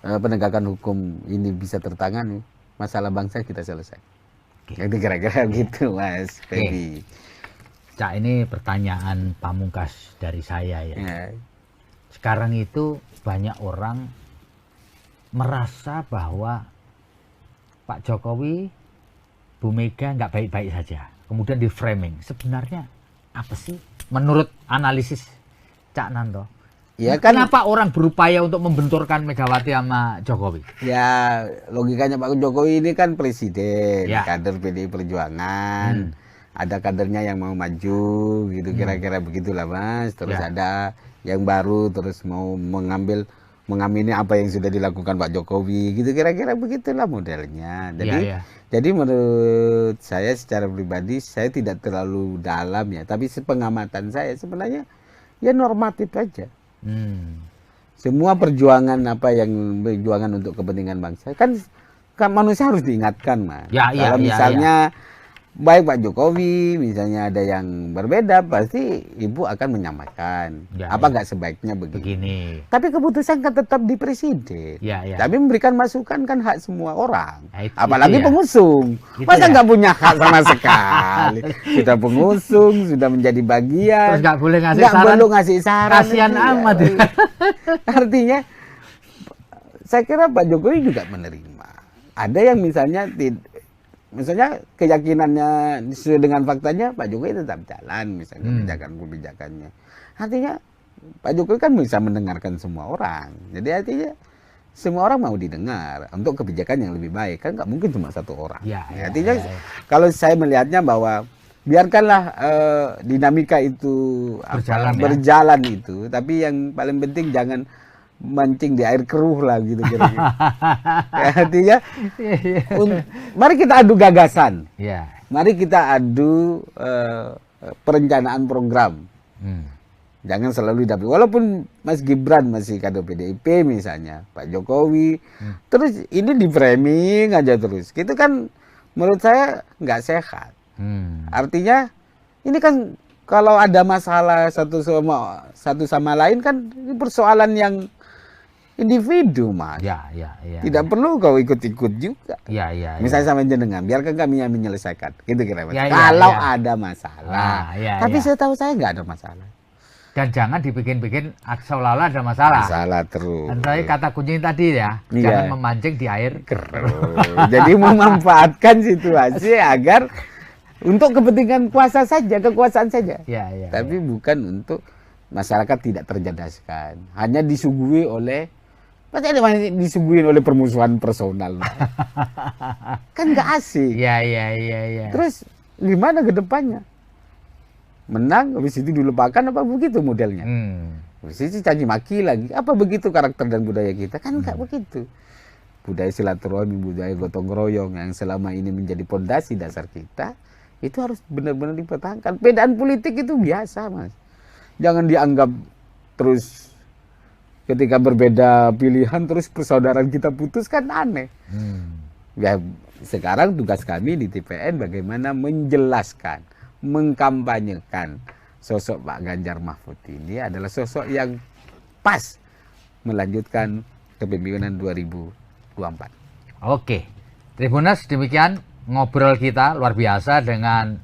penegakan hukum ini bisa tertangani, masalah bangsa kita selesai. Jadi kira-kira gitu Mas Feby. Cak, ini pertanyaan pamungkas dari saya ya. Sekarang itu banyak orang merasa bahwa Pak Jokowi, Bu Mega nggak baik-baik saja. Kemudian di framing. Sebenarnya apa sih menurut analisis Cak Nanto? Ya kan, kenapa orang berupaya untuk membenturkan Megawati sama Jokowi? Ya logikanya Pak Jokowi ini kan presiden, kader PDI Perjuangan, ada kadernya yang mau maju gitu, kira-kira begitulah Mas. Terus ada yang baru terus mau mengamini apa yang sudah dilakukan Pak Jokowi gitu, kira-kira begitulah modelnya. Jadi menurut saya secara pribadi saya tidak terlalu dalam ya, tapi sepengamatan saya sebenarnya ya normatif aja. Semua perjuangan perjuangan untuk kepentingan bangsa kan manusia harus diingatkan Mas. Kalau misalnya baik Pak Jokowi misalnya ada yang berbeda, pasti Ibu akan menyamakan. Nggak sebaiknya begini. Tapi keputusan kan tetap di presiden. Tapi memberikan masukan kan hak semua orang. Apalagi pengusung. Masa nggak punya hak sama sekali? Kita pengusung sudah menjadi bagian. Terus nggak boleh ngasih saran. Kasihan amat. Artinya saya kira Pak Jokowi juga menerima. Ada yang misalnya keyakinannya sesuai dengan faktanya, Pak Jokowi tetap jalan misalnya kebijakannya. Artinya Pak Jokowi kan bisa mendengarkan semua orang. Jadi artinya semua orang mau didengar untuk kebijakan yang lebih baik. Kan nggak mungkin cuma satu orang. Artinya kalau saya melihatnya bahwa biarkanlah dinamika itu berjalan itu, tapi yang paling penting jangan mancing di air keruh lah gitu kira-kira. Artinya mari kita adu gagasan. Mari kita adu perencanaan program. Jangan selalu didapat. Walaupun Mas Gibran masih kader PDIP misalnya, Pak Jokowi, terus ini di framing aja terus. Gitu kan menurut saya nggak sehat. Artinya ini kan kalau ada masalah satu sama lain kan ini persoalan yang individu Mas. Tidak perlu kau ikut-ikut juga. Misalnya sama jenengan, biarkan kami yang menyelesaikan. Gitu kira-kira. Kalau ada masalah. Tapi setahu saya nggak ada masalah. Dan jangan dibikin-bikin seolah-olah ada masalah. Masalah terus. Dan saya kata kunci tadi ya, jangan memancing di air keruh. Jadi memanfaatkan situasi agar untuk kepentingan kekuasaan saja. Tapi bukan untuk masyarakat tidak tercerdaskan. Hanya disuguhi oleh disuguhin oleh permusuhan personal. Kan nggak asik. Terus gimana ke depannya? Menang, habis itu dilupakan apa begitu modelnya? Habis itu caci maki lagi. Apa begitu karakter dan budaya kita? Kan nggak begitu. Budaya silaturahmi, budaya gotong royong yang selama ini menjadi pondasi dasar kita, itu harus benar-benar dipertahankan. Bedaan politik itu biasa Mas. Jangan dianggap terus ketika berbeda pilihan terus persaudaraan kita putus, kan aneh. Ya sekarang tugas kami di TPN bagaimana menjelaskan, mengkampanyekan sosok Pak Ganjar Mahfud ini adalah sosok yang pas melanjutkan kepemimpinan 2024. Oke, Tribuners, demikian ngobrol kita luar biasa dengan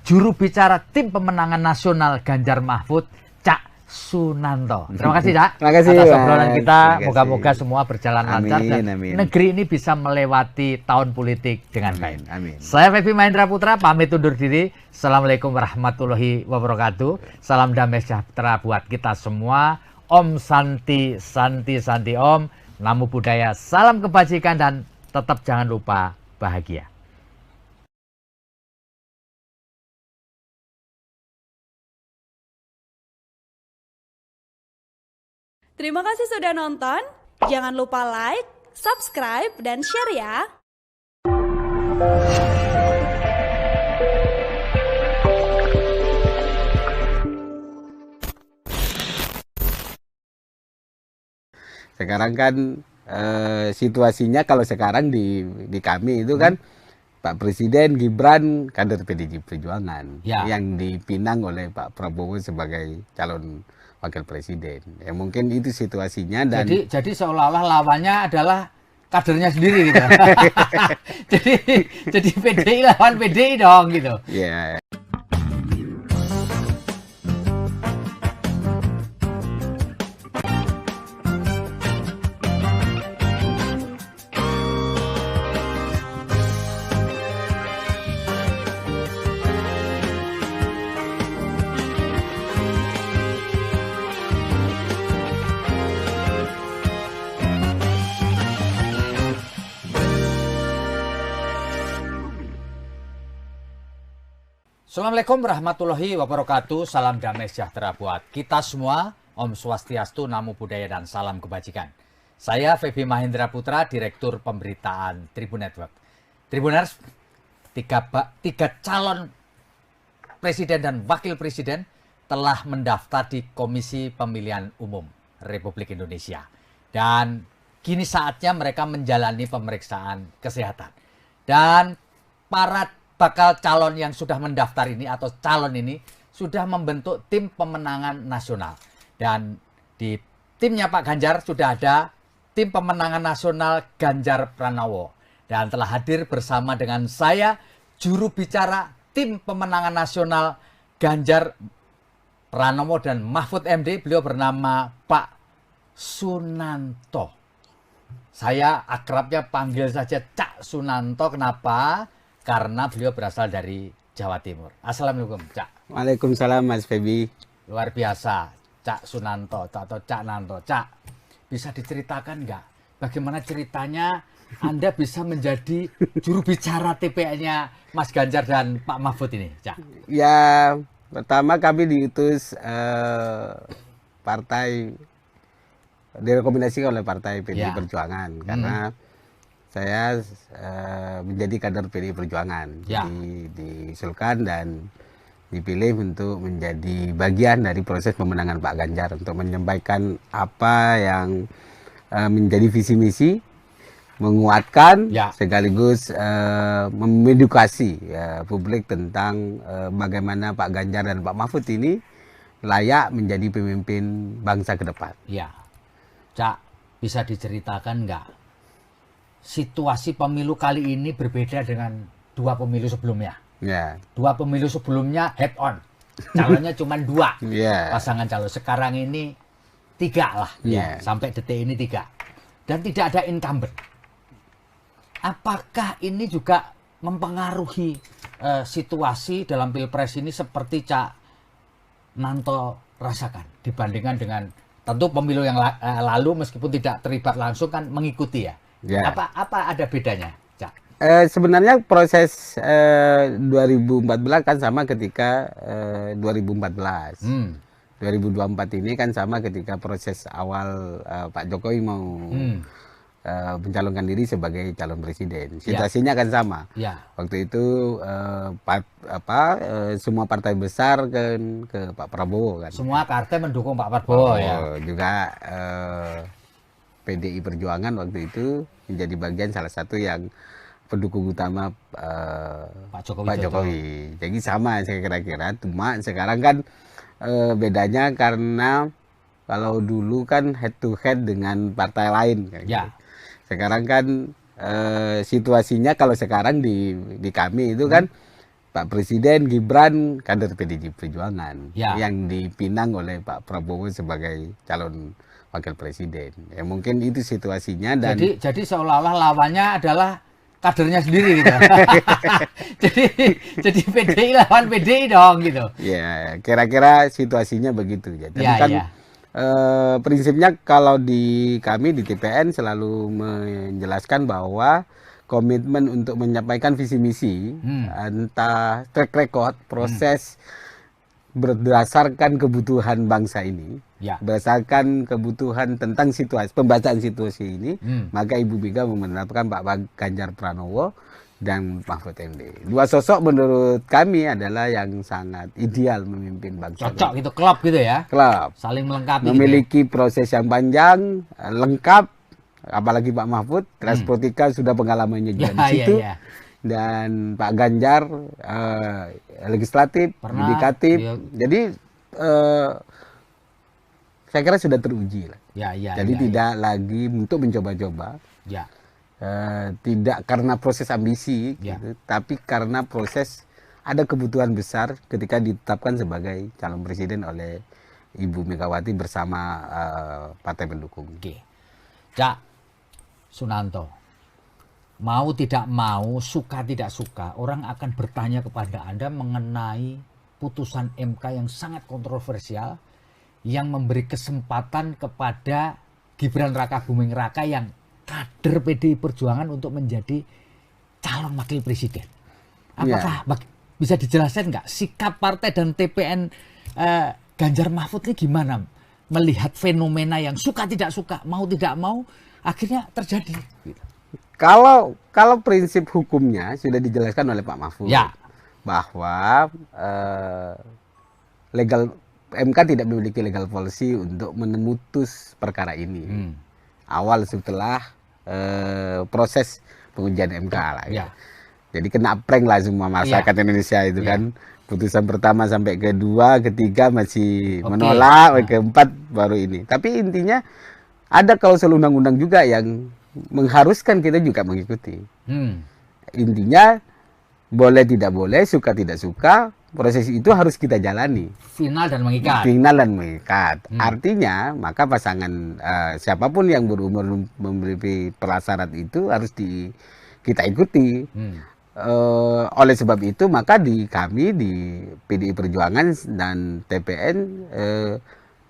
juru bicara tim pemenangan nasional Ganjar Mahfud, Cak Sunanto. Terima kasih, Cak. Terima kasih, atas Mas. obrolan kita. Terima kasih. Moga-moga semua berjalan lancar dan amin. negeri ini bisa melewati tahun politik dengan baik. Amin. Saya Febi Mahendra Putra pamit undur diri. Assalamualaikum warahmatullahi wabarakatuh. Salam damai sejahtera buat kita semua. Om Santi Santi Santi Om. Namo Buddhaya. Salam kebajikan dan tetap jangan lupa bahagia. Terima kasih sudah nonton. Jangan lupa like, subscribe, dan share ya. Sekarang kan situasinya kalau sekarang di kami itu kan Pak Presiden Gibran kader PDI Perjuangan yang dipinang oleh Pak Prabowo sebagai calon wakil presiden. Ya mungkin itu situasinya dan jadi seolah-olah lawannya adalah kadernya sendiri gitu. jadi PDI lawan PDI dong gitu. ya. Assalamualaikum warahmatullahi wabarakatuh. Salam damai sejahtera buat kita semua. Om Swastiastu, Namo Buddhaya, dan salam kebajikan. Saya Febi Mahendra Putra, Direktur Pemberitaan Tribun Network. Tribuners, tiga calon presiden dan wakil presiden telah mendaftar di Komisi Pemilihan Umum Republik Indonesia. Dan kini saatnya mereka menjalani pemeriksaan kesehatan. Dan para bakal calon yang sudah mendaftar ini atau calon ini sudah membentuk tim pemenangan nasional. Dan di timnya Pak Ganjar sudah ada tim pemenangan nasional Ganjar Pranowo. Dan telah hadir bersama dengan saya juru bicara tim pemenangan nasional Ganjar Pranowo dan Mahfud MD. Beliau bernama Pak Sunanto. Saya akrabnya panggil saja Cak Sunanto. Kenapa? Karena beliau berasal dari Jawa Timur. Assalamualaikum, Cak. Waalaikumsalam, Mas Febi. Luar biasa, Cak Sunanto atau Cak Nanto. Cak, bisa diceritakan nggak bagaimana ceritanya Anda bisa menjadi juru bicara TPN-nya Mas Ganjar dan Pak Mahfud ini, Cak? Ya, pertama kami diutus partai, direkomendasikan oleh Partai PDI Perjuangan karena saya menjadi kader PDI Perjuangan, jadi diusulkan dan dipilih untuk menjadi bagian dari proses pemenangan Pak Ganjar untuk menyampaikan apa yang menjadi visi misi, menguatkan sekaligus mengedukasi publik tentang bagaimana Pak Ganjar dan Pak Mahfud ini layak menjadi pemimpin bangsa ke depan. Ya, Cak, bisa diceritakan nggak? Situasi pemilu kali ini berbeda dengan dua pemilu sebelumnya. Dua pemilu sebelumnya head on, calonnya cuma dua pasangan calon. Sekarang ini tiga lah, sampai detik ini tiga, dan tidak ada incumbent. Apakah ini juga mempengaruhi situasi dalam pilpres ini seperti Cak Nanto rasakan dibandingkan dengan tentu pemilu yang lalu meskipun tidak terlibat langsung kan mengikuti ya? Apa ada bedanya, Cak? Sebenarnya proses 2014 kan sama ketika 2014. 2024 ini kan sama ketika proses awal Pak Jokowi mau mencalonkan diri sebagai calon presiden. Situasinya kan sama. Waktu itu semua partai besar kan ke Pak Prabowo kan. Semua partai mendukung Pak Prabowo ya. Juga PDI Perjuangan waktu itu menjadi bagian salah satu yang pendukung utama Pak Jokowi. Jadi sama saya kira-kira. Cuma sekarang kan bedanya karena kalau dulu kan head to head dengan partai lain. Sekarang kan situasinya kalau sekarang di kami itu kan Pak Presiden Gibran kader PDI Perjuangan Ya. yang dipinang oleh Pak Prabowo sebagai calon wakil presiden. Ya mungkin itu situasinya dan Jadi seolah-olah lawannya adalah kadernya sendiri gitu. jadi PDI lawan PDI dong gitu. ya kira-kira situasinya begitu ya. Tapi Ya, kan ya. prinsipnya kalau di kami di TPN selalu menjelaskan bahwa komitmen untuk menyampaikan visi misi entah track record proses berdasarkan kebutuhan bangsa ini, Ya. berdasarkan kebutuhan tentang situasi pembacaan situasi ini, maka Ibu Mega menerapkan Pak Ganjar Pranowo dan Mahfud MD. Dua sosok menurut kami adalah yang sangat ideal memimpin bangsa. Cocok gitu, klop gitu ya. Klub Saling melengkapi memiliki proses yang panjang, lengkap, apalagi Pak Mahfud, Transportika sudah pengalamannya juga di situ. Ya. Dan Pak Ganjar legislatif, Pernah, yudikatif. iya. Jadi saya kira sudah teruji lah. Ya. Jadi tidak lagi untuk mencoba-coba, Ya. tidak karena proses ambisi, Ya. gitu, tapi karena proses ada kebutuhan besar ketika ditetapkan sebagai calon presiden oleh Ibu Megawati bersama partai pendukung. Oke. Cak Sunanto, mau tidak mau, suka tidak suka, orang akan bertanya kepada Anda mengenai putusan MK yang sangat kontroversial yang memberi kesempatan kepada Gibran Raka Buming Raka yang kader PDI Perjuangan untuk menjadi calon wakil presiden. Apakah bisa dijelaskan nggak sikap partai dan TPN Ganjar Mahfud ini gimana melihat fenomena yang suka tidak suka, mau tidak mau akhirnya terjadi? Kalau prinsip hukumnya sudah dijelaskan oleh Pak Mahfud, Ya. bahwa legal MK tidak memiliki legal policy untuk memutus perkara ini. Awal setelah proses pengujian MK lah. Ya. Jadi kena prank lah semua masyarakat Indonesia itu kan. Putusan pertama sampai kedua, ketiga masih menolak, keempat baru ini. Tapi intinya ada klausul undang-undang juga yang mengharuskan kita juga mengikuti. Intinya boleh tidak boleh, suka tidak suka, proses itu harus kita jalani. Final dan mengikat. Final dan mengikat. Artinya maka pasangan siapapun yang berumur memberi prasyarat itu harus kita ikuti. Oleh sebab itu maka kami di PDI Perjuangan dan TPN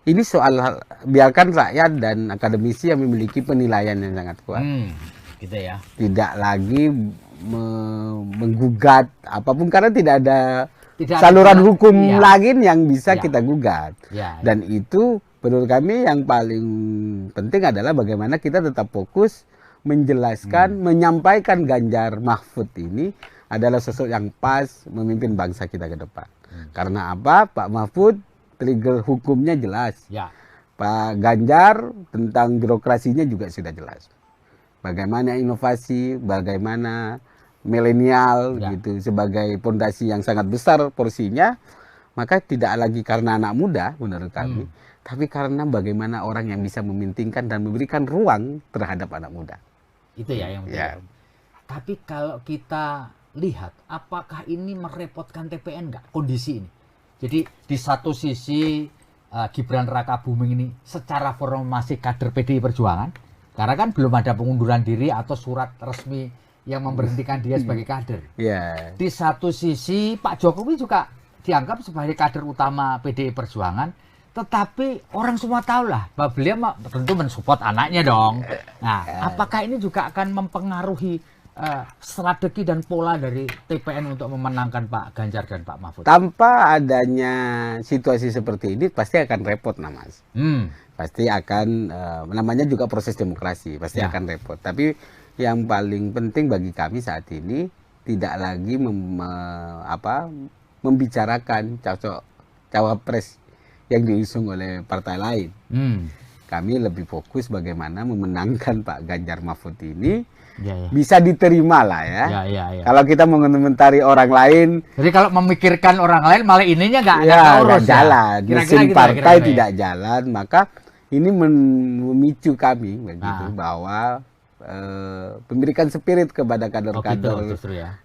ini soal biarkan rakyat dan akademisi yang memiliki penilaian yang sangat kuat. Gitu ya. Tidak lagi menggugat apapun karena tidak ada saluran hukum lagi yang bisa kita gugat. Dan itu menurut kami yang paling penting adalah bagaimana kita tetap fokus menjelaskan, menyampaikan Ganjar Mahfud ini adalah sosok yang pas memimpin bangsa kita ke depan. Karena apa? Pak Mahfud trigger hukumnya jelas. Pak Ganjar tentang birokrasinya juga sudah jelas. Bagaimana inovasi, bagaimana milenial gitu sebagai pondasi yang sangat besar porsinya, maka tidak lagi karena anak muda menurut kami, tapi karena bagaimana orang yang bisa memintingkan dan memberikan ruang terhadap anak muda. Itu ya yang penting. Tapi kalau kita lihat, apakah ini merepotkan TPN nggak kondisi ini? Jadi di satu sisi Gibran Raka Buming ini secara formal masih kader PDI Perjuangan, karena kan belum ada pengunduran diri atau surat resmi yang memberhentikan dia sebagai kader. Di satu sisi Pak Jokowi juga dianggap sebagai kader utama PDI Perjuangan. Tetapi orang semua tahu lah bahwa beliau tentu mensupport anaknya dong. Nah, apakah ini juga akan mempengaruhi strategi dan pola dari TPN untuk memenangkan Pak Ganjar dan Pak Mahfud? Tanpa adanya situasi seperti ini pasti akan repot, Mas. Pasti akan, namanya juga proses demokrasi, pasti akan repot. Tapi yang paling penting bagi kami saat ini tidak lagi membicarakan cawapres yang diusung oleh partai lain. Kami lebih fokus bagaimana memenangkan Pak Ganjar Mahfud ini bisa diterima lah ya. Kalau kita mengomentari orang lain, jadi kalau memikirkan orang lain malah ininya nggak urus jalan, mesin gitu, partai tidak jalan, maka ini memicu kami begitu bahwa memberikan spirit kepada kader-kader ya.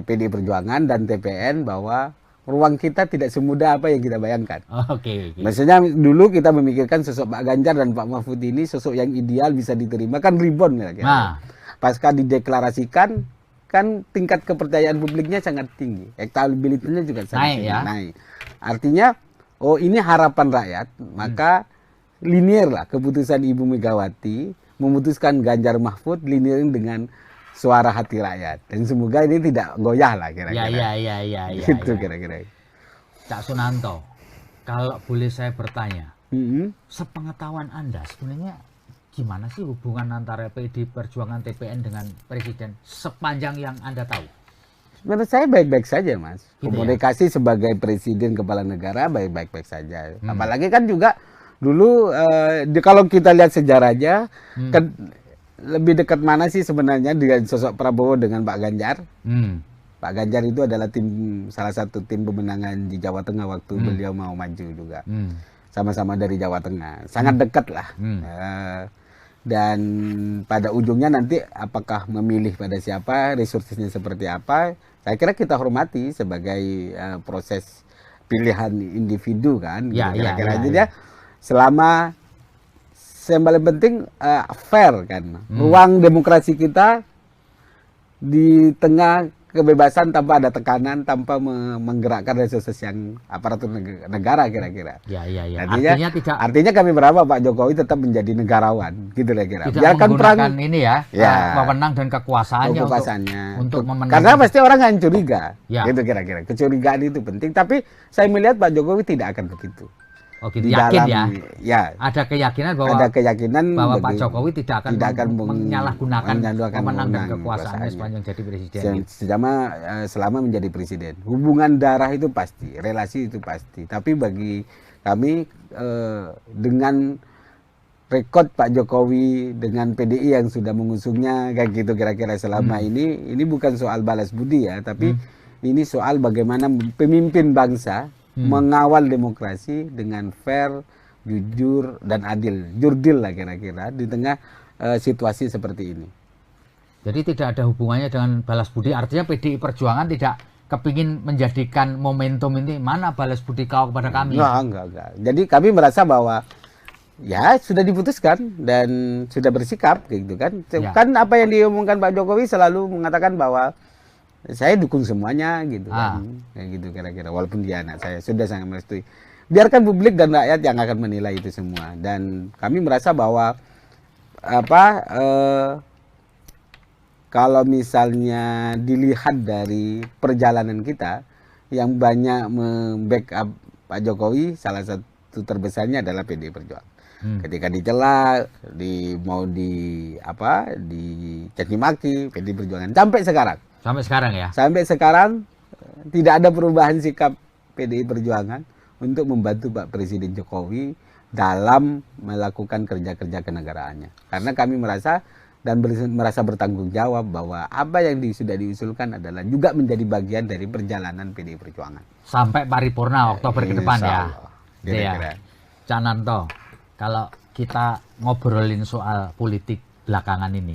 PDI Perjuangan dan TPN bahwa ruang kita tidak semudah apa yang kita bayangkan. Oke. Maksudnya dulu kita memikirkan sosok Pak Ganjar dan Pak Mahfud ini sosok yang ideal bisa diterima, kan ribon ya. Nah, Pasca dideklarasikan kan tingkat kepercayaan publiknya sangat tinggi, elektabilitasnya juga sangat tinggi, naik. Artinya, oh ini harapan rakyat, maka linear lah keputusan Ibu Megawati memutuskan Ganjar Mahfud linear dengan suara hati rakyat, dan semoga ini tidak goyah lah kira-kira. Ya. Gitu kira-kira. Cak Sunanto, kalau boleh saya bertanya, sepengetahuan Anda sebenarnya gimana sih hubungan antara PDI Perjuangan TPN dengan Presiden sepanjang yang Anda tahu? Menurut saya baik-baik saja, Mas. Gitu Komunikasi sebagai Presiden Kepala Negara baik-baik saja. Apalagi kan juga dulu kalau kita lihat sejarahnya, lebih dekat mana sih sebenarnya dengan sosok Prabowo dengan Pak Ganjar? Pak Ganjar itu adalah salah satu tim pemenangan di Jawa Tengah waktu beliau mau maju juga. Sama-sama dari Jawa Tengah, sangat dekat lah. Dan pada ujungnya nanti apakah memilih pada siapa, resursesnya seperti apa, saya kira kita hormati sebagai proses pilihan individu kan. Jadi selama yang paling penting fair kan, ruang demokrasi kita di tengah kebebasan tanpa ada tekanan, tanpa menggerakkan resursus yang aparatur negara kira-kira. Artinya kami berharap Pak Jokowi tetap menjadi negarawan, gitu kira-kira. Biarkan perang ini wewenang dan kekuasaannya untuk memenangkan. Karena pasti orang akan curiga, gitu kira-kira. Kecurigaan itu penting, tapi saya melihat Pak Jokowi tidak akan begitu. Oh gitu, yakin ya. Ada keyakinan bahwa Pak Jokowi tidak akan menyalahgunakan wewenang dan kekuasaannya sepanjang jadi presiden. Selama menjadi presiden. Hubungan darah itu pasti, relasi itu pasti. Tapi bagi kami dengan rekod Pak Jokowi dengan PDI yang sudah mengusungnya kayak gitu kira-kira selama ini bukan soal balas budi ya, tapi ini soal bagaimana pemimpin bangsa mengawal demokrasi dengan fair, jujur, dan adil. Jurdil lah kira-kira di tengah situasi seperti ini. Jadi tidak ada hubungannya dengan balas budi, artinya PDI Perjuangan tidak kepingin menjadikan momentum ini, mana balas budi kau kepada kami? Enggak. Jadi kami merasa bahwa ya sudah diputuskan dan sudah bersikap gitu kan. Kan apa yang diomongkan Pak Jokowi selalu mengatakan bahwa saya dukung semuanya gitu kan, kayak gitu kira-kira. Walaupun dia anak saya, sudah sangat merestui. Biarkan publik dan rakyat yang akan menilai itu semua. Dan kami merasa bahwa kalau misalnya dilihat dari perjalanan kita yang banyak membackup Pak Jokowi, salah satu terbesarnya adalah PDI Perjuangan. Ketika dicela, mau dicaci maki, PDI Perjuangan sampai sekarang. Sampai sekarang tidak ada perubahan sikap PDI Perjuangan untuk membantu Pak Presiden Jokowi dalam melakukan kerja-kerja kenegaraannya. Karena kami merasa bertanggung jawab bahwa apa yang sudah diusulkan adalah juga menjadi bagian dari perjalanan PDI Perjuangan. Sampai paripurna Oktober ke depan ya. Kira-kira. Cak Nanto, kalau kita ngobrolin soal politik belakangan ini,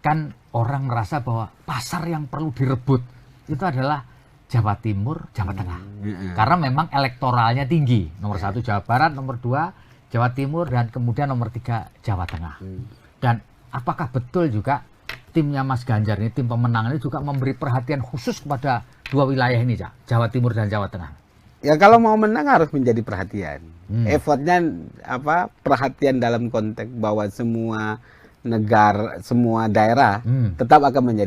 kan orang merasa bahwa pasar yang perlu direbut itu adalah Jawa Timur, Jawa Tengah. Karena memang elektoralnya tinggi. Nomor 1 Jawa Barat, nomor 2 Jawa Timur, dan kemudian nomor 3 Jawa Tengah. Dan apakah betul juga timnya Mas Ganjar ini, tim pemenangan ini juga memberi perhatian khusus kepada 2 wilayah ini, Cak? Jawa Timur dan Jawa Tengah. Ya kalau mau menang harus menjadi perhatian. Effortnya perhatian dalam konteks bahwa semua daerah tetap akan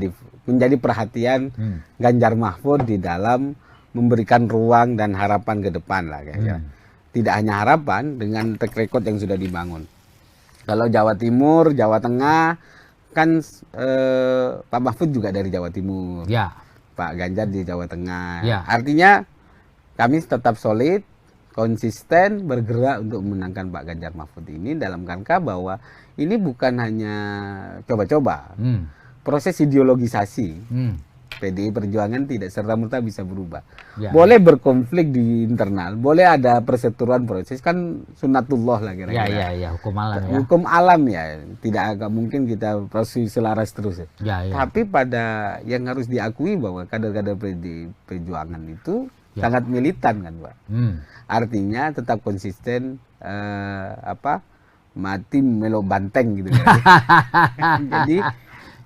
menjadi perhatian Ganjar Mahfud di dalam memberikan ruang dan harapan ke depan lah kayaknya. Tidak hanya harapan, dengan track record yang sudah dibangun. Kalau Jawa Timur, Jawa Tengah kan Pak Mahfud juga dari Jawa Timur, Pak Ganjar di Jawa Tengah. Artinya kami tetap solid, konsisten bergerak untuk memenangkan Pak Ganjar Mahfud ini dalam rangka bahwa ini bukan hanya coba-coba. Proses ideologisasi PDI Perjuangan tidak serta-merta bisa berubah. Ya. Boleh berkonflik di internal, boleh ada perseteruan proses, kan sunatullah lah kira-kira. Ya, hukum alam ya. Hukum alam ya, tidak agak mungkin kita proses selaras terus. Ya. Tapi pada yang harus diakui bahwa kader-kader PDI Perjuangan itu sangat militan kan, Pak. Artinya tetap konsisten mati melo banteng gitu kan. Jadi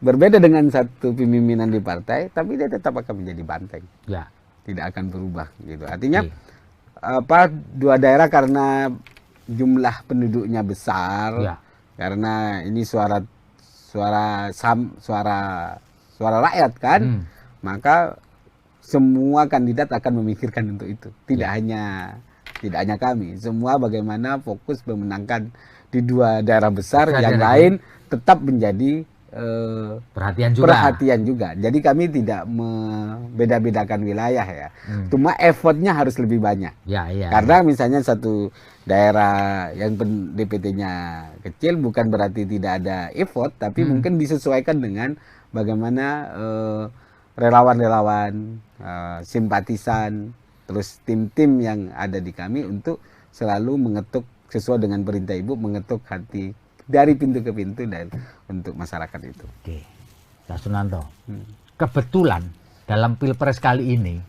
berbeda dengan satu pemimpinan di partai, tapi dia tetap akan menjadi banteng. Ya. Tidak akan berubah gitu. Artinya dua daerah karena jumlah penduduknya besar, karena ini suara rakyat kan, maka semua kandidat akan memikirkan untuk itu. Tidak hanya kami, semua bagaimana fokus memenangkan di dua daerah besar, yang lain tetap menjadi perhatian juga. Jadi kami tidak membeda-bedakan wilayah ya. Cuma effortnya harus lebih banyak. Karena misalnya satu daerah yang DPT-nya kecil bukan berarti tidak ada effort, tapi mungkin disesuaikan dengan bagaimana relawan-relawan, simpatisan, terus tim-tim yang ada di kami untuk selalu mengetuk sesuai dengan perintah Ibu, mengetuk hati dari pintu ke pintu dan untuk masyarakat itu. Oke, Pak Sunanto. Kebetulan dalam Pilpres kali ini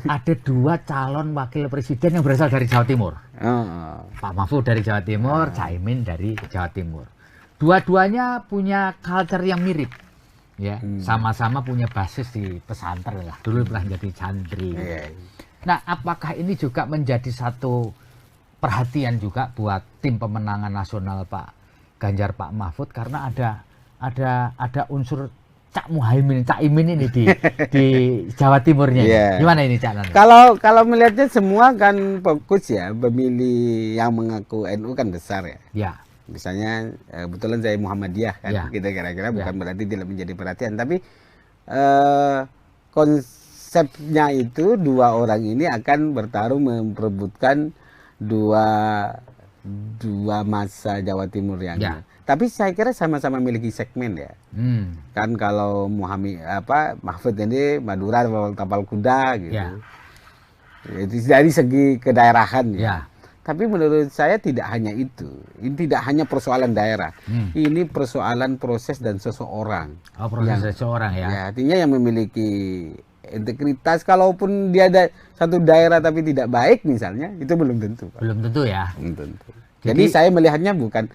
ada dua calon wakil presiden yang berasal dari Jawa Timur. Pak Mahfud dari Jawa Timur, Caimin dari Jawa Timur. Dua-duanya punya culture yang mirip. Ya, sama-sama punya basis di pesantren lah. Dulu pernah jadi santri. Nah, apakah ini juga menjadi satu perhatian juga buat tim pemenangan nasional Pak Ganjar, Pak Mahfud, karena ada unsur Cak Muhaimin, Cak Imin ini di Jawa Timurnya. Gimana ini Cak Nan? Kalau melihatnya semua kan fokus ya, pemilih yang mengaku NU kan besar ya. Misalnya kebetulan saya Muhammadiyah kan, kita kira-kira bukan berarti tidak menjadi perhatian, tapi konsepnya itu dua orang ini akan bertarung memperebutkan dua masa Jawa Timur yang tapi saya kira sama-sama memiliki segmen ya. Kan kalau Mahfud ini Madura tapal kuda gitu. Itu dari segi kedaerahan ya. Tapi menurut saya tidak hanya itu. Ini tidak hanya persoalan daerah. Ini persoalan proses dan seseorang. Proses seseorang ya. Artinya yang memiliki integritas, kalaupun dia ada satu daerah tapi tidak baik misalnya, itu belum tentu, Pak. Belum tentu ya. Belum tentu. Jadi saya melihatnya bukan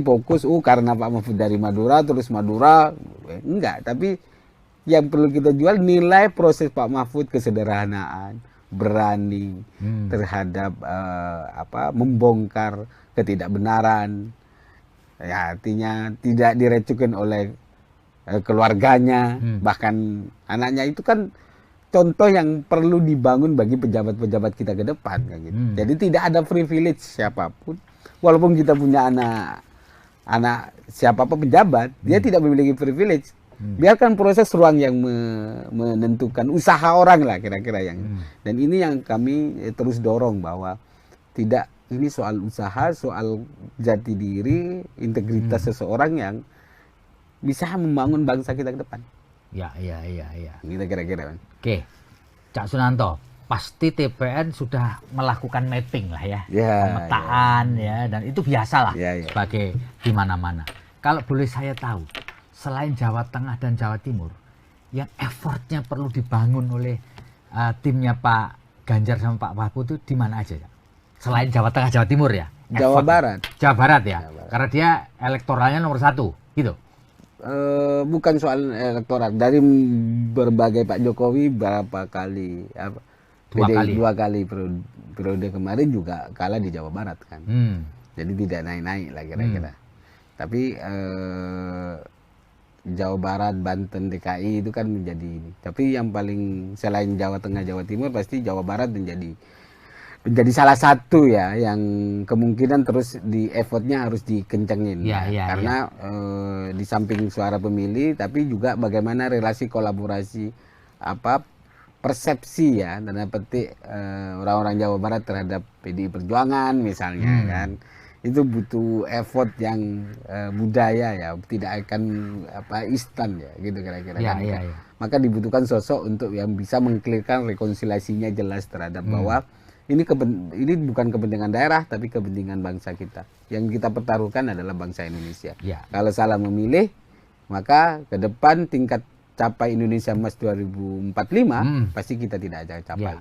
fokus karena Pak Mahfud dari Madura terus Madura, enggak, tapi yang perlu kita jual nilai proses Pak Mahfud, kesederhanaan, berani terhadap membongkar ketidakbenaran. Ya, artinya tidak direcukan oleh keluarganya, bahkan anaknya, itu kan contoh yang perlu dibangun bagi pejabat-pejabat kita ke depan kayak gitu. Jadi tidak ada privilege siapapun, walaupun kita punya anak siapapun pejabat, dia tidak memiliki privilege. Biarkan proses ruang yang menentukan usaha orang lah kira-kira yang. Dan ini yang kami terus dorong bahwa tidak, ini soal usaha, soal jati diri, integritas seseorang yang bisa membangun bangsa kita ke depan. Iya. Kita kira-kira. Oke, Cak Sunanto, pasti TPN sudah melakukan mapping lah ya, pemetaan ya, dan itu biasalah sebagai di mana-mana. Kalau boleh saya tahu, selain Jawa Tengah dan Jawa Timur, yang effortnya perlu dibangun oleh timnya Pak Ganjar sama Pak Mahfud itu di mana aja? Selain Jawa Tengah, Jawa Timur ya? Jawa Barat. Jawa Barat ya, karena dia elektoralnya nomor 1, gitu. Bukan soal elektoral, dari berbagai Pak Jokowi berapa kali dua kali periode kemarin juga kalah di Jawa Barat kan. Jadi tidak naik-naik lah kira-kira. Tapi Jawa Barat, Banten, DKI itu kan menjadi ini. Tapi yang paling selain Jawa Tengah, Jawa Timur, pasti Jawa Barat menjadi salah satu ya yang kemungkinan terus di effortnya harus dikencengin karena di samping suara pemilih, tapi juga bagaimana relasi kolaborasi persepsi ya, tanda petik orang-orang Jawa Barat terhadap PDI Perjuangan misalnya kan, itu butuh effort yang budaya ya, tidak akan instan ya gitu kira-kira. Maka dibutuhkan sosok untuk yang bisa mengklirkan rekonsiliasinya jelas terhadap bahwa ini bukan kepentingan daerah tapi kepentingan bangsa kita. Yang kita pertaruhkan adalah bangsa Indonesia. Kalau salah memilih, maka ke depan tingkat capai Indonesia Emas 2045 pasti kita tidak akan capai.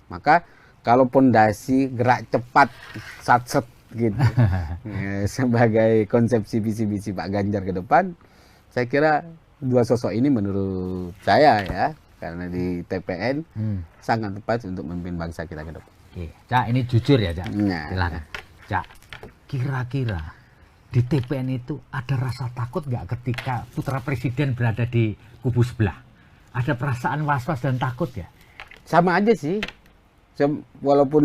Maka kalau pondasi gerak cepat satset gitu sebagai konsepsi visi-visi Pak Ganjar ke depan, saya kira dua sosok ini menurut saya ya, karena di TPN sangat tepat untuk memimpin bangsa kita ke depan. Cak, ini jujur ya, Cak. Silakan. Cak, kira-kira di TPN itu ada rasa takut nggak ketika putra presiden berada di kubu sebelah? Ada perasaan was-was dan takut ya? Sama aja sih. Walaupun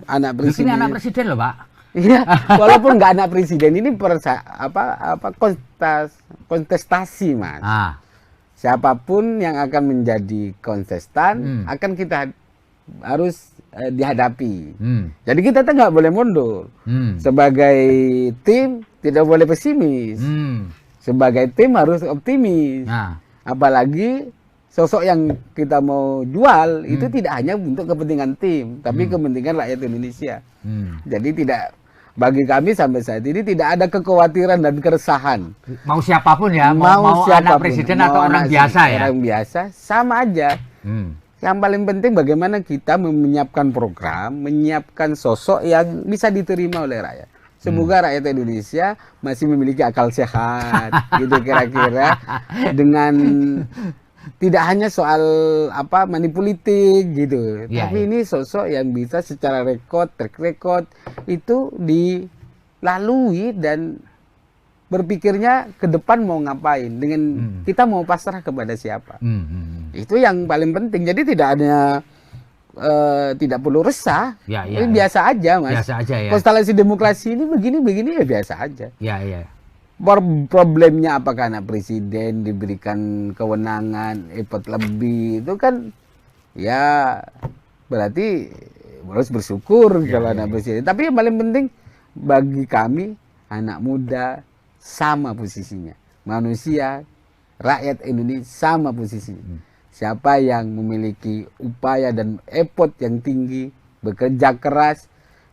anak presiden. Ini anak presiden loh, Pak. Iya, walaupun nggak anak presiden, ini kontestasi, Mas. Siapapun yang akan menjadi kontestan akan kita harus dihadapi. Jadi kita tuh nggak boleh mundur. Sebagai tim tidak boleh pesimis. Sebagai tim harus optimis. Apalagi sosok yang kita mau jual itu tidak hanya untuk kepentingan tim, tapi kepentingan rakyat Indonesia. Jadi bagi kami sampai saat ini tidak ada kekhawatiran dan keresahan. Mau siapapun ya, mau siapapun, anak presiden atau orang biasa ya. Orang biasa sama aja. Yang paling penting bagaimana kita menyiapkan program, menyiapkan sosok yang bisa diterima oleh rakyat. Semoga rakyat Indonesia masih memiliki akal sehat, gitu kira-kira, dengan tidak hanya soal manipulatif gitu, tapi ini sosok yang bisa secara track record itu dilalui dan berpikirnya ke depan mau ngapain, dengan kita mau pasrah kepada siapa. Itu yang paling penting. Jadi tidak perlu resah. Ini biasa aja, Mas. Biasa aja ya. Konstelasi demokrasi ini begini ya biasa aja. Problemnya apakah anak presiden diberikan kewenangan effort lebih, itu kan ya berarti harus bersyukur kalau anak presiden. Tapi yang paling penting bagi kami anak muda sama posisinya, manusia, rakyat Indonesia sama posisinya. Siapa yang memiliki upaya dan effort yang tinggi, bekerja keras,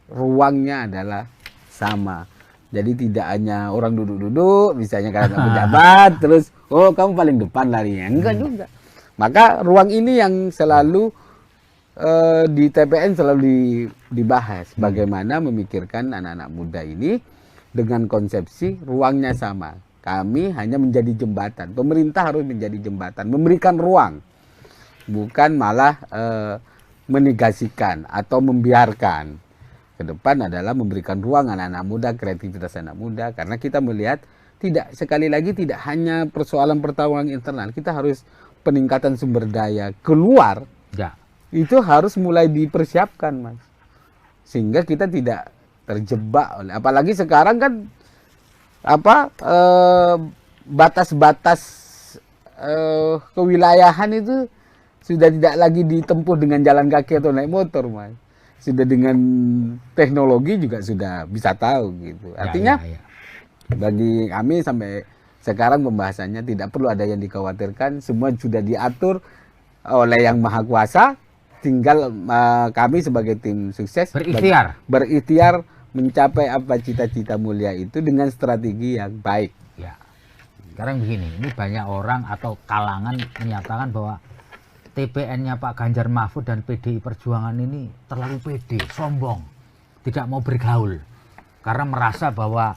ruangnya adalah sama. Jadi tidak hanya orang duduk-duduk, misalnya karena pejabat, terus kamu paling depan larinya. Enggak juga. Maka ruang ini yang selalu di TPN selalu dibahas. Bagaimana memikirkan anak-anak muda ini dengan konsepsi ruangnya sama. Kami hanya menjadi jembatan. Pemerintah harus menjadi jembatan, memberikan ruang. Bukan malah menegasikan atau membiarkan. Ke depan adalah memberikan ruang anak-anak muda, kreativitas anak muda, karena kita melihat sekali lagi tidak hanya persoalan pertarungan internal, kita harus peningkatan sumber daya keluar. Itu harus mulai dipersiapkan, Mas, sehingga kita tidak terjebak oleh, apalagi sekarang kan batas-batas kewilayahan itu sudah tidak lagi ditempuh dengan jalan kaki atau naik motor, Mas. Sudah dengan teknologi juga sudah bisa tahu gitu. Artinya bagi kami sampai sekarang pembahasannya tidak perlu ada yang dikhawatirkan, semua sudah diatur oleh Yang Maha Kuasa. Tinggal kami sebagai tim sukses berikhtiar mencapai apa cita-cita mulia itu dengan strategi yang baik. Sekarang begini, ini banyak orang atau kalangan menyatakan bahwa TPN-nya Pak Ganjar Mahfud dan PDI Perjuangan ini terlalu pede, sombong, tidak mau bergaul karena merasa bahwa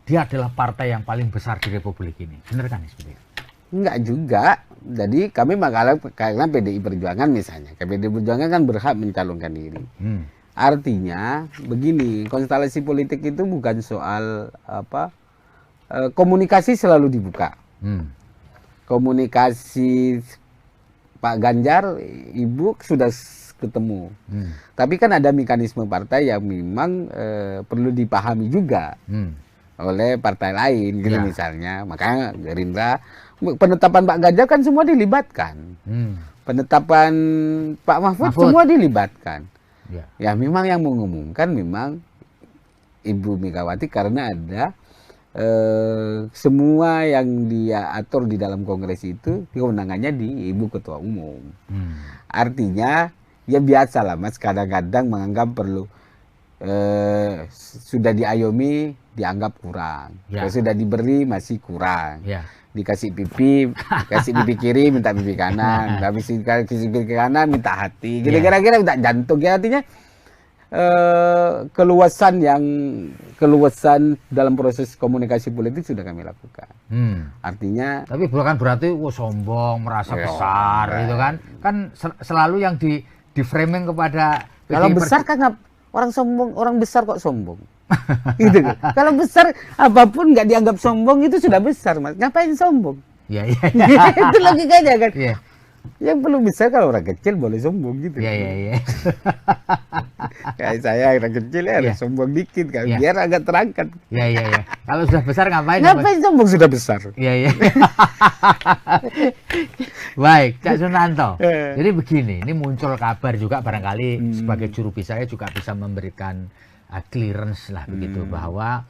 dia adalah partai yang paling besar di Republik ini. Benar kan seperti itu? Enggak juga. Jadi kami karena PDI Perjuangan misalnya, PDI Perjuangan kan berhak mencalonkan diri. Artinya begini, konstelasi politik itu bukan soal komunikasi selalu dibuka. Komunikasi Pak Ganjar, Ibu sudah ketemu. Tapi kan ada mekanisme partai yang memang perlu dipahami juga oleh partai lain, gitu misalnya. Makanya Gerindra, penetapan Pak Ganjar kan semua dilibatkan. Penetapan Pak Mahfud semua dilibatkan. Ya memang yang mengumumkan memang Ibu Megawati karena ada semua yang dia atur di dalam kongres itu kewenangannya di Ibu Ketua Umum. Artinya ya biasa lah Mas, kadang-kadang menganggap perlu sudah diayomi dianggap kurang, kalau sudah diberi masih kurang. Dikasih pipi, kasih pipi kiri minta pipi kanan, kasih pipi kanan minta hati, kira-kira minta jantung. Ya artinya keluasan dalam proses komunikasi politik sudah kami lakukan. Artinya, tapi bukan berarti sombong, merasa besar gitu kan? Kan selalu yang di framing kepada kalau besar kan orang sombong, orang besar kok sombong. Gitu kan? Kalau besar apapun nggak dianggap sombong itu sudah besar Mas. Ngapain sombong? Iya. Itu logikanya kan. Yang perlu besar kalau orang kecil boleh sombong gitu. Iya. Kayak saya orang kecil ya harus sombong dikit kan, biar agak terangkat. Iya. Kalau sudah besar ngapain? Ngapain sombong sudah besar? Iya. Baik, Cak Sunanto. Jadi begini, ini muncul kabar juga barangkali sebagai juru bicara juga bisa memberikan clearance lah begitu bahwa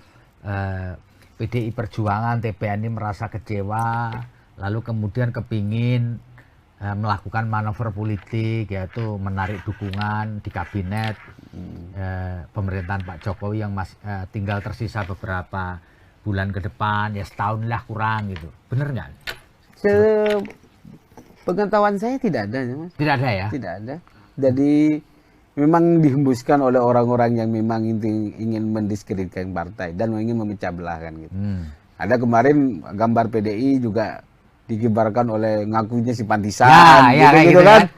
PDI Perjuangan TPN ini merasa kecewa, lalu kemudian kepingin melakukan manuver politik, yaitu menarik dukungan di kabinet pemerintahan Pak Jokowi yang tinggal tersisa beberapa bulan ke depan, ya setahun lah kurang gitu. Bener nggak? Pengetahuan saya tidak ada, Mas. Tidak ada ya? Tidak ada. Jadi memang dihembuskan oleh orang-orang yang memang ingin mendiskreditkan partai dan ingin memecah belah kan gitu. Ada kemarin gambar PDI juga dikibarkan oleh ngakunya si Pantisan, gitu kan.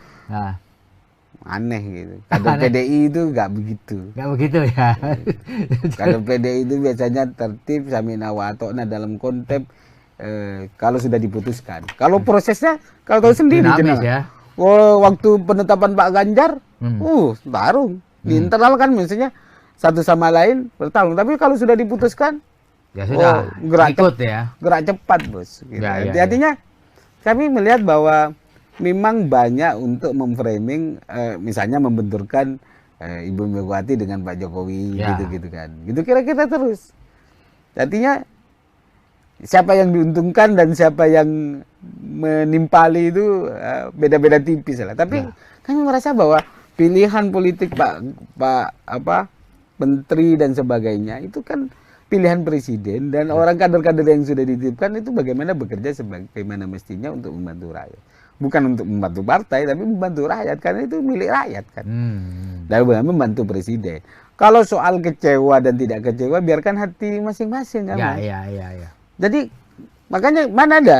Aneh gitu. Kader PDI itu nggak begitu. Nggak begitu ya. Kader PDI itu biasanya tertib, samina wa ata'na dalam konteks kalau sudah diputuskan. Kalau prosesnya, kalau tahu sendiri ya. Waktu penetapan Pak Ganjar, tarung. Di internal kan misalnya satu sama lain bertarung. Tapi kalau sudah diputuskan, ya sudah, gerak cepat bos. Gitu. Artinya kami melihat bahwa memang banyak untuk memframing, misalnya membenturkan Ibu Megawati dengan Pak Jokowi, gitu kan. Gitu kira-kira terus. Artinya siapa yang diuntungkan dan siapa yang menimpali itu beda-beda tipis lah. Tapi kami merasa bahwa pilihan politik Pak Menteri dan sebagainya itu kan pilihan presiden dan orang kader-kader yang sudah dititipkan itu bagaimana bekerja sebagaimana mestinya untuk membantu rakyat. Bukan untuk membantu partai tapi membantu rakyat karena itu milik rakyat kan. Dan bagaimana membantu presiden. Kalau soal kecewa dan tidak kecewa biarkan hati masing-masing kan. Iya. Jadi makanya mana ada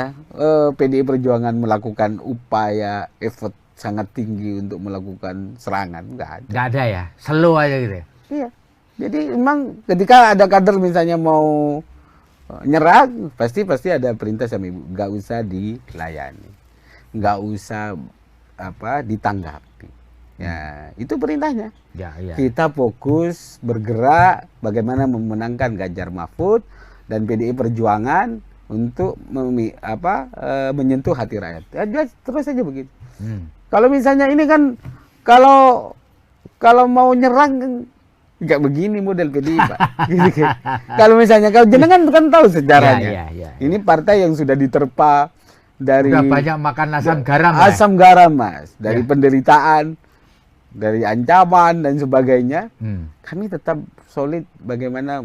PDI Perjuangan melakukan upaya effort sangat tinggi untuk melakukan serangan, nggak ada. Nggak ada ya, slow aja gitu ya. Iya. Jadi memang ketika ada kader misalnya mau nyerang, pasti ada perintah sama ibu, nggak usah dilayani, nggak usah ditanggapi. Ya itu perintahnya. Kita fokus bergerak bagaimana memenangkan Ganjar Mahfud dan PDI Perjuangan untuk menyentuh hati rakyat. Ya, terus saja begitu. Kalau misalnya ini kan kalau mau nyerang nggak begini model PDI Pak. Gitu. Kalau misalnya kalau jenengan kan tahu sejarahnya. Ini partai yang sudah diterpa dari udah banyak makan asam garam. Asam garam Mas, dari penderitaan, dari ancaman dan sebagainya. Kami tetap solid bagaimana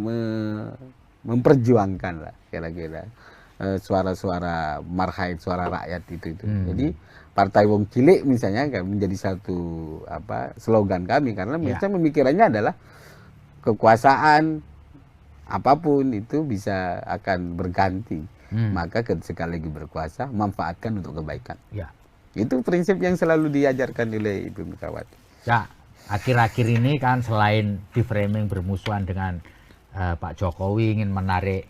memperjuangkan lah kira-kira suara-suara marhaid, suara rakyat itu. Jadi partai wong cilik misalnya menjadi satu slogan kami karena misalnya pemikirannya adalah kekuasaan apapun itu bisa akan berganti. Maka sekali lagi berkuasa manfaatkan untuk kebaikan. Itu prinsip yang selalu diajarkan oleh Ibu Megawati. Ya, akhir-akhir ini kan selain di framing bermusuhan dengan Pak Jokowi ingin menarik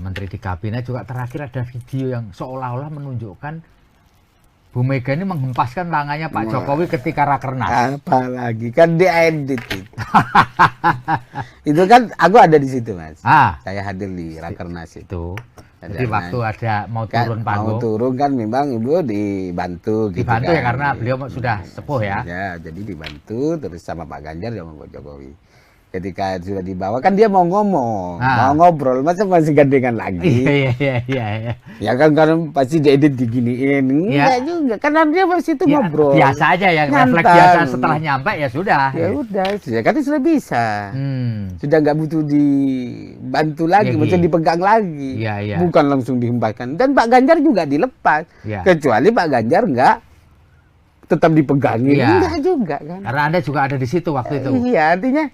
menteri di kabinet, juga terakhir ada video yang seolah-olah menunjukkan Bu Mega ini menghempaskan tangannya Pak Jokowi ketika rakernas. Apalagi kan diedit itu. Itu kan aku ada di situ Mas. Saya hadir di rakernas itu. Jadi waktu ada mau turun panggung. Mau turun kan memang Ibu dibantu. Dibantu ya karena beliau sudah sepuh ya. Ya jadi dibantu terus sama Pak Ganjar sama Pak Jokowi. ketika sudah dibawa kan dia mau ngomong, mau ngobrol, masa masih gandengan lagi? Iya. Ya kan karena pasti diedit diginiin, enggak juga, karena dia masih itu ngobrol. Biasa aja yang refleks biasa setelah nyampe ya sudah. Ya udah, kan sudah bisa, sudah nggak butuh dibantu lagi, butuh dipegang lagi, bukan langsung dihempaskan. Dan Pak Ganjar juga dilepas, kecuali Pak Ganjar nggak tetap dipegangin, enggak juga kan? Karena Anda juga ada di situ waktu itu. Iya, artinya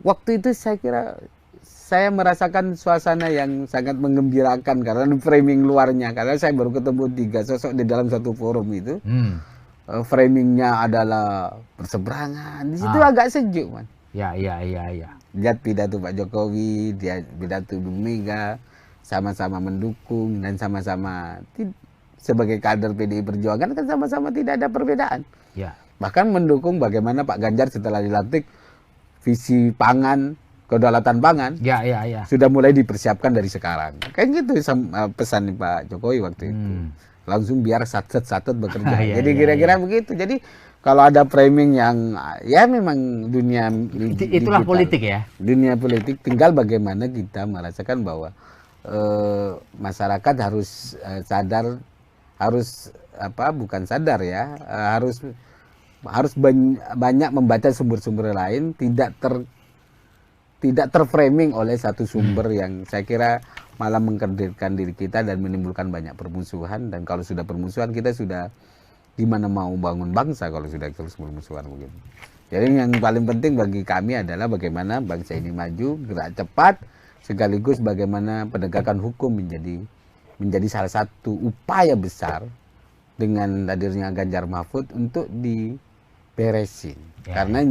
waktu itu saya kira saya merasakan suasana yang sangat menggembirakan karena framing luarnya, karena saya baru ketemu 3 sosok di dalam satu forum itu. Framingnya adalah berseberangan, di situ agak sejuk, man. Iya. Lihat pidato Pak Jokowi, dia pidato Bu Mega, sama-sama mendukung dan sama-sama sebagai kader PDI Perjuangan kan sama-sama tidak ada perbedaan. Ya. Bahkan mendukung bagaimana Pak Ganjar setelah dilantik visi pangan, kedaulatan pangan, sudah mulai dipersiapkan dari sekarang. Kayak gitu pesan Pak Jokowi waktu itu. Langsung biar satset bekerja. Jadi kira-kira begitu. Jadi kalau ada framing yang ya memang dunia itulah digital, politik ya. Dunia politik, tinggal bagaimana kita merasakan bahwa masyarakat harus sadar, harus bukan sadar ya, harus banyak membaca sumber-sumber lain, tidak terframing oleh satu sumber yang saya kira malah mengkerdilkan diri kita dan menimbulkan banyak permusuhan. Dan kalau sudah permusuhan, kita sudah gimana mau bangun bangsa kalau sudah terus permusuhan begitu. Jadi yang paling penting bagi kami adalah bagaimana bangsa ini maju, gerak cepat, sekaligus bagaimana penegakan hukum menjadi salah satu upaya besar dengan hadirnya Ganjar Mahfud untuk diberesin. Karena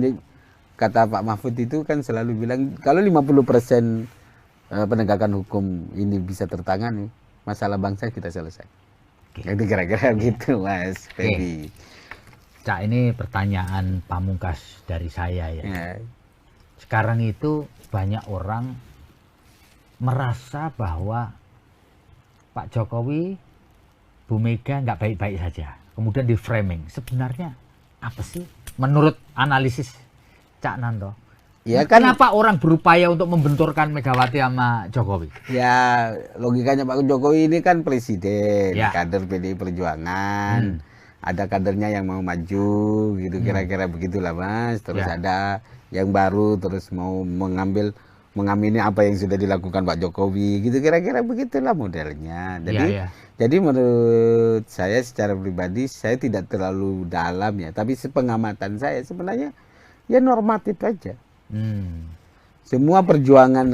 kata Pak Mahfud itu kan selalu bilang kalau 50% penegakan hukum ini bisa tertangani, masalah bangsa kita selesai. Jadi kira-kira gitu, Mas Feby. Cak, ini pertanyaan pamungkas dari saya ya. Sekarang itu banyak orang merasa bahwa Pak Jokowi, Bu Mega nggak baik-baik saja. Kemudian di framing. Sebenarnya apa sih menurut analisis Cak Nanto? Ya kan, kenapa orang berupaya untuk membenturkan Megawati sama Jokowi? Ya logikanya Pak Jokowi ini kan presiden, kader PDI Perjuangan. Ada kadernya yang mau maju gitu, kira-kira begitulah, Mas. Terus ada yang baru terus mau mengamini apa yang sudah dilakukan Pak Jokowi gitu, kira-kira begitulah modelnya. Jadi menurut saya secara pribadi saya tidak terlalu dalam ya, tapi sepengamatan saya sebenarnya ya normatif aja. Semua perjuangan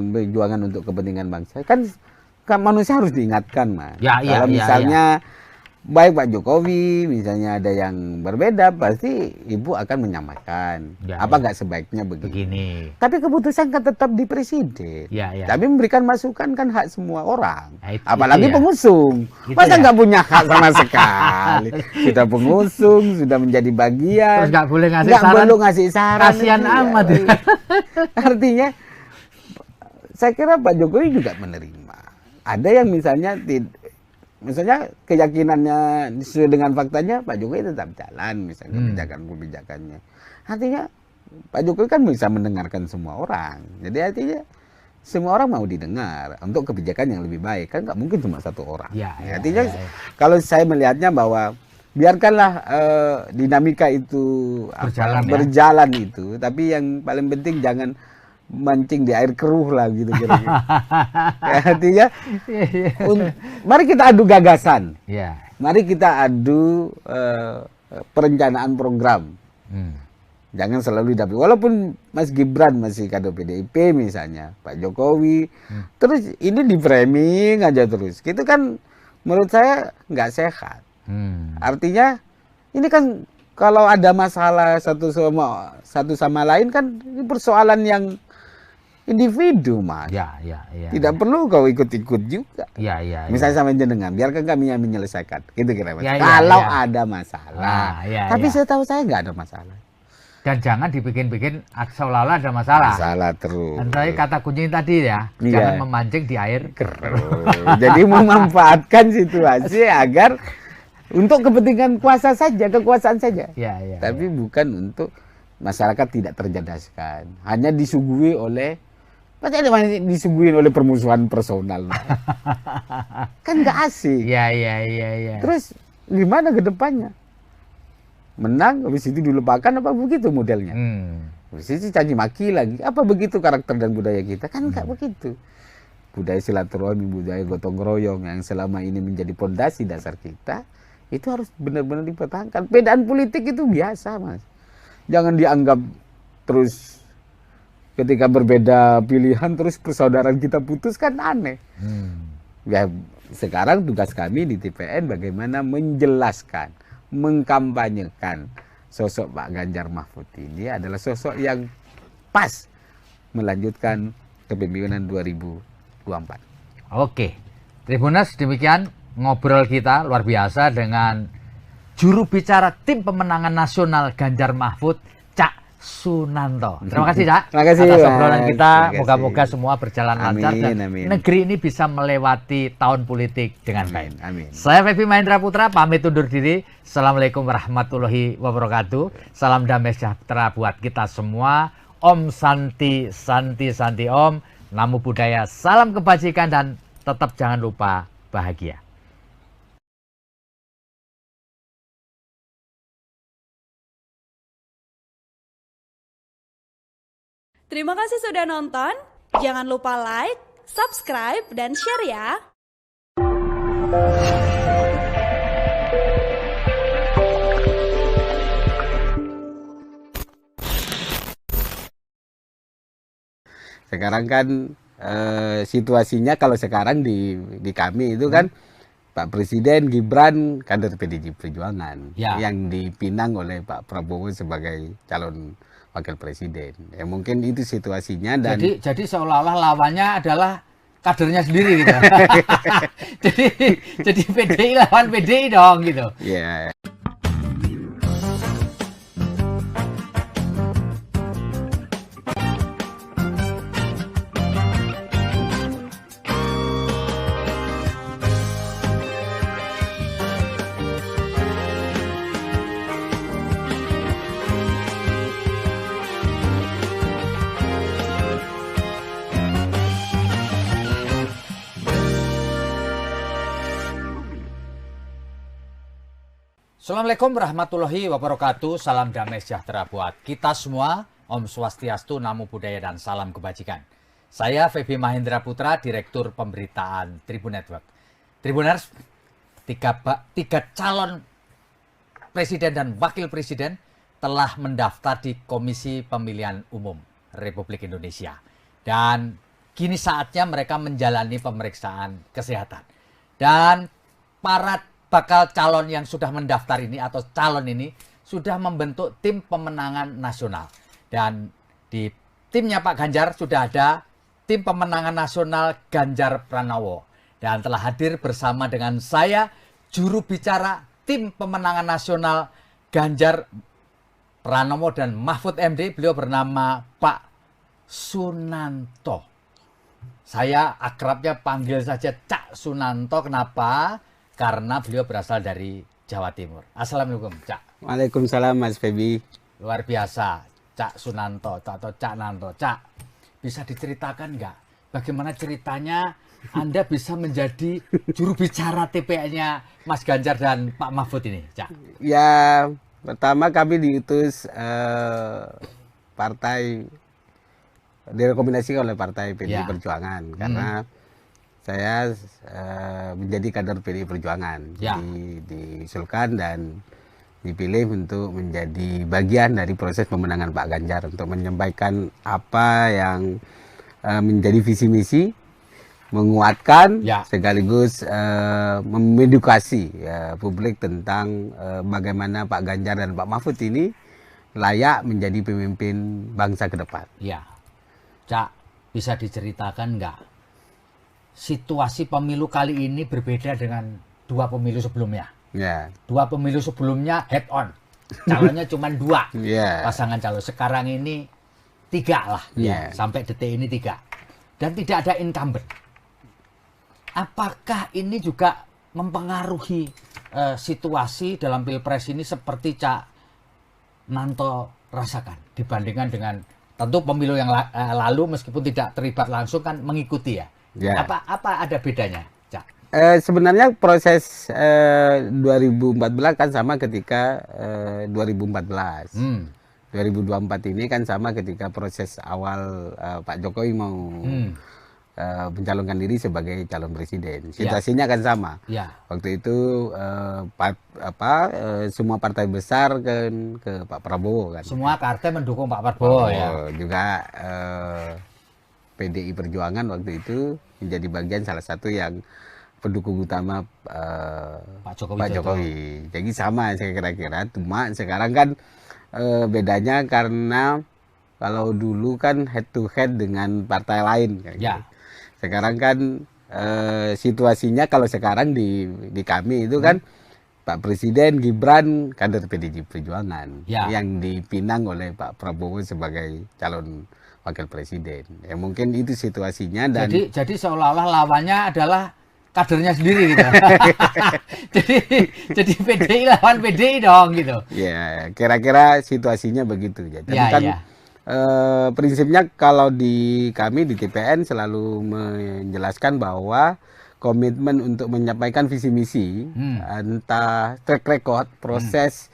perjuangan untuk kepentingan bangsa kan manusia harus diingatkan, Mas. Kalau misalnya baik Pak Jokowi misalnya ada yang berbeda, pasti Ibu akan menyamakan. Nggak sebaiknya begini. Tapi keputusan kan tetap di presiden. Tapi memberikan masukan kan hak semua orang. Apalagi pengusung. Masa nggak punya hak sama sekali? Sudah pengusung, sudah menjadi bagian. Terus nggak boleh ngasih saran. Kasihan amat. Artinya, saya kira Pak Jokowi juga menerima. Ada yang misalnya keyakinannya sesuai dengan faktanya, Pak Jokowi tetap jalan misalnya kebijakan-kebijakannya. Artinya Pak Jokowi kan bisa mendengarkan semua orang. Jadi artinya semua orang mau didengar untuk kebijakan yang lebih baik. Kan nggak mungkin cuma satu orang. Artinya kalau saya melihatnya bahwa biarkanlah dinamika itu berjalan itu, tapi yang paling penting jangan mancing di air keruh lah gitu kira-kira. Artinya mari kita adu gagasan. Mari kita adu perencanaan program. Jangan selalu didampingi. Walaupun Mas Gibran masih kader PDIP misalnya, Pak Jokowi, terus ini di framing aja terus. Gitu kan menurut saya nggak sehat. Artinya ini kan kalau ada masalah satu sama lain kan ini persoalan yang individu, Mas. Tidak perlu kau ikut-ikut juga. Misalnya sama jenengan, biarkan kami yang menyelesaikan. Gitu kira Mas. Kalau ada masalah. Tapi setahu saya nggak ada masalah. Dan jangan dibikin-bikin seolah-olah ada masalah. Masalah terus. Dan saya kata kunci tadi ya, jangan memancing di air keruh. Jadi memanfaatkan situasi agar untuk kepentingan kekuasaan saja. Tapi bukan untuk masyarakat tidak tercerdaskan, hanya disuguhi oleh disuguhin oleh permusuhan personal. Kan nggak asik. Ya. Terus gimana ke depannya? Menang, habis itu dilupakan apa begitu modelnya? Habis itu caci maki lagi. Apa begitu karakter dan budaya kita? Kan nggak begitu. Budaya silaturahmi, budaya gotong royong yang selama ini menjadi pondasi dasar kita, itu harus benar-benar dipertahankan. Bedaan politik itu biasa, Mas. Jangan dianggap terus ketika berbeda pilihan terus persaudaraan kita putus, kan aneh. Ya, sekarang tugas kami di TPN bagaimana menjelaskan, mengkampanyekan sosok Pak Ganjar Mahfud ini adalah sosok yang pas melanjutkan kepemimpinan 2024. Oke, Tribuners, demikian ngobrol kita luar biasa dengan juru bicara tim pemenangan nasional Ganjar Mahfud, Cak Sunanto. Terima kasih, Cak. Terima kasih, atas Mas. obrolan kita. Terima kasih. Moga-moga semua berjalan lancar dan amin. negeri ini bisa melewati tahun politik dengan baik. Amin. Saya Febi Mahendra Putra pamit undur diri. Assalamualaikum warahmatullahi wabarakatuh. Salam damai sejahtera buat kita semua. Om Santi Santi Santi Om. Namo Buddhaya. Salam kebajikan dan tetap jangan lupa bahagia. Terima kasih sudah nonton. Jangan lupa like, subscribe, dan share ya. Sekarang kan situasinya kalau sekarang di kami itu kan Pak Presiden Gibran kader PDI Perjuangan yang dipinang oleh Pak Prabowo sebagai calon wakil presiden. Ya mungkin itu situasinya dan jadi seolah-olah lawannya adalah kadernya sendiri gitu. jadi PDI lawan PDI dong gitu. ya. Assalamualaikum warahmatullahi wabarakatuh. Salam damai sejahtera buat kita semua. Om Swastiastu, Namo Buddhaya, dan salam kebajikan. Saya Febi Mahendra Putra, Direktur Pemberitaan Tribun Network. Tribuners, tiga calon presiden dan wakil presiden telah mendaftar di Komisi Pemilihan Umum Republik Indonesia. Dan kini saatnya mereka menjalani pemeriksaan kesehatan. Dan para bakal calon yang sudah mendaftar ini atau calon ini sudah membentuk tim pemenangan nasional. Dan di timnya Pak Ganjar sudah ada tim pemenangan nasional Ganjar Pranowo. Dan telah hadir bersama dengan saya juru bicara tim pemenangan nasional Ganjar Pranowo dan Mahfud MD. Beliau bernama Pak Sunanto. Saya akrabnya panggil saja Cak Sunanto. Kenapa? Karena beliau berasal dari Jawa Timur. Assalamualaikum, Cak. Waalaikumsalam, Mas Febi. Luar biasa, Cak Sunanto atau Cak Nanto. Cak, bisa diceritakan nggak bagaimana ceritanya Anda bisa menjadi juru bicara TPN-nya Mas Ganjar dan Pak Mahfud ini, Cak? Ya, pertama kami diutus partai, direkomendasikan oleh partai PDI Perjuangan karena saya menjadi kader PDI Perjuangan, diusulkan dan dipilih untuk menjadi bagian dari proses pemenangan Pak Ganjar untuk menyampaikan apa yang menjadi visi misi, menguatkan sekaligus memedukasi publik tentang bagaimana Pak Ganjar dan Pak Mahfud ini layak menjadi pemimpin bangsa ke depan. Ya, Cak, bisa diceritakan nggak? Situasi pemilu kali ini berbeda dengan dua pemilu sebelumnya. Dua pemilu sebelumnya head on, calonnya cuma dua pasangan calon. Sekarang ini tiga lah, sampai detik ini tiga, dan tidak ada incumbent. Apakah ini juga mempengaruhi situasi dalam pilpres ini seperti Cak Nanto rasakan dibandingkan dengan tentu pemilu yang lalu meskipun tidak terlibat langsung kan mengikuti ya. Ya. Apa ada bedanya, Cak? Sebenarnya proses 2014 kan sama ketika 2014. 2024 ini kan sama ketika proses awal Pak Jokowi mau mencalonkan diri sebagai calon presiden. Situasinya kan sama. Ya. Waktu itu semua partai besar kan ke Pak Prabowo kan. Semua partai mendukung Pak Prabowo ya. Juga PDI Perjuangan waktu itu menjadi bagian salah satu yang pendukung utama Pak Jokowi. Jadi sama saya kira-kira. Cuma sekarang kan bedanya karena kalau dulu kan head to head dengan partai lain. Ya. Gitu. Sekarang kan situasinya kalau sekarang di kami itu kan Pak Presiden Gibran kader PDI Perjuangan yang dipinang oleh Pak Prabowo sebagai calon wakil presiden. Ya mungkin itu situasinya dan jadi seolah-olah lawannya adalah kadernya sendiri gitu. jadi PDI lawan PDI dong gitu. Ya, kira-kira situasinya begitu ya. Tapi kan prinsipnya kalau di kami di TPN selalu menjelaskan bahwa komitmen untuk menyampaikan visi misi entah track record proses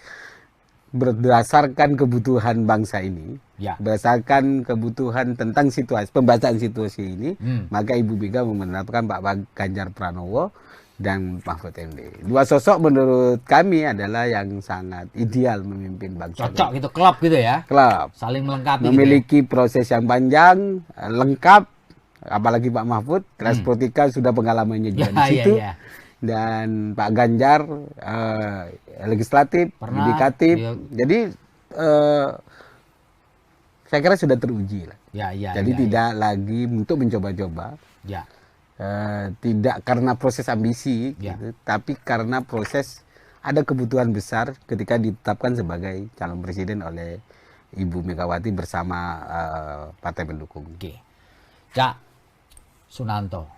berdasarkan kebutuhan bangsa ini, berdasarkan kebutuhan tentang situasi pembahasan situasi ini, maka Ibu Mega memenangkan Pak Ganjar Pranowo dan Mahfud MD. Dua sosok menurut kami adalah yang sangat ideal memimpin bangsa. Cocok gitu, klop gitu ya. Klop. Saling melengkapi. Memiliki proses yang panjang, lengkap. Apalagi Pak Mahfud, Transpolitika sudah pengalamannya juga di situ. Dan Pak Ganjar legislatif, yudikatif. Jadi saya kira sudah teruji lah. Jadi tidak lagi untuk mencoba-coba. Tidak karena proses ambisi, gitu, tapi karena proses ada kebutuhan besar ketika ditetapkan sebagai calon presiden oleh Ibu Megawati bersama partai pendukung. Cak Sunanto,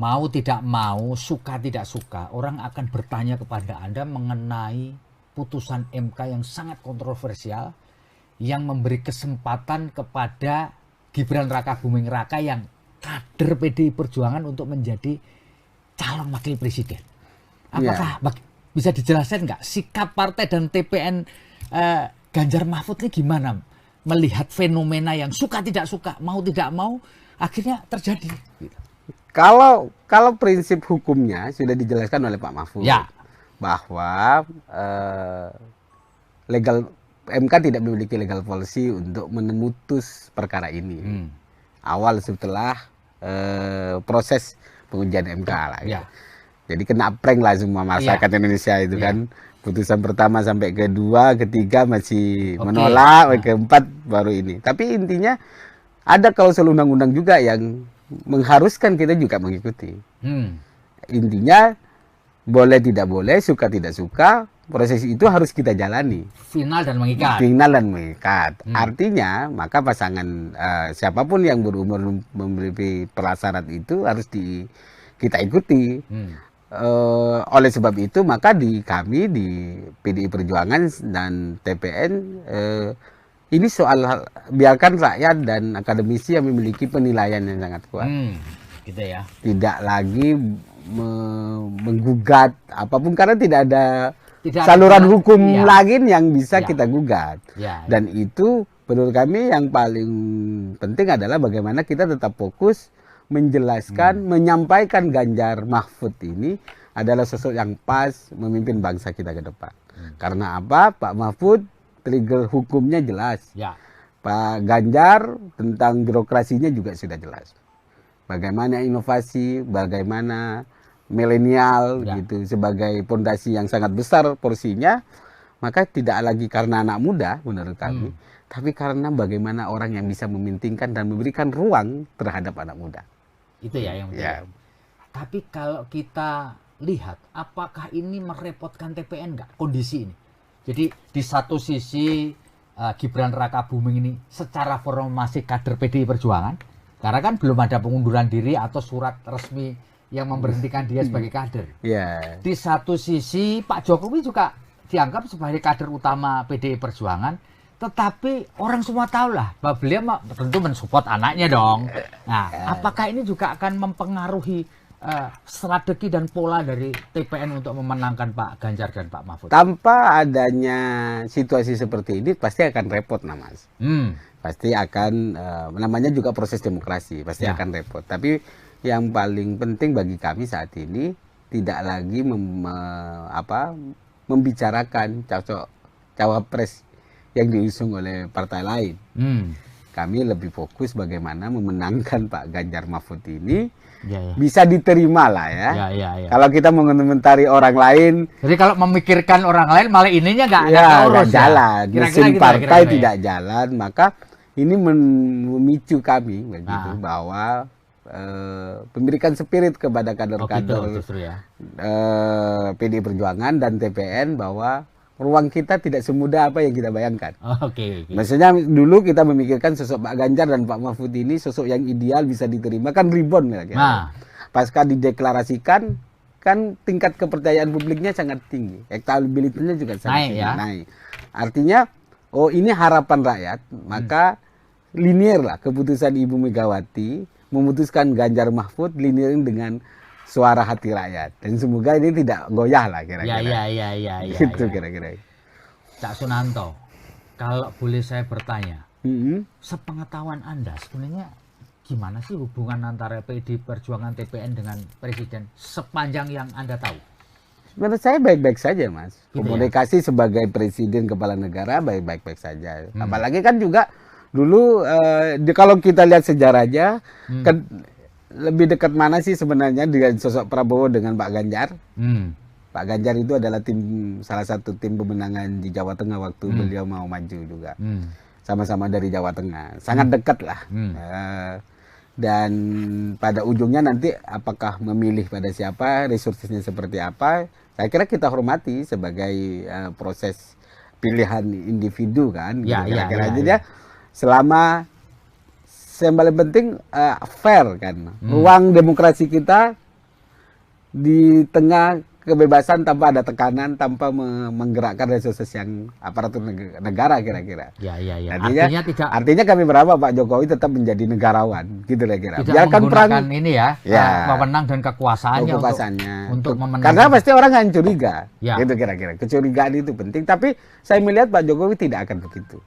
mau tidak mau, suka tidak suka, orang akan bertanya kepada Anda mengenai putusan MK yang sangat kontroversial yang memberi kesempatan kepada Gibran Rakabuming Raka yang kader PDI Perjuangan untuk menjadi calon wakil presiden. Apakah bisa dijelaskan nggak sikap partai dan TPN Ganjar Mahfud ini gimana melihat fenomena yang suka tidak suka, mau tidak mau akhirnya terjadi? Kalau prinsip hukumnya sudah dijelaskan oleh Pak Mahfud bahwa MK tidak memiliki legal policy untuk memutus perkara ini. Awal setelah proses pengujian MK lah. Jadi kena prank lah semua masyarakat Indonesia itu kan. Putusan pertama sampai kedua, ketiga masih menolak, keempat baru ini. Tapi intinya ada klausul undang-undang juga yang mengharuskan kita juga mengikuti. Intinya boleh tidak boleh, suka tidak suka, proses itu harus kita jalani. Final dan mengikat. Final dan mengikat. Artinya maka pasangan siapapun yang berumur memberi prasyarat itu harus kita ikuti. Oleh sebab itu maka kami di PDI Perjuangan dan TPN ini soal biarkan rakyat dan akademisi yang memiliki penilaian yang sangat kuat. Gitu ya. Tidak lagi menggugat apapun karena tidak ada saluran hukum lagi yang bisa kita gugat. Dan itu menurut kami yang paling penting adalah bagaimana kita tetap fokus menjelaskan, menyampaikan Ganjar Mahfud ini adalah sosok yang pas memimpin bangsa kita ke depan. Karena apa? Pak Mahfud trigger hukumnya jelas. Pak Ganjar tentang birokrasinya juga sudah jelas. Bagaimana inovasi, bagaimana milenial gitu sebagai pondasi yang sangat besar porsinya, maka tidak lagi karena anak muda menurut kami, tapi karena bagaimana orang yang bisa memintingkan dan memberikan ruang terhadap anak muda. Itu ya yang penting. Tapi kalau kita lihat, apakah ini merepotkan TPN nggak kondisi ini? Jadi di satu sisi Gibran Rakabuming ini secara formal masih kader PDI Perjuangan, karena kan belum ada pengunduran diri atau surat resmi yang memberhentikan dia sebagai kader. Di satu sisi Pak Jokowi juga dianggap sebagai kader utama PDI Perjuangan, tetapi orang semua tahu lah bahwa beliau tentu mensupport anaknya dong. Nah, apakah ini juga akan mempengaruhi strategi dan pola dari TPN untuk memenangkan Pak Ganjar dan Pak Mahfud? Tanpa adanya situasi seperti ini pasti akan repot, nah Mas. Pasti akan, namanya juga proses demokrasi, pasti akan repot. Tapi yang paling penting bagi kami saat ini tidak lagi membicarakan cawapres yang diusung oleh partai lain. Kami lebih fokus bagaimana memenangkan Pak Ganjar Mahfud ini bisa diterima lah ya. Kalau kita mengomentari orang lain, jadi kalau memikirkan orang lain malah ininya nggak jalan, mesin partai tidak jalan, maka ini memicu kami begitu bahwa memberikan spirit kepada kader-kader PDI Perjuangan dan TPN bahwa ruang kita tidak semudah apa yang kita bayangkan. Maksudnya dulu kita memikirkan sosok Pak Ganjar dan Pak Mahfud ini sosok yang ideal bisa diterima, kan ribon ya. Pasca dideklarasikan kan tingkat kepercayaan publiknya sangat tinggi, elektabilitasnya juga sangat naik. Artinya ini harapan rakyat, maka linear lah keputusan Ibu Megawati memutuskan Ganjar Mahfud linear dengan suara hati rakyat, dan semoga ini tidak goyah lah kira-kira. Gitu kira-kira. Cak Sunanto, kalau boleh saya bertanya, sepengetahuan Anda sebenarnya gimana sih hubungan antara PDI Perjuangan TPN dengan Presiden sepanjang yang Anda tahu? Menurut saya baik-baik saja, Mas. Gitu komunikasi sebagai Presiden Kepala Negara baik-baik saja. Apalagi kan juga dulu kalau kita lihat sejarahnya kan lebih dekat mana sih sebenarnya dengan sosok Prabowo dengan Pak Ganjar? Pak Ganjar itu adalah salah satu tim pemenangan di Jawa Tengah waktu beliau mau maju juga. Sama-sama dari Jawa Tengah. Sangat dekat lah. Dan pada ujungnya nanti apakah memilih pada siapa, resourcesnya seperti apa, saya kira kita hormati sebagai proses pilihan individu kan. Jadi selama yang paling penting fair kan, ruang demokrasi kita di tengah kebebasan tanpa ada tekanan, tanpa menggerakkan resources yang aparatur negara kira-kira. Artinya kami berharap Pak Jokowi tetap menjadi negarawan, gitu kira-kira. Biarkan perang ini memenang dan kekuasaannya untuk memenangkan. Karena pasti orang akan curiga, gitu kira-kira. Kecurigaan itu penting, tapi saya melihat Pak Jokowi tidak akan begitu.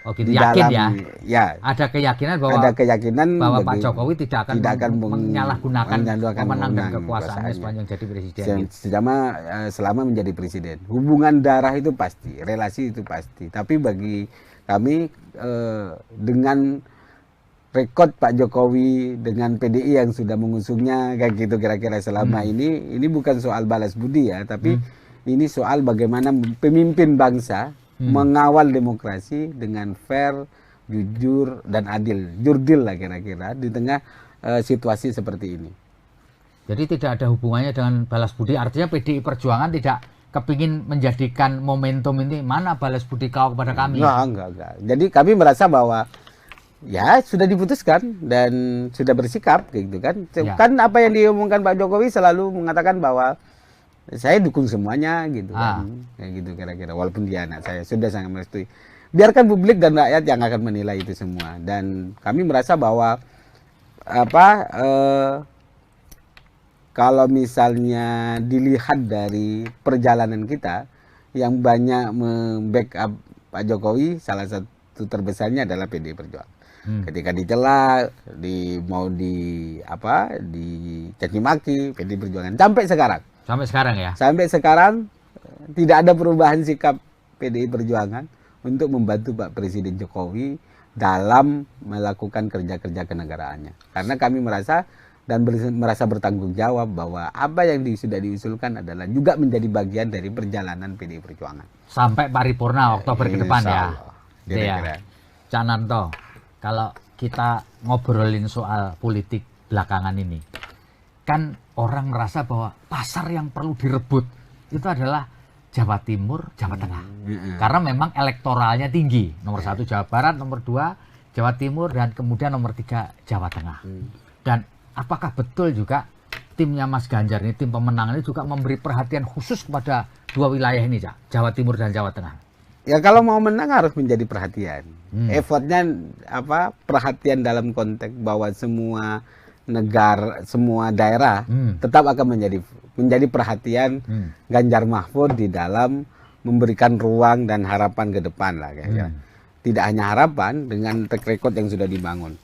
Yakin ada keyakinan bahwa Pak Jokowi tidak akan menyalahgunakan kemenangan dan kekuasaannya sepanjang jadi presiden. Selama menjadi presiden, hubungan darah itu pasti, relasi itu pasti. Tapi bagi kami dengan rekod Pak Jokowi dengan PDI yang sudah mengusungnya kayak gitu kira-kira selama ini bukan soal balas budi ya, tapi ini soal bagaimana pemimpin bangsa mengawal demokrasi dengan fair, jujur, dan adil. Jurdil lah kira-kira di tengah situasi seperti ini. Jadi tidak ada hubungannya dengan balas budi, artinya PDI Perjuangan tidak kepingin menjadikan momentum ini mana balas budi kau kepada kami. Enggak. Jadi kami merasa bahwa ya sudah diputuskan dan sudah bersikap gitu kan. Kan apa yang diomongkan Pak Jokowi selalu mengatakan bahwa saya dukung semuanya gitu kan, kayak gitu kira-kira. Walaupun dia anak saya, sudah sangat merestui. Biarkan publik dan rakyat yang akan menilai itu semua. Dan kami merasa bahwa kalau misalnya dilihat dari perjalanan kita yang banyak membackup Pak Jokowi, salah satu terbesarnya adalah PDI Perjuangan. Ketika dicela, mau dicaci maki, PDI Perjuangan sampai sekarang. Sampai sekarang tidak ada perubahan sikap PDI Perjuangan untuk membantu Pak Presiden Jokowi dalam melakukan kerja-kerja kenegaraannya. Karena kami merasa bertanggung jawab bahwa apa yang sudah diusulkan adalah juga menjadi bagian dari perjalanan PDI Perjuangan. Sampai paripurna Oktober ke depan ya. Cananto, kalau kita ngobrolin soal politik belakangan ini, kan orang merasa bahwa pasar yang perlu direbut itu adalah Jawa Timur, Jawa Tengah. Karena memang elektoralnya tinggi. Nomor 1 Jawa Barat, nomor 2 Jawa Timur, dan kemudian nomor 3 Jawa Tengah. Dan apakah betul juga timnya Mas Ganjar ini, tim pemenang ini juga memberi perhatian khusus kepada dua wilayah ini, Cak, Jawa Timur dan Jawa Tengah? Ya kalau mau menang harus menjadi perhatian. Effortnya perhatian dalam konteks bahwa semua negara, semua daerah tetap akan menjadi perhatian Ganjar Mahfud di dalam memberikan ruang dan harapan ke depan lah kayaknya. Tidak hanya harapan, dengan track record yang sudah dibangun.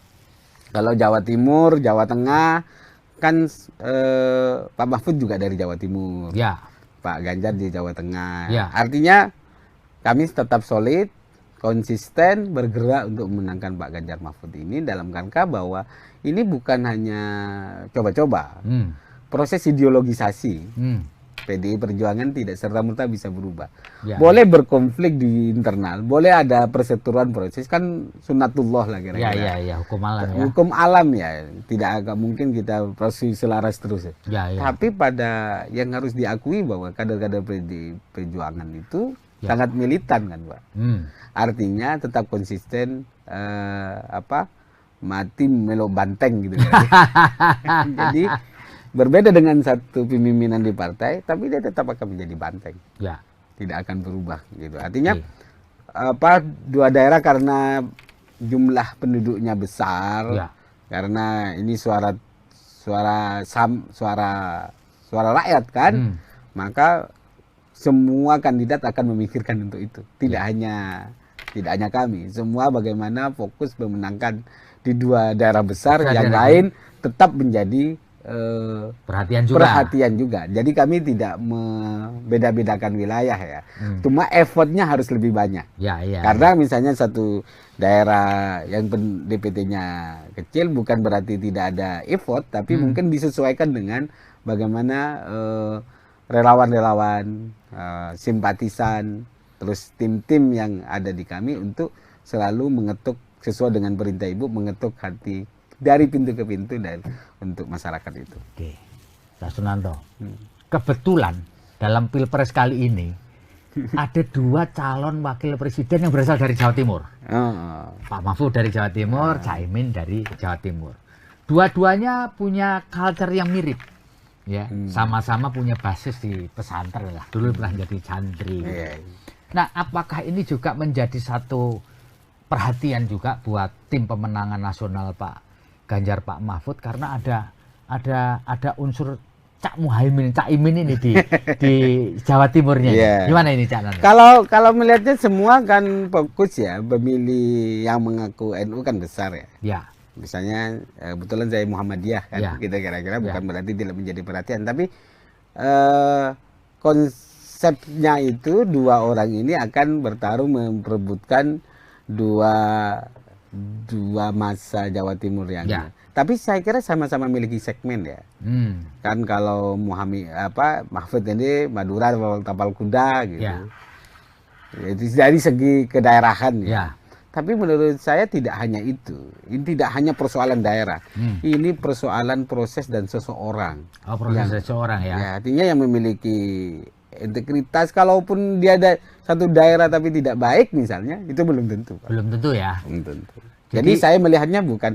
Kalau Jawa Timur, Jawa Tengah kan Pak Mahfud juga dari Jawa Timur, Ya. Pak Ganjar di Jawa Tengah. Ya. Artinya kami tetap solid, konsisten bergerak untuk memenangkan Pak Ganjar Mahfud ini dalam rangka bahwa ini bukan hanya coba-coba. Proses ideologisasi PDI Perjuangan tidak serta-merta bisa berubah. Ya. Boleh berkonflik di internal, boleh ada perseteruan proses, kan sunatullah lah kira-kira. Ya, hukum alam ya. Hukum alam ya, tidak agak mungkin kita proses selaras terus. Ya. Tapi pada yang harus diakui bahwa kader-kader PDI Perjuangan itu sangat militan kan, Pak. Artinya tetap konsisten mati melo banteng gitu. Jadi berbeda dengan satu pemimpinan di partai, tapi dia tetap akan menjadi banteng. Ya. Tidak akan berubah gitu. Artinya dua daerah karena jumlah penduduknya besar, karena ini suara rakyat kan, maka semua kandidat akan memikirkan untuk itu. Tidak hanya kami, semua bagaimana fokus memenangkan di dua daerah besar, yang lain tetap menjadi perhatian juga. Jadi kami tidak membeda-bedakan wilayah ya. Cuma effortnya harus lebih banyak. Karena misalnya satu daerah yang DPT-nya kecil bukan berarti tidak ada effort, tapi mungkin disesuaikan dengan bagaimana relawan-relawan, simpatisan, terus tim-tim yang ada di kami untuk selalu mengetuk sesuai dengan perintah Ibu, mengetuk hati dari pintu ke pintu dan untuk masyarakat itu. Oke, Pak Sunanto. Kebetulan dalam Pilpres kali ini ada dua calon wakil presiden yang berasal dari Jawa Timur. Pak Mahfud dari Jawa Timur, Caimin dari Jawa Timur. Dua-duanya punya culture yang mirip. Ya, sama-sama punya basis di pesantren lah. Dulu pernah jadi santri. Nah, apakah ini juga menjadi satu perhatian juga buat tim pemenangan nasional Pak Ganjar, Pak Mahfud, karena ada unsur Cak Muhaimin, Cak Imin ini di Jawa Timurnya. Gimana ini Cak Nando? Kalau melihatnya semua kan fokus ya, pemilih yang mengaku NU kan besar ya. Misalnya kebetulan saya Muhammadiyah kan, kita kira-kira bukan berarti tidak menjadi perhatian, tapi konsepnya itu dua orang ini akan bertarung memperebutkan dua masa Jawa Timur yang tapi saya kira sama-sama memiliki segmen ya. Kan kalau Mahfud ini Madura tapal kuda gitu. Jadi dari segi kedaerahan ya. Tapi menurut saya tidak hanya itu. Ini tidak hanya persoalan daerah. Ini persoalan proses dan seseorang. Proses seseorang ya. Artinya yang memiliki integritas, kalaupun dia ada satu daerah tapi tidak baik misalnya, itu belum tentu, Pak. Belum tentu ya. Belum tentu. Jadi saya melihatnya bukan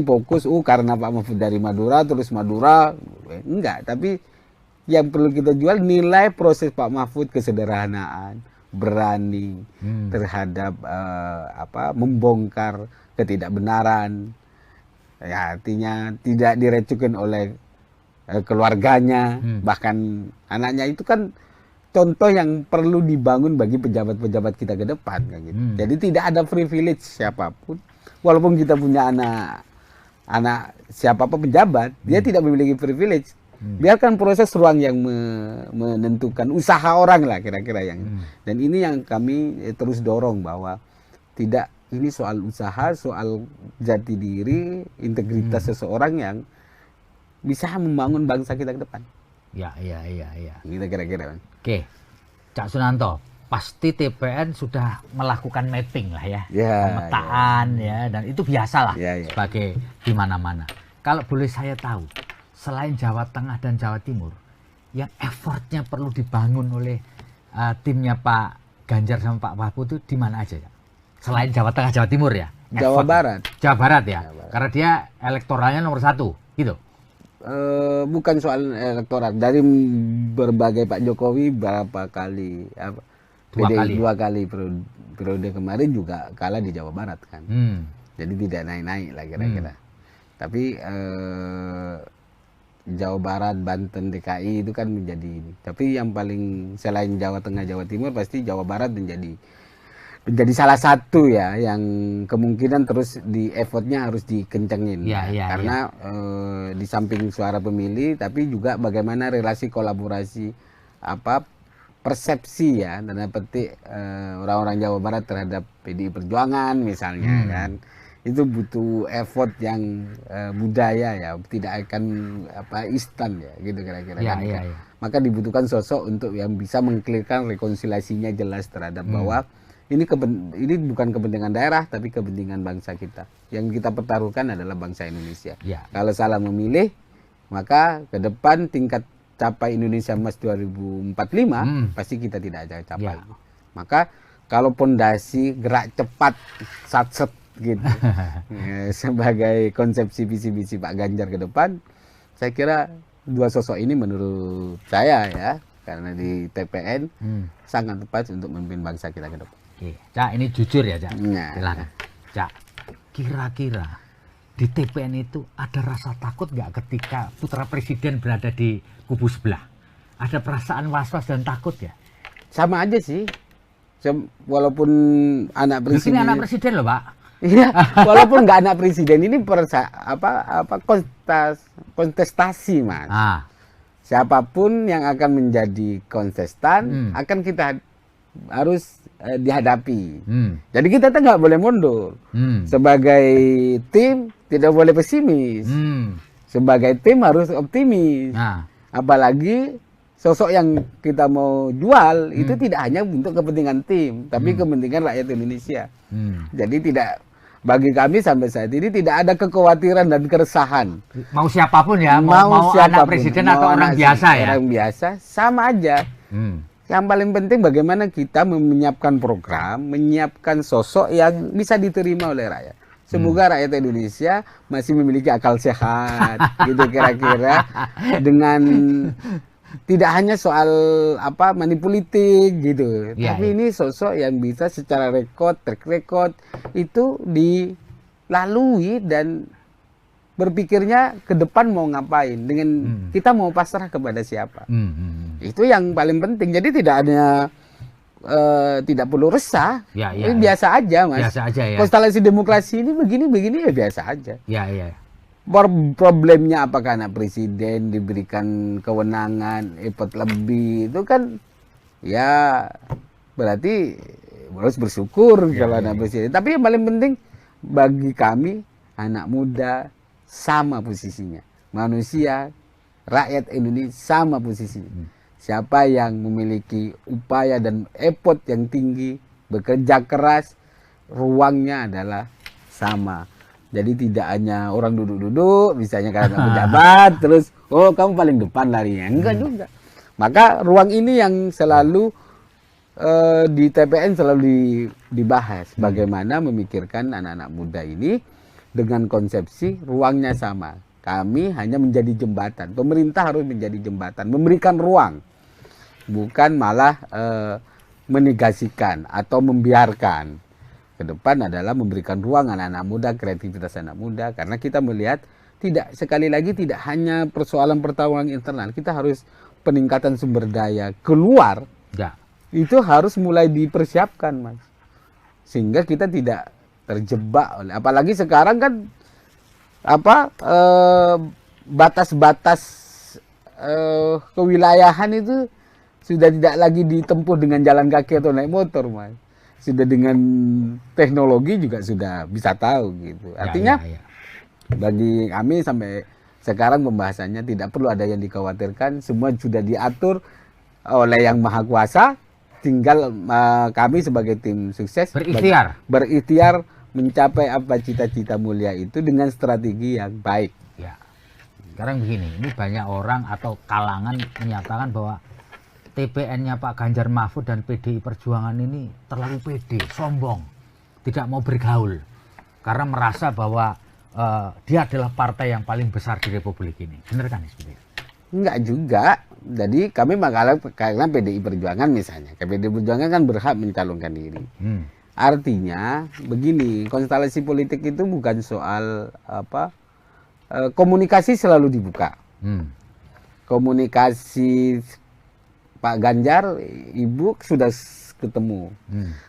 fokus karena Pak Mahfud dari Madura terus Madura, enggak, tapi yang perlu kita jual nilai proses Pak Mahfud, kesederhanaan, berani terhadap membongkar ketidakbenaran. Ya, artinya tidak direcukin oleh keluarganya, bahkan anaknya, itu kan contoh yang perlu dibangun bagi pejabat-pejabat kita ke depan kayak gitu. Jadi tidak ada privilege siapapun, walaupun kita punya anak siapapun pejabat, dia tidak memiliki privilege. Biarkan proses ruang yang menentukan usaha orang lah kira-kira yang. Dan ini yang kami terus dorong bahwa tidak, ini soal usaha, soal jati diri, integritas seseorang yang bisa membangun bangsa kita ke depan. Iya. Kita kira-kira. Oke, Cak Sunanto, pasti TPN sudah melakukan mapping lah ya, pemetaan ya, dan itu biasalah sebagai di mana-mana. Kalau boleh saya tahu, selain Jawa Tengah dan Jawa Timur, yang effortnya perlu dibangun oleh timnya Pak Ganjar sama Pak Mahfud itu di mana aja ya? Selain Jawa Tengah, Jawa Timur ya? Jawa Barat. Jawa Barat ya, karena dia elektoralnya nomor 1, gitu. bukan soal elektoral. Dari berbagai Pak Jokowi berapa kali dua kali periode kemarin juga kalah di Jawa Barat kan. Jadi tidak naik-naik lah kira-kira. Tapi Jawa Barat, Banten, DKI itu kan menjadi ini. Tapi yang paling selain Jawa Tengah, Jawa Timur pasti Jawa Barat menjadi salah satu ya yang kemungkinan terus di effortnya harus dikencengin karena di samping suara pemilih tapi juga bagaimana relasi kolaborasi persepsi ya tanda petik orang-orang Jawa Barat terhadap PDI Perjuangan misalnya kan itu butuh effort yang budaya ya tidak akan instan ya gitu kira-kira kan. Maka dibutuhkan sosok untuk yang bisa mengklirkan rekonsiliasinya jelas terhadap bahwa ini bukan kepentingan daerah tapi kepentingan bangsa kita. Yang kita pertaruhkan adalah bangsa Indonesia. Kalau salah memilih, maka ke depan tingkat capai Indonesia Emas 2045 pasti kita tidak akan capai. Maka kalau pondasi gerak cepat satset gitu sebagai konsepsi visi-visi Pak Ganjar ke depan, saya kira dua sosok ini menurut saya ya karena di TPN sangat tepat untuk memimpin bangsa kita ke depan. Cak, ini jujur ya, Cak. Silakan. Cak, kira-kira di TPN itu ada rasa takut nggak ketika putra presiden berada di kubu sebelah? Ada perasaan was-was dan takut ya? Sama aja sih. Walaupun anak presiden. Ini anak presiden loh, Pak. Iya, walaupun nggak anak presiden ini kontestasi, Mas. Siapapun yang akan menjadi kontestan akan kita harus dihadapi. Jadi kita tuh nggak boleh mundur. Sebagai tim tidak boleh pesimis. Sebagai tim harus optimis. Apalagi sosok yang kita mau jual itu tidak hanya untuk kepentingan tim, tapi kepentingan rakyat Indonesia. Jadi bagi kami sampai saat ini tidak ada kekhawatiran dan keresahan. Mau siapapun ya, mau siapapun, anak presiden atau orang biasa ya. Orang biasa sama aja. Yang paling penting bagaimana kita menyiapkan program, menyiapkan sosok yang bisa diterima oleh rakyat. Semoga rakyat Indonesia masih memiliki akal sehat, gitu kira-kira. Dengan tidak hanya soal money politik gitu, tapi ini sosok yang bisa secara track record itu dilalui dan berpikirnya ke depan mau ngapain, dengan kita mau pasrah kepada siapa. Itu yang paling penting. Jadi tidak perlu resah. Ini biasa aja, Mas. Biasa aja ya. Konstelasi demokrasi ini begini ya biasa aja. Problemnya apakah anak presiden diberikan kewenangan effort lebih itu kan ya berarti harus bersyukur kalau anak presiden. Tapi yang paling penting bagi kami anak muda sama posisinya, manusia, rakyat Indonesia sama posisinya. Siapa yang memiliki upaya dan effort yang tinggi, bekerja keras, ruangnya adalah sama. Jadi tidak hanya orang duduk-duduk, misalnya karena pejabat, terus kamu paling depan larinya, enggak juga. Maka ruang ini yang selalu di TPN selalu dibahas, bagaimana memikirkan anak-anak muda ini dengan konsepsi ruangnya sama. Kami hanya menjadi jembatan. Pemerintah harus menjadi jembatan, memberikan ruang, bukan malah menegasikan atau membiarkan. Ke depan adalah memberikan ruang anak-anak muda, kreativitas anak muda, karena kita melihat sekali lagi tidak hanya persoalan pertarungan internal, kita harus peningkatan sumber daya keluar. Itu harus mulai dipersiapkan, Mas, sehingga kita tidak terjebak oleh, apalagi sekarang kan batas-batas kewilayahan itu sudah tidak lagi ditempuh dengan jalan kaki atau naik motor, Mas. Sudah dengan teknologi juga sudah bisa tahu gitu. Artinya bagi kami sampai sekarang pembahasannya tidak perlu ada yang dikhawatirkan, semua sudah diatur oleh Yang Maha Kuasa. Tinggal kami sebagai tim sukses berikhtiar mencapai apa cita-cita mulia itu dengan strategi yang baik. Sekarang begini, ini banyak orang atau kalangan menyatakan bahwa TPN-nya Pak Ganjar Mahfud dan PDI Perjuangan ini terlalu pede, sombong, tidak mau bergaul, karena merasa bahwa dia adalah partai yang paling besar di Republik ini. Benar kan seperti itu? Enggak juga. Jadi kami karena PDI Perjuangan misalnya, PDI Perjuangan kan berhak mencalonkan diri. Artinya begini, konstelasi politik itu bukan soal apa, komunikasi selalu dibuka. Komunikasi Pak Ganjar, Ibu sudah ketemu.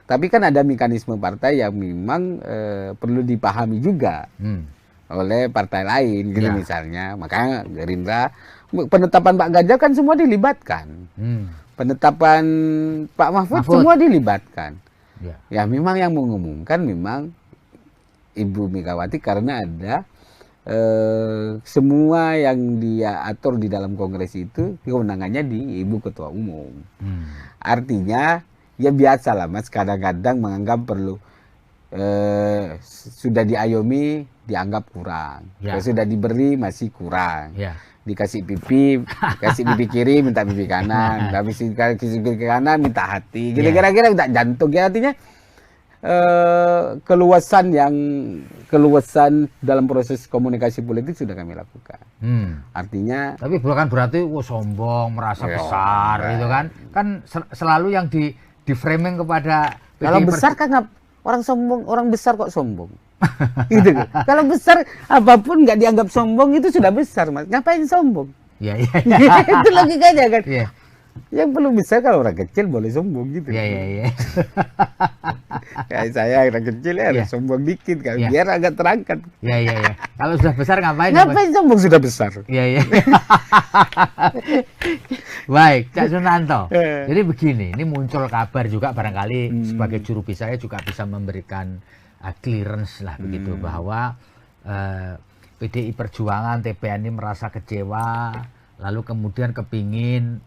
Tapi kan ada mekanisme partai yang memang perlu dipahami juga oleh partai lain, gitu misalnya. Makanya Gerindra, penetapan Pak Ganjar kan semua dilibatkan. Penetapan Pak Mahfud semua dilibatkan. Ya memang yang mengumumkan memang Ibu Megawati karena ada semua yang dia atur di dalam kongres itu kewenangannya di Ibu Ketua Umum. Artinya ya biasa lah Mas, kadang-kadang menganggap perlu sudah diayomi dianggap kurang, sudah diberi masih kurang. Dikasih pipi, kasih pipi kiri minta pipi kanan, kasih pipi kanan minta hati, gitu kira-kira minta jantung. Ya artinya keluasan dalam proses komunikasi politik sudah kami lakukan. Artinya, tapi bukan berarti sombong, merasa besar, gitu kan? Kan selalu yang di framing kepada kalau besar kan orang sombong, orang besar kok sombong. Gitu. Kalau besar apapun nggak dianggap sombong itu sudah besar, Mas. Ngapain sombong? Iya. Itu logikanya kan. Yang perlu besar kalau orang kecil boleh sombong gitu. Iya. Kayak saya orang kecil ya harus sombong dikit kan, biar agak terangkat. Iya. Kalau sudah besar ngapain? Ngapain sombong sudah besar? Iya. Baik, Cak Sunanto. Jadi begini, ini muncul kabar juga barangkali sebagai juru bicara juga bisa memberikan clearance lah begitu bahwa PDI Perjuangan TPN ini merasa kecewa, lalu kemudian kepingin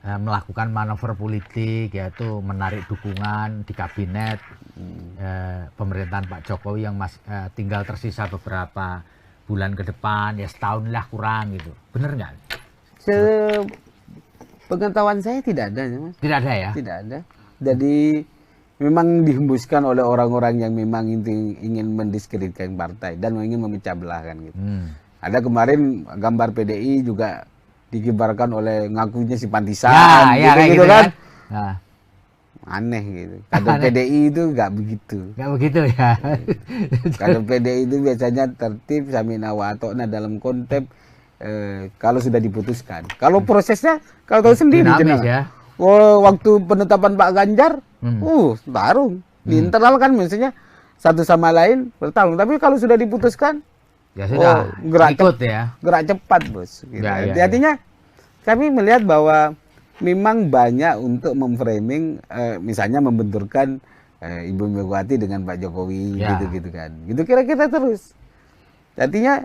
melakukan manuver politik, yaitu menarik dukungan di kabinet pemerintahan Pak Jokowi yang tinggal tersisa beberapa bulan ke depan, ya setahun lah kurang gitu. Bener nggak? Pengetahuan saya tidak ada, Mas. Tidak ada ya? Tidak ada. Jadi memang dihembuskan oleh orang-orang yang memang ingin mendiskreditkan partai dan ingin memecah belah kan gitu. Ada kemarin gambar PDI juga dikibarkan oleh ngakunya si Pantisan, gitu kan. Aneh gitu. Kader PDI itu nggak begitu. Nggak begitu ya. Kader PDI itu biasanya tertib, samina wa ata'na dalam konteks kalau sudah diputuskan. Kalau prosesnya, kalau tahu sendiri dinamis ya. Waktu penetapan Pak Ganjar, tarung. Di internal kan maksudnya satu sama lain bertarung. Tapi kalau sudah diputuskan, ya sudah, gerak cepat, Bos. Gitu. Artinya kami melihat bahwa memang banyak untuk memframing, misalnya membenturkan Ibu Megawati dengan Pak Jokowi, gitu-gitu kan. Gitu kira-kira terus. Artinya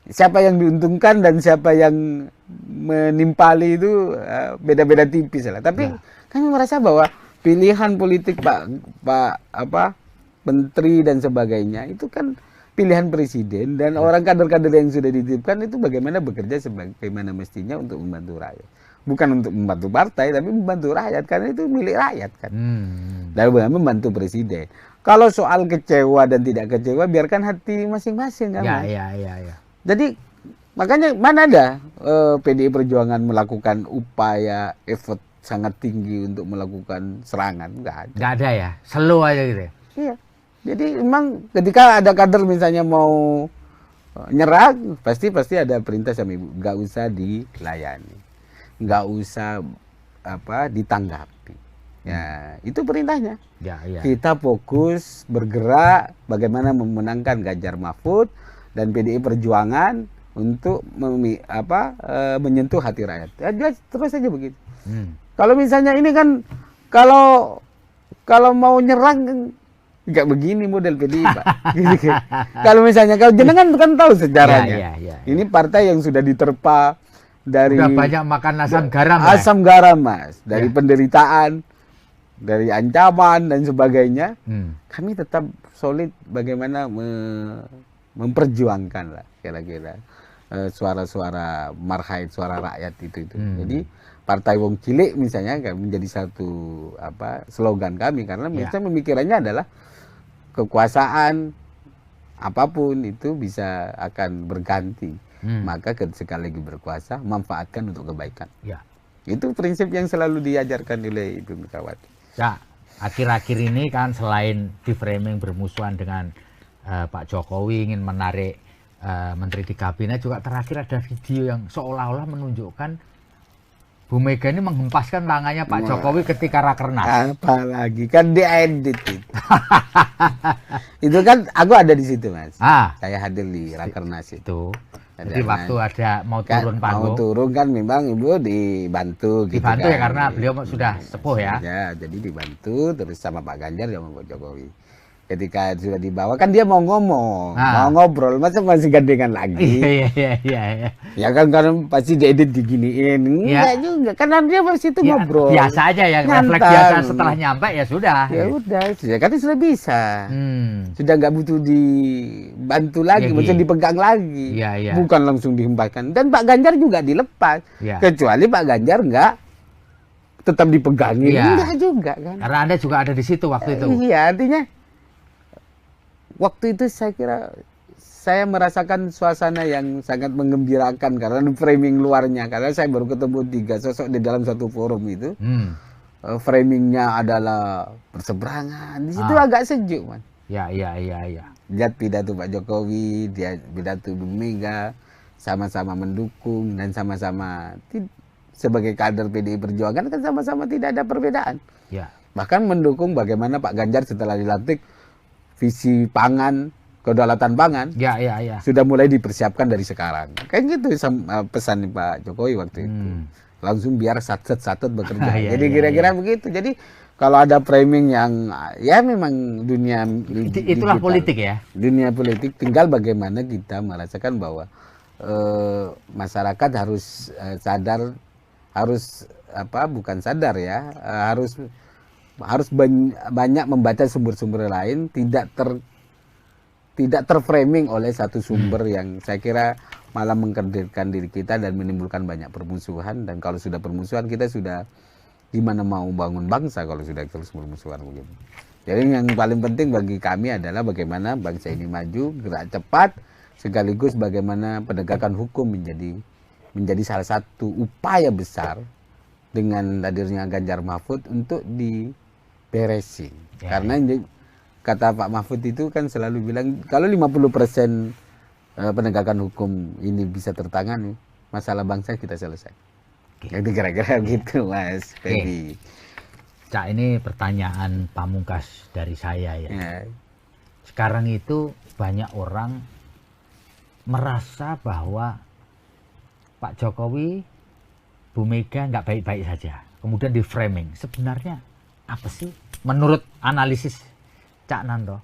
siapa yang diuntungkan dan siapa yang menimpali itu beda-beda tipis lah. Tapi kami merasa bahwa pilihan politik Pak Menteri dan sebagainya itu kan pilihan presiden dan orang kader-kader yang sudah dititipkan itu bagaimana bekerja sebagaimana mestinya untuk membantu rakyat. Bukan untuk membantu partai tapi membantu rakyat karena itu milik rakyat kan. Lalu bagaimana membantu presiden. Kalau soal kecewa dan tidak kecewa biarkan hati masing-masing kan. Iya. Jadi makanya mana ada PDI Perjuangan melakukan upaya effort sangat tinggi untuk melakukan serangan, nggak ada. Nggak ada ya, slow aja gitu. Iya. Jadi memang ketika ada kader misalnya mau nyerang, pasti ada perintah sama Ibu, nggak usah dilayani, nggak usah ditanggapi. Ya itu perintahnya. Kita fokus bergerak bagaimana memenangkan Ganjar Mahfud dan PDI Perjuangan untuk menyentuh hati rakyat. Ya jelas terus saja begitu. Kalau misalnya ini kan kalau mau nyerang nggak begini model PDI, Pak. Gitu. Kalau misalnya kalau jenengan kan tahu sejarahnya. Ini partai yang sudah diterpa dari udah banyak makan asam garam. Asam garam, Mas. Dari penderitaan, dari ancaman dan sebagainya. Kami tetap solid bagaimana memperjuangkan lah kira-kira suara-suara marhaid, suara rakyat itu. Jadi partai wong cilik misalnya menjadi satu slogan kami karena misalnya pemikirannya adalah kekuasaan apapun itu bisa akan berganti. Maka sekali lagi berkuasa, manfaatkan untuk kebaikan. Ya. Itu prinsip yang selalu diajarkan oleh Ibu Megawati. Ya, akhir-akhir ini kan selain di framing bermusuhan dengan Pak Jokowi ingin menarik menteri di kabinet, juga terakhir ada video yang seolah-olah menunjukkan Bu Mega ini menghempaskan tangannya Pak Jokowi ketika rakernas. Apalagi kan diedit itu. Itu kan aku ada di situ, Mas. Saya hadir di rakernas itu. Jadi waktu ada mau turun panggung. Mau turun kan memang Ibu dibantu gitu. Dibantu kan. Ya karena beliau sudah sepuh ya. Ya, jadi dibantu terus sama Pak Ganjar sama Pak Jokowi. Ketika sudah dibawa kan dia mau ngomong, mau ngobrol, masa masih gandengan lagi? Iya. Ya kan karena pasti diedit diginiin, enggak juga, karena dia masih itu ngobrol. Biasa aja ya, refleks biasa setelah nyampe ya sudah. Ya udah, kan sudah bisa, sudah nggak butuh dibantu lagi, butuh dipegang lagi, bukan langsung dihempaskan. Dan Pak Ganjar juga dilepas, kecuali Pak Ganjar nggak tetap dipegangin, enggak juga kan? Karena Anda juga ada di situ waktu itu. Iya, artinya waktu itu saya kira saya merasakan suasana yang sangat menggembirakan karena framing luarnya, karena saya baru ketemu 3 sosok di dalam satu forum itu. Framingnya adalah berseberangan, di situ agak sejuk, Man. Iya. Lihat pidato Pak Jokowi, dia pidato Bu Mega, sama-sama mendukung dan sama-sama sebagai kader PDI Perjuangan kan sama-sama tidak ada perbedaan. Ya. Bahkan mendukung bagaimana Pak Ganjar setelah dilantik visi pangan, kedaulatan pangan, sudah mulai dipersiapkan dari sekarang. Kayak gitu pesan Pak Jokowi waktu itu. Langsung biar satset bekerja. Jadi kira-kira begitu. Jadi kalau ada framing yang ya memang dunia itulah politik ya. Dunia politik, tinggal bagaimana kita merasakan bahwa masyarakat harus sadar, harus bukan sadar ya, harus banyak membaca sumber-sumber lain, tidak terframing oleh satu sumber yang saya kira malah mengkerdilkan diri kita dan menimbulkan banyak permusuhan. Dan kalau sudah permusuhan, kita sudah gimana mau bangun bangsa kalau sudah terus bermusuhan begitu. Jadi yang paling penting bagi kami adalah bagaimana bangsa ini maju, gerak cepat, sekaligus bagaimana penegakan hukum menjadi salah satu upaya besar dengan hadirnya Ganjar Mahfud untuk diberesin. Karena kata Pak Mahfud itu kan selalu bilang kalau 50% penegakan hukum ini bisa tertangani, masalah bangsa kita selesai. Jadi kira-kira gitu, Mas Feby. Cak, ini pertanyaan pamungkas dari saya ya. Sekarang itu banyak orang merasa bahwa Pak Jokowi, Bu Mega nggak baik-baik saja. Kemudian di framing. Sebenarnya apa sih menurut analisis Cak Nanto?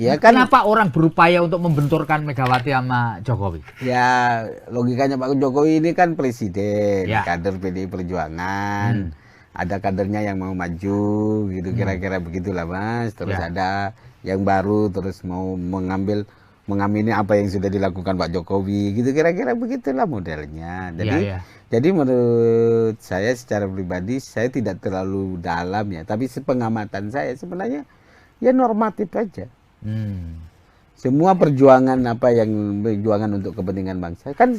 Ya kan, kenapa orang berupaya untuk membenturkan Megawati sama Jokowi? Ya logikanya Pak Jokowi ini kan presiden, kader PDI Perjuangan. Ada kadernya yang mau maju gitu, kira-kira begitulah, Mas. Terus ada yang baru terus mau mengamini apa yang sudah dilakukan Pak Jokowi gitu, kira-kira begitulah modelnya. Jadi menurut saya secara pribadi saya tidak terlalu dalam ya, tapi sepengamatan saya sebenarnya ya normatif aja. Semua perjuangan perjuangan untuk kepentingan bangsa kan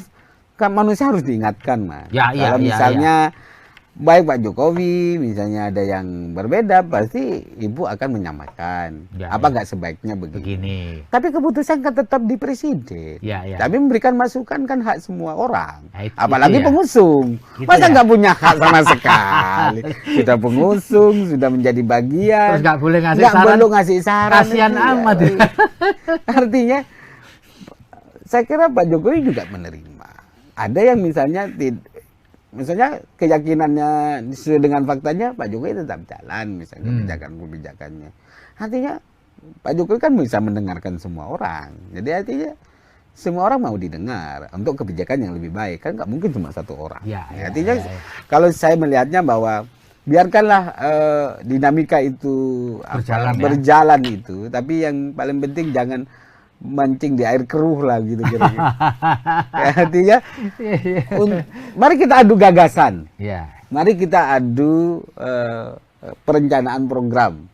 manusia harus diingatkan, Mas. Kalau misalnya baik Pak Jokowi misalnya ada yang berbeda, pasti Ibu akan menyamakan. Nggak sebaiknya begini. Tapi keputusan kan tetap di presiden. Tapi memberikan masukan kan hak semua orang. Apalagi pengusung. Masa nggak punya hak sama sekali? Sudah pengusung, sudah menjadi bagian. Terus nggak boleh ngasih saran. Kasihan amat. Artinya, saya kira Pak Jokowi juga menerima. Ada yang misalnya keyakinannya sesuai dengan faktanya, Pak Jokowi tetap jalan misalnya kebijakannya. Artinya Pak Jokowi kan bisa mendengarkan semua orang. Jadi artinya semua orang mau didengar untuk kebijakan yang lebih baik. Kan nggak mungkin cuma satu orang. Artinya kalau saya melihatnya bahwa biarkanlah dinamika itu berjalan itu, tapi yang paling penting jangan mancing di air keruh lah gitu kira-kira. Artinya mari kita adu gagasan. Mari kita adu perencanaan program.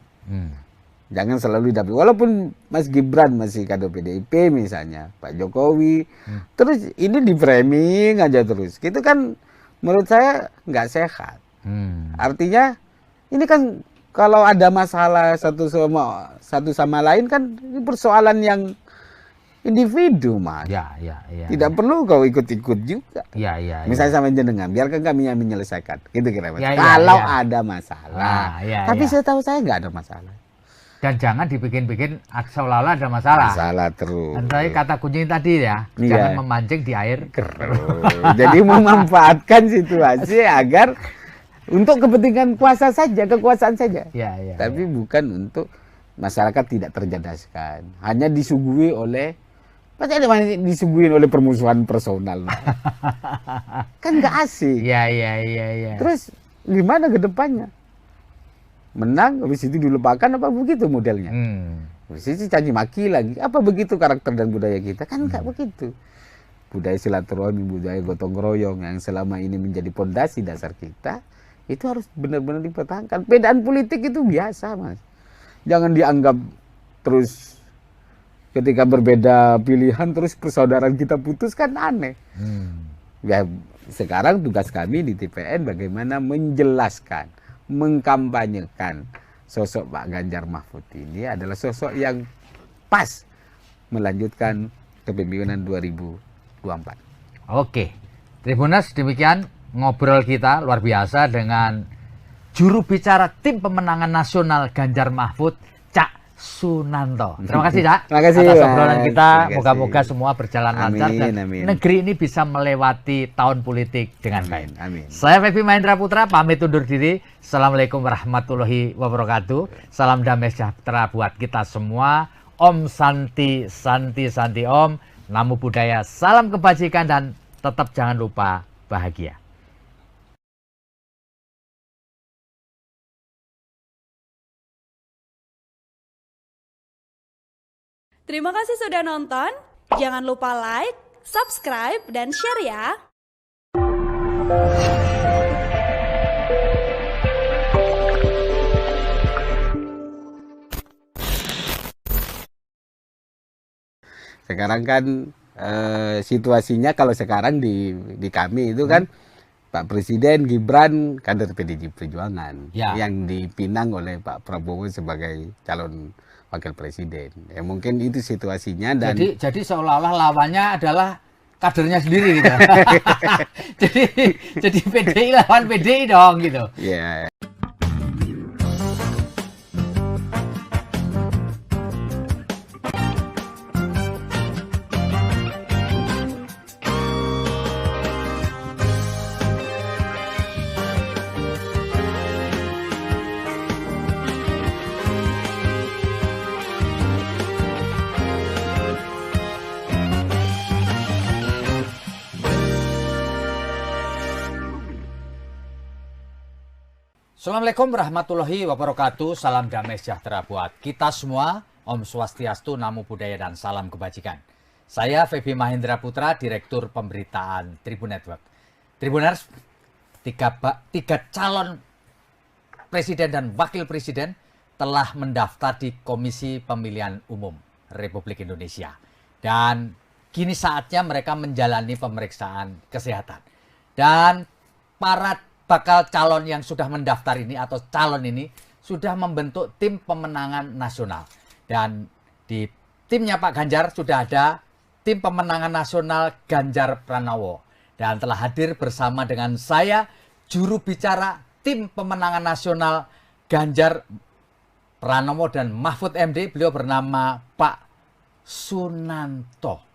Jangan selalu didampingi. Walaupun Mas Gibran masih kader PDIP misalnya, Pak Jokowi, terus ini di framing aja terus. Itu kan menurut saya nggak sehat. Artinya ini kan kalau ada masalah satu sama lain kan ini persoalan yang individu, Mas. Ya. Tidak perlu kau ikut-ikut juga. Ya. Misalnya sama jenengan, biarkan kami yang menyelesaikan. Gitu kira Mas. Ya, Kalau ya. ada masalah. ya. Tapi setahu saya nggak ada masalah. Dan jangan dibikin-bikin seolah-olah ada masalah. Masalah terus. Dan saya kata kunci tadi ya, Iya. jangan memancing di air. Jadi memanfaatkan situasi agar untuk kepentingan kuasa saja, kekuasaan saja. Ya. Tapi bukan untuk masyarakat tidak tercerdaskan. Hanya disuguhi oleh, pasti ada disuguhin oleh permusuhan personal. Kan nggak asik. Ya. Terus gimana ke depannya? Menang, habis itu dilupakan apa begitu modelnya? Habis itu caci maki lagi. Apa begitu karakter dan budaya kita? Kan nggak begitu. Budaya silaturahmi, budaya gotong royong yang selama ini menjadi pondasi dasar kita, itu harus benar-benar dipertahankan. Perbedaan politik itu biasa, Mas. Jangan dianggap terus ketika berbeda pilihan terus persaudaraan kita putus, kan aneh. Ya, sekarang tugas kami di TPN bagaimana menjelaskan, mengkampanyekan sosok Pak Ganjar Mahfud ini adalah sosok yang pas melanjutkan kepemimpinan 2024. Oke, Tribuners, demikian ngobrol kita luar biasa dengan juru bicara tim pemenangan nasional Ganjar Mahfud, Cak Sunanto. Terima kasih, Cak. Terima kasih, atas Mas. obrolan kita. Terima kasih. Moga-moga semua berjalan lancar dan amin. negeri ini bisa melewati tahun politik dengan baik. Amin. Saya Febi Mahendra Putra pamit undur diri. Assalamualaikum warahmatullahi wabarakatuh. Salam damai sejahtera buat kita semua. Om Santi Om. Namo Buddhaya. Salam kebajikan dan tetap jangan lupa bahagia. Terima kasih sudah nonton. Jangan lupa like, subscribe, dan share ya. Sekarang kan situasinya kalau sekarang di kami itu kan Pak Presiden Gibran kader PDI Perjuangan yang dipinang oleh Pak Prabowo sebagai calon wakil presiden. Ya mungkin itu situasinya dan jadi seolah-olah lawannya adalah kadernya sendiri gitu. jadi PDI lawan PDI dong gitu. ya. Assalamualaikum warahmatullahi wabarakatuh. Salam damai sejahtera buat kita semua. Om Swastiastu, Namo Buddhaya, dan salam kebajikan. Saya Febi Mahendra Putra, Direktur Pemberitaan Tribun Network. Tribuners, tiga calon presiden dan wakil presiden telah mendaftar di Komisi Pemilihan Umum Republik Indonesia. Dan kini saatnya mereka menjalani pemeriksaan kesehatan. Dan para bakal calon yang sudah mendaftar ini atau calon ini sudah membentuk tim pemenangan nasional. Dan di timnya Pak Ganjar sudah ada tim pemenangan nasional Ganjar Pranowo. Dan telah hadir bersama dengan saya juru bicara tim pemenangan nasional Ganjar Pranowo dan Mahfud MD. Beliau bernama Pak Sunanto.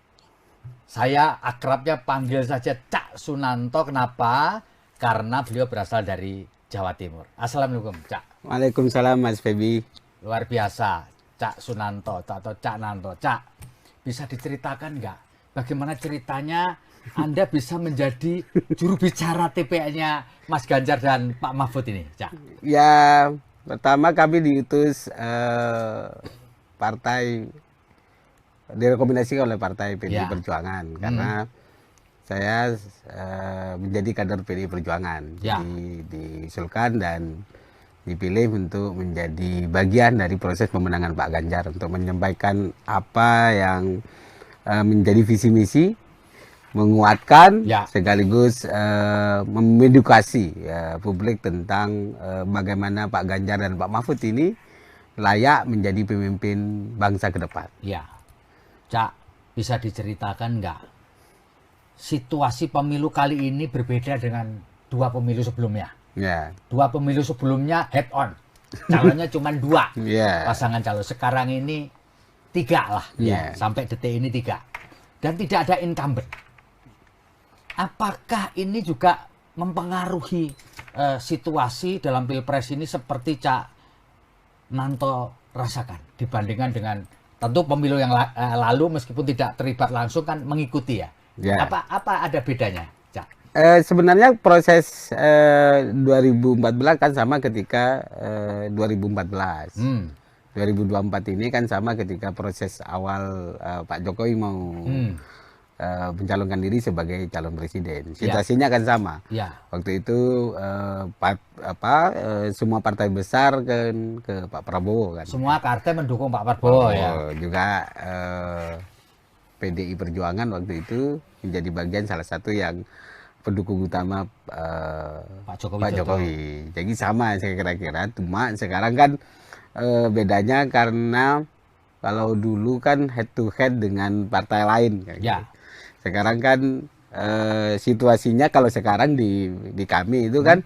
Saya akrabnya panggil saja Cak Sunanto. Kenapa? Karena beliau berasal dari Jawa Timur. Assalamualaikum, Cak. Waalaikumsalam, Mas Febi. Luar biasa, Cak Sunanto atau Cak Nanto. Cak, bisa diceritakan nggak bagaimana ceritanya Anda bisa menjadi juru bicara TPN-nya Mas Ganjar dan Pak Mahfud ini, Cak? Ya, pertama kami diutus partai, direkomendasikan oleh partai PDI Perjuangan karena saya menjadi kader PDI Perjuangan, jadi diusulkan dan dipilih untuk menjadi bagian dari proses pemenangan Pak Ganjar untuk menyampaikan apa yang menjadi visi misi, menguatkan sekaligus mengedukasi publik tentang bagaimana Pak Ganjar dan Pak Mahfud ini layak menjadi pemimpin bangsa ke depan. Ya, Cak, bisa diceritakan nggak situasi pemilu kali ini berbeda dengan 2 pemilu sebelumnya? Ya. 2 pemilu sebelumnya head on, calonnya cuma 2 Ya. pasangan calon. Sekarang ini 3 lah, ya, sampai detik ini 3, dan tidak ada incumbent. Apakah ini juga mempengaruhi situasi dalam pilpres ini seperti Cak Nanto rasakan dibandingkan dengan tentu pemilu yang lalu meskipun tidak terlibat langsung kan mengikuti ya? Ya. Apa ada bedanya, Cak? Sebenarnya proses 2014 kan sama ketika 2014. 2024 ini kan sama ketika proses awal Pak Jokowi mau mencalonkan diri sebagai calon presiden. Situasinya kan sama. Ya. Waktu itu semua partai besar kan ke Pak Prabowo kan. Semua partai mendukung Pak Prabowo ya. Juga PDI Perjuangan waktu itu menjadi bagian salah satu yang pendukung utama Pak Jokowi. Jadi sama saya kira-kira. Cuma sekarang kan bedanya karena kalau dulu kan head to head dengan partai lain. Gitu. Sekarang kan situasinya kalau sekarang di kami itu kan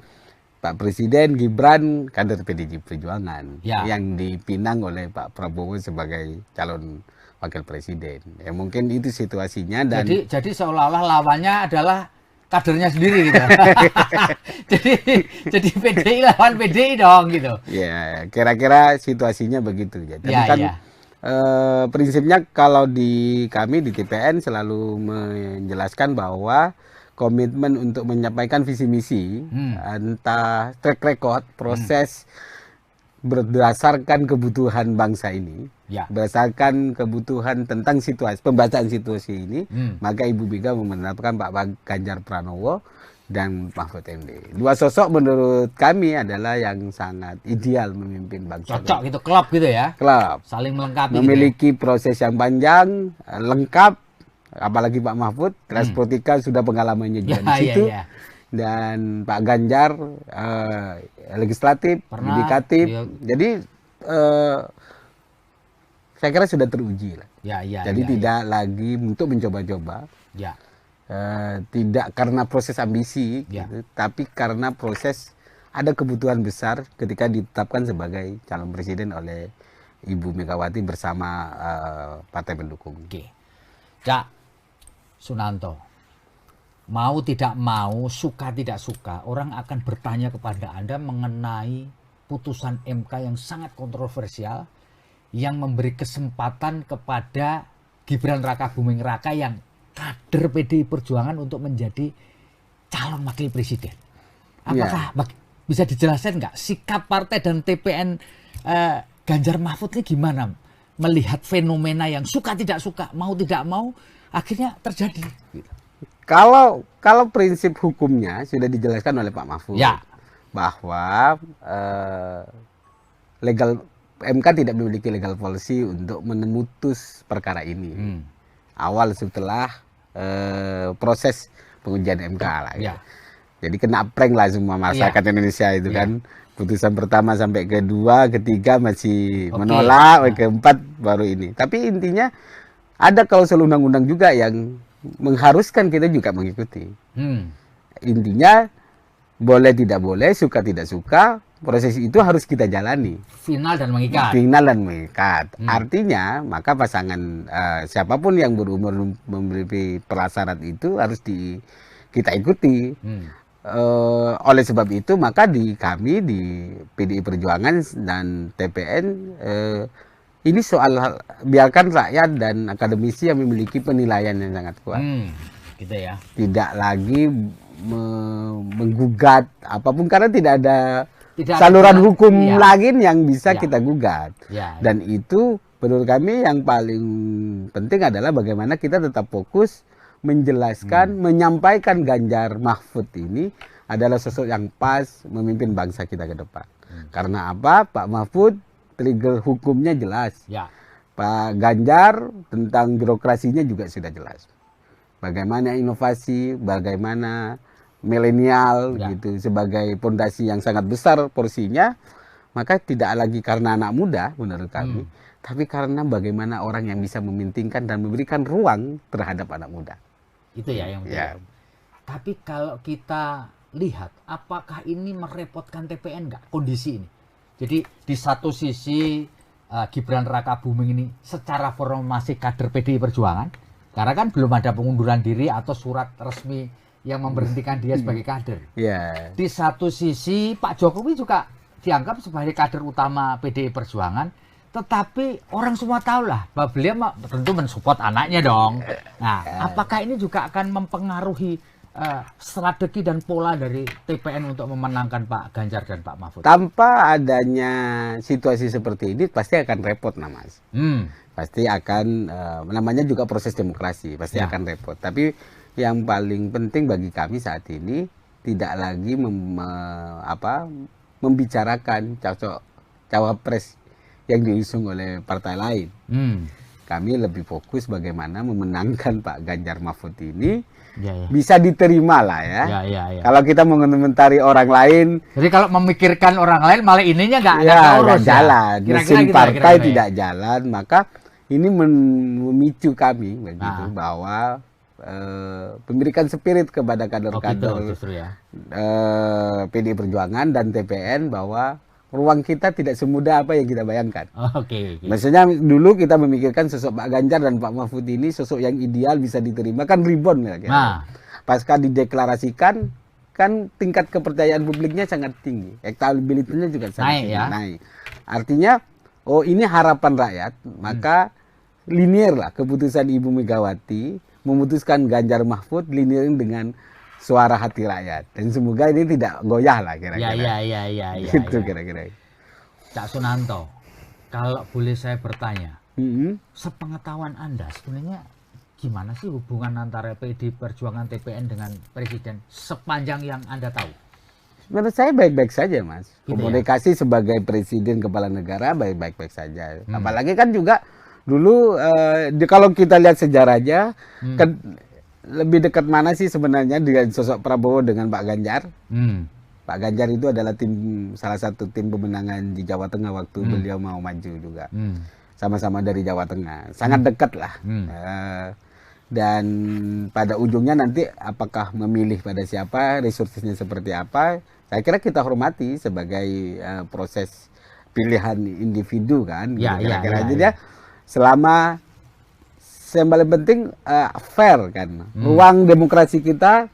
Pak Presiden Gibran kader PDI Perjuangan yang dipinang oleh Pak Prabowo sebagai calon wakil presiden. Ya mungkin itu situasinya dan jadi seolah-olah lawannya adalah kadernya sendiri gitu. jadi PDI lawan PDI dong gitu. Ya, kira-kira situasinya begitu ya. Tapi kan prinsipnya kalau di kami di TPN selalu menjelaskan bahwa komitmen untuk menyampaikan visi misi entah track record proses berdasarkan kebutuhan bangsa ini, berdasarkan kebutuhan tentang situasi pembacaan situasi ini, maka Ibu Mega memenangkan Pak Ganjar Pranowo dan Mahfud MD. 2 sosok menurut kami adalah yang sangat ideal memimpin bangsa. Cocok gitu, klop gitu ya. Klop. Saling melengkapi. Memiliki proses yang panjang, lengkap, apalagi Pak Mahfud, Transpolitika sudah pengalamannya juga di situ. Dan Pak Ganjar legislatif, yudikatif. Jadi saya kira sudah teruji lah. Jadi tidak lagi untuk mencoba-coba. Tidak karena proses ambisi, gitu, tapi karena proses ada kebutuhan besar ketika ditetapkan sebagai calon presiden oleh Ibu Megawati bersama partai pendukung. Cak Sunanto, mau tidak mau, suka tidak suka, orang akan bertanya kepada Anda mengenai putusan MK yang sangat kontroversial yang memberi kesempatan kepada Gibran Rakabuming Raka yang kader PDI Perjuangan untuk menjadi calon wakil presiden. Apakah bisa dijelaskan nggak sikap partai dan TPN Ganjar Mahfud ini gimana melihat fenomena yang suka tidak suka, mau tidak mau akhirnya terjadi? Kalau prinsip hukumnya sudah dijelaskan oleh Pak Mahfud bahwa MK tidak memiliki legal policy untuk memutus perkara ini. Awal setelah proses pengujian MK lah. Gitu. Jadi kena prank lah semua masyarakat Indonesia itu kan. Putusan pertama sampai kedua, ketiga masih menolak, keempat baru ini. Tapi intinya ada klausul undang-undang juga yang mengharuskan kita juga mengikuti. Intinya boleh tidak boleh, suka tidak suka, proses itu harus kita jalani. Final dan mengikat. Final dan mengikat. Artinya maka pasangan siapapun yang berumur memberi prasyarat itu harus kita ikuti. Oleh sebab itu maka kami di PDI Perjuangan dan TPN ini soal biarkan rakyat dan akademisi yang memiliki penilaian yang sangat kuat. Gitu ya. Tidak lagi menggugat apapun karena tidak ada saluran hukum lagi yang bisa kita gugat. Dan itu menurut kami yang paling penting adalah bagaimana kita tetap fokus menjelaskan, menyampaikan Ganjar Mahfud ini adalah sosok yang pas memimpin bangsa kita ke depan. Karena apa? Pak Mahfud trigger hukumnya jelas. Ya. Pak Ganjar tentang birokrasinya juga sudah jelas. Bagaimana inovasi, bagaimana milenial gitu sebagai fondasi yang sangat besar porsinya, maka tidak lagi karena anak muda menurut kami, tapi karena bagaimana orang yang bisa memintingkan dan memberikan ruang terhadap anak muda. Itu ya yang penting. Ya. Tapi kalau kita lihat, apakah ini merepotkan TPN nggak kondisi ini? Jadi di satu sisi Gibran Rakabuming ini secara formal masih kader PDI Perjuangan, karena kan belum ada pengunduran diri atau surat resmi yang memberhentikan dia sebagai kader. Ya. Di satu sisi Pak Jokowi juga dianggap sebagai kader utama PDI Perjuangan, tetapi orang semua tahu lah bahwa beliau tentu mensupport anaknya dong. Nah, apakah ini juga akan mempengaruhi strategi dan pola dari TPN untuk memenangkan Pak Ganjar dan Pak Mahfud? Tanpa adanya situasi seperti ini pasti akan repot, Mas. Pasti akan namanya juga proses demokrasi, pasti akan repot. Tapi yang paling penting bagi kami saat ini tidak lagi membicarakan cawapres yang diusung oleh partai lain. Kami lebih fokus bagaimana memenangkan Pak Ganjar Mahfud ini bisa diterima lah ya. Kalau kita mengomentari orang lain, jadi kalau memikirkan orang lain malah ininya nggak jalan, mesin partai tidak jalan, maka ini memicu kami begitu bahwa memberikan spirit kepada kader-kader PDI Perjuangan dan TPN bahwa ruang kita tidak semudah apa yang kita bayangkan. Maksudnya dulu kita memikirkan sosok Pak Ganjar dan Pak Mahfud ini sosok yang ideal bisa diterima kan ribon ya. Pasca dideklarasikan kan tingkat kepercayaan publiknya sangat tinggi, elektabilitasnya juga sangat naik. Artinya ini harapan rakyat, maka linear lah keputusan Ibu Megawati memutuskan Ganjar Mahfud linear dengan suara hati rakyat, dan semoga ini tidak goyah lah kira-kira. Gitu kira-kira. Cak Sunanto, kalau boleh saya bertanya, sepengetahuan Anda sebenarnya gimana sih hubungan antara PDI Perjuangan TPN dengan Presiden sepanjang yang Anda tahu? Menurut saya baik-baik saja, Mas. Gitu komunikasi sebagai Presiden Kepala Negara baik-baik saja. Apalagi kan juga dulu kalau kita lihat sejarahnya lebih dekat mana sih sebenarnya dengan sosok Prabowo dengan Pak Ganjar? Pak Ganjar itu adalah salah satu tim pemenangan di Jawa Tengah waktu beliau mau maju juga. Sama-sama dari Jawa Tengah. Sangat dekat lah. Dan pada ujungnya nanti apakah memilih pada siapa, resourcesnya seperti apa, saya kira kita hormati sebagai proses pilihan individu kan. Jadi selama yang paling penting fair kan, ruang demokrasi kita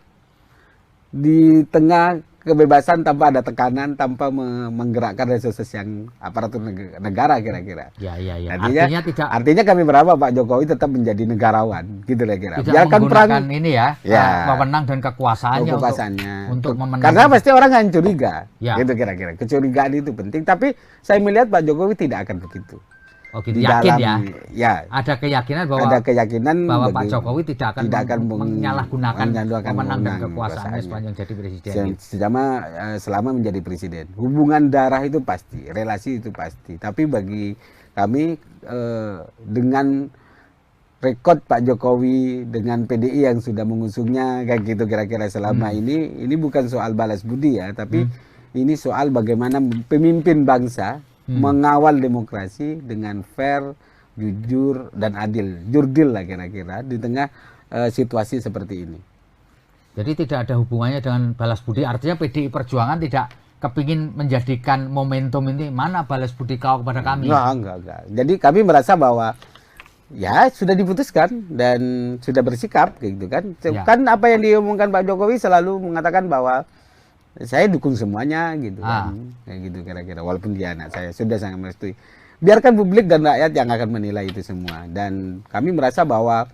di tengah kebebasan tanpa ada tekanan, tanpa menggerakkan resources yang aparatur negara kira-kira. Artinya kami berharap Pak Jokowi tetap menjadi negarawan, gitu kira-kira. Biarkan perang ini wewenang dan kekuasaannya untuk memenangkan. Karena pasti orang akan curiga, gitu kira-kira. Kecurigaan itu penting, tapi saya melihat Pak Jokowi tidak akan begitu. Yakin ada keyakinan bahwa Pak Jokowi tidak akan menyalahgunakan wewenang dan kekuasaannya sepanjang jadi presiden. Selama menjadi presiden, hubungan darah itu pasti, relasi itu pasti. Tapi bagi kami dengan rekod Pak Jokowi dengan PDI yang sudah mengusungnya kayak gitu kira-kira selama ini bukan soal balas budi ya, tapi ini soal bagaimana pemimpin bangsa mengawal demokrasi dengan fair, jujur, dan adil. Jurdil lah kira-kira di tengah situasi seperti ini. Jadi tidak ada hubungannya dengan balas budi, artinya PDI Perjuangan tidak kepingin menjadikan momentum ini, mana balas budi kau kepada kami? Enggak. Jadi kami merasa bahwa ya sudah diputuskan dan sudah bersikap gitu kan. Kan apa yang diomongkan Pak Jokowi selalu mengatakan bahwa saya dukung semuanya gitu kan, kayak gitu kira-kira. Walaupun dia anak saya, sudah sangat merestui. Biarkan publik dan rakyat yang akan menilai itu semua. Dan kami merasa bahwa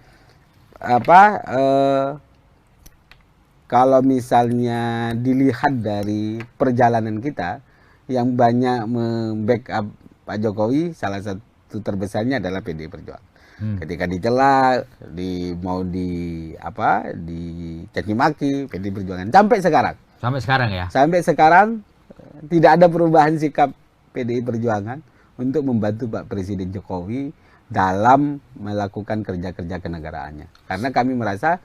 kalau misalnya dilihat dari perjalanan kita yang banyak membackup Pak Jokowi, salah satu terbesarnya adalah PDI Perjuangan. Ketika dicela, mau dicaci maki PDI Perjuangan sampai sekarang. Sampai sekarang ya? Sampai sekarang tidak ada perubahan sikap PDI Perjuangan untuk membantu Pak Presiden Jokowi dalam melakukan kerja-kerja kenegaraannya. Karena kami merasa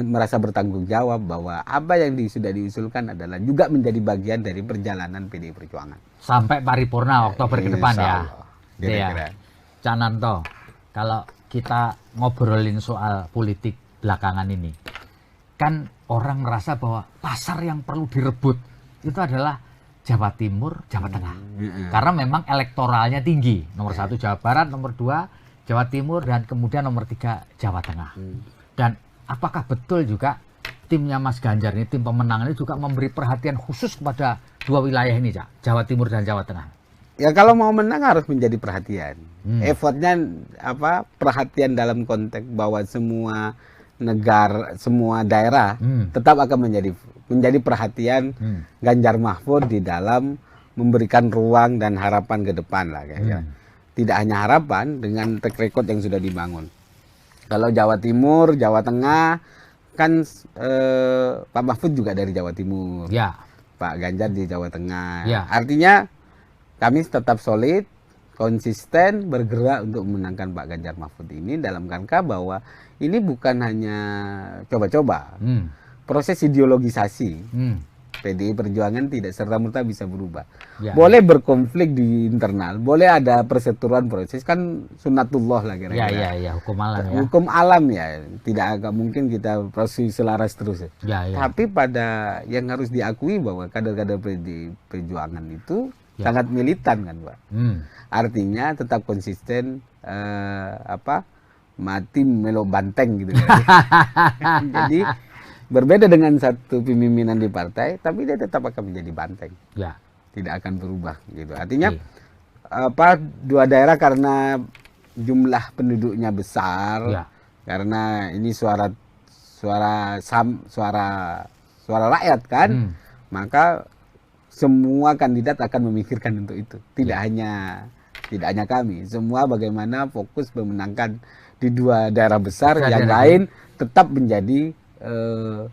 merasa bertanggung jawab bahwa apa yang sudah diusulkan adalah juga menjadi bagian dari perjalanan PDI Perjuangan. Sampai paripurna Oktober ke depan ya. Kira-kira. Cak Nanto, kalau kita ngobrolin soal politik belakangan ini, kan orang merasa bahwa pasar yang perlu direbut itu adalah Jawa Timur, Jawa Tengah. Karena memang elektoralnya tinggi. Nomor 1 Jawa Barat, nomor 2 Jawa Timur, dan kemudian nomor 3 Jawa Tengah. Dan apakah betul juga timnya Mas Ganjar ini, tim pemenang ini juga memberi perhatian khusus kepada 2 wilayah ini, Cak? Jawa Timur dan Jawa Tengah. Ya kalau mau menang harus menjadi perhatian. Effortnya perhatian dalam konteks bahwa semua negara, semua daerah tetap akan menjadi perhatian Ganjar Mahfud di dalam memberikan ruang dan harapan ke depan lah kayaknya. Tidak hanya harapan, dengan track record yang sudah dibangun. Kalau Jawa Timur, Jawa Tengah kan Pak Mahfud juga dari Jawa Timur, ya. Pak Ganjar di Jawa Tengah. Ya. Artinya kami tetap solid, konsisten bergerak untuk memenangkan Pak Ganjar Mahfud ini dalam rangka bahwa ini bukan hanya coba-coba. Proses ideologisasi PDI Perjuangan tidak serta-merta bisa berubah. Ya. Boleh berkonflik di internal, boleh ada perseteruan proses, kan sunatullah lah kira-kira. Ya, hukum alam ya. Hukum alam ya, tidak mungkin kita proses selaras terus. Ya. Tapi pada yang harus diakui bahwa kader-kader PDI Perjuangan itu sangat militan kan, Pak. Artinya tetap konsisten mati melo banteng gitu. Jadi berbeda dengan satu pemimpinan di partai, tapi dia tetap akan menjadi banteng. Ya. Tidak akan berubah gitu. Artinya 2 daerah karena jumlah penduduknya besar, karena ini suara rakyat kan, maka semua kandidat akan memikirkan untuk itu. Tidak hanya kami, semua bagaimana fokus memenangkan di 2 daerah besar, yang lain tetap menjadi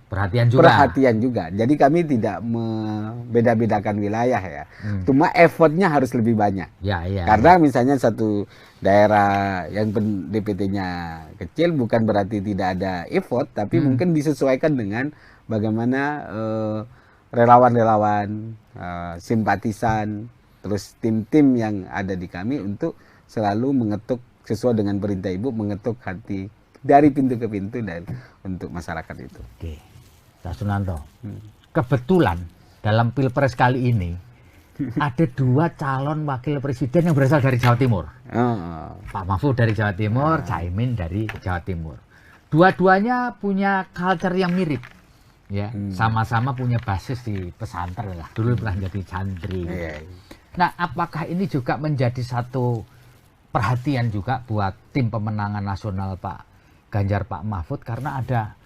perhatian juga. Jadi kami tidak membeda-bedakan wilayah ya. Cuma effortnya harus lebih banyak. Karena misalnya satu daerah yang DPT-nya kecil bukan berarti tidak ada effort, tapi mungkin disesuaikan dengan bagaimana relawan-relawan, simpatisan, terus tim-tim yang ada di kami untuk selalu mengetuk sesuai dengan perintah Ibu, mengetuk hati dari pintu ke pintu dan untuk masyarakat itu. Oke, Pak Sunanto. Kebetulan dalam Pilpres kali ini ada 2 calon wakil presiden yang berasal dari Jawa Timur. Pak Mahfud dari Jawa Timur, Caimin dari Jawa Timur. Dua-duanya punya culture yang mirip. Ya, sama-sama punya basis di pesantren lah. Dulu pernah jadi santri. Nah, apakah ini juga menjadi satu perhatian juga buat tim pemenangan nasional Pak Ganjar, Pak Mahfud, karena ada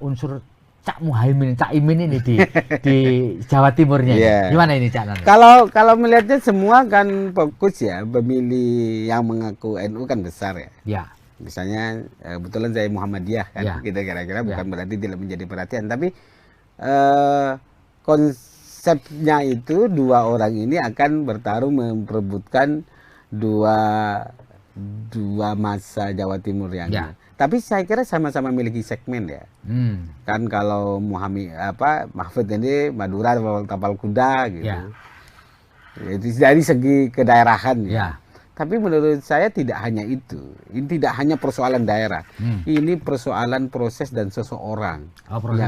unsur Cak Imin ini di Jawa Timurnya. Gimana ini Cak Nanto? Kalau melihatnya semua kan fokus ya, pemilih yang mengaku NU kan besar ya. Misalnya kebetulan saya Muhammadiyah kan, kita kira-kira bukan berarti tidak menjadi perhatian, tapi konsepnya itu 2 orang ini akan bertarung memperebutkan dua masa Jawa Timur yang tapi saya kira sama-sama memiliki segmen ya. Kan kalau Mahfud ini Madura tapal kuda gitu. Itu dari segi kedaerahan ya. Tapi menurut saya tidak hanya itu. Ini tidak hanya persoalan daerah. Ini persoalan proses dan seseorang.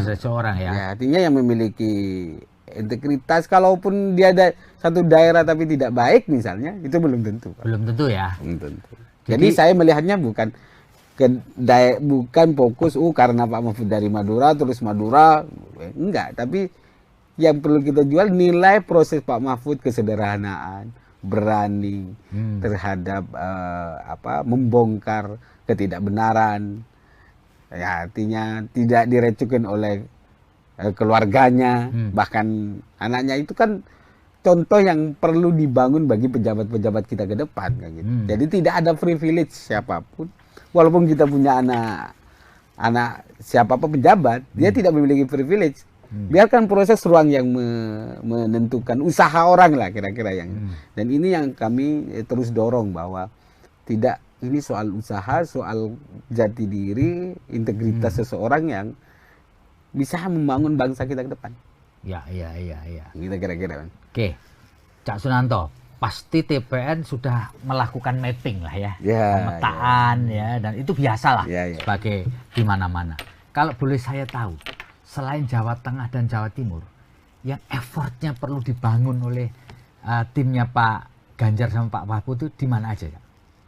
Seseorang ya. Artinya yang memiliki integritas, kalaupun dia ada satu daerah tapi tidak baik misalnya, itu belum tentu. Belum tentu ya. Belum tentu. Jadi saya melihatnya bukan fokus karena Pak Mahfud dari Madura terus Madura, enggak. Tapi yang perlu kita jual nilai proses Pak Mahfud, kesederhanaan, berani terhadap membongkar ketidakbenaran. Ya, artinya tidak direcukin oleh keluarganya, bahkan anaknya. Itu kan contoh yang perlu dibangun bagi pejabat-pejabat kita ke depan kayak gitu. Jadi tidak ada privilege siapapun, walaupun kita punya anak siapapun pejabat, dia tidak memiliki privilege Biarkan proses ruang yang menentukan usaha orang lah kira-kira yang. Dan ini yang kami terus dorong bahwa tidak, ini soal usaha, soal jati diri, integritas seseorang yang bisa membangun bangsa kita ke depan. Ya. Kita kira-kira. Oke, Cak Sunanto, pasti TPN sudah melakukan mapping lah ya, pemetaan ya, dan itu biasalah sebagai di mana-mana. Kalau boleh saya tahu, selain Jawa Tengah dan Jawa Timur, yang effortnya perlu dibangun oleh timnya Pak Ganjar sama Pak Mahfud itu di mana aja ya?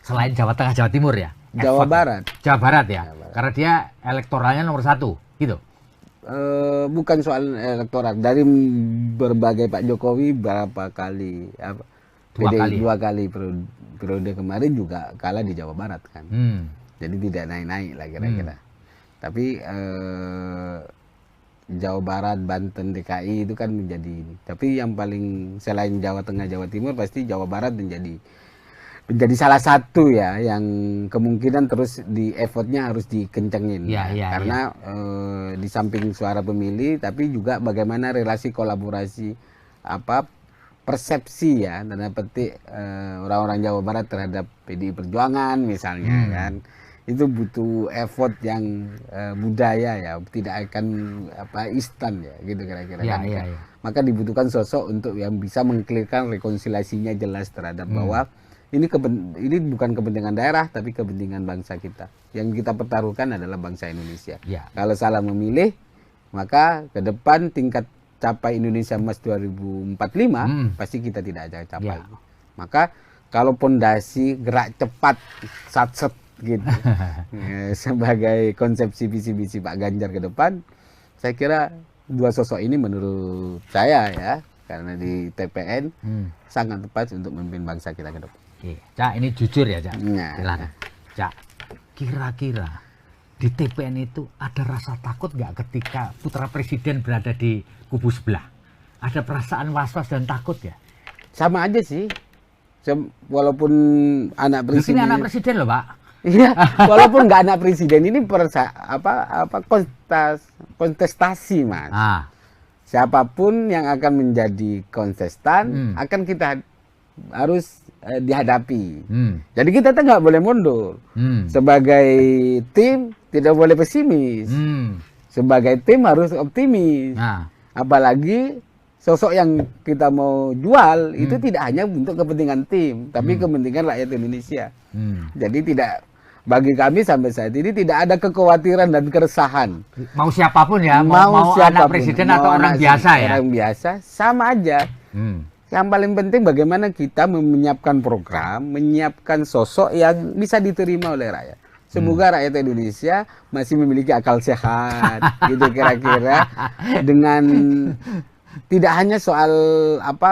Selain Jawa Tengah, Jawa Timur ya? Jawa Barat. Jawa Barat ya? Karena dia elektoralnya nomor 1, gitu? Bukan soal elektoral. Dari berbagai Pak Jokowi berapa kali, dua kali periode kemarin juga kalah di Jawa Barat kan. Jadi tidak naik-naik lah kira-kira. Tapi Jawa Barat, Banten, DKI itu kan menjadi ini. Tapi yang paling selain Jawa Tengah, Jawa Timur pasti Jawa Barat menjadi salah satu ya yang kemungkinan terus di effortnya harus dikencengin. Karena di samping suara pemilih, tapi juga bagaimana relasi kolaborasi persepsi ya, tanda petik orang-orang Jawa Barat terhadap PDI Perjuangan misalnya kan. Itu butuh effort yang budaya ya, tidak akan instan ya gitu kira-kira kan. Maka dibutuhkan sosok untuk yang bisa mengklirkan rekonsiliasinya jelas terhadap bahwa ini bukan kepentingan daerah tapi kepentingan bangsa kita. Yang kita pertaruhkan adalah bangsa Indonesia. Kalau salah memilih, maka ke depan tingkat capai Indonesia Emas 2045 pasti kita tidak akan capai. Maka kalau pondasi gerak cepat satset gitu sebagai konsepsi visi-visi Pak Ganjar ke depan, saya kira dua sosok ini menurut saya ya, karena di TPN sangat tepat untuk memimpin bangsa kita ke depan. Cak, ini jujur ya Cak. Silakan. Cak, kira-kira di TPN itu ada rasa takut nggak ketika putra presiden berada di kubu sebelah? Ada perasaan was-was dan takut ya? Sama aja sih. Walaupun anak presiden. Ini anak presiden loh Pak. Iya, walaupun nggak anak presiden, ini kontestasi Mas. Siapapun yang akan menjadi kontestan akan kita harus dihadapi. Jadi kita tuh nggak boleh mundur. Sebagai tim tidak boleh pesimis. Sebagai tim harus optimis. Apalagi sosok yang kita mau jual itu tidak hanya untuk kepentingan tim, tapi kepentingan rakyat Indonesia. Jadi bagi kami sampai saat ini tidak ada kekhawatiran dan keresahan. Mau siapapun ya, mau siapapun, anak presiden atau orang biasa ya. Orang biasa sama aja. Yang paling penting bagaimana kita menyiapkan program, menyiapkan sosok yang bisa diterima oleh rakyat. Semoga rakyat Indonesia masih memiliki akal sehat, gitu kira-kira, dengan tidak hanya soal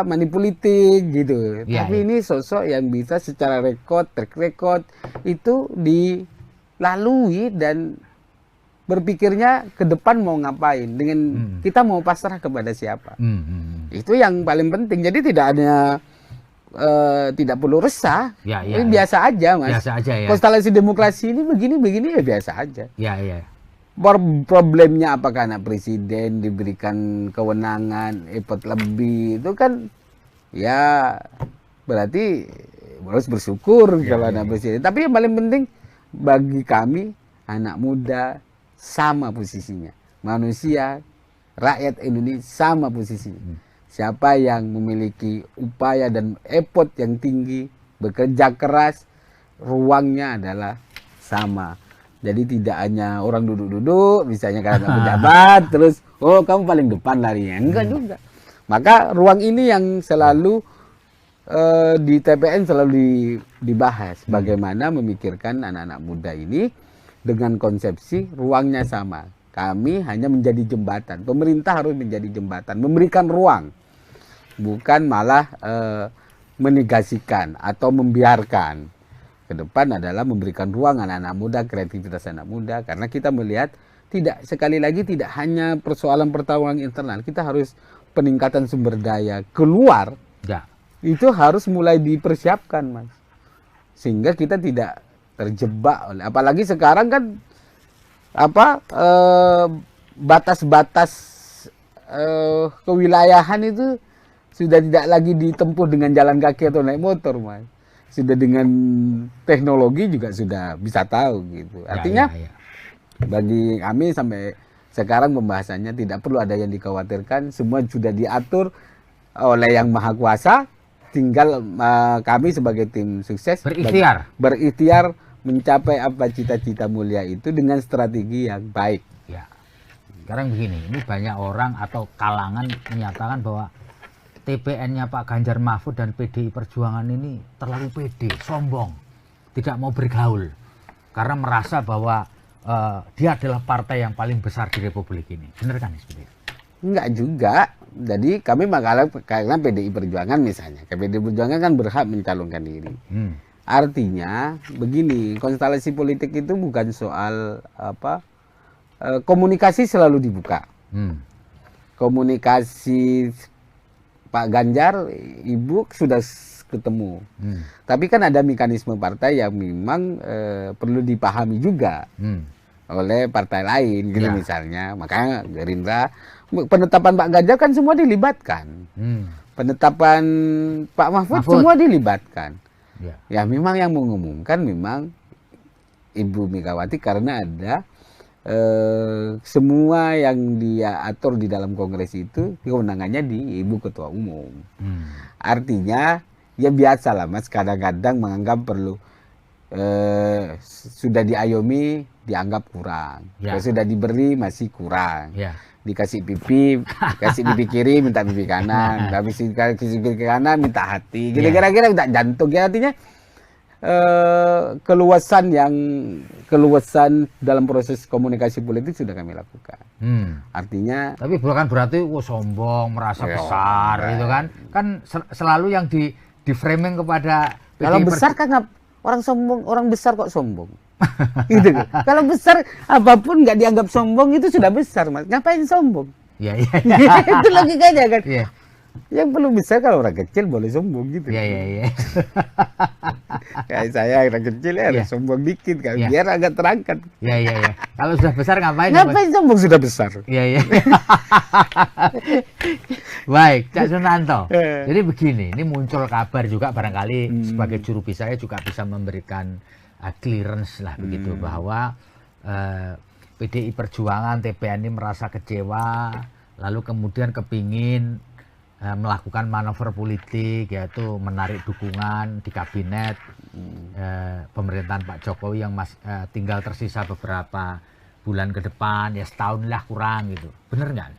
money politik gitu, tapi ini sosok yang bisa secara track record itu dilalui dan berpikirnya ke depan mau ngapain, dengan kita mau pasrah kepada siapa. Itu yang paling penting. Jadi tidak perlu resah. Ini biasa aja Mas. Biasa aja ya. Konstelasi demokrasi ini begini ya biasa aja. Problemnya apakah anak presiden diberikan kewenangan effort lebih, itu kan ya berarti harus bersyukur kalau anak presiden. Tapi yang paling penting bagi kami anak muda sama posisinya, manusia, rakyat Indonesia sama posisinya. Siapa yang memiliki upaya dan effort yang tinggi, bekerja keras, ruangnya adalah sama. Jadi tidak hanya orang duduk-duduk, misalnya karena pejabat, terus kamu paling depan larinya. Enggak juga. Maka ruang ini yang selalu di TPN selalu dibahas. Bagaimana memikirkan anak-anak muda ini dengan konsepsi ruangnya sama. Kami hanya menjadi jembatan. Pemerintah harus menjadi jembatan, memberikan ruang. Bukan malah menegasikan atau membiarkan. Ke depan adalah memberikan ruang anak-anak muda, kreativitas anak muda, karena kita melihat sekali lagi tidak hanya persoalan pertarungan internal, kita harus peningkatan sumber daya keluar. Itu harus mulai dipersiapkan Mas, sehingga kita tidak terjebak oleh, apalagi sekarang kan batas-batas kewilayahan itu sudah tidak lagi ditempuh dengan jalan kaki atau naik motor, Mas. Sudah dengan teknologi juga sudah bisa tahu gitu. Artinya bagi kami sampai sekarang pembahasannya tidak perlu ada yang dikhawatirkan, semua sudah diatur oleh Yang Maha Kuasa. Tinggal kami sebagai tim sukses berikhtiar mencapai apa cita-cita mulia itu dengan strategi yang baik. Ya. Sekarang begini, ini banyak orang atau kalangan menyatakan bahwa TPN-nya Pak Ganjar Mahfud dan PDI Perjuangan ini terlalu pede, sombong, tidak mau bergaul karena merasa bahwa dia adalah partai yang paling besar di Republik ini. Benar kan seperti itu? Enggak juga. Jadi kami karena PDI Perjuangan misalnya, PDI Perjuangan kan berhak mencalonkan diri. Artinya begini, konstelasi politik itu bukan soal komunikasi selalu dibuka. Komunikasi Pak Ganjar, Ibu sudah ketemu. Tapi kan ada mekanisme partai yang memang perlu dipahami juga oleh partai lain, gitu misalnya. Makanya Gerindra, penetapan Pak Ganjar kan semua dilibatkan. Penetapan Pak Mahfud semua dilibatkan. Ya memang yang mengumumkan memang Ibu Megawati karena ada semua yang dia atur di dalam kongres itu kewenangannya di Ibu Ketua Umum. Artinya ya biasa lah Mas, kadang-kadang menganggap perlu sudah diayomi dianggap kurang, sudah diberi masih kurang, dikasih pipi, kasih pipi kiri minta pipi kanan, kasih pipi kanan minta hati, gitu kira-kira minta jantung. Ya artinya keluasan dalam proses komunikasi politik sudah kami lakukan. Artinya tapi bukan berarti sombong, merasa besar gitu kan. Kan selalu yang di framing kepada kalau besar kan orang sombong, orang besar kok sombong. Gitu kan. Kalau besar apapun nggak dianggap sombong itu sudah besar, Mas. Ngapain sombong? Iya. Itu logikanya kan. Iya. Yang perlu besar kalau orang kecil boleh sombong gitu. Iya. Kayak saya orang kecil harus sombong dikit kan, biar agak terangkat. Iya. Kalau sudah besar ngapain? Ngapain sombong sudah besar? Iya. Baik, Cak Sunanto. Jadi begini, ini muncul kabar juga barangkali sebagai juru bicara juga bisa memberikan clearance lah begitu bahwa PDI Perjuangan TPN ini merasa kecewa, lalu kemudian kepingin melakukan manuver politik, yaitu menarik dukungan di kabinet pemerintahan Pak Jokowi yang tinggal tersisa beberapa bulan ke depan, ya setahun lah kurang gitu. Bener nggak?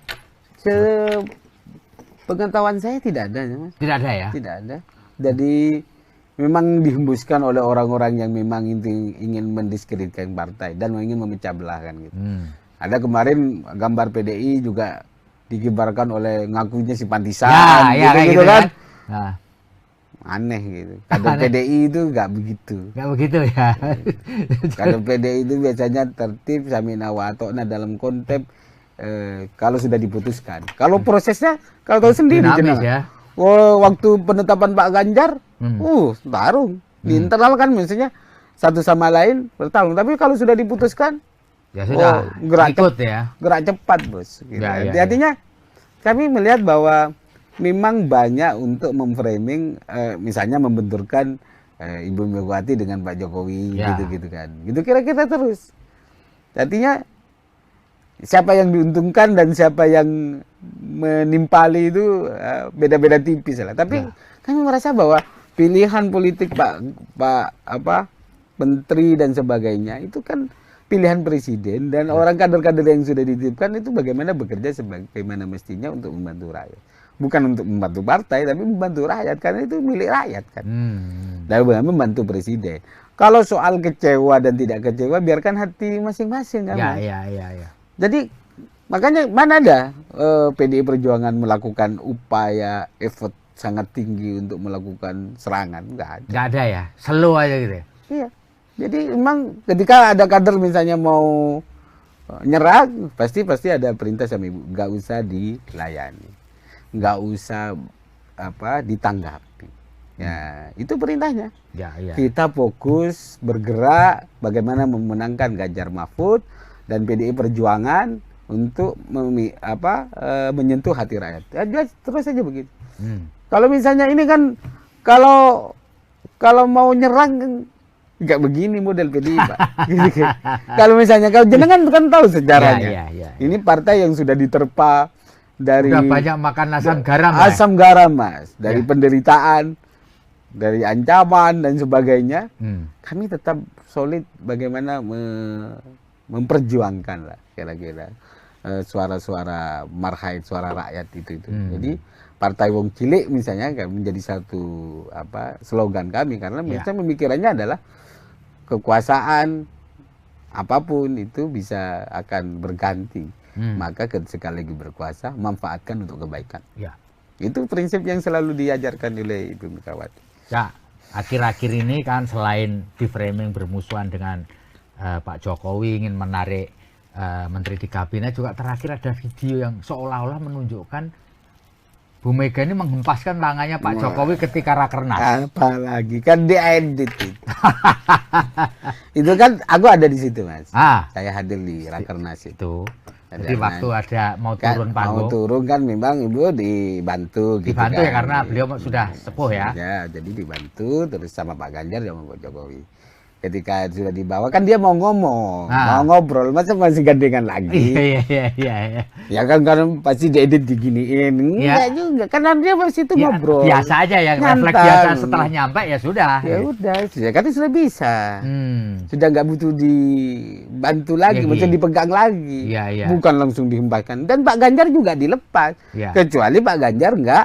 Pengetahuan saya tidak ada, Mas. Tidak ada ya? Tidak ada. Jadi memang dihembuskan oleh orang-orang yang memang ingin mendiskreditkan partai dan ingin memecah belah kan gitu. Ada kemarin gambar PDI juga dikibarkan oleh ngakunya si Pantisan, gitu kan. Nah. Aneh gitu. Kader PDI itu nggak begitu. Nggak begitu ya. Kader PDI itu biasanya tertib, samina wa ata'na dalam konteks kalau sudah diputuskan. Kalau prosesnya, kalau tahu sendiri dinamis ya. Waktu penetapan Pak Ganjar, tarung. Di internal kan maksudnya satu sama lain bertarung. Tapi kalau sudah diputuskan, ya sudah, gerak cepat, Bos. Gitu. Artinya kami melihat bahwa memang banyak untuk memframing, misalnya membenturkan Ibu Megawati dengan Pak Jokowi, gitu-gitu kan. Gitu kira-kira terus. Artinya siapa yang diuntungkan dan siapa yang menimpali itu beda-beda tipis lah. Tapi kami merasa bahwa pilihan politik Pak Menteri dan sebagainya itu kan pilihan presiden dan orang kader-kader yang sudah dititipkan itu bagaimana bekerja sebagaimana mestinya untuk membantu rakyat. Bukan untuk membantu partai tapi membantu rakyat karena itu milik rakyat kan. Dan bagaimana membantu presiden. Kalau soal kecewa dan tidak kecewa biarkan hati masing-masing kan. Iya. Jadi makanya mana ada PDI Perjuangan melakukan upaya effort sangat tinggi untuk melakukan serangan, nggak ada. Nggak ada ya, slow aja gitu ya. Iya. Jadi memang ketika ada kader misalnya mau nyerang, pasti ada perintah sama Ibu, nggak usah dilayani, nggak usah ditanggapi. Ya, itu perintahnya. Kita fokus bergerak bagaimana memenangkan Ganjar Mahfud dan PDI Perjuangan untuk menyentuh hati rakyat. Ya, dia terus saja begitu. Kalau misalnya ini kan kalau mau nyerang nggak begini model PDI, Pak. Gitu kan. Kalau misalnya kalau jenengan kan tahu sejarahnya. Ini partai yang sudah diterpa dari udah banyak makan asam garam, asam garam, Mas, dari penderitaan, dari ancaman dan sebagainya. Kami tetap solid bagaimana memperjuangkan lah kira-kira suara-suara marhain, suara rakyat itu. Jadi Partai Wong Cilik misalnya menjadi satu slogan kami, karena misalnya pemikirannya adalah kekuasaan apapun itu bisa akan berganti. Maka sekali lagi berkuasa, manfaatkan untuk kebaikan. Itu prinsip yang selalu diajarkan oleh Ibu Megawati. Ya, akhir-akhir ini kan selain di framing bermusuhan dengan Pak Jokowi ingin menarik menteri di kabinet, juga terakhir ada video yang seolah-olah menunjukkan Bu Mega ini menghempaskan tangannya Pak Jokowi ketika rakernas. Apalagi kan diedit itu. Itu kan aku ada di situ, Mas. Saya hadir di rakernas itu. Jadi waktu ada mau turun panggung. Mau turun kan memang Ibu dibantu gitu. Dibantu ya, karena beliau sudah sepuh ya. Ya, jadi dibantu terus sama Pak Ganjar sama Pak Jokowi. Ketika sudah dibawa kan dia mau ngomong, mau ngobrol, masa masih gandengan lagi? Iya. Ya kan pasti diedit diginiin, enggak juga, karena dia masih itu ngobrol. Biasa aja ya, refleks biasa setelah nyampe ya sudah. Ya udah, kan sudah bisa, sudah nggak butuh dibantu lagi, butuh dipegang lagi, bukan langsung dihempaskan. Dan Pak Ganjar juga dilepas, kecuali Pak Ganjar nggak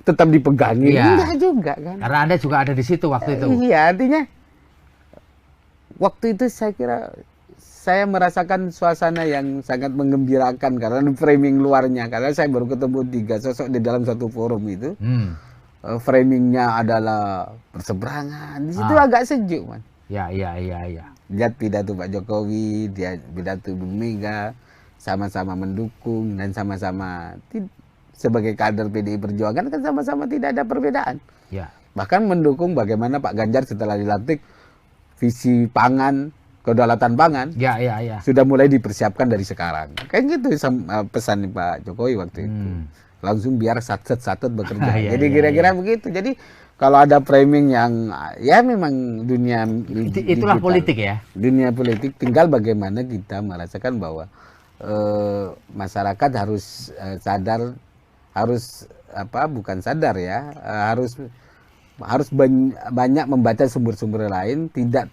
tetap dipegangin, enggak juga kan? Karena Anda juga ada di situ waktu itu. Iya, artinya waktu itu saya kira saya merasakan suasana yang sangat menggembirakan karena framing luarnya, karena saya baru ketemu 3 sosok di dalam satu forum itu. Framingnya adalah berseberangan, di situ agak sejuk, man. Iya. Lihat pidato Pak Jokowi, dia pidato Bu Mega, sama-sama mendukung dan sama-sama sebagai kader PDI Perjuangan kan sama-sama tidak ada perbedaan. Bahkan mendukung bagaimana Pak Ganjar setelah dilantik visi pangan, kedaulatan pangan, sudah mulai dipersiapkan dari sekarang. Kayak gitu pesan Pak Jokowi waktu itu. Langsung biar satset bekerja. Jadi kira-kira begitu. Jadi kalau ada framing yang ya memang dunia itulah politik ya. Dunia politik, tinggal bagaimana kita merasakan bahwa masyarakat harus sadar, bukan sadar ya, harus banyak membaca sumber-sumber lain, tidak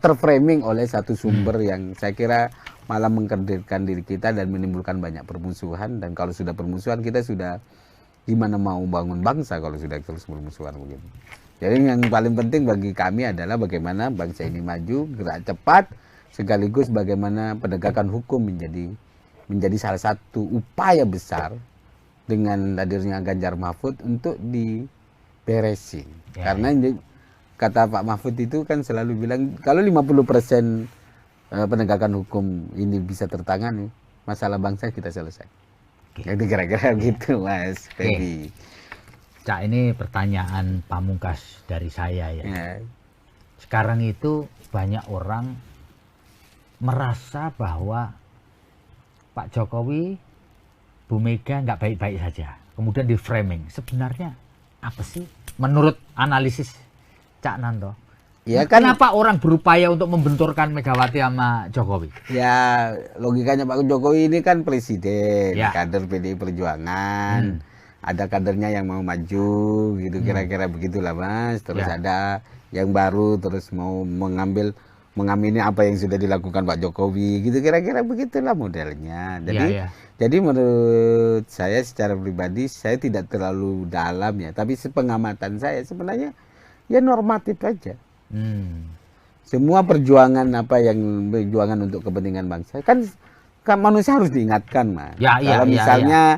terframing oleh satu sumber yang saya kira malah mengkerdilkan diri kita dan menimbulkan banyak permusuhan. Dan kalau sudah permusuhan, kita sudah gimana mau bangun bangsa kalau sudah terus bermusuhan begitu. Jadi yang paling penting bagi kami adalah bagaimana bangsa ini maju, gerak cepat, sekaligus bagaimana penegakan hukum menjadi salah satu upaya besar dengan hadirnya Ganjar Mahfud untuk beresin. Karena kata Pak Mahfud itu kan selalu bilang kalau 50% penegakan hukum ini bisa tertangani, masalah bangsa kita selesai. Jadi kira-kira gitu, Mas Feby. Cak, ini pertanyaan pamungkas dari saya ya. Sekarang itu banyak orang merasa bahwa Pak Jokowi, Bu Mega nggak baik-baik saja. Kemudian di framing. Sebenarnya apa sih menurut analisis Cak Nanto? Ya kan, kenapa orang berupaya untuk membenturkan Megawati sama Jokowi? Ya logikanya Pak Jokowi ini kan presiden, kader PDI Perjuangan, ada kadernya yang mau maju gitu, kira-kira begitulah, Mas. Terus ada yang baru terus mau mengamini apa yang sudah dilakukan Pak Jokowi gitu, kira-kira begitulah modelnya. Jadi menurut saya secara pribadi saya tidak terlalu dalam ya, tapi sepengamatan saya sebenarnya ya normatif aja. Semua perjuangan perjuangan untuk kepentingan bangsa kan manusia harus diingatkan, Mas. Kalau misalnya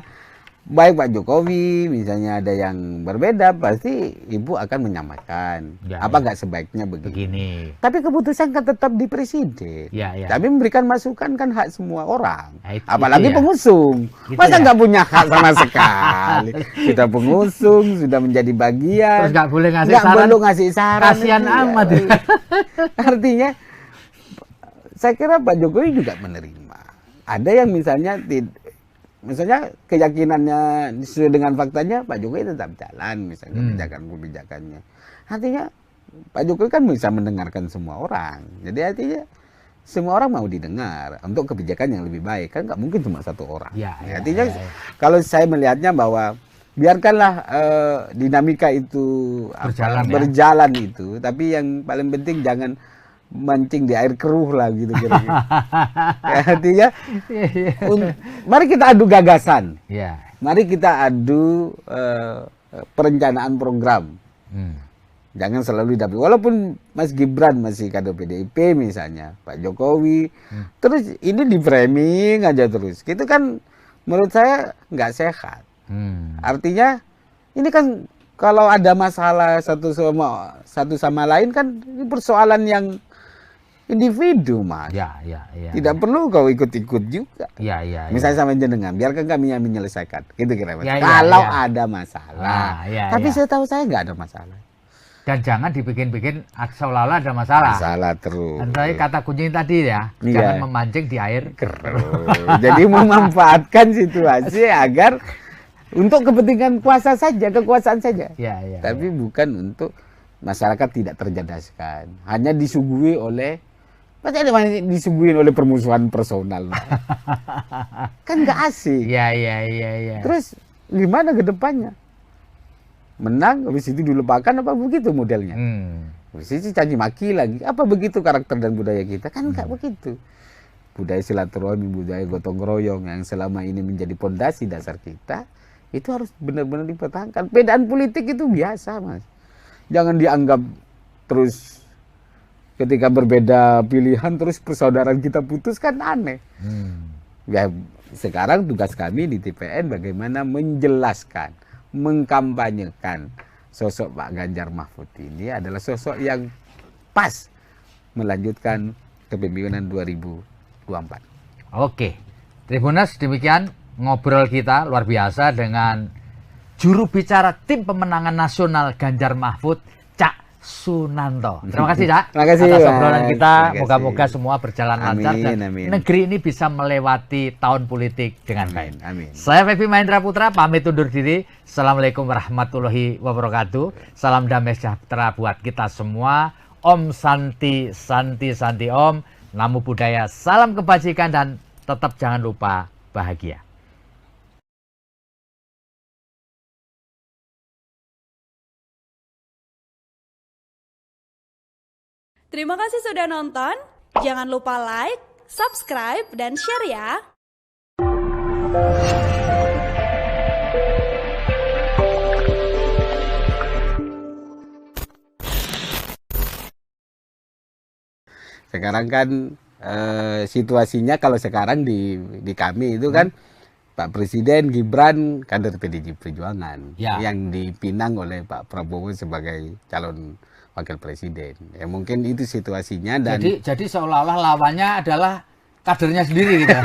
baik Pak Jokowi misalnya ada yang berbeda, pasti Ibu akan menyamakan. Nggak sebaiknya begini. Tapi keputusan kan tetap di presiden. Tapi memberikan masukan kan hak semua orang. Apalagi pengusung. Masa nggak punya hak sama sekali? Kita pengusung sudah menjadi bagian. Terus nggak boleh ngasih saran. Kasihan amat. Artinya saya kira Pak Jokowi juga menerima. ada yang misalnya keyakinannya sesuai dengan faktanya Pak Jokowi tetap jalan misalnya kebijakan-kebijakannya. Artinya Pak Jokowi kan bisa mendengarkan semua orang. Jadi artinya semua orang mau didengar untuk kebijakan yang lebih baik. Kan nggak mungkin cuma satu orang. Artinya kalau saya melihatnya bahwa biarkanlah dinamika itu berjalan itu, tapi yang paling penting jangan mancing di air keruh lah gitu kira-kira. Artinya mari kita adu gagasan. Mari kita adu perencanaan program. Jangan selalu didapat. Walaupun Mas Gibran masih kader PDIP misalnya, Pak Jokowi, terus ini di framing aja terus. Itu kan menurut saya nggak sehat. Artinya ini kan kalau ada masalah satu sama lain kan ini persoalan yang individu, Mas. Tidak perlu kau ikut-ikut juga. Misalnya sama jenengan, biarkan kami yang menyelesaikan. Gitu kira-kira. Kalau ada masalah. Tapi saya tahu saya nggak ada masalah. Dan jangan dibikin-bikin seolah-olah ada masalah. Masalah terus. Dan kata kunci tadi ya, jangan memancing di air keruh. Jadi memanfaatkan situasi agar untuk kepentingan kekuasaan saja. Tapi bukan untuk masyarakat tidak tercerdaskan. Hanya disuguhi oleh permusuhan personal. Kan nggak asik. Terus gimana ke depannya? Menang, habis itu dilupakan apa begitu modelnya? Habis itu caci maki lagi. Apa begitu karakter dan budaya kita? Kan nggak begitu. Budaya silaturahmi, budaya gotong royong yang selama ini menjadi pondasi dasar kita, itu harus benar-benar dipertahankan. Perbedaan politik itu biasa, Mas. Jangan dianggap terus ketika berbeda pilihan terus persaudaraan kita putus, kan aneh. Ya, sekarang tugas kami di TPN bagaimana menjelaskan, mengkampanyekan sosok Pak Ganjar Mahfud ini adalah sosok yang pas melanjutkan kepemimpinan 2024. Oke, Tribuners, demikian ngobrol kita luar biasa dengan juru bicara tim pemenangan nasional Ganjar Mahfud, Cak Sunanto. Terima kasih, Cak. Terima kasih atas obrolan kita. Moga-moga semua berjalan lancar dan negeri ini bisa melewati tahun politik dengan baik. Saya Febi Mahendra Putra pamit undur diri. Assalamualaikum warahmatullahi wabarakatuh. Salam damai sejahtera buat kita semua. Om Santi Santi Santi Om. Namo Buddhaya. Salam kebajikan dan tetap jangan lupa bahagia. Terima kasih sudah nonton. Jangan lupa like, subscribe, dan share ya. Sekarang kan situasinya kalau sekarang di kami itu kan Pak Presiden Gibran kader PDI Perjuangan yang dipinang oleh Pak Prabowo sebagai calon wakil presiden. Ya mungkin itu situasinya dan jadi seolah-olah lawannya adalah kadernya sendiri gitu.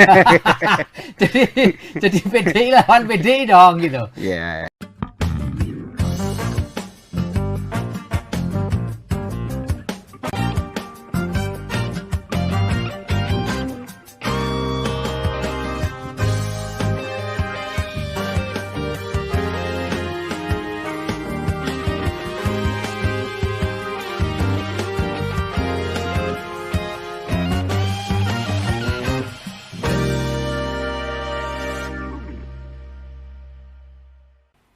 jadi PDI lawan PDI dong gitu. Iya.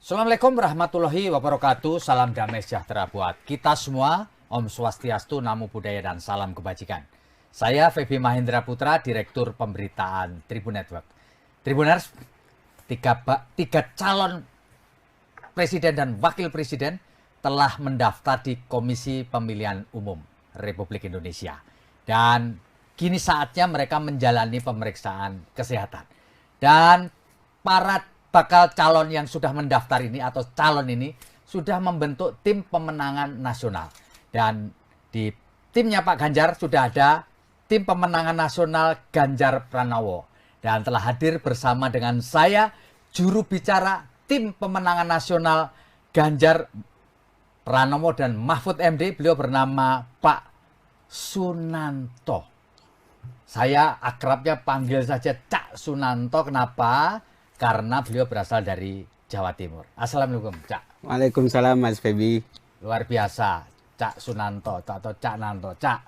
Assalamualaikum warahmatullahi wabarakatuh. Salam damai sejahtera buat kita semua. Om Swastiastu, Namo Buddhaya, dan salam kebajikan. Saya Febi Mahendra Putra, Direktur Pemberitaan Tribun Network. Tribuners, tiga calon presiden dan wakil presiden telah mendaftar di Komisi Pemilihan Umum Republik Indonesia. Dan kini saatnya mereka menjalani pemeriksaan kesehatan. Dan para bakal calon yang sudah mendaftar ini atau calon ini sudah membentuk tim pemenangan nasional. Dan di timnya Pak Ganjar sudah ada tim pemenangan nasional Ganjar Pranowo. Dan telah hadir bersama dengan saya juru bicara tim pemenangan nasional Ganjar Pranowo dan Mahfud MD. Beliau bernama Pak Sunanto. Saya akrabnya panggil saja Cak Sunanto. Kenapa? Karena beliau berasal dari Jawa Timur. Assalamualaikum, Cak. Waalaikumsalam, Mas Febi. Luar biasa, Cak Sunanto atau Cak Nanto. Cak,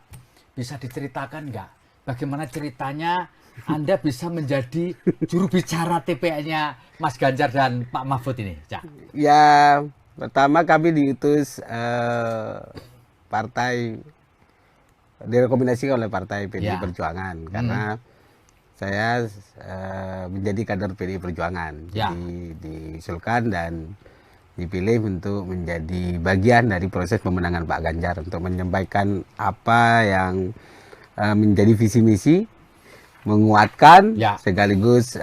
bisa diceritakan nggak bagaimana ceritanya Anda bisa menjadi juru bicara TPN-nya Mas Ganjar dan Pak Mahfud ini, Cak? Ya, pertama kami diutus partai, direkomendasikan oleh partai PDI Perjuangan karena saya menjadi kader PDI Perjuangan, jadi diusulkan dan dipilih untuk menjadi bagian dari proses pemenangan Pak Ganjar untuk menyampaikan apa yang menjadi visi misi, menguatkan sekaligus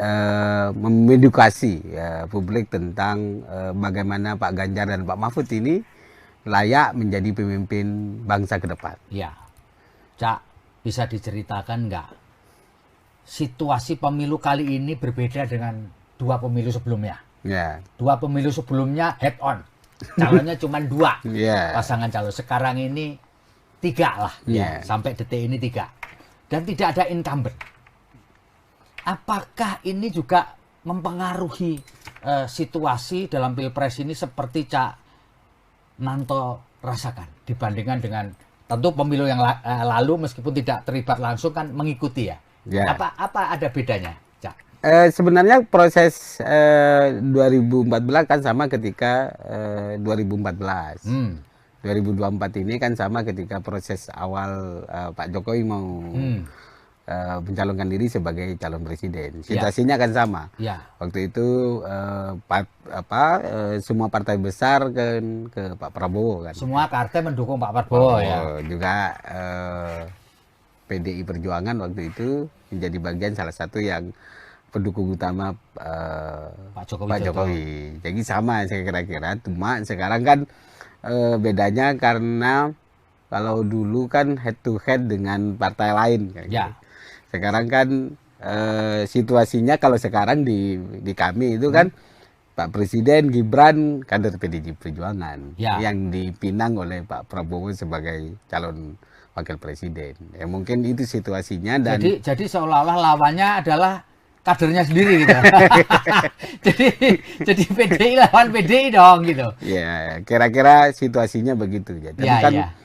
mengedukasi publik tentang bagaimana Pak Ganjar dan Pak Mahfud ini layak menjadi pemimpin bangsa ke depan. Ya, Cak, bisa diceritakan nggak situasi pemilu kali ini berbeda dengan 2 pemilu sebelumnya? Ya. 2 pemilu sebelumnya head on, calonnya cuma 2 pasangan calon. Sekarang ini 3 lah, sampai detik ini 3, dan tidak ada incumbent. Apakah ini juga mempengaruhi situasi dalam pilpres ini seperti Cak Nanto rasakan dibandingkan dengan tentu pemilu yang lalu meskipun tidak terlibat langsung kan mengikuti ya? Apa ada bedanya, Cak? Sebenarnya proses 2014 kan sama ketika 2014. 2024 ini kan sama ketika proses awal Pak Jokowi mau mencalonkan diri sebagai calon presiden. Situasinya kan sama. Waktu itu semua partai besar kan ke Pak Prabowo kan. Semua partai mendukung Pak Prabowo ya. Juga PDI Perjuangan waktu itu menjadi bagian salah satu yang pendukung utama Pak Jokowi. Jadi sama saya kira-kira. Cuma sekarang kan bedanya karena kalau dulu kan head to head dengan partai lain kayak gitu. Sekarang kan situasinya kalau sekarang di kami itu kan Pak Presiden Gibran kader PDI Perjuangan yang dipinang oleh Pak Prabowo sebagai calon wakil presiden. Ya mungkin itu situasinya dan jadi seolah-olah lawannya adalah kadernya sendiri gitu. jadi PDI lawan PDI dong gitu. Ya, kira-kira situasinya begitu ya. Tapi kan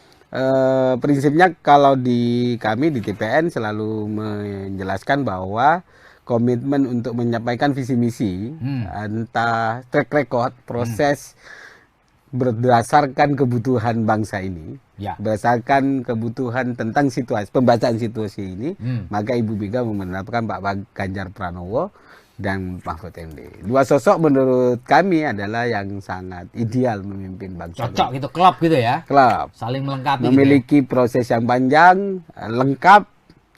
prinsipnya kalau di kami di TPN selalu menjelaskan bahwa komitmen untuk menyampaikan visi misi entah track record proses berdasarkan kebutuhan bangsa ini, berdasarkan kebutuhan tentang situasi pembacaan situasi ini, maka Ibu Mega menerapkan Pak Ganjar Pranowo dan Mahfud MD. 2 sosok menurut kami adalah yang sangat ideal memimpin bangsa. Cocok gitu, klop gitu ya. Klop. Saling melengkapi. Memiliki proses yang panjang, lengkap,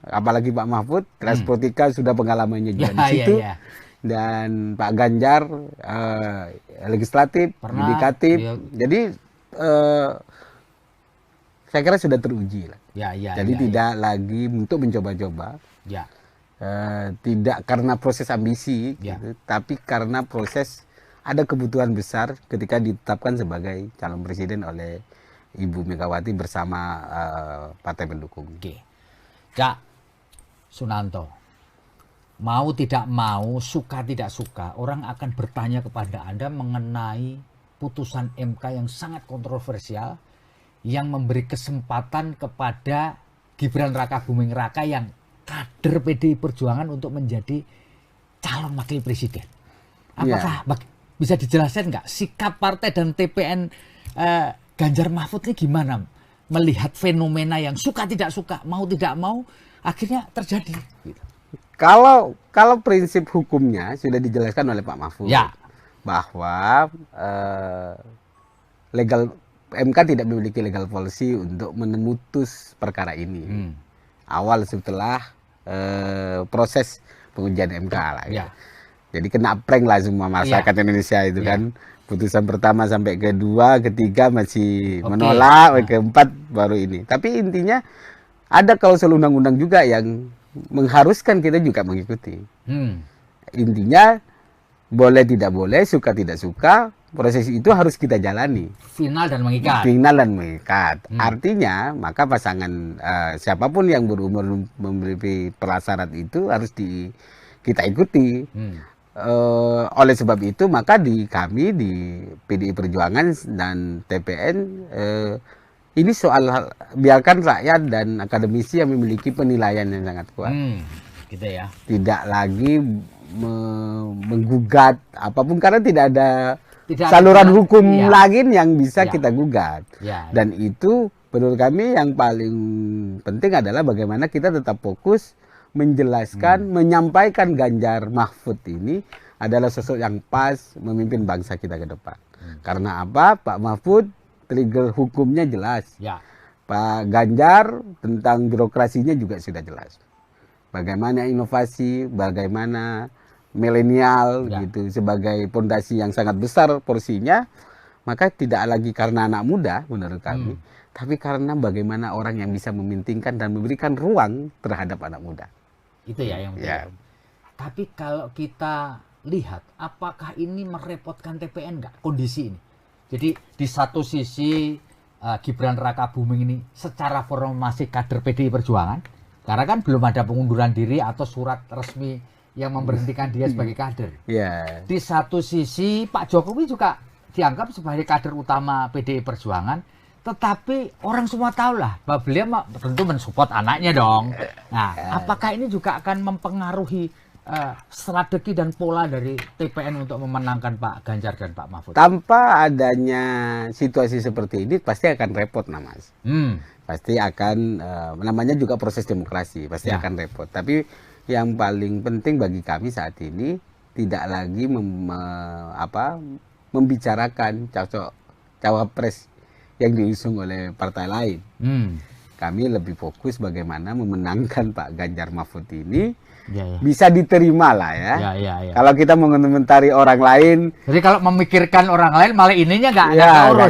apalagi Pak Mahfud, Transpolitika sudah pengalamannya juga di situ. Dan Pak Ganjar legislatif, yudikatif. Jadi saya kira sudah teruji lah. Jadi tidak lagi untuk mencoba-coba. Tidak karena proses ambisi, gitu, tapi karena proses ada kebutuhan besar ketika ditetapkan sebagai calon presiden oleh Ibu Megawati bersama partai pendukung. Cak Sunanto, mau tidak mau, suka tidak suka, orang akan bertanya kepada Anda mengenai putusan MK yang sangat kontroversial yang memberi kesempatan kepada Gibran Raka Buming Raka yang kader PDI Perjuangan untuk menjadi calon wakil presiden. Apakah bisa dijelaskan nggak sikap partai dan TPN Ganjar Mahfud ini gimana melihat fenomena yang suka tidak suka, mau tidak mau akhirnya terjadi? Kalau prinsip hukumnya sudah dijelaskan oleh Pak Mahfud bahwa MK tidak memiliki legal policy untuk memutus perkara ini. Awal setelah proses pengujian MK lah. Jadi kena prank lah semua masyarakat Indonesia itu kan. Putusan pertama sampai kedua, ketiga masih menolak, keempat baru ini. Tapi intinya ada klausul undang-undang juga yang mengharuskan kita juga mengikuti. Intinya boleh tidak boleh, suka tidak suka, proses itu harus kita jalani. Final dan mengikat. Final dan mengikat. Artinya, maka pasangan siapapun yang berumur memenuhi prasyarat itu harus kita ikuti. Oleh sebab itu, maka kami di PDI Perjuangan dan TPN ini soal biarkan rakyat dan akademisi yang memiliki penilaian yang sangat kuat. Gitu ya. Tidak lagi menggugat apapun karena tidak ada saluran hukum lagi yang bisa kita gugat. Dan itu menurut kami yang paling penting adalah bagaimana kita tetap fokus menjelaskan, menyampaikan Ganjar Mahfud ini adalah sosok yang pas memimpin bangsa kita ke depan. Karena apa? Pak Mahfud trigger hukumnya jelas. Pak Ganjar tentang birokrasinya juga sudah jelas. Bagaimana inovasi, bagaimana milenial gitu sebagai pondasi yang sangat besar porsinya, maka tidak lagi karena anak muda menurut kami, tapi karena bagaimana orang yang bisa memintingkan dan memberikan ruang terhadap anak muda. Itu ya yang penting. Tapi kalau kita lihat, apakah ini merepotkan TPN nggak kondisi ini? Jadi di satu sisi Gibran Raka Buming ini secara formal masih kader PDI Perjuangan, karena kan belum ada pengunduran diri atau surat resmi yang memberhentikan dia sebagai kader. Di satu sisi Pak Jokowi juga dianggap sebagai kader utama PDI Perjuangan, tetapi orang semua tahu lah bahwa beliau tentu mensupport anaknya dong. Nah, apakah ini juga akan mempengaruhi strategi dan pola dari TPN untuk memenangkan Pak Ganjar dan Pak Mahfud? Tanpa adanya situasi seperti ini pasti akan repot, Mas. Pasti akan, namanya juga proses demokrasi, pasti akan repot. Tapi yang paling penting bagi kami saat ini tidak lagi membicarakan cawapres yang diusung oleh partai lain. Kami lebih fokus bagaimana memenangkan Pak Ganjar Mahfud ini bisa diterima lah ya. Kalau kita mengomentari orang lain, jadi kalau memikirkan orang lain malah ininya nggak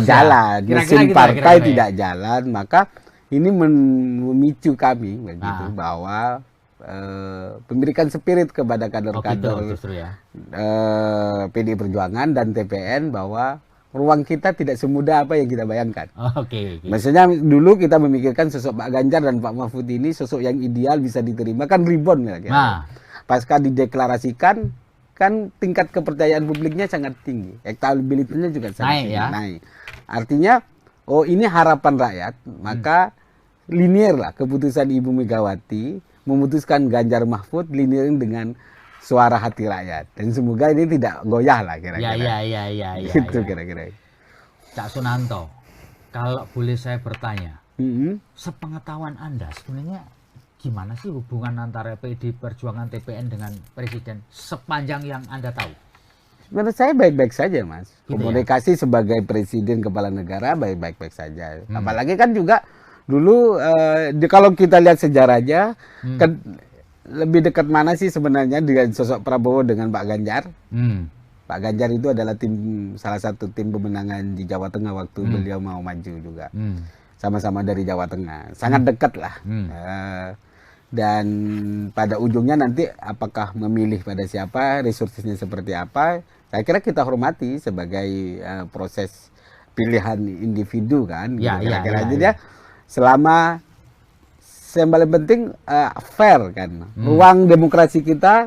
jalan, mesin partai tidak jalan, maka ini memicu kami begitu bahwa memberikan spirit kepada kader-kader PDI Perjuangan dan TPN bahwa ruang kita tidak semudah apa yang kita bayangkan. Maksudnya dulu kita memikirkan sosok Pak Ganjar dan Pak Mahfud ini sosok yang ideal bisa diterima kan ribon ya. Pasca dideklarasikan kan tingkat kepercayaan publiknya sangat tinggi, elektabilitasnya juga sangat naik. Artinya ini harapan rakyat, maka linear lah keputusan Ibu Megawati memutuskan Ganjar Mahfud linear dengan suara hati rakyat, dan semoga ini tidak goyah lah kira-kira. Gitu kira-kira. Cak Sunanto, kalau boleh saya bertanya, sepengetahuan Anda sebenarnya gimana sih hubungan antara PDI Perjuangan TPN dengan Presiden sepanjang yang Anda tahu? Menurut saya baik-baik saja, Mas. Komunikasi sebagai Presiden Kepala Negara baik-baik saja. Apalagi kan juga dulu kalau kita lihat sejarahnya lebih dekat mana sih sebenarnya dengan sosok Prabowo dengan Pak Ganjar? Pak Ganjar itu adalah salah satu tim pemenangan di Jawa Tengah waktu beliau mau maju juga. Sama-sama dari Jawa Tengah. Sangat dekat lah. Dan pada ujungnya nanti apakah memilih pada siapa, resourcesnya seperti apa, saya kira kita hormati sebagai proses pilihan individu kan. Jadi selama yang paling penting fair kan, ruang demokrasi kita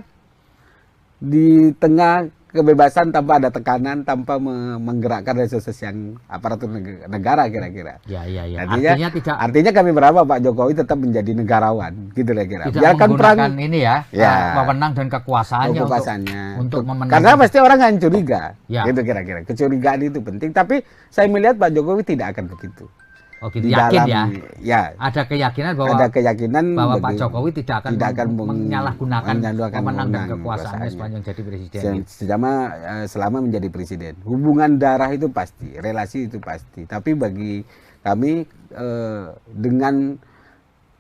di tengah kebebasan tanpa ada tekanan, tanpa menggerakkan resources yang aparatur negara kira-kira. Artinya kami berharap Pak Jokowi tetap menjadi negarawan, gitu kira-kira. Tidak menggunakan ini wewenang dan kekuasaannya untuk memenangkan. Karena pasti orang akan curiga, gitu kira-kira. Kecurigaan itu penting, tapi saya melihat Pak Jokowi tidak akan begitu. Yakin ada keyakinan bahwa Pak Jokowi tidak akan menyalahgunakan wewenang dan kekuasaannya sepanjang jadi presiden. Selama menjadi presiden, hubungan darah itu pasti, relasi itu pasti. Tapi bagi kami dengan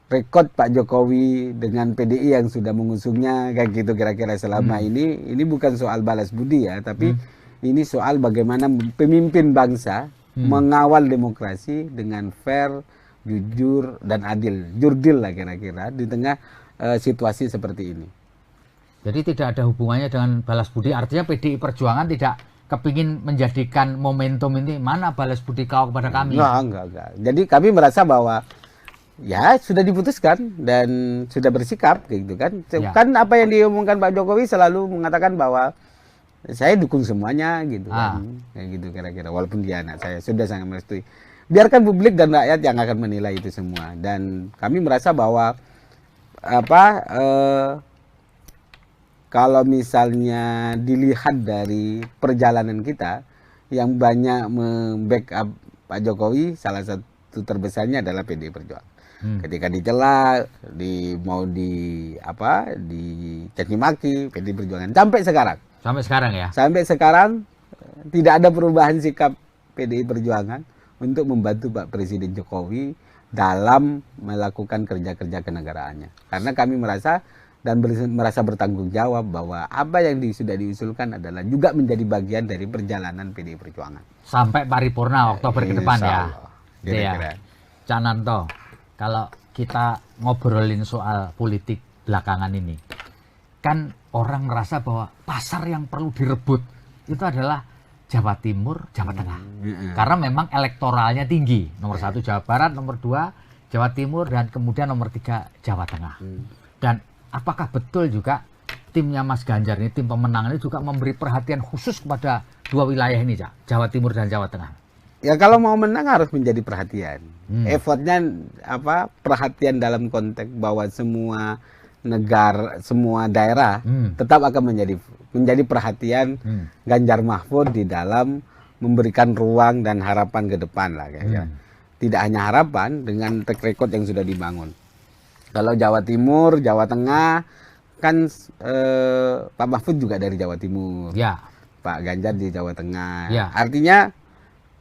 rekod Pak Jokowi dengan PDI yang sudah mengusungnya kayak gitu kira-kira selama ini bukan soal balas budi ya, tapi ini soal bagaimana pemimpin bangsa mengawal demokrasi dengan fair, jujur, dan adil. Jurdil lah kira-kira di tengah situasi seperti ini. Jadi tidak ada hubungannya dengan balas budi, artinya PDI Perjuangan tidak kepingin menjadikan momentum ini mana balas budi kau kepada kami? Enggak. Jadi kami merasa bahwa ya sudah diputuskan dan sudah bersikap gitu kan. Ya. Kan apa yang diomongkan Pak Jokowi selalu mengatakan bahwa saya dukung semuanya gitu kan. Kayak gitu kira-kira. Walaupun dia anak saya sudah sangat merestui. Biarkan publik dan rakyat yang akan menilai itu semua. Dan kami merasa bahwa kalau misalnya dilihat dari perjalanan kita yang banyak membackup Pak Jokowi, salah satu terbesarnya adalah PDI Perjuangan. Ketika dicela, mau dicaci maki PDI Perjuangan sampai sekarang. Sampai sekarang ya. Sampai sekarang tidak ada perubahan sikap PDI Perjuangan untuk membantu Pak Presiden Jokowi dalam melakukan kerja-kerja kenegaraannya. Karena kami merasa merasa bertanggung jawab bahwa apa yang sudah diusulkan adalah juga menjadi bagian dari perjalanan PDI Perjuangan. Sampai paripurna Oktober ke depan ya. Kira-kira. Cak Nanto, kalau kita ngobrolin soal politik belakangan ini, kan orang merasa bahwa pasar yang perlu direbut itu adalah Jawa Timur, Jawa Tengah. Karena memang elektoralnya tinggi. Nomor 1 Jawa Barat, nomor 2 Jawa Timur, dan kemudian nomor 3 Jawa Tengah. Dan apakah betul juga timnya Mas Ganjar ini, tim pemenang ini juga memberi perhatian khusus kepada 2 wilayah ini, Cak? Jawa Timur dan Jawa Tengah? Ya kalau mau menang harus menjadi perhatian. Effortnya perhatian dalam konteks bahwa semua negara, semua daerah tetap akan menjadi perhatian Ganjar Mahfud di dalam memberikan ruang dan harapan ke depan lah kayaknya. Tidak hanya harapan, dengan track record yang sudah dibangun. Kalau Jawa Timur, Jawa Tengah, kan Pak Mahfud juga dari Jawa Timur, ya. Pak Ganjar di Jawa Tengah. Ya. Artinya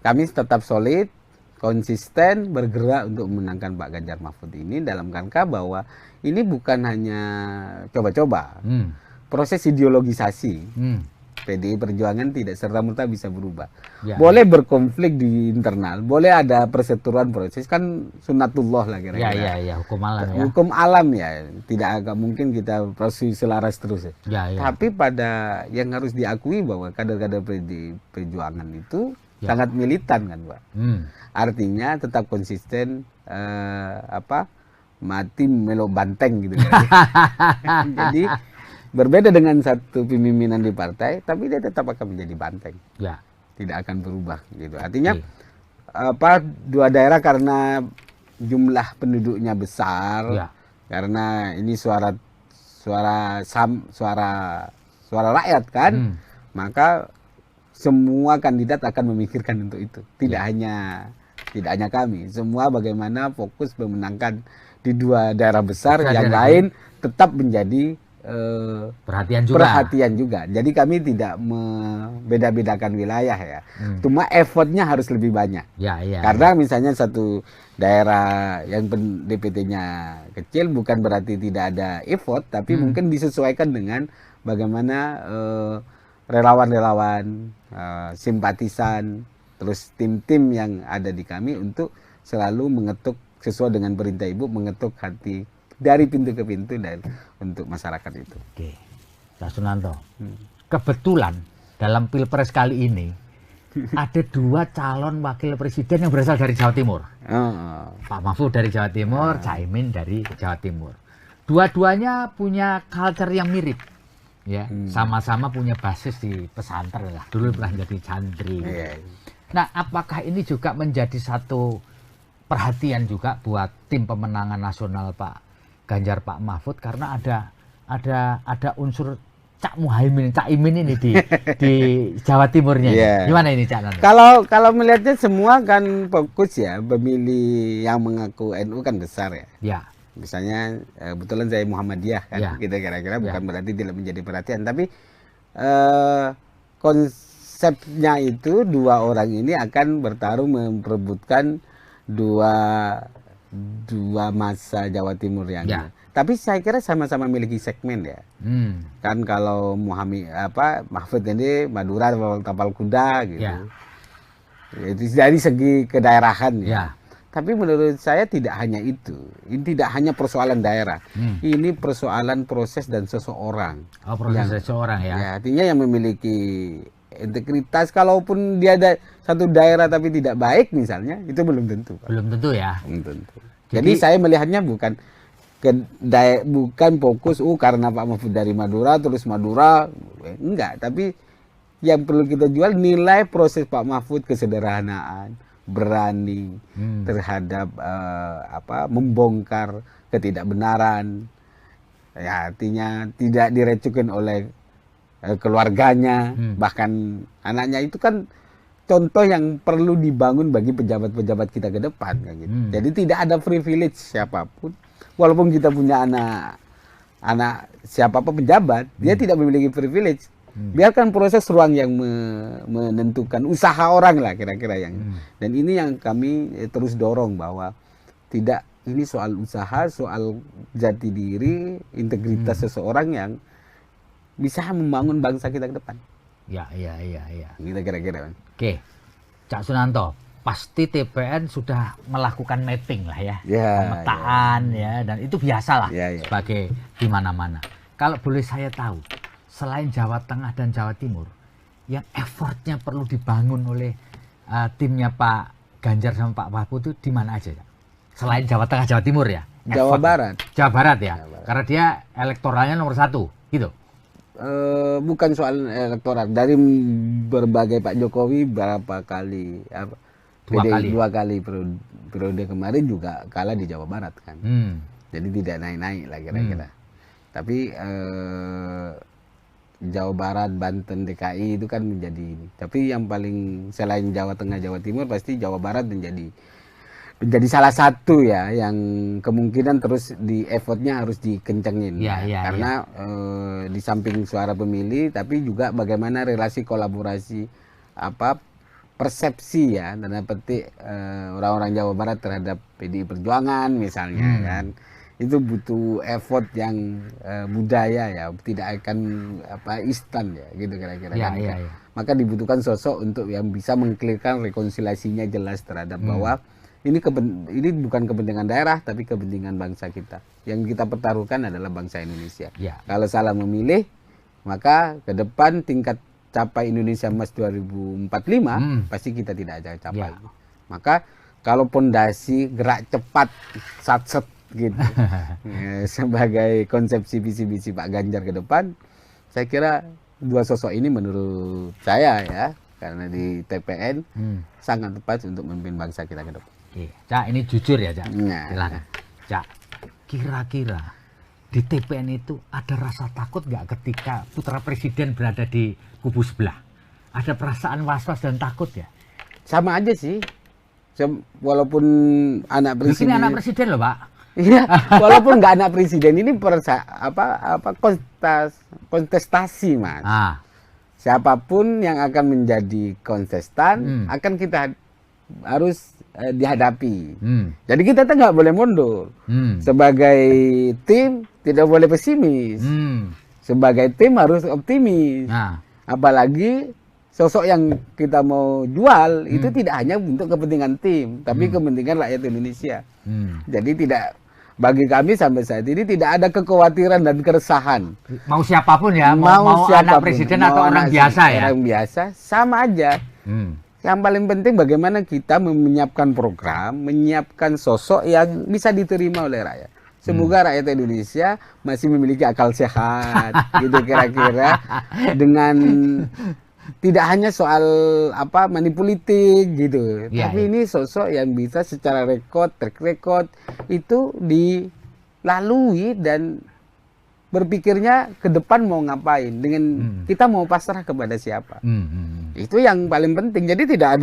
kami tetap solid, konsisten, bergerak untuk memenangkan Pak Ganjar Mahfud ini dalam rangka bahwa ini bukan hanya coba-coba. Proses ideologisasi PDI Perjuangan tidak serta-merta bisa berubah. Ya. Boleh berkonflik di internal, boleh ada perseteruan proses, kan sunatullah lah kira-kira. Ya, hukum alam ya. Hukum alam ya, tidak agak mungkin kita proses selaras terus ya. Tapi pada yang harus diakui bahwa kader-kader PDI Perjuangan itu sangat militan kan Pak. Artinya tetap konsisten mati melo banteng gitu kan. Jadi berbeda dengan satu pemimpinan di partai, tapi dia tetap akan menjadi banteng. Ya. Tidak akan berubah gitu. Artinya dua daerah karena jumlah penduduknya besar, karena ini suara rakyat kan, maka semua kandidat akan memikirkan untuk itu. Tidak hanya kami, semua bagaimana fokus memenangkan di dua daerah besar, yang lain tetap menjadi perhatian juga. Jadi kami tidak membeda-bedakan wilayah ya. Cuma effortnya harus lebih banyak. Karena misalnya satu daerah yang DPT-nya kecil bukan berarti tidak ada effort, tapi mungkin disesuaikan dengan bagaimana relawan-relawan, simpatisan, terus tim-tim yang ada di kami untuk selalu mengetuk sesuai dengan perintah Ibu, mengetuk hati dari pintu ke pintu dan untuk masyarakat itu. Oke, Pak Sunanto. Kebetulan dalam Pilpres kali ini ada 2 calon wakil presiden yang berasal dari Jawa Timur. Pak Mahfud dari Jawa Timur, Caimin dari Jawa Timur. Dua-duanya punya culture yang mirip. Ya, sama-sama punya basis di pesantren lah. Dulu pernah jadi santri. Nah, apakah ini juga menjadi satu perhatian juga buat tim pemenangan nasional Pak Ganjar, Pak Mahfud, karena ada unsur Cak Muhaimin, Cak Imin ini di Jawa Timurnya. Gimana ini Cak Nanto? Kalau melihatnya semua kan fokus ya, pemilih yang mengaku NU kan besar ya. Misalnya kebetulan saya Muhammadiyah kan, kita kira-kira bukan berarti tidak menjadi perhatian, tapi konsepnya itu 2 orang ini akan bertarung memperebutkan dua masa Jawa Timur yang tapi saya kira sama-sama memiliki segmen ya. Kan kalau Mahfud ini Madura tapal kuda gitu. Itu dari segi kedaerahan ya. Tapi menurut saya tidak hanya itu. Ini tidak hanya persoalan daerah. Ini persoalan proses dan seseorang. Proses seseorang ya. Artinya yang memiliki integritas, kalaupun dia ada satu daerah tapi tidak baik misalnya, itu belum tentu, Pak. Belum tentu ya. Belum tentu. Jadi saya melihatnya bukan bukan fokus karena Pak Mahfud dari Madura terus Madura, enggak, tapi yang perlu kita jual nilai proses Pak Mahfud, kesederhanaan, berani terhadap membongkar ketidakbenaran, ya artinya tidak direcukin oleh keluarganya, bahkan anaknya. Itu kan contoh yang perlu dibangun bagi pejabat-pejabat kita ke depan, kayak gitu. Jadi tidak ada privilege siapapun, walaupun kita punya anak siapapun pejabat, dia tidak memiliki privilege. Biarkan proses ruang yang menentukan usaha orang lah kira-kira yang. Dan ini yang kami terus dorong, bahwa tidak, ini soal usaha, soal jati diri, integritas seseorang yang bisa membangun bangsa kita ke depan. Ya. Kita kira-kira. Oke, Cak Sunanto, pasti TPN sudah melakukan mapping lah ya, pemetaan ya, dan itu biasa lah sebagai di mana-mana. Kalau boleh saya tahu, selain Jawa Tengah dan Jawa Timur, yang effortnya perlu dibangun oleh timnya Pak Ganjar sama Pak Mahfud itu di mana aja? Selain Jawa Tengah, Jawa Timur ya? Jawa Barat. Jawa Barat ya? Karena dia elektoralnya nomor 1, gitu? Bukan soal elektoral. Dari berbagai Pak Jokowi berapa kali, dua kali periode kemarin juga kalah di Jawa Barat kan. Jadi tidak naik-naik lah kira-kira. Tapi Jawa Barat, Banten, DKI itu kan menjadi ini. Tapi yang paling selain Jawa Tengah, Jawa Timur, pasti Jawa Barat menjadi salah satu ya yang kemungkinan terus di effortnya harus dikencengin. Karena di samping suara pemilih, tapi juga bagaimana relasi kolaborasi, persepsi ya, tanda petik orang-orang Jawa Barat terhadap PDI Perjuangan misalnya kan. Itu butuh effort yang budaya ya, tidak akan instan ya, gitu kira-kira kan. Maka dibutuhkan sosok untuk yang bisa mengklirkan rekonsiliasinya jelas terhadap bahwa ini bukan kepentingan daerah, tapi kepentingan bangsa kita. Yang kita pertaruhkan adalah bangsa Indonesia. Kalau salah memilih, maka ke depan tingkat capai Indonesia Emas 2045 pasti kita tidak akan capai. Maka kalau pondasi gerak cepat, satset gitu sebagai konsepsi visi-visi Pak Ganjar ke depan, saya kira dua sosok ini menurut saya ya, karena di TPN sangat tepat untuk memimpin bangsa kita ke depan. Cak, ini jujur ya, Cak. Silakan. Cak, kira-kira di TPN itu ada rasa takut nggak ketika putra presiden berada di kubu sebelah? Ada perasaan was-was dan takut ya? Sama aja sih. Walaupun anak presiden. Ini anak presiden loh, Pak. Iya, walaupun nggak anak presiden, ini kontestasi, Mas. Siapapun yang akan menjadi kontestan akan kita harus dihadapi. Jadi kita nggak boleh mundur. Sebagai tim tidak boleh pesimis. Sebagai tim harus optimis. Apalagi sosok yang kita mau jual itu tidak hanya untuk kepentingan tim, tapi kepentingan rakyat Indonesia. Jadi bagi kami sampai saat ini tidak ada kekhawatiran dan keresahan. Mau siapapun ya, mau siapapun, anak presiden atau orang biasa ya. Orang biasa sama aja. Yang paling penting bagaimana kita menyiapkan program, menyiapkan sosok yang bisa diterima oleh rakyat. Semoga rakyat Indonesia masih memiliki akal sehat, gitu kira-kira, dengan tidak hanya soal money politik gitu, tapi ini sosok yang bisa secara track record itu dilalui dan berpikirnya ke depan mau ngapain, dengan kita mau pasrah kepada siapa. Itu yang paling penting. Jadi tidak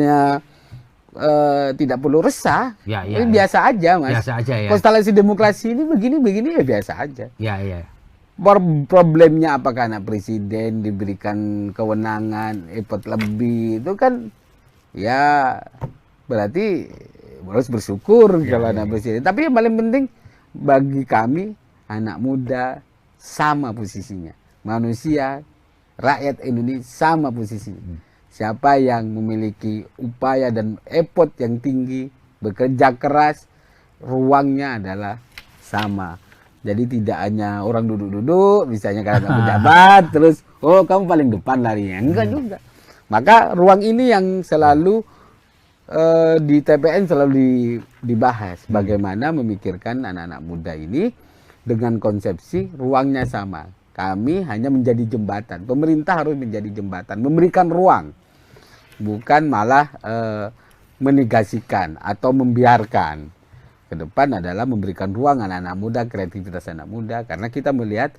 perlu resah. Ini biasa aja, Mas. Biasa aja ya. Konstelasi demokrasi ini begini ya biasa aja. Problemnya apakah anak presiden diberikan kewenangan, effort lebih, itu kan ya berarti harus bersyukur kalau anak presiden. Tapi yang paling penting bagi kami, anak muda sama posisinya, manusia, rakyat Indonesia sama posisinya. Siapa yang memiliki upaya dan effort yang tinggi, bekerja keras, ruangnya adalah sama. Jadi tidak hanya orang duduk-duduk, misalnya karena pejabat, terus kamu paling depan larinya. Enggak juga. Maka ruang ini yang selalu di TPN selalu dibahas, bagaimana memikirkan anak-anak muda ini dengan konsepsi ruangnya sama. Kami hanya menjadi jembatan, pemerintah harus menjadi jembatan, memberikan ruang, bukan malah menegasikan atau membiarkan. Ke depan adalah memberikan ruang anak-anak muda, kreativitas anak muda, karena kita melihat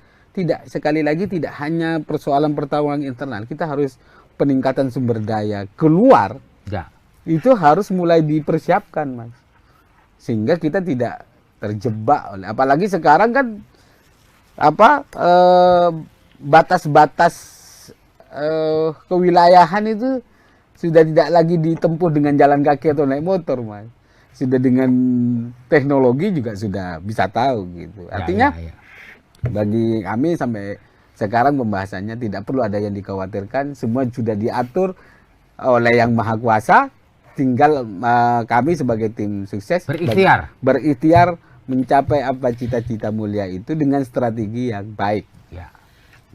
sekali lagi tidak hanya persoalan pertarungan internal, kita harus peningkatan sumber daya keluar. Ya. Itu harus mulai dipersiapkan, Mas, sehingga kita tidak terjebak oleh, apalagi sekarang kan batas-batas kewilayahan itu sudah tidak lagi ditempuh dengan jalan kaki atau naik motor, Mas. Sudah dengan teknologi juga sudah bisa tahu gitu. Artinya bagi kami sampai sekarang pembahasannya tidak perlu ada yang dikhawatirkan, semua sudah diatur oleh Yang Maha Kuasa. Tinggal kami sebagai tim sukses berikhtiar mencapai apa cita-cita mulia itu dengan strategi yang baik. Ya.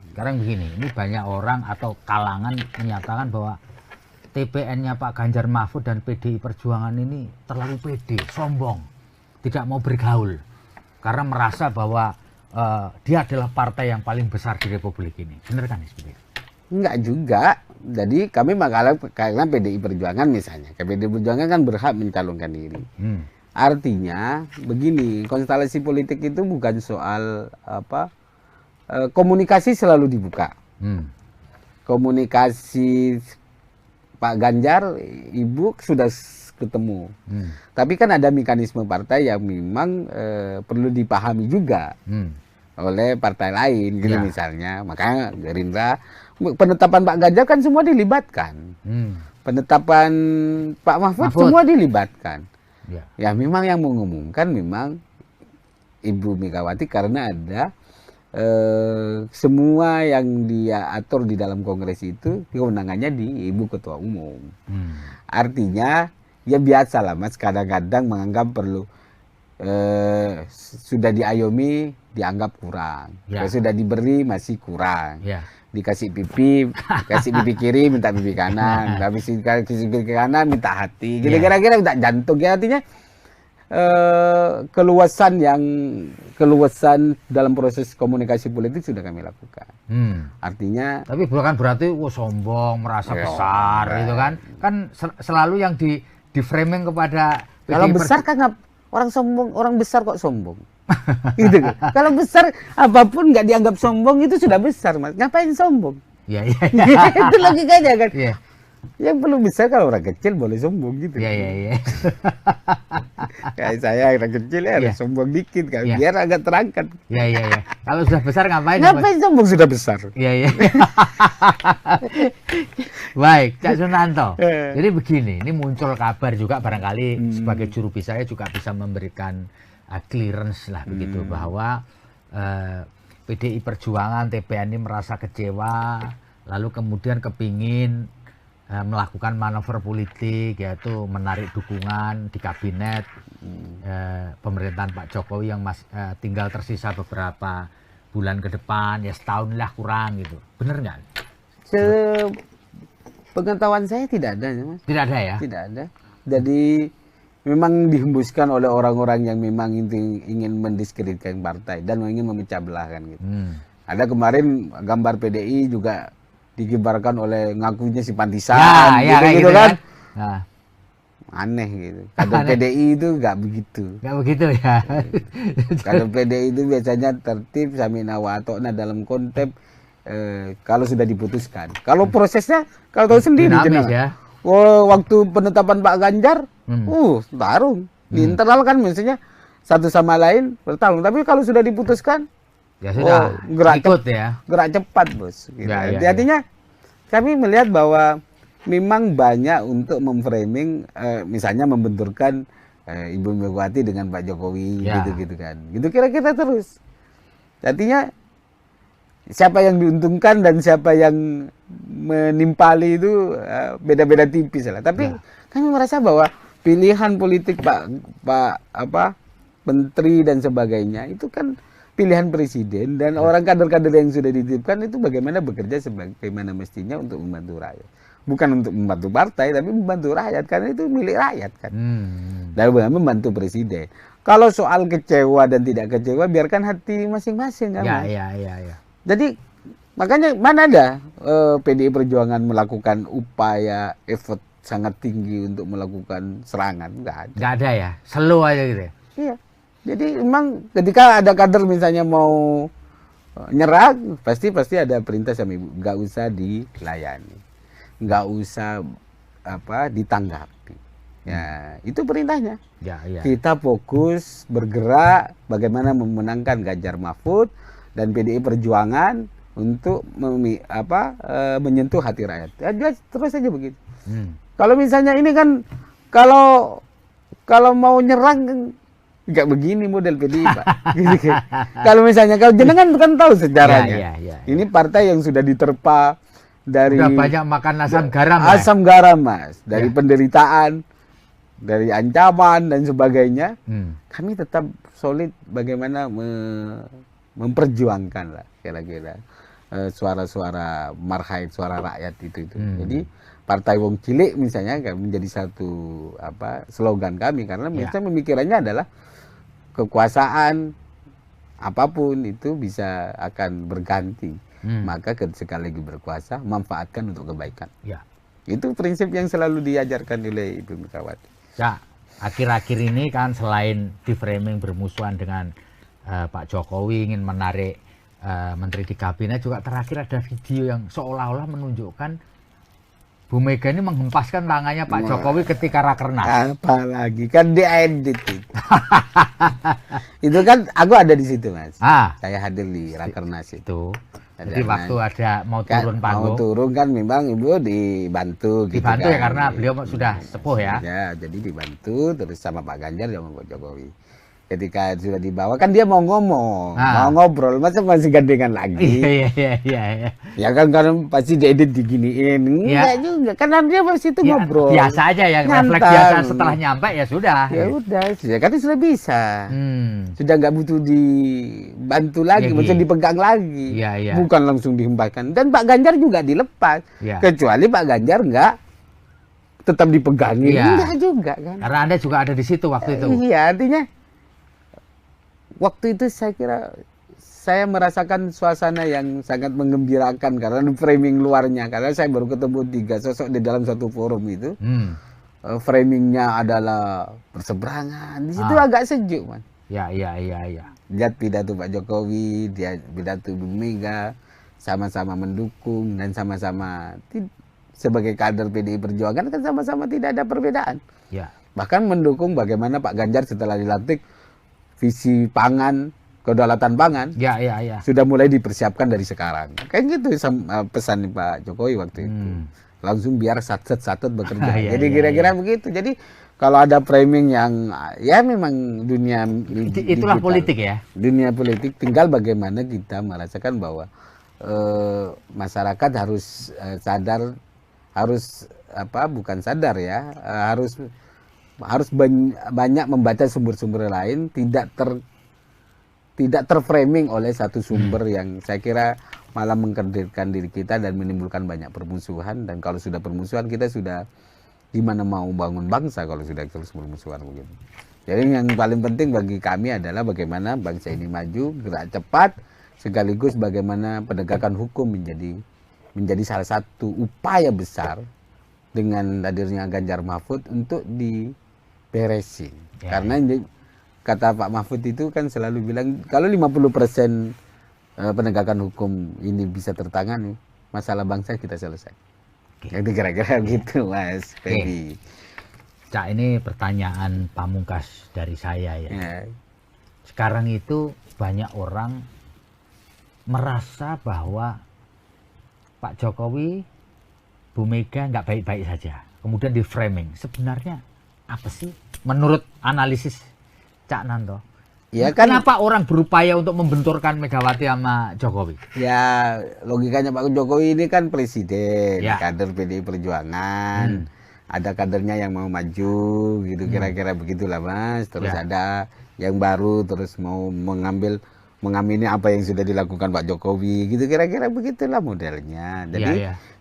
Sekarang begini, ini banyak orang atau kalangan menyatakan bahwa TPN-nya Pak Ganjar Mahfud dan PDI Perjuangan ini terlalu pede, sombong, tidak mau bergaul karena merasa bahwa dia adalah partai yang paling besar di Republik ini. Benar kan seperti itu? Enggak juga. Jadi kami karena PDI Perjuangan misalnya, PDI Perjuangan kan berhak mencalonkan diri. Artinya begini, konstelasi politik itu bukan soal komunikasi selalu dibuka. Komunikasi Pak Ganjar, Ibu sudah ketemu. Tapi kan ada mekanisme partai yang memang perlu dipahami juga oleh partai lain gitu misalnya. Makanya Gerindra, penetapan Pak Ganjar kan semua dilibatkan. Penetapan Pak Mahfud semua dilibatkan. Ya memang yang mengumumkan memang Ibu Megawati karena ada semua yang dia atur di dalam kongres itu kewenangannya di Ibu Ketua Umum. Artinya ya biasa lah, Mas, kadang-kadang menganggap perlu sudah diayomi dianggap kurang, sudah diberi masih kurang. Dikasih pipi kiri minta pipi kanan, habis dikasih pipi kanan minta hati, gitu kira-kira minta jantung. Ya artinya keluasan dalam proses komunikasi politik sudah kami lakukan. Artinya tapi bukan berarti sombong, merasa besar gitu kan. Kan selalu yang di framing kepada kalau besar kan orang sombong, orang besar kok sombong. Gitu. Kalau besar apapun nggak dianggap sombong itu sudah besar, Mas. Ngapain sombong? Iya. Itu logikanya kan. Iya. Yang perlu besar kalau orang kecil boleh sombong gitu. Iya. Kayak saya orang kecil ya harus sombong dikit kan, biar agak terangkat. Iya. Kalau sudah besar ngapain? Ngapain sombong sudah besar? Iya. Baik, Cak Sunanto. Jadi begini, ini muncul kabar juga barangkali sebagai juru bicara juga bisa memberikan clearance lah begitu bahwa PDI Perjuangan TPN ini merasa kecewa, lalu kemudian kepingin melakukan manuver politik, yaitu menarik dukungan di kabinet pemerintahan Pak Jokowi yang tinggal tersisa beberapa bulan ke depan, ya setahun lah kurang gitu. Bener nggak? Pengetahuan saya tidak ada, Mas. Tidak ada ya? Tidak ada. Jadi memang dihembuskan oleh orang-orang yang memang ingin mendiskreditkan partai dan ingin memecah belah kan gitu. Ada kemarin gambar PDI juga dikibarkan oleh ngakunya si Pantisan, gitu kan. Nah. Aneh gitu. Kader PDI itu nggak begitu. Nggak begitu ya. Kader PDI itu biasanya tertib, samina wa ata'na dalam konteks kalau sudah diputuskan. Kalau prosesnya kalau tahu sendiri dinamis ya. Waktu penetapan Pak Ganjar, tarung. Di internal kan misalnya satu sama lain bertarung. Tapi kalau sudah diputuskan, ya sudah gerak cepat, Bos. Gitu. Artinya kami melihat bahwa memang banyak untuk memframing, misalnya membenturkan Ibu Megawati dengan Pak Jokowi, gitu kan. Gitu kira-kira terus. Artinya siapa yang diuntungkan dan siapa yang menimpali itu beda-beda tipis lah. Tapi kami merasa bahwa pilihan politik Pak Menteri dan sebagainya itu kan pilihan presiden dan orang kader-kader yang sudah dititipkan itu bagaimana bekerja sebagaimana mestinya untuk membantu rakyat. bukan untuk membantu partai, tapi membantu rakyat, karena itu milik rakyat kan. Dan membantu presiden. Kalau soal kecewa dan tidak kecewa, biarkan hati masing-masing kan. Ya. Jadi makanya mana ada PDI Perjuangan melakukan upaya effort sangat tinggi untuk melakukan serangan, nggak ada. Nggak ada ya, slow aja gitu. Iya. Jadi memang ketika ada kader misalnya mau nyerang, pasti ada perintah sama ibu, nggak usah dilayani, nggak usah ditanggapi. Ya, itu perintahnya. Ya. Kita fokus bergerak bagaimana memenangkan Ganjar Mahfud dan PDI Perjuangan untuk menyentuh hati rakyat. Ya, jelas, terus saja begitu. Kalau misalnya ini kan kalau mau nyerang nggak begini model PDI, Pak. Gitu. Kalau misalnya kalau jenengan kan tahu sejarahnya. Ya. Ini partai yang sudah diterpa dari udah banyak makan asam garam. Asam garam, Mas. Dari penderitaan, dari ancaman dan sebagainya. Kami tetap solid bagaimana memperjuangkan lah kira-kira suara-suara marhain, suara rakyat itu. Jadi Partai Wong Cilik misalnya menjadi satu slogan kami, karena misalnya pemikirannya adalah kekuasaan apapun itu bisa akan berganti. Maka sekali lagi berkuasa, manfaatkan untuk kebaikan. Ya. Itu prinsip yang selalu diajarkan oleh Ibu Megawati. Ya, akhir-akhir ini kan selain di framing bermusuhan dengan Pak Jokowi ingin menarik menteri di kabinet, juga terakhir ada video yang seolah-olah menunjukkan Bu Mega ini menghempaskan tangannya Pak Jokowi ketika rakernas. Apalagi kan diedit itu. Itu kan aku ada di situ, Mas. Saya hadir di rakernas itu. Jadi waktu ada mau turun panggung. Mau turun kan memang Ibu dibantu gitu. Dibantu ya karena beliau sudah sepuh ya. Ya, jadi dibantu terus sama Pak Ganjar sama Pak Jokowi. Ketika sudah dibawa kan dia mau ngomong, mau ngobrol, masa masih gandengan lagi? Iya. Ya kan karena pasti diedit diginiin, enggak juga, karena dia masih itu ngobrol. Biasa aja ya, refleks biasa setelah nyampe ya sudah. Ya udah, karena sudah bisa, sudah nggak butuh dibantu lagi, maksudnya dipegang lagi, bukan langsung dihempaskan. Dan Pak Ganjar juga dilepas, kecuali Pak Ganjar nggak tetap dipegangin, enggak juga kan? Karena Anda juga ada di situ waktu itu. Iya, artinya waktu itu saya kira saya merasakan suasana yang sangat menggembirakan karena framing luarnya, karena saya baru ketemu 3 sosok di dalam satu forum itu. Framingnya adalah berseberangan, di situ agak sejuk, Man. Ya. Lihat pidato Pak Jokowi, dia pidato Bu Mega, sama-sama mendukung dan sama-sama sebagai kader PDI Perjuangan kan sama-sama tidak ada perbedaan. Ya. Bahkan mendukung bagaimana Pak Ganjar setelah dilantik visi pangan, kedaulatan pangan, sudah mulai dipersiapkan dari sekarang. Kayak gitu pesan Pak Jokowi waktu itu. Langsung biar satset bekerja. Jadi kira-kira begitu. Jadi kalau ada framing yang ya memang dunia itulah digital, politik ya. Dunia politik, tinggal bagaimana kita merasakan bahwa masyarakat harus sadar, harus bukan sadar ya, harus banyak membaca sumber-sumber lain, tidak terframing oleh satu sumber yang saya kira malah mengkerdilkan diri kita dan menimbulkan banyak permusuhan. Dan kalau sudah permusuhan, kita sudah gimana mau bangun bangsa kalau sudah terus permusuhan begitu. Jadi yang paling penting bagi kami adalah bagaimana bangsa ini maju, gerak cepat, sekaligus bagaimana penegakan hukum menjadi salah satu upaya besar dengan hadirnya Ganjar Mahfud untuk diberesin. Karena kata Pak Mahfud itu kan selalu bilang kalau 50% penegakan hukum ini bisa tertangani, masalah bangsa kita selesai. Jadi kira-kira gitu, Mas Feby. Cak, ini pertanyaan pamungkas dari saya ya. Sekarang itu banyak orang merasa bahwa Pak Jokowi, Bu Mega nggak baik-baik saja. Kemudian di framing. Sebenarnya apa sih menurut analisis Cak Nanto? Ya kan, kenapa orang berupaya untuk membenturkan Megawati sama Jokowi? Ya logikanya Pak Jokowi ini kan presiden, kader PDI Perjuangan. Ada kadernya yang mau maju gitu, kira-kira begitulah, Mas. Terus ada yang baru terus mau mengamini apa yang sudah dilakukan Pak Jokowi gitu, kira-kira begitulah modelnya.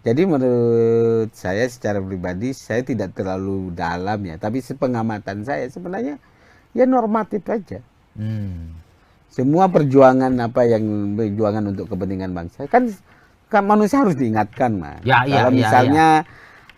Jadi menurut saya secara pribadi saya tidak terlalu dalam ya, tapi sepengamatan saya sebenarnya ya normatif aja. Semua perjuangan perjuangan untuk kepentingan bangsa kan manusia harus diingatkan, Mas. Kalau misalnya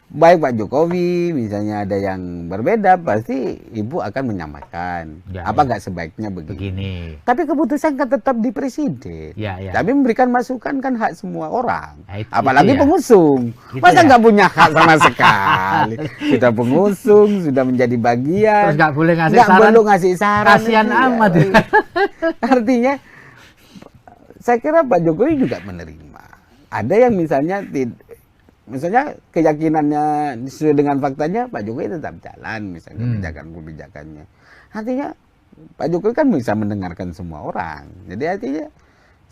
baik Pak Jokowi misalnya ada yang berbeda, pasti Ibu akan menyampaikan nggak sebaiknya begini. Tapi keputusan kan tetap di presiden. Tapi memberikan masukan kan hak semua orang. Apalagi pengusung. Masa nggak punya hak sama sekali? Kita pengusung sudah menjadi bagian. Terus nggak boleh ngasih saran. Kasihan amat. Artinya saya kira Pak Jokowi juga menerima. Ada yang misalnya keyakinannya sesuai dengan faktanya, Pak Jokowi tetap jalan misalnya kebijakannya. Artinya Pak Jokowi kan bisa mendengarkan semua orang. Jadi artinya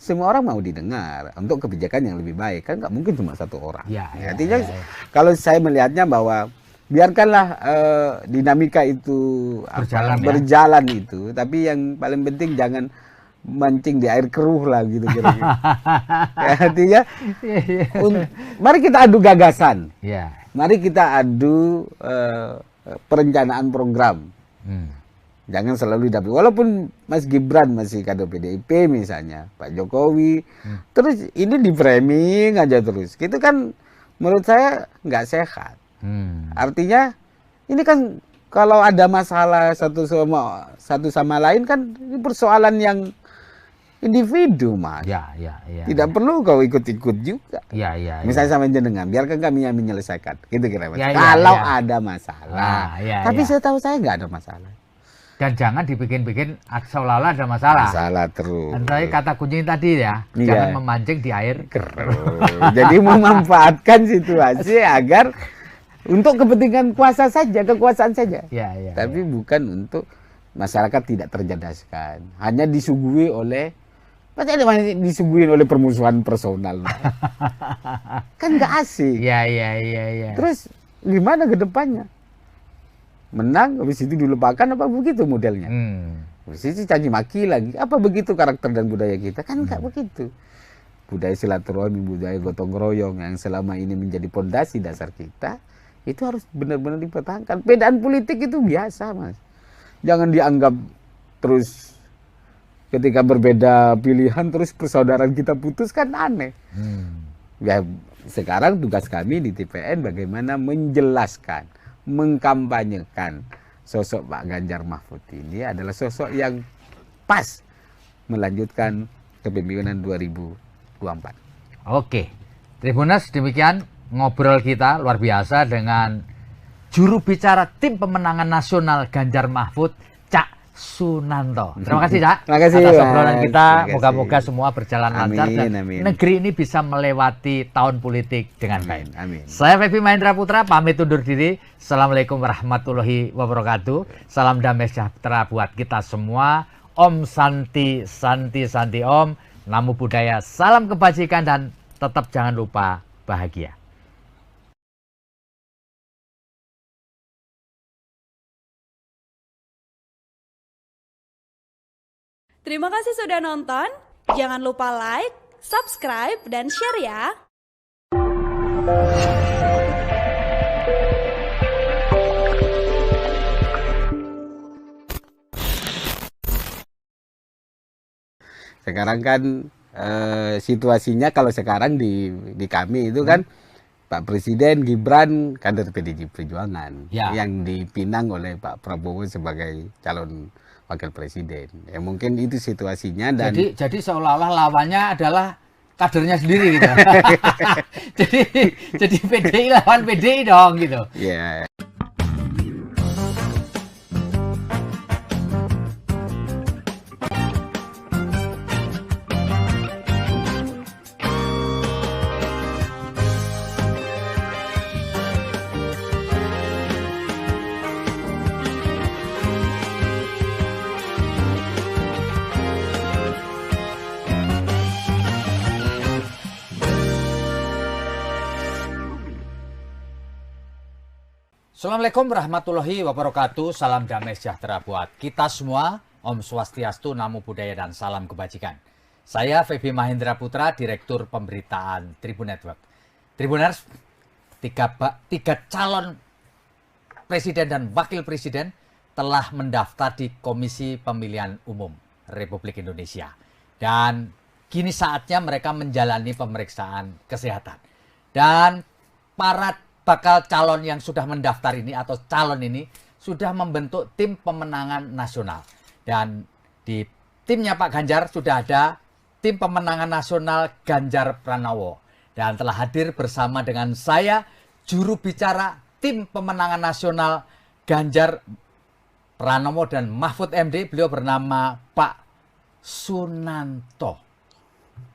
semua orang mau didengar untuk kebijakan yang lebih baik, kan nggak mungkin cuma satu orang. Artinya kalau saya melihatnya bahwa biarkanlah dinamika itu berjalan itu, tapi yang paling penting jangan mancing di air keruh lah gitu kira-kira. Artinya mari kita adu gagasan. Mari kita adu perencanaan program. Jangan selalu dapat. Walaupun Mas Gibran masih kader PDIP misalnya, Pak Jokowi, terus ini di framing aja terus. Itu kan menurut saya nggak sehat. Artinya ini kan kalau ada masalah satu sama lain kan ini persoalan yang individu, Mas. Tidak perlu kau ikut-ikut juga. Misalnya sama jenengan, biarkan kami yang menyelesaikan. Gitu kira-kira. Kalau ada masalah. Tapi saya tahu saya nggak ada masalah. Dan jangan dibikin-bikin seolah-olah ada masalah. Masalah terus. Nanti kata kunci tadi ya, jangan memancing di air keruh. Jadi memanfaatkan situasi agar untuk kepentingan kekuasaan saja. Tapi bukan untuk masyarakat tidak tercerdaskan. Hanya disuguhi oleh permusuhan personal. Kan nggak asik. Terus gimana ke depannya? Menang, habis itu dilupakan apa begitu modelnya? Habis itu caci maki lagi. Apa begitu karakter dan budaya kita? Kan nggak begitu. Budaya silaturahmi, budaya gotong royong yang selama ini menjadi pondasi dasar kita, itu harus benar-benar dipertahankan. Bedaan politik itu biasa, Mas. Jangan dianggap terus ketika berbeda pilihan terus persaudaraan kita putus, kan aneh. Ya sekarang tugas kami di TPN bagaimana menjelaskan, mengkampanyekan sosok Pak Ganjar Mahfud ini adalah sosok yang pas melanjutkan kepemimpinan 2024. Oke, Tribuners, demikian ngobrol kita luar biasa dengan juru bicara tim pemenangan nasional Ganjar Mahfud, Cak Sunanto. Terima kasih, Cak. Terima kasih atas obrolan kita. Moga-moga semua berjalan lancar dan negeri ini bisa melewati tahun politik dengan baik. Saya Febi Mahendra Putra pamit undur diri. Assalamualaikum warahmatullahi wabarakatuh. Salam damai sejahtera buat kita semua. Om Santi Santi Santi Om. Namo Buddhaya. Salam kebajikan dan tetap jangan lupa bahagia. Terima kasih sudah nonton. Jangan lupa like, subscribe, dan share ya. Sekarang kan situasinya kalau sekarang di kami itu kan Pak Presiden Gibran kader PDI Perjuangan yang dipinang oleh Pak Prabowo sebagai calon wakil presiden. Ya mungkin itu situasinya dan jadi seolah-olah lawannya adalah kadernya sendiri gitu. jadi PDI lawan PDI dong gitu. Iya. Assalamualaikum warahmatullahi wabarakatuh. Salam damai sejahtera buat kita semua. Om Swastiastu, Namo Buddhaya, dan salam kebajikan. Saya Feby Mahendra Putra, Direktur Pemberitaan Tribun Network. Tribuners, tiga calon presiden dan wakil presiden telah mendaftar di Komisi Pemilihan Umum Republik Indonesia. Dan kini saatnya mereka menjalani pemeriksaan kesehatan. Dan para bakal calon yang sudah mendaftar ini atau calon ini sudah membentuk tim pemenangan nasional. Dan di timnya Pak Ganjar sudah ada tim pemenangan nasional Ganjar Pranowo. Dan telah hadir bersama dengan saya juru bicara tim pemenangan nasional Ganjar Pranowo dan Mahfud MD. Beliau bernama Pak Sunanto.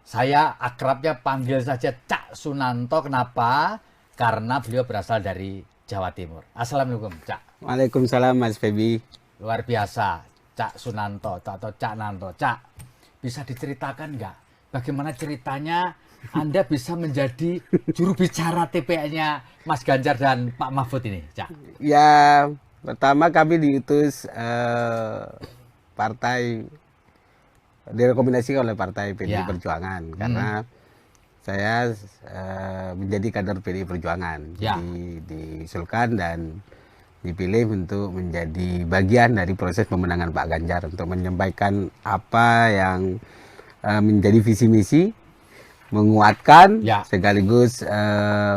Saya akrabnya panggil saja Cak Sunanto. Kenapa? Karena beliau berasal dari Jawa Timur. Assalamualaikum, Cak. Waalaikumsalam, Mas Feby. Luar biasa, Cak Sunanto atau Cak Nanto. Cak, bisa diceritakan nggak bagaimana ceritanya Anda bisa menjadi juru bicara TPN-nya Mas Ganjar dan Pak Mahfud ini, Cak? Ya, pertama kami diutus partai, direkomendasikan oleh partai PDI Perjuangan karena saya menjadi kader PDI Perjuangan. Jadi diusulkan dan dipilih untuk menjadi bagian dari proses pemenangan Pak Ganjar untuk menyampaikan apa yang menjadi visi misi, menguatkan sekaligus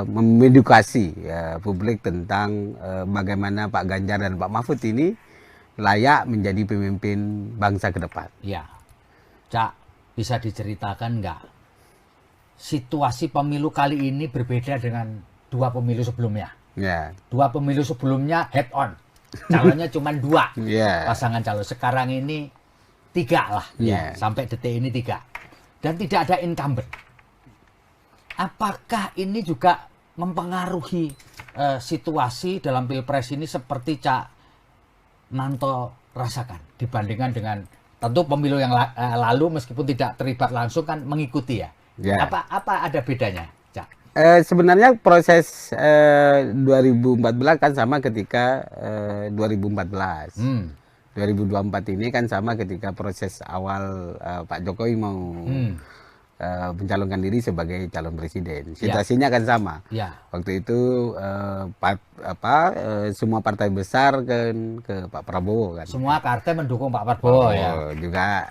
mengedukasi publik tentang bagaimana Pak Ganjar dan Pak Mahfud ini layak menjadi pemimpin bangsa ke depan. Ya, Cak, bisa diceritakan nggak situasi pemilu kali ini berbeda dengan dua pemilu sebelumnya? Ya. Dua pemilu sebelumnya head on, calonnya cuma dua pasangan calon. Sekarang ini 3 lah, sampai detik ini 3, dan tidak ada incumbent. Apakah ini juga mempengaruhi situasi dalam pilpres ini seperti Cak Nanto rasakan dibandingkan dengan tentu pemilu yang lalu meskipun tidak terlibat langsung kan mengikuti ya? Apa ada bedanya, Cak? Sebenarnya proses 2014 kan sama ketika 2014. 2024 ini kan sama ketika proses awal Pak Jokowi mau mencalonkan diri sebagai calon presiden. Situasinya kan sama. Waktu itu semua partai besar kan ke Pak Prabowo kan. Semua partai mendukung Pak Prabowo ya. Juga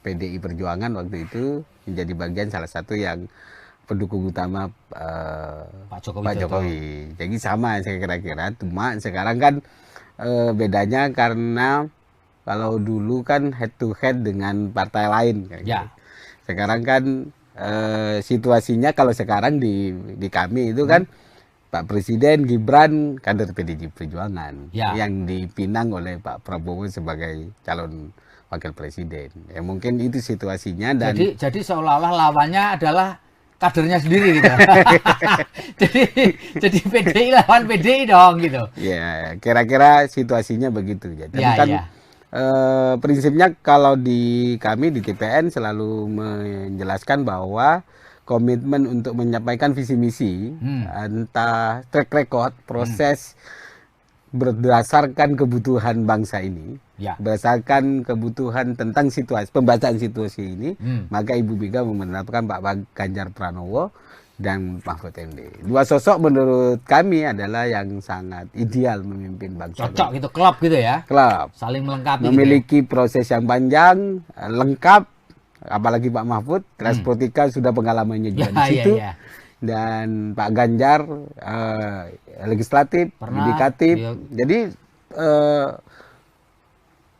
PDI Perjuangan waktu itu menjadi bagian salah satu yang pendukung utama Pak Jokowi. Jadi sama saya kira-kira. Cuma sekarang kan bedanya karena kalau dulu kan head to head dengan partai lain. Gitu. Sekarang kan situasinya kalau sekarang di kami itu kan Pak Presiden Gibran kader PDI Perjuangan yang dipinang oleh Pak Prabowo sebagai calon wakil presiden. Ya mungkin itu situasinya dan jadi seolah-olah lawannya adalah kadernya sendiri gitu. jadi PDI lawan PDI dong gitu. Ya, kira-kira situasinya begitu ya. Tapi kan prinsipnya kalau di kami di TPN selalu menjelaskan bahwa komitmen untuk menyampaikan visi misi entah track record proses berdasarkan kebutuhan bangsa ini, berdasarkan kebutuhan tentang situasi pembacaan situasi ini, maka Ibu Mega menetapkan Pak Ganjar Pranowo dan Mahfud MD. Dua sosok menurut kami adalah yang sangat ideal memimpin bangsa. Cocok gitu, klop gitu ya. Klop. Saling melengkapi. Memiliki proses yang panjang, lengkap. Apalagi Pak Mahfud, transportika sudah pengalamannya juga di situ. Dan Pak Ganjar legislatif, yudikatif. Jadi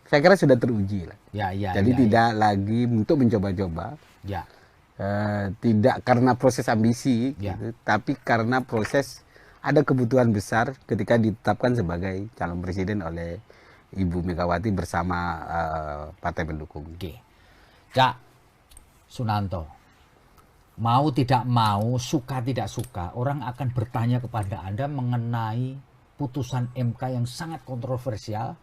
saya kira sudah teruji lah. Jadi tidak lagi untuk mencoba-coba. Tidak karena proses ambisi, gitu, tapi karena proses ada kebutuhan besar ketika ditetapkan sebagai calon presiden oleh Ibu Megawati bersama partai pendukung. Cak Sunanto, mau tidak mau, suka tidak suka, orang akan bertanya kepada Anda mengenai putusan MK yang sangat kontroversial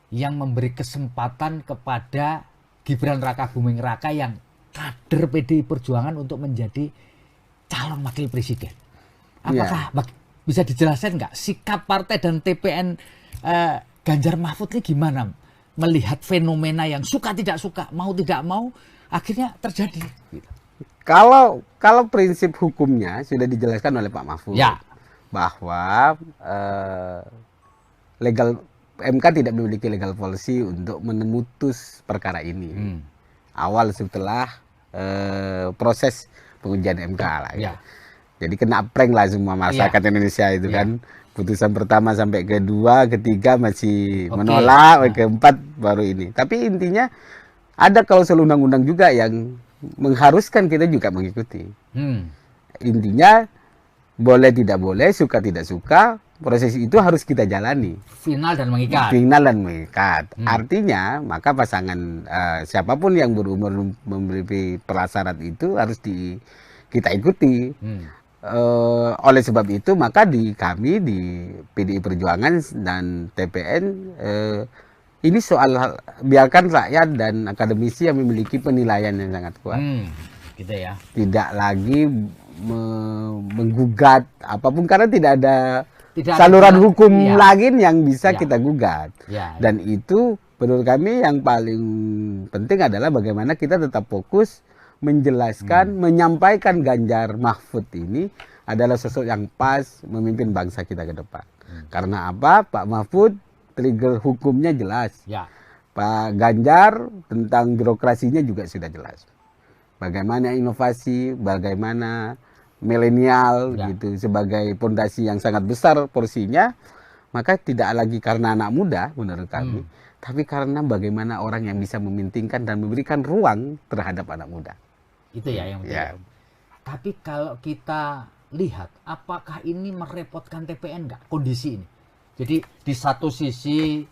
yang memberi kesempatan kepada Gibran Rakabuming Raka yang kader PDI Perjuangan untuk menjadi calon wakil presiden. Apakah bisa dijelaskan nggak sikap partai dan TPN Ganjar Mahfud ini gimana melihat fenomena yang suka tidak suka, mau tidak mau, akhirnya terjadi. Kalau prinsip hukumnya sudah dijelaskan oleh Pak Mahfud, Ya. bahwa MK tidak memiliki legal policy untuk memutus perkara ini. Awal setelah proses pengujian MK lah. Ya. Jadi kena prank lah semua masyarakat Indonesia itu kan. Putusan pertama sampai kedua, ketiga masih menolak, keempat baru ini. Tapi intinya ada klausul undang-undang juga yang mengharuskan kita juga mengikuti. Intinya boleh tidak boleh, suka tidak suka, proses itu harus kita jalani. Final dan mengikat. Final dan mengikat. Artinya maka pasangan siapapun yang berumur memiliki prasyarat itu harus kita ikuti. Oleh sebab itu maka kami di PDI Perjuangan dan TPN ini soal biarkan rakyat dan akademisi yang memiliki penilaian yang sangat kuat. Gitu ya. Tidak lagi menggugat apapun karena tidak ada saluran hukum lagi yang bisa kita gugat. Dan itu menurut kami yang paling penting adalah bagaimana kita tetap fokus menjelaskan, menyampaikan Ganjar Mahfud ini adalah sosok yang pas memimpin bangsa kita ke depan. Karena apa? Pak Mahfud trigger hukumnya jelas. Pak Ganjar tentang birokrasinya juga sudah jelas. Bagaimana inovasi, bagaimana milenial gitu sebagai pondasi yang sangat besar porsinya, maka tidak lagi karena anak muda menurut kami, tapi karena bagaimana orang yang bisa memintingkan dan memberikan ruang terhadap anak muda. Itu ya yang penting. Tapi kalau kita lihat, apakah ini merepotkan TPN nggak kondisi ini? Jadi di satu sisi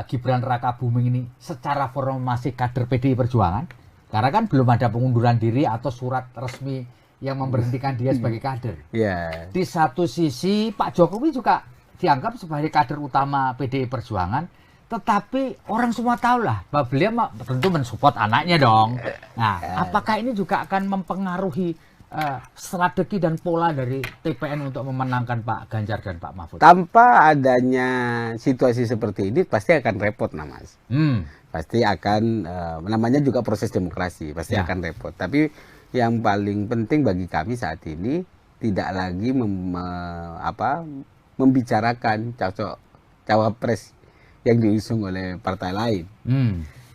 Gibran Rakabuming ini secara formasi kader PDI Perjuangan, karena kan belum ada pengunduran diri atau surat resmi yang memberhentikan dia sebagai kader. Di satu sisi Pak Jokowi juga dianggap sebagai kader utama PDI Perjuangan, tetapi orang semua tahu lah bahwa beliau tentu mensupport anaknya dong. Nah, apakah ini juga akan mempengaruhi strategi dan pola dari TPN untuk memenangkan Pak Ganjar dan Pak Mahfud? Tanpa adanya situasi seperti ini pasti akan repot, Mas. Pasti akan, namanya juga proses demokrasi, pasti akan repot. Tapi yang paling penting bagi kami saat ini tidak lagi membicarakan cawapres yang diusung oleh partai lain.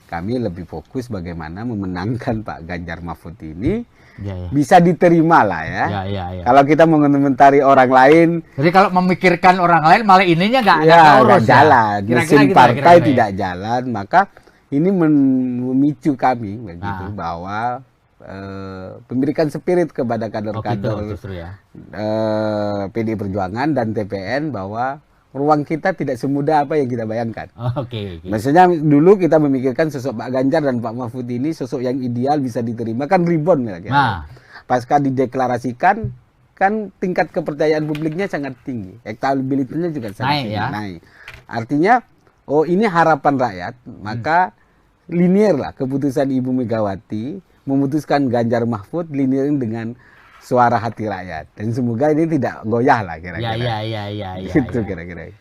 Kami lebih fokus bagaimana memenangkan Pak Ganjar Mahfud ini bisa diterima lah ya. Kalau kita mengomentari orang lain, jadi kalau memikirkan orang lain malah ininya nggak jalan, mesin partai tidak jalan, maka ini memicu kami begitu bahwa memberikan spirit kepada kader-kader PDI Perjuangan dan TPN bahwa ruang kita tidak semudah apa yang kita bayangkan. Maksudnya dulu kita memikirkan sosok Pak Ganjar dan Pak Mahfud ini sosok yang ideal bisa diterima kan ribon ya. Pasca dideklarasikan kan tingkat kepercayaan publiknya sangat tinggi, elektabilitasnya juga sangat naik. Artinya ini harapan rakyat, maka linear lah keputusan Ibu Megawati memutuskan Ganjar Mahfud linear dengan suara hati rakyat, dan semoga ini tidak goyah lah kira-kira. Gitu kira-kira.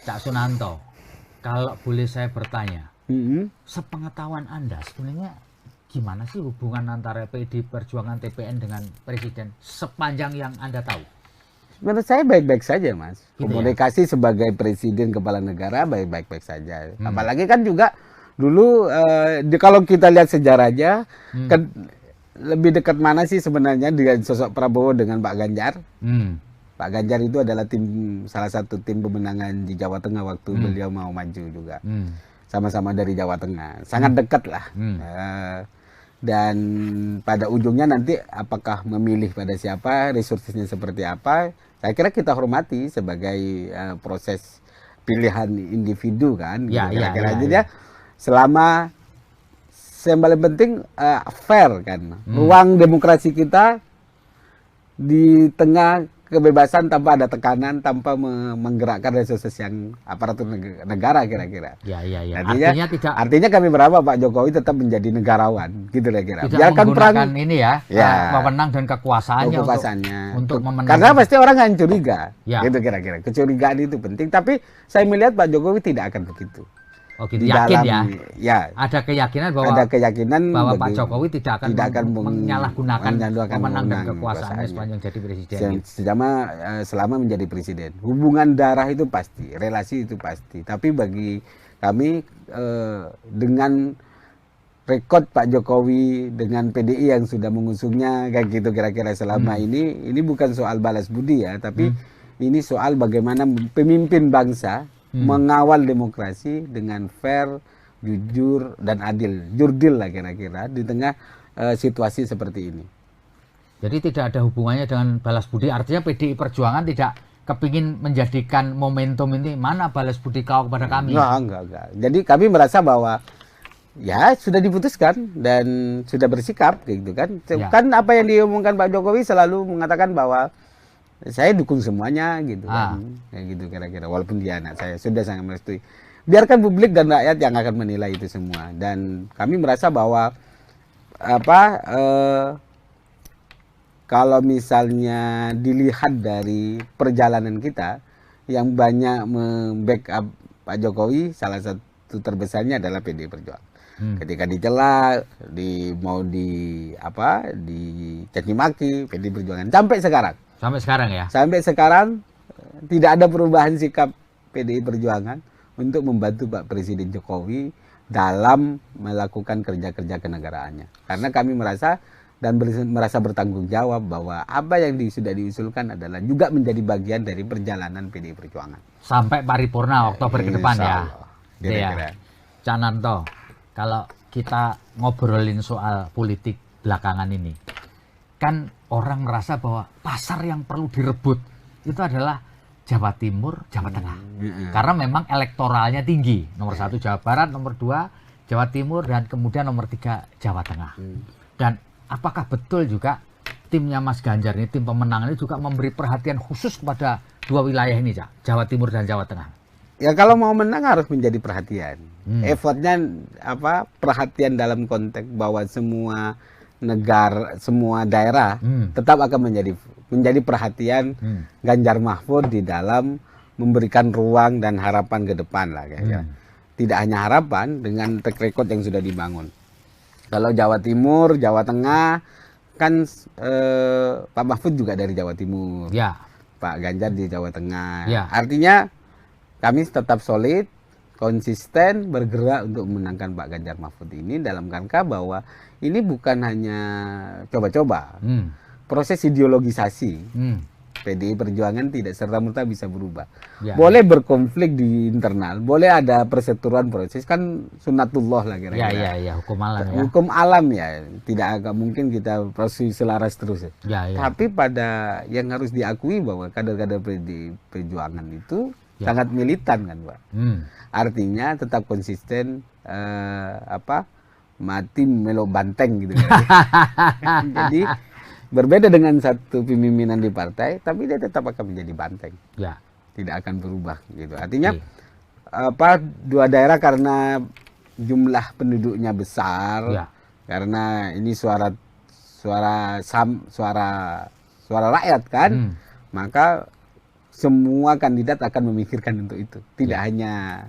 Cak Sunanto, kalau boleh saya bertanya, sepengetahuan Anda sebenarnya gimana sih hubungan antara PDI Perjuangan TPN dengan Presiden sepanjang yang Anda tahu? Menurut saya baik-baik saja, Mas. Komunikasi sebagai Presiden Kepala Negara baik-baik saja. Apalagi kan juga dulu kalau kita lihat sejarahnya kan lebih dekat mana sih sebenarnya dengan sosok Prabowo dengan Pak Ganjar? Pak Ganjar itu adalah salah satu tim pemenangan di Jawa Tengah waktu beliau mau maju juga. Sama-sama dari Jawa Tengah. Sangat dekat lah. Dan pada ujungnya nanti apakah memilih pada siapa, resourcesnya seperti apa, saya kira kita hormati sebagai proses pilihan individu kan. Kira-kira selama yang paling penting fair kan, ruang demokrasi kita di tengah kebebasan tanpa ada tekanan, tanpa menggerakkan resources yang aparatur negara kira-kira. Artinya kami berharap Pak Jokowi tetap menjadi negarawan, gitu kira-kira. Biarkan perang ini memenang dan kekuasaannya untuk memenangkan. Karena pasti orang akan curiga, gitu kira-kira. Kecurigaan itu penting, tapi saya melihat Pak Jokowi tidak akan begitu. Oh gitu, yakin ya? Ya. Ada keyakinan bahwa Pak Jokowi tidak akan menyalahgunakan wewenang dan kekuasaannya sepanjang jadi presiden. Selama menjadi presiden. Hubungan darah itu pasti, relasi itu pasti. Tapi bagi kami dengan rekod Pak Jokowi dengan PDI yang sudah mengusungnya kayak gitu kira-kira selama ini bukan soal balas budi ya, tapi ini soal bagaimana pemimpin bangsa mengawal demokrasi dengan fair, jujur, dan adil. Jurdil lah kira-kira di tengah situasi seperti ini. Jadi tidak ada hubungannya dengan balas budi. Artinya PDI Perjuangan tidak kepingin menjadikan momentum ini, mana balas budi kau kepada kami? Enggak. Jadi kami merasa bahwa ya sudah diputuskan dan sudah bersikap gitu kan. Ya. Kan apa yang diomongkan Pak Jokowi selalu mengatakan bahwa saya dukung semuanya gitu kan. Kayak gitu kira-kira, walaupun dia anak saya, sudah sangat merestui. Biarkan publik dan rakyat yang akan menilai itu semua. Dan kami merasa bahwa kalau misalnya dilihat dari perjalanan kita yang banyak membackup Pak Jokowi, salah satu terbesarnya adalah PDI Perjuangan. Ketika dicela, mau dicaci maki, PDI Perjuangan sampai sekarang. Sampai sekarang ya? Sampai sekarang tidak ada perubahan sikap PDI Perjuangan untuk membantu Pak Presiden Jokowi dalam melakukan kerja-kerja kenegaraannya. Karena kami merasa bertanggung jawab bahwa apa yang sudah diusulkan adalah juga menjadi bagian dari perjalanan PDI Perjuangan. Sampai paripurna Oktober ke depan ya? Kira-kira. Cak Nanto, kalau kita ngobrolin soal politik belakangan ini, kan orang merasa bahwa pasar yang perlu direbut itu adalah Jawa Timur, Jawa Tengah. Karena memang elektoralnya tinggi. Nomor 1 Jawa Barat, nomor 2 Jawa Timur, dan kemudian nomor 3 Jawa Tengah. Dan apakah betul juga timnya Mas Ganjar ini, tim pemenang ini juga memberi perhatian khusus kepada 2 wilayah ini, Jawa Timur dan Jawa Tengah? Ya kalau mau menang harus menjadi perhatian. Effortnya perhatian dalam konteks bahwa semua negara, semua daerah tetap akan menjadi perhatian Ganjar Mahfud di dalam memberikan ruang dan harapan ke depan lah kayaknya. Tidak hanya harapan, dengan track record yang sudah dibangun. Kalau Jawa Timur, Jawa Tengah kan Pak Mahfud juga dari Jawa Timur, Pak Ganjar di Jawa Tengah. Artinya kami tetap solid, konsisten bergerak untuk memenangkan Pak Ganjar Mahfud ini dalam rangka bahwa ini bukan hanya coba-coba. Proses ideologisasi PDI Perjuangan tidak serta-merta bisa berubah. Boleh berkonflik di internal, boleh ada perseteruan proses, kan sunatullah lah kira-kira. Hukum alam ya. Hukum alam ya, tidak agak mungkin kita proses selaras terus. Tapi pada yang harus diakui bahwa kader-kader PDI Perjuangan itu sangat militan kan, Pak. Artinya tetap konsisten mati melo banteng gitu kan. Jadi berbeda dengan satu pemimpinan di partai, tapi dia tetap akan menjadi banteng. Tidak akan berubah gitu. Artinya 2 daerah karena jumlah penduduknya besar, karena ini suara rakyat kan, maka semua kandidat akan memikirkan untuk itu. Tidak hanya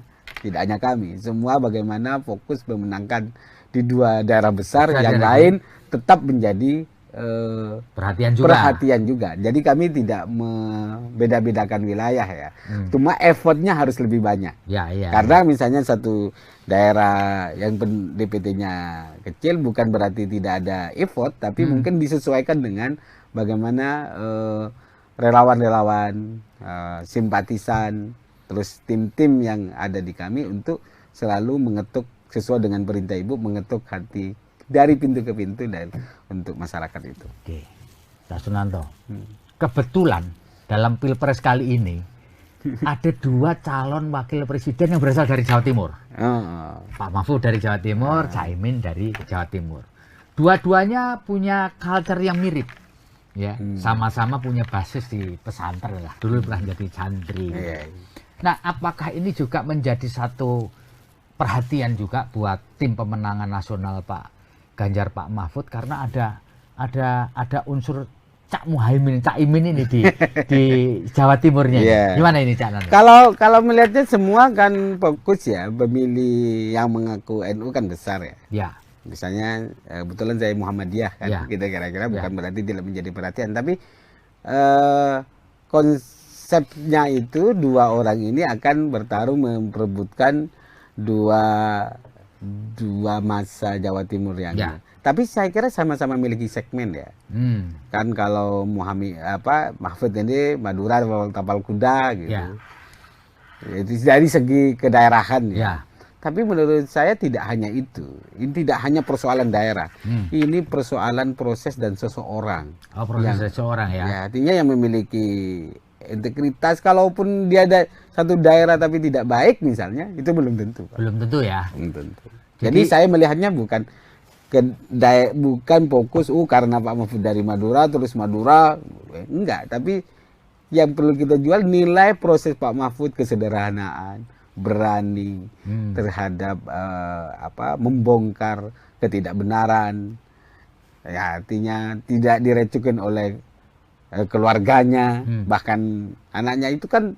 kami, semua bagaimana fokus memenangkan di 2 daerah besar, yang lain tetap menjadi perhatian juga. Jadi kami tidak membeda-bedakan wilayah ya. Cuma effortnya harus lebih banyak. Karena misalnya satu daerah yang DPT-nya kecil bukan berarti tidak ada effort, tapi mungkin disesuaikan dengan bagaimana relawan-relawan, simpatisan, terus tim-tim yang ada di kami untuk selalu mengetuk sesuai dengan perintah Ibu, mengetuk hati dari pintu ke pintu dan untuk masyarakat itu. Oke, Pak Sunanto, kebetulan dalam Pilpres kali ini ada 2 calon wakil presiden yang berasal dari Jawa Timur. Pak Mahfud dari Jawa Timur, Caimin dari Jawa Timur. Dua-duanya punya culture yang mirip. Ya, sama-sama punya basis di pesantren lah. Dulu pernah jadi santri. Nah, apakah ini juga menjadi satu perhatian juga buat tim pemenangan nasional Pak Ganjar, Pak Mahfud, karena ada unsur Cak Muhaimin, Cak Imin ini di Jawa Timurnya. Yeah. Gimana ini Cak Nando? Kalau melihatnya semua kan fokus ya, pemilih yang mengaku NU kan besar ya. Ya. Misalnya kebetulan saya Muhammadiyah kan, Ya. kita kira-kira bukan Ya. berarti tidak menjadi perhatian, tapi konsepnya itu dua orang ini akan bertarung memperebutkan dua masa Jawa Timur yang Ya. tapi saya kira sama-sama memiliki segmen ya. Kan kalau Mahfud ini Madura tapal kuda gitu. Ya. Itu dari segi kedaerahan ya. Ya. Tapi menurut saya tidak hanya itu. Ini tidak hanya persoalan daerah. Ini persoalan proses dan seseorang. Oh, proses seseorang ya. Ya, artinya yang memiliki integritas, kalaupun dia ada satu daerah tapi tidak baik misalnya, itu belum tentu. Pak. Belum tentu ya. Belum tentu. Jadi saya melihatnya bukan fokus karena Pak Mahfud dari Madura terus Madura, enggak, tapi yang perlu kita jual nilai proses Pak Mahfud, kesederhanaan, berani terhadap membongkar ketidakbenaran, ya artinya tidak direcukin oleh keluarganya, bahkan anaknya, itu kan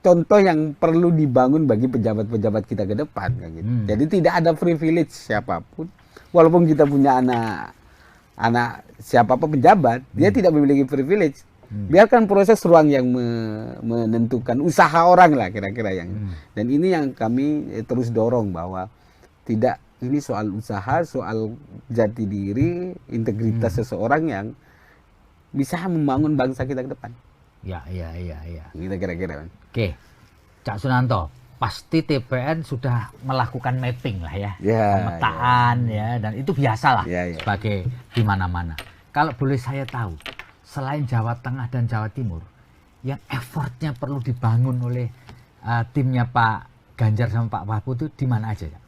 contoh yang perlu dibangun bagi pejabat-pejabat kita ke depan kan gitu. Jadi tidak ada privilege siapapun. Walaupun kita punya anak siapapun pejabat, dia tidak memiliki privilege. Biarkan proses ruang yang menentukan usaha orang lah kira-kira yang. Dan ini yang kami terus dorong bahwa tidak, ini soal usaha, soal jati diri, integritas seseorang yang bisa membangun bangsa kita ke depan. Ya. Kita kira-kira. Oke, Cak Sunanto, pasti TPN sudah melakukan mapping lah ya, pemetaan ya, dan itu biasa lah sebagai di mana-mana. Kalau boleh saya tahu, selain Jawa Tengah dan Jawa Timur, yang effortnya perlu dibangun oleh timnya Pak Ganjar sama Pak Mahfud itu di mana aja ya?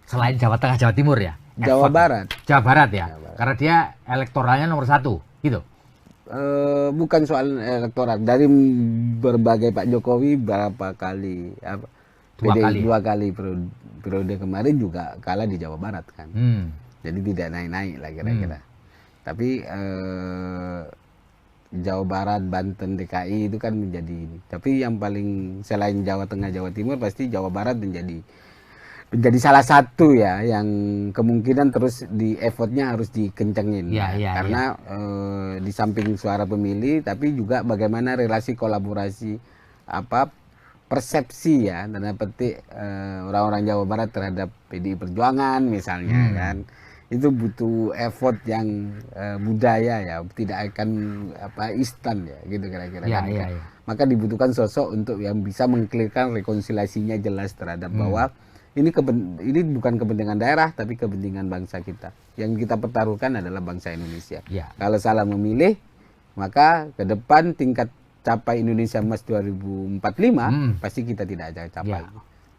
Selain Jawa Tengah, Jawa Timur ya? Jawa Barat. Jawa Barat ya, karena dia elektoralnya nomor 1, gitu. Bukan soal elektoral, dari berbagai Pak Jokowi berapa kali dua kali periode kemarin juga kalah di Jawa Barat kan. Jadi tidak naik-naik lah kira-kira. Tapi Jawa Barat, Banten, DKI itu kan menjadi ini. Tapi yang paling selain Jawa Tengah, Jawa Timur, pasti Jawa Barat menjadi salah satu ya yang kemungkinan terus di effortnya harus dikencengin karena di samping suara pemilih tapi juga bagaimana relasi kolaborasi persepsi ya tanda petik orang-orang Jawa Barat terhadap PDI Perjuangan misalnya kan, itu butuh effort yang budaya ya, tidak akan instan ya gitu kira-kira kan. Maka dibutuhkan sosok untuk yang bisa mengklirkan rekonsiliasinya jelas terhadap bahwa ini bukan kepentingan daerah tapi kepentingan bangsa kita. Yang kita pertaruhkan adalah bangsa Indonesia. Kalau salah memilih, maka ke depan tingkat capai Indonesia Emas 2045 pasti kita tidak akan capai.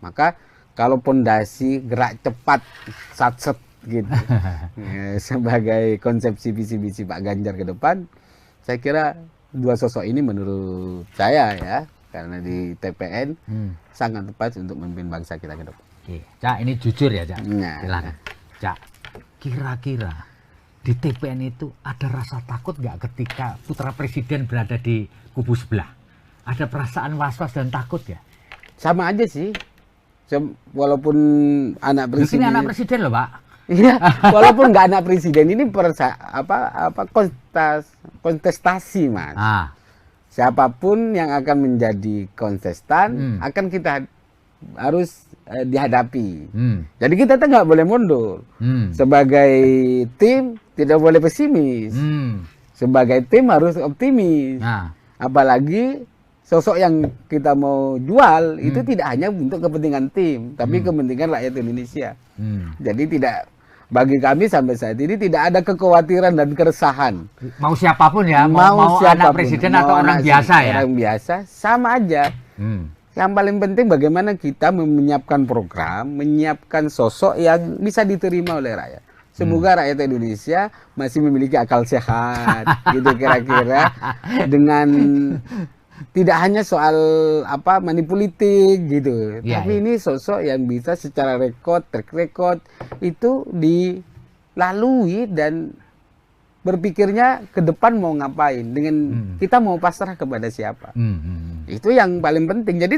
Maka kalau pondasi gerak cepat satset gitu sebagai konsepsi visi-visi Pak Ganjar ke depan, saya kira dua sosok ini menurut saya ya, karena di TPN sangat tepat untuk memimpin bangsa kita ke depan. Oke, Cak, ini jujur ya, Cak. Silakan. Cak, kira-kira di TPN itu ada rasa takut nggak ketika putra presiden berada di kubu sebelah? Ada perasaan was-was dan takut ya? Sama aja sih. Walaupun anak presiden. Ini anak presiden loh, Pak. Iya, walaupun nggak anak presiden, ini kontestasi, Mas. Siapapun yang akan menjadi kontestan akan kita harus dihadapi. Jadi kita nggak boleh mundur. Sebagai tim tidak boleh pesimis. Sebagai tim harus optimis. Apalagi sosok yang kita mau jual itu tidak hanya untuk kepentingan tim, tapi kepentingan rakyat Indonesia. Jadi tidak, bagi kami sampai saat ini tidak ada kekhawatiran dan keresahan. Mau siapapun ya, mau siapapun, anak presiden atau orang biasa ya. Orang biasa sama aja. Yang paling penting bagaimana kita menyiapkan program, menyiapkan sosok yang bisa diterima oleh rakyat. Semoga rakyat Indonesia masih memiliki akal sehat, gitu kira-kira, dengan tidak hanya soal money politik gitu, tapi ini sosok yang bisa secara track record itu dilalui dan berpikirnya ke depan mau ngapain, dengan kita mau pasrah kepada siapa. Itu yang paling penting. Jadi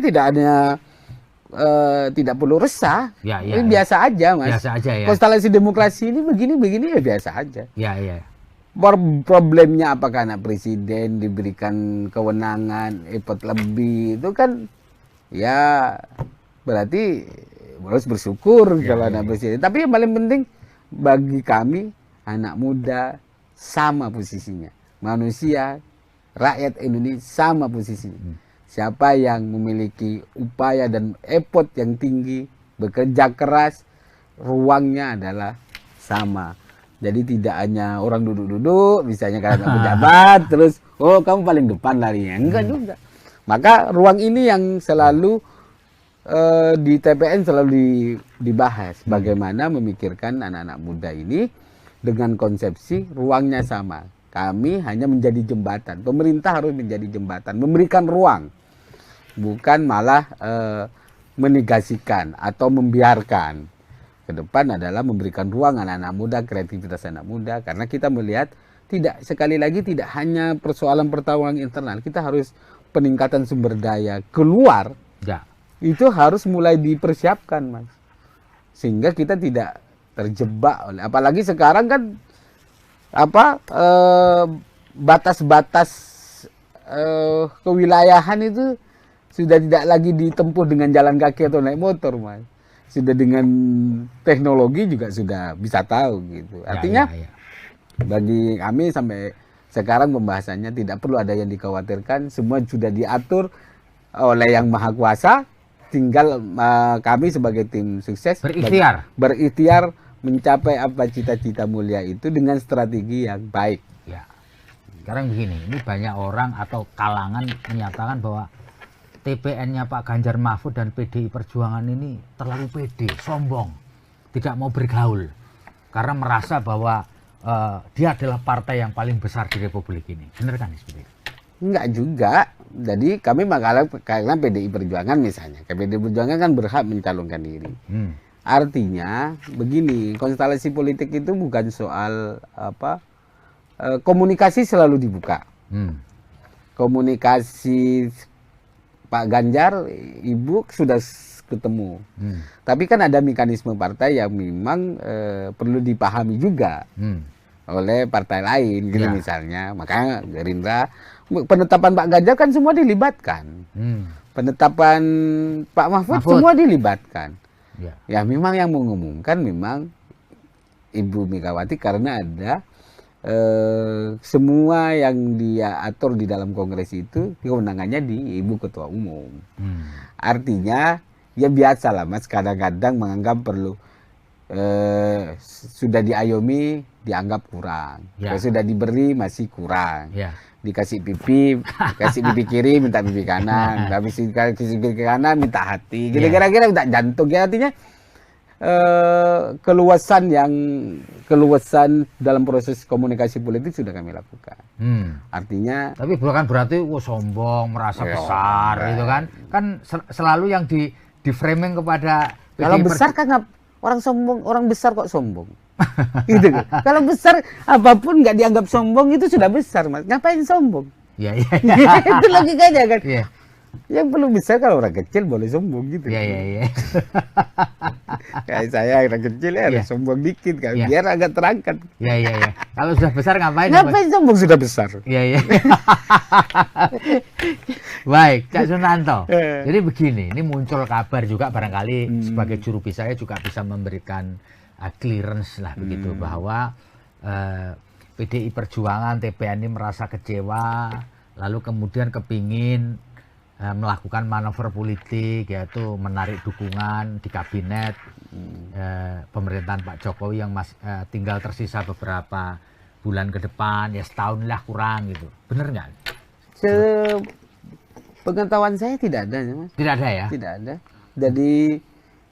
tidak perlu resah. Ini biasa aja, Mas. Biasa aja ya. Konstelasi demokrasi ini begini ya biasa aja. Ya. Problemnya apakah anak presiden diberikan kewenangan effort lebih, itu kan ya berarti harus bersyukur kalau anak presiden. Tapi yang paling penting bagi kami anak muda sama posisinya, manusia, rakyat Indonesia sama posisinya. Siapa yang memiliki upaya dan effort yang tinggi, bekerja keras, ruangnya adalah sama. Jadi tidak hanya orang duduk-duduk, misalnya karena pejabat, terus kamu paling depan larinya. Enggak juga. Maka ruang ini yang selalu di TPN selalu dibahas. Bagaimana memikirkan anak-anak muda ini dengan konsepsi ruangnya sama. Kami hanya menjadi jembatan. Pemerintah harus menjadi jembatan, memberikan ruang. Bukan malah menegasikan atau membiarkan. Ke depan adalah memberikan ruang anak-anak muda, kreativitas anak muda, karena kita melihat sekali lagi tidak hanya persoalan pertarungan internal, kita harus peningkatan sumber daya keluar. Ya. Itu harus mulai dipersiapkan, Mas, sehingga kita tidak terjebak oleh, apalagi sekarang kan batas-batas kewilayahan itu sudah tidak lagi ditempuh dengan jalan kaki atau naik motor, Mas. Sudah dengan teknologi juga sudah bisa tahu gitu. Artinya bagi kami sampai sekarang pembahasannya tidak perlu ada yang dikhawatirkan, semua sudah diatur oleh Yang Maha Kuasa. Tinggal kami sebagai tim sukses berikhtiar mencapai apa cita-cita mulia itu dengan strategi yang baik. Ya. Sekarang begini, ini banyak orang atau kalangan menyatakan bahwa TPN-nya Pak Ganjar Mahfud dan PDI Perjuangan ini terlalu pede, sombong, tidak mau bergaul karena merasa bahwa dia adalah partai yang paling besar di Republik ini. Benar kan seperti itu? Enggak juga. Jadi kami karena PDI Perjuangan misalnya, PDI Perjuangan kan berhak mencalonkan diri. Artinya begini, konstelasi politik itu bukan soal komunikasi selalu dibuka. Komunikasi Pak Ganjar, Ibu sudah ketemu. Tapi kan ada mekanisme partai yang memang perlu dipahami juga oleh partai lain, gitu misalnya. Makanya Gerindra, penetapan Pak Ganjar kan semua dilibatkan. Penetapan Pak Mahfud semua dilibatkan. Ya memang yang mengumumkan memang Ibu Megawati karena ada semua yang dia atur di dalam kongres itu kewenangannya di Ibu Ketua Umum. Artinya ya biasa lah, Mas, kadang-kadang menganggap perlu sudah diayomi dianggap kurang, sudah diberi masih kurang, dikasih pipi kiri minta pipi kanan, habis dikasih pipi kanan minta hati, gitu kira-kira minta jantung. Ya artinya keluasan dalam proses komunikasi politik sudah kami lakukan. Artinya, tapi bukan berarti sombong, merasa besar, gitu kan? Kan selalu yang di framing kepada kalau besar kan orang sombong, orang besar kok sombong, gitu kan? Kalau besar apapun nggak dianggap sombong itu sudah besar, Mas. Ngapain sombong? Itu logikanya kan. Yang perlu besar kalau orang kecil boleh sombong gitu. Kayak saya orang kecil harus sombong dikit kan, biar agak terangkat. Kalau sudah besar ngapain? Ngapain sombong sudah besar? Baik, Cak Sunanto. Jadi begini, ini muncul kabar juga barangkali sebagai juru bicara juga bisa memberikan clearance lah begitu bahwa PDI Perjuangan, TPN ini merasa kecewa, lalu kemudian kepingin melakukan manuver politik, yaitu menarik dukungan di kabinet pemerintahan Pak Jokowi yang tinggal tersisa beberapa bulan ke depan, ya setahun lah kurang gitu. Bener nggak? Pengetahuan saya tidak ada, Mas. Tidak ada ya? Tidak ada. Jadi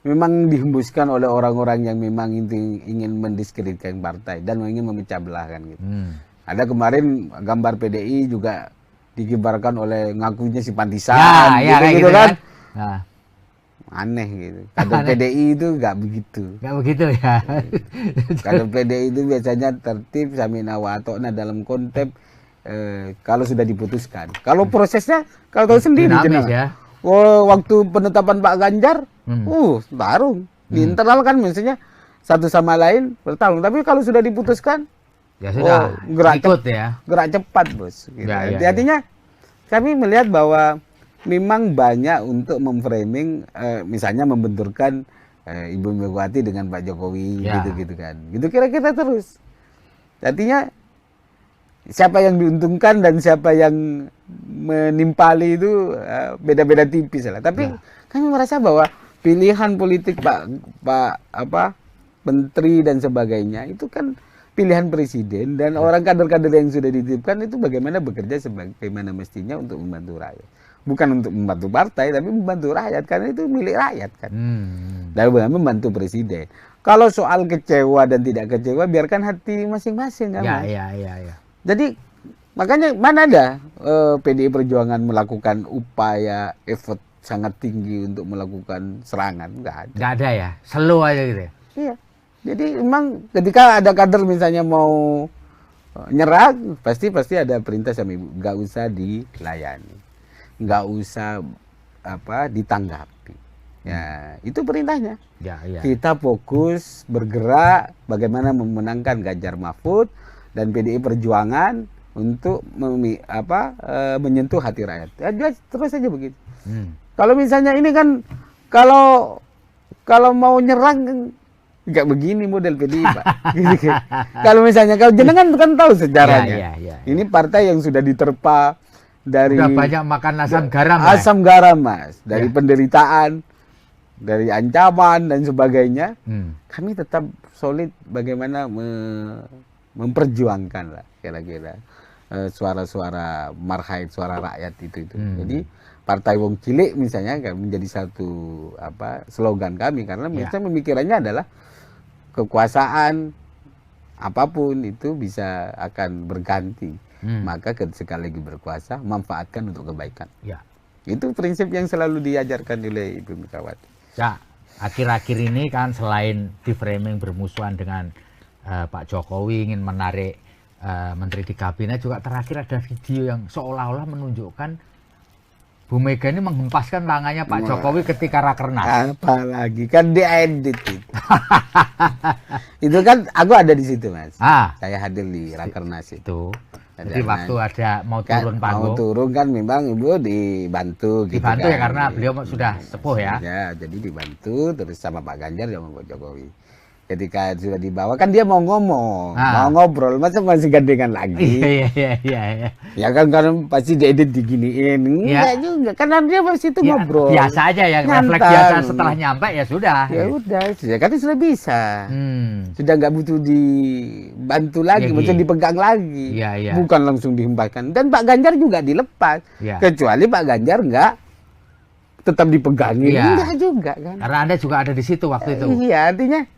memang dihembuskan oleh orang-orang yang memang ingin mendiskreditkan partai dan ingin memecah belahkan gitu. Ada kemarin gambar PDI juga dikibarkan oleh ngakunya si Pantisan, gitu kan. aneh gitu. Kader PDI itu nggak begitu. Nggak begitu ya. Kader PDI itu biasanya tertib samina wa ata'na dalam konteks kalau sudah diputuskan. Kalau prosesnya kalau tahu sendiri Dinamis ya. waktu penetapan Pak Ganjar, tarung. Di internal kan misalnya satu sama lain bertarung. Tapi kalau sudah diputuskan, ya sudah ikut ya. Gerak cepat, Bos. Gitu. Ya. Artinya kami melihat bahwa memang banyak untuk memframing, misalnya membenturkan Ibu Megawati dengan Pak Jokowi, gitu kan. Gitu kira-kira terus. Artinya siapa yang diuntungkan dan siapa yang menimpali itu beda-beda tipis lah. Tapi kami merasa bahwa pilihan politik Pak Menteri dan sebagainya itu kan pilihan presiden dan orang kader-kader yang sudah dititipkan itu bagaimana bekerja sebagaimana mestinya untuk membantu rakyat. Bukan untuk membantu partai, tapi membantu rakyat karena itu milik rakyat kan. Dan membantu presiden. Kalau soal kecewa dan tidak kecewa, biarkan hati masing-masing kan. Ya. Jadi makanya mana ada PDI Perjuangan melakukan upaya effort sangat tinggi untuk melakukan serangan, nggak ada. Nggak ada ya, slow aja gitu. Iya. Jadi memang ketika ada kader misalnya mau nyerang, pasti ada perintah sama ibu, nggak usah dilayani, nggak usah ditanggapi. Ya, itu perintahnya. Ya. Kita fokus bergerak bagaimana memenangkan Ganjar Mahfud dan PDI Perjuangan untuk menyentuh hati rakyat. Ya, jelas terus saja begitu. Kalau misalnya ini kan kalau mau nyerang nggak begini model PDI, Pak. Gitu. Kalau misalnya kalau jenengan kan tahu sejarahnya. Ya. Ini partai yang sudah diterpa dari udah banyak makan asam garam. Asam garam, Mas. Dari penderitaan, dari ancaman dan sebagainya. Kami tetap solid bagaimana memperjuangkan lah kira-kira suara-suara marhaid, suara rakyat itu. Jadi Partai Wong Cilik misalnya menjadi satu slogan kami karena misalnya pemikirannya adalah kekuasaan apapun itu bisa akan berganti. Maka sekali lagi berkuasa manfaatkan untuk kebaikan. Ya. Itu prinsip yang selalu diajarkan oleh Ibu Megawati. Ya, akhir-akhir ini kan selain di framing bermusuhan dengan Pak Jokowi ingin menarik menteri di kabinet, juga terakhir ada video yang seolah-olah menunjukkan Bu Mega ini menghempaskan tangannya Pak Jokowi ketika rakernas. Apalagi kan diedit itu. Itu kan aku ada di situ, Mas. Saya hadir di rakernas itu. Jadi waktu ada mau turun panggung. Mau turun kan memang Ibu dibantu gitu. Dibantu ya karena beliau sudah sepuh ya. Ya, jadi dibantu terus sama Pak Ganjar sama Pak Jokowi. Ketika sudah dibawa kan dia mau ngomong, mau ngobrol, masa masih gandengan lagi? Iya. Ya kan karena pasti diedit diginiin, enggak juga, karena dia pasti itu ngobrol. Biasa aja ya, refleks biasa setelah nyampe ya sudah. Ya udah, kan sudah bisa, sudah nggak butuh dibantu lagi, butuh dipegang lagi, bukan langsung dihempaskan. Dan Pak Ganjar juga dilepas, kecuali Pak Ganjar nggak tetap dipegangin, enggak juga kan? Karena Anda juga ada di situ waktu itu. Iya, artinya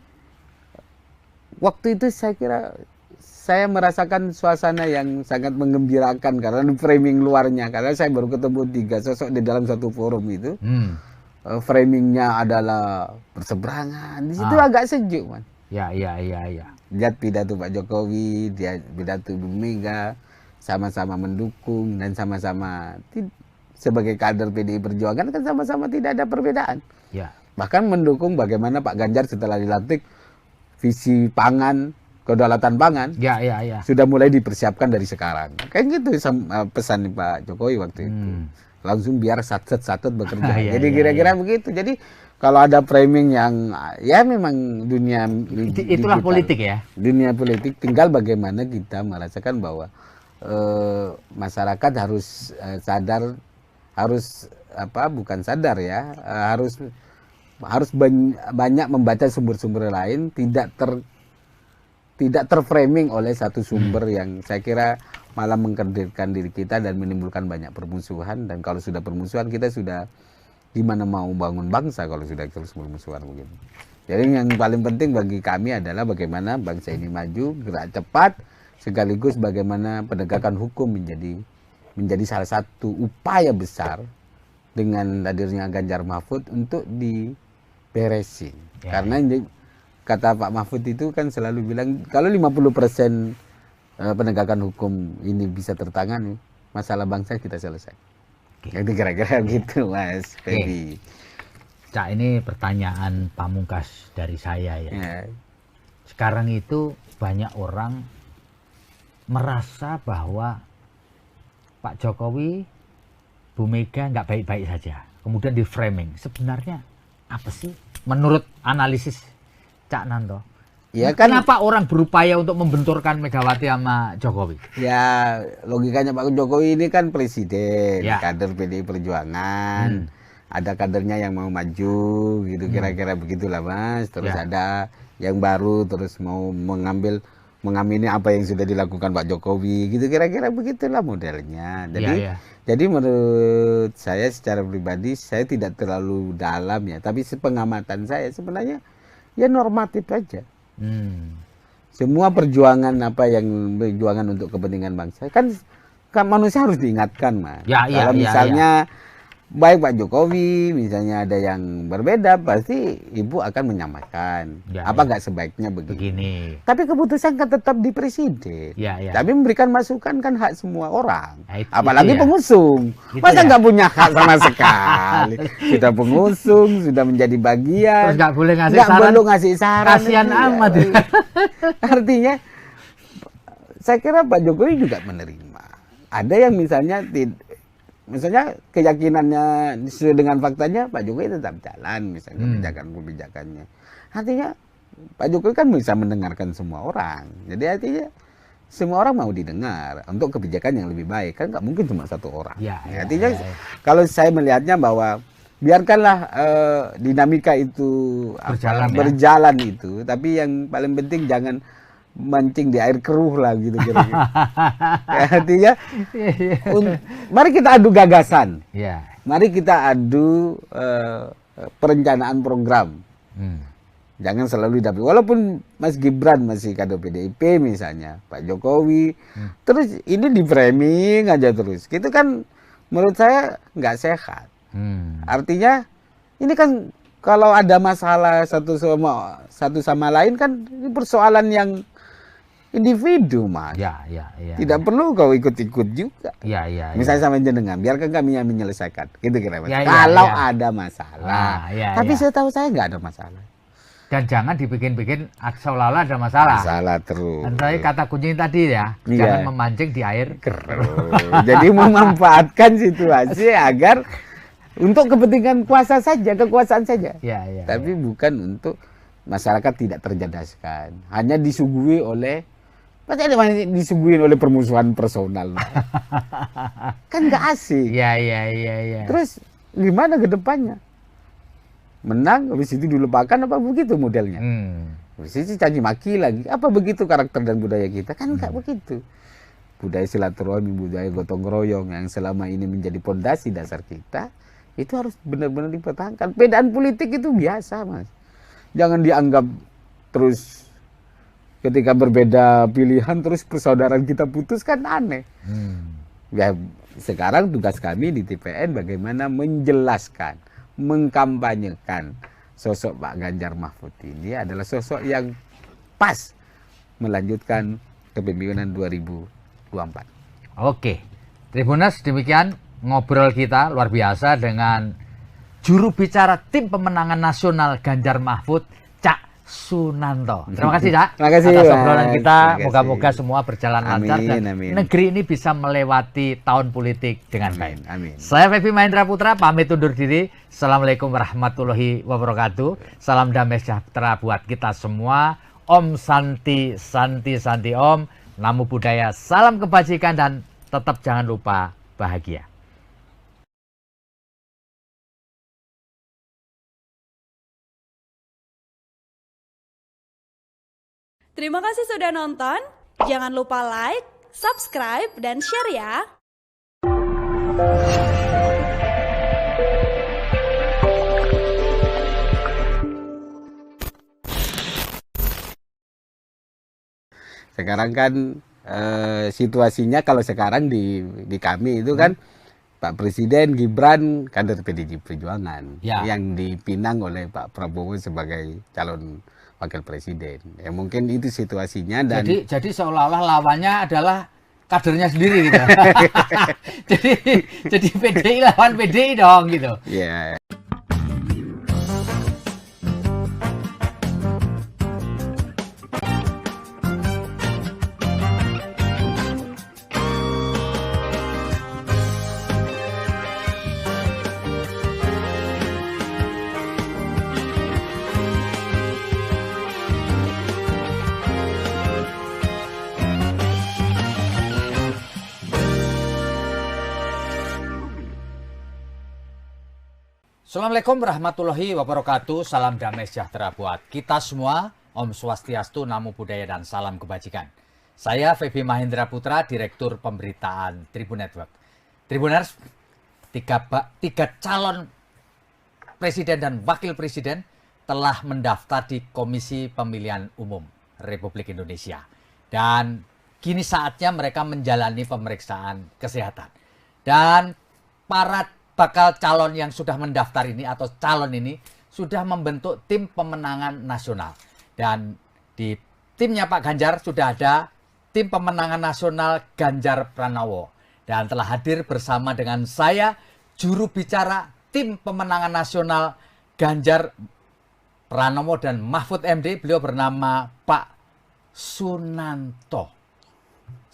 waktu itu saya kira saya merasakan suasana yang sangat menggembirakan karena framing luarnya, karena saya baru ketemu 3 sosok di dalam satu forum itu. Framingnya adalah berseberangan, di situ agak sejuk, Man. Iya. Lihat pidato Pak Jokowi, dia pidato Bu Mega, sama-sama mendukung dan sama-sama sebagai kader PDI Perjuangan kan sama-sama tidak ada perbedaan. Bahkan mendukung bagaimana Pak Ganjar setelah dilantik visi pangan, kedaulatan pangan, sudah mulai dipersiapkan dari sekarang. Kayak gitu pesan Pak Jokowi waktu itu. Langsung biar satset bekerja. Jadi kira-kira begitu. Jadi kalau ada framing yang ya memang dunia itulah digital, politik ya. Dunia politik tinggal bagaimana kita merasakan bahwa masyarakat harus sadar, harus bukan sadar ya, harus banyak membaca sumber-sumber lain, tidak terframing oleh satu sumber yang saya kira malah mengkerdilkan diri kita dan menimbulkan banyak permusuhan. Dan kalau sudah permusuhan, kita sudah gimana mau bangun bangsa kalau sudah terus permusuhan begitu. Jadi yang paling penting bagi kami adalah bagaimana bangsa ini maju, gerak cepat, sekaligus bagaimana penegakan hukum menjadi salah satu upaya besar dengan hadirnya Ganjar Mahfud untuk diberesin. Ya, Karena kata Pak Mahfud itu kan selalu bilang kalau 50% penegakan hukum ini bisa tertangani, masalah bangsa kita selesai. Jadi kira-kira gitu Mas Feby. Cak, ini pertanyaan pamungkas dari saya ya. Sekarang itu banyak orang merasa bahwa Pak Jokowi, Bu Mega nggak baik-baik saja. Kemudian di framing. Sebenarnya apa sih menurut analisis Cak Nanto? Ya kan, kenapa orang berupaya untuk membenturkan Megawati sama Jokowi? ya logikanya Pak Jokowi ini kan presiden, Ya. kader PDI Perjuangan. Ada kadernya yang mau maju gitu, kira-kira begitulah Mas. Terus Ya. ada yang baru terus mau mengamini apa yang sudah dilakukan Pak Jokowi gitu, kira-kira begitulah modelnya. Jadi menurut saya secara pribadi saya tidak terlalu dalam ya, tapi sepengamatan saya sebenarnya ya normatif aja. Semua perjuangan perjuangan untuk kepentingan bangsa kan manusia harus diingatkan Mas. Kalau misalnya baik Pak Jokowi misalnya ada yang berbeda, pasti Ibu akan menyampaikan apa nggak sebaiknya begini. Tapi keputusan kan tetap di presiden. Tapi memberikan masukan kan hak semua orang. Apalagi pengusung. Masa nggak punya hak sama sekali? Sudah pengusung, sudah menjadi bagian. Terus nggak boleh ngasih saran. Kasihan amat. Artinya, saya kira Pak Jokowi juga menerima. Ada yang misalnya keyakinannya sesuai dengan faktanya, Pak Jokowi tetap jalan misalnya kebijakan-kebijakannya. Artinya Pak Jokowi kan bisa mendengarkan semua orang. Jadi artinya semua orang mau didengar untuk kebijakan yang lebih baik. Kan nggak mungkin cuma satu orang. Artinya kalau saya melihatnya bahwa biarkanlah dinamika itu berjalan itu, tapi yang paling penting jangan mancing di air keruh lah gitu kira-kira. Artinya mari kita adu gagasan. Mari kita adu perencanaan program. Jangan selalu dapat. Walaupun Mas Gibran masih kader PDIP misalnya, Pak Jokowi, terus ini di framing aja terus. Gitu kan menurut saya nggak sehat. Artinya ini kan kalau ada masalah satu sama lain kan ini persoalan yang individu Mas. Tidak perlu kau ikut-ikut juga. Misalnya sama jenengan, biarkan kami yang menyelesaikan. Gitu kira Mas. Kalau ada masalah. Tapi saya tahu saya nggak ada masalah. Dan jangan dibikin-bikin seolah-olah ada masalah. Masalah terus. Dan tadi kata kunci tadi ya, jangan memancing di air keruh. Jadi memanfaatkan situasi agar untuk kepentingan kekuasaan saja. Tapi bukan untuk masyarakat tidak tercerdaskan. Hanya disuguhi oleh permusuhan personal. Kan nggak asik. Terus gimana ke depannya? Menang, habis itu dilupakan apa begitu modelnya? Habis itu caci maki lagi. Apa begitu karakter dan budaya kita? Kan nggak begitu. Budaya silaturahmi, budaya gotong royong yang selama ini menjadi pondasi dasar kita, itu harus benar-benar dipertahankan. Bedaan politik itu biasa Mas. Jangan dianggap terus ketika berbeda pilihan terus persaudaraan kita putus, kan aneh. Ya sekarang tugas kami di TPN bagaimana menjelaskan, mengkampanyekan sosok Pak Ganjar Mahfud ini adalah sosok yang pas melanjutkan kepemimpinan 2024. Oke, Tribuners, demikian ngobrol kita luar biasa dengan juru bicara tim pemenangan nasional Ganjar Mahfud, Cak Sunanto. Terima kasih Cak. Terima kasih atas obrolan kita. Moga-moga semua berjalan lancar dan negeri ini bisa melewati tahun politik dengan baik. Saya Feby Mahendra Putra pamit undur diri. Assalamualaikum warahmatullahi wabarakatuh. Salam damai sejahtera buat kita semua. Om Santi Santi Santi Om. Namo Buddhaya. Salam kebajikan dan tetap jangan lupa bahagia. Terima kasih sudah nonton. Jangan lupa like, subscribe, dan share ya. Sekarang kan situasinya kalau sekarang di kami itu kan Pak Presiden Gibran kader PDI Perjuangan Ya. yang dipinang oleh Pak Prabowo sebagai calon wakil presiden. Ya mungkin itu situasinya dan Jadi seolah-olah lawannya adalah kadernya sendiri gitu. jadi PDI lawan PDI dong gitu. ya. Assalamualaikum warahmatullahi wabarakatuh. Salam damai sejahtera buat kita semua. Om Swastiastu, Namo Buddhaya, dan salam kebajikan. Saya Feby Mahendra Putra, Direktur Pemberitaan Tribun Network. Tribuners, tiga calon presiden dan wakil presiden telah mendaftar di Komisi Pemilihan Umum Republik Indonesia. Dan kini saatnya mereka menjalani pemeriksaan kesehatan. Dan para bakal calon yang sudah mendaftar ini atau calon ini sudah membentuk tim pemenangan nasional. Dan di timnya Pak Ganjar sudah ada tim pemenangan nasional Ganjar Pranowo. Dan telah hadir bersama dengan saya juru bicara tim pemenangan nasional Ganjar Pranowo dan Mahfud MD. Beliau bernama Pak Sunanto.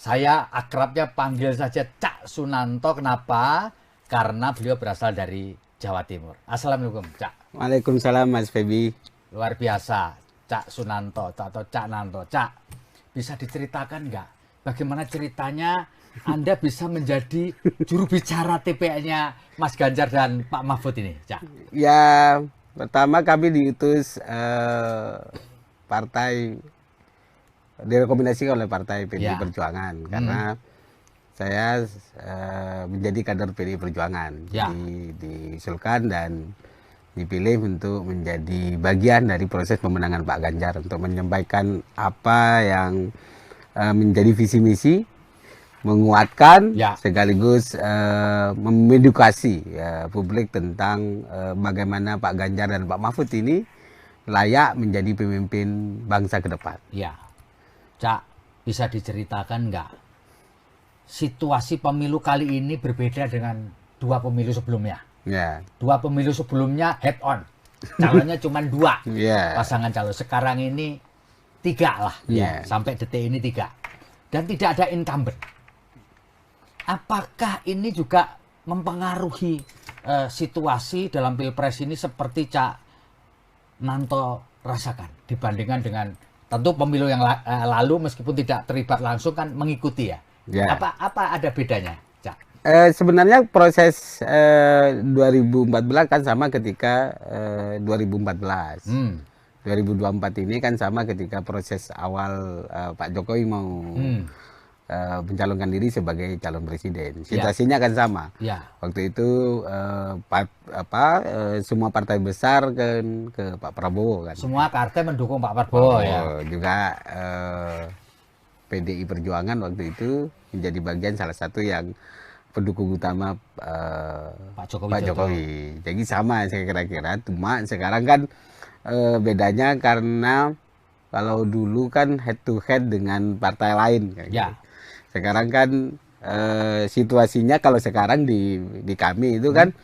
Saya akrabnya panggil saja Cak Sunanto. Kenapa? Karena beliau berasal dari Jawa Timur. Assalamualaikum, Cak. Waalaikumsalam Mas Feby. Luar biasa, Cak Sunanto atau Cak Nanto. Cak, bisa diceritakan nggak bagaimana ceritanya Anda bisa menjadi juru bicara TPN-nya Mas Ganjar dan Pak Mahfud ini, Cak? Ya, pertama kami diutus partai, direkomendasikan oleh partai PDI Ya. Perjuangan karena saya menjadi kader PDI Perjuangan, Ya. diusulkan dan dipilih untuk menjadi bagian dari proses pemenangan Pak Ganjar untuk menyampaikan apa yang menjadi visi misi, menguatkan Ya. sekaligus mengedukasi publik tentang bagaimana Pak Ganjar dan Pak Mahfud ini layak menjadi pemimpin bangsa ke depan. Ya, Cak, bisa diceritakan nggak situasi pemilu kali ini berbeda dengan dua pemilu sebelumnya? Ya, Dua pemilu sebelumnya head on, calonnya cuma dua ya, pasangan calon. Sekarang ini tiga lah, Ya. sampai detik ini tiga, dan tidak ada incumbent. Apakah ini juga mempengaruhi situasi dalam pilpres ini seperti Cak Nanto rasakan dibandingkan dengan tentu pemilu yang lalu meskipun tidak terlibat langsung kan mengikuti ya? Ya. Apa ada bedanya, Cak? Sebenarnya proses 2014 kan sama ketika 2014. 2024 ini kan sama ketika proses awal Pak Jokowi mau mencalonkan diri sebagai calon presiden. Situasinya kan sama. Ya. Waktu itu semua partai besar ke Pak Prabowo kan. Semua partai mendukung Pak Prabowo ya. Juga PDI Perjuangan waktu itu menjadi bagian salah satu yang pendukung utama Pak Jokowi. Pak Jokowi. Jadi sama saya kira-kira. Cuma sekarang kan bedanya karena kalau dulu kan head to head dengan partai lain. Kayak Ya. gitu. Sekarang kan situasinya kalau sekarang di kami itu kan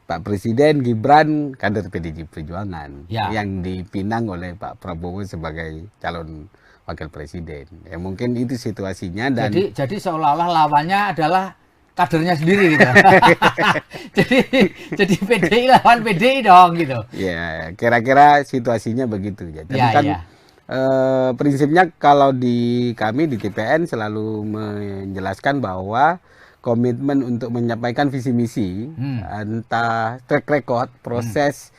Pak Presiden Gibran kader PDI Perjuangan Ya. yang dipinang oleh Pak Prabowo sebagai calon wakil presiden. Ya mungkin itu situasinya dan Jadi seolah-olah lawannya adalah kadernya sendiri gitu. jadi PDI lawan PDI dong gitu. ya kira-kira situasinya begitu ya. Tapi Ya, kan ya. prinsipnya kalau di kami di TPN selalu menjelaskan bahwa komitmen untuk menyampaikan visi misi entah track record proses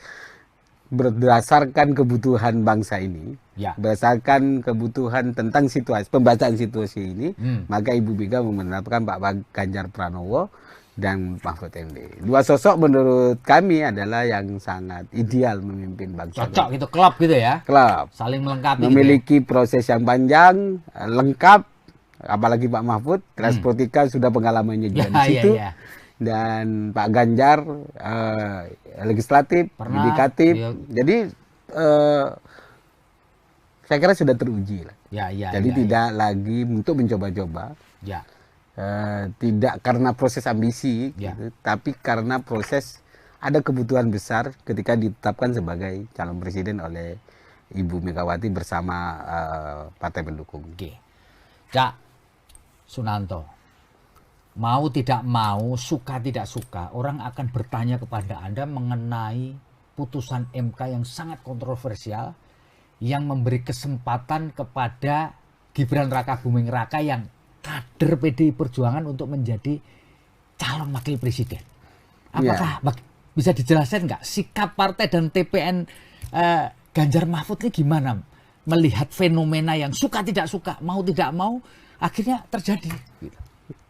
berdasarkan kebutuhan bangsa ini, Ya. berdasarkan kebutuhan tentang situasi pembacaan situasi ini, maka Ibu Mega memenangkan Pak Ganjar Pranowo dan Mahfud MD. Dua sosok menurut kami adalah yang sangat ideal memimpin bangsa. Cocok gitu, klop gitu ya. Klub Saling melengkapi. memiliki proses yang panjang, lengkap, apalagi Pak Mahfud, Transpolitika sudah pengalamannya juga Ya, di situ. ya. dan Pak Ganjar legislatif, yudikatif. Iya. Jadi saya kira sudah teruji lah. Jadi tidak lagi untuk mencoba-coba. Ya. Tidak karena proses ambisi, Ya. gitu, tapi karena proses ada kebutuhan besar ketika ditetapkan sebagai calon presiden oleh Ibu Megawati bersama partai pendukung. Oke. Cak Sunanto, mau tidak mau, suka tidak suka, orang akan bertanya kepada Anda mengenai putusan MK yang sangat kontroversial yang memberi kesempatan kepada Gibran Raka Buming Raka yang kader PDI Perjuangan untuk menjadi calon wakil presiden. Apakah bisa dijelaskan nggak sikap partai dan TPN Ganjar Mahfud ini gimana melihat fenomena yang suka tidak suka, mau tidak mau akhirnya terjadi?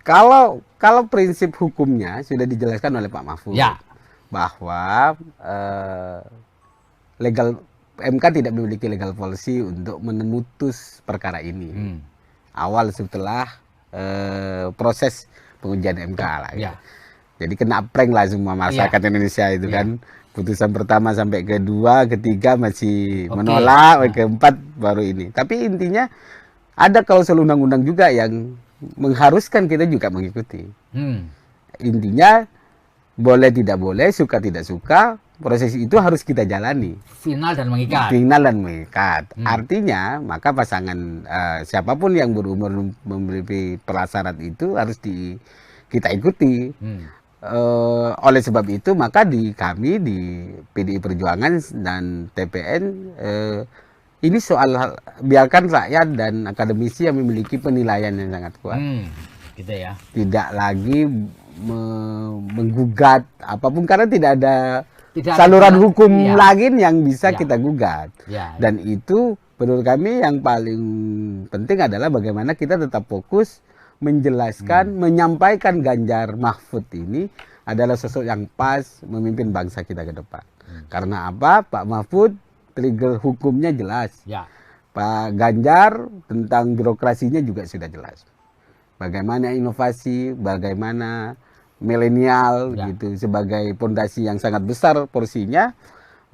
Kalau prinsip hukumnya sudah dijelaskan oleh Pak Mahfud, bahwa MK tidak memiliki legal policy untuk memutus perkara ini. Awal setelah proses pengujian MK lah. Gitu. Jadi kena prank lah semua masyarakat Indonesia itu kan. Putusan pertama sampai kedua, ketiga masih menolak, keempat baru ini. Tapi intinya ada klausul undang-undang juga yang mengharuskan kita juga mengikuti. Intinya boleh tidak boleh, suka tidak suka, proses itu harus kita jalani. Final dan mengikat. Final dan mengikat. Artinya maka pasangan siapapun yang berumur memberi prasyarat itu harus kita ikuti. Oleh sebab itu maka kami di PDI Perjuangan dan TPN ini soal biarkan rakyat dan akademisi yang memiliki penilaian yang sangat kuat. Gitu ya. Tidak lagi menggugat apapun karena tidak ada saluran hukum lagi yang bisa kita gugat. Dan itu menurut kami yang paling penting adalah bagaimana kita tetap fokus menjelaskan, menyampaikan Ganjar Mahfud ini adalah sosok yang pas memimpin bangsa kita ke depan. Karena apa? Pak Mahfud trigger hukumnya jelas. Pak Ganjar tentang birokrasinya juga sudah jelas. Bagaimana inovasi, bagaimana milenial gitu sebagai pondasi yang sangat besar porsinya,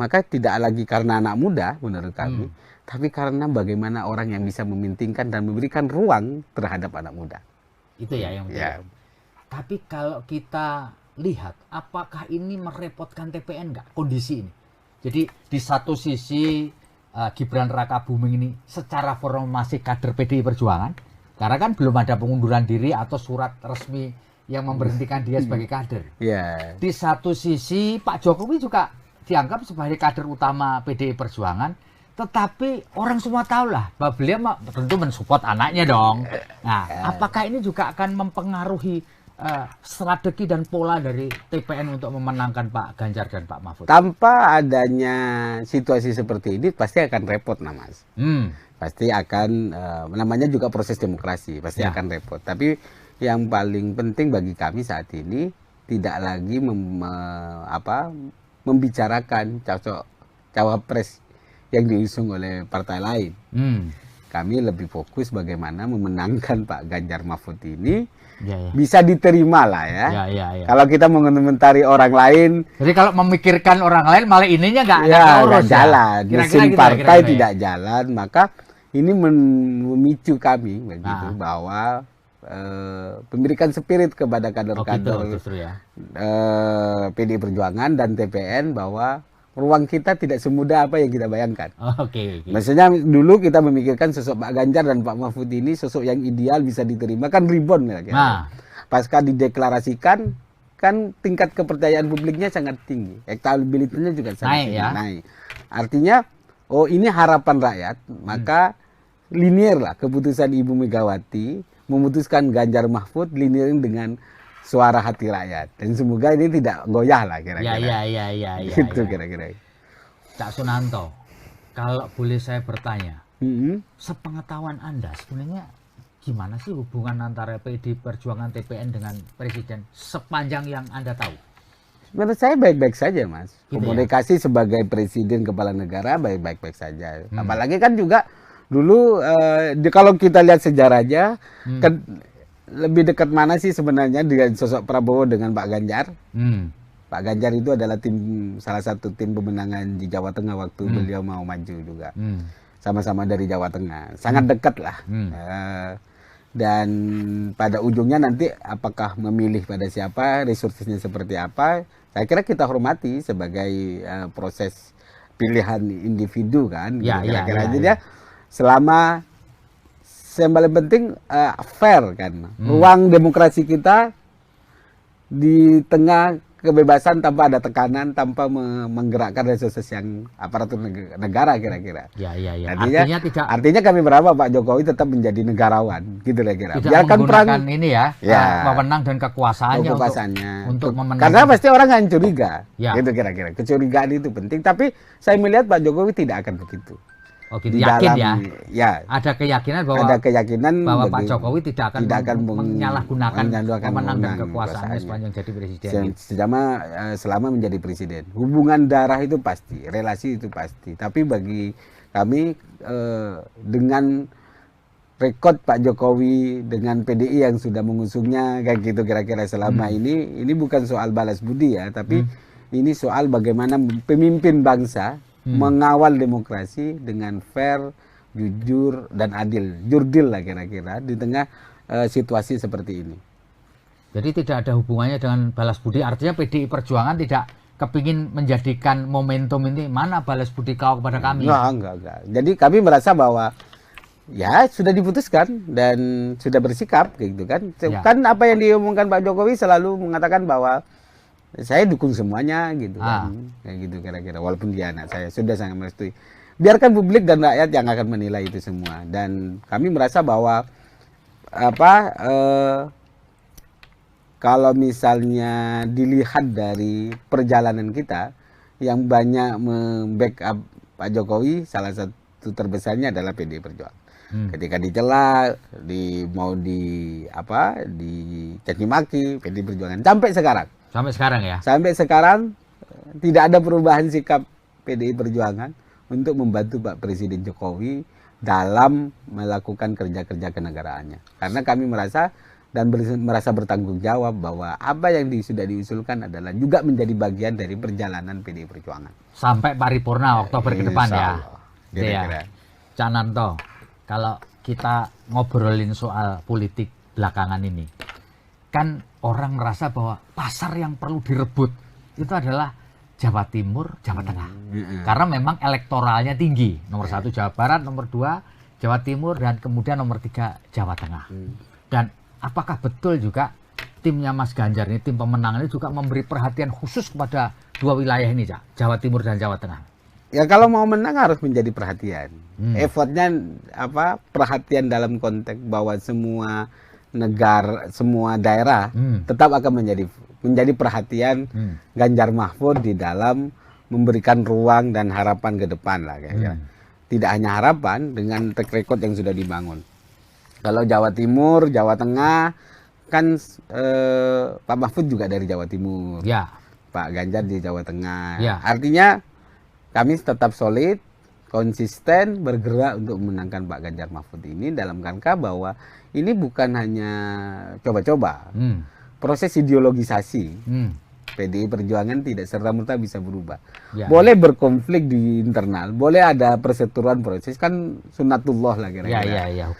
maka tidak lagi karena anak muda menurut kami, tapi karena bagaimana orang yang bisa memintingkan dan memberikan ruang terhadap anak muda. Itu ya yang penting. Tapi kalau kita lihat, apakah ini merepotkan TPN nggak kondisi ini? Jadi di satu sisi Gibran Raka Buming ini secara formal masih kader PDI Perjuangan, karena kan belum ada pengunduran diri atau surat resmi yang memberhentikan dia sebagai kader. Di satu sisi Pak Jokowi juga dianggap sebagai kader utama PDI Perjuangan, tetapi orang semua tahu lah bahwa beliau tentu mensupport anaknya dong. Nah, apakah ini juga akan mempengaruhi strategi dan pola dari TPN untuk memenangkan Pak Ganjar dan Pak Mahfud? Tanpa adanya situasi seperti ini pasti akan repot, Mas. Pasti akan namanya juga proses demokrasi, pasti akan repot. Tapi yang paling penting bagi kami saat ini tidak lagi membicarakan cawapres yang diusung oleh partai lain. Kami lebih fokus bagaimana memenangkan Pak Ganjar Mahfud ini bisa diterima lah ya. Kalau kita mengomentari orang lain, jadi kalau memikirkan orang lain malah ininya nggak jalan, mesin partai tidak jalan, maka ini memicu kami begitu bahwa memberikan spirit kepada kader-kader PDI Perjuangan dan TPN bahwa ruang kita tidak semudah apa yang kita bayangkan. Maksudnya dulu kita memikirkan sosok Pak Ganjar dan Pak Mahfud ini sosok yang ideal bisa diterima kan ribon ya. Pasca dideklarasikan kan tingkat kepercayaan publiknya sangat tinggi, elektabilitasnya juga sangat naik. Artinya ini harapan rakyat, maka linear lah keputusan Ibu Megawati memutuskan Ganjar Mahfud linear dengan suara hati rakyat, dan semoga ini tidak goyah lah kira-kira. Gitu kira-kira. Cak Sunanto, kalau boleh saya bertanya, sepengetahuan Anda sebenarnya gimana sih hubungan antara PDI Perjuangan TPN dengan Presiden sepanjang yang Anda tahu? Menurut saya baik-baik saja, Mas. Komunikasi sebagai Presiden Kepala Negara baik-baik saja. Apalagi kan juga dulu kalau kita lihat sejarahnya kan lebih dekat mana sih sebenarnya dengan sosok Prabowo dengan Pak Ganjar? Pak Ganjar itu adalah salah satu tim pemenangan di Jawa Tengah waktu beliau mau maju juga. Sama-sama dari Jawa Tengah, sangat dekat lah. Dan pada ujungnya nanti apakah memilih pada siapa, resursnya seperti apa, saya kira kita hormati sebagai proses pilihan individu kan. Jadi selama yang paling penting fair kan, ruang demokrasi kita di tengah kebebasan tanpa ada tekanan, tanpa menggerakkan resources yang aparatur negara kira-kira. Artinya kami berharap Pak Jokowi tetap menjadi negarawan, gitu kira-kira. Biarkan perang ini memenang dan kekuasaannya untuk memenang. Karena pasti orang akan curiga, gitu kira-kira. Kecurigaan itu penting, tapi saya melihat Pak Jokowi tidak akan begitu. Oh gitu, yakin ya? Ada keyakinan bahwa Pak Jokowi tidak akan menyalahgunakan pemenang dan kekuasaannya sepanjang jadi presiden. Selama menjadi presiden. Hubungan darah itu pasti, relasi itu pasti. Tapi bagi kami dengan rekod Pak Jokowi dengan PDI yang sudah mengusungnya kayak gitu kira-kira selama ini bukan soal balas budi ya, tapi ini soal bagaimana pemimpin bangsa mengawal demokrasi dengan fair, jujur, dan adil. Jurdil lah kira-kira di tengah situasi seperti ini. Jadi tidak ada hubungannya dengan balas budi. Artinya PDI Perjuangan tidak kepingin menjadikan momentum ini, mana balas budi kau kepada kami? Enggak. Jadi kami merasa bahwa ya sudah diputuskan dan sudah bersikap gitu kan. Kan apa yang diomongkan Pak Jokowi selalu mengatakan bahwa saya dukung semuanya gitu kan, kayak gitu kira-kira. Walaupun dia anak saya, sudah sangat merestui. Biarkan publik dan rakyat yang akan menilai itu semua. Dan kami merasa bahwa kalau misalnya dilihat dari perjalanan kita, yang banyak membackup Pak Jokowi, salah satu terbesarnya adalah PDI Perjuangan. Ketika dicela, mau dicaci maki, PDI Perjuangan sampai sekarang. Sampai sekarang ya? Sampai sekarang tidak ada perubahan sikap PDI Perjuangan untuk membantu Pak Presiden Jokowi dalam melakukan kerja-kerja kenegaraannya. Karena kami merasa bertanggung jawab bahwa apa yang sudah diusulkan adalah juga menjadi bagian dari perjalanan PDI Perjuangan. Sampai paripurna Oktober ke depan ya? Kira-kira. Cak Nanto, kalau kita ngobrolin soal politik belakangan ini, kan orang merasa bahwa pasar yang perlu direbut itu adalah Jawa Timur, Jawa Tengah. Karena memang elektoralnya tinggi. Nomor 1 Jawa Barat, nomor 2 Jawa Timur, dan kemudian nomor 3 Jawa Tengah. Dan apakah betul juga timnya Mas Ganjar ini, tim pemenangan ini juga memberi perhatian khusus kepada 2 wilayah ini, Cak? Jawa Timur dan Jawa Tengah? Ya kalau mau menang harus menjadi perhatian. Effortnya perhatian dalam konteks bahwa semua negara, semua daerah tetap akan menjadi perhatian Ganjar Mahfud di dalam memberikan ruang dan harapan ke depan lah kayaknya. Tidak hanya harapan, dengan track record yang sudah dibangun. Kalau Jawa Timur, Jawa Tengah kan Pak Mahfud juga dari Jawa Timur, Pak Ganjar di Jawa Tengah. Artinya kami tetap solid, konsisten bergerak untuk memenangkan Pak Ganjar Mahfud ini dalam rangka bahwa ini bukan hanya coba-coba. Proses ideologisasi PDI Perjuangan tidak serta-merta bisa berubah. Boleh berkonflik di internal, boleh ada perseteruan proses, kan sunatullah lah kira-kira.